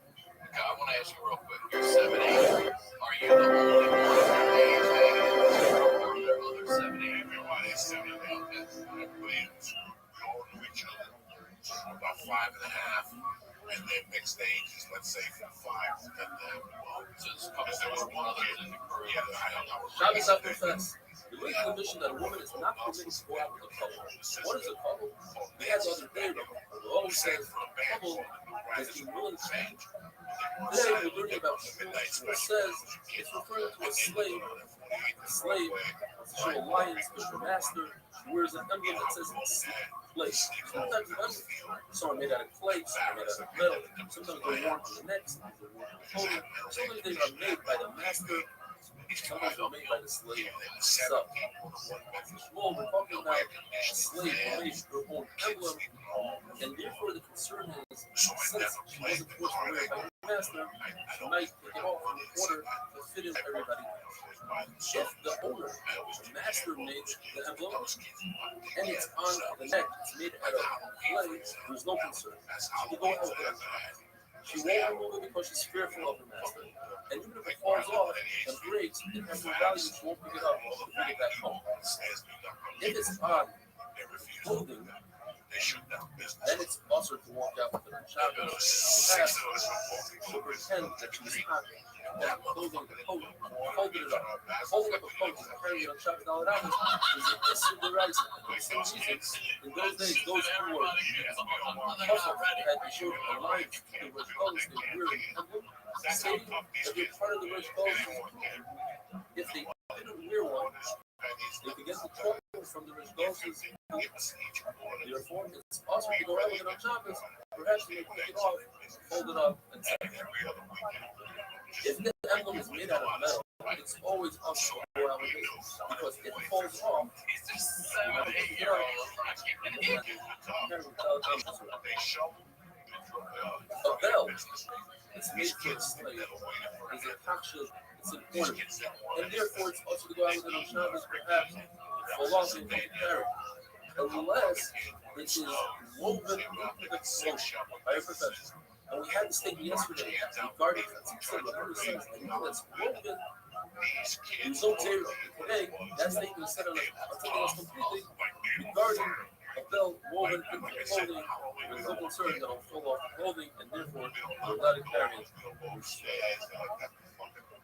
God, I want to ask you real quick. You're 7'8". Are you the only one of your age or are there other 7'8"? Everybody's 7'8". Everybody else. We all knew each other. About 5.5. And they mixed ages, let's say from 5 to 10. Well, because there was one other in the crew. Yeah, I was Shabbos after fest. The legal admission that a woman is not permitted to go out with a couple. What is a couple? We had the other day, the law says a couple is being willing to change. Today we're learning about shul. Shul says it's referring to a slave. A slave to show alliance with the master, wears an emblem that says slave. Sometimes an emblem. Some are made out of clay, some are made out of metal, sometimes they're worn on the neck, sometimes they're worn on the clothing. Sometimes they are made by the master, sometimes they're made by the slave himself. Well, we're talking about a slave who made her own emblem, and therefore the concern is, since she wasn't forced to wear it by her master, she might take it off in order to fit in everybody else. If the owner, the master, made the emblem and it's on the neck, it's made out of clay, there's no concern. She can go out with it. She won't remove it because she's fearful of her master. And even if it falls off and breaks, it has no value, she won't pick it up or bring it back home. If it's on clothing, then it's also to walk out with it on Shabbos. To pretend that she's not that clothing the coat, folded it up. Folding up a coat and carrying it on Shabbos $1 is an issue of rights. For some reason, in those days, those who were tough had to show a line to the rich clothes they wear an emblem, stating that they're part of the rich clothes. If they didn't wear one, they could get the trouble from the rich clothes. Therefore, it's also to go out with it on Shabbos. Perhaps they pick it off, fold it up, and sell it. If the emblem is made out of metal, it's always up to go out with it because if it falls off, a bell, it's made for a slave, is a kasha, it's an ornament, and therefore it's also to go out with it on Shabbos, perhaps for long they can carry, unless it is woven into the cloth by a professional. And we had the statement yesterday regarding that. So the Lord says that that's woven. There's no zero. Today, that statement is said on something else completely regarding a belt woven into clothing. There's no concern that it'll fall off the clothing, and therefore we're allowed to carry it.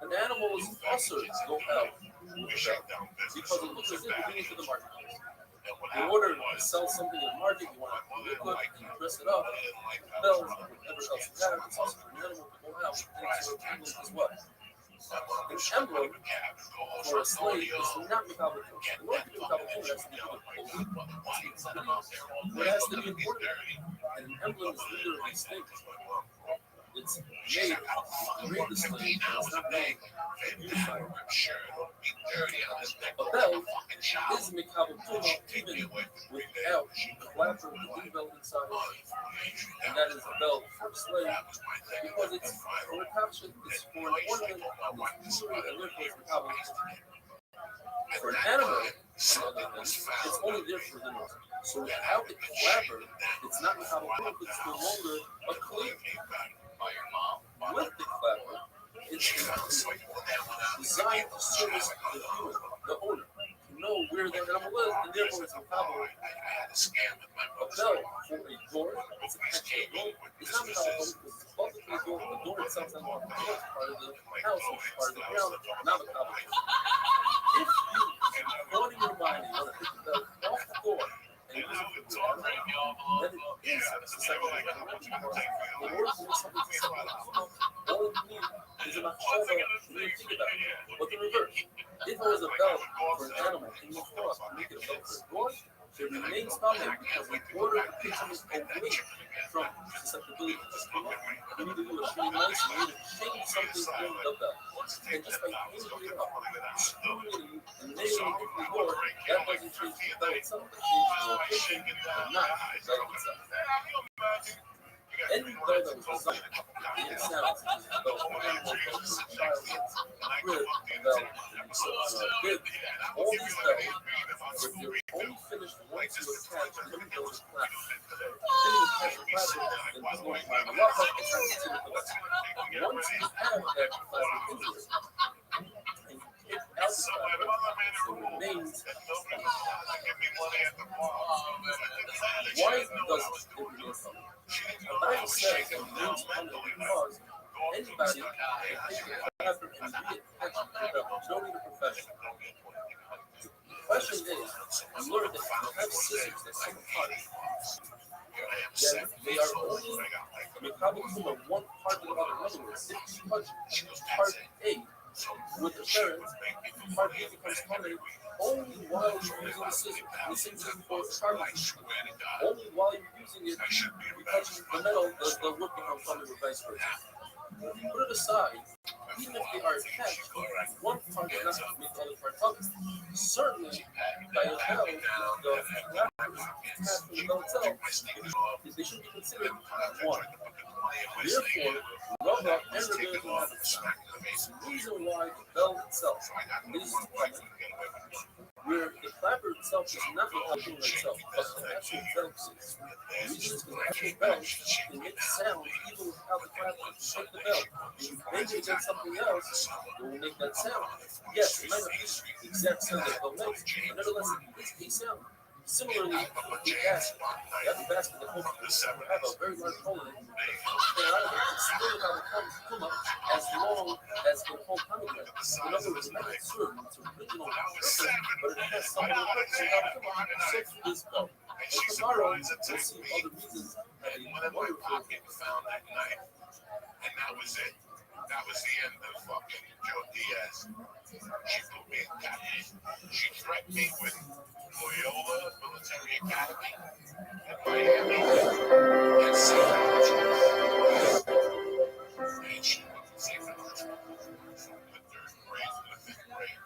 An animal is also to go out because it looks as if it's going to the marketplace. In order to sell something in the market, you want to look good and dress it up. Bells, whatever else you have, it's also for an animal to go out and sort of emblem as well. An emblem for a slave is not Mikabel. In order to be Mikabel, it has to be good. It has to be important. And an emblem is literally distinct. It's made to read the slave, it's not made to use by it. A bell is Mikabel even without the clapper with the bell inside it. And that is a bell for a slave because it's for a kasha, it's for an ornament, it's usually a lift with Mikabel. For an animal, it's only there for the nose. So without the clapper, it's not Mikabel, it's no longer a cleat. With the clapper, it's designed to service the human, the owner, to know where that animal is, and therefore it's Mikabel. A bell for a door, it's attached to a door. It's not Mikabel because it's above the door. The door itself is not part of the house, it's part of the ground, not Mikabel. If you thought in your mind you want to pick the bell off the door and use it for your then it is susceptible to corruption. In order to make something susceptible to corruption, all you need is a machshava when you think about it. But the reverse, if there was a bell for an animal and you thought to make it a bell for a door, it remains common because in order to take something away from susceptibility to corruption, you need to do a really nice, you need to change something in the bell. And just by painting it up, screwing it and nailing it into the door, that doesn't change the bell itself, it changes the location, but not the bell itself. Any bell that was designed in sounds, such as the bell for an animal, bell for a child, crib, bell, bib, all these bells, if they're only finished once you attach them, those are clapped. Then you attach the clapper, and there's no time to lock up, it's not considered the best. Once you have that clapper into it, and you take out the clapper, it remains stuck. Why does it remain stuck? The Bible says it remains stuck because anybody can take the clapper and reattach it to the bell. You don't need a professional. You learn that you have scissors that come apart. Then they are only mechanical from one part of the other. In other words, if you touch part A with the ferret, part B becomes permanent only while you're using the scissors. The same thing for cartilage. Only while you're using it, you touch the metal, the wood becomes permanent or vice versa. If you put it aside, even if they are attached, one part does not make the other part public. Certainly, by a bell, the wrappers attached to the bell itself, they should be considered one. Therefore, rubber and regulation have a sound. The reason why the bell itself is common, where the clapper itself is not the helping itself, but the actual bell is. The reason is because the actual bell can make sound even without the clapper. Shake the bell. When you bang it against something else, it will make that sound. Yes, it might not be the exact sound that the bell makes, but nevertheless, it's a sound. Similarly, the basket. You have a basket that holds have a very large hole in it. And out of it, it's still how it come up as long as it holds pomegranate. In other words, it might serve its original purpose, but it has some other purpose and how it come up. So for this bell. And tomorrow, we'll see other reasons that a wonderful found that night. And that was it. That was the end of fucking Joe Diaz. She put me in custody. She threatened me with Loyola Military Academy and Miami and and she went to say for the third grade and the fifth grade.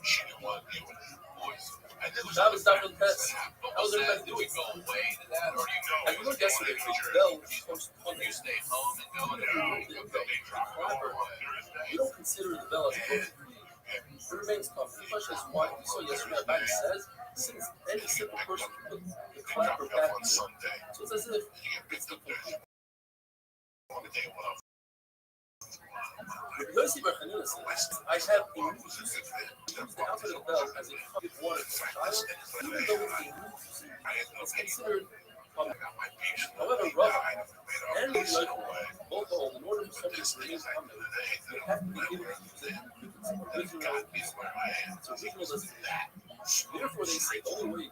She didn't want to deal with boys. And there was that was Dr. Pets. How was everybody doing? Go away to that, or do you go? And you look yesterday, the bell comes to You stay home and go and we don't consider the bell as a broken creed. It remains tough. The question is why. We saw yesterday that Biden says since any simple person can put the clapper back in, so it's as if it's the complete. Yossi Bar Hanina says, I have a new use the outside of the bell as a cup of water for a child, even though it's a new use, it's considered common. However, rubber and the both hold in order for something to remain common, they have to be able to use it with its original destination. Therefore, they say the only way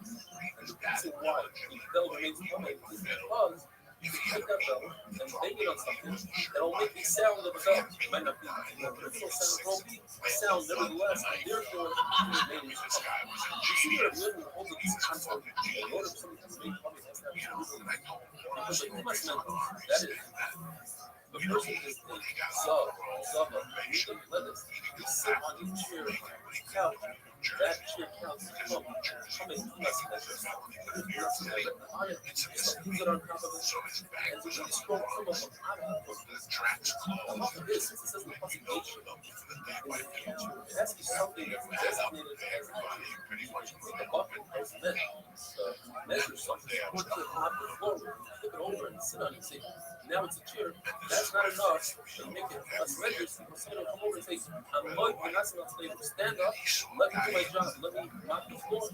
and the reason why the bell remains common is because you can take that bell and bang it on something that'll make a sound of a bell. It might not be the original sound, it will be a sound nevertheless, and therefore it remains common. You see that living holds of this concept in order for something to remain common, it has to have its original. Because like Kumas meant, that is, the person is a Zava, lettuce, they sit on a chair, couch, that chair counts as coming Kumas measures. Things that are on top of it, and so really strong come up out of it. This, since it says in the possibility in the future, it has to be something that's designated as a bucket as meant measure something, put it on the floor, flip it over and sit on it and say, now it's a chair. That's not enough to make it plus measures. Someone will come over and say, I'm not today. Stand up, let me do my job, let me mop the floor.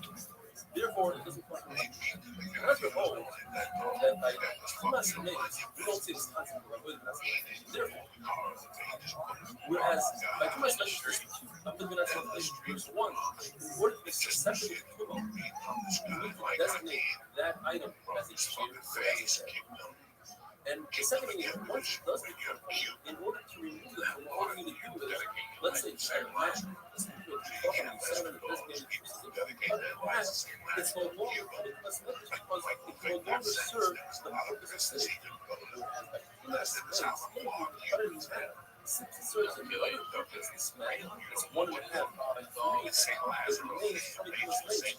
Therefore, it doesn't cost me much. And as we're old, that like two less minutes, we don't say this concept of avoiding that's therefore, whereas by two less minutes, up to the next one, verse 1, in order to be susceptible to Kumo, you need to designate that item as a chair. And the second thing is, once it does become in order to remove it from all you need to do is, let's say, it's a match, it's no longer because it no longer serves the purpose of state. Since it serves another purpose, this man is 1.5 by 3, it remains 20 slaves.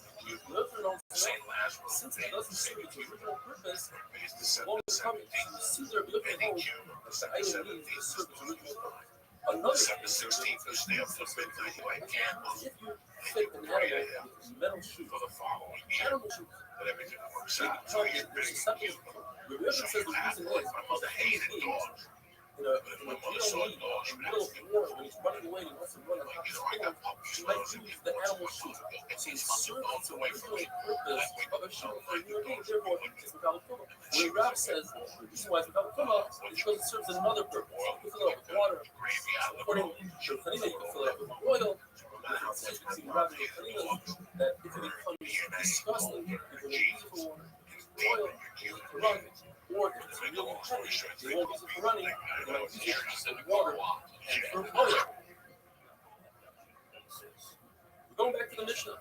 Since it doesn't serve its original purpose, what will come to see their beautiful home, the item needs to serve its original purpose. Another thing is if you fit an animal with metal shoes, animal shoes, they become susceptible. The evidence says the reason is because the human being in a real need, in the middle of war, when he's running away and he wants to run on top of the storm, he might use the animal shoe. So it serves its original purpose of a shoe for a human being, therefore it's without kuma. When Rab says the reason why it's without kuma is because it serves another purpose. You can fill it up with water. According to Chanina, you can fill it up with oil. The difference between Rab and Chanina that if it becomes disgusting, people won't use it for oil, to run, or if it's really heavy, they won't use it for running, they might use it for water and for oil. Going back to the Mishnah.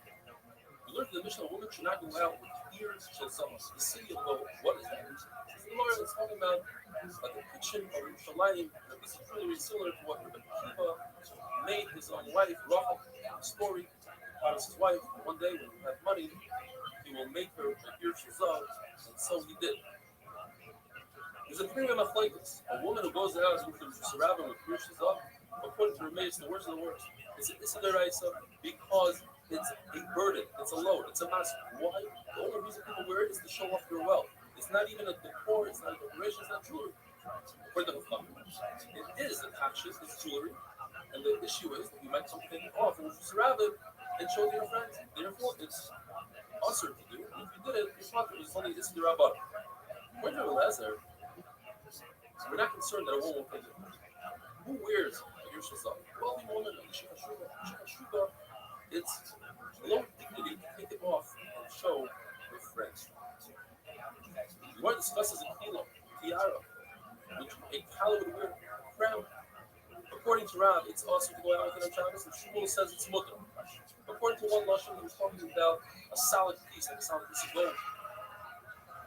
We learned in the Mishnah, a woman should not go out with ears to someone. The city of Lowell. What is that? The Gemara is talking about a depiction of Yerushalayim. This is really similar to what Rabbi Akiva made his own wife, Rachel, a story about his wife. One day when he had money, he will make her a ear shazal, and so he did. There's a premium of machlokes. A woman who goes out with the rabbin with ear shazal, according to Ramesh, the worst of the worst. It's an issa deraisa because it's a burden, it's a load, it's a mass. Why? The only reason people wear it is to show off their wealth. It's not even a decor, it's not a decoration, it's not jewelry. According to the Chacham, it is a tachshis, it's jewelry, and the issue is that you might come take it off and surround it and show to your friends. Therefore, it's usher to do. And if you did it, it's not, it's only issa derabbanan. According to Elazar, we're not concerned that a woman will take it. Who wears a ear shazal? Wealthy woman, a shikashuba, it's low dignity to take it off and show your friends. The Gemara discusses a kilo, tiara, which a kala would wear crown. According to Rav, it's also to go out with it on Shabbos, and Shmuel says it's mutter. According to one lashon, he was talking about a solid piece, like a solid piece of gold.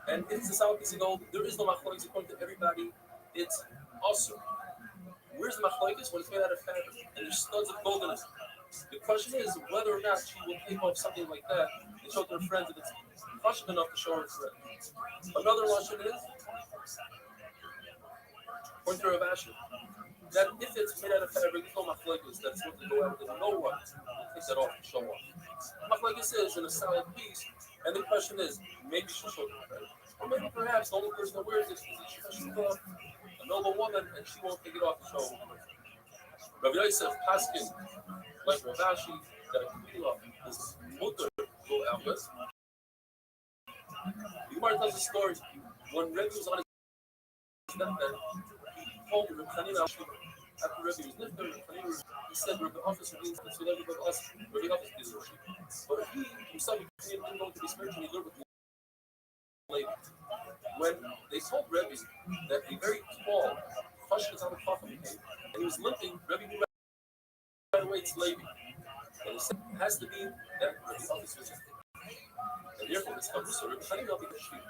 And if it's a solid piece of gold, there is no machlokes according to everybody. It's also. Where's the machlokes? When it's made out of fabric, and there's studs of gold in it. The question is whether or not she will take off something like that and show to her friends if it's fashioned enough to show her friends. Another lesson is, according to Rav Asher, that if it's made out of fabric, there's no machlokes that's supposed to go out with it. No one will take that off and show off. Machlokes is in a solid piece, and the question is, maybe she'll show her friends. Or maybe perhaps the only person that wears this is a noble woman, and she won't take it off to show her friends. Rav Yosef Paskin, like Rav Ashi, that a kila is mutter go out with. The Gemara tells a story. When Rebbe was on his deathbed, he told Reb Chanina after Rebbe was nifter, he said, Rebbe officer means this with everybody else. Rebbe officer is Roshi. But he himself didn't go to be spiritual, he learned with the lady. When they told Rebbe that a very tall Chashkas on the coffin came, and he was limping, Rebbe knew right away it's Levi. And he said, it has to be that Rebbe officer was and therefore it's Charusa. Reb Chanina, because it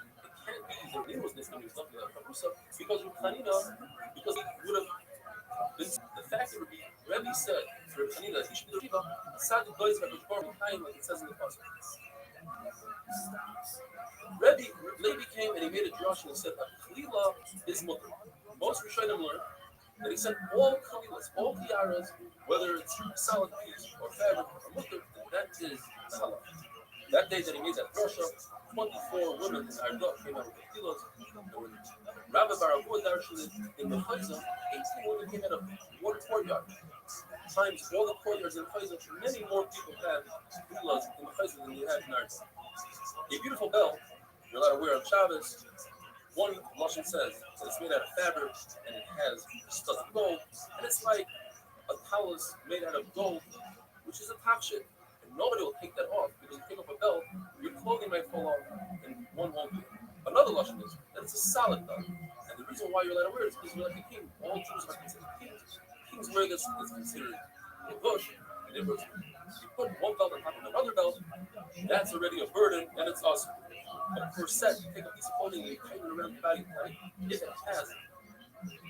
can't be the name was this was not like Charusa, because Reb Chanina, because he would have been the fact that Rebbe said to Reb Chanina that he should be the Riva, sad the guys like it says in the passage. Levi came and he made a drush and he said that Kalila is mutter. Most Rishonim learned that he said all Kalilas, all tiaras, whether it's solid piece or fabric or mutter, that is halal. That day that he made that drasha, 24 women in Ardot came out with the kilos. Rabbi Barabu Darshan in the Chayza, 18 women came out of one courtyard. Times all the courtyards in the Chayza, many more people had kilos in the Chayza than you had in Ardot. A beautiful bell, you're allowed to wear on Shabbos. One Lashon says that it's made out of fabric and it has studs of gold, and it's like a talus made out of gold, which is a tachshit. Nobody will take that off because if you pick up a belt, your clothing might fall off and one won't be. Another lesson is that it's a solid belt. And the reason why you're allowed to wear it is because you're like a king. All Jews are considered kings. Kings wear this, it's considered a bush. And if you put one belt on top of another belt, that's already a burden and it's awesome. But for a set, you take a piece of clothing and you tighten it around your body. If it has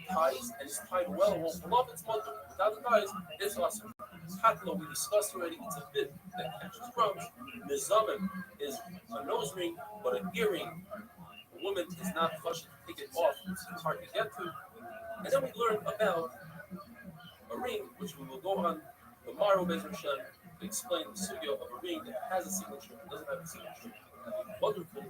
ties and it's tied well, it won't fall off its mother. Without the ties, it's awesome. Hatla, we discussed already, it's a bit that catches crumbs. Nizamin is a nose ring, but an earring. A woman is not flushed to take it off, it's hard to get to. And then we learned about a ring, which we will go on tomorrow, Beis Hashem, to explain the sugya of a ring that has a signature, it doesn't have a signature. Wonderful.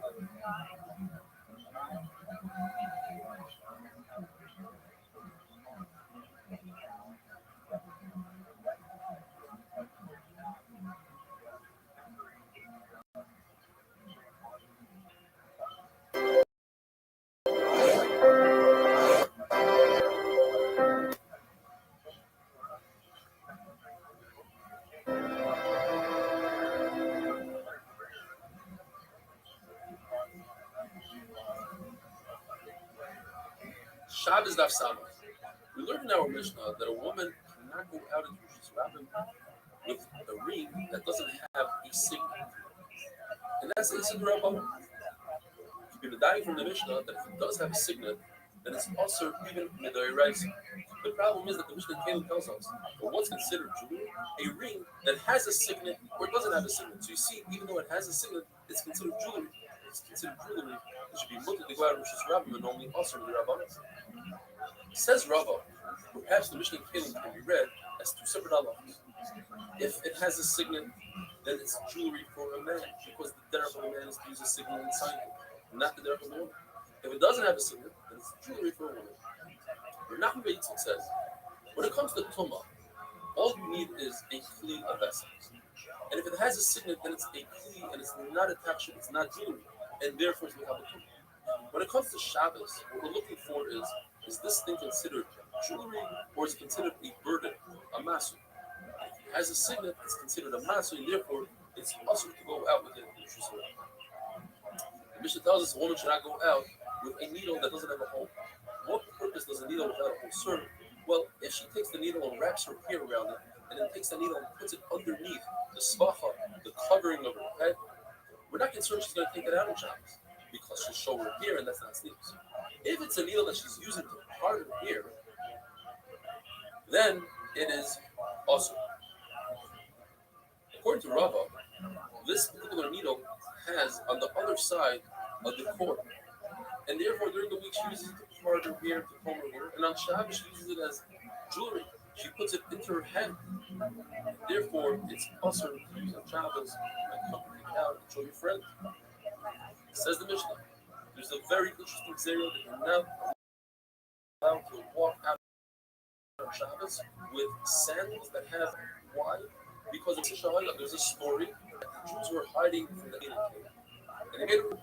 Shabbos Daf Sama. We learned in our Mishnah that a woman cannot go out into Rosh Hashanah with a ring that doesn't have a signet. And that's a signet Rabbanan. You've been dying from the Mishnah that if it does have a signet, then it's also even Midai Rice. The problem is that the Mishnah Kalim tells us that what's considered jewelry, a ring that has a signet or doesn't have a signet. So you see, even though it has a signet, it's considered jewelry. It's considered jewelry. It should be mutter to go out of Rosh Hashanah and only also the Rabbanan. Says Rava, perhaps the Mishnah Kalim can be read as two separate halachas. If it has a signet, then it's jewelry for a man because the derech of a man is to use a signet and sign it, not the derech of a woman. If it doesn't have a signet, then it's jewelry for a woman. Menachem Beitzin says, when it comes to Tumah, all you need is a kli, a vessel. And if it has a signet, then it's a kli and it's not attached, it's not jewelry, and therefore it's without a tumah. When it comes to Shabbos, what we're looking for is this thing considered jewelry or is it considered a burden, a masu? If it has a signet, it's considered a masu, and therefore it's possible to go out with it in Rosh Hashanah. The Mishnah tells us a woman should not go out with a needle that doesn't have a hole. What purpose does a needle without a hole serve? Well, if she takes the needle and wraps her hair around it, and then takes the needle and puts it underneath the svacha, the covering of her head, we're not concerned she's going to take it out in Shabbos because she'll show her hair, and that's not sneakers. If it's a needle that she's using to part her hair, then it is awesome. According to Rava, this particular needle has on the other side of the cord, and therefore during the week she uses it to part her hair, to comb her hair, and on Shabbos she uses it as jewelry. She puts it into her head. Therefore, it's also to use on Shabbos and come take it out and show your friend. Says the Mishnah, there's a very interesting zero that you're not allowed to walk out on Shabbos with sandals that have why? Because it's there's a story that the Jews were hiding from the Eden cave. And they made it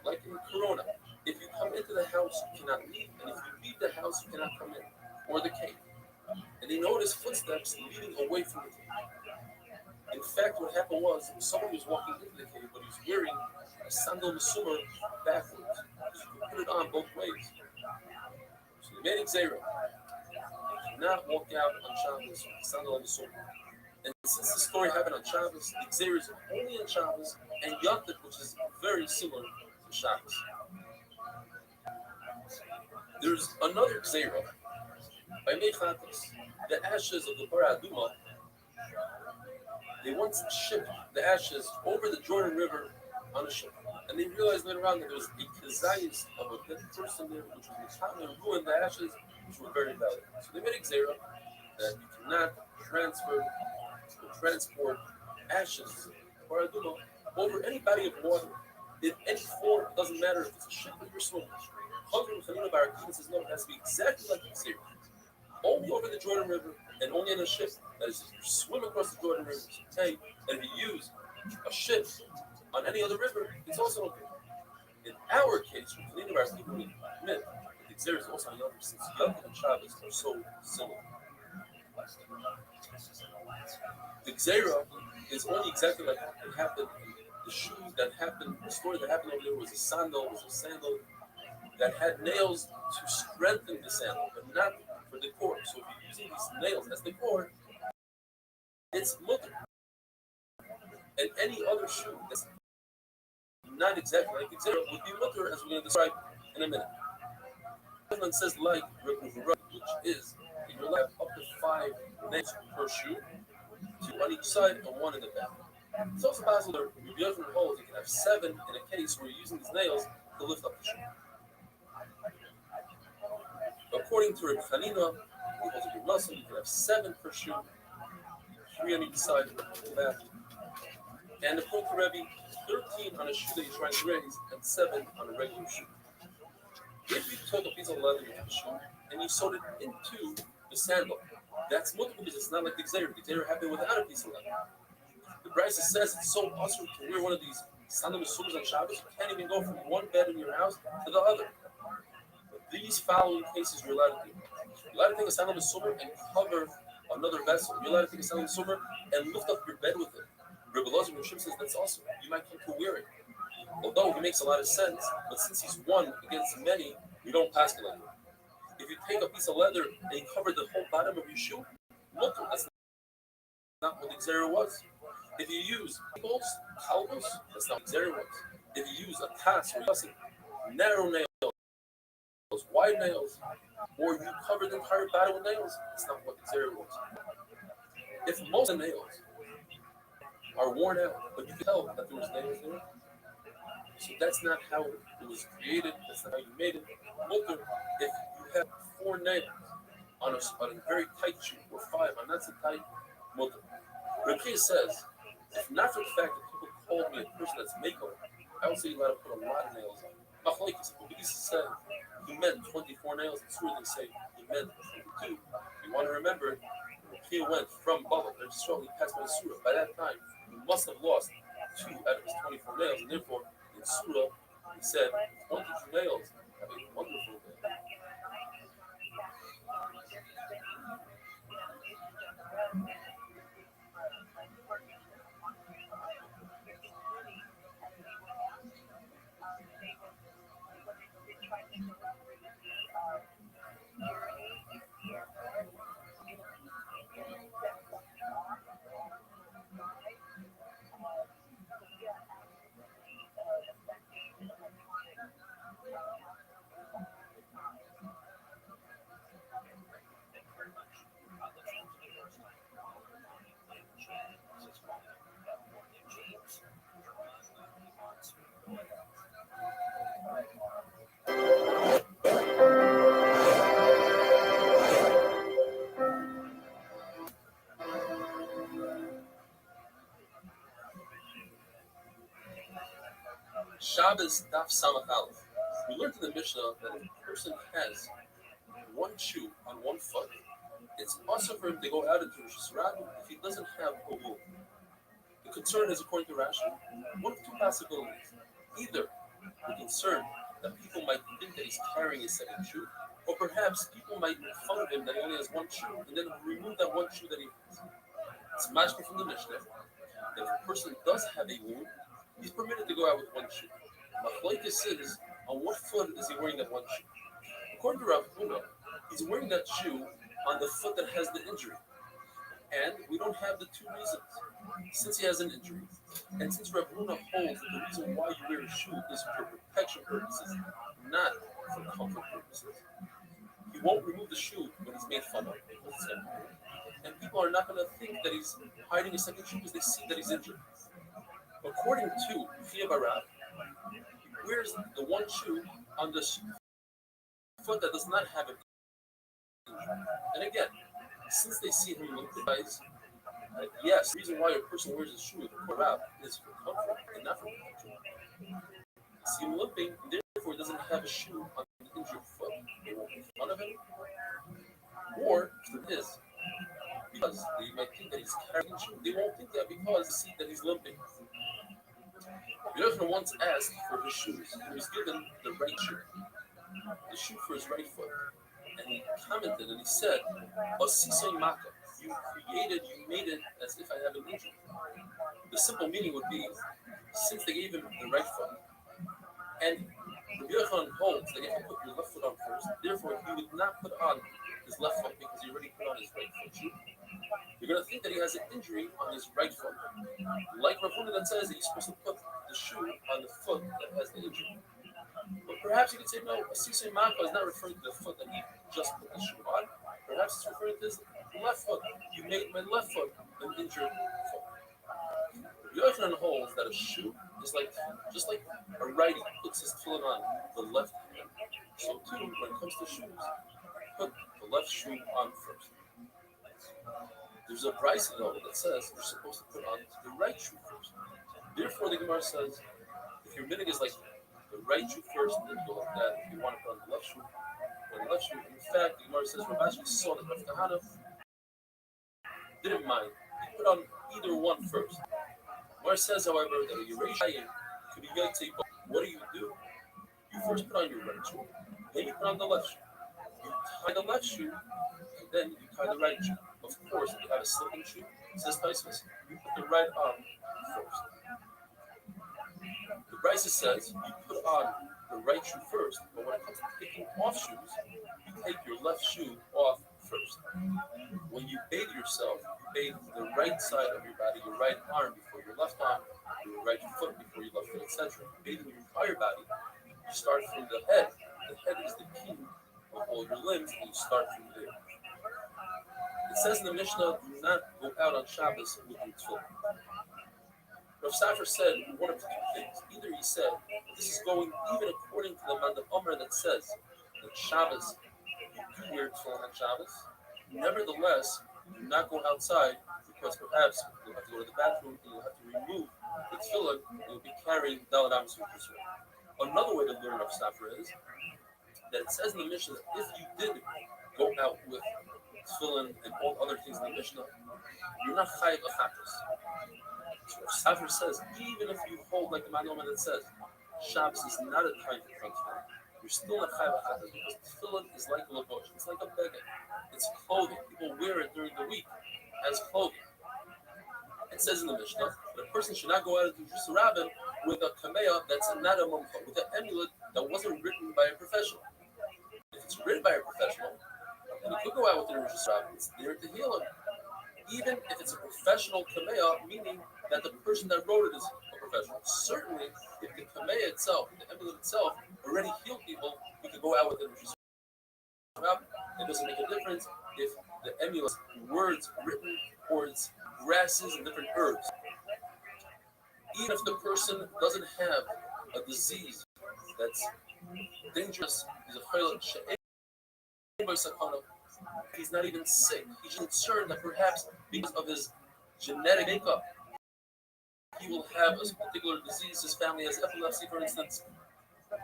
like in Corona. If you come into the house, you cannot leave, and if you leave the house, you cannot come in, or the cave. And they noticed footsteps leading away from the cave. In fact, what happened was someone was walking into the cave, but he was wearing a sandal masumah backwards. So you could put it on both ways. So they made Xera. You cannot walk out on Shabbos with a sandal masumah. And since the story happened on Shabbos, the Xera is only on Shabbos and Yantif, which is very similar to Shabbos. There's another Xera. By Mechatos, the ashes of the Bara Aduma, they once shipped the ashes over the Jordan River on a ship. And they realized later on that there was a kazayas of a dead person there, which was Mechana, and ruined the ashes, which were very valuable. So they made a Xera that you cannot transfer or transport ashes or aduma over any body of water in any form. It doesn't matter if it's a ship or you're swimming. Chazar Chanina Barakin says no, it has to be exactly like the Xera. Only over the Jordan River and only in a ship. That is, if you swim across the Jordan River, it's okay. And if you use a ship on any other river, it's also okay. In our case, from Kanina Bar, people admit that the Xer is also on the other since Yom and Shabbos are so similar. The Xera is only exactly like it happened. The shoe that happened, the story that happened over there was a sandal that had nails to strengthen the sandal, but not for the cord. So if you're using these nails as the cord, it's mutter. And any other shoe that's not exactly like the Xera would be mutter, as we're going to describe in a minute. Everyone says like which is that you're allowed up to 5 nails per shoe, 2 on each side and 1 in the back. It's also possible that Rabbi Yochanan holds you can have 7 in a case where you're using these nails to lift up the shoe. According to Rabbi Chanina, who holds a good muscle, you can have 7 per shoe, 3 on each side and the back. And according to Rabbi, 13 on a shoe that you're trying to raise and 7 on a regular shoe. If you took a piece of leather into the shoe and you sewed it into the sandal, that's multiple because it's not like the Xer. The Xer happened without a piece of leather. The Brisa says it's so awesome to wear one of these sandal masumas on Shabbos, you can't even go from one bed in your house to the other. But these following cases you're allowed to do. You're allowed to take a sandal masuma and cover another vessel. You're allowed to take a sandal masuma and lift up your bed with it. Rabbi Elazar ben Shimon says that's awesome. You might come to wear it. Although it makes a lot of sense, but since he's one against many, we don't pass it like that. If you take a piece of leather and you cover the whole bottom of your shoe, look, that's not what the Xera was. If you use cables, that's not what Xera was. If you use a task or narrow nails, wide nails, or you cover the entire body with nails, that's not what the Xera was. If most of the nails are worn out, but you can tell that there was nails there, so that's not how it was created, that's not how you made it. Look, if you have 4 nails on a very tight shoe, or 5 on not so tight, well, Rakia says, if not for the fact that people called me a person that's makeover, I would say you got to put a lot of nails on. Machlekes, Rakia said he meant 24 nails, and Surah they say he meant 22. You want to remember, Rakia went from Baba, and shortly passed by Surah. By that time, he must have lost 2 out of his 24 nails, and therefore, in Surah, he said, 22 nails have a wonderful day. Shabbos Daf Samach Aleph. We learned in the Mishnah that if a person has one shoe on one foot, it's also for him to go out into Rosh Hashanah if he doesn't have a wool. The concern is, according to Rashi, one of two possibilities. Either the concern that people might think that he's carrying a second shoe, or perhaps people might make fun of him that he only has one shoe, and then remove that one shoe that he has. It's magical from the Mishnah that if a person does have a wound, he's permitted to go out with one shoe. Machlekes is, on what foot is he wearing that one shoe? According to Rav Huna, he's wearing that shoe on the foot that has the injury. And we don't have the 2 reasons. Since he has an injury, and since Rav Huna holds that the reason why you wear a shoe is for protection purposes, not for comfort purposes, he won't remove the shoe when he's made fun of. And people are not going to think that he's hiding a second shoe because they see that he's injured. According to Chia Barat, he wears the one shoe on the foot that does not have an injury. And again, since they see him with the eyes, yes, the reason why a person wears a shoe with a cord is for comfort and not for protection. See him limping, and therefore doesn't have a shoe on the injured foot. They won't make fun of him. Or if it is, because they might think that he's carrying a shoe, they won't think that because they see that he's limping. Yochanan once asked for his shoes. He was given the right shoe, the shoe for his right foot. And he commented and he said, Osisei Maka, you made it as if I have an injury. The simple meaning would be, since they gave him the right foot, and Rabbi Yochanan holds that if you put your left foot on first, therefore he would not put on his left foot because he already put on his right foot shoe. You're going to think that he has an injury on his right foot. Like Rav Huna that says that he's supposed to put the shoe on the foot that has the injury. But perhaps you could say, no, Asisei Maka is not referring to the foot that he just put the shoe on. Perhaps it's referring to his left foot. You made my left foot an injured foot. Yochanan holds that a shoe is like, just like a righty puts his tefillin on the left hand. So too, when it comes to shoes, put the left shoe on first. There's a price though that says you're supposed to put on the right shoe first. Therefore, the Gemara says, if your minhag is like the right shoe first, then you go like that. If you want to put on the left shoe, put on the left shoe. In fact, the Gemara says, Rav Ashi saw that Rav Kahana didn't mind. He put on either one first. Gemara says, however, that a Yerushalayim could be yaitei. What do? You first put on your right shoe, then you put on the left shoe. You tie the left shoe, and then you tie the right shoe. Of course, if you have a slipping shoe, it says Taisvis, you put the right on first. The Brisa says you put on the right shoe first, but when it comes to taking off shoes, you take your left shoe off first. When you bathe yourself, you bathe the right side of your body, your right arm before your left arm, your right foot before your left foot, etc. Bathing your entire body, you start from the head. The head is the key of all your limbs, and you start from there. It says in the Mishnah, do not go out on Shabbos with your tefillin. Rav Safar said one of two things. Either he said, this is going even according to the Manda Omer that says that Shabbos, you do wear tefillin on Shabbos. Nevertheless, do not go outside because perhaps you'll have to go to the bathroom and you'll have to remove the tefillin and you'll be carrying Daled Amos with yourself. Another way to learn Rav Safar is that it says in the Mishnah that if you did go out with tefillin and all other things in the Mishnah, you're not chayiv achatos. So Safar says, even if you hold like the Manomah that says, Shabbos is not a time for tefillin, you're still not chayiv achatos because tefillin is like a labosh, it's like a beggar, it's clothing. People wear it during the week as clothing. It says in the Mishnah that a person should not go out into Rishus Rabbin with a kameah that's not a mumcha, with an amulet that wasn't written by a professional. If it's written by a professional, then you could go out with the Rishus Rabbin. It's there to heal him. Even if it's a professional kameah, meaning that the person that wrote it is a professional. Certainly, if the kameah itself, the amulet itself, already healed people, you could go out with the Rishus Rabbin. It doesn't make a difference if the amulet words written or it's grasses and different herbs. Even if the person doesn't have a disease that's dangerous, he's a chayla he's not even sick. He's concerned that perhaps because of his genetic makeup, he will have a particular disease. His family has epilepsy, for instance.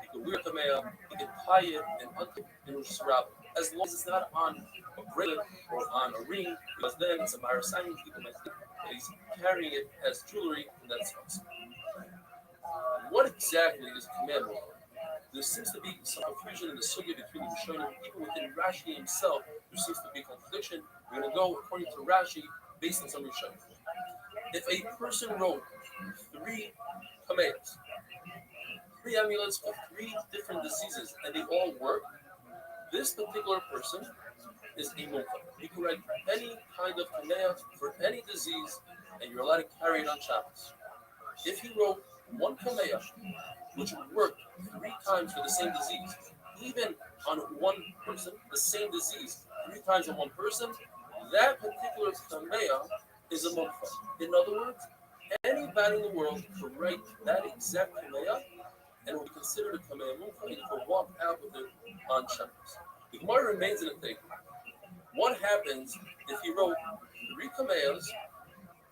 He could wear kameah, he could tie it and untie it in Rosh Hashanah, as long as it's not on a bracelet or on a ring, because then it's a marasayim. People might think that he's carrying it as jewelry, and that's awesome. What exactly is kameah? There seems to be some confusion in the sugya between the Rishonim. Even within Rashi himself, there seems to be a contradiction. We're going to go according to Rashi based on some Rishonim. If a person wrote 3 kameahs, 3 amulets for 3 different diseases, and they all work, this particular person is a mumcha. You can write any kind of kameah for any disease, and you're allowed to carry it on Shabbos. If he wrote 1 kameah, which worked 3 times for the same disease, even on one person, the same disease, 3 times on one person, that particular kameah is a mumcha. In other words, anybody in the world can write that exact kameah, and it will be considered a kameah mumcha, and you can walk out with it on Shabbos. The Gemara remains in a thing. What happens if he wrote 3 kameahs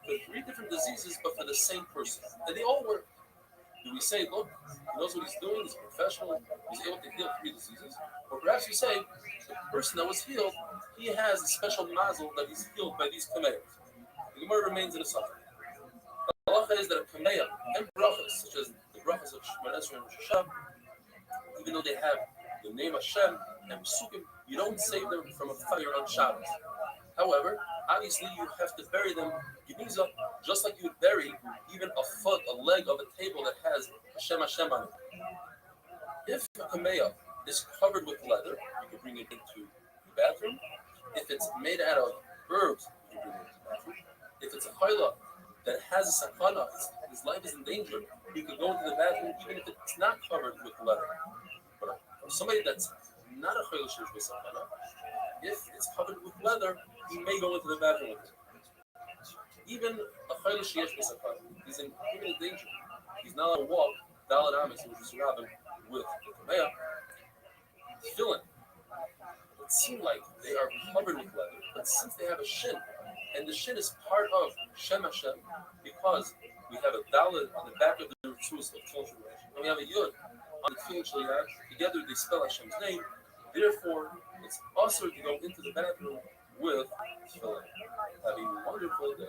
for 3 different diseases, but for the same person, and they all work? Do we say, look, he knows what he's doing, he's a professional, he's able to heal 3 diseases? Or perhaps we say, the person that was healed, he has a special mazel that he's healed by these kameahs. The Gemara remains in a suffix. The halacha is that a kameah and brachas, such as the brachas of Shemar Esrei and Rosh Hashanah, even though they have the name Hashem and Pesukim, you don't save them from a fire on Shabbos. However, obviously you have to bury them Geniza, just like you would bury even a foot, a leg of a table that has Hashem on it. If a kameah is covered with leather, you can bring it into the bathroom. If it's made out of herbs, you can bring it into the bathroom. If it's a chayla that has a sakana, his life is in danger, you can go into the bathroom even if it's not covered with leather. But for somebody that's not a chayla she's with sakana, if it's covered with leather, he may go into the bathroom with it. Even a chayla sheyesh b'sakana, he's in imminent danger. He's not allowed to walk Daled Amos, which is Rabin, with the kameah. Tefillin, it seems like they are covered with leather, but since they have a shin, and the shin is part of Shem Hashem, because we have a Dalet on the back of the Ritzus of Tefillin Shulchan, and we have a Yud on the Tefillin Shulchan, together they spell Hashem's name. Therefore, it's also to go into the bathroom with tefillin. Have a wonderful day.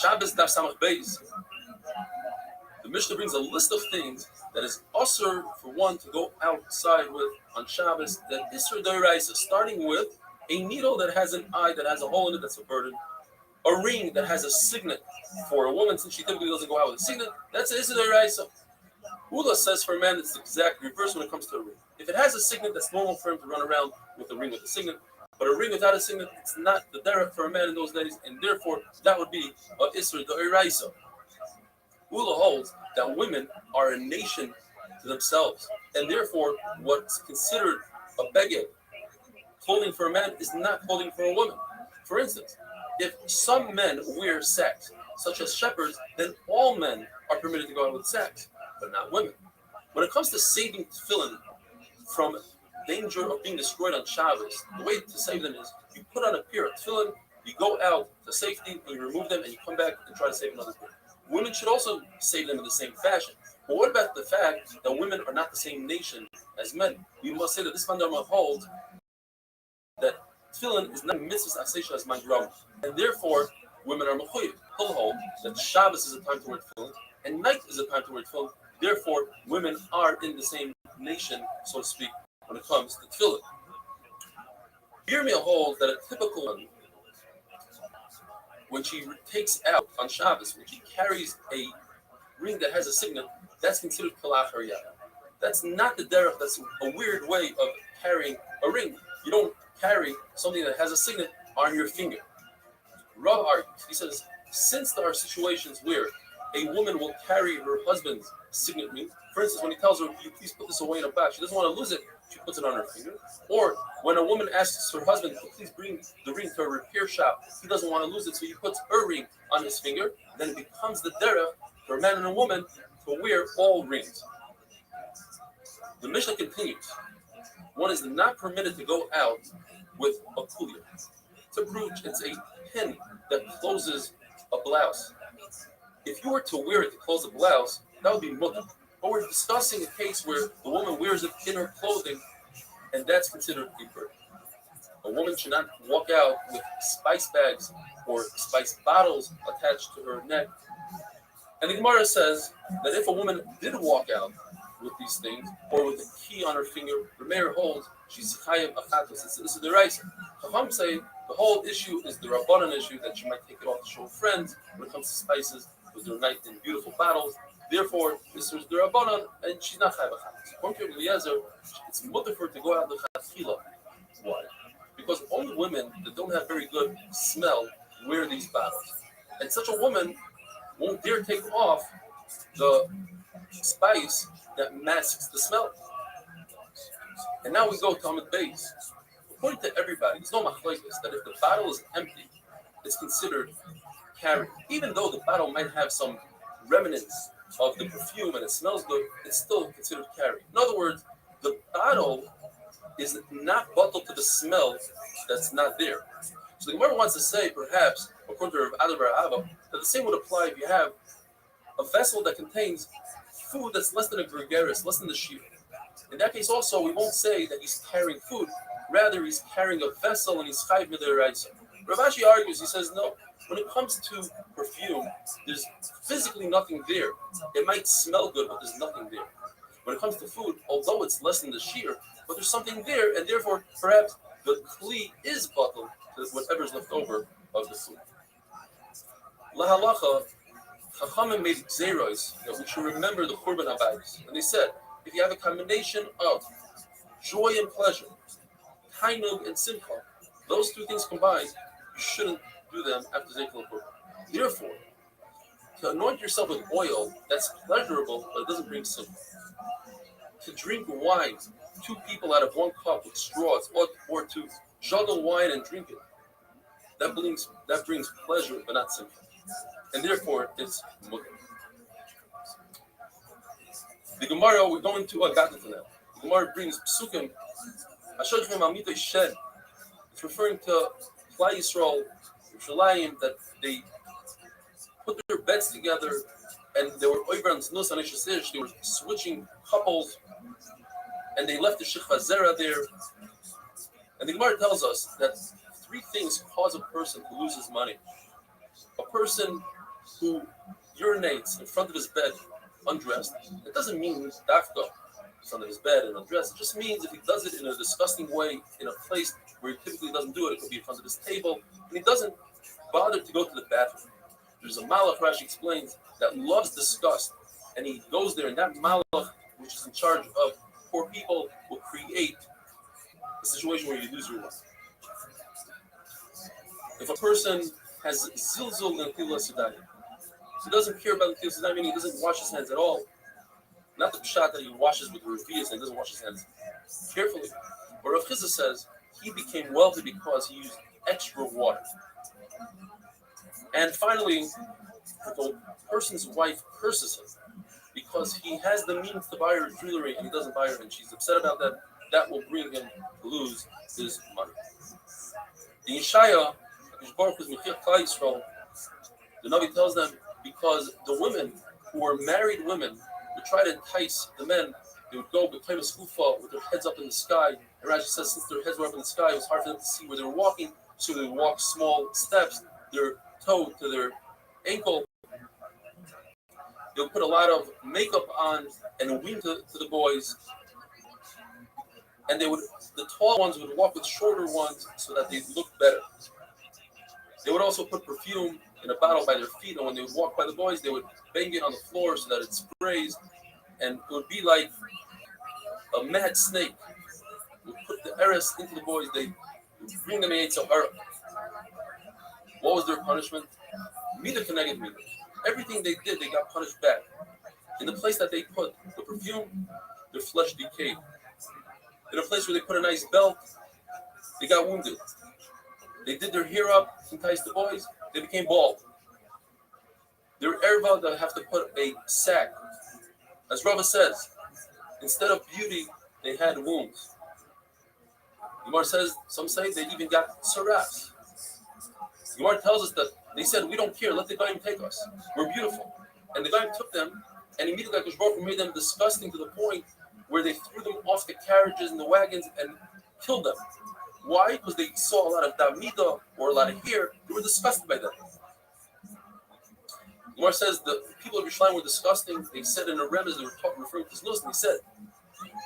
Shabbos Daf Samach Beis, the Mishnah brings a list of things that is usher for one to go outside with on Shabbos, that Isser Doiraisa, starting with a needle that has an eye, that has a hole in it, that's a burden, a ring that has a signet for a woman, since she typically doesn't go out with a signet, that's an Isser Doiraisa. Ula says for a man it's the exact reverse when it comes to a ring. If it has a signet, that's normal for him to run around with a ring with a signet, but a ring without a signet, it's not the derech for a man in those days, and therefore that would be a Isser Doiraisa. Ula holds that women are a nation to themselves, and therefore what's considered a beged, clothing for a man, is not clothing for a woman. For instance, if some men wear sacks, such as shepherds, then all men are permitted to go out with sacks, but not women. When it comes to saving tefillin from danger of being destroyed on Shabbos, the way to save them is you put on a pair of tefillin, you go out to safety, and you remove them, and you come back and try to save another pair. Women should also save them in the same fashion. But what about the fact that women are not the same nation as men? We must say that this Mandama holds that tefillin is not mitzvah asesha as mangram, and therefore women are mechuyev. He'll hold that Shabbos is a time to wear tefillin, and night is a time to wear tefillin. Therefore, women are in the same nation, so to speak, when it comes to tefillin. Yirmiyah holds that a typical one, when she takes out on Shabbos, when she carries a ring that has a signet, that's considered kalach or yad. That's not the derech. That's a weird way of carrying a ring. You don't carry something that has a signet on your finger. Rav argues. He says, since there are situations where a woman will carry her husband's signet ring, for instance, when he tells her, "You please put this away in a box," she doesn't want to lose it. She puts it on her finger. Or when a woman asks her husband to please bring the ring to a repair shop, he doesn't want to lose it, so he puts her ring on his finger. Then it becomes the derech for a man and a woman to wear all rings. The Mishnah continues. One is not permitted to go out with a kulia. It's a brooch, it's a pin that closes a blouse. If you were to wear it to close a blouse, that would be mutter. But we're discussing a case where the woman wears it in her clothing, and that's considered a burden. A woman should not walk out with spice bags or spice bottles attached to her neck. And the Gemara says that if a woman did walk out with these things, or with a key on her finger, the mayor holds she's chayim achatos. This is the rice. Chacham say the whole issue is the rabbanon issue, that she might take it off to show friends when it comes to spices, because they're nice in beautiful bottles. Therefore, this is the rabbanon, and she's not chayim achatos. According to Eliezer, it's mutter for her to go out the chatchila. Why? Because only women that don't have very good smell wear these bottles, and such a woman won't dare take off the spice that masks the smell. And now we go to Hamid Beis. According to everybody, there's no machlokes that if the bottle is empty, it's considered carried. Even though the bottle might have some remnants of the perfume and it smells good, it's still considered carried. In other words, the bottle is not bottled to the smell that's not there. So the Gemara wants to say, perhaps, according to Rav Adar Bar Abba, that the same would apply if you have a vessel that contains food that's less than a gregaris, less than the sheep. In that case also, we won't say that he's carrying food. Rather, he's carrying a vessel and he's chayv midiraisa. Rav Ashi argues, he says, no, when it comes to perfume, there's physically nothing there. It might smell good, but there's nothing there. When it comes to food, although it's less than the shear, but there's something there, and therefore, perhaps the kli is bottled to whatever's left over of the food. Lahalacha, Chachamim made zeros that we should remember the Churban Habayis. And they said, if you have a combination of joy and pleasure, tainug and simcha, those two things combined, you shouldn't do them after Zeichel Churban. Therefore, to anoint yourself with oil, that's pleasurable, but it doesn't bring simcha. To drink wine, two people out of one cup with straws, or to juggle wine and drink it, that brings pleasure, but not simcha. And therefore, it's mutter. The Gemara, we're going to Agata now. The Gemara brings psukim. Ashodchem Amitoy Shed. It's referring to Klal Yisrael, Yerushalayim, that they put their beds together, and they were oibrans nus and ishasish. They were switching couples, and they left the shikha zera there. And the Gemara tells us that three things cause a person to lose his money. A person who urinates in front of his bed undressed, it doesn't mean dafka in front of his bed and undressed. It just means if he does it in a disgusting way in a place where he typically doesn't do it, it could be in front of his table, and he doesn't bother to go to the bathroom. There's a malach, Rashi explains, that loves disgust, and he goes there, and that malach, which is in charge of poor people, will create a situation where you lose your life. If a person has zilzul and tilas yadayim, he doesn't care about the tilas yadayim, meaning he doesn't wash his hands at all. Not the pshat that he washes with revias and he doesn't wash his hands carefully. But Rav Chizah says he became wealthy because he used extra water. And finally, if a person's wife curses him because he has the means to buy her jewelry and he doesn't buy her and she's upset about that, that will bring him to lose his money. The Yeshaya, the Navi tells them because the women who were married women would try to entice the men. They would go become a skufa with their heads up in the sky. And Rashi says since their heads were up in the sky, it was hard for them to see where they were walking, so they would walk small steps, their toe to their ankle. They would put a lot of makeup on and wink to the boys. And the tall ones would walk with shorter ones so that they looked better. They would also put perfume in a bottle by their feet, and when they would walk by the boys, they would bang it on the floor so that it sprays, and it would be like a mad snake. They would put the eris into the boys, they would bring them in Sahara. What was their punishment? Mida connected Mida. Everything they did, they got punished back. In the place that they put the perfume, their flesh decayed. In a place where they put a nice belt, they got wounded. They did their hair up to entice the boys, they became bald. Their erva, they have to put a sack. As Rava says, instead of beauty, they had wounds. Gemara says, some say they even got saras. Gemara tells us that they said, we don't care, let the Goyim take us. We're beautiful. And the Goyim took them, and immediately Hakadosh Baruch Hu made them disgusting to the point where they threw them off the carriages and the wagons and killed them. Why? Because they saw a lot of damida or a lot of hair. They were disgusted by that. Gemara says the people of Yerushalayim were disgusting. They said in a remez, they were referring to Znus, and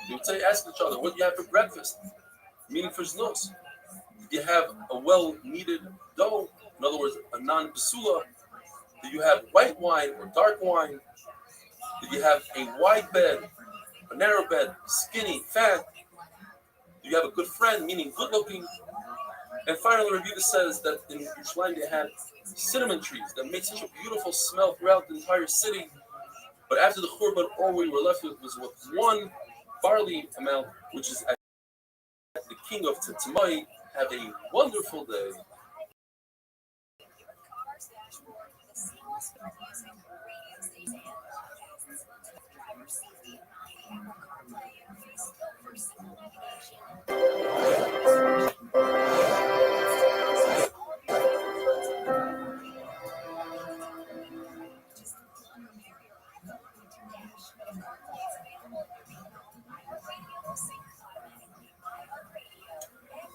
they would say, ask each other, what do you have for breakfast? Meaning for Znus. Do you have a well-kneaded dough? In other words, a non-basula? Do you have white wine or dark wine? Do you have a wide bed, a narrow bed, skinny, fat? Do you have a good friend, meaning good-looking? And finally, Rabbi Yehuda says that in Yerushalayim they had cinnamon trees that made such a beautiful smell throughout the entire city. But after the Churban, all we were left with was one barley amount, which is at the king of Tzimai. Have a wonderful day.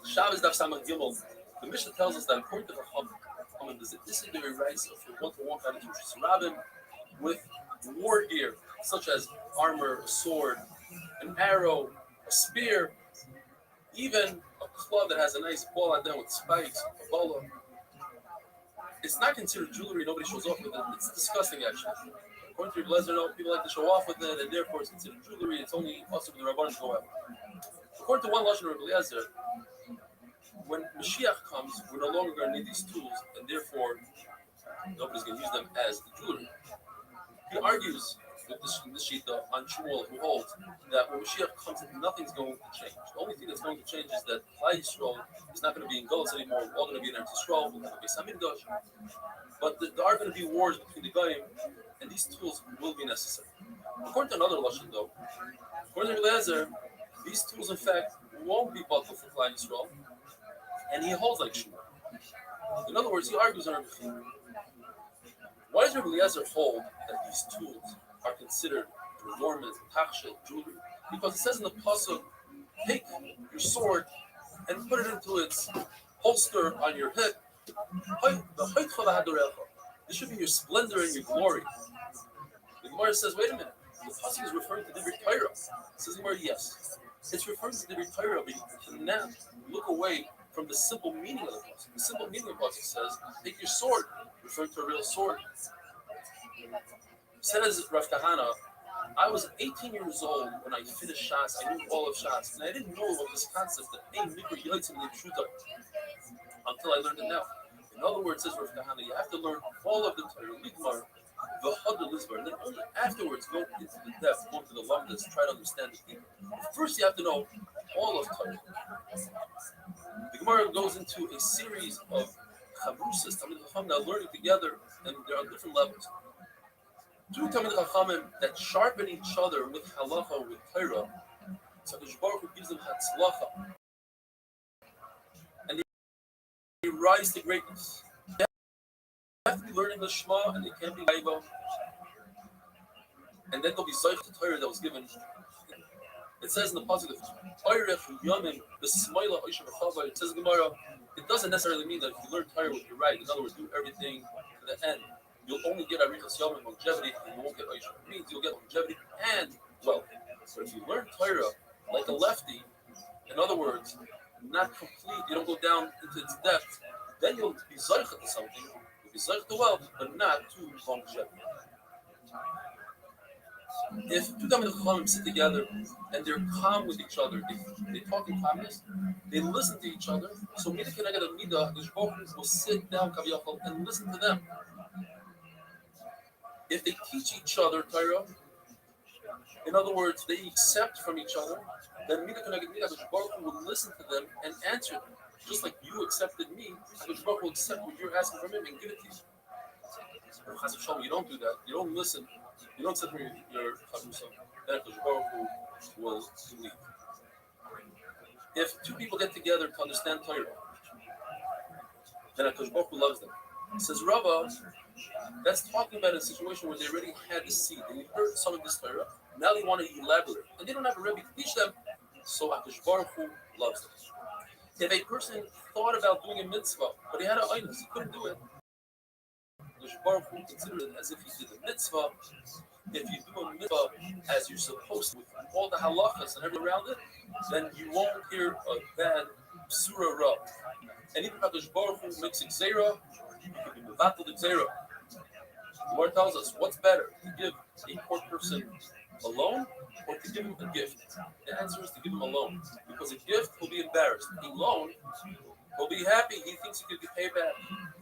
Shabbos Daf Samach Gimel. The Mishnah tells us that according to the Chachamim, there's a disadvantage rights if you want to walk out into Rosh Hashanah with war gear, such as armor, a sword, an arrow, a spear, even a club that has a nice ball on them with spikes, a bola. It's not considered jewelry. Nobody shows off with it. It's disgusting, actually. According to your Blazer, people like to show off with it, and therefore it's considered jewelry. It's only also for the Rabbanan to go out. According to one Lashon of Eliezer, when Mashiach comes, we're no longer going to need these tools, and therefore nobody's going to use them as jewelry. He argues with this Shita on Shmuel, who holds that when Mashiach comes, nothing's going to change. The only thing that's going to change is that Klal Yisrael is not going to be in Golus anymore. We're all going to be in Eretz Yisrael. We're going to be Samigdash. But there are going to be wars between the Goyim, and these tools will be necessary. According to another Lashon, though, according to Eliezer, these tools, in fact, won't be bought for Klal Yisrael. And he holds like Shmuel. In other words, he argues on everything. Why does Rabbi Eliezer hold that these tools are considered performance, tachshel, jewelry? Because it says in the pasuk, take your sword and put it into its holster on your hip. This should be your splendor and your glory. The Gemara says, wait a minute. The pasuk is referring to the Torah. Says the Gemara, yes. It's referring to the Torah, but you cannot look away from the simple meaning of the pasuk. The simple meaning of the pasuk says, take your sword, referring to a real sword. Says Rav Kahana, I was 18 years old when I finished Shas. I knew all of Shas, and I didn't know about this concept that Ein Mikra Yotzim L'Pshuta until I learned it now. In other words, says Rav Kahana, you have to learn all of the Torah, Ligmar, the Hadar Lizbar, and then only afterwards go into the depth, go into the lumdas, try to understand it deeper. First, you have to know all of Torah. The Gemara goes into a series of chavrusas, Talmid Chacham, that are learning together, and they're on different levels. Two Talmid Chachamim that sharpen each other with halacha, with Torah, so the Baruch Hu gives them hatzlacha, and they rise to greatness. They have to be learning the Shema, and they can't be Gaiba, and then they'll be Zayich to Torah that was given. It says in the pasuk, it says in Gemara, it doesn't necessarily mean that if you learn Torah with your right, in other words, do everything to the end, you'll only get Arichas Yom and longevity, and you won't get Aisha. It means you'll get longevity and wealth. But if you learn Torah like a lefty, in other words, not complete, you don't go down into its depth, then you'll be Zaycha to something, you'll be Zaycha to wealth, but not to longevity. If two Talmid Chachamim sit together and they're calm with each other, if they talk in calmness, they listen to each other. So Midah Keneged Midah, the Shbok will sit down Kaviyachol and listen to them. If they teach each other Torah, in other words, they accept from each other, then Midah Keneged Midah, the Shbok will listen to them and answer them. Just like you accepted me, the Shbok will accept what you're asking from him and give it to you. You don't do that. You don't listen. You don't sit for your chavrusa. Then the Baruch Hu will leave. If two people get together to understand Torah, then Hakadosh Baruch Hu loves them. It says Rava, that's talking about a situation where they already had the seed. They heard some of this Torah. Now they want to elaborate, and they don't have a Rebbe to teach them. So Hakadosh Baruch Hu loves them. If a person thought about doing a mitzvah, but he had an einus, he couldn't do it. Hakadosh Baruch Hu considered it as if he did a mitzvah. If you do a mitzvah as you're supposed to, with all the halachas and everything around it, then you won't hear a bad surah ra. And even Hakadosh Baruch Hu makes a gzeira, you can be mevatel the gzeira. The Lord tells us what's better, to give a poor person a loan or to give him a gift. The answer is to give him a loan, because a gift will be embarrassed. A loan, he'll be happy. He thinks he could be paid back.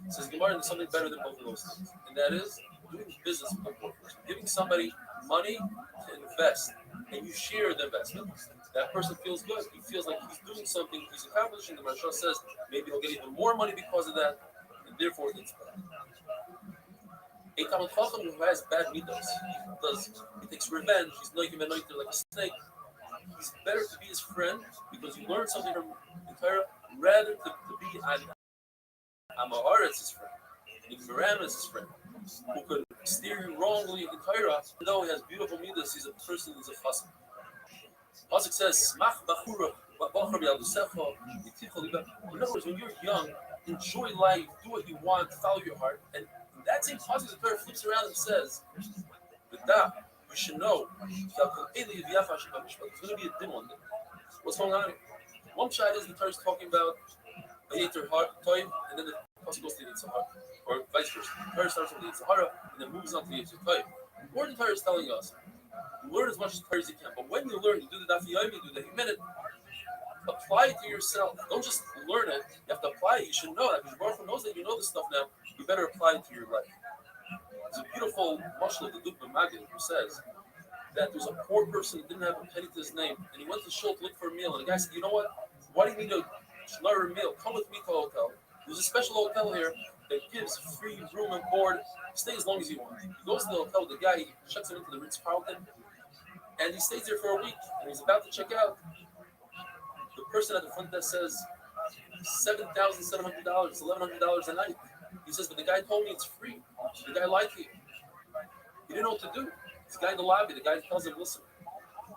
It says Gemara, there's something better than both of those things, and that is doing business with a poor person, giving somebody money to invest, and you share the investment. That person feels good. He feels like he's doing something, he's accomplishing. The Maharsha says maybe he'll get even more money because of that, and therefore it's bad. A Talmid Chacham who has bad midos, he takes revenge, he's noikim and noitim like a snake. He's better to be his friend because you learn something from the Torah rather to be Amaharet's his friend, Igmaram is his friend, who could steer you wrongly in Torah, even though he has beautiful midas, he's a person who's a chassid. Pasuk says, "Smach bachura, bachar b'yadusecha, yitichol liba." In other words, when you're young, enjoy life, do what you want, follow your heart. And that same pasuk, the Torah flips around and says, "V'da, you should know, it's going to be a din one day." What's going on here? One shot is the Torah is talking about the Yeter Toiv, and then the pasuk goes to the Yitzhar, or vice versa. The Torah starts with the Yitzhar, and then moves on to the Yeter Toiv. What the Torah is telling us, learn as much as Torah as you can. But when you learn, you do the Daf Yomi, do the Himinit, apply it to yourself. Don't just learn it. You have to apply it. You should know that because Baruch Hu knows that you know this stuff now. You better apply it to your life. There's a beautiful mashal of the Dukba Magid who says that there's a poor person who didn't have a penny to his name, and he went to Shul to look for a meal. And the guy said, "You know what? Why do you need a shnar meal? Come with me to a hotel. There's a special hotel here that gives free room and board. Stay as long as you want." He goes to the hotel. The guy checks him into the Ritz Carlton, and he stays there for a week. And he's about to check out. The person at the front desk says $7,700, $1,100 a night. He says, "But the guy told me it's free." The guy lied to you. He didn't know what to do. This guy in the lobby, the guy tells him, "Listen,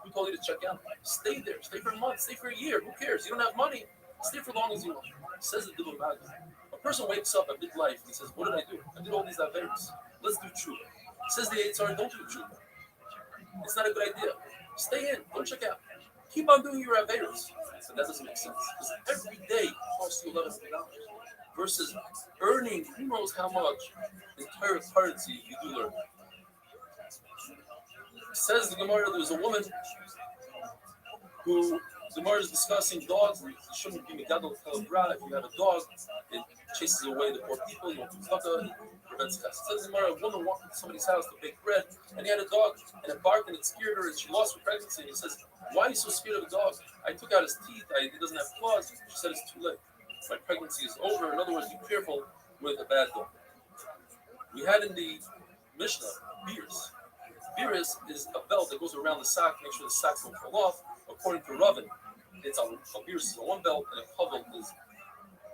who told you to check out? Stay there. Stay for a month. Stay for a year. Who cares? You don't have money. Stay for as long as you want." Says the Dubba Magid. A Person wakes up at midlife and he says, "What did I do? I did all these averos. Let's do tshuva." Says the Yitzhar, "Don't do tshuva. It's not a good idea. Stay in. Don't check out. Keep on doing your averos." So that doesn't make sense because every day costs you $11 versus earning who knows how much in entire currency you do learn. Says the Gemara, there was a woman who the Gemara is discussing dogs. And you shouldn't be megadol kalabra. If you have a dog, it chases away the poor people. You want to tzedakah, it prevents chass. Says the Gemara, a woman walked into somebody's house to bake bread, and he had a dog, and it barked and it scared her, and she lost her pregnancy. And he says, "Why are you so scared of a dog? I took out his teeth. He doesn't have claws." She said, "It's too late. My pregnancy is over." In other words, be careful with a bad dog. We had in the Mishnah beers. Beers is a belt that goes around the sock, make sure the socks don't fall off. According to Ravin, it's a beers is a one belt, and a kovel is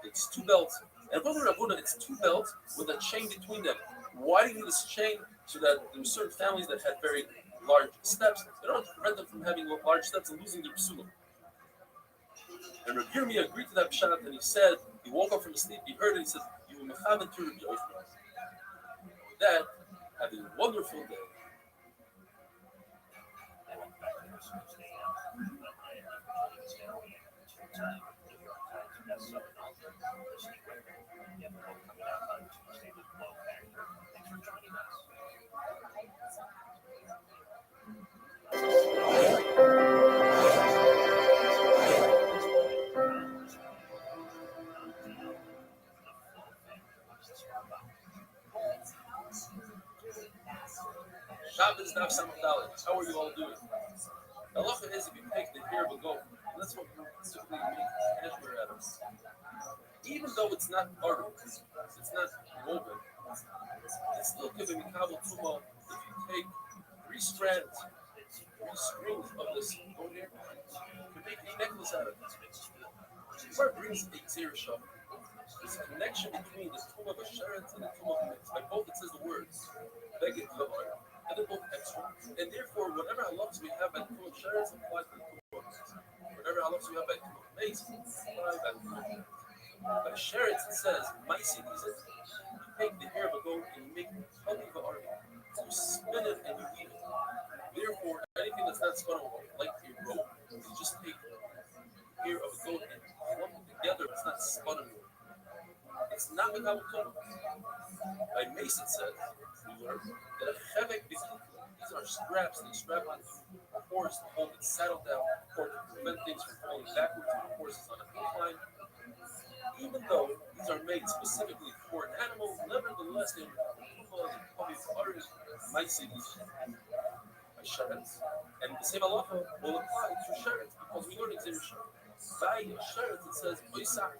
it's two belts. And according to Ravuna, it's two belts with a chain between them. Why do you need this chain? So that there were certain families that had very large steps. They don't prevent them from having large steps and losing their psulim. And Rabbi Yirmiyah agreed to that pshat, and he said, he woke up from his sleep, he heard it, he said, "You will mechaven to Rabbi Yochanan." With that, have a wonderful day. Shabbos Daf Samach Dalet. How are you all doing? The halacha is if you take the hair of a goat, and that's what you typically make cashmere out of. Even though it's not article, it's not woven, it's still giving me kabel tuma if you take 3 strands, 3 strings of this goat hair, you can make a necklace out of it. Where it brings a tzir shop. There's a connection between the tomb of a sheret and the tomb of a mix. By both it says the words, begit v'ar, and they're both extra. And therefore, whatever halachas we have by the tomb of sheret applies to the tomb of mix. Whatever halachas we have by the tomb of mace apply by the tomb of sheret. By sheret it says, maisi is it. You take the hair of a goat and you make honey v'ar. You spin it and you eat it. Therefore, anything that's not spun over, like a rope, you just take hair of a goat and clump it together. It's not spun over. It's not without tongue. By mace it says, we learn that a chevek these are straps that strap onto a horse to hold it saddled down or to prevent things from falling backwards when the horse is on a incline. Even though these are made specifically for an animal, nevertheless they are probably artists might see these by sherets. And the same halacha will apply to sherets because we learn example sherets. By sherets it says oisak.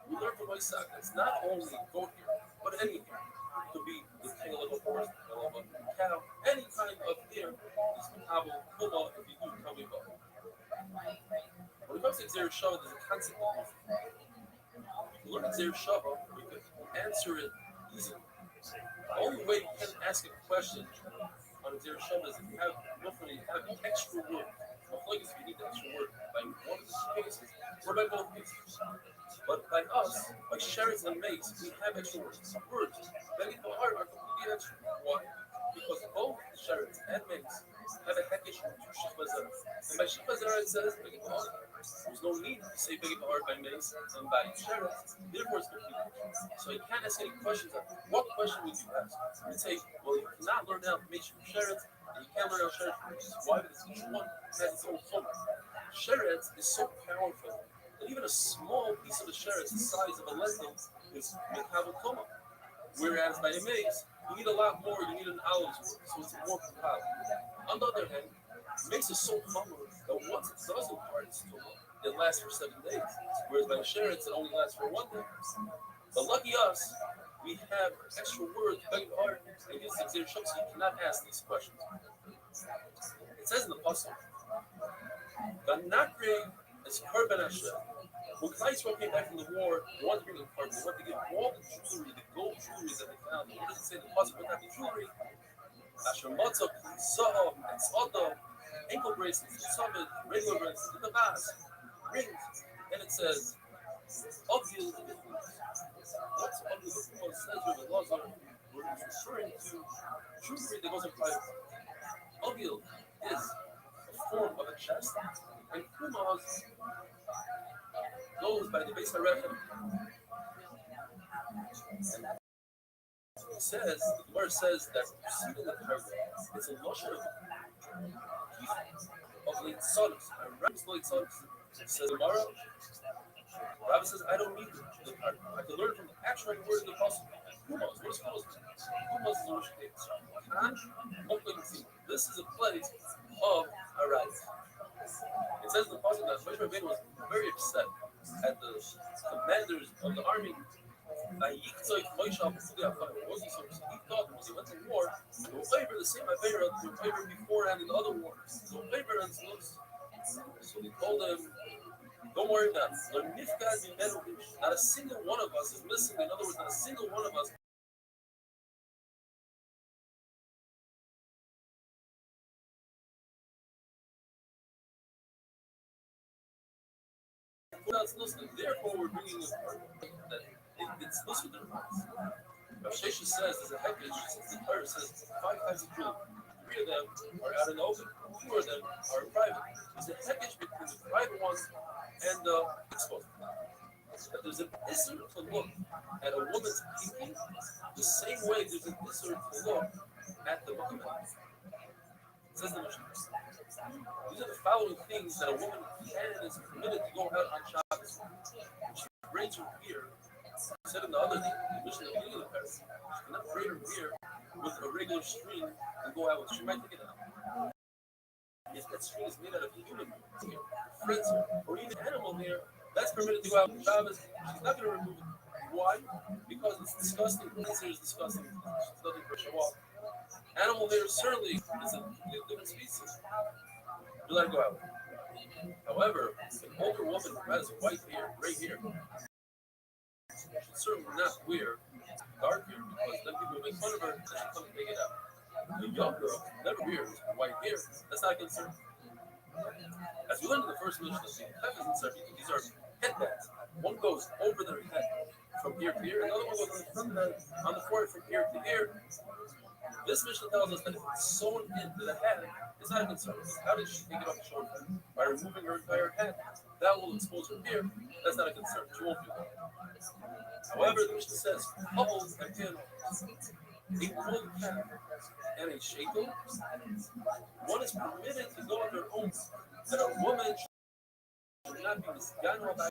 We learn from Isaac that it's not only goat hair, but any hair. It could be the tail of a horse, the tail of a cow, any kind of hair is mekabel kula if you do tummy bone. When it comes to Xer Shava, there's a concept of movement. If you learn Xer Shava, we can answer it easily. The only way you can ask a question on Xer Shava is if you have an extra word. Like if you need the extra word by one of the cases or by both cases. But by us, by sherets and mace, we have extra words. Words that in the heart are completely extra. Why? Because both sherets and mace have a hekesh to shikva zera. And by shikva zera it says begit b'har. There's no need to say begit b'har by mace and by sherets. Therefore it's complete. So you can't ask any questions. What question would you ask? You'd say, well, you cannot learn out mace from sherets, and you can't learn out sherets from mace. Why? Because each one has its own form. Sherets is so powerful. Even a small piece of the sheret the size of a lentil is mekabel koma. Whereas by a mace, you need a lot more. You need an olive, so it's more powerful. On the other hand, mace is so common that once it doesn't part its tuma, it lasts for 7 days. Whereas by sherets, it only lasts for 1 day. But lucky us, we have extra words, big art, and it's Xer Shava, so you cannot ask these questions. It says in the pasuk, "Vanakre is korban Hashem." When Klaisrael came back from the war, they wanted to bring a carbon. They wanted to give all the jewelry, the gold jewelry that they found. What does it say in the pasuk? What type of jewelry? Asher matzah, zahav, and tzada, ankle bracelets, summit, regular bracelets, the vase, rings. And it says, Ogil. what's under the Puma says with the laws are referring to jewelry that goes in private. Ogil is a form of a chest, and Kumas goes by the base Harechem. It says, the word says that preceding the paragraph, it's a lotion of late sonnets. I read late sonnets. Says tomorrow, Rabbi says, I don't need the paragraph. I can learn from the actual word of the apostle. Kumas, what is Kumas? Kumas is a Rosh Hashanah. This is a place of arise. It says in the apostle that Moshe Rabbeinu was very upset at the commanders of the army. He thought when he went to war, he will favor the same favor that he favored beforehand in other wars. So favor and so they told him, don't worry about it. Not a single one of us is missing. In other words, not a single one of us therefore we're bringing it that it's listed in the Torah. Rav Shesha says there's a hektish, since the Torah says 5 types of jewelry. 3 of them are out in the open, 2 of them are in private. There's a hektish between the private ones and the exposed. That there's an issur to look at a woman's pinky the same way there's an issur to look at the Muhammad. It says the Mishnah. These are the following things that a woman can and is permitted to go out on Shabbos. She braids her beard. Said in the other thing, the Mishnah at the beginning of the paragraph, she cannot braid her beard with a regular string and go out with it. She might take it out. If that string is made out of human hair, friends, or even animal hair, that's permitted to go out on Shabbos. She's not going to remove it. Why? Because it's disgusting. Friends hair is disgusting. She's nothing for show off. Animal hair certainly is a different species. You let it go out. However, an older woman who has white hair, gray hair, should certainly not wear dark hair because then people will make fun of her and she come and take it out. A young girl never wears white hair. That's not a concern. As we learned in the first Mishnah, these are headbands. One goes over their head from ear to ear, another one goes on the front of the, on the forehead from ear to ear. This Mishnah tells us that if it's sewn into the head, it's not a concern. How did she take it off the shoulder? By removing her entire head. That will expose her ear. That's not a concern. She won't do that. However, the Mishnah says, couples and candles, a full cap and a shekel, one is permitted to go on their own. That a woman should not be misguided by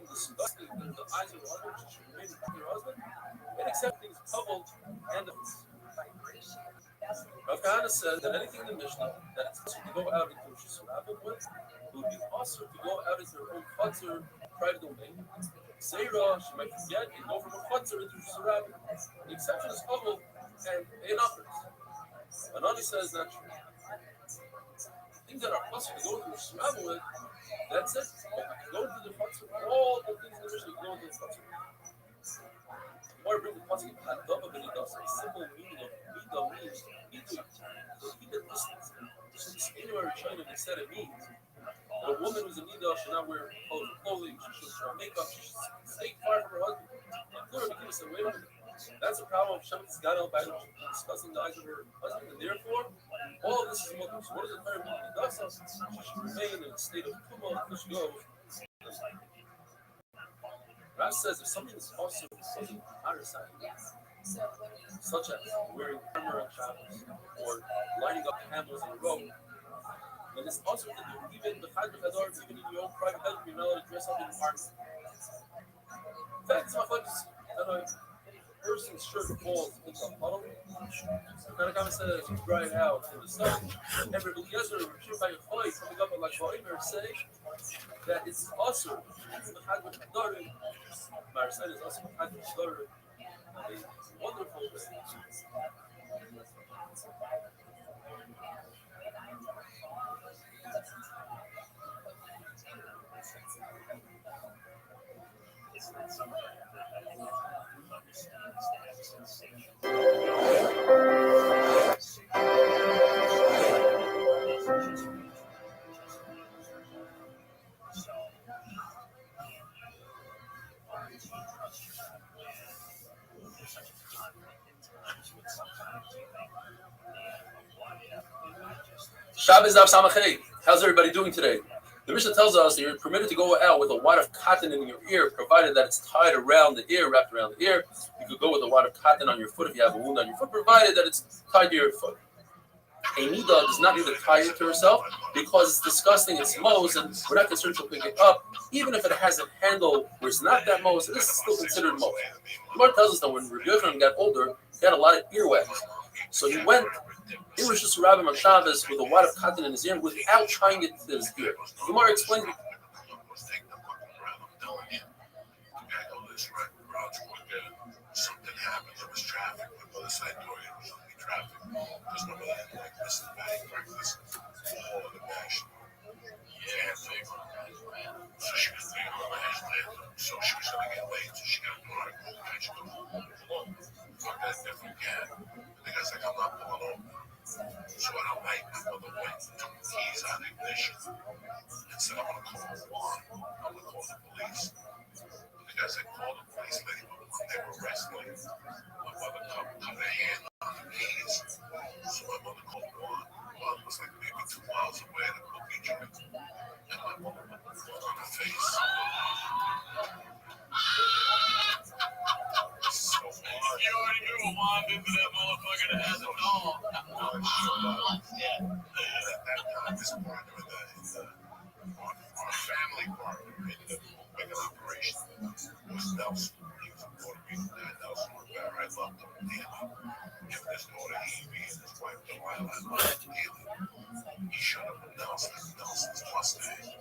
disgusting in the eyes of others, she should remain with her husband, and accept things coupled and the Rav Kahana said that anything in the Mishnah that it's possible to go out into Rosh Hashanah with, it would be also to go out into her own chutzner, private domain. Seirah, she might forget and go from a chutzner into Rosh Hashanah. The exception is coupled and enough. Anani says that things that are possible to go into Rosh Hashanah with, that's it. Go into the chutzner. All the things in the Mishnah go into the chutzner. Or bring the pasuk Hadava b'nidas, a simple meaning of midah means midah, to keep it distance. So this anywhere in China they said it means that a woman who's a midah should not wear clothing, she should wear makeup, she should stay far from her husband. And Flora became said, wait a minute, that's a problem of Shemitz Gadol by discussing the eyes of her husband, and therefore all of this is mutter. So what does it matter mean midah? She should remain in a state of tumah which goes. Rav says if something is also on our side, such as wearing armor on Shabbos or lining up camels in a row, then it's also to do even the Chad B'Chadar, even in your own private bedroom, you're not allowed to dress up in an army. In fact, it's not like a person's shirt falls into a puddle. The Tanakh says you dry it out in the sun. Every Yezer, by a fight, coming up like Vaimer, say that it's also the Chad B'Chadar. Marasai is also had to start a wonderful thing. Shabbos Daf Samachay. How's everybody doing today? The Mishnah tells us that you're permitted to go out with a wad of cotton in your ear, provided that it's tied around the ear, wrapped around the ear. You could go with a wad of cotton on your foot if you have a wound on your foot, provided that it's tied to your foot. A nida does not need to tie it to herself because it's disgusting, it's Mose, and we're not concerned she'll pick it up. Even if it has a handle where it's not that Mose, this is still considered Mose. The Gemara tells us that when Rabbi Yochanan got older, he had a lot of earwax. So he went in Rosh Hashanah on Shabbos with a wad of cotton in his ear without tying it to his ear. The Gemara explains Something happened. There was traffic. The other side door, there was only traffic. There's no way like this is batting practice for the national. Yeah, so she was thinking on the hand, so she was going to get late, so she got to go to the match. Fuck that different cat. The guy's like, I'm not pulling over. So I don't like my mother went, took the keys out of the ignition, and said, I'm going to call Juan. I'm going to call the police. The guy's like, call the police lady. They were wrestling. My mother cut her hand on the keys. So my mother called Juan. Juan was like maybe 2 miles away at a cookie joint. And my mother put the foot on her face. So you already knew a Juan into that motherfucker that has a dog. Yeah. At that time, this partner our family partner in the big operation was Nelson. He was a Puerto Rican guy, Nelson Rivera. I loved him dearly. Him and his daughter Evie and his wife Delilah, I loved him dearly. He showed up with Nelson's Mustang.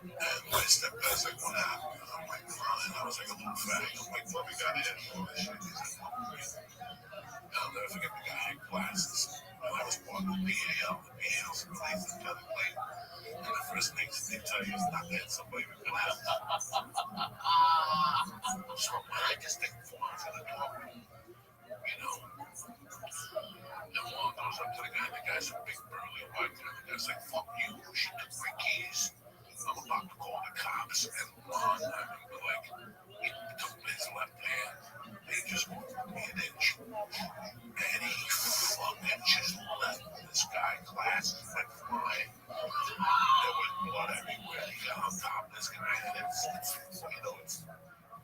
And my stepdad's like, what happened? I'm like, crying. I was like a little fag. I'm like, Mommy got in and all this shit. He's like, Mommy. I'll never forget the guy had glasses. When I was born with BAL, the BAL's a place in Kelly Lake. And the first thing they tell you is not that somebody with glasses. So I just think flying for the door, you know. And Juan goes up to the guy, and the guy's a big burly white guy. The guy's like, fuck you, she took my keys. I'm about to call the cops. And Juan, I remember, like, he took his left hand, and he just walked me an inch. And he fucking just left this guy glasses like flying. There was blood everywhere. He got on top of this guy, and it's you know, it's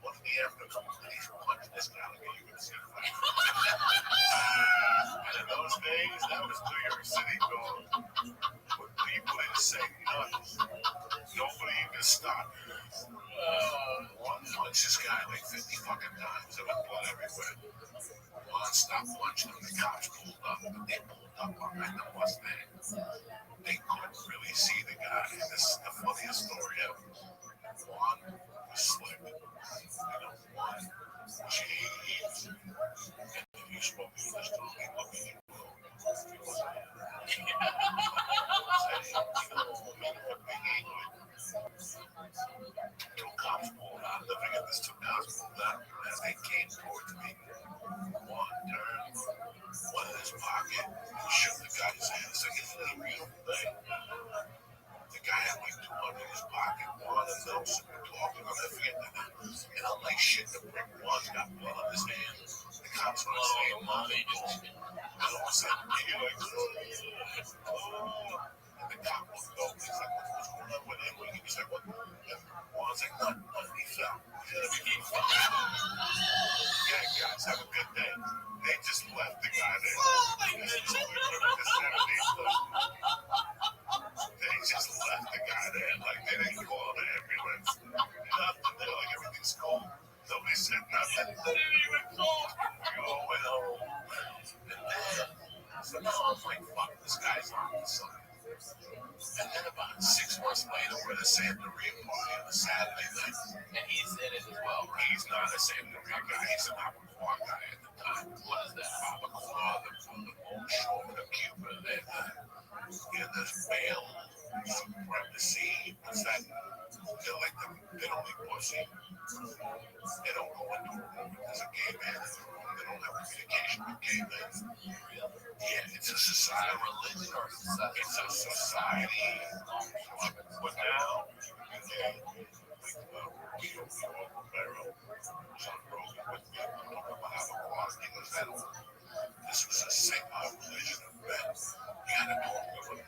one of the afternoons, and he's punching this guy like you would see a fight. And in those days, that was New York City, dog. With people didn't say nothing. Nobody even stopped. One punched this guy like 50 fucking times. There was blood everywhere. One stopped punching him. The cops pulled up, but they pulled up behind the Mustang. They couldn't really see the guy. And this is the funniest story ever. One was slick. You know, one cheese. And if you spoke to this dog, he looked at you. He wasn't two cops pulled out. Never forget this. Two cops pulled out. As they came towards me, one turned, one in his pocket, and shook the guy's hand. It's like, isn't it a beautiful thing? The guy had like 200 in his pocket. One and Nelson were talking. I'll never forget that. And I'm like, shit, the brick one's got blood on his hand. The cops were saying, Mommy, and all of a sudden, you're like, oh. And the cop looked over. He's like, what's going on with him? He's like, what? One's like, nothing. He fell. Yeah, guys, have a good day. They just left the guy there. They just left the guy there. Like, they didn't call the ambulance. Nothing. They're like, everything's cool. Nobody said nothing. They didn't even call. We all went home. And then, so now I'm like, fuck, this guy's on the side. And then about 6 months later, we're at a Santeria party on a Saturday night. And he's in it as well, right? He's not a Santeria guy. He's an Abacoa guy at the time. What is that? Abacoa, the longshoreman of Cuba. There's male supremacy. What's that? They're like they don't eat pussy. They don't go into a room if there's a gay man in the room. They don't have communication with gay men. Yeah, it's a society. Religion or society? It's a society. But now, this was a sacred religion event. You had to go with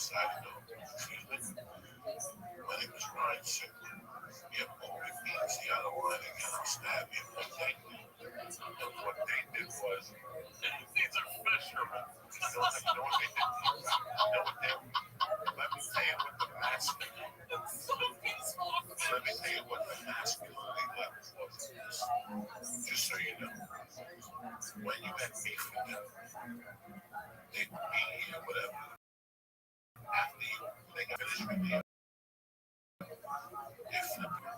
side of the excuse me. My name is Ryan Sickler. You have all the beats, the other line again, I'll stab you. Thank you. And what they did was, these are fishermen. You know what they did? You know what they were? Let me tell you what the masculine. Let me tell you what the masculine level was. Just so you know, when you had beef with them, they'd beat you, whatever. After they got finished with you, they flip you.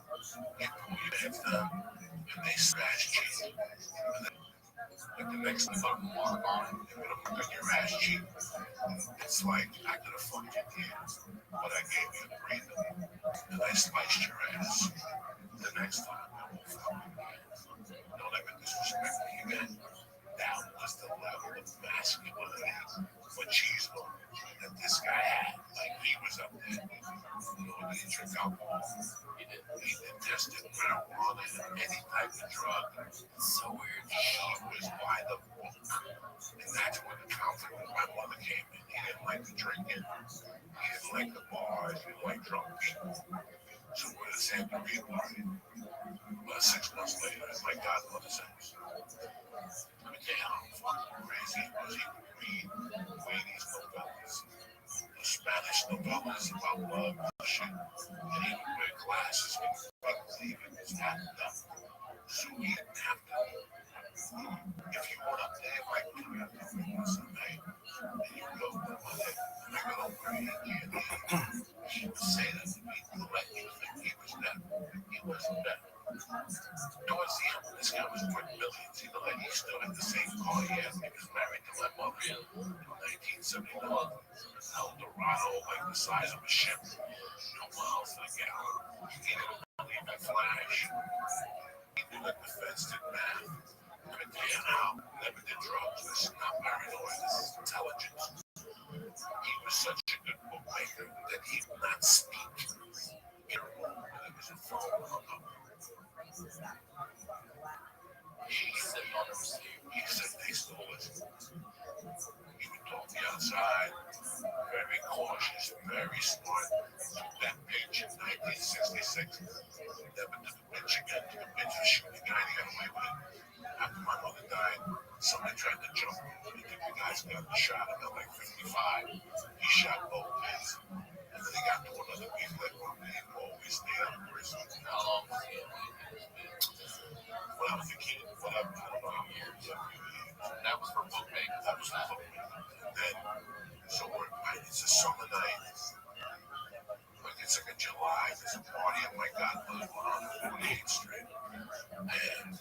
They pull your heads down, and they smash cheese. And then, like the next thing, they're gonna put on your ass cheek. It's like, I could have fucked you here, but I gave you a breather, and I spiced your ass. The next time, I won't fuck you again. Don't ever disrespect me again. That was the level of masculinity, machismo that this guy had. Like, he was up there. You know, he drank alcohol. He detested marijuana and any type of drug. So weird. He was by the book. And that's where the conflict with my mother came in. He didn't like the drinking. He didn't like the bars. He didn't like drunk people. So we're the same party. About 6 months later, my godmother's house. Let me tell you how fucking crazy it was. He would read ladies' novellas, the Spanish novellas about love and shit. And he would wear glasses and believe it was happening up. So he didn't have to. If you went up there, like, you know, Sunday, and you go to Monday, and I go over here, he would say that to me to let you think he was that. He wasn't that. Towards the end, this guy was worth millions. You know, like he still had the same car he had. He was married to my mother in 1979. Eldorado, like the size of a ship. No miles to the gallon. He didn't believe in flash. He knew that the feds did math. Let me tell you how. Never did drugs. This is not paranoia. This is intelligence. He was such a good bookmaker that he would not speak in a room when there was a phone hung up. He said they stole it. He would talk me outside, very cautious, very smart. Took that bitch in 1966. Never took a bitch again. Took a bitch for shooting a guy and he got away with it. After my mother died, somebody tried to jump him. He took the guy's gun and shot him at like 55. He shot both kids. And then he got to another beef like one day and always stayed out of prison. How long was he? When I was a kid, whatever, I don't know how many years. That was for bookmaking. That was for bookmaking. Then, so it's a summer night. Like it's like a July. There's a party at my godmother's on 48th Street. And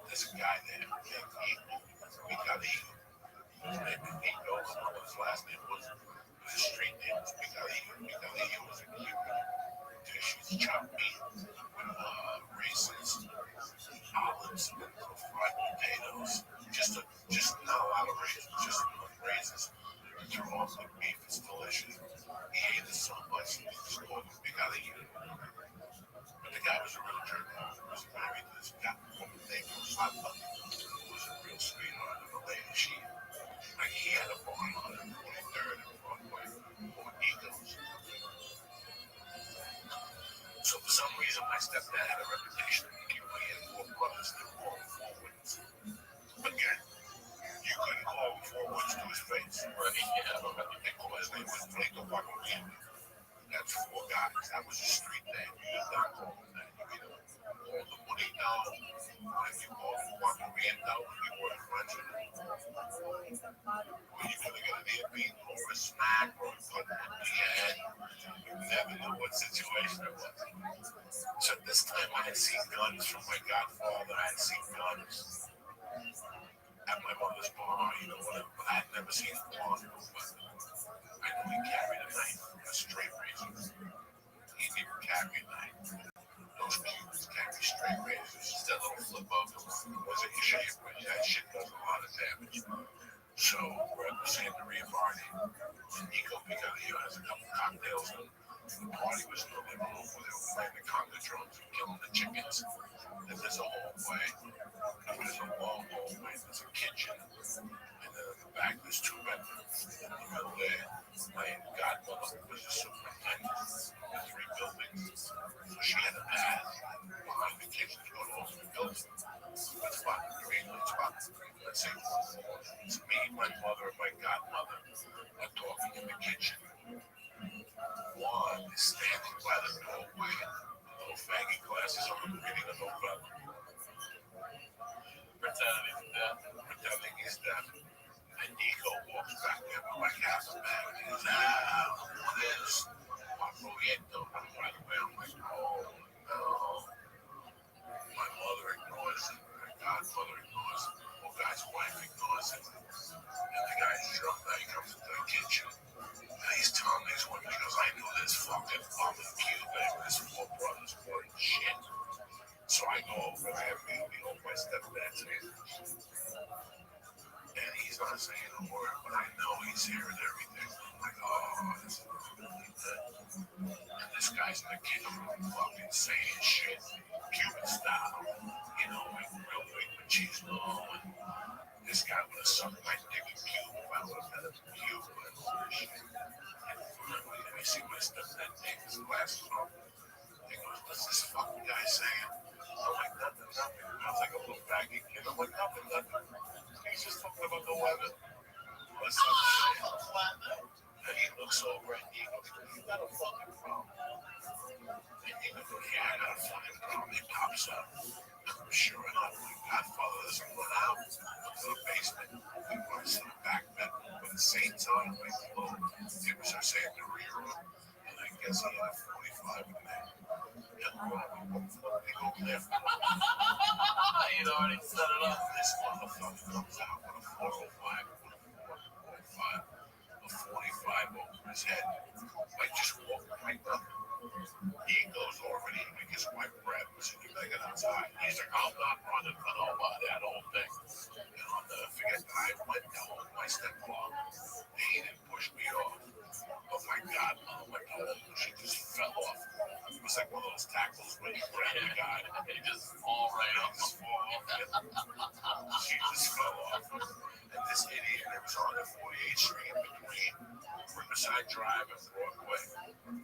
there's a guy there named Eagle. We got Eagle. His name is Eagle. I don't know what his last name was. His street name was Eagle. Eagle was a Cuban dish. It's chopped meat with raisins, olives, fried potatoes. Just not a lot of raisins, just enough raisins to throw off the beef. It's delicious. He ate it so much, he just called him Eagle. But the guy was a real jerk. He was married to this guy, woman named Papa, who was a real sweetheart of a lady. Like he had a barn on her 23rd and Broadway, or Eagles. So for some reason, my stepdad had a reputation of being he had 4 brothers that were all 4 wins. Again, you couldn't call him 4 wins to his face. Right? Yeah, they call his name was Blake Wakaman. That's 4 guys. That was a street name. You did not call him that. You either called him Bonito, or if you called him Wakaman, you weren't friends with him. Or you could have got an earbeat or a smack or a cut in the head. You never knew what situation it was. So this time I had seen guns from my godfather. I had seen guns at my mother's bar, you know, whatever. But I had never seen a bar. I know he carried a knife, a straight razor. He didn't carry a knife. Those Cubans carry straight razors. It's that little flip up. It wasn't a shave, but that shit does a lot of damage. So we're at the Santeria party. And Nico Picadillo has a couple cocktails. The party was in the living room where they were playing the conga drums and killing the chickens. And there's a hallway. There's a long hallway. There's a kitchen. And then in the back, there's 2 bedrooms. In the middle there, playing he's hearing everything. I'm like, oh, this is really good. And this guy's in the kitchen fucking saying shit, Cuban style, you know, like real big machismo. And this guy would have sucked my dick in Cuba if I would have met him in Cuba and all this shit. And finally, let me see my stepdad take his glasses off. He goes, what's this fucking guy saying? I'm like, nothing. I was like a little baggy kid. I'm like, nothing. He's just talking about the weather. Or some shit. And he looks over and he goes, you got a fucking problem. And he goes, yeah, I got a fucking problem. He pops up. And sure enough, my godfather doesn't run out to the basement. He runs to the back bedroom with the same time, like, oh, it was her saying the rear room. And I guess he had a 45 in there. He'd already set it up. This motherfucker comes out with a 405, a 45 over his head. Like just walking right up. He goes over and he makes his white bread, so you make it outside. He's like, I'm not running for nobody, that whole thing. And I'll never forget, I went to home, my stepmom. He didn't push me off. Oh my God, Mom went home. She just fell off. It was like one of those tackles when you grab the guy. He just fall right He off. just fall off. She just fell off. And this idiot, it was on the 48th Street between Riverside Drive and Broadway.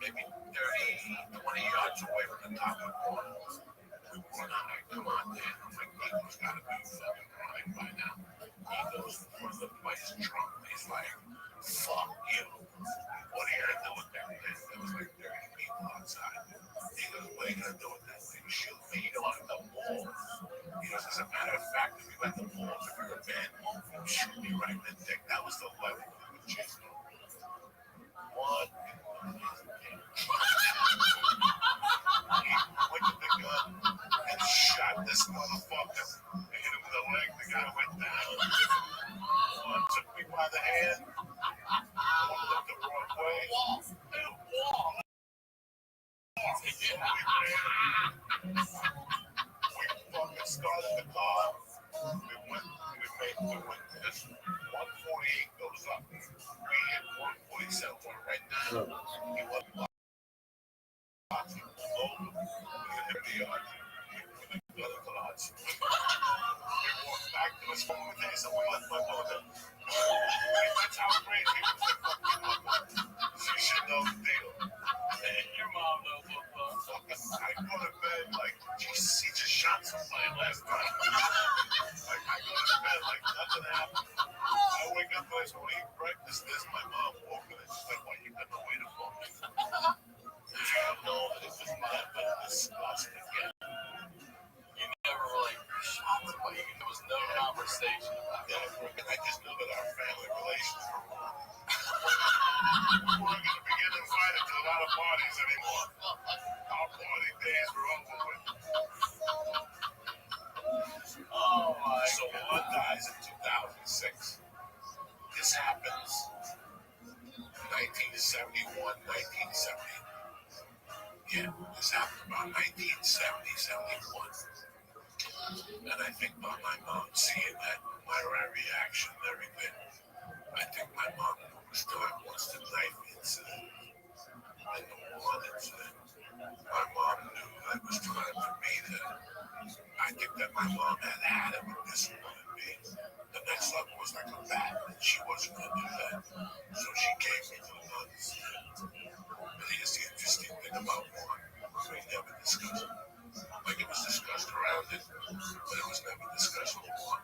Maybe 30, 20 yards away from the top of the corner. We were like, come on, Dan. I'm like, Nico's got to be fucking crying by now. He goes in front of the place drunk. He's like, fuck you. What are you going to do with that thing? There was like 30 people outside. He goes, what are you going to do with that thing? Shoot me on the wall. He goes, as a matter of fact, if you let the wall, if you're a man, shoot me right in the dick. That was the level of the chase. What? He went to the gun and shot this motherfucker. He hit him with a leg. The guy went down. One took me by the hand. One looked the wrong way. We fucking started the car. We went this 148 goes up. We hit 147 went right down. He went low. We hit the yard. We got the lots. We walked back to his home with days and we left my mother. That's how great he was. She should know the deal. And your mom knows what's up. I go to bed like, Jesus, he just shot somebody last night. Like, I go to bed like nothing happened. I wake up, I want to eat breakfast. This my mom walking in. She's like, why you got no way to phone me? I don't know that it was mine, but it was disgusting again. You never really shot somebody. There was no conversation about it. And I just knew that our family relations were wrong. We weren't going to begin to fight until not a parties anymore. Our party days were over with. Oh my So one dies in 2006. This happens 1971, 1970. Yeah, this happened about 1970, 71. And I think about my mom seeing that, my reaction and everything. I think my mom knew it was time once the knife incident and the one incident. My mom knew that it was time for me to. I think that my mom had it with this one and me. The next level was like a bat, and she wasn't going to do that. So she gave me the guns. But here's the interesting thing about one. We never discussed it. Like it was discussed around it, but it was never discussed with one.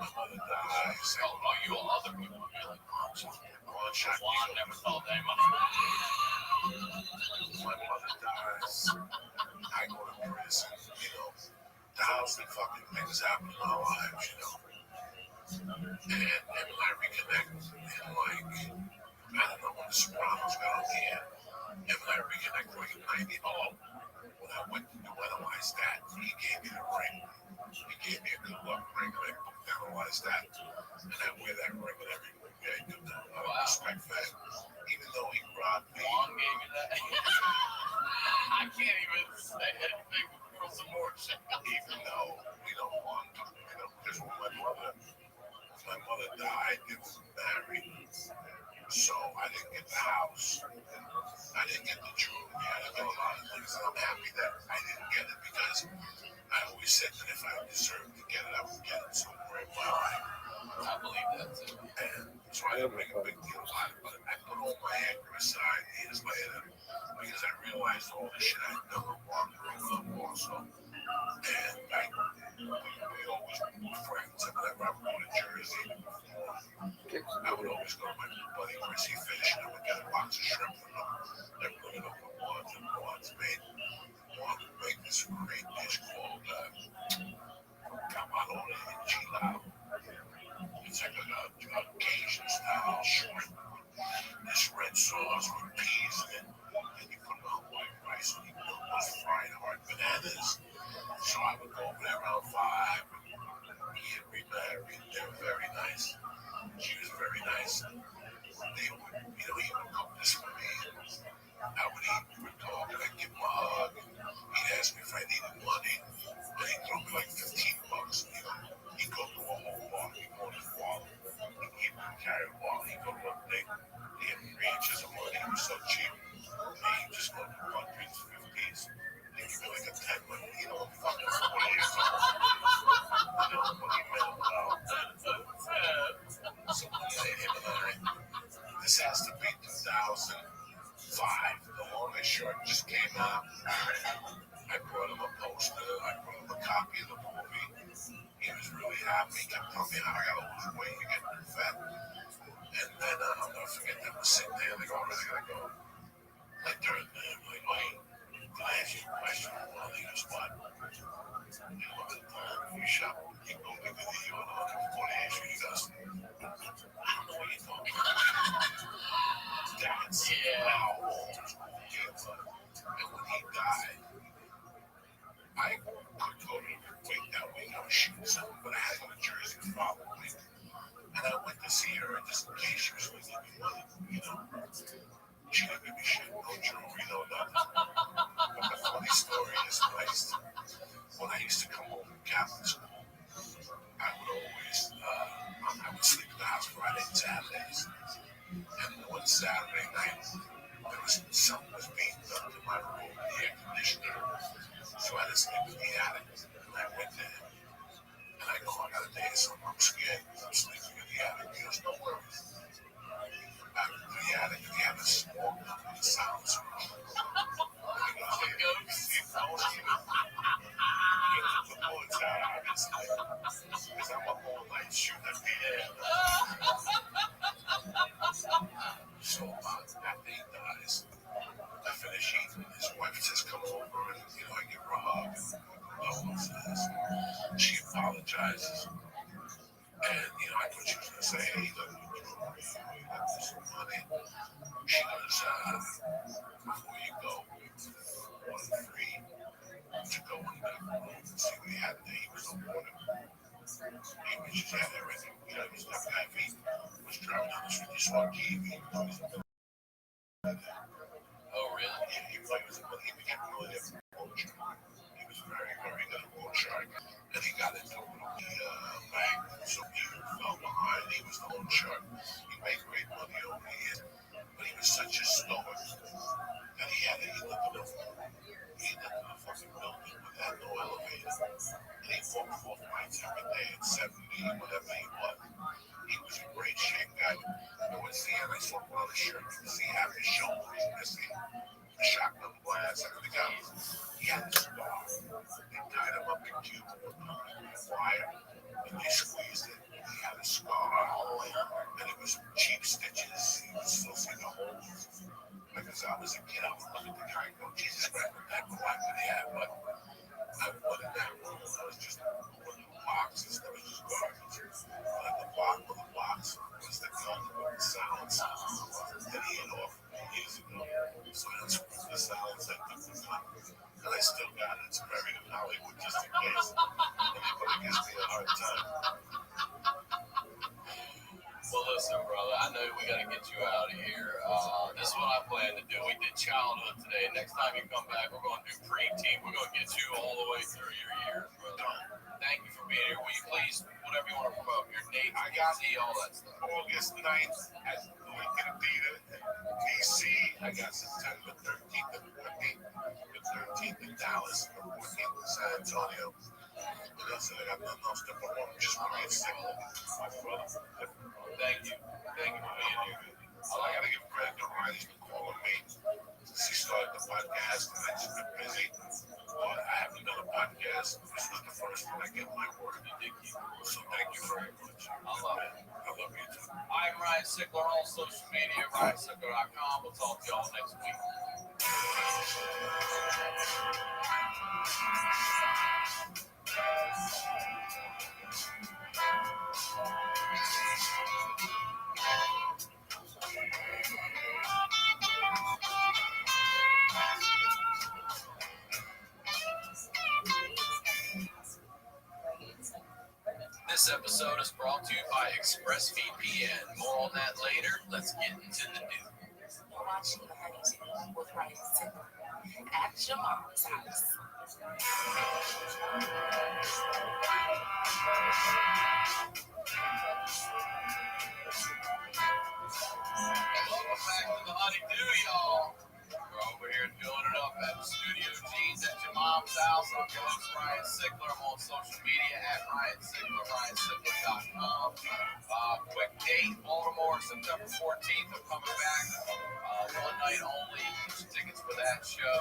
My mother dies. Oh, you all other people would be like, One shot. Juan never told anybody. My mother dies. I go to prison. You know, 1,000 fucking things happen in our lives. You know, and when I reconnect, and like I don't know when the Sopranos got on the air, and when I reconnect, I mean, when I went to analyze that, he gave me the ring. He gave me a good luck ring, and I analyzed that. And I wear that ring in every movie I do now. I have respect for him. Even though he robbed me. Juan gave me that. I can't even say anything for some more shit. Even though, Juan, because when my mother died, it was mad get the house. I didn't get the jewelry. I didn't get a lot of things. And I'm happy that I didn't get it because I always said that if I deserved to get it, I would get it somewhere in my life. I believe that too. And so I didn't make a big deal about it, but I put all my anger aside years later because I realized all the shit I never wanted to love also. And we always were friends. And whenever I would go to Jersey, I would always go to my buddy Chris Fish and I would get a box of shrimp from him. I put it over once made this great dish called camarón enchilado. It's like a Cajun style shrimp. This red sauce with peas in it, and you put it on white rice and you put those fried hard bananas. So I would go over there around 5 and he had remarried. They were very nice. She was very nice. They would, he would cook this for me. I would eat, we would talk, and I'd give him a hug. He'd ask me if I needed money, and he'd throw me like $15. He'd go to a whole bar, he'd go to his wallet, he'd carry a wallet, he'd go to a thing, he had 3 inches of money, he was so cheap, and he'd just go to 100s, 50s, he'd give me like a 10 money, fucking 40 years old, what he meant well. So one day, him and I, this has to be 2005, the longest short just came out. I brought him a poster, I brought him a copy of the movie. He was really happy. He kept telling me how I gotta lose weight, you're getting too fat. And then I'll never forget them sitting there, they go, I really gotta go. I turned to him, like, wait, can I ask you a question? Well, he goes, what? You shop, you go give me the 40 issue, he goes, I don't know what you're talking about. That's how old he was. And when he died, I could go to wake that week. I was shooting something, but I had to go to Jersey the following week. And I went to see her just in case she was going to give me money, She didn't give me shit, no jewelry, no nothing. But the funny story is placed. When I used to come home from Catholic school, I would always, I would sleep in the house Friday and Saturdays. And one Saturday night, something was being done to my room, the air conditioner. So I had to sleep in the attic. And I went there. And I go, I got a day or something. I'm scared because I'm sleeping in the attic. He goes, no worries. I went to the attic and he had a small with a silence room. And he goes, hey, you see if I was here. He goes, the bullets out, obviously. Because I'm up all night shooting at the air. So after he dies, I finish eating. His wife just comes over and, I give her a hug. She apologizes. And, I thought she was going to say, hey, look, you got some money. She goes, before you go, one free to go in the room and see what he had there. He was no water. He just had everything. He was not heavy. He was driving down the street. He saw TV. Oh, really? Yeah, he became really a poacher. He was very, very good at poacher. And he got into it with the bank. So he fell behind. He was the loan shark. He made great money over here. But he was such a stoic that he lived in a fucking building without no elevator. And he walked 4 flights every day at 70, whatever he was. He was a great shape guy. Towards the end, I saw him on a shirt. You can see half his shoulders missing. The shotgun blast, everything else. He had a scar. They tied him up in Cuba with wire, and they squeezed it. He had a scar, and it was cheap stitches. He was still seeing the holes. Because I was a kid, I would look at the guy and go, Jesus Christ, what type of life did he have? But I went in that room, I was just one of the boxes, there was just garbage. And at the bottom of the box was the gun with the silence that he had off years ago. So I unscrewed the silence, I took the gun, and I still got it. It's buried in Hollywood just in case anybody gives me a hard time. Well, listen, brother, I know we got to get you out of here. This is what I plan to do. We did childhood today. Next time you come back, we're going to do preteen. We're going to get you all the way through your years, brother. Thank you for being here. Will you please, whatever you want to promote, your date, I got see all that stuff. August 9th at the Lincoln Theater, DC. I got September 13th and 14th. The 13th in Dallas, the 14th in San Antonio. But that's it. I got nothing else to promote. Just Ryan Sickler, my brother. Thank you. Thank you for being here. I got to give credit to Ryan. He's been calling me since he started the podcast. And I've just been busy. But I haven't done a podcast. This was the first one I get my word. So thank you very much. I love it. I love you too. I'm Ryan Sickler on social media, RyanSickler.com. We'll talk to y'all next week. This episode is brought to you by ExpressVPN. More on that later. Let's get into the news. You're watching The Honey Team with Ryan Sickler at your mom's house. Welcome back to the Honeydew, y'all. We're over here doing it up at Studio G's at your mom's house. I'm your host, Ryan Sickler. I'm on social media at Ryan Sickler, RyanSickler.com. Quick date, Baltimore, September 14th. I'm coming back. One night only. Get your tickets for that show.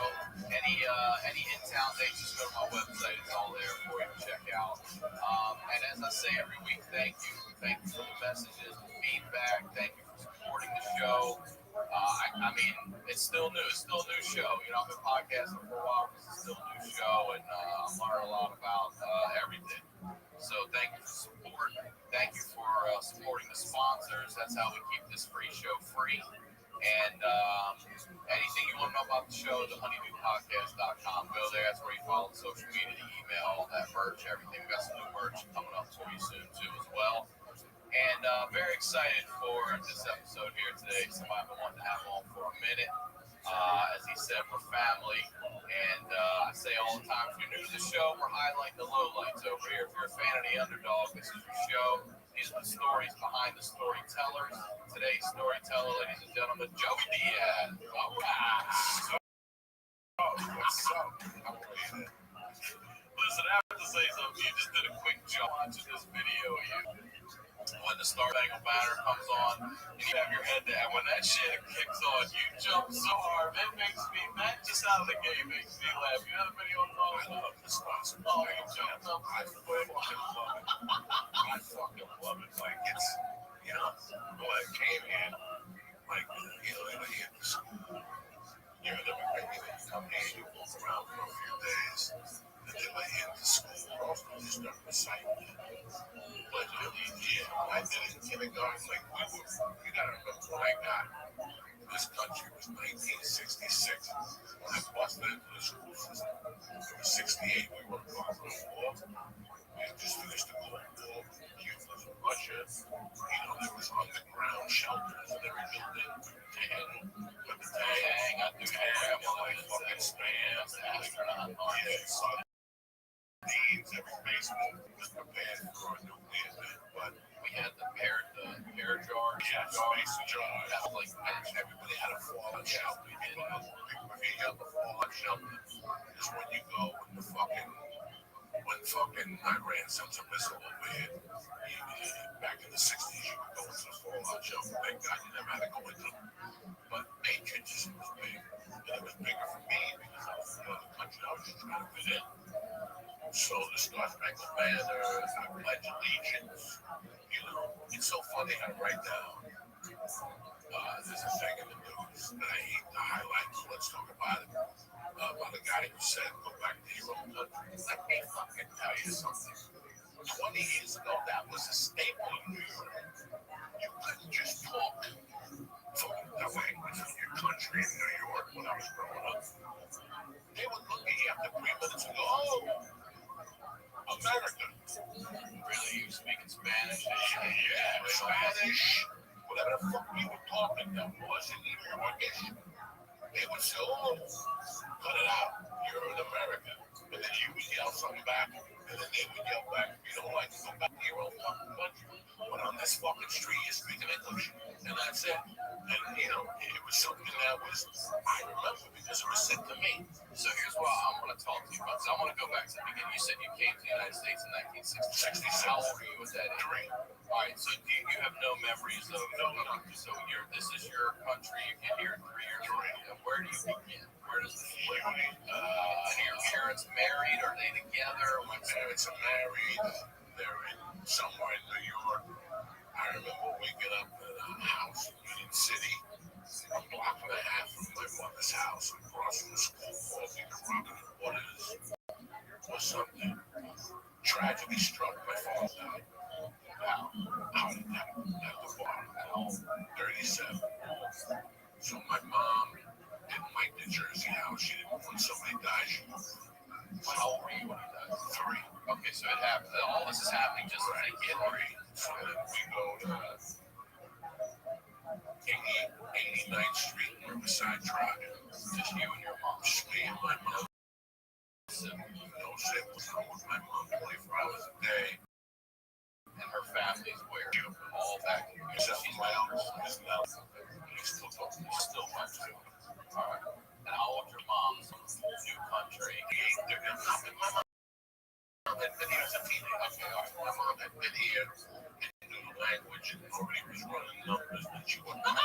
Any in-town dates, just go to my website. It's all there for you to check out. And as I say every week, thank you. Thank you for the messages, the feedback. Thank you for supporting the show. I mean, it's still new. It's still a new show. You know, I've been podcasting for a while. It's still a new show, and I'm learning a lot about everything. So thank you for support. Thank you for supporting the sponsors. That's how we keep this free show free. And anything you want to know about the show, thehoneydewpodcast.com. Go there. That's where you follow the social media, the email, all that merch, everything. We got some new merch coming up for you soon, too, as well. And very excited for this episode here today. Somebody I've been wanting to have on for a minute. As he said, we're family. And I say all the time, if you're new to the show, we're highlighting the lowlights over here. If you're a fan of the underdog, this is your show. These are the stories behind the storytellers. Today's storyteller, ladies and gentlemen, Joey Diaz. All right. What's up? Listen, I have to say something. You just did a quick jump onto this video. When the Star Spangled Banner comes on, and you have your head down. When that shit kicks on, you jump so hard. It makes me, that just out of the game makes me laugh. You know the video I'm talking about? I love the Star Spangled Banner. I fucking love it. Like, it's, you know, when I came in, like, you know, I hit the school. You know, they come here, you walk around for a few days, and then I hit the school. Also, just start reciting. But yeah, I did it in kindergarten. Like, you gotta remember when I got this country was 1966. When I busted into the school system, it was 68. We were part of the war. We had just finished the Cold War. Cuba and Russia. You know, there was underground shelters in every building. But the tang, I do have my fucking spans. Yeah, every basement was prepared for a nuclear event, but we had the pear jar. Yeah, mason jar. That was like everybody had a fallout shelter. If you got the fallout shelter, is when you go when fucking Iran sends a missile over here. Back in the 60s, you would go into the fallout shelter. Thank God you never had to go into them. But Matrix was big, and it was bigger for me because I was from another country. I was just trying to fit in. So the Star Spangled Banner, I pledge allegiance. You know, it's so funny how right now there's a thing in the news that I hate to highlight, so let's talk about it. About a guy who said, go back to your own country. Let me fucking tell you something. 20 years ago, that was a staple in New York. You couldn't just talk the language of your country in New York when I was growing up. They would look at you after 3 minutes and go, oh, America. Really? You speaking Spanish? Yeah, Spanish. Whatever the fuck You would talk like that wasn't even your issue. They would say, oh, cut it out. You're in America. And then you would yell something back. And then they would yell back. You don't like to go back to your own fucking country. But on this fucking street, you're speaking English. And that's it. And, you know, it was something that was, I remember because it was said to me. So here's what I want to talk to you about. So I want to go back to the beginning. You said you came to the United States in 1966. How old were you at that age? 3. All right. So you have no memories of so this is your country. You get here 3 years old. Where do you begin? Where does this begin? Are your parents married? Are they together? My parents are married. They're in somewhere in New York. I remember waking up at a house in Union City, a block and a half from my mother's house, across from the school, causing the robbing of waters or something. Tragedy struck. My father died. Out of that, at the bar, at home, 37. So my mom didn't like the Jersey house. She didn't, when somebody dies, she moved. How old were you when you died? 3. Okay, so it happened. All this is happening just as a kid. 3. So then we go to 89th Street, Riverside Drive. Just you and your mom. Just me and my mom. No siblings. I'm with my mom 24 hours a day. And her family's where? All back here. Except She's my my uncle elder. is now. He's still talking. He's still my two. All right. And how old your mom's new country? My mom had been here as a teenager. Okay, all right. My mom had been here and knew the language and already was running numbers when she went back.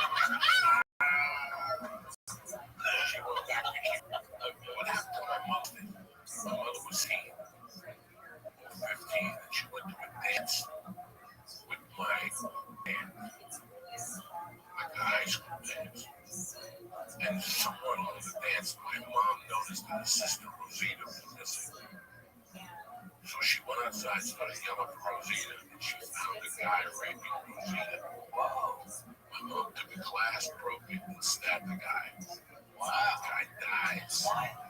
She went back to Cuba. What happened to my mother? My mother was 15, and she went to a dance with my aunt, like a high school dance. And somewhere along the dance, my mom noticed that her sister Rosita was missing. So she went outside, started yelling for Rosita, and she found a guy raping Rosita. My mom took a glass, broke it, and stabbed the guy. Wow. The guy dies.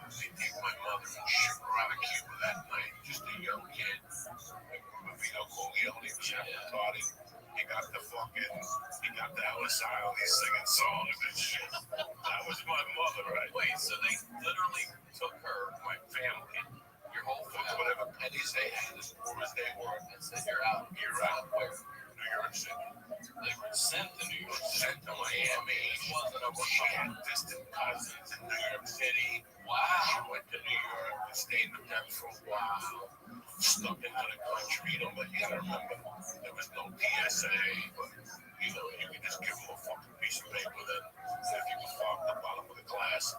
They take my mother and ship her out of Cuba that night, just a young kid. Vito Corleone was having a party. He got the Ellis Island, he's singing songs and shit. That was my mother, right? Wait, so they literally took her, My family, your whole took family, whatever pennies they had, as poor as they were, and said you're out. you're out where? New York City. They were sent to New York. Sent to Miami. She had distant cousins in New York City. Wow. She went to New York and stayed with them for a while. Stuck into the country, but you gotta remember, there was no TSA, but you could just give them a fucking piece of paper then. If you could fog the bottom of the glass,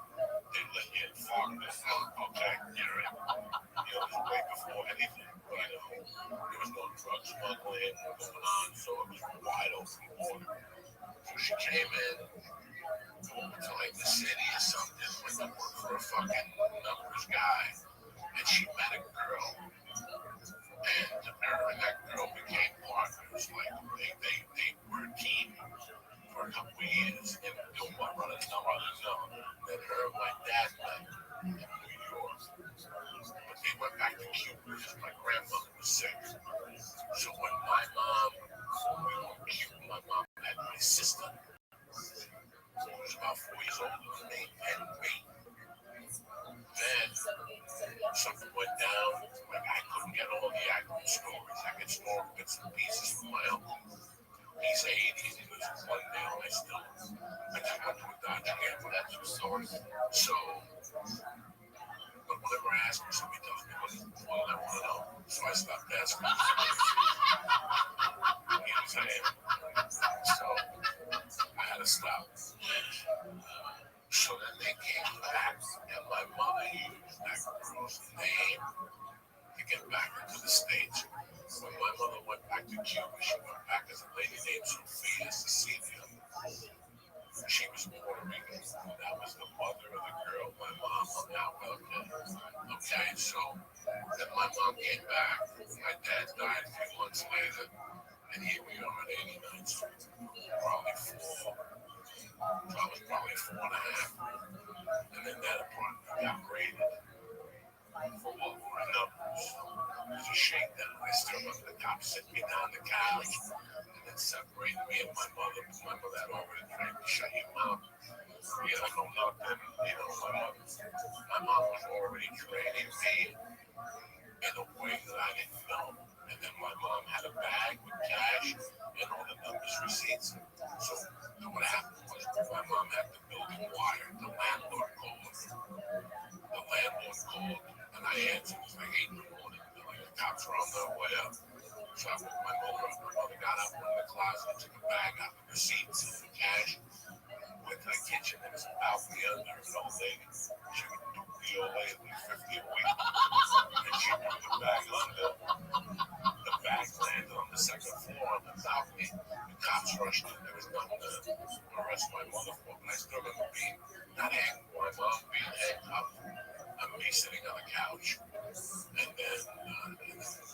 they'd let you in fog this. Okay, you're in. It was way before anything, there was no drug smuggling going on, so it was wide open border. So she came in to like the city or something, went to work for a fucking numbers guy, and she met a girl. And her and that girl became partners. Like they were a team for a couple of years and doing what running numbers. Then her and my dad met in New York. But they went back to Cuba because my grandmother was sick. So when my mom, we were in Cuba, my mom had my sister, who was about 4 years older than me, and me. Then something went down. Like I couldn't get all the actual stories. I could snore bits and pieces from my uncle. He's 80s. He lives in Glendale. I just went to a Dodge camp. That's your source. So, but whenever I ask him, somebody tells me what I want to know. So I stopped asking. You know what I'm saying? So I had to stop. So then they came back, and my mother used that girl's name to get back into the States. When my mother went back to Cuba, she went back as a lady named Sophia Cecilia. She was Puerto Rican. That was the mother of the girl my mom hung out with. Okay, so then my mom came back. My dad died a few months later, and here we are at 89th Street. Probably 4.5. And then that apartment got raided for what were numbers. It was a shakedown. I still remember the cops sitting me down on the couch and then separated me and my mother. My mother had already mom had the building wired. The landlord called. And I answered. It was like 8 in the morning. Like the cops were on their way up. So I woke my mother up. My mother got up, went in the closet, took a bag out of the receipts and cash. Went to the kitchen. There was a balcony under an old lady. She would do the old lady like 50 a week. And she threw the bag under. The bag landed on the second floor on the balcony. The cops rushed in. There was nothing to arrest my mother for. But I still remember being not angry. My mom being handcuffed. And me sitting on the couch. And then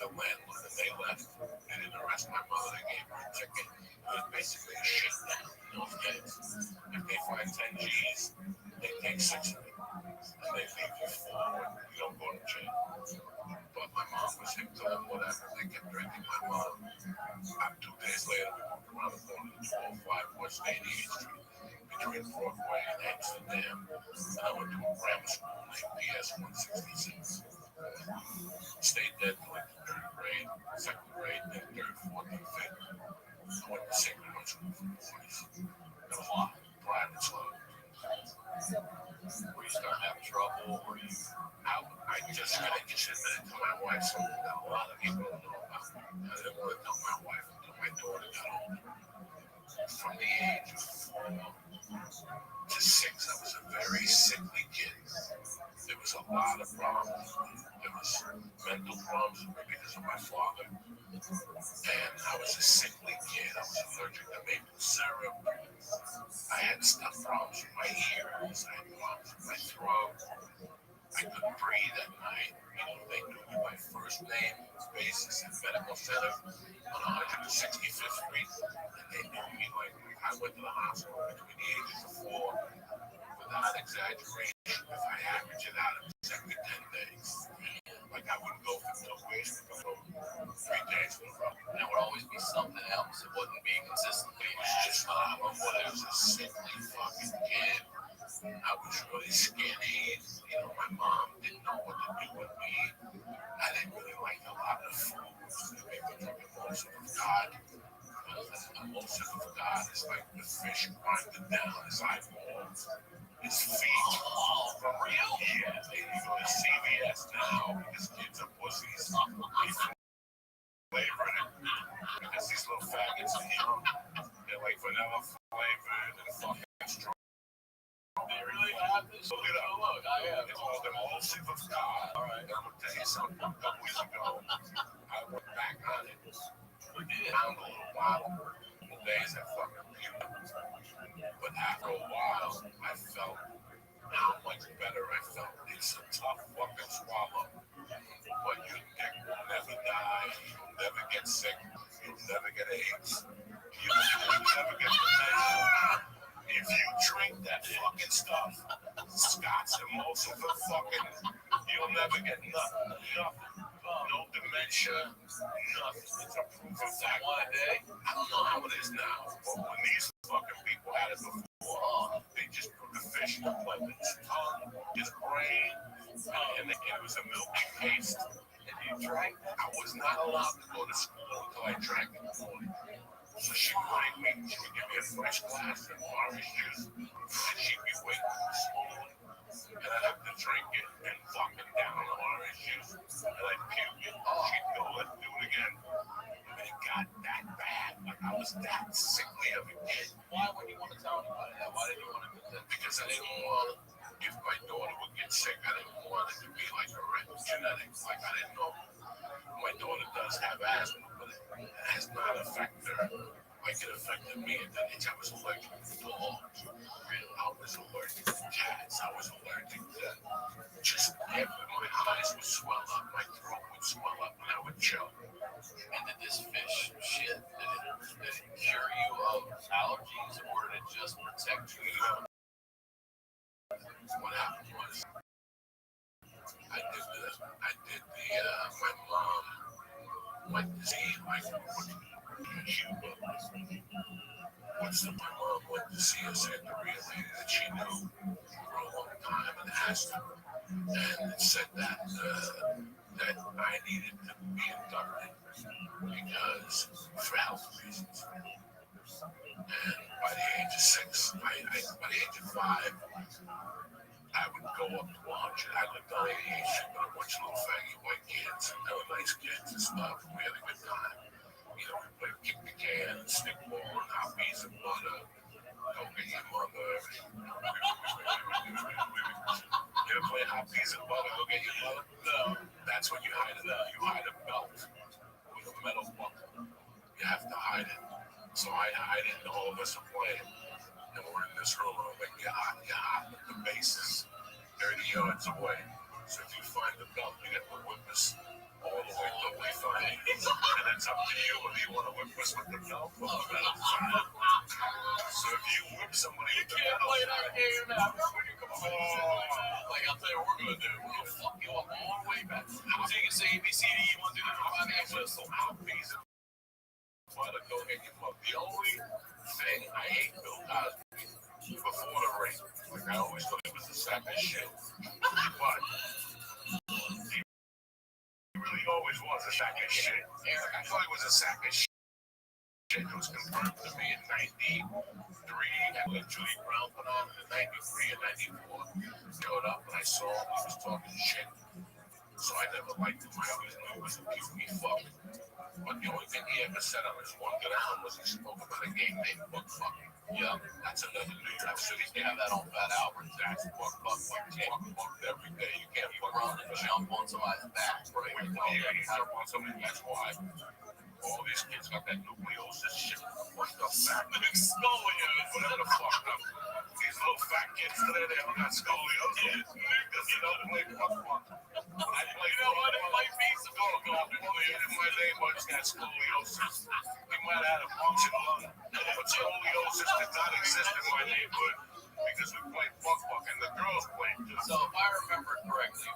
the landlord, and they left. They didn't arrest my mother. They gave her a ticket. It was basically a shakedown in those days. If they find 10 G's, they take 6 of it. And they leave you 4 when you don't go to jail. But my mom was hip to them, whatever. They kept drinking my mom. 2 days later, we walked around the corner to 405 West 88th Street. Between Broadway and Amsterdam. And I went to a grammar school named PS 166. Stayed there till like the 3rd grade, 2nd grade, then 3rd, 4th, and 5th. I went to Sacred Heart School for the boys. There was a lot of private school. Were you starting to have trouble? Were you? I just admitted to my wife something that a lot of people don't know about. I didn't want to tell my wife until my daughter got older. From the age of 4 to 6, I was a very sickly kid. There was a lot of problems. There was mental problems because of my father. And I was a sickly kid. I was allergic to maple syrup. I had stomach problems with my ears. I had problems with my throat. I couldn't breathe at night. They knew me by first name basis at Medical Center on 165th Street. And they knew me like I went to the hospital between the ages of 4. Without exaggeration, if I average it out, it was every 10 days. Like I wouldn't go for 2 weeks, I would go 3 days in a row. There would always be something else. It wouldn't be consistently. It was just I was a sickly fucking kid. I was really skinny. My mom didn't know what to do with me. I didn't really like a lot of foods. They were drinking most of God. Most of God is like the fish grinding down his eyeballs. His feet. Oh, for real? Yeah, they go to CVS now because kids are pussies. They flavor it. Because these little faggots, they're like vanilla flavored and fucking strong. They really have this? Look it up. Look, I have. It's called Emulsive of God. All right. And I'm going to tell you something. A couple weeks ago, I went back on it. We did. Found a little bottle. The days I fucking puked. But after a while, I felt how much better I felt. It's a tough fucking swallow. But your dick will never die. You'll never get sick. You'll never get AIDS. You'll never get dementia. If you drink that fucking stuff, Scott's Emulsive of fucking, you'll never get nothing. No dementia, nothing. It's a proof of that. One a day? I don't know how it is now, but when these fucking people had it before, they just put the fish in the plate, his tongue, his brain, and it was a milky paste. And you drank that? I was not allowed to go to school until I drank it in the morning. So she would bring me, she would give me a fresh glass of orange juice, and she'd be waiting for the spoon, and I'd have to drink it and fucking down the orange juice, and I'd puke it. She'd go, let's do it again. And it got that bad. Like I was that sickly of a kid. Why would you want to tell anybody that? Why did you want to do that? Because I didn't want, if my daughter would get sick, I didn't want it to be like hereditary genetics. Like I didn't know. My daughter does have asthma, but it has not affected her like it affected me at that age. I was allergic to dogs. I was allergic to cats. I was allergic to just everything. My eyes would swell up. My throat would swell up, and I would choke. And did this fish shit, did it cure you of allergies, or did it just protect you? What happened was, I did my mom went to see, like, Cuba. My mom went to see a Santeria lady that she knew for a long time and asked her, and it said that I needed to be inducted because for health reasons. And by the age of 6, by the age of 5, I would go up to lunch, and I lived on 88th Street with a bunch of little faggy white kids. They were nice kids and stuff. We had a good time. You know, we played kick the can, stick ball, and hot peas and butter. Go get your mother. You ever play hot peas and butter? Go get your mother? No. That's when you hide it. You hide a belt with a metal buckle. You have to hide it. So I hide it, and all of us are playing. And we're in this room, and we're like, yeah, the base is 30 yards away. So if you find the belt, you get to whip us all the way till we find it. And it's up to you whether you want to whip us with the belt or the metal sign. So if you whip somebody with the metal Play that sign, game now. Like, I'll tell you what we're going to do. We're going to fuck you up all the way back. So you can say ABCD, you want to do that 5 whistle. hot peas and butter, go get your mother. The only thing I hate Bill Cosby before the race, like I always thought he was a sack of shit. But he really always was a sack of shit. Like, I thought he was a sack of shit. It was confirmed to me in 93. When Judy Brown put on in 93 and 94. Showed up and I saw him. He was talking shit. So I never liked him. I always knew he was a puny fuck. But the only thing he ever said on his one good album was he spoke about a game named Buck Fuck. Yeah, that's another New York City. They have that on Fat Albert. That's Buck Fuck. You can't fuck every day. You can't fuck around and jump on somebody's back. Right? You jump on somebody. That's why all these kids got that nucleosis shit. Fucked up back. Scoliosis. Whatever the fuck up. These little fat kids today, they all got scoliosis. Because you don't play Buck Fuck. I play, you know what? It might be some my neighbor just got scoliosis. He might have had a punctured lung, but scoliosis did not exist in my neighborhood because we played Buck and the girls played too. So if I remember correctly,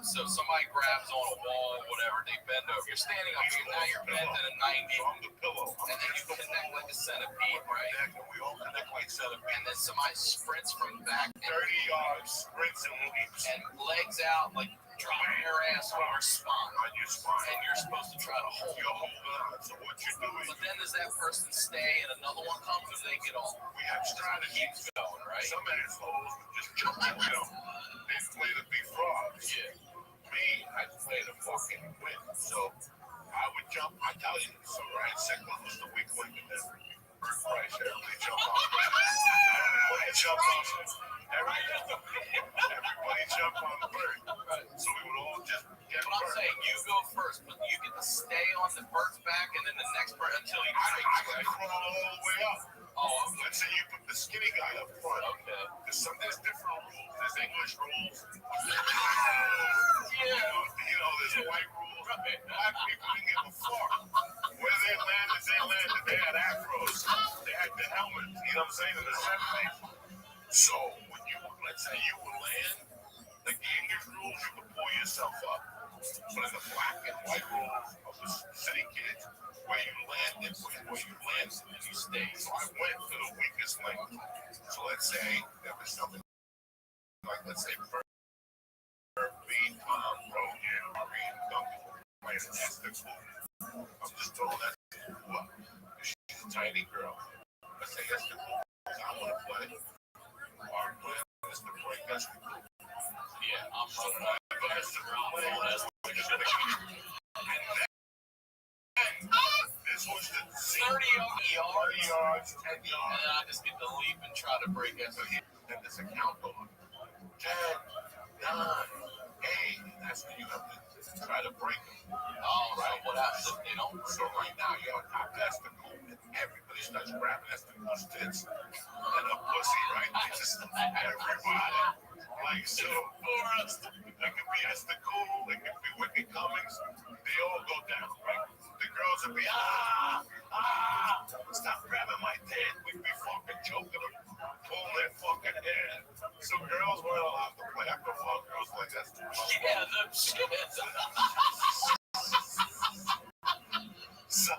so somebody grabs on a wall, whatever, they bend over. You're standing up, now you're bent at a 90. On the pillow. And then you connect like a centipede, right? We all connect like centipede. And then somebody sprints from the back 30 yards, sprints and leaps. and legs out, like dropping your ass on your spine. On your spine. And you're supposed to try to hold You're holding on. So what you do is But then does that person stay and another one comes or they get off? we have strategies. Going, right? Some assholes would just jump, they play to be frogs. Yeah. Me, I play to fucking win. So I would jump. I tell you, so Ryan Seckler was the weak link in this. Bert Price, everybody jump on. Everybody jump on. Everybody jump on Bert. So we would all just get But I'm Bert. saying you go first, but you get to stay on the bird's back and then the next bird until you I break, can right? crawl all the way up. Oh, Let's say you put the skinny guy up front. okay. There's different rules. There's English rules. Yeah. You know, there's white rules. Black people didn't give a fuck. Where they landed, they had afros. They had the helmets, you know what I'm saying, in the 70s. So, when you, let's say you would land, the English rules, you could pull yourself up. But in the black and white rules of the city kids, where you landed, and you stayed. So I went to the weakest link. So let's say there was something like, let's say, beat Tom, Rogan, Marie, Duncan, playing Esther Cool. I'm just throwing that up. She's a tiny girl. Let's say Esther Cool. I want to play. Our plan is to break Esther Cool. Yeah, I'm So I put Esther Cool in. This was the 30 yards, 10 and yards. I just get to leap and try to break it. Then there's a countdown. 10, 9, 8. That's when you have to try to break them. Oh, right. What happens if they don't? So right now you're on top. That's the cool. Everybody starts grabbing. That's the cool tits and a pussy, right? It's just everybody. Like so, it could be Esther Cool. It could be Wicked Cummings. They all go down, right? The girls would be stop grabbing my dick. We'd be fucking choking them, pulling their fucking hair. So girls weren't allowed to play. I could fuck girls like that's too much. Yeah, no shit. So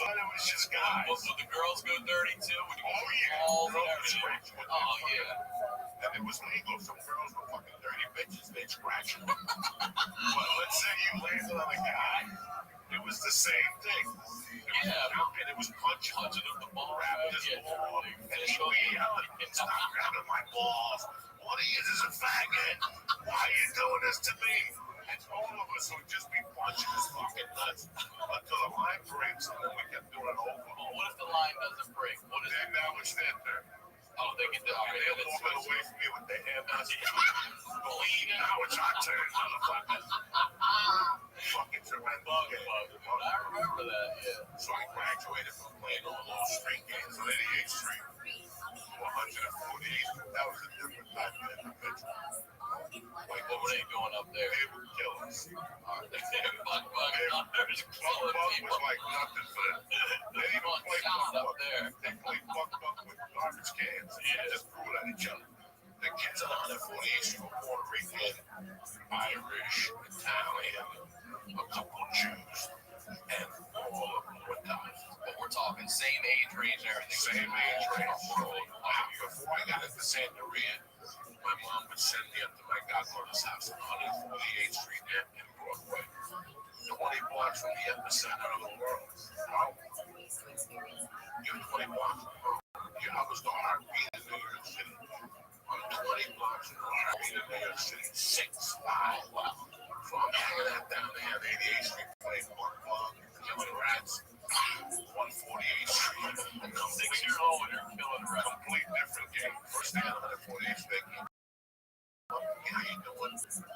it was just guys. Would the girls go dirty too? Would you Oh yeah, balls and girls would everything? scratch with Oh their yeah. fucking- And it was legal. Some girls were fucking dirty bitches. They'd scratch them. But let's say you landed on a guy. It was the same thing. Yeah. And and it was punching the ball, grabbing his ball, and he would be yelling, stop grabbing my balls. What is a faggot? Why are you doing this to me? And all of us would just be punching his fucking nuts until the line breaks, and then we kept doing it over. Well, what if the line doesn't break? What is Then now it's their turn. Oh, they get the They're moving away from me with their hair nuts. Believe now it's our turn, motherfucker. Fucking tremendous game. I remember that, yeah. So I graduated from playing all those street games on 88th Street to 148th. That was a different time than the Metro. Like, what were they doing up there? They were killers. Buck Buck was like nothing for them. They didn't even play Buck up there. They played Buck with garbage cans. They just threw it at each other. The kids on 148th Street were Puerto Rican, Irish, Italian, a couple of Jews, and all of them were dying. But we're talking same age range and everything. Same age range. Before I got into Santeria, my mom would send me up to my godmother's house on 148th Street in Broadway. 20 blocks from the epicenter of the world. Wow. You're 20 blocks from the world. I was the heartbeat in New York City. I'm 20 blocks from the heartbeat in New York City. 6'5". Wow. So I'm hanging out down there at 88th Street playing ball, killing rats. 148th Street. I'm 6 years old and you're killing rats. Complete different game. First thing on 148th Street. How you doing?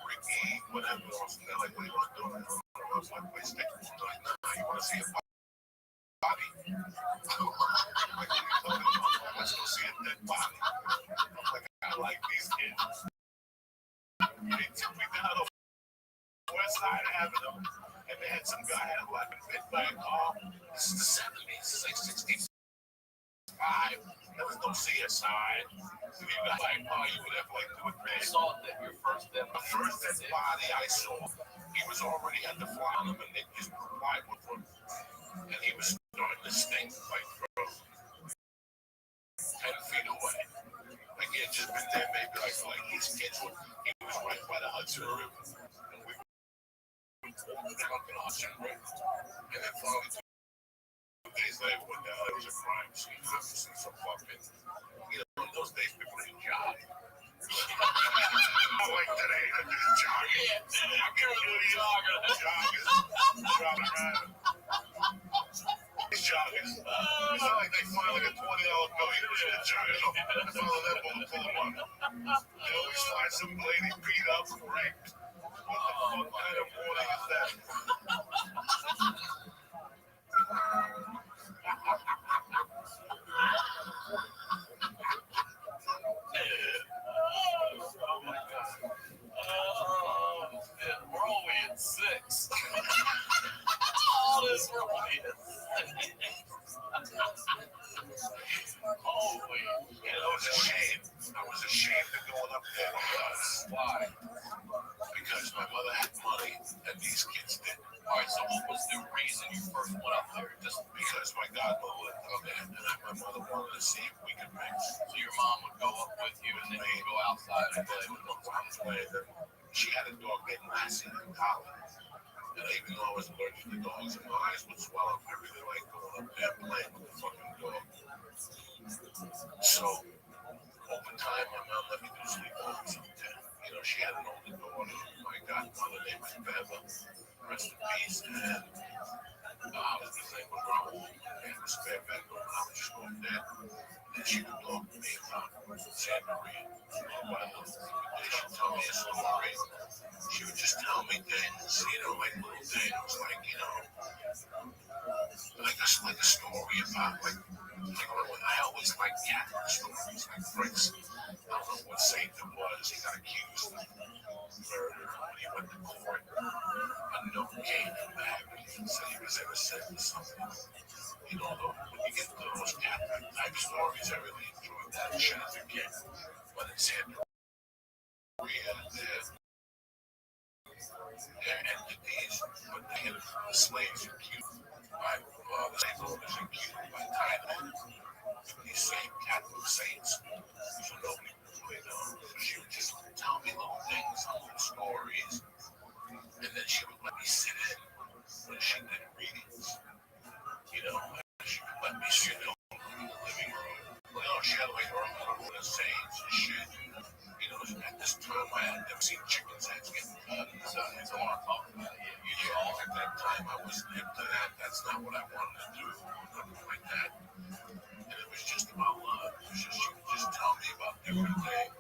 Ricky, whatever else. They're like, what do you want to do? I was like, wait, stick. Like, nah, you want to see a body? Let's go see a dead body. Like, I like these kids. They took me down to West Side Avenue, and they had some guy had like been hit by a car. This is the 70s. It's like 65. There was no CSI. If you got like, oh, you would have like do it bad. Saw that your first dead The first dead body I saw, he was already at the fly on him, and they just applied with him. And he was starting to stink like from 10 feet away. Like he had just been there maybe like his kids were, he was right by the Hudson River. And we were fucking Hudson River. And then finally 2 days later, when there was a crime scene, some fucking, in those days people didn't jog. Like today, I just jogging. I'm giving you joggers. Driving around. These joggers. It's not like they find like a $20 bill. You know, the joggers. Follow that ball, pull them up. They always find some lady beat up, raped. What the fuck kind of morning is that? Oh my God. We're only at 6. All this we're only at 6. Holy. I was ashamed. I was ashamed of going up there. Why? Because my mother had money and these kids didn't. All right, so what was the reason you first went up there? Just Because my godmother lived up there, and my mother wanted to see if we could mix. so your mom would go up with you and then you'd go outside and play with them. She had a dog named Lassie in college. And even though I was allergic to dogs and my eyes would swell up, I really liked going up there playing with the fucking dog. So, over time, my mom let me do sleepovers up there. You know, she had an older daughter, my godmother named Beva, rest in peace, and his name was Raul, and the spare bedroom, I would just go up there, and she would talk to me about San Maria, she'd tell me a story, she would just tell me things, you know, like little things, like, you know, like a story about, like I always liked Catholic stories, like Fritz. I don't know what saint it was. He got accused of murder when he went to court. A note came back and said he was innocent or something. You know, when you get to those Catholic type stories, I really enjoyed that shit as a kid. But it's in they're entities, but they had slaves in Cuba. The slave owners in Cuba by Thailand. These same Catholic saints. So nobody really knows. So she would just tell me little things, little stories. And then she would let me sit in when she did readings. You know, she shelling or on the sage and shit. You know, at this time I had never seen chicken's heads get cut. So I don't want to talk about it. Yeah, at that time I was into that. That's not what I wanted to do. Nothing like that. And it was just about love. It was just, she would just tell me about different things.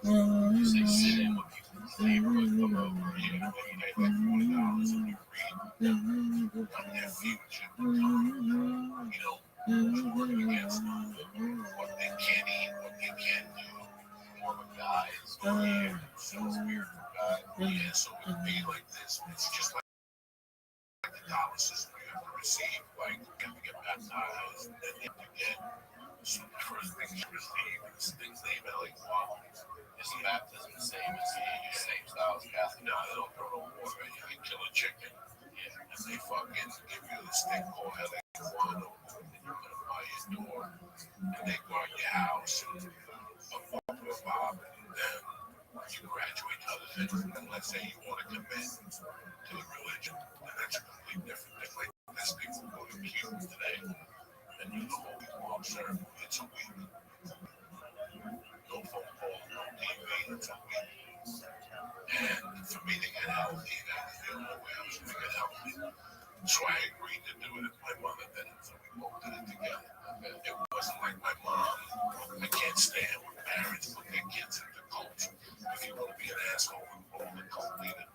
You say sit in with people's neighborhood, come over, you know, you make like $40 and you read on their future, you know, working against them, what they can eat, what they can do. More of a guy is weird, so it's weird for guys. Yeah, so it would be like this. It's just like the dollar system you have to receive, like you have to get baptized, then you have to get some first things you receive, is things they even like qualities. Is the baptism the same as the same style as Catholic? No, they don't throw no water. You can kill a chicken, yeah, and they fucking give you this thing called L.A. and you put it by your door, and they guard your house, and a Bob, and then you graduate to other things, and let's say you want to commit to the religion, and that's a completely different thing. Like this people go to Cuba today, and do the whole week-long ceremony. It's a week. No phone calls, no TV, it's a week. And for me to get healthy, that was the only way I was going to get healthy. So I agreed to do it if my mother did it, so we both did it together. It wasn't like my mom. I can't stand when parents put their kids into cults. If you want to be an asshole and roll the cult leader,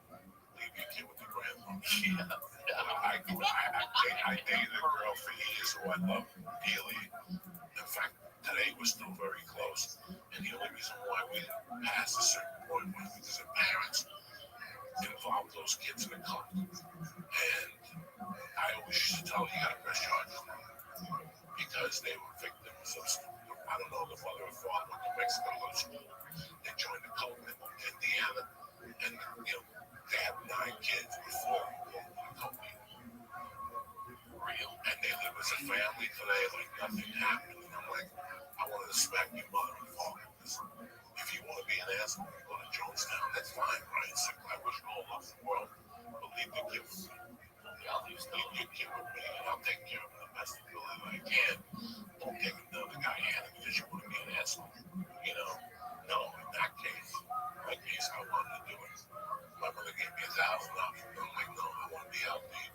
leave your kid with your grandmother. I dated a girl for years who I loved dearly. In fact, today we're still very close. And the only reason why we didn't pass a certain point was because the parents involved those kids in the cult. And I always used to tell her, you got to press charges because they were victims of, I don't know, the mother or father went to Mexico to go to school. They joined the cult in Indiana. And, you know, they had 9 kids before the cult. Real. And they live as a family today like nothing happened. And I'm like, I want to respect your mother and father. If you want to be an asshole, you go to Jonestown. That's fine, right? So I wish you all luck in the world. But leave the kid with me. I'll leave your kid with me, and I'll take care of him the best ability I can. Don't take another guy in because you want to be an asshole. You know? No, in that case, I wanted to do it. My mother gave me $1,000. I'm like, no, I want to be healthy.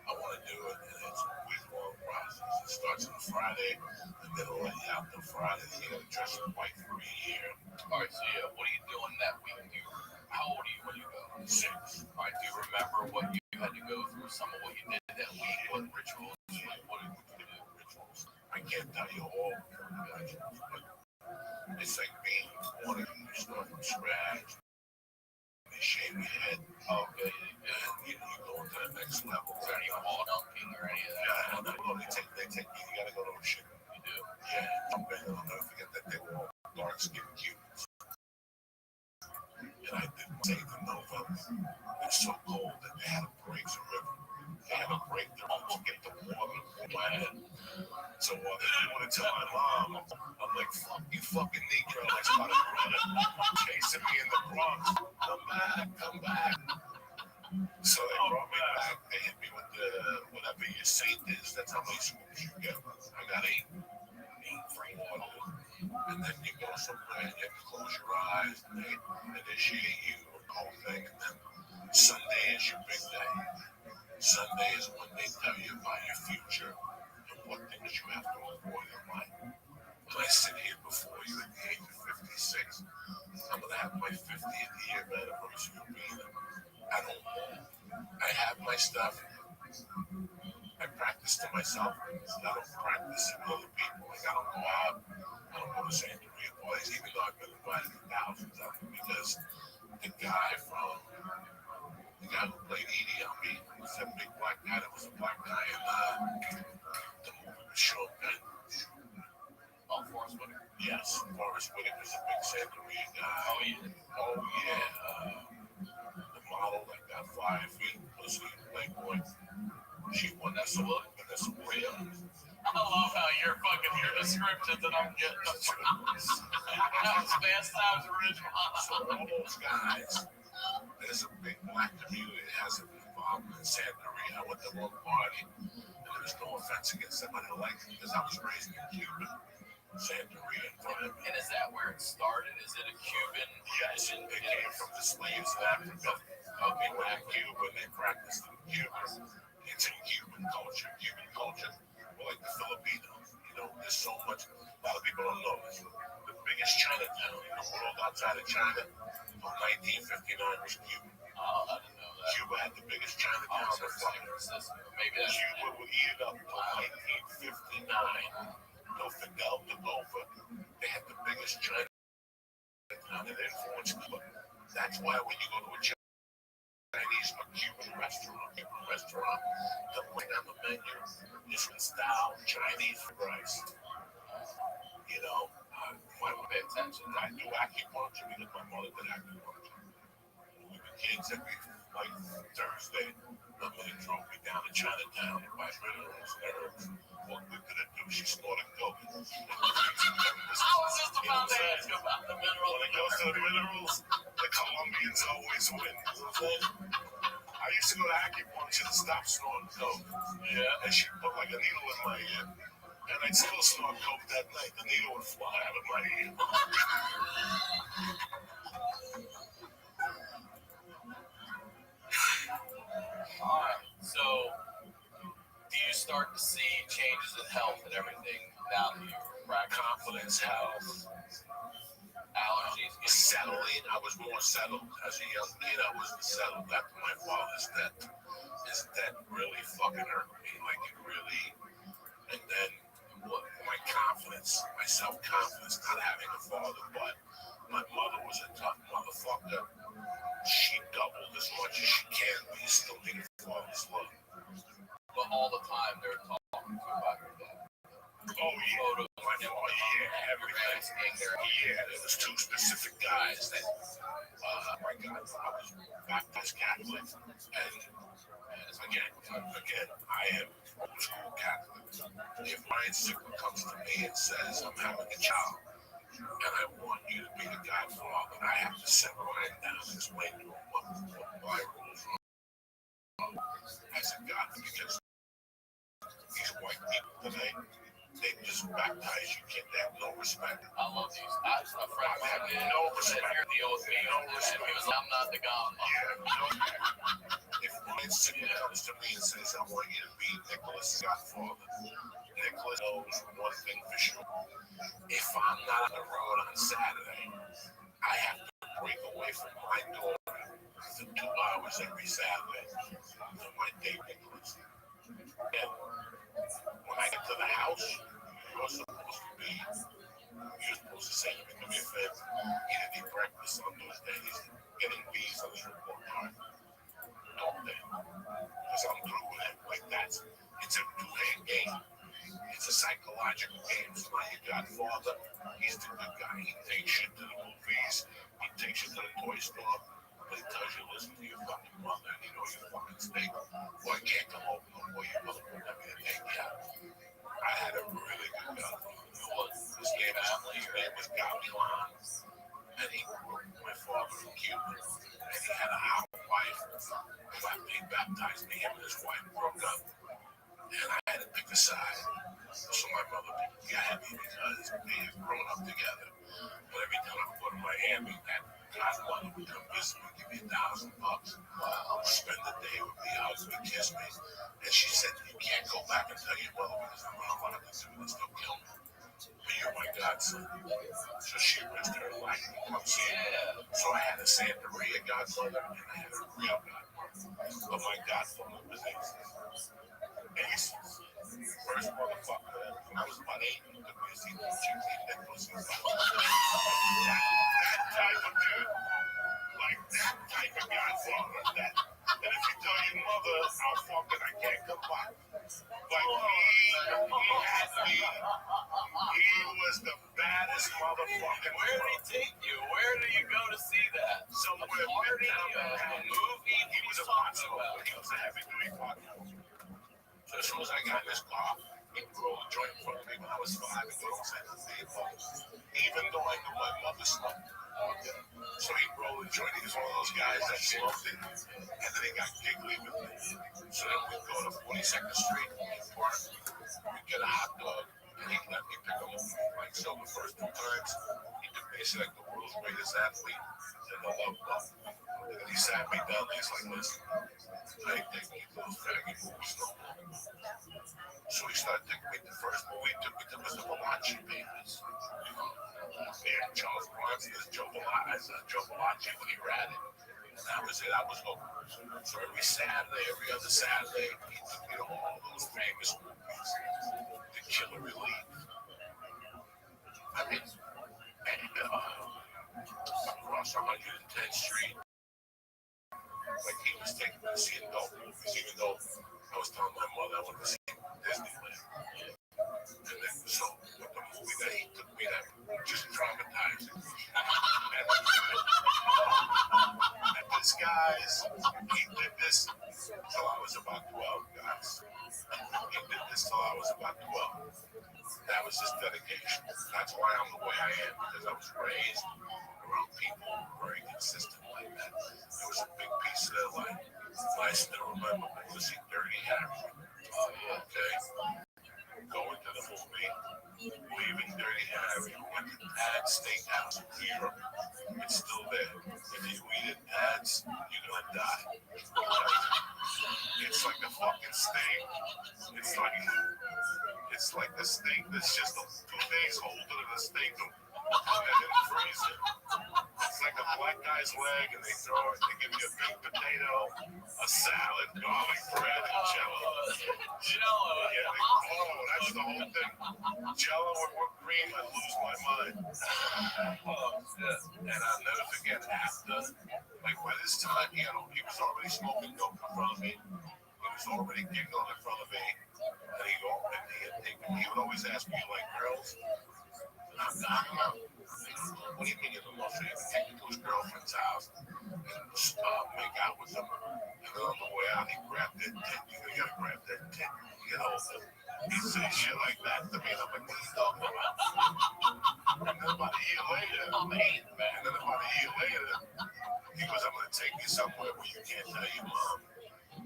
I want to do it, and it's a week-long process. It starts on a Friday, and then I'll let you out on Friday. You got to dress up white for a year. All right, so yeah, what are you doing that week? How old are you when you go? 6. All right, do you remember what you had to go through? Some of what you did that week? What rituals? Like, what did you do? Rituals? I can't tell you all the rituals, but it's like being one of you start from scratch. They shave your head. Okay. And you go into the next level. Is there any wall dunking or any of that? Yeah, no, they take you. You gotta go to a shit. You do? Yeah. I'll never forget that they were all dark skinned Cubans. And I didn't save in November. It was so cold that they had to break the river. They had to break the river to get the water on my head. So while they didn't want to tell my mom, I'm like, fuck you fucking Negro. I started running, chasing me in the Bronx. Come back. So they brought me back. They hit me with the, whatever your saint is, that's how many scoops you get. I got 8 free water. And then you go somewhere and you have to close your eyes and they initiate you with the whole thing. And then Sunday is your big day. Sunday is when they tell you about your future and what things you have to avoid in life. When I sit here before you at the age of 56, I'm going to have my 50th year anniversary of being I don't know. I have my stuff. I practice to myself. I don't practice it with other people. Like, I don't go out. I don't go to Santeria parties, even though I've been invited to thousands of them, because the guy who played Edie on me was that big black guy that was a black guy in the movie with Sean Penn. Oh, Forrest Whitaker? Yes, Forrest Whitaker's a big Santeria guy. Oh, yeah. The model that got 5 feet, pussy, Playboy. She won that Williams. I love how your descriptions that I'm getting. That was Fast Times original. So all those guys, there's a big black community that hasn't been involved in Santeria. I went to one party, and there was no offense against them. I didn't like it because I was raised in Cuba. Santeria environment. And is that where it started? Is it a Cuban? Yes, it came from the slaves in Africa. Okay, back Cuba, they practiced in Cuba. It's in Cuban culture. Cuban culture, well, like the Filipinos. You know, there's so much. A lot of people don't know this. The biggest Chinatown in the world outside of China from 1959 was Cuba. Oh, I didn't know that. Cuba had the biggest Chinatown on the planet. Maybe that's Cuba would eat it up until 1959. No Fidel took over. They had the biggest Chinatown that influenced Cuba. That's why when you go to a Chinese or Cuban restaurant, the thing on the menu is style Chinese rice. You know, I pay attention. I do acupuncture because my mother did acupuncture. We were kids every like Thursday. My mother drove me down to Chinatown to buy minerals and herbs. What good did it do? She snorted coke. I was just about to ask about the mineral. When it goes to the minerals, the Colombians always win. I used to go to acupuncture to stop snorting coke. Yeah. And she put like a needle in my ear. And I'd still snort coke that night. The needle would fly out of my ear. Alright, so do you start to see changes in health and everything now that you're Confidence, health, allergies? settling. I was more settled as a young kid. I wasn't settled after my father's death. His death really fucking hurt me. Like it really. And then my confidence, my self-confidence, not having a father, but my mother was a tough motherfucker. She doubled as much as she can, but you still need a father's love. But all the time they're talking to you about your dad. Oh yeah, yeah, everything. Yeah, there was two specific guys that, my God, I was baptized Catholic, and again, I am old school Catholic. If Ryan Sickler comes to me and says, I'm having a child, and I want you to be the godfather, I have to sit Ryan down and explain to him what my rules are as a God, because these white people today, they just baptize you, kid. They have no respect. I love these. I have a friend who had no respect. deal with me. No respect. He was like, I'm not the godfather. Yeah, no. If Ryan Sickler comes to me and says, I want you to be Nicholas' godfather, Nicholas knows one thing for sure. If I'm not on the road on Saturday, I have to break away from my daughter for 2 hours every Saturday for my date Nicholas. And when I get to the house, you're supposed to say to me, do me a favor, you didn't eat breakfast on those days, getting B's on the report card. Don't they? Because I'm through with it. Like it's a two-hand game. It's a psychological game. It's not your godfather. He's the good guy. He takes you to the movies. He takes you to the toy store. But he tells you, listen to your fucking mother and you know your fucking steak. Boy, I can't come over no more. Your mother won't let me to take you out. I had a really good godfather. His name was Gavilan. And he grew up with my father in Cuba. And he had a hot wife. He baptized me. Him and his wife broke up. And I had to pick a side. So my mother got me because they had grown up together. But every time I go to Miami, that godmother would come visit me, give me $1,000. Spend the day with me, hug me, kiss me. And she said, you can't go back and tell your mother because I'm not allowed to do this. They'll kill me. But you're my godson. So she risked her life to come see me. So I had a Santeria godmother and I had a real godmother. But my godfather was Ace. First motherfucker, I was about 8, took me to see the Chiefs Nicholas. That type of dude, like that type of godfather, that if you tell your mother how fucking I can't come back, like he had me, he was the baddest motherfucker. Where did he take you? Where do you go to see that? Somewhere A movie? He was a boxer. He was a heavy-duty boxer. So as soon as I got in his car, he would roll a joint in front of me when I was 5 and go outside the table. Even though I knew my mother smoked. So he'd roll a joint. He was one of those guys that smoked it. And then he got giggly with me. So then we'd go to 42nd Street, park, we'd get a hot dog, and he'd let me pick him up like So the first 2 times, he took me like the world's greatest athlete in the love club. And then he sat me down and he's like, listen, I ain't taking you to those faggy movies no more. So he started taking me, the first movie he took me to was the Malachi Papers. And Charles Bronson is Joe Malachi when he ran it. And that was it, I was hooked. So every Saturday, every other Saturday, he took me to all those famous movies. The Killer Elite. I mean, and across 110th Street, like he was taking me to see adult movies, even though I was telling my mother I wanted to see Disneyland. And then, so, with the movie that he took me that just traumatized me. And this, guys, he did this till I was about 12, guys. He did this till I was about 12. That was his dedication. That's why I'm the way I am, because I was raised around people very consistent like that. It was a big piece of their life. I still remember when we see Dirty Harry. Okay? Going to the movie, leaving Dirty Harry, went to Dad's Steakhouse in Europe. It's still there. If you eat at Dad's, you're gonna die. It's like the fucking steak. It's like the steak that's just 2 days older than the steak and in the freezer. It's like a black guy's leg, and they give you a baked potato, a salad, garlic bread, and jello. Jello. Yeah, that's the whole thing. Jello and whipped cream, I lose my mind. And I'll never forget after, like by this time, he was already smoking dope in front of me. He was already giggling in front of me. And he would always ask me, you like girls? And I'm not. What do you mean you're the most? He would take me to his girlfriend's house and make out with them. And then on the way out, he grabbed that tit. You gotta grab that tit. He'd say shit like that to me. And I'm like, what are you talking about? And then about a year later, he goes, I'm gonna take you somewhere where you can't tell your mom.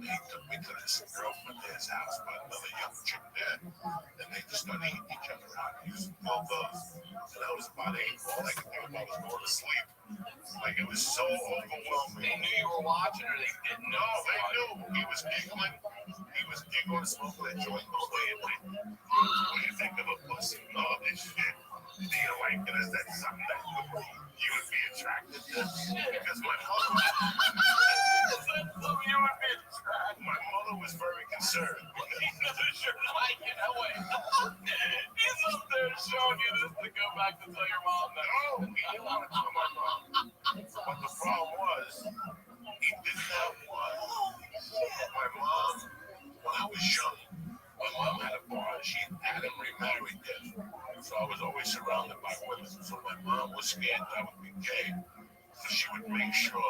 He took me to this girlfriend there's house by another young chick there, and they just started eating each other out. He used to build those. And I was about 8. All I could think about was going to sleep. Like, it was so overwhelming. They knew you were watching, or they didn't know? No, they knew. He was giggling, smoking that joint. What do you think of a pussy? No, this shit. Do you like it? Is that something that you would be attracted to? Because my mother was very concerned. Sure, like it. Oh, wait. He's up there showing you this to go back to tell your mom that. No, he didn't want to tell my mom. But the problem was, he didn't have one. My mom, when I was young, my mom had a bar. She had him remarried then. So I was always surrounded by women. So my mom was scared that I would be gay. So she would make sure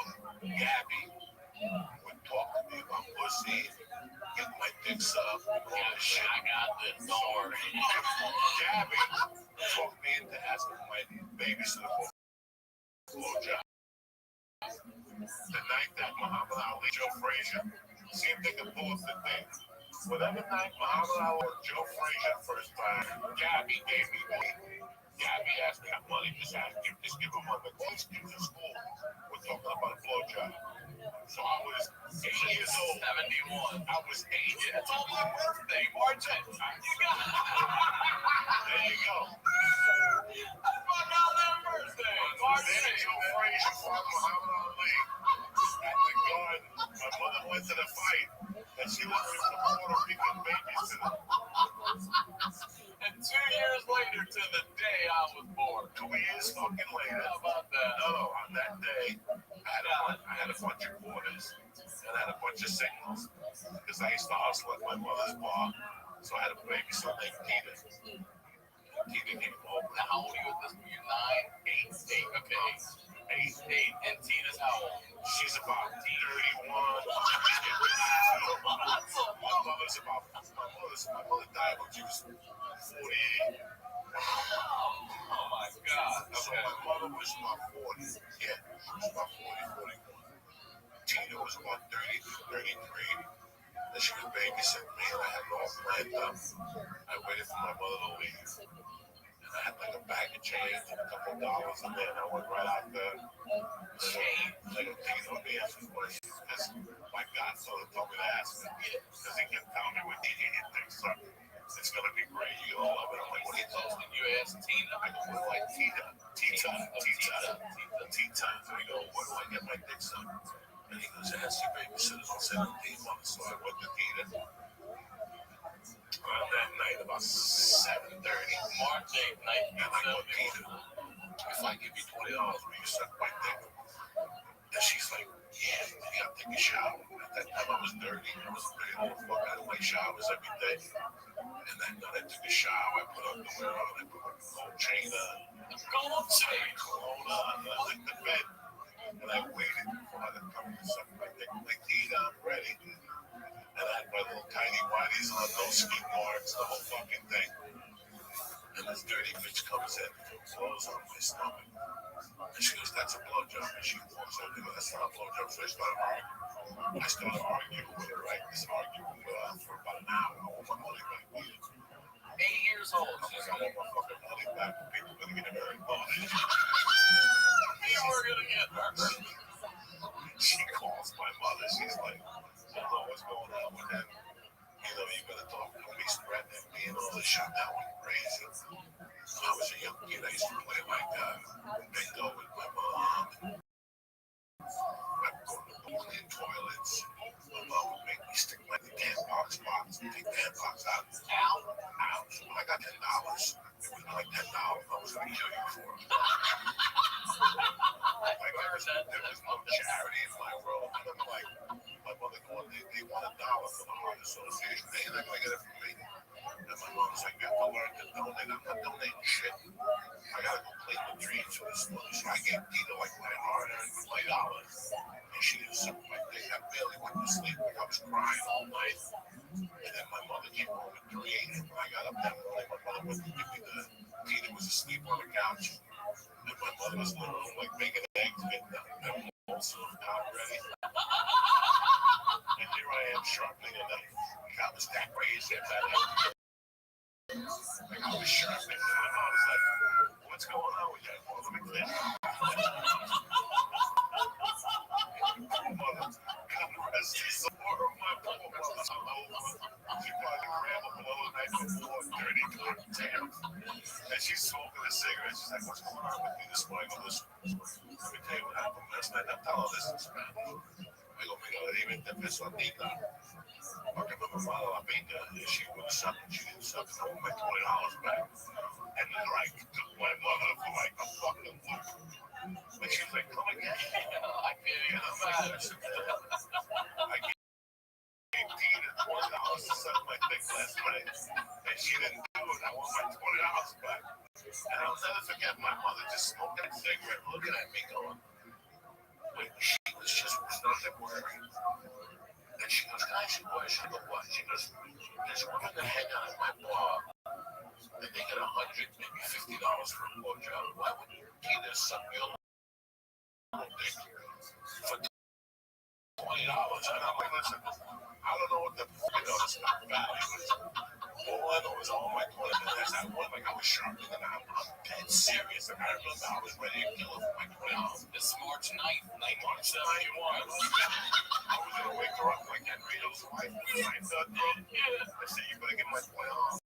Gabby would talk to me about pussy, get my dick sucked, all this shit. I got this. Don't worry. Gabby talked me into asking my babysitter for a blowjob. The night that Muhammad Ali, Joe Frazier, see if they can pull up the thing. Whatever night Muhammad Ali, Joe Frazier first time, Gabby gave me money. Gabby asked me how money, just give her money. These kids in school were talking about a blowjob. So I was 8 years old. 71. I was 8. Yeah, it's all my birthday, March 8th. You got There you go. That's my goddamn birthday. March Then 8th. Joe Frazier fought Muhammad Ali at the garden. My mother went to the fight, and she was with the Puerto Rican babysitter. And 2 years later to the day I was born. 2 years fucking later. How about that? No, on that day, I had a bunch of quarters and I had a bunch of signals because I used to hustle at my mother's bar. So I had a babysitter named Tina. Tina came over. Now, how old are you at this point? You're 9? 8. Okay. 8. And Tina's how old? She's about 31. My mother died when she was 48. Oh my God. So my mother was about 40. Yeah, she was about 40, 41. Tina was about 30, 33. And she was babysitting me, and I had it all planned up. I waited for my mother to leave. And I had like a bag of change and a couple of dollars in there, and I went right out there. Change, like a thing on the answer place. Because my godfather told me to ask him. Because he kept telling me when DJ hit things up, it's going to be great. You're going to love it. I'm like, what are you talking? You asked Tina. I go, what do I Tina? Tina. So I go, what do I get my dick sucked? And he goes, ask your babysitters on 17 months. So I went to Tina. That night, about 7:30. March 8th, night. And I go, Tina, if I give you $20, will you suck my dick? And she's like, yeah, you gotta take a shower. At that time, I was dirty. I was a big old fuck. I don't like showers every day. And then I took a shower. I put underwear on. I put a gold chain on. Cologne on. And I licked the bed. And I waited for her to come and suck my dick. Like, Tina, I'm ready. And I had my little tiny whities on, no ski marks, the whole fucking thing. And this dirty bitch comes in, clothes on my stomach. And she goes, that's a blowjob. And she walks over and goes, that's not a blowjob. So I started arguing with her, right? This argument for about an hour. I want my money back. 8 years old. She's like, I want my fucking money back. People are going to get hurt. You were going to get hurt. She calls my mother. She's like, I don't know what's going on with him. You know, you gotta talk to me, threatening me and all this shit. That went crazy. When I was a young kid, I used to play like bingo with my mom. I'd go to the clean toilets. My mom would make me stick my tampons box, take tampons out. Ow. So when I got $10, it was like $10 I was gonna kill you for. Like, there was no charity in my world. I don't know, like, my mother going, they want $1 for the Heart Association. They're not going to get it from me. And my mom's like, you have to learn to donate. I'm not donating shit. I got to go play the dreams for this money. So I gave Peter like my heart and my dollars. And she didn't suck my dick. I barely went to sleep. Like I was crying all night. And then my mother came home at 3 a.m. When I got up that morning, my mother went to give me Peter was asleep on the couch. And my mother was in the room like making eggs, getting also not ready. And here I am sharpening a knife. I was that crazy at that time. Like I was sharpening and my mom was like, what's going on with that? Well, let me clean it. Mother, come rest the support of my poor mother. She probably grabbed a blow and I before dirty cocktail. And she's smoking a cigarette. She's like, what's going on with you this morning? Let me tell you what happened last night. I'm telling this in Spanish. I go, mira, le di 20 pesos a Tita. Porque me mamaba la pinta. And she wouldn't suck it. She didn't suck it. I want my $20 back. And then, like, took my mother for like a fucking loop. And she's like, come again. I can't even imagine. I gave Tina $20 to suck my dick last night. And she didn't do it. I want my $20 back. And I'll never forget my mother just smoking a cigarette, looking at me going, like, she was just nothing worried. And she goes, can I ask you a question? I go, what? She goes, there's one that hang out at my bar. And they get $100, maybe $50 for a blowjob. Why would Tina suck your little dick for $20? And I'm like, listen, I don't know what the it's not value is. All I know is all my $20. I went like I was sharp, and I'm dead serious. And I remember I was ready to kill it for my $20. It's March 9th, March 9th. I was gonna wake her up like Henry Hill's wife. I said, you better get my $20.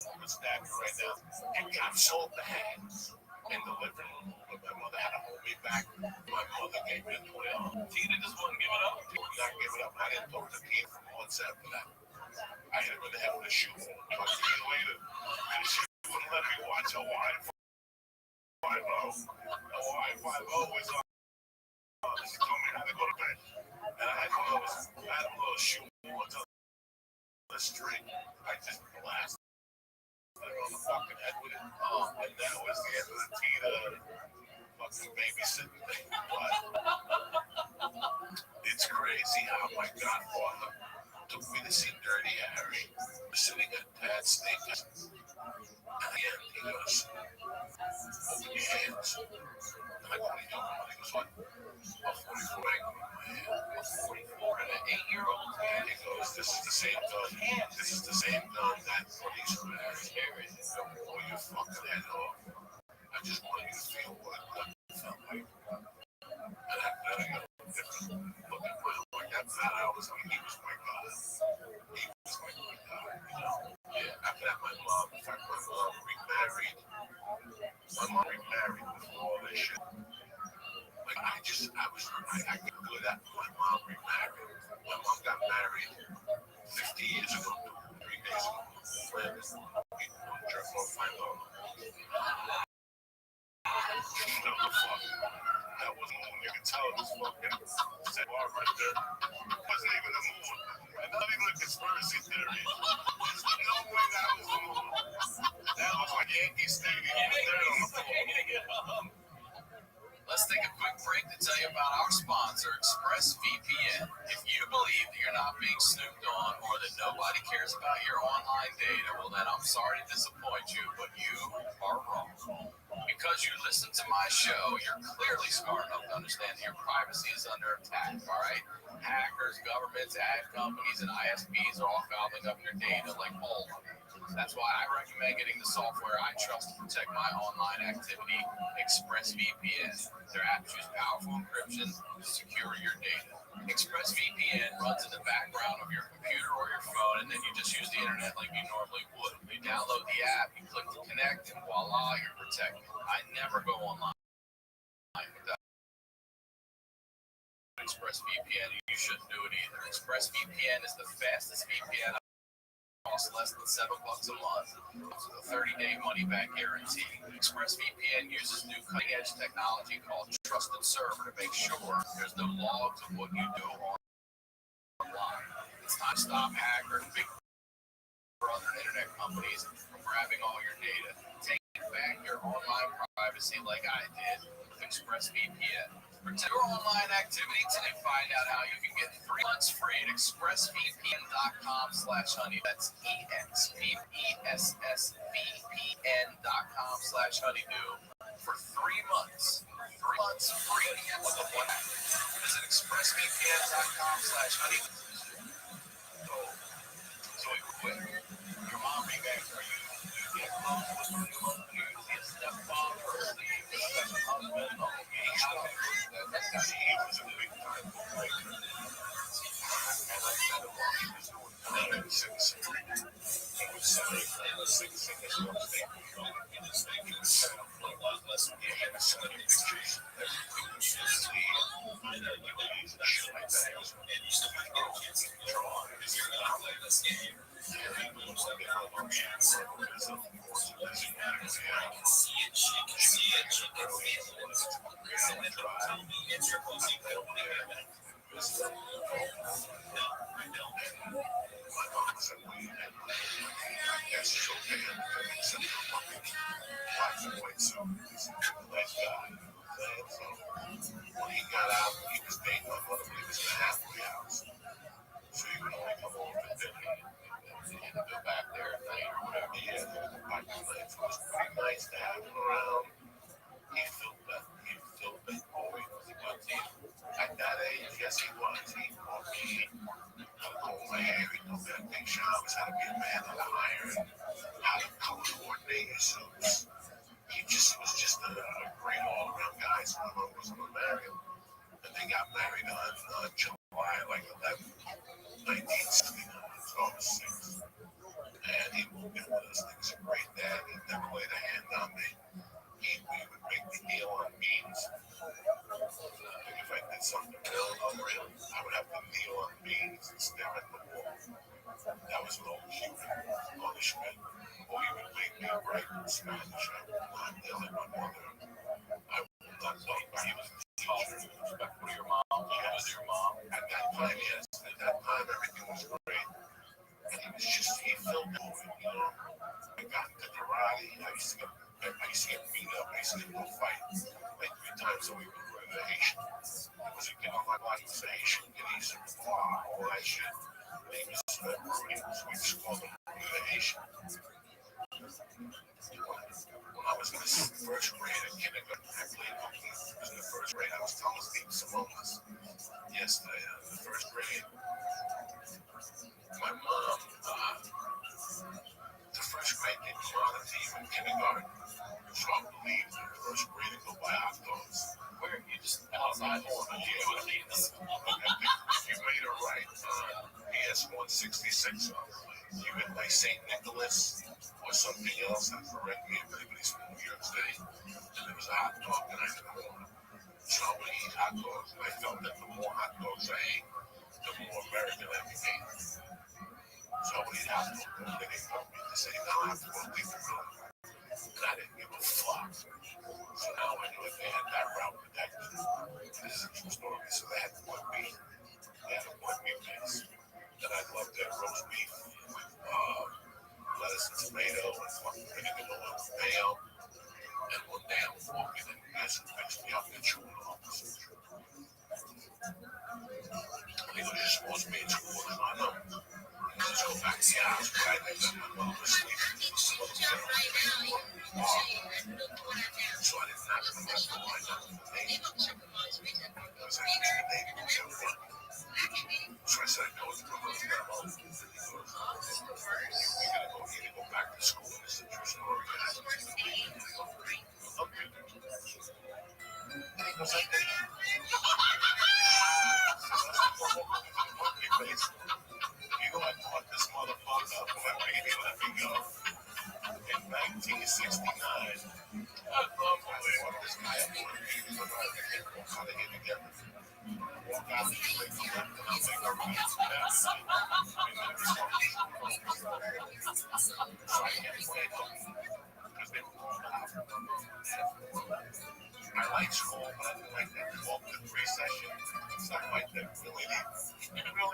I'm gonna stab you right now. It got so bad in the living room. But my mother had to hold me back. My mother gave me $20. Tina just wouldn't give it up. She would not give it up. I didn't talk to Tina for months after that. I hit her in the head with a shoe for 20 years later. And she wouldn't let me watch Hawaii 5-0. Hawaii 5-0 was on. She told me how to go to bed. And I had a little shoe on the street. I just blasted on the fucking head with it. And that was the end of the Tina fucking babysitting thing. But it's crazy how my godfather took me to see Dirty Harry sitting at Dad's Steakhouse. And again, he goes, open your hands. And I go, what are you doing? He goes, what? A 44 bag on my hand. A 44 and an 8-year-old? And he goes, this is the same gun. This is the same gun that police would have carried. Oh, you fucking remarried before all this shit. Like, I got good at my mom remarried. My mom got married 50 years ago, 3 days ago. Women, jerk off my love. What the fuck? That wasn't a you can tell it was fucking bar right there. It wasn't even a move. And not even a conspiracy theory. There's no way that was a move. That was like Yankee Stadium. Let's take a quick break to tell you about our sponsor, ExpressVPN. If you believe that you're not being snooped on or that nobody cares about your online data, well then I'm sorry to disappoint you, but you are wrong. Because you listen to my show, you're clearly smart enough to understand that your privacy is under attack, all right? Hackers, governments, ad companies, and ISPs are all gobbling up your data like all of them. That's why I recommend getting the software I trust to protect my online activity, ExpressVPN. Their apps use powerful encryption to secure your data. ExpressVPN runs in the background of your computer or your phone, and then you just use the internet like you normally would. You download the app, you click to connect, and voila, you're protected. I never go online without ExpressVPN. You shouldn't do it either. ExpressVPN is the fastest VPN. Costs less than $7 a month with a 30-day money-back guarantee. ExpressVPN uses new cutting-edge technology called Trusted Server to make sure there's no logs of what you do online. It's time to stop hackers, big brother internet companies from grabbing all your data. Take back your online privacy like I did with ExpressVPN. Protect your online activity today. Find out how you can get 3 months free at expressvpn.com/honey. That's EXPESSVPN.com/honeydew for 3 months. 3 months free with a one. Visit expressvpn.com/honey. So quick. Your mom remarried. Are you get close with your mom? Do you see a stepfather or a husband? That's got he was a big time breaker. And I said, well, he was doing fine in 6. He was 6 in his own state. He was set up for a lot less. He had a set of pictures. Everything was just clean. And you know, he's not shit like that. It was drawn. It's not like this game. When he got out, he was dating my mother. He was in a halfway house. So he would only come home for dinner. He had to go back there at night or whatever. He had to go back to life. It was pretty nice to have him around. He filled that boy. Was a good team. At that age, yes, he was. He taught me how to comb my hair. He taught me how to take showers, how to be a man, how to iron, how to color coordinate your suits. He was just a great all-around guy. So my mom was going to marry him. And they got married on July 11th, 1969. So I was 6. And he moved in with us. He was a great dad. He never laid a hand on me. We would make the deal on beans. If I did something real unreal, I would have to kneel on beans and stare at the wall. That was an old punishment. Or he would make me write in Spanish. I would not yell at my mother. I would not talk. He was respectful to your mom. Yes. Your mom. At that time, yes. At that time, everything was great. And he felt good, you know. I got into karate. I used to get beat up. I used to get into a fight like 3 times a week with the Haitian. It was a kid on my body was a Haitian. And he used to all that shit. And he was Rudy. So we just called him Rudy the Haitian. When I was in the 1st grade in kindergarten, I played hooky. It was in the 1st grade. I was Thomas Davis among us. Yes, the 1st grade. My mom, the 1st grade didn't go on the team in kindergarten. So I believe in the 1st grade to go buy hot dogs. Where you just outside on the deal with these. You made it right. PS 166. You went like St. Nicholas or something else. And correct me if anybody's from New York City. And had that route with that. This is a true story. So they had one beef. They had a one beef mix. And I loved their roast beef with lettuce and tomato and fucking vinegar and mayo. And one day I was walking and acid fixed me up and chewing off the suture. They were just supposed to be in school, and I know. Let's go back to the house, right? I got my mom asleep. So I didn't knock on my door. I knocked on the neighbor. Because I knew the neighbor was out front. So I said, I know it's from those demos. He goes, we gotta go, you need to go back to school. And this is a true story. Okay. He goes, I did. You know, I taught this motherfucker when my baby let me go. In 1969, I love this guy at work. We'll kind of get together. Walk out the street, come back, and I'll make a right. So I can't wait because they were going out. I like school, but I didn't like that 12 to 3 session. Stuff like that. Really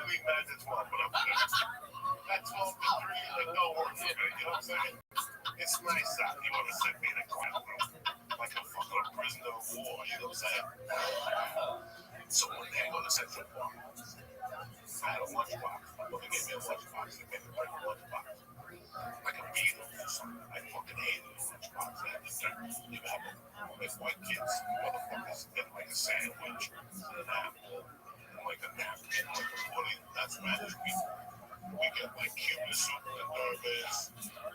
league management's fun, but I'm good. That 12 to 3, like, no work for me, you know what I'm saying? It's nice out. You want to send me in a classroom like a fucking prisoner of war, you know what I'm saying? So one day I go to Central Park. I had a lunchbox. My mother gave me a lunchbox. They made me bring a lunchbox. Like a beetle or something. I fucking hated the lunchbox. I had the dirt. You have them. Like white kids, motherfuckers get like a sandwich and an apple and like a napkin, like a pudding. That's Spanish people. We get like Cuban soup and nervous,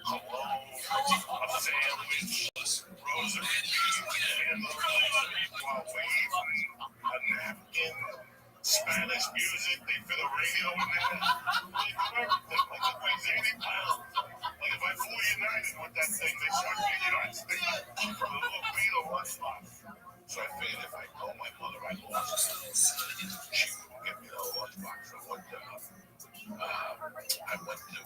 cologne, a sandwich, rosary, while we eat a napkin, Spanish music, they fit a radio in there. They do everything. Like it weighs 80 pounds. Like if I flew United with that thing, they charge me a United sticker for a little beetle lunchbox. So I figured if I told my mother I lost it, she wouldn't give me no lunchbox. I went to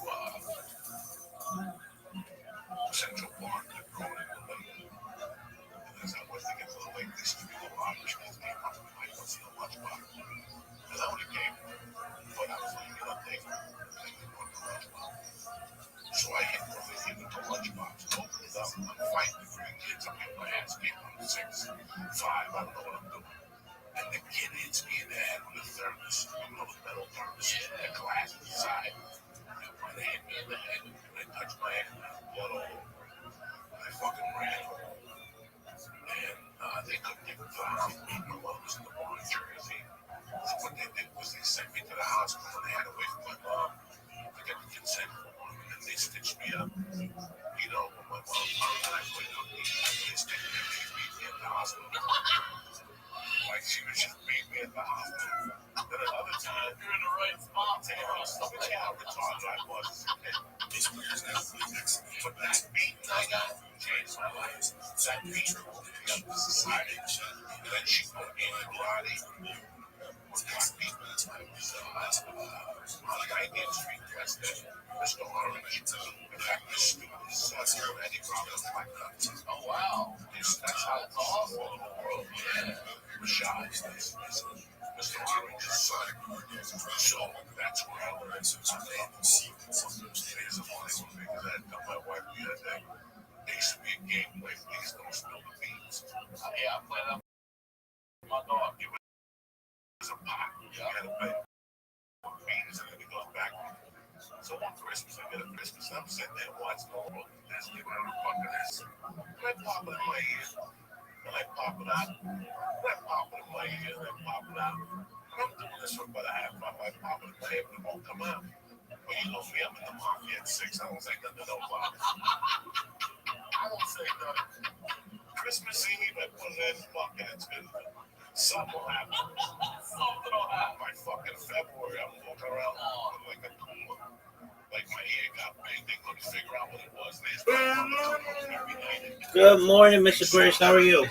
Central Park and thrown in the lake. And as I went to get to the lake, they used to be little opportunities. They wanted me to what's in the lunchbox. And I would have gave them, but I was like, you know, they didn't want the lunchbox. So I hit one of them with the lunchbox, opened it up, I'm fighting 3 kids. I'm getting my ass kicked. I'm 6, 5, I don't know what I'm doing. And the kid hits me in the head with a thermos, a little metal thermos, a glass inside. And they hit me in the head, and they touched my head, and I had blood all over. And I fucking ran home. And they couldn't even find me. My mom was in the bar in Jersey. So what they did was they sent me to the hospital, and they had to wait for my mom to get the consent form, and then they stitched me up. You know, when my mom found that I put it on me, they stitched me up, she beat me at the hospital. Like she was just beating me at the hospital. Then another time, you're in the right spot. Let me tell you how retarded I was as a kid. But that beating I got changed my life. That beating opened me up to society. And then she put me in karate with black people. It was on 90th Street, West End. Mr. Orange. In fact, this student is Eddie Bravo's black nuts. Oh, wow. That's how it's all over the world. Yeah. Rashad is Mr. Orange's son. So that's where I learned some stuff. Here's a funny one because I had told my wife the other day. There used to be a game where please don't spill the beans. Yeah, I played that with my dog. It was a pot. You had a bag of beans and then it goes back. So on Christmas, I get a Christmas. I'm sitting there watching the world. This thing, what the fuck is this? And I pop it in my ear. And I pop it out. And I pop it in my ear. And I pop it out. And I'm doing this for about a half hour. I pop it in my ear, but it won't come out. But you know me, I'm in the mafia at 6. I don't say nothing to nobody. I don't say nothing. Christmas Eve, I put it in fucking it's good. Something will happen. Something will happen. By fucking February, I'm walking around like a cooler. Like my ear got big, they couldn't figure out what it was. Good morning, Mr. British. How are you?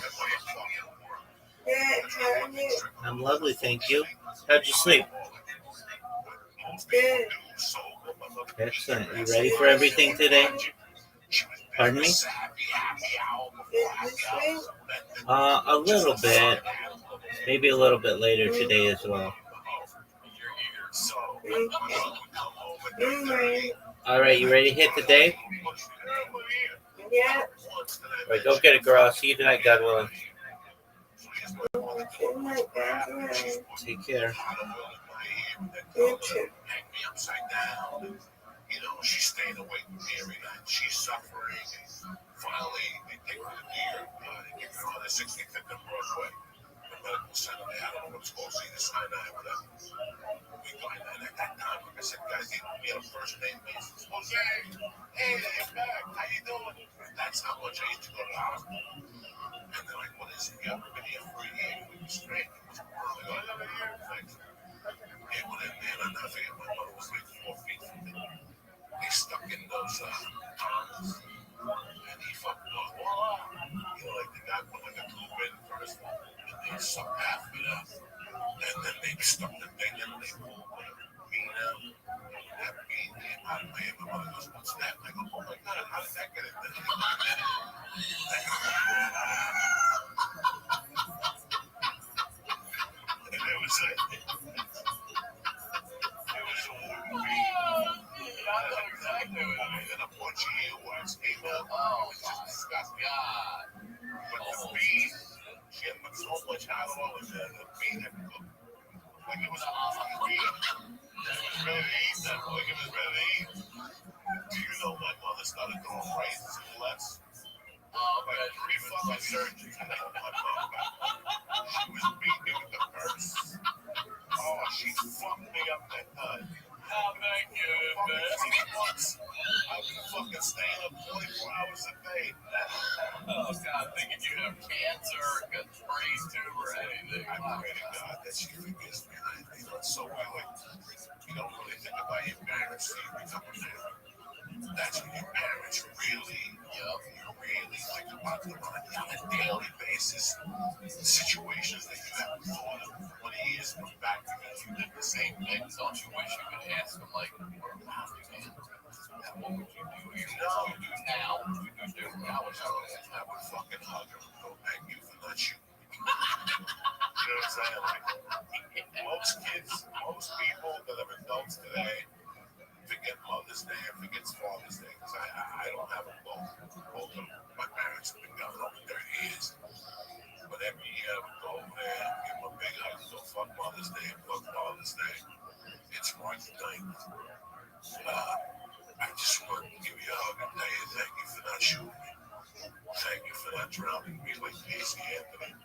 Good, how are you? I'm lovely, thank you. How'd you sleep? Good. Excellent. You ready for everything today? Pardon me? Did you sleep? A little bit. Maybe a little bit later today as well. Right. All right, you ready to hit the day? Yeah. All right, go get it, girl. I'll see you tonight, God willing. Good night, guys. Take care. You too. Hang me upside down. You know, she's staying awake from me every night. She's suffering. Finally, they take her to New York. They take her on the 65th and Broadway. The medical center. I don't know what it's called. Sinai, whatever. We go in there. At that time, like I said, guys, we had a first name basis. Jose, hey, you're back. How you doing? That's how much I used to go to the hospital. And they're like, what is it? You haven't been here for a year. We were straight. I go, another year. Thanks. They went in there, and I forget, my mother was like 4 feet from me. They stuck in those tongs, and he fucking goes, voila. You know, like the guy put like a tube in first, and they sucked half of it out. And then they stuck the thing in, and they pulled the bean out. That bean came out of my hand. My mother goes, what's that? And I go, oh my God, how did that get in there? And it was like, it was a wooden bean. I know exactly what it is. And a bunch of earwax came out. Oh, it was just disgusting. God. But the bean, she had put so much hot oil in there, the bean had cooked. Like it was a bean. It was ready to eat that. Like it was ready to eat. Do you know my mother started throwing raisins and less? Like 3 fucking surgeries. And I my mom back. She was beating me with the purse. Oh, she fucked me up that night. Thank you, man. 6 months. I've been fucking staying up 24 hours a day. Oh, God, thinking you have cancer, a brain tumor, or anything. I pray to God that she forgives me. You know, it's so weird. You don't really think about your parents till you become a parent. That's when your parents really, you really think about them on a daily basis. Situations that you haven't thought of 20 years come back because you did the same thing. Don't you wish you could ask them, like, what about you, man? What would you do? You know, you do now. What would you do? I would fucking hug her and go, thank you for not shooting me. You know what I'm saying? Like, most kids, most people that are adults today forget Mother's Day and forget Father's Day because I don't have them both. Both of my parents have been gone over 30 years. But every year I would go over there and give them a big hug and go, fuck Mother's Day and fuck Father's Day. It's March 9th. I just want to give you a hug and tell you thank you for not shooting me. Thank you for not drowning me like Casey Anthony.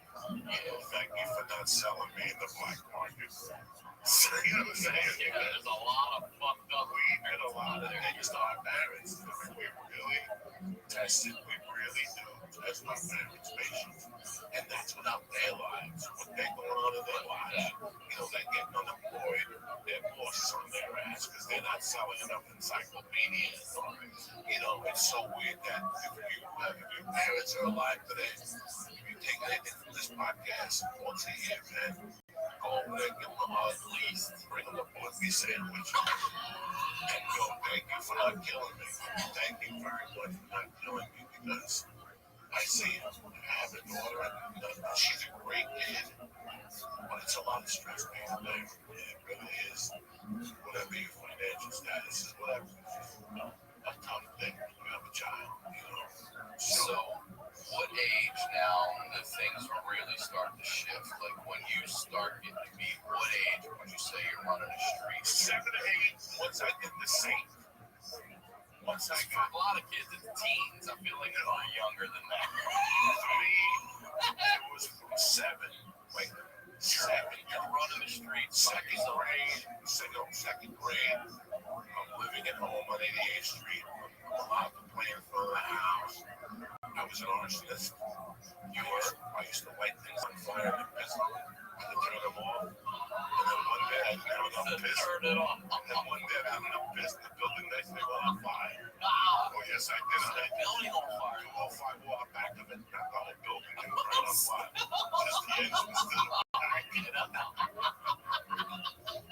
Thank you for not selling me in the black market. So, you know what I'm saying? There's a lot of fucked up. We did a lot of things to our parents. I mean, we really tested. We really do test our parents' patience. And that's without their lives. What they're going on in their lives. You know, they're getting unemployed. Their bosses on their ass because they're not selling enough encyclopedias. You know, it's so weird that if your parents are alive today, if you take anything from this podcast once a year, man, go over there, give them a hug, at least bring them a buggy sandwich, and go, thank you for not killing me. Thank you very much for not killing me because I see it. I have a daughter, and she's a great kid, but it's a lot of stress being a parent. It really is. Whatever your financial status is, whatever, it's a tough thing when you have a child, you know. So, what age now do things really start to shift? Like when you start getting to be, what age would you say you're running the streets? 7 to 8. Once I did the same. Once I got a lot of kids in the teens, I feel like they're a little younger than that. For me, it was from 7. Like 7. You're running the streets. Second grade. I'm living at home on 88th Street. I'm allowed to play in front of the house. I was an arsonist. I used to light things on fire and pistol and turn them off. And then one day I found enough pissed. And then one day I found enough pissed. The building next to me went on fire. Oh yes, I did. The building on fire. 205 water back of it. Not the whole building. It was right on fire. Just the engine was still.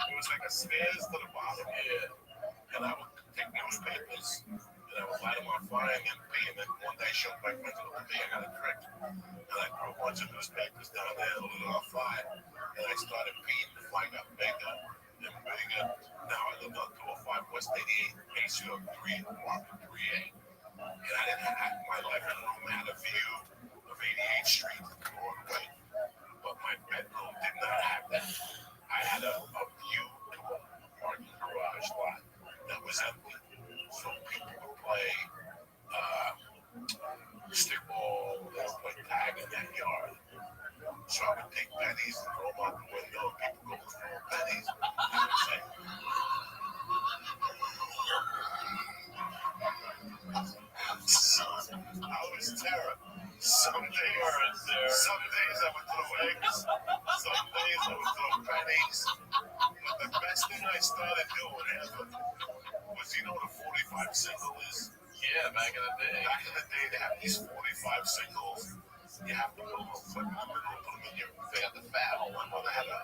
It was like a stairs to the bottom. Yeah. And I would take newspapers and I would light them on flying and being that one day showed my friends over me, I got a trick. And I threw a bunch of newspapers down there, a little off fire, and I started peeing. The fire got bigger and bigger. Now I lived on 205 West 88, ACO 3, Market 3A. And I didn't have my life in a room. I had a view of 88th Street Broadway, but my bedroom did not have that. I had a view to a parking garage lot that was empty. So people would play stickball, they would play tag in that yard. So I would take pennies and throw them out the window. People go throw pennies. They would say, I was terror. Some days I would throw eggs. Some days I would throw pennies. But the best thing I started doing ever was, you know what a 45 single is? Yeah, back in the day. Back in the day, they had these 45 singles. You have to put them in your, they had the fat. My mother had a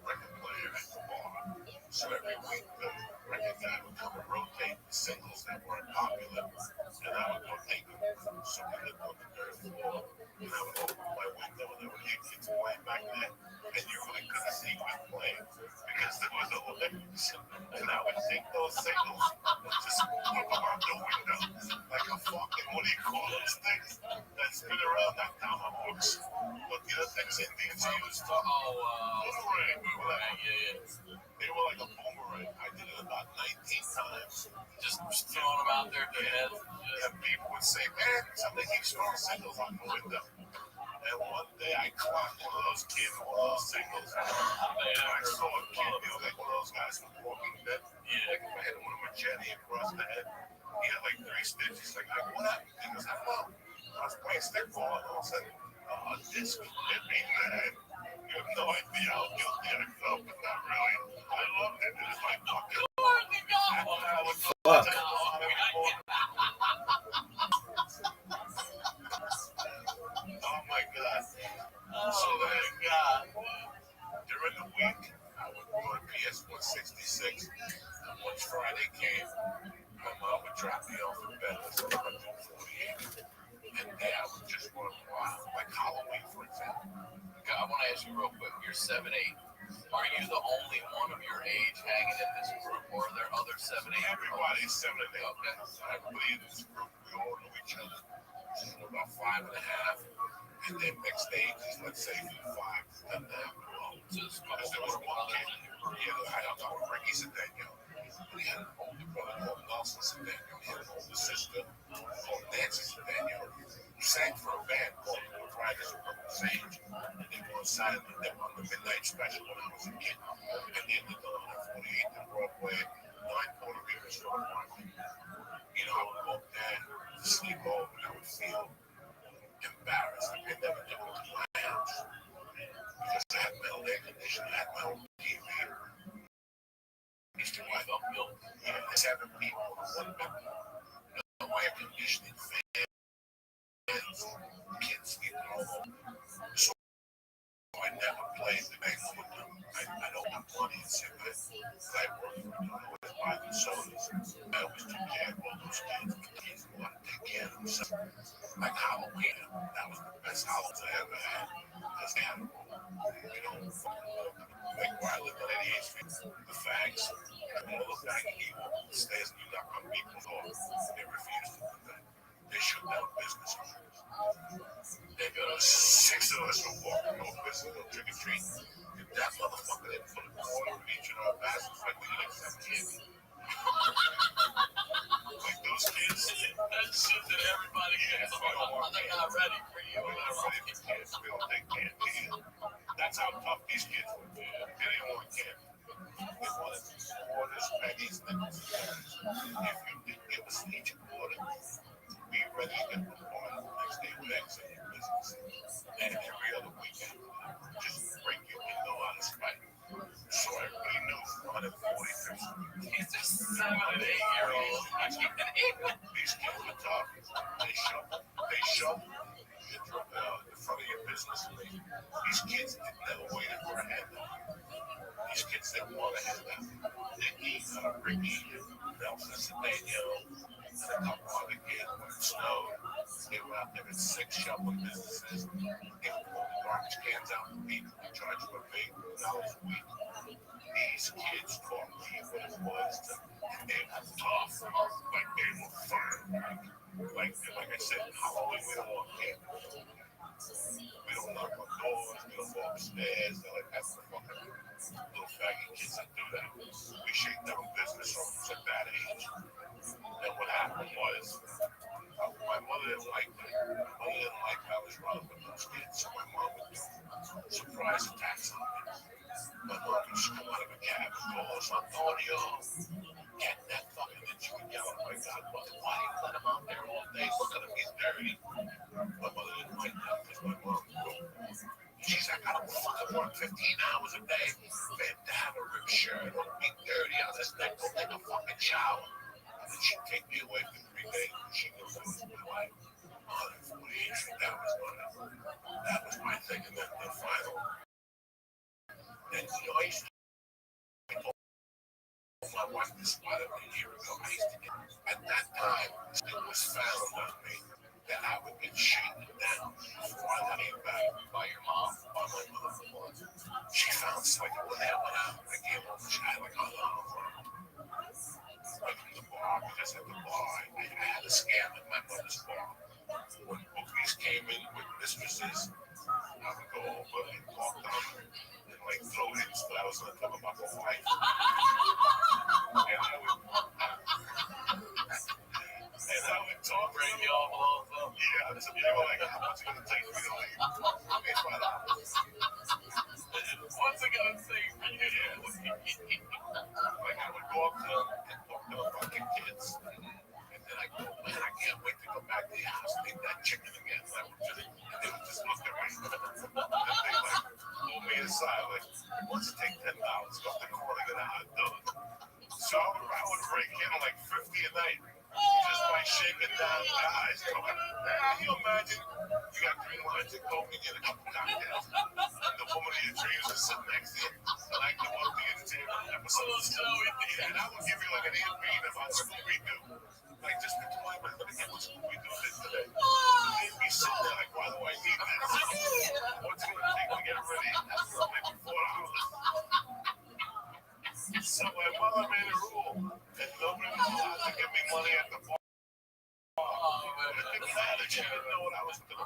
record player at the bar. So every week, the record guy would come and rotate the singles that weren't popular. And I would go take them. So we lived on the third floor. And I would open my window and there were 8 kids playing back then. And you really couldn't see who was playing because there was a limit. And I would take those singles and just put them out the window like a fucking, what do you call those things that spin around that down the books? Look, you know things Indians used? Boomerang. They were like a boomerang. I did it about 19 times. Just throwing them out there to the head. And people would say, man, somebody keeps throwing singles on the window. And one day I clocked one of those kids, one of those singles. And I saw a kid, like one of those guys from Walking Dead. Like if I hit him with a machete across the head, he had like 3 stitches. Like, what happened? He goes, I don't know. I was playing stickball and all of a sudden, a disc hit me in the head. You have no idea how guilty I felt, but not really. I loved it. It was my fucking. Fuck. Oh my god. So then, during the week, I would go on PS 166. And once Friday came, my mom would drop me off in bed at 148. And then I would just run wild, like Halloween, for example. Okay, I want to ask you real quick. You're 7'8". Are you the only one of your age hanging in this group, or are there other 7'8"? Everybody's 7 and 8. Okay. Everybody in this group, we all know each other. We're about 5 and a half. And then next stage is, let's say, from 5 to 10 and a half. Because there was one kid. I don't know, Ricky Cedeno. We had an older brother called Nelson Cedeno. He had an older sister called Nancy Cedeno, who sang for a band called The Riders of Purple Sage. And they were on Saturday, they were on the midnight special when I was a kid. And they lived on 148th and Broadway, 9 Puerto Rico Store Market. You know, I would go up there to sleep over and I would feel embarrassed. Like they never took me to my house. Because I had my own air conditioner, I had my own TV. Used to wipe up milk. There's 7 people in one bedroom. No air conditioning, fans, kids sleeping all over. So I never played the game with them. I don't have money in cigarettes. I worked for them. I was buying sodas. I always took care of all those kids. The kids wanted to take care of themselves. Like Halloween, that was the best Halloween I ever had. Because they had a rule. You know, like where I lived on 88th Street, the fags, all the faggy people, the stairs and you knock on people's doors. They refused to do that. They shut down business owners. They got 6 of us were walking no business, no trick or treat. If that motherfucker didn't put a quarter of each in our baskets, like we like 7 kids. Like those kids, That shit that everybody gets. They're not ready for you. we're not ready for kids. We don't take candy. That's how tough these kids were. They didn't want candy. They wanted quarters, pennies, nickels, and dimes. If you didn't give us each a quarter, be ready to get the party. The next day we exit your business. And every other weekend, just break your window out of spite. So everybody knew 145th Street. These are 7 and 8-year-olds. These kids were tough. They shoveled the front of your business. These kids didn't have a way to wear a handout. These kids didn't want a handout. Ricky, Nelson Cedeno, and a couple other kids when it snowed. They were out there at 6 shoveling businesses. They were pulling garbage cans out for people to charge them $8 a week. These kids taught me what it was to, and they were tough, like they were firm. Like I said, Halloween, we don't walk in. We don't knock on doors, we don't go upstairs. They're like, that's the fucking little faggy kids that do that. We shake down business owners at that age. And what happened was, my mother didn't like that. My mother didn't like how I was running with those kids, so my mom would do surprise attacks on me. My mom would just come out of a cab and call us Antonio. Get that fucking bitch you would yell at my godmother. Why do you let him out there all day? Look at him, he's dirty. My mother didn't like that because my mom would go, she's like, I don't fucking work 15 hours a day. Man, to have a ripped shirt or be dirty on his neck, go take a fucking shower. And then she'd take me away for 3 days and she knew that was my life. 148, that was my thing. And then the final. Then, I used to my wife was spotted a year ago. I used to get, at that time, it was found on me that I would get shaken down before I came back by your mom, by my mother. She found like when that went out, I came home, she had like a lot of like in the bar, because at the bar, I had a scam at my mother's bar. When bookies came in with mistresses, I would go over and talk to them and like throw in spells and talk about my wife. And I would talk right y'all below. Yeah, so they were like, how much you gonna take me to leave? I mean, what's it gonna take for you? Like I would go up to them and talk to the fucking kids. And then I go, man, I can't wait to go back to the house and eat that chicken again. And they would just look at me. And they like pull me aside, like, what's it take $10? Go up the corner and I'll do it. So I would rake in like 50 a night. Just by shaking down guys. Can you imagine? You got 3 lines of coke and get a couple cocktails. And the woman of your dreams is sitting next to you. And like the one thing at the table. And I would give you like an EMP if I was Scooby-Doo. Like just the toy, but let me get what Scooby-Doo did today. And they'd be sitting there like, why do I need this? What's it gonna take to get ready? That's like $4. So my mother made a rule that nobody was allowed to give me money at the bar. She didn't know what I was doing.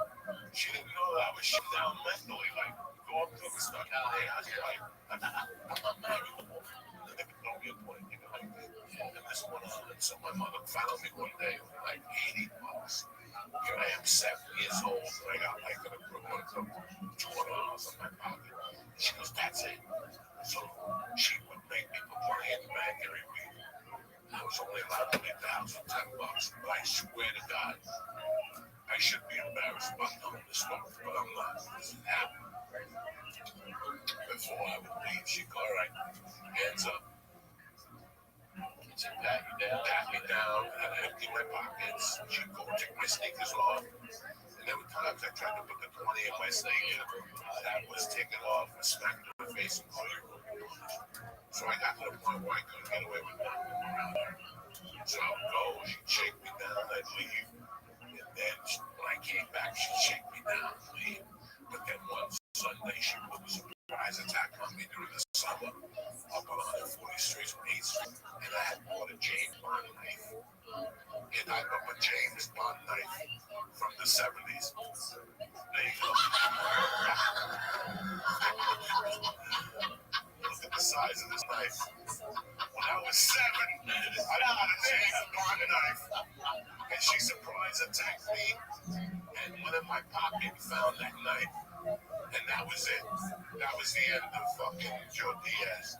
She didn't know that I was shut down mentally. Like, go up to the stuff. Hey, I was like, I'm not married no more. And they would throw me a point, you know, like that. And this went on. And so my mother found me one day with like $80. Here I am, 7 years old. And I got like $200 in my pocket. And she goes, that's it. So she would make me put money in the bank every week. I was only allowed to leave the house for $10, but I swear to God, I should be embarrassed about telling this story, but I'm not. This happened. Before I would leave, she'd go, all right, hands up. She'd pat me down, and I'd empty my pockets. She'd go take my sneakers off. And there were times I tried to put the 20 in my sneaker. That was taken off and smacked in my face and called you. So I got to the point where I couldn't get away with nothing around her. So I would go, she'd shake me down, I'd leave. And then when I came back, she'd shake me down and leave. But then one Sunday, she put a surprise attack on me during the summer up on 140th Street and 8th Street. And I had bought a James Bond knife. And I bought a James Bond knife from the 70s. There you go. Look at the size of this knife. When I was 7, I bought a James Bond knife. And she surprise attacked me and went in my pocket and found that knife. And that was it. That was the end of fucking Joe Diaz.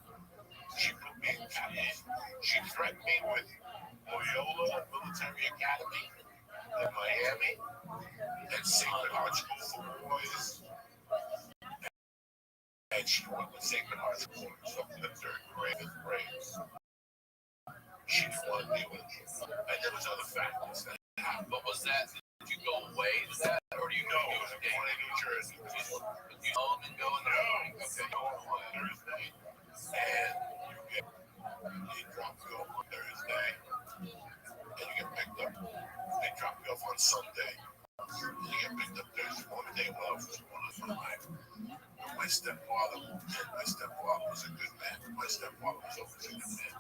She put me in captive. She threatened me with Loyola Military Academy in Miami and Sacred Heart School for Boys. And she went with Sacred Heart School up in the 3rd grade, 5th grade. She didn't want to deal with it. And there was other factors that happened. But was that, did you go away to that? Or do you know it was a game in New Jersey? You home and go in the morning? Okay, go on Thursday. And you drop you off on Thursday. And you get picked up my life. My stepfather was a good man. My stepfather was always a good man.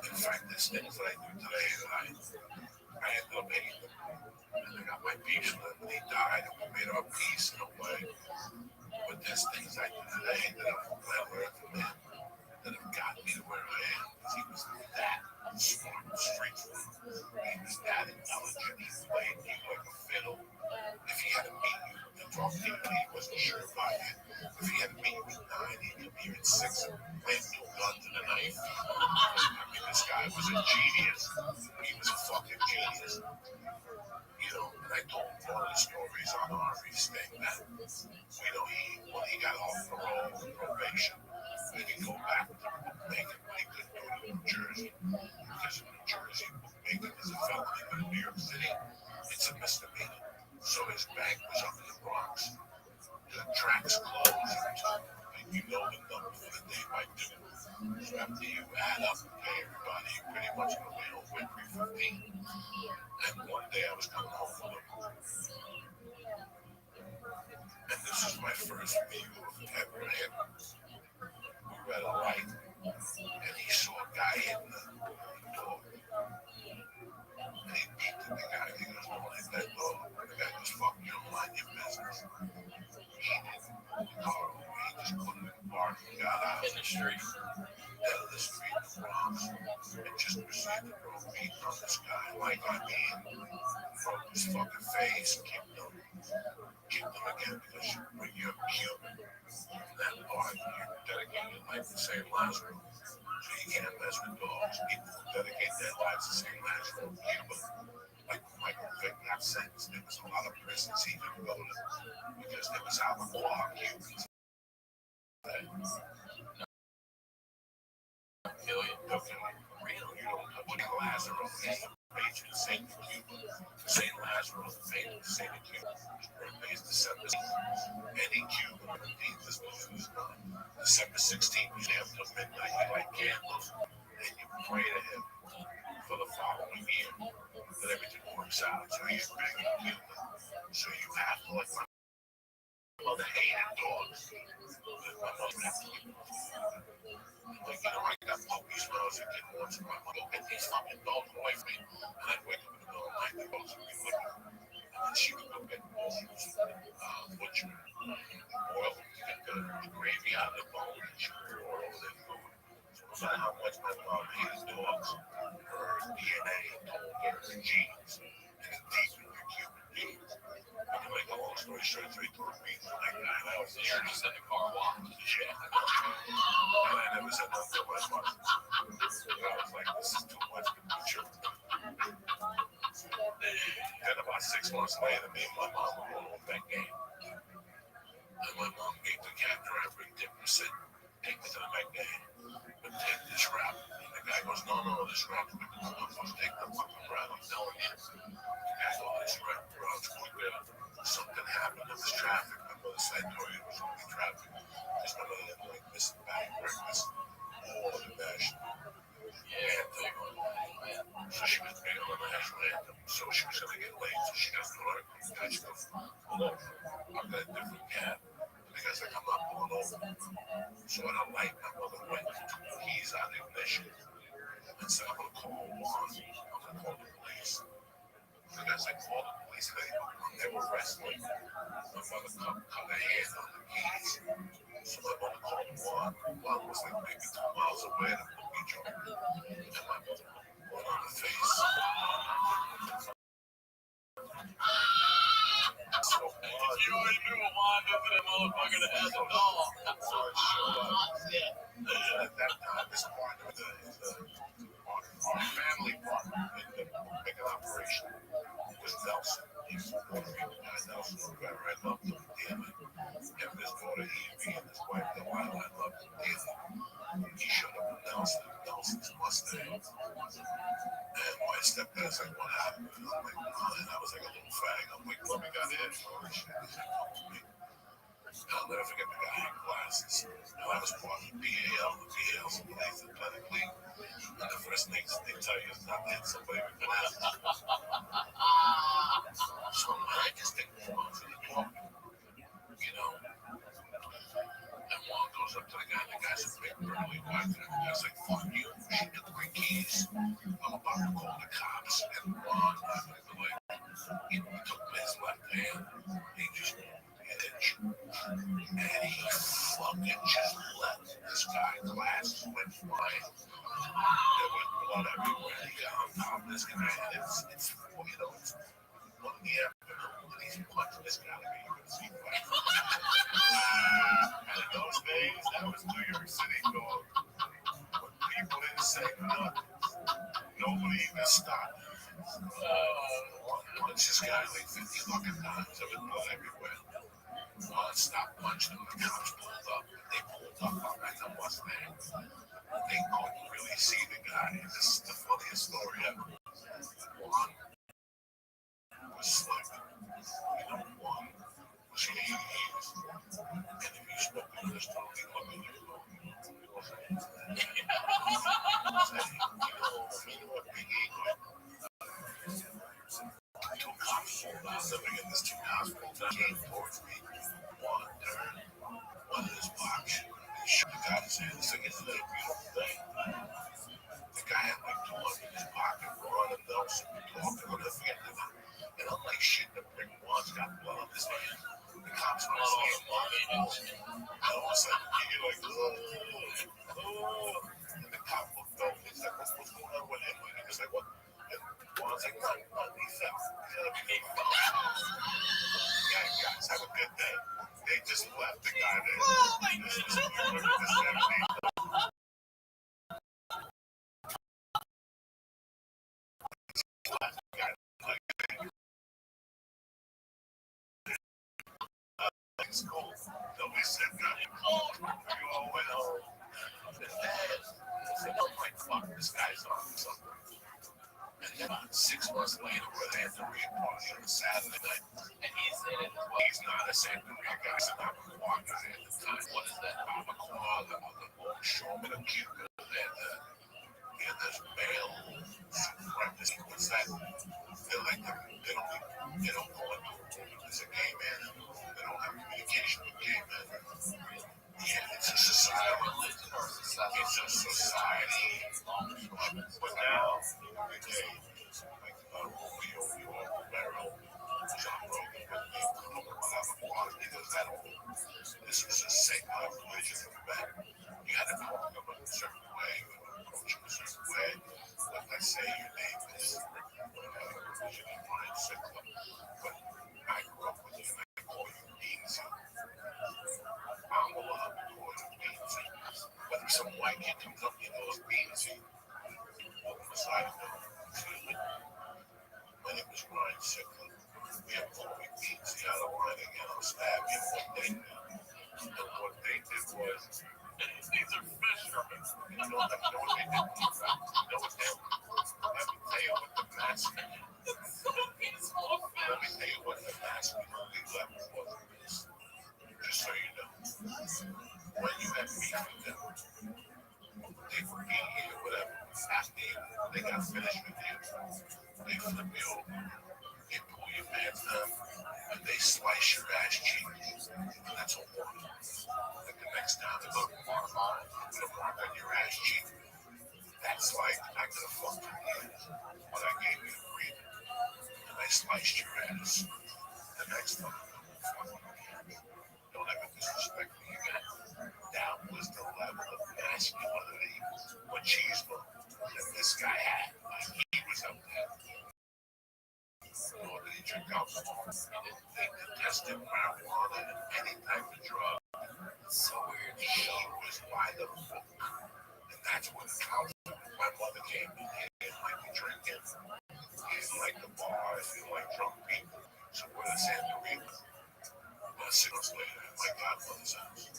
In fact, there's things that I do today that I ended up hating him. And I got my peace with him when he died, and we made our peace in a way. But there's things I do today that I've learned from him that have gotten me to where I am. Because he was that smart and straightforward. He was that intelligent. He played you like a fiddle. If he had to meet you and talk to you and he wasn't sure about you, if he had to meet you at 9, he'd come here at 6 and plant new guns and a knife. I mean, this guy was a genius. He was a fucking genius. You know, and I told him one of the stories on Harvey's thing that, you know, when he got off parole and probation, he could go back to bookmaking, but he couldn't go to New Jersey. Because in New Jersey, bookmaking is a felony, but in New York City, it's a misdemeanor. So his bank was up in the Bronx. The tracks closed, and you know the number for the day by noon. So after you add up and pay everybody, you're pretty much on the way home with 3:15. And one day I was coming home with him. And this was my first view of ever him. We were at a light, and he saw a guy hitting the dog. And he beat the guy. He goes, don't hit that dog. The guy goes, fuck you, mind your business. He didn't car over. He just put him in the park and got out In the street. dead of the street in the Bronx and just proceeded to go beating on this guy. Like, I mean, broke his fucking face, kicked him again because when you're Cuban, in that part, you dedicate your life to St. Lazarus. So you can't mess with dogs. People who dedicate their lives to St. Lazarus in Cuba, like Michael Vick got sentenced, there was a lot of prisons he didn't go to because there was Alabama Cubans. Kill you. Okay, real, you don't know what Lazarus is. Patron saint of Cuba. St. Lazarus, the famous saint of Cuba. His birthday is December 16th. Any Cuban repeat this blues December 16th, you have till midnight. You light candles and you pray to him for the following year that everything works out. So he's big in Cuba. So you have to, like, my mother hated dogs. My mother had to keep them. Like, you know, I got puppies when I was a kid once, and my mother would get these fucking dogs away from me. And I'd wake up in the middle of the night, the dogs would be looking. And then she would go get bones, butcher, boil them to get the gravy out of the bone, and she would pour over their food. So no matter how much my mom hated dogs, her DNA told her genes, and it's deep in your Cuban genes. But to make a long story short, so he threw a beat like that, and I was You're just in the car walking. yeah. And I never said nothing to my mother. I was like, this is too much to be true. Then about 6 months later, me and my mom were going on that game. And my mom gave the cab driver a tip and said, take me to the Met game, but take this route. And the guy goes, no, this route's good. I'm supposed to take the fucking route. I'm telling you. The guy goes, this route's good. Something happened. There was traffic. My mother said, no, it was only traffic. Because my mother didn't like missing back breakfast. All of the national anthem. So she was big on the national anthem. So she was going to get late. So she got to her. And she goes, hold on. I've got a different cab. Because like, I'm not pulling over. So at a light, my mother went to the keys out of the ignition and said, I'm going to call Juan. I'm going to call the police. Because I called the police, they were wrestling. My mother cut her hand on the keys. So my mother called Juan. Juan was like maybe 2 miles away at a movie joint. And my mother went on the face. So You already knew a wand into that motherfucker that has a doll. At that time, this partner, our family partner in the bigger operation was Nelson. He was a Puerto Rican guy, Nelson Rivera. I loved him dearly. Him and his daughter Evie and his wife Delilah, I loved him dearly. He showed up with Nelson's Mustang. And my stepdad's like, what happened? And I'm like, and I was like a little fag. I'm like, mommy got in. Holy shit. He's like, come to me. And I'll never forget the guy in glasses. And I was part of the BAL. The BAL's a police athletic league. And the first thing they tell you is not to hit somebody with glasses. So I just think the ones in the talk, you know, has a big burly weapon. He's like, fuck you. She took my keys. I'm about to call the cops. And Ron, like, he took his left hand. He just hit it. And he fucking just let this guy glasses went flying. There went blood everywhere. He got on top of this guy. And it's you know, it's one of the afternoon. And he's punching this guy like you can see. And in those days, that was New York City, dog. People didn't say nothing. Nobody even stopped. Punched this guy like 50 fucking times. There was blood everywhere. Stopped punching him. The cops pulled up. They pulled up at the Mustang. They couldn't really see the guy. This is the funniest story ever. One was slick. You know, one was he and if you spoke English, totally looked at you. Two cops pulled out. Living in this two cops pulled out. Came towards me. One turned. One in his box. He shot the guy his hand. It's like, isn't it a beautiful thing? The guy had like 200 in his pocket. Running down some talk. They're gonna forget him. And I'm like, shit, the brick one's got blood on his hand. The cops were saying, and all of a sudden, you're like, oh. And the cop looked over. He's like, what's going on with him? And he was like, what? And one's like, no, he fell. Yeah, guys, have a good day. They just left the guy there. Oh my goodness. It's cool. Nobody said nothing. You all went home. The dad said, oh my fuck, this guy's on something. And then 6 months later, we're at the Korean party on a Saturday night. And he's in it. Well, he's not a San Korean guy. He's not a Quad guy at the time. What is that? I'm a Quad. I'm a longshoreman of Cuba. And there's male supremacy. What's that? They're like, they don't go into as a gay man. They don't have communication with gay men. Yeah, it's a society. It's a society. But now, the gay, like Romeo, Romero, John Rogan, he does that all. This was a sacred religion in Quebec. You had to talk to them a certain way, approach them a certain way. Like I say, your name is religion and mindset. But I grew up with you and I call you Beansy. I'm allowed to call you Beansy. But if some white kid comes up, you know, it's Beansy. Well, beside him, excuse me. My name is Ryan Sickler. We have called me Beansy out of line again. I'll stab you one day now. And what they did was, these are fishermen. You know what they did? You know what they did? Let me tell you what the mask. Let me tell you what the masculinity level was. Just so you know. When you have beef with them, they forgive you or whatever. After they got finished with you, they flip you over. They pull your pants down and they slice your ass cheeks. And that's a warning. Like the next time they look with a mark on your ass cheek, that's like I could have fucked you, but I gave you a breathing. And I sliced your ass. The next time, don't ever disrespect me again. That was the level of masculinity, machismo that this guy had. Like he was up there. Nor did he drink alcohol. They detested marijuana and any type of drug. So weird. He was by the book. And that's what counts. My mother came in here and like to drink it. He didn't like the bar. He didn't like drunk people. So we're in San Diego. 6 months later, at my godmother's house. He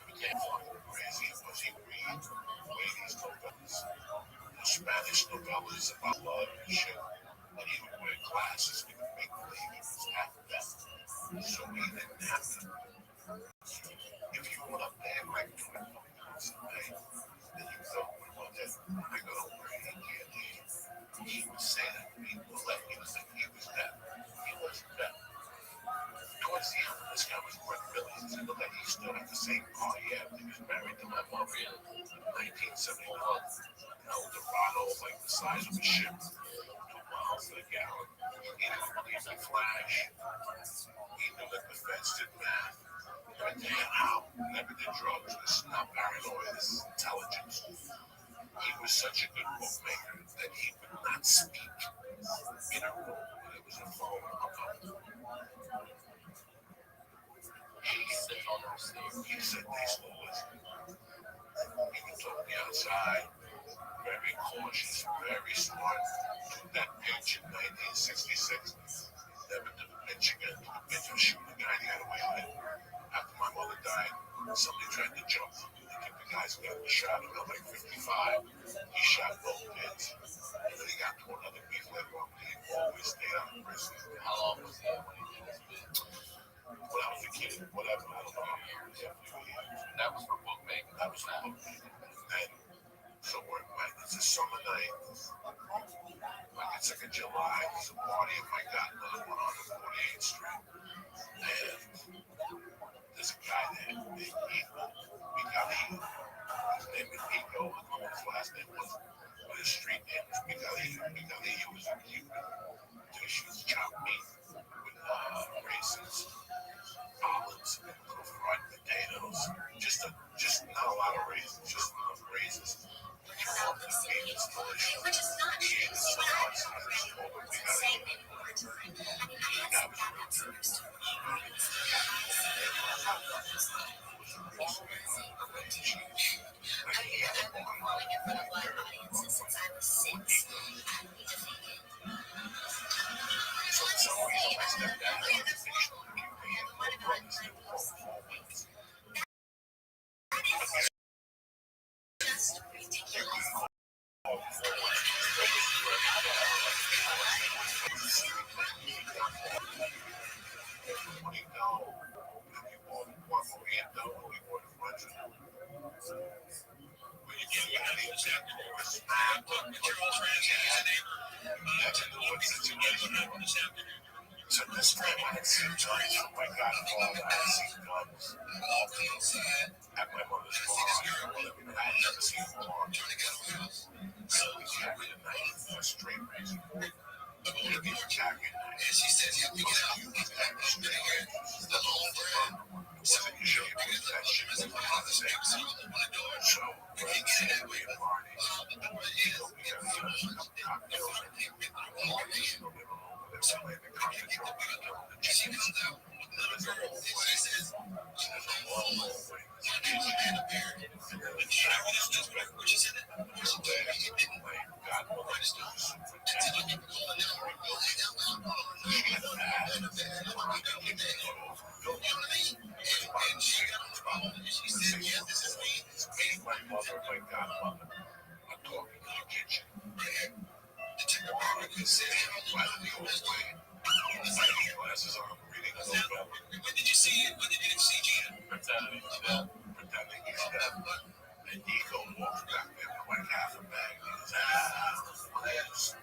became fucking crazy. Was he read ladies' novellas? The Spanish novellas about love and shit. And he would wear glasses and make believe he was half deaf. So he didn't have to. If you went up there like 20 minutes a day, then you thought, well, then I go over and he can't leave. He would say that people let him think he was deaf. He wasn't deaf. Towards the end of this guy was Brett Phillips. He looked like he stood at the same car. Yeah, he was married to my mother in 1971. El Dorado, like the size of a ship, 2 miles to the gallon. He didn't believe in Flash. He knew that the feds did math. But damn, how? Never did drugs. This is not paranoid. This is intelligence. He was such a good bookmaker that he would not speak in a room where there was a phone hung up. He said on the receiver, he said they still listen. He would talk me outside, very cautious, very smart. Took that pitch in 1966. Never did a pitch again. Took a pitch of shooting the guy he got away with. After my mother died, somebody tried to jump. They took the guys who got shot him at like 55. He shot both kids. And then he got to another beef later on. He always stayed out of prison. How long was he when he did his bid? When I was a kid, whatever, I don't know how many years after he had. That was for bookmaking. That was for bookmaking. And so it's a summer night. Like it's like a July. There's a party in my godmother on 148th Street. And there's a guy there named Eagle. Miguelito. His name is Eagle. I don't know what his last name was. But his street name was Miguelito. Miguelito was a Cuban dishes, chopped meat with raisins, olives, and little fried potatoes. Just not a lot of raisins, just enough raisins. It's delicious. He ate it so much that I just told him we gotta eat it. That was real dirty. So this time I had seen guns. Oh my God, I had seen guns. At my mother's farm. I had never seen a farm. So we carried a knife, a straight razor. We carried a knife. And she said, "Yeah, we get out." The whole firm wasn't usually use that shit as a conversation. So we can't get that way. Party. So we got some cocktails. There's a way to concentrate on the chickens. There's a whole way. There's a whole way. My mother, my godmother, are talking in the kitchen. By the old way. My glasses on, reading a novel. When did you see it? When did you see it? Pretending he's dead. And Nico walks back there with like half a bag. He goes, plans.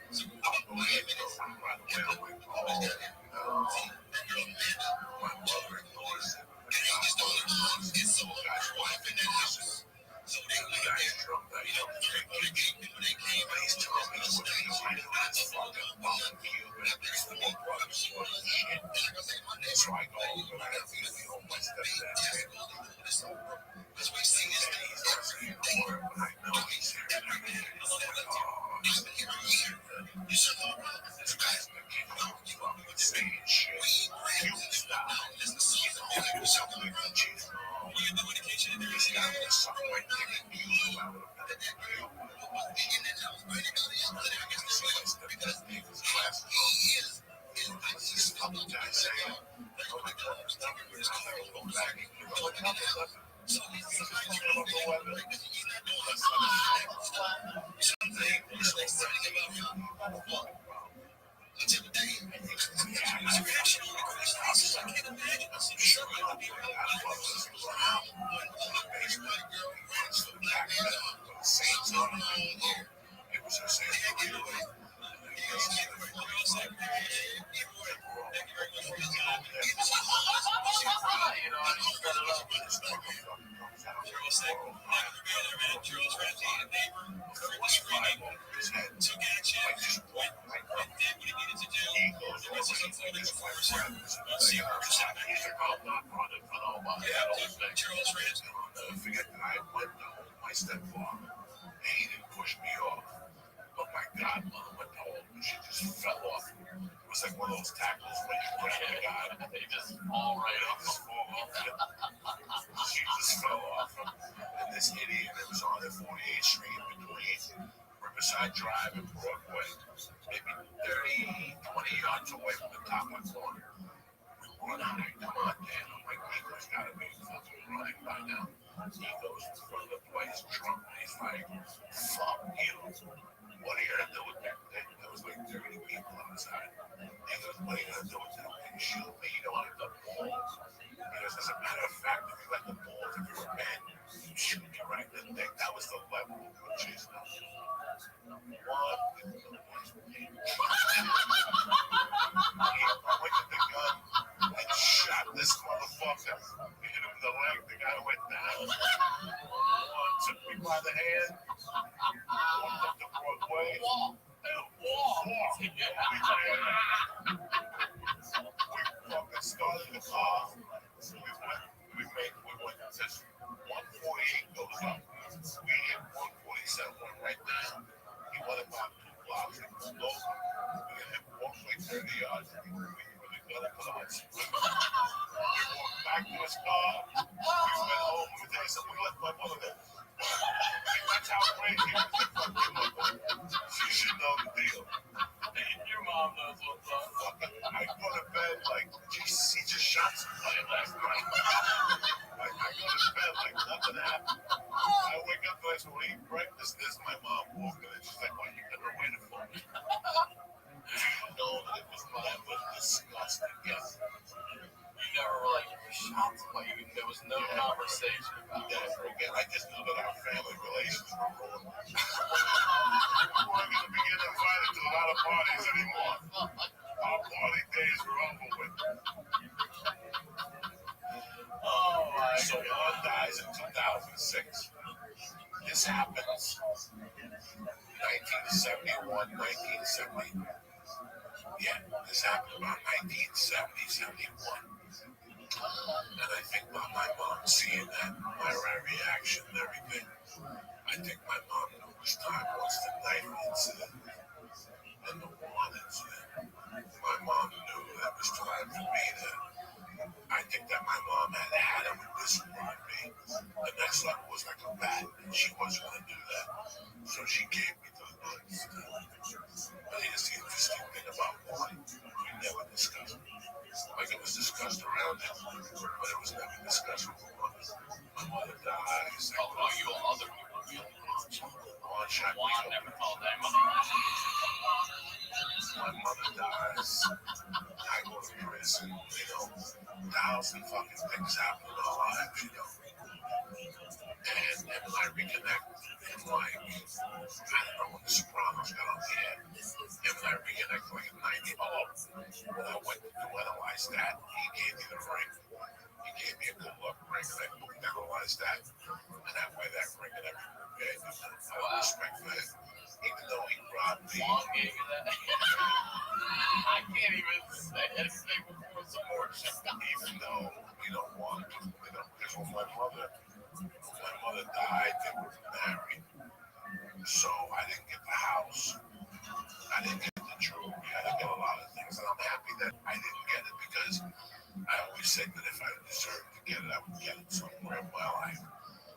I'll go ahead and go right away. I'm like, oh, no. My mother ignores it. So the guy's wife ignores it. So the guy's drunk. He's telling me what he knows. I know that's fucking barbecue. But there's 4 brothers worth of shit. So I go over and I have to hold my stepdad. Because we see this thing, he's asking for it, but I know he's here and everything. It's like, oh, he's been here a year. You should know this guy's been kicking off fucking insane shit. Cuban style. He's only something like the cheese. He's got to suck my dick and you out of that. Because his class is a couple guys saying, oh my God, stop it. We're not going to go back. You're like, no, so he's just talking about the weather. It was her saying, Charles said, never forget it, man. Charles Ramsey, a neighbor, covered the screening, took action, went and did what he needed to do. And this is unfolding before us here. We'll see what just happened. Charles Ramsey. I'll never forget that I went home my stepfather. And he didn't push me off. But my godmother went home and she just fell off. It was like one of those tackles where you grab the guy. They just fall right off. Just fall off. She just fell off. And this idiot that was on the 48th Street between Riverside Drive and Broadway, maybe 20 yards away from the top of the corner. We run out and come on, Dan. I'm like, Nico's got to be fucking running by now. He goes in front of the place drunk. And he's like, fuck you. What are you going to do with that thing? There was like 30 people outside. He goes, what are you going to do with that thing? Shoot me on the balls. Because as a matter of fact, if you let the balls, if you're a man, you shoot me right in the neck. That was the level of what she's done. He pointed the gun and shot this motherfucker. He hit him in the leg. The guy went down. One took me by the hand. Walked up the Broadway. We fucking started the car. We went to 148 goes up. We hit 147, went right down. He went about 2 blocks and pulled over. We hit 30 yards. We really got it for us. We walked back to his car. We went home. We left my mother there. That's how crazy it is. She should know the deal. Your mom knows what's up. I go to bed like, geez, he just shot somebody last night. I go to bed like nothing happened. I wake up the next morning, eat breakfast. There's my mom walking, and she's like, "Well, you could have waited for me." You know that it was mine, but disgusting. Yes. You never were like, you shot somebody. There was no conversation about it. Never again. I just knew that our family relations were ruined. We weren't going to be getting invited to a lot of parties anymore. Our party days were over with. Oh my So Mom dies in 2006. This happens 1971, 1970. Yeah, this happened about 1970, 71. And I think about my mom seeing that, my reaction and everything. I think my mom knew it was time once the knife incident and the one incident. My mom knew that it was time for me to. I think that my mom had him discipline me. The next level was like a bat, and she wasn't going to do that. So she gave me the goods. But here's the interesting thing about one. We never discussed it. Like it was discussed around him, but it was never discussed with my mother. My mother dies. Oh, you all other people really One Juan never called that mother. My mother dies. I go to prison, 1,000 fucking things happen in our lives, And when I reconnect, and like, I don't know when the Sopranos got on the air. And when I reconnect, like in 90, when I went to analyze that, he gave me the ring. He gave me a good luck ring, and I analyzed that. And that way, that ring and everything gave me respect for him. Even though he robbed me. Juan gave you that? I can't even say anything before some more shit. Even though we don't want to, because when my mother died, they were married. So I didn't get the house. I didn't get the jewelry. I didn't get a lot of things. And I'm happy that I didn't get it because I always said that if I deserved to get it, I would get it somewhere in my life.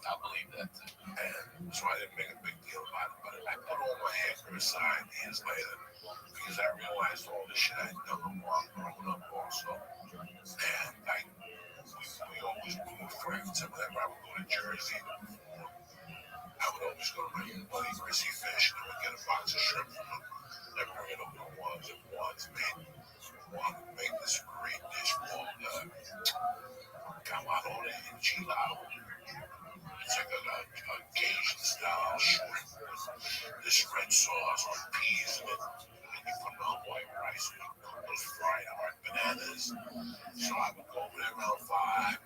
I believe that too. And so I didn't make a big deal about it. But I put all my anger aside years later because I realized all the shit I'd done while growing up also. And we always were friends. And whenever I would go to Jersey, I would always go to my buddy Chrissy Fish and I would get a box of shrimp from him. And bring it over to Juan's and Juan's Juan would make this great dish called camarón enchilado. It's like a Cajun style shrimp with this red sauce with peas in it. And you put it on white rice and you cook those fried hard bananas. So I would go over there around 5.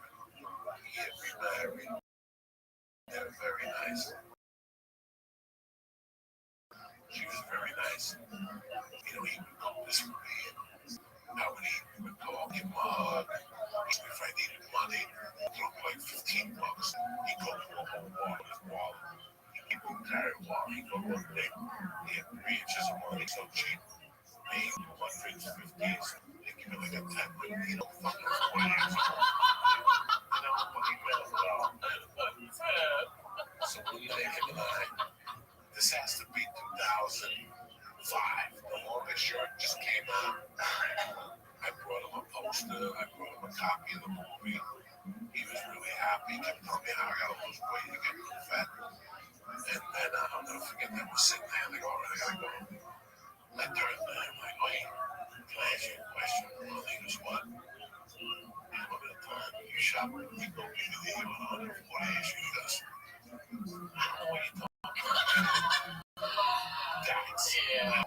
$15. He goes to a whole wall with his wallet. He won't carry a wallet. He goes one day. He had 3 inches of money so cheap. Paying $150. So they give me like a 10, but you know, fucking 20 years ago. You know, fucking mess it up. So one day him and this has to be 2005. The longest shirt just came out. I brought him a poster. I brought him a copy of the movie. He was really happy. He kept telling me how I gotta lose weight to get real fat. And then I'll never forget that we're sitting there. Like, all right, I gotta go. I turned to him like, wait, can I ask you a question? Well, he goes, what? How many times you shop with people usually on 140 issues? He goes, I don't know what you're talking about. That's yeah.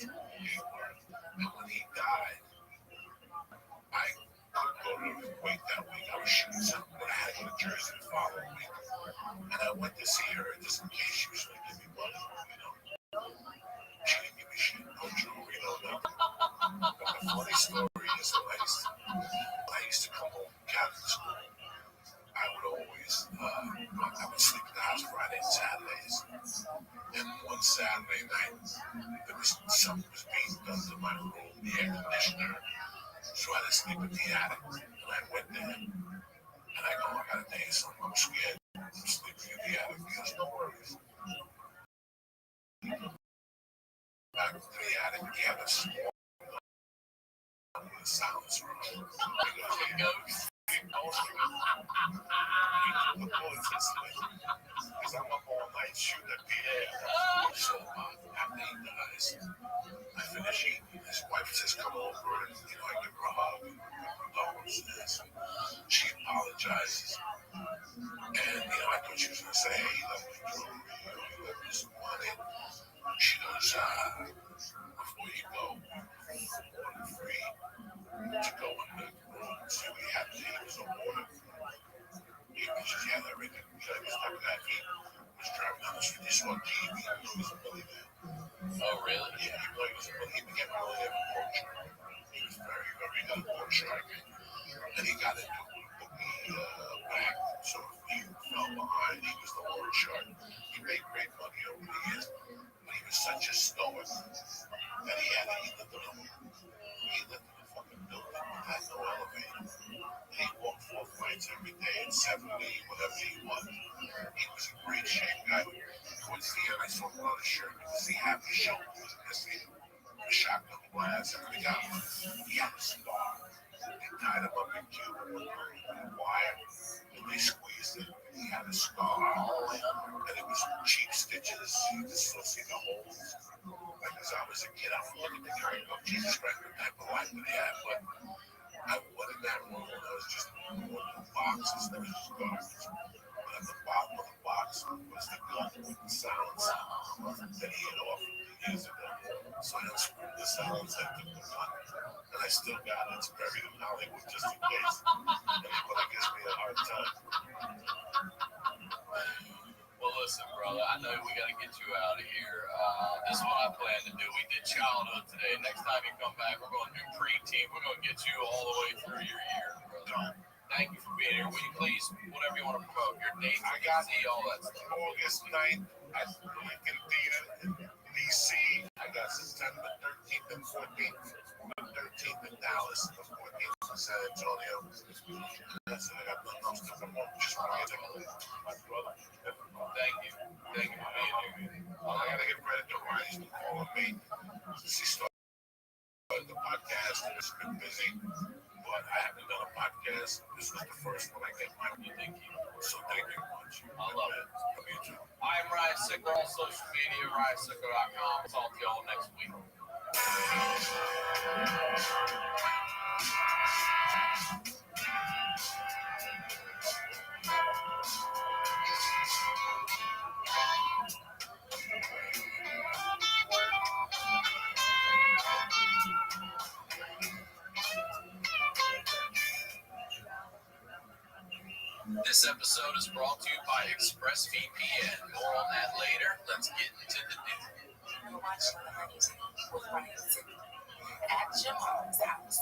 And when he died, I couldn't go to the wake that week. I was shooting something, but I had to go to Jersey the following week. And I went to see her just in case she was going to give me money, you know. She didn't give me shit, no jewelry, no nothing. But the funny story is when I used to come home from Catholic school, I would always, I would sleep in the house Friday and Saturdays. And one Saturday night, there was something was being done to my room, the air conditioner. So I had to sleep in the attic. And I went there, and I go, I gotta tell you something, I'm scared. I'm sleeping in the attic. He goes, no worries. Back to the attic, he had a small silence room. He goes, hey, goes. The bullets listening. Because I'm up all night shooting at PA. So after he dies, I finish eating. His wife says, come over, and I give her a hug, condolences. She apologizes. And I thought she was gonna say, hey, you love me jewelry, you love me some money. She goes, before you go, order free to go in the room and see what you have to eat. It was a water. He had everything. He was like that. He was driving down the street. He saw TV. He was a millionaire. Oh, really? Yeah, he became a millionaire from Portugal. He was very, very good at board striking. And he got into the back. So he fell behind. He was the loan shark. He made great money over the years. But he was such a stoic that he lived in a fucking building that had no elevator. He walked 4 flights every day at 70, whatever he was. He was in great shape, guy. Towards the end, I saw him on a shirt because he had the shoulders missing, the shotgun blast, and he had a scar. They tied him up in Cuba with wire, and they squeezed it. He had a scar, and it was cheap stitches. You just still see the holes. Like as I was a kid, I would look at the guy and go, Jesus Christ, what type of life did he have? But I went in that room, and I was just one of the boxes. There was just garbage. But at the bottom of the box was the gun with the sounds that he had offered me years ago. So I unscrewed the sounds and took the gun. And I still got it. It's buried in Hollywood just in case. Anybody gives me a hard time. Well, listen, brother, I know we got to get you out of here. This is what I plan to do. We did childhood today. Next time you come back, we're going to do preteen. We're going to get you all the way through your year, brother. Thank you for being here. Will you please, whatever you want to promote, your date, I got see all that stuff. August 9th at Lincoln Theater in D.C. I got September 13th and 14th. The 13th in Dallas, the 14th in San Antonio. That's it. I got nothing else to promote. Just want to get my brother. Thank you. Thank you for being here. I got to give credit to Ryan's been calling me. She started the podcast and it's been busy. But I haven't done a podcast. This was the first one I get my thank you. So thank you much. I love it. I'm Ryan Sicker on social media, RyanSicker.com. I'll talk to y'all next week. This episode is brought to you by ExpressVPN. More on that later. Let's get into the news. You're watching Mornings with Ryan Sicker at your mom's house.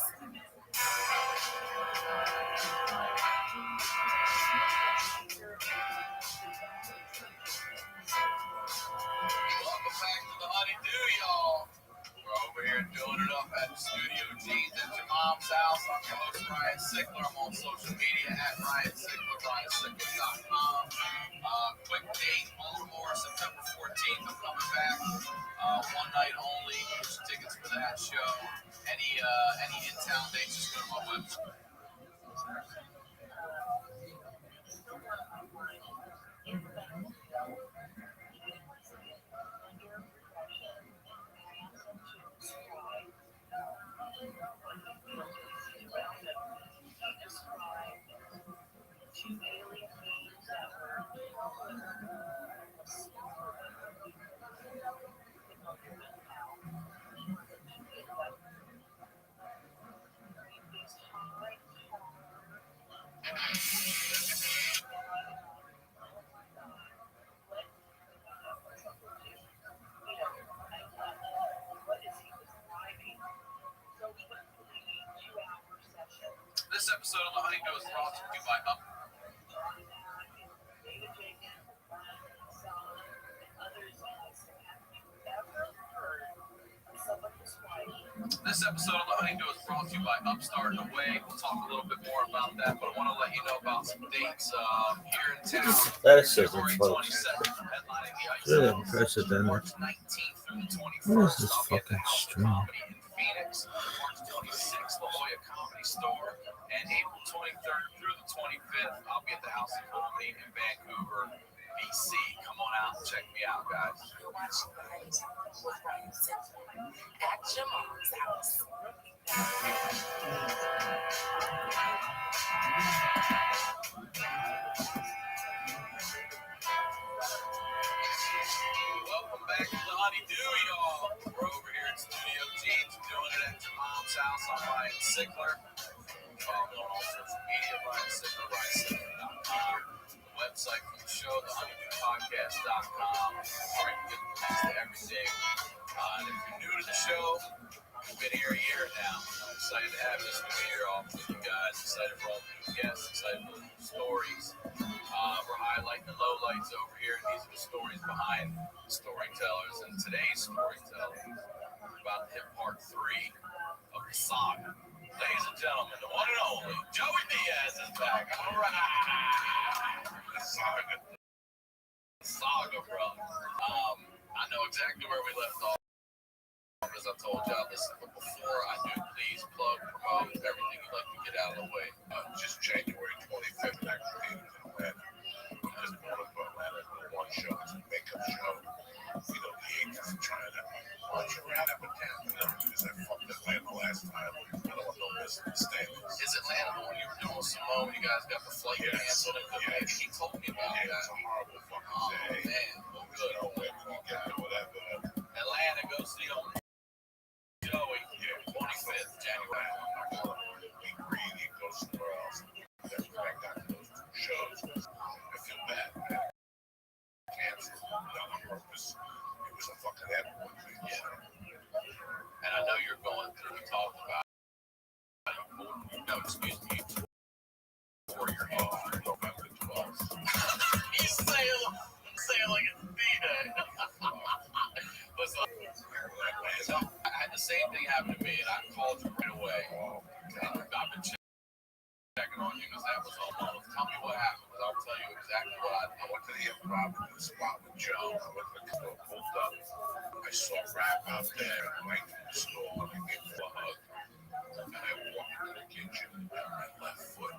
Ryan Sickler. I'm on social media at Ryan Sickler, RyanSickler.com. Quick date, Baltimore, September 14th. I'm coming back. One night only. Get your tickets for that show. Any in-town dates, just go to my website. This episode of The Honeydew is brought to you by Up. This episode of The Honeydew is brought to you by Upstart and Away. We'll talk a little bit more about that, but I want to let you know about some dates here in town. That is so February close. 27th, headlining the Ice Really House. impressive, then. March 19th through the 21st, What is this I'll be at the fucking House of stream? Comedy in Phoenix. March 26th, La Jolla Comedy Store. And April 23rd through the 25th, I'll be at the House of Comedy in Vancouver, BC. Come on out and check me out, guys. You're watching Ryan with Ryan Sickler at your mom's house. Welcome back to The Honeydew, y'all. We're over here at Studio Teams doing it at your mom's house. I'm Ryan Sickler. Follow me on all social media, Ryan Sickler, RyanSickler.com. The website for the show, thehoneydewpodcast.com. Where you can get links to everything. And if you're new to the show, we've been here a year now. I'm excited to have this new year off with you guys. Excited for all the new guests. Excited for the new stories. We're highlighting the lowlights over here. These are the stories behind the storytellers. And today's storytelling is about hit part 3 of the saga. Ladies and gentlemen, the one and only Joey Diaz is back. All right. The saga, bro. I know exactly where we left off. As I told y'all, listen, but before I do, please plug, promote everything you'd like to get out of the way. Just January 25th, actually, in Atlanta. Just going to Atlanta for one show. It's a makeup show. You know, the agents are trying to launch around up and down. You know, because I fucked Atlanta last time. I don't want no misunderstandings. Is Atlanta when you were doing Simone? You guys got the flight canceled and he told me about Yeah, that. it's a horrible fucking Oh, day. man. Well, You good. know, when we get to whatever. Atlanta, go see him. Joey, 25th, January. Be greedy, go somewhere else. That's when I got those 2 shows. I feel bad, man. Canceled, not on purpose. It was a fucking edible thing. Yeah. And I know you're going through and talking about no, excuse me, for your head. November 12th. You say it like it's D-Day. Listen, so I had the same thing happen to me, and I called you right away. And I've been checking on you because that was all. Tell me what happened, because I'll tell you exactly what I did. I went to the improv in the spot with Joe. I went to the store, pulled up. I saw Rap out there, right from the store, looking for a hug. And I walked into the kitchen, and my left foot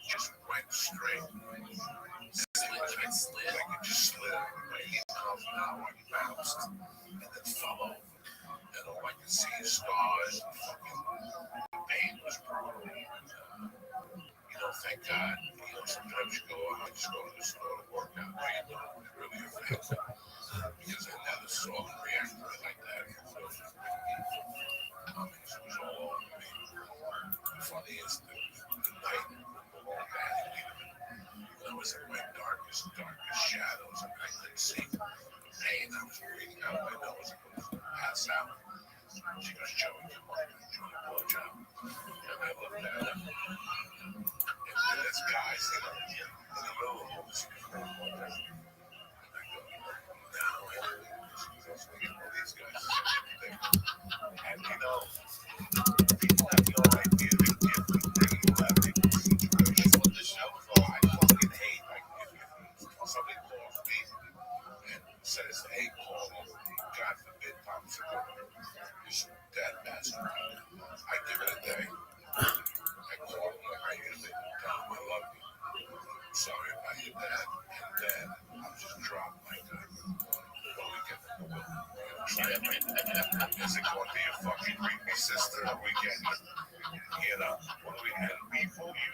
just went straight. It slid. Like it just slid. My 8 miles an hour, I bounced, and then fell over. And all I could see is scars. And fucking the pain was brutal. You know, thank God. You know, sometimes you go, I just go to the store to work out. Right? It really affects me. Because I never saw them react like that. Comics was all over me. The funny is the night along that it was in my darkest shadows, and I couldn't see the pain. I was breathing out of my nose. I was pass out. She goes, Joey, come on, join the blowjob. And I looked at her. And there's guys in the middle of all this. And I go, no. She goes, look at all these guys. And you know, people have no idea the gift of bringing last night. I give it a day. I call him like I usually tell him I love you. Sorry about your dad. And then I'll just drop like that. What do we get from the will? Is it going to be a fucking creepy sister or we get, you know, what do we get? People you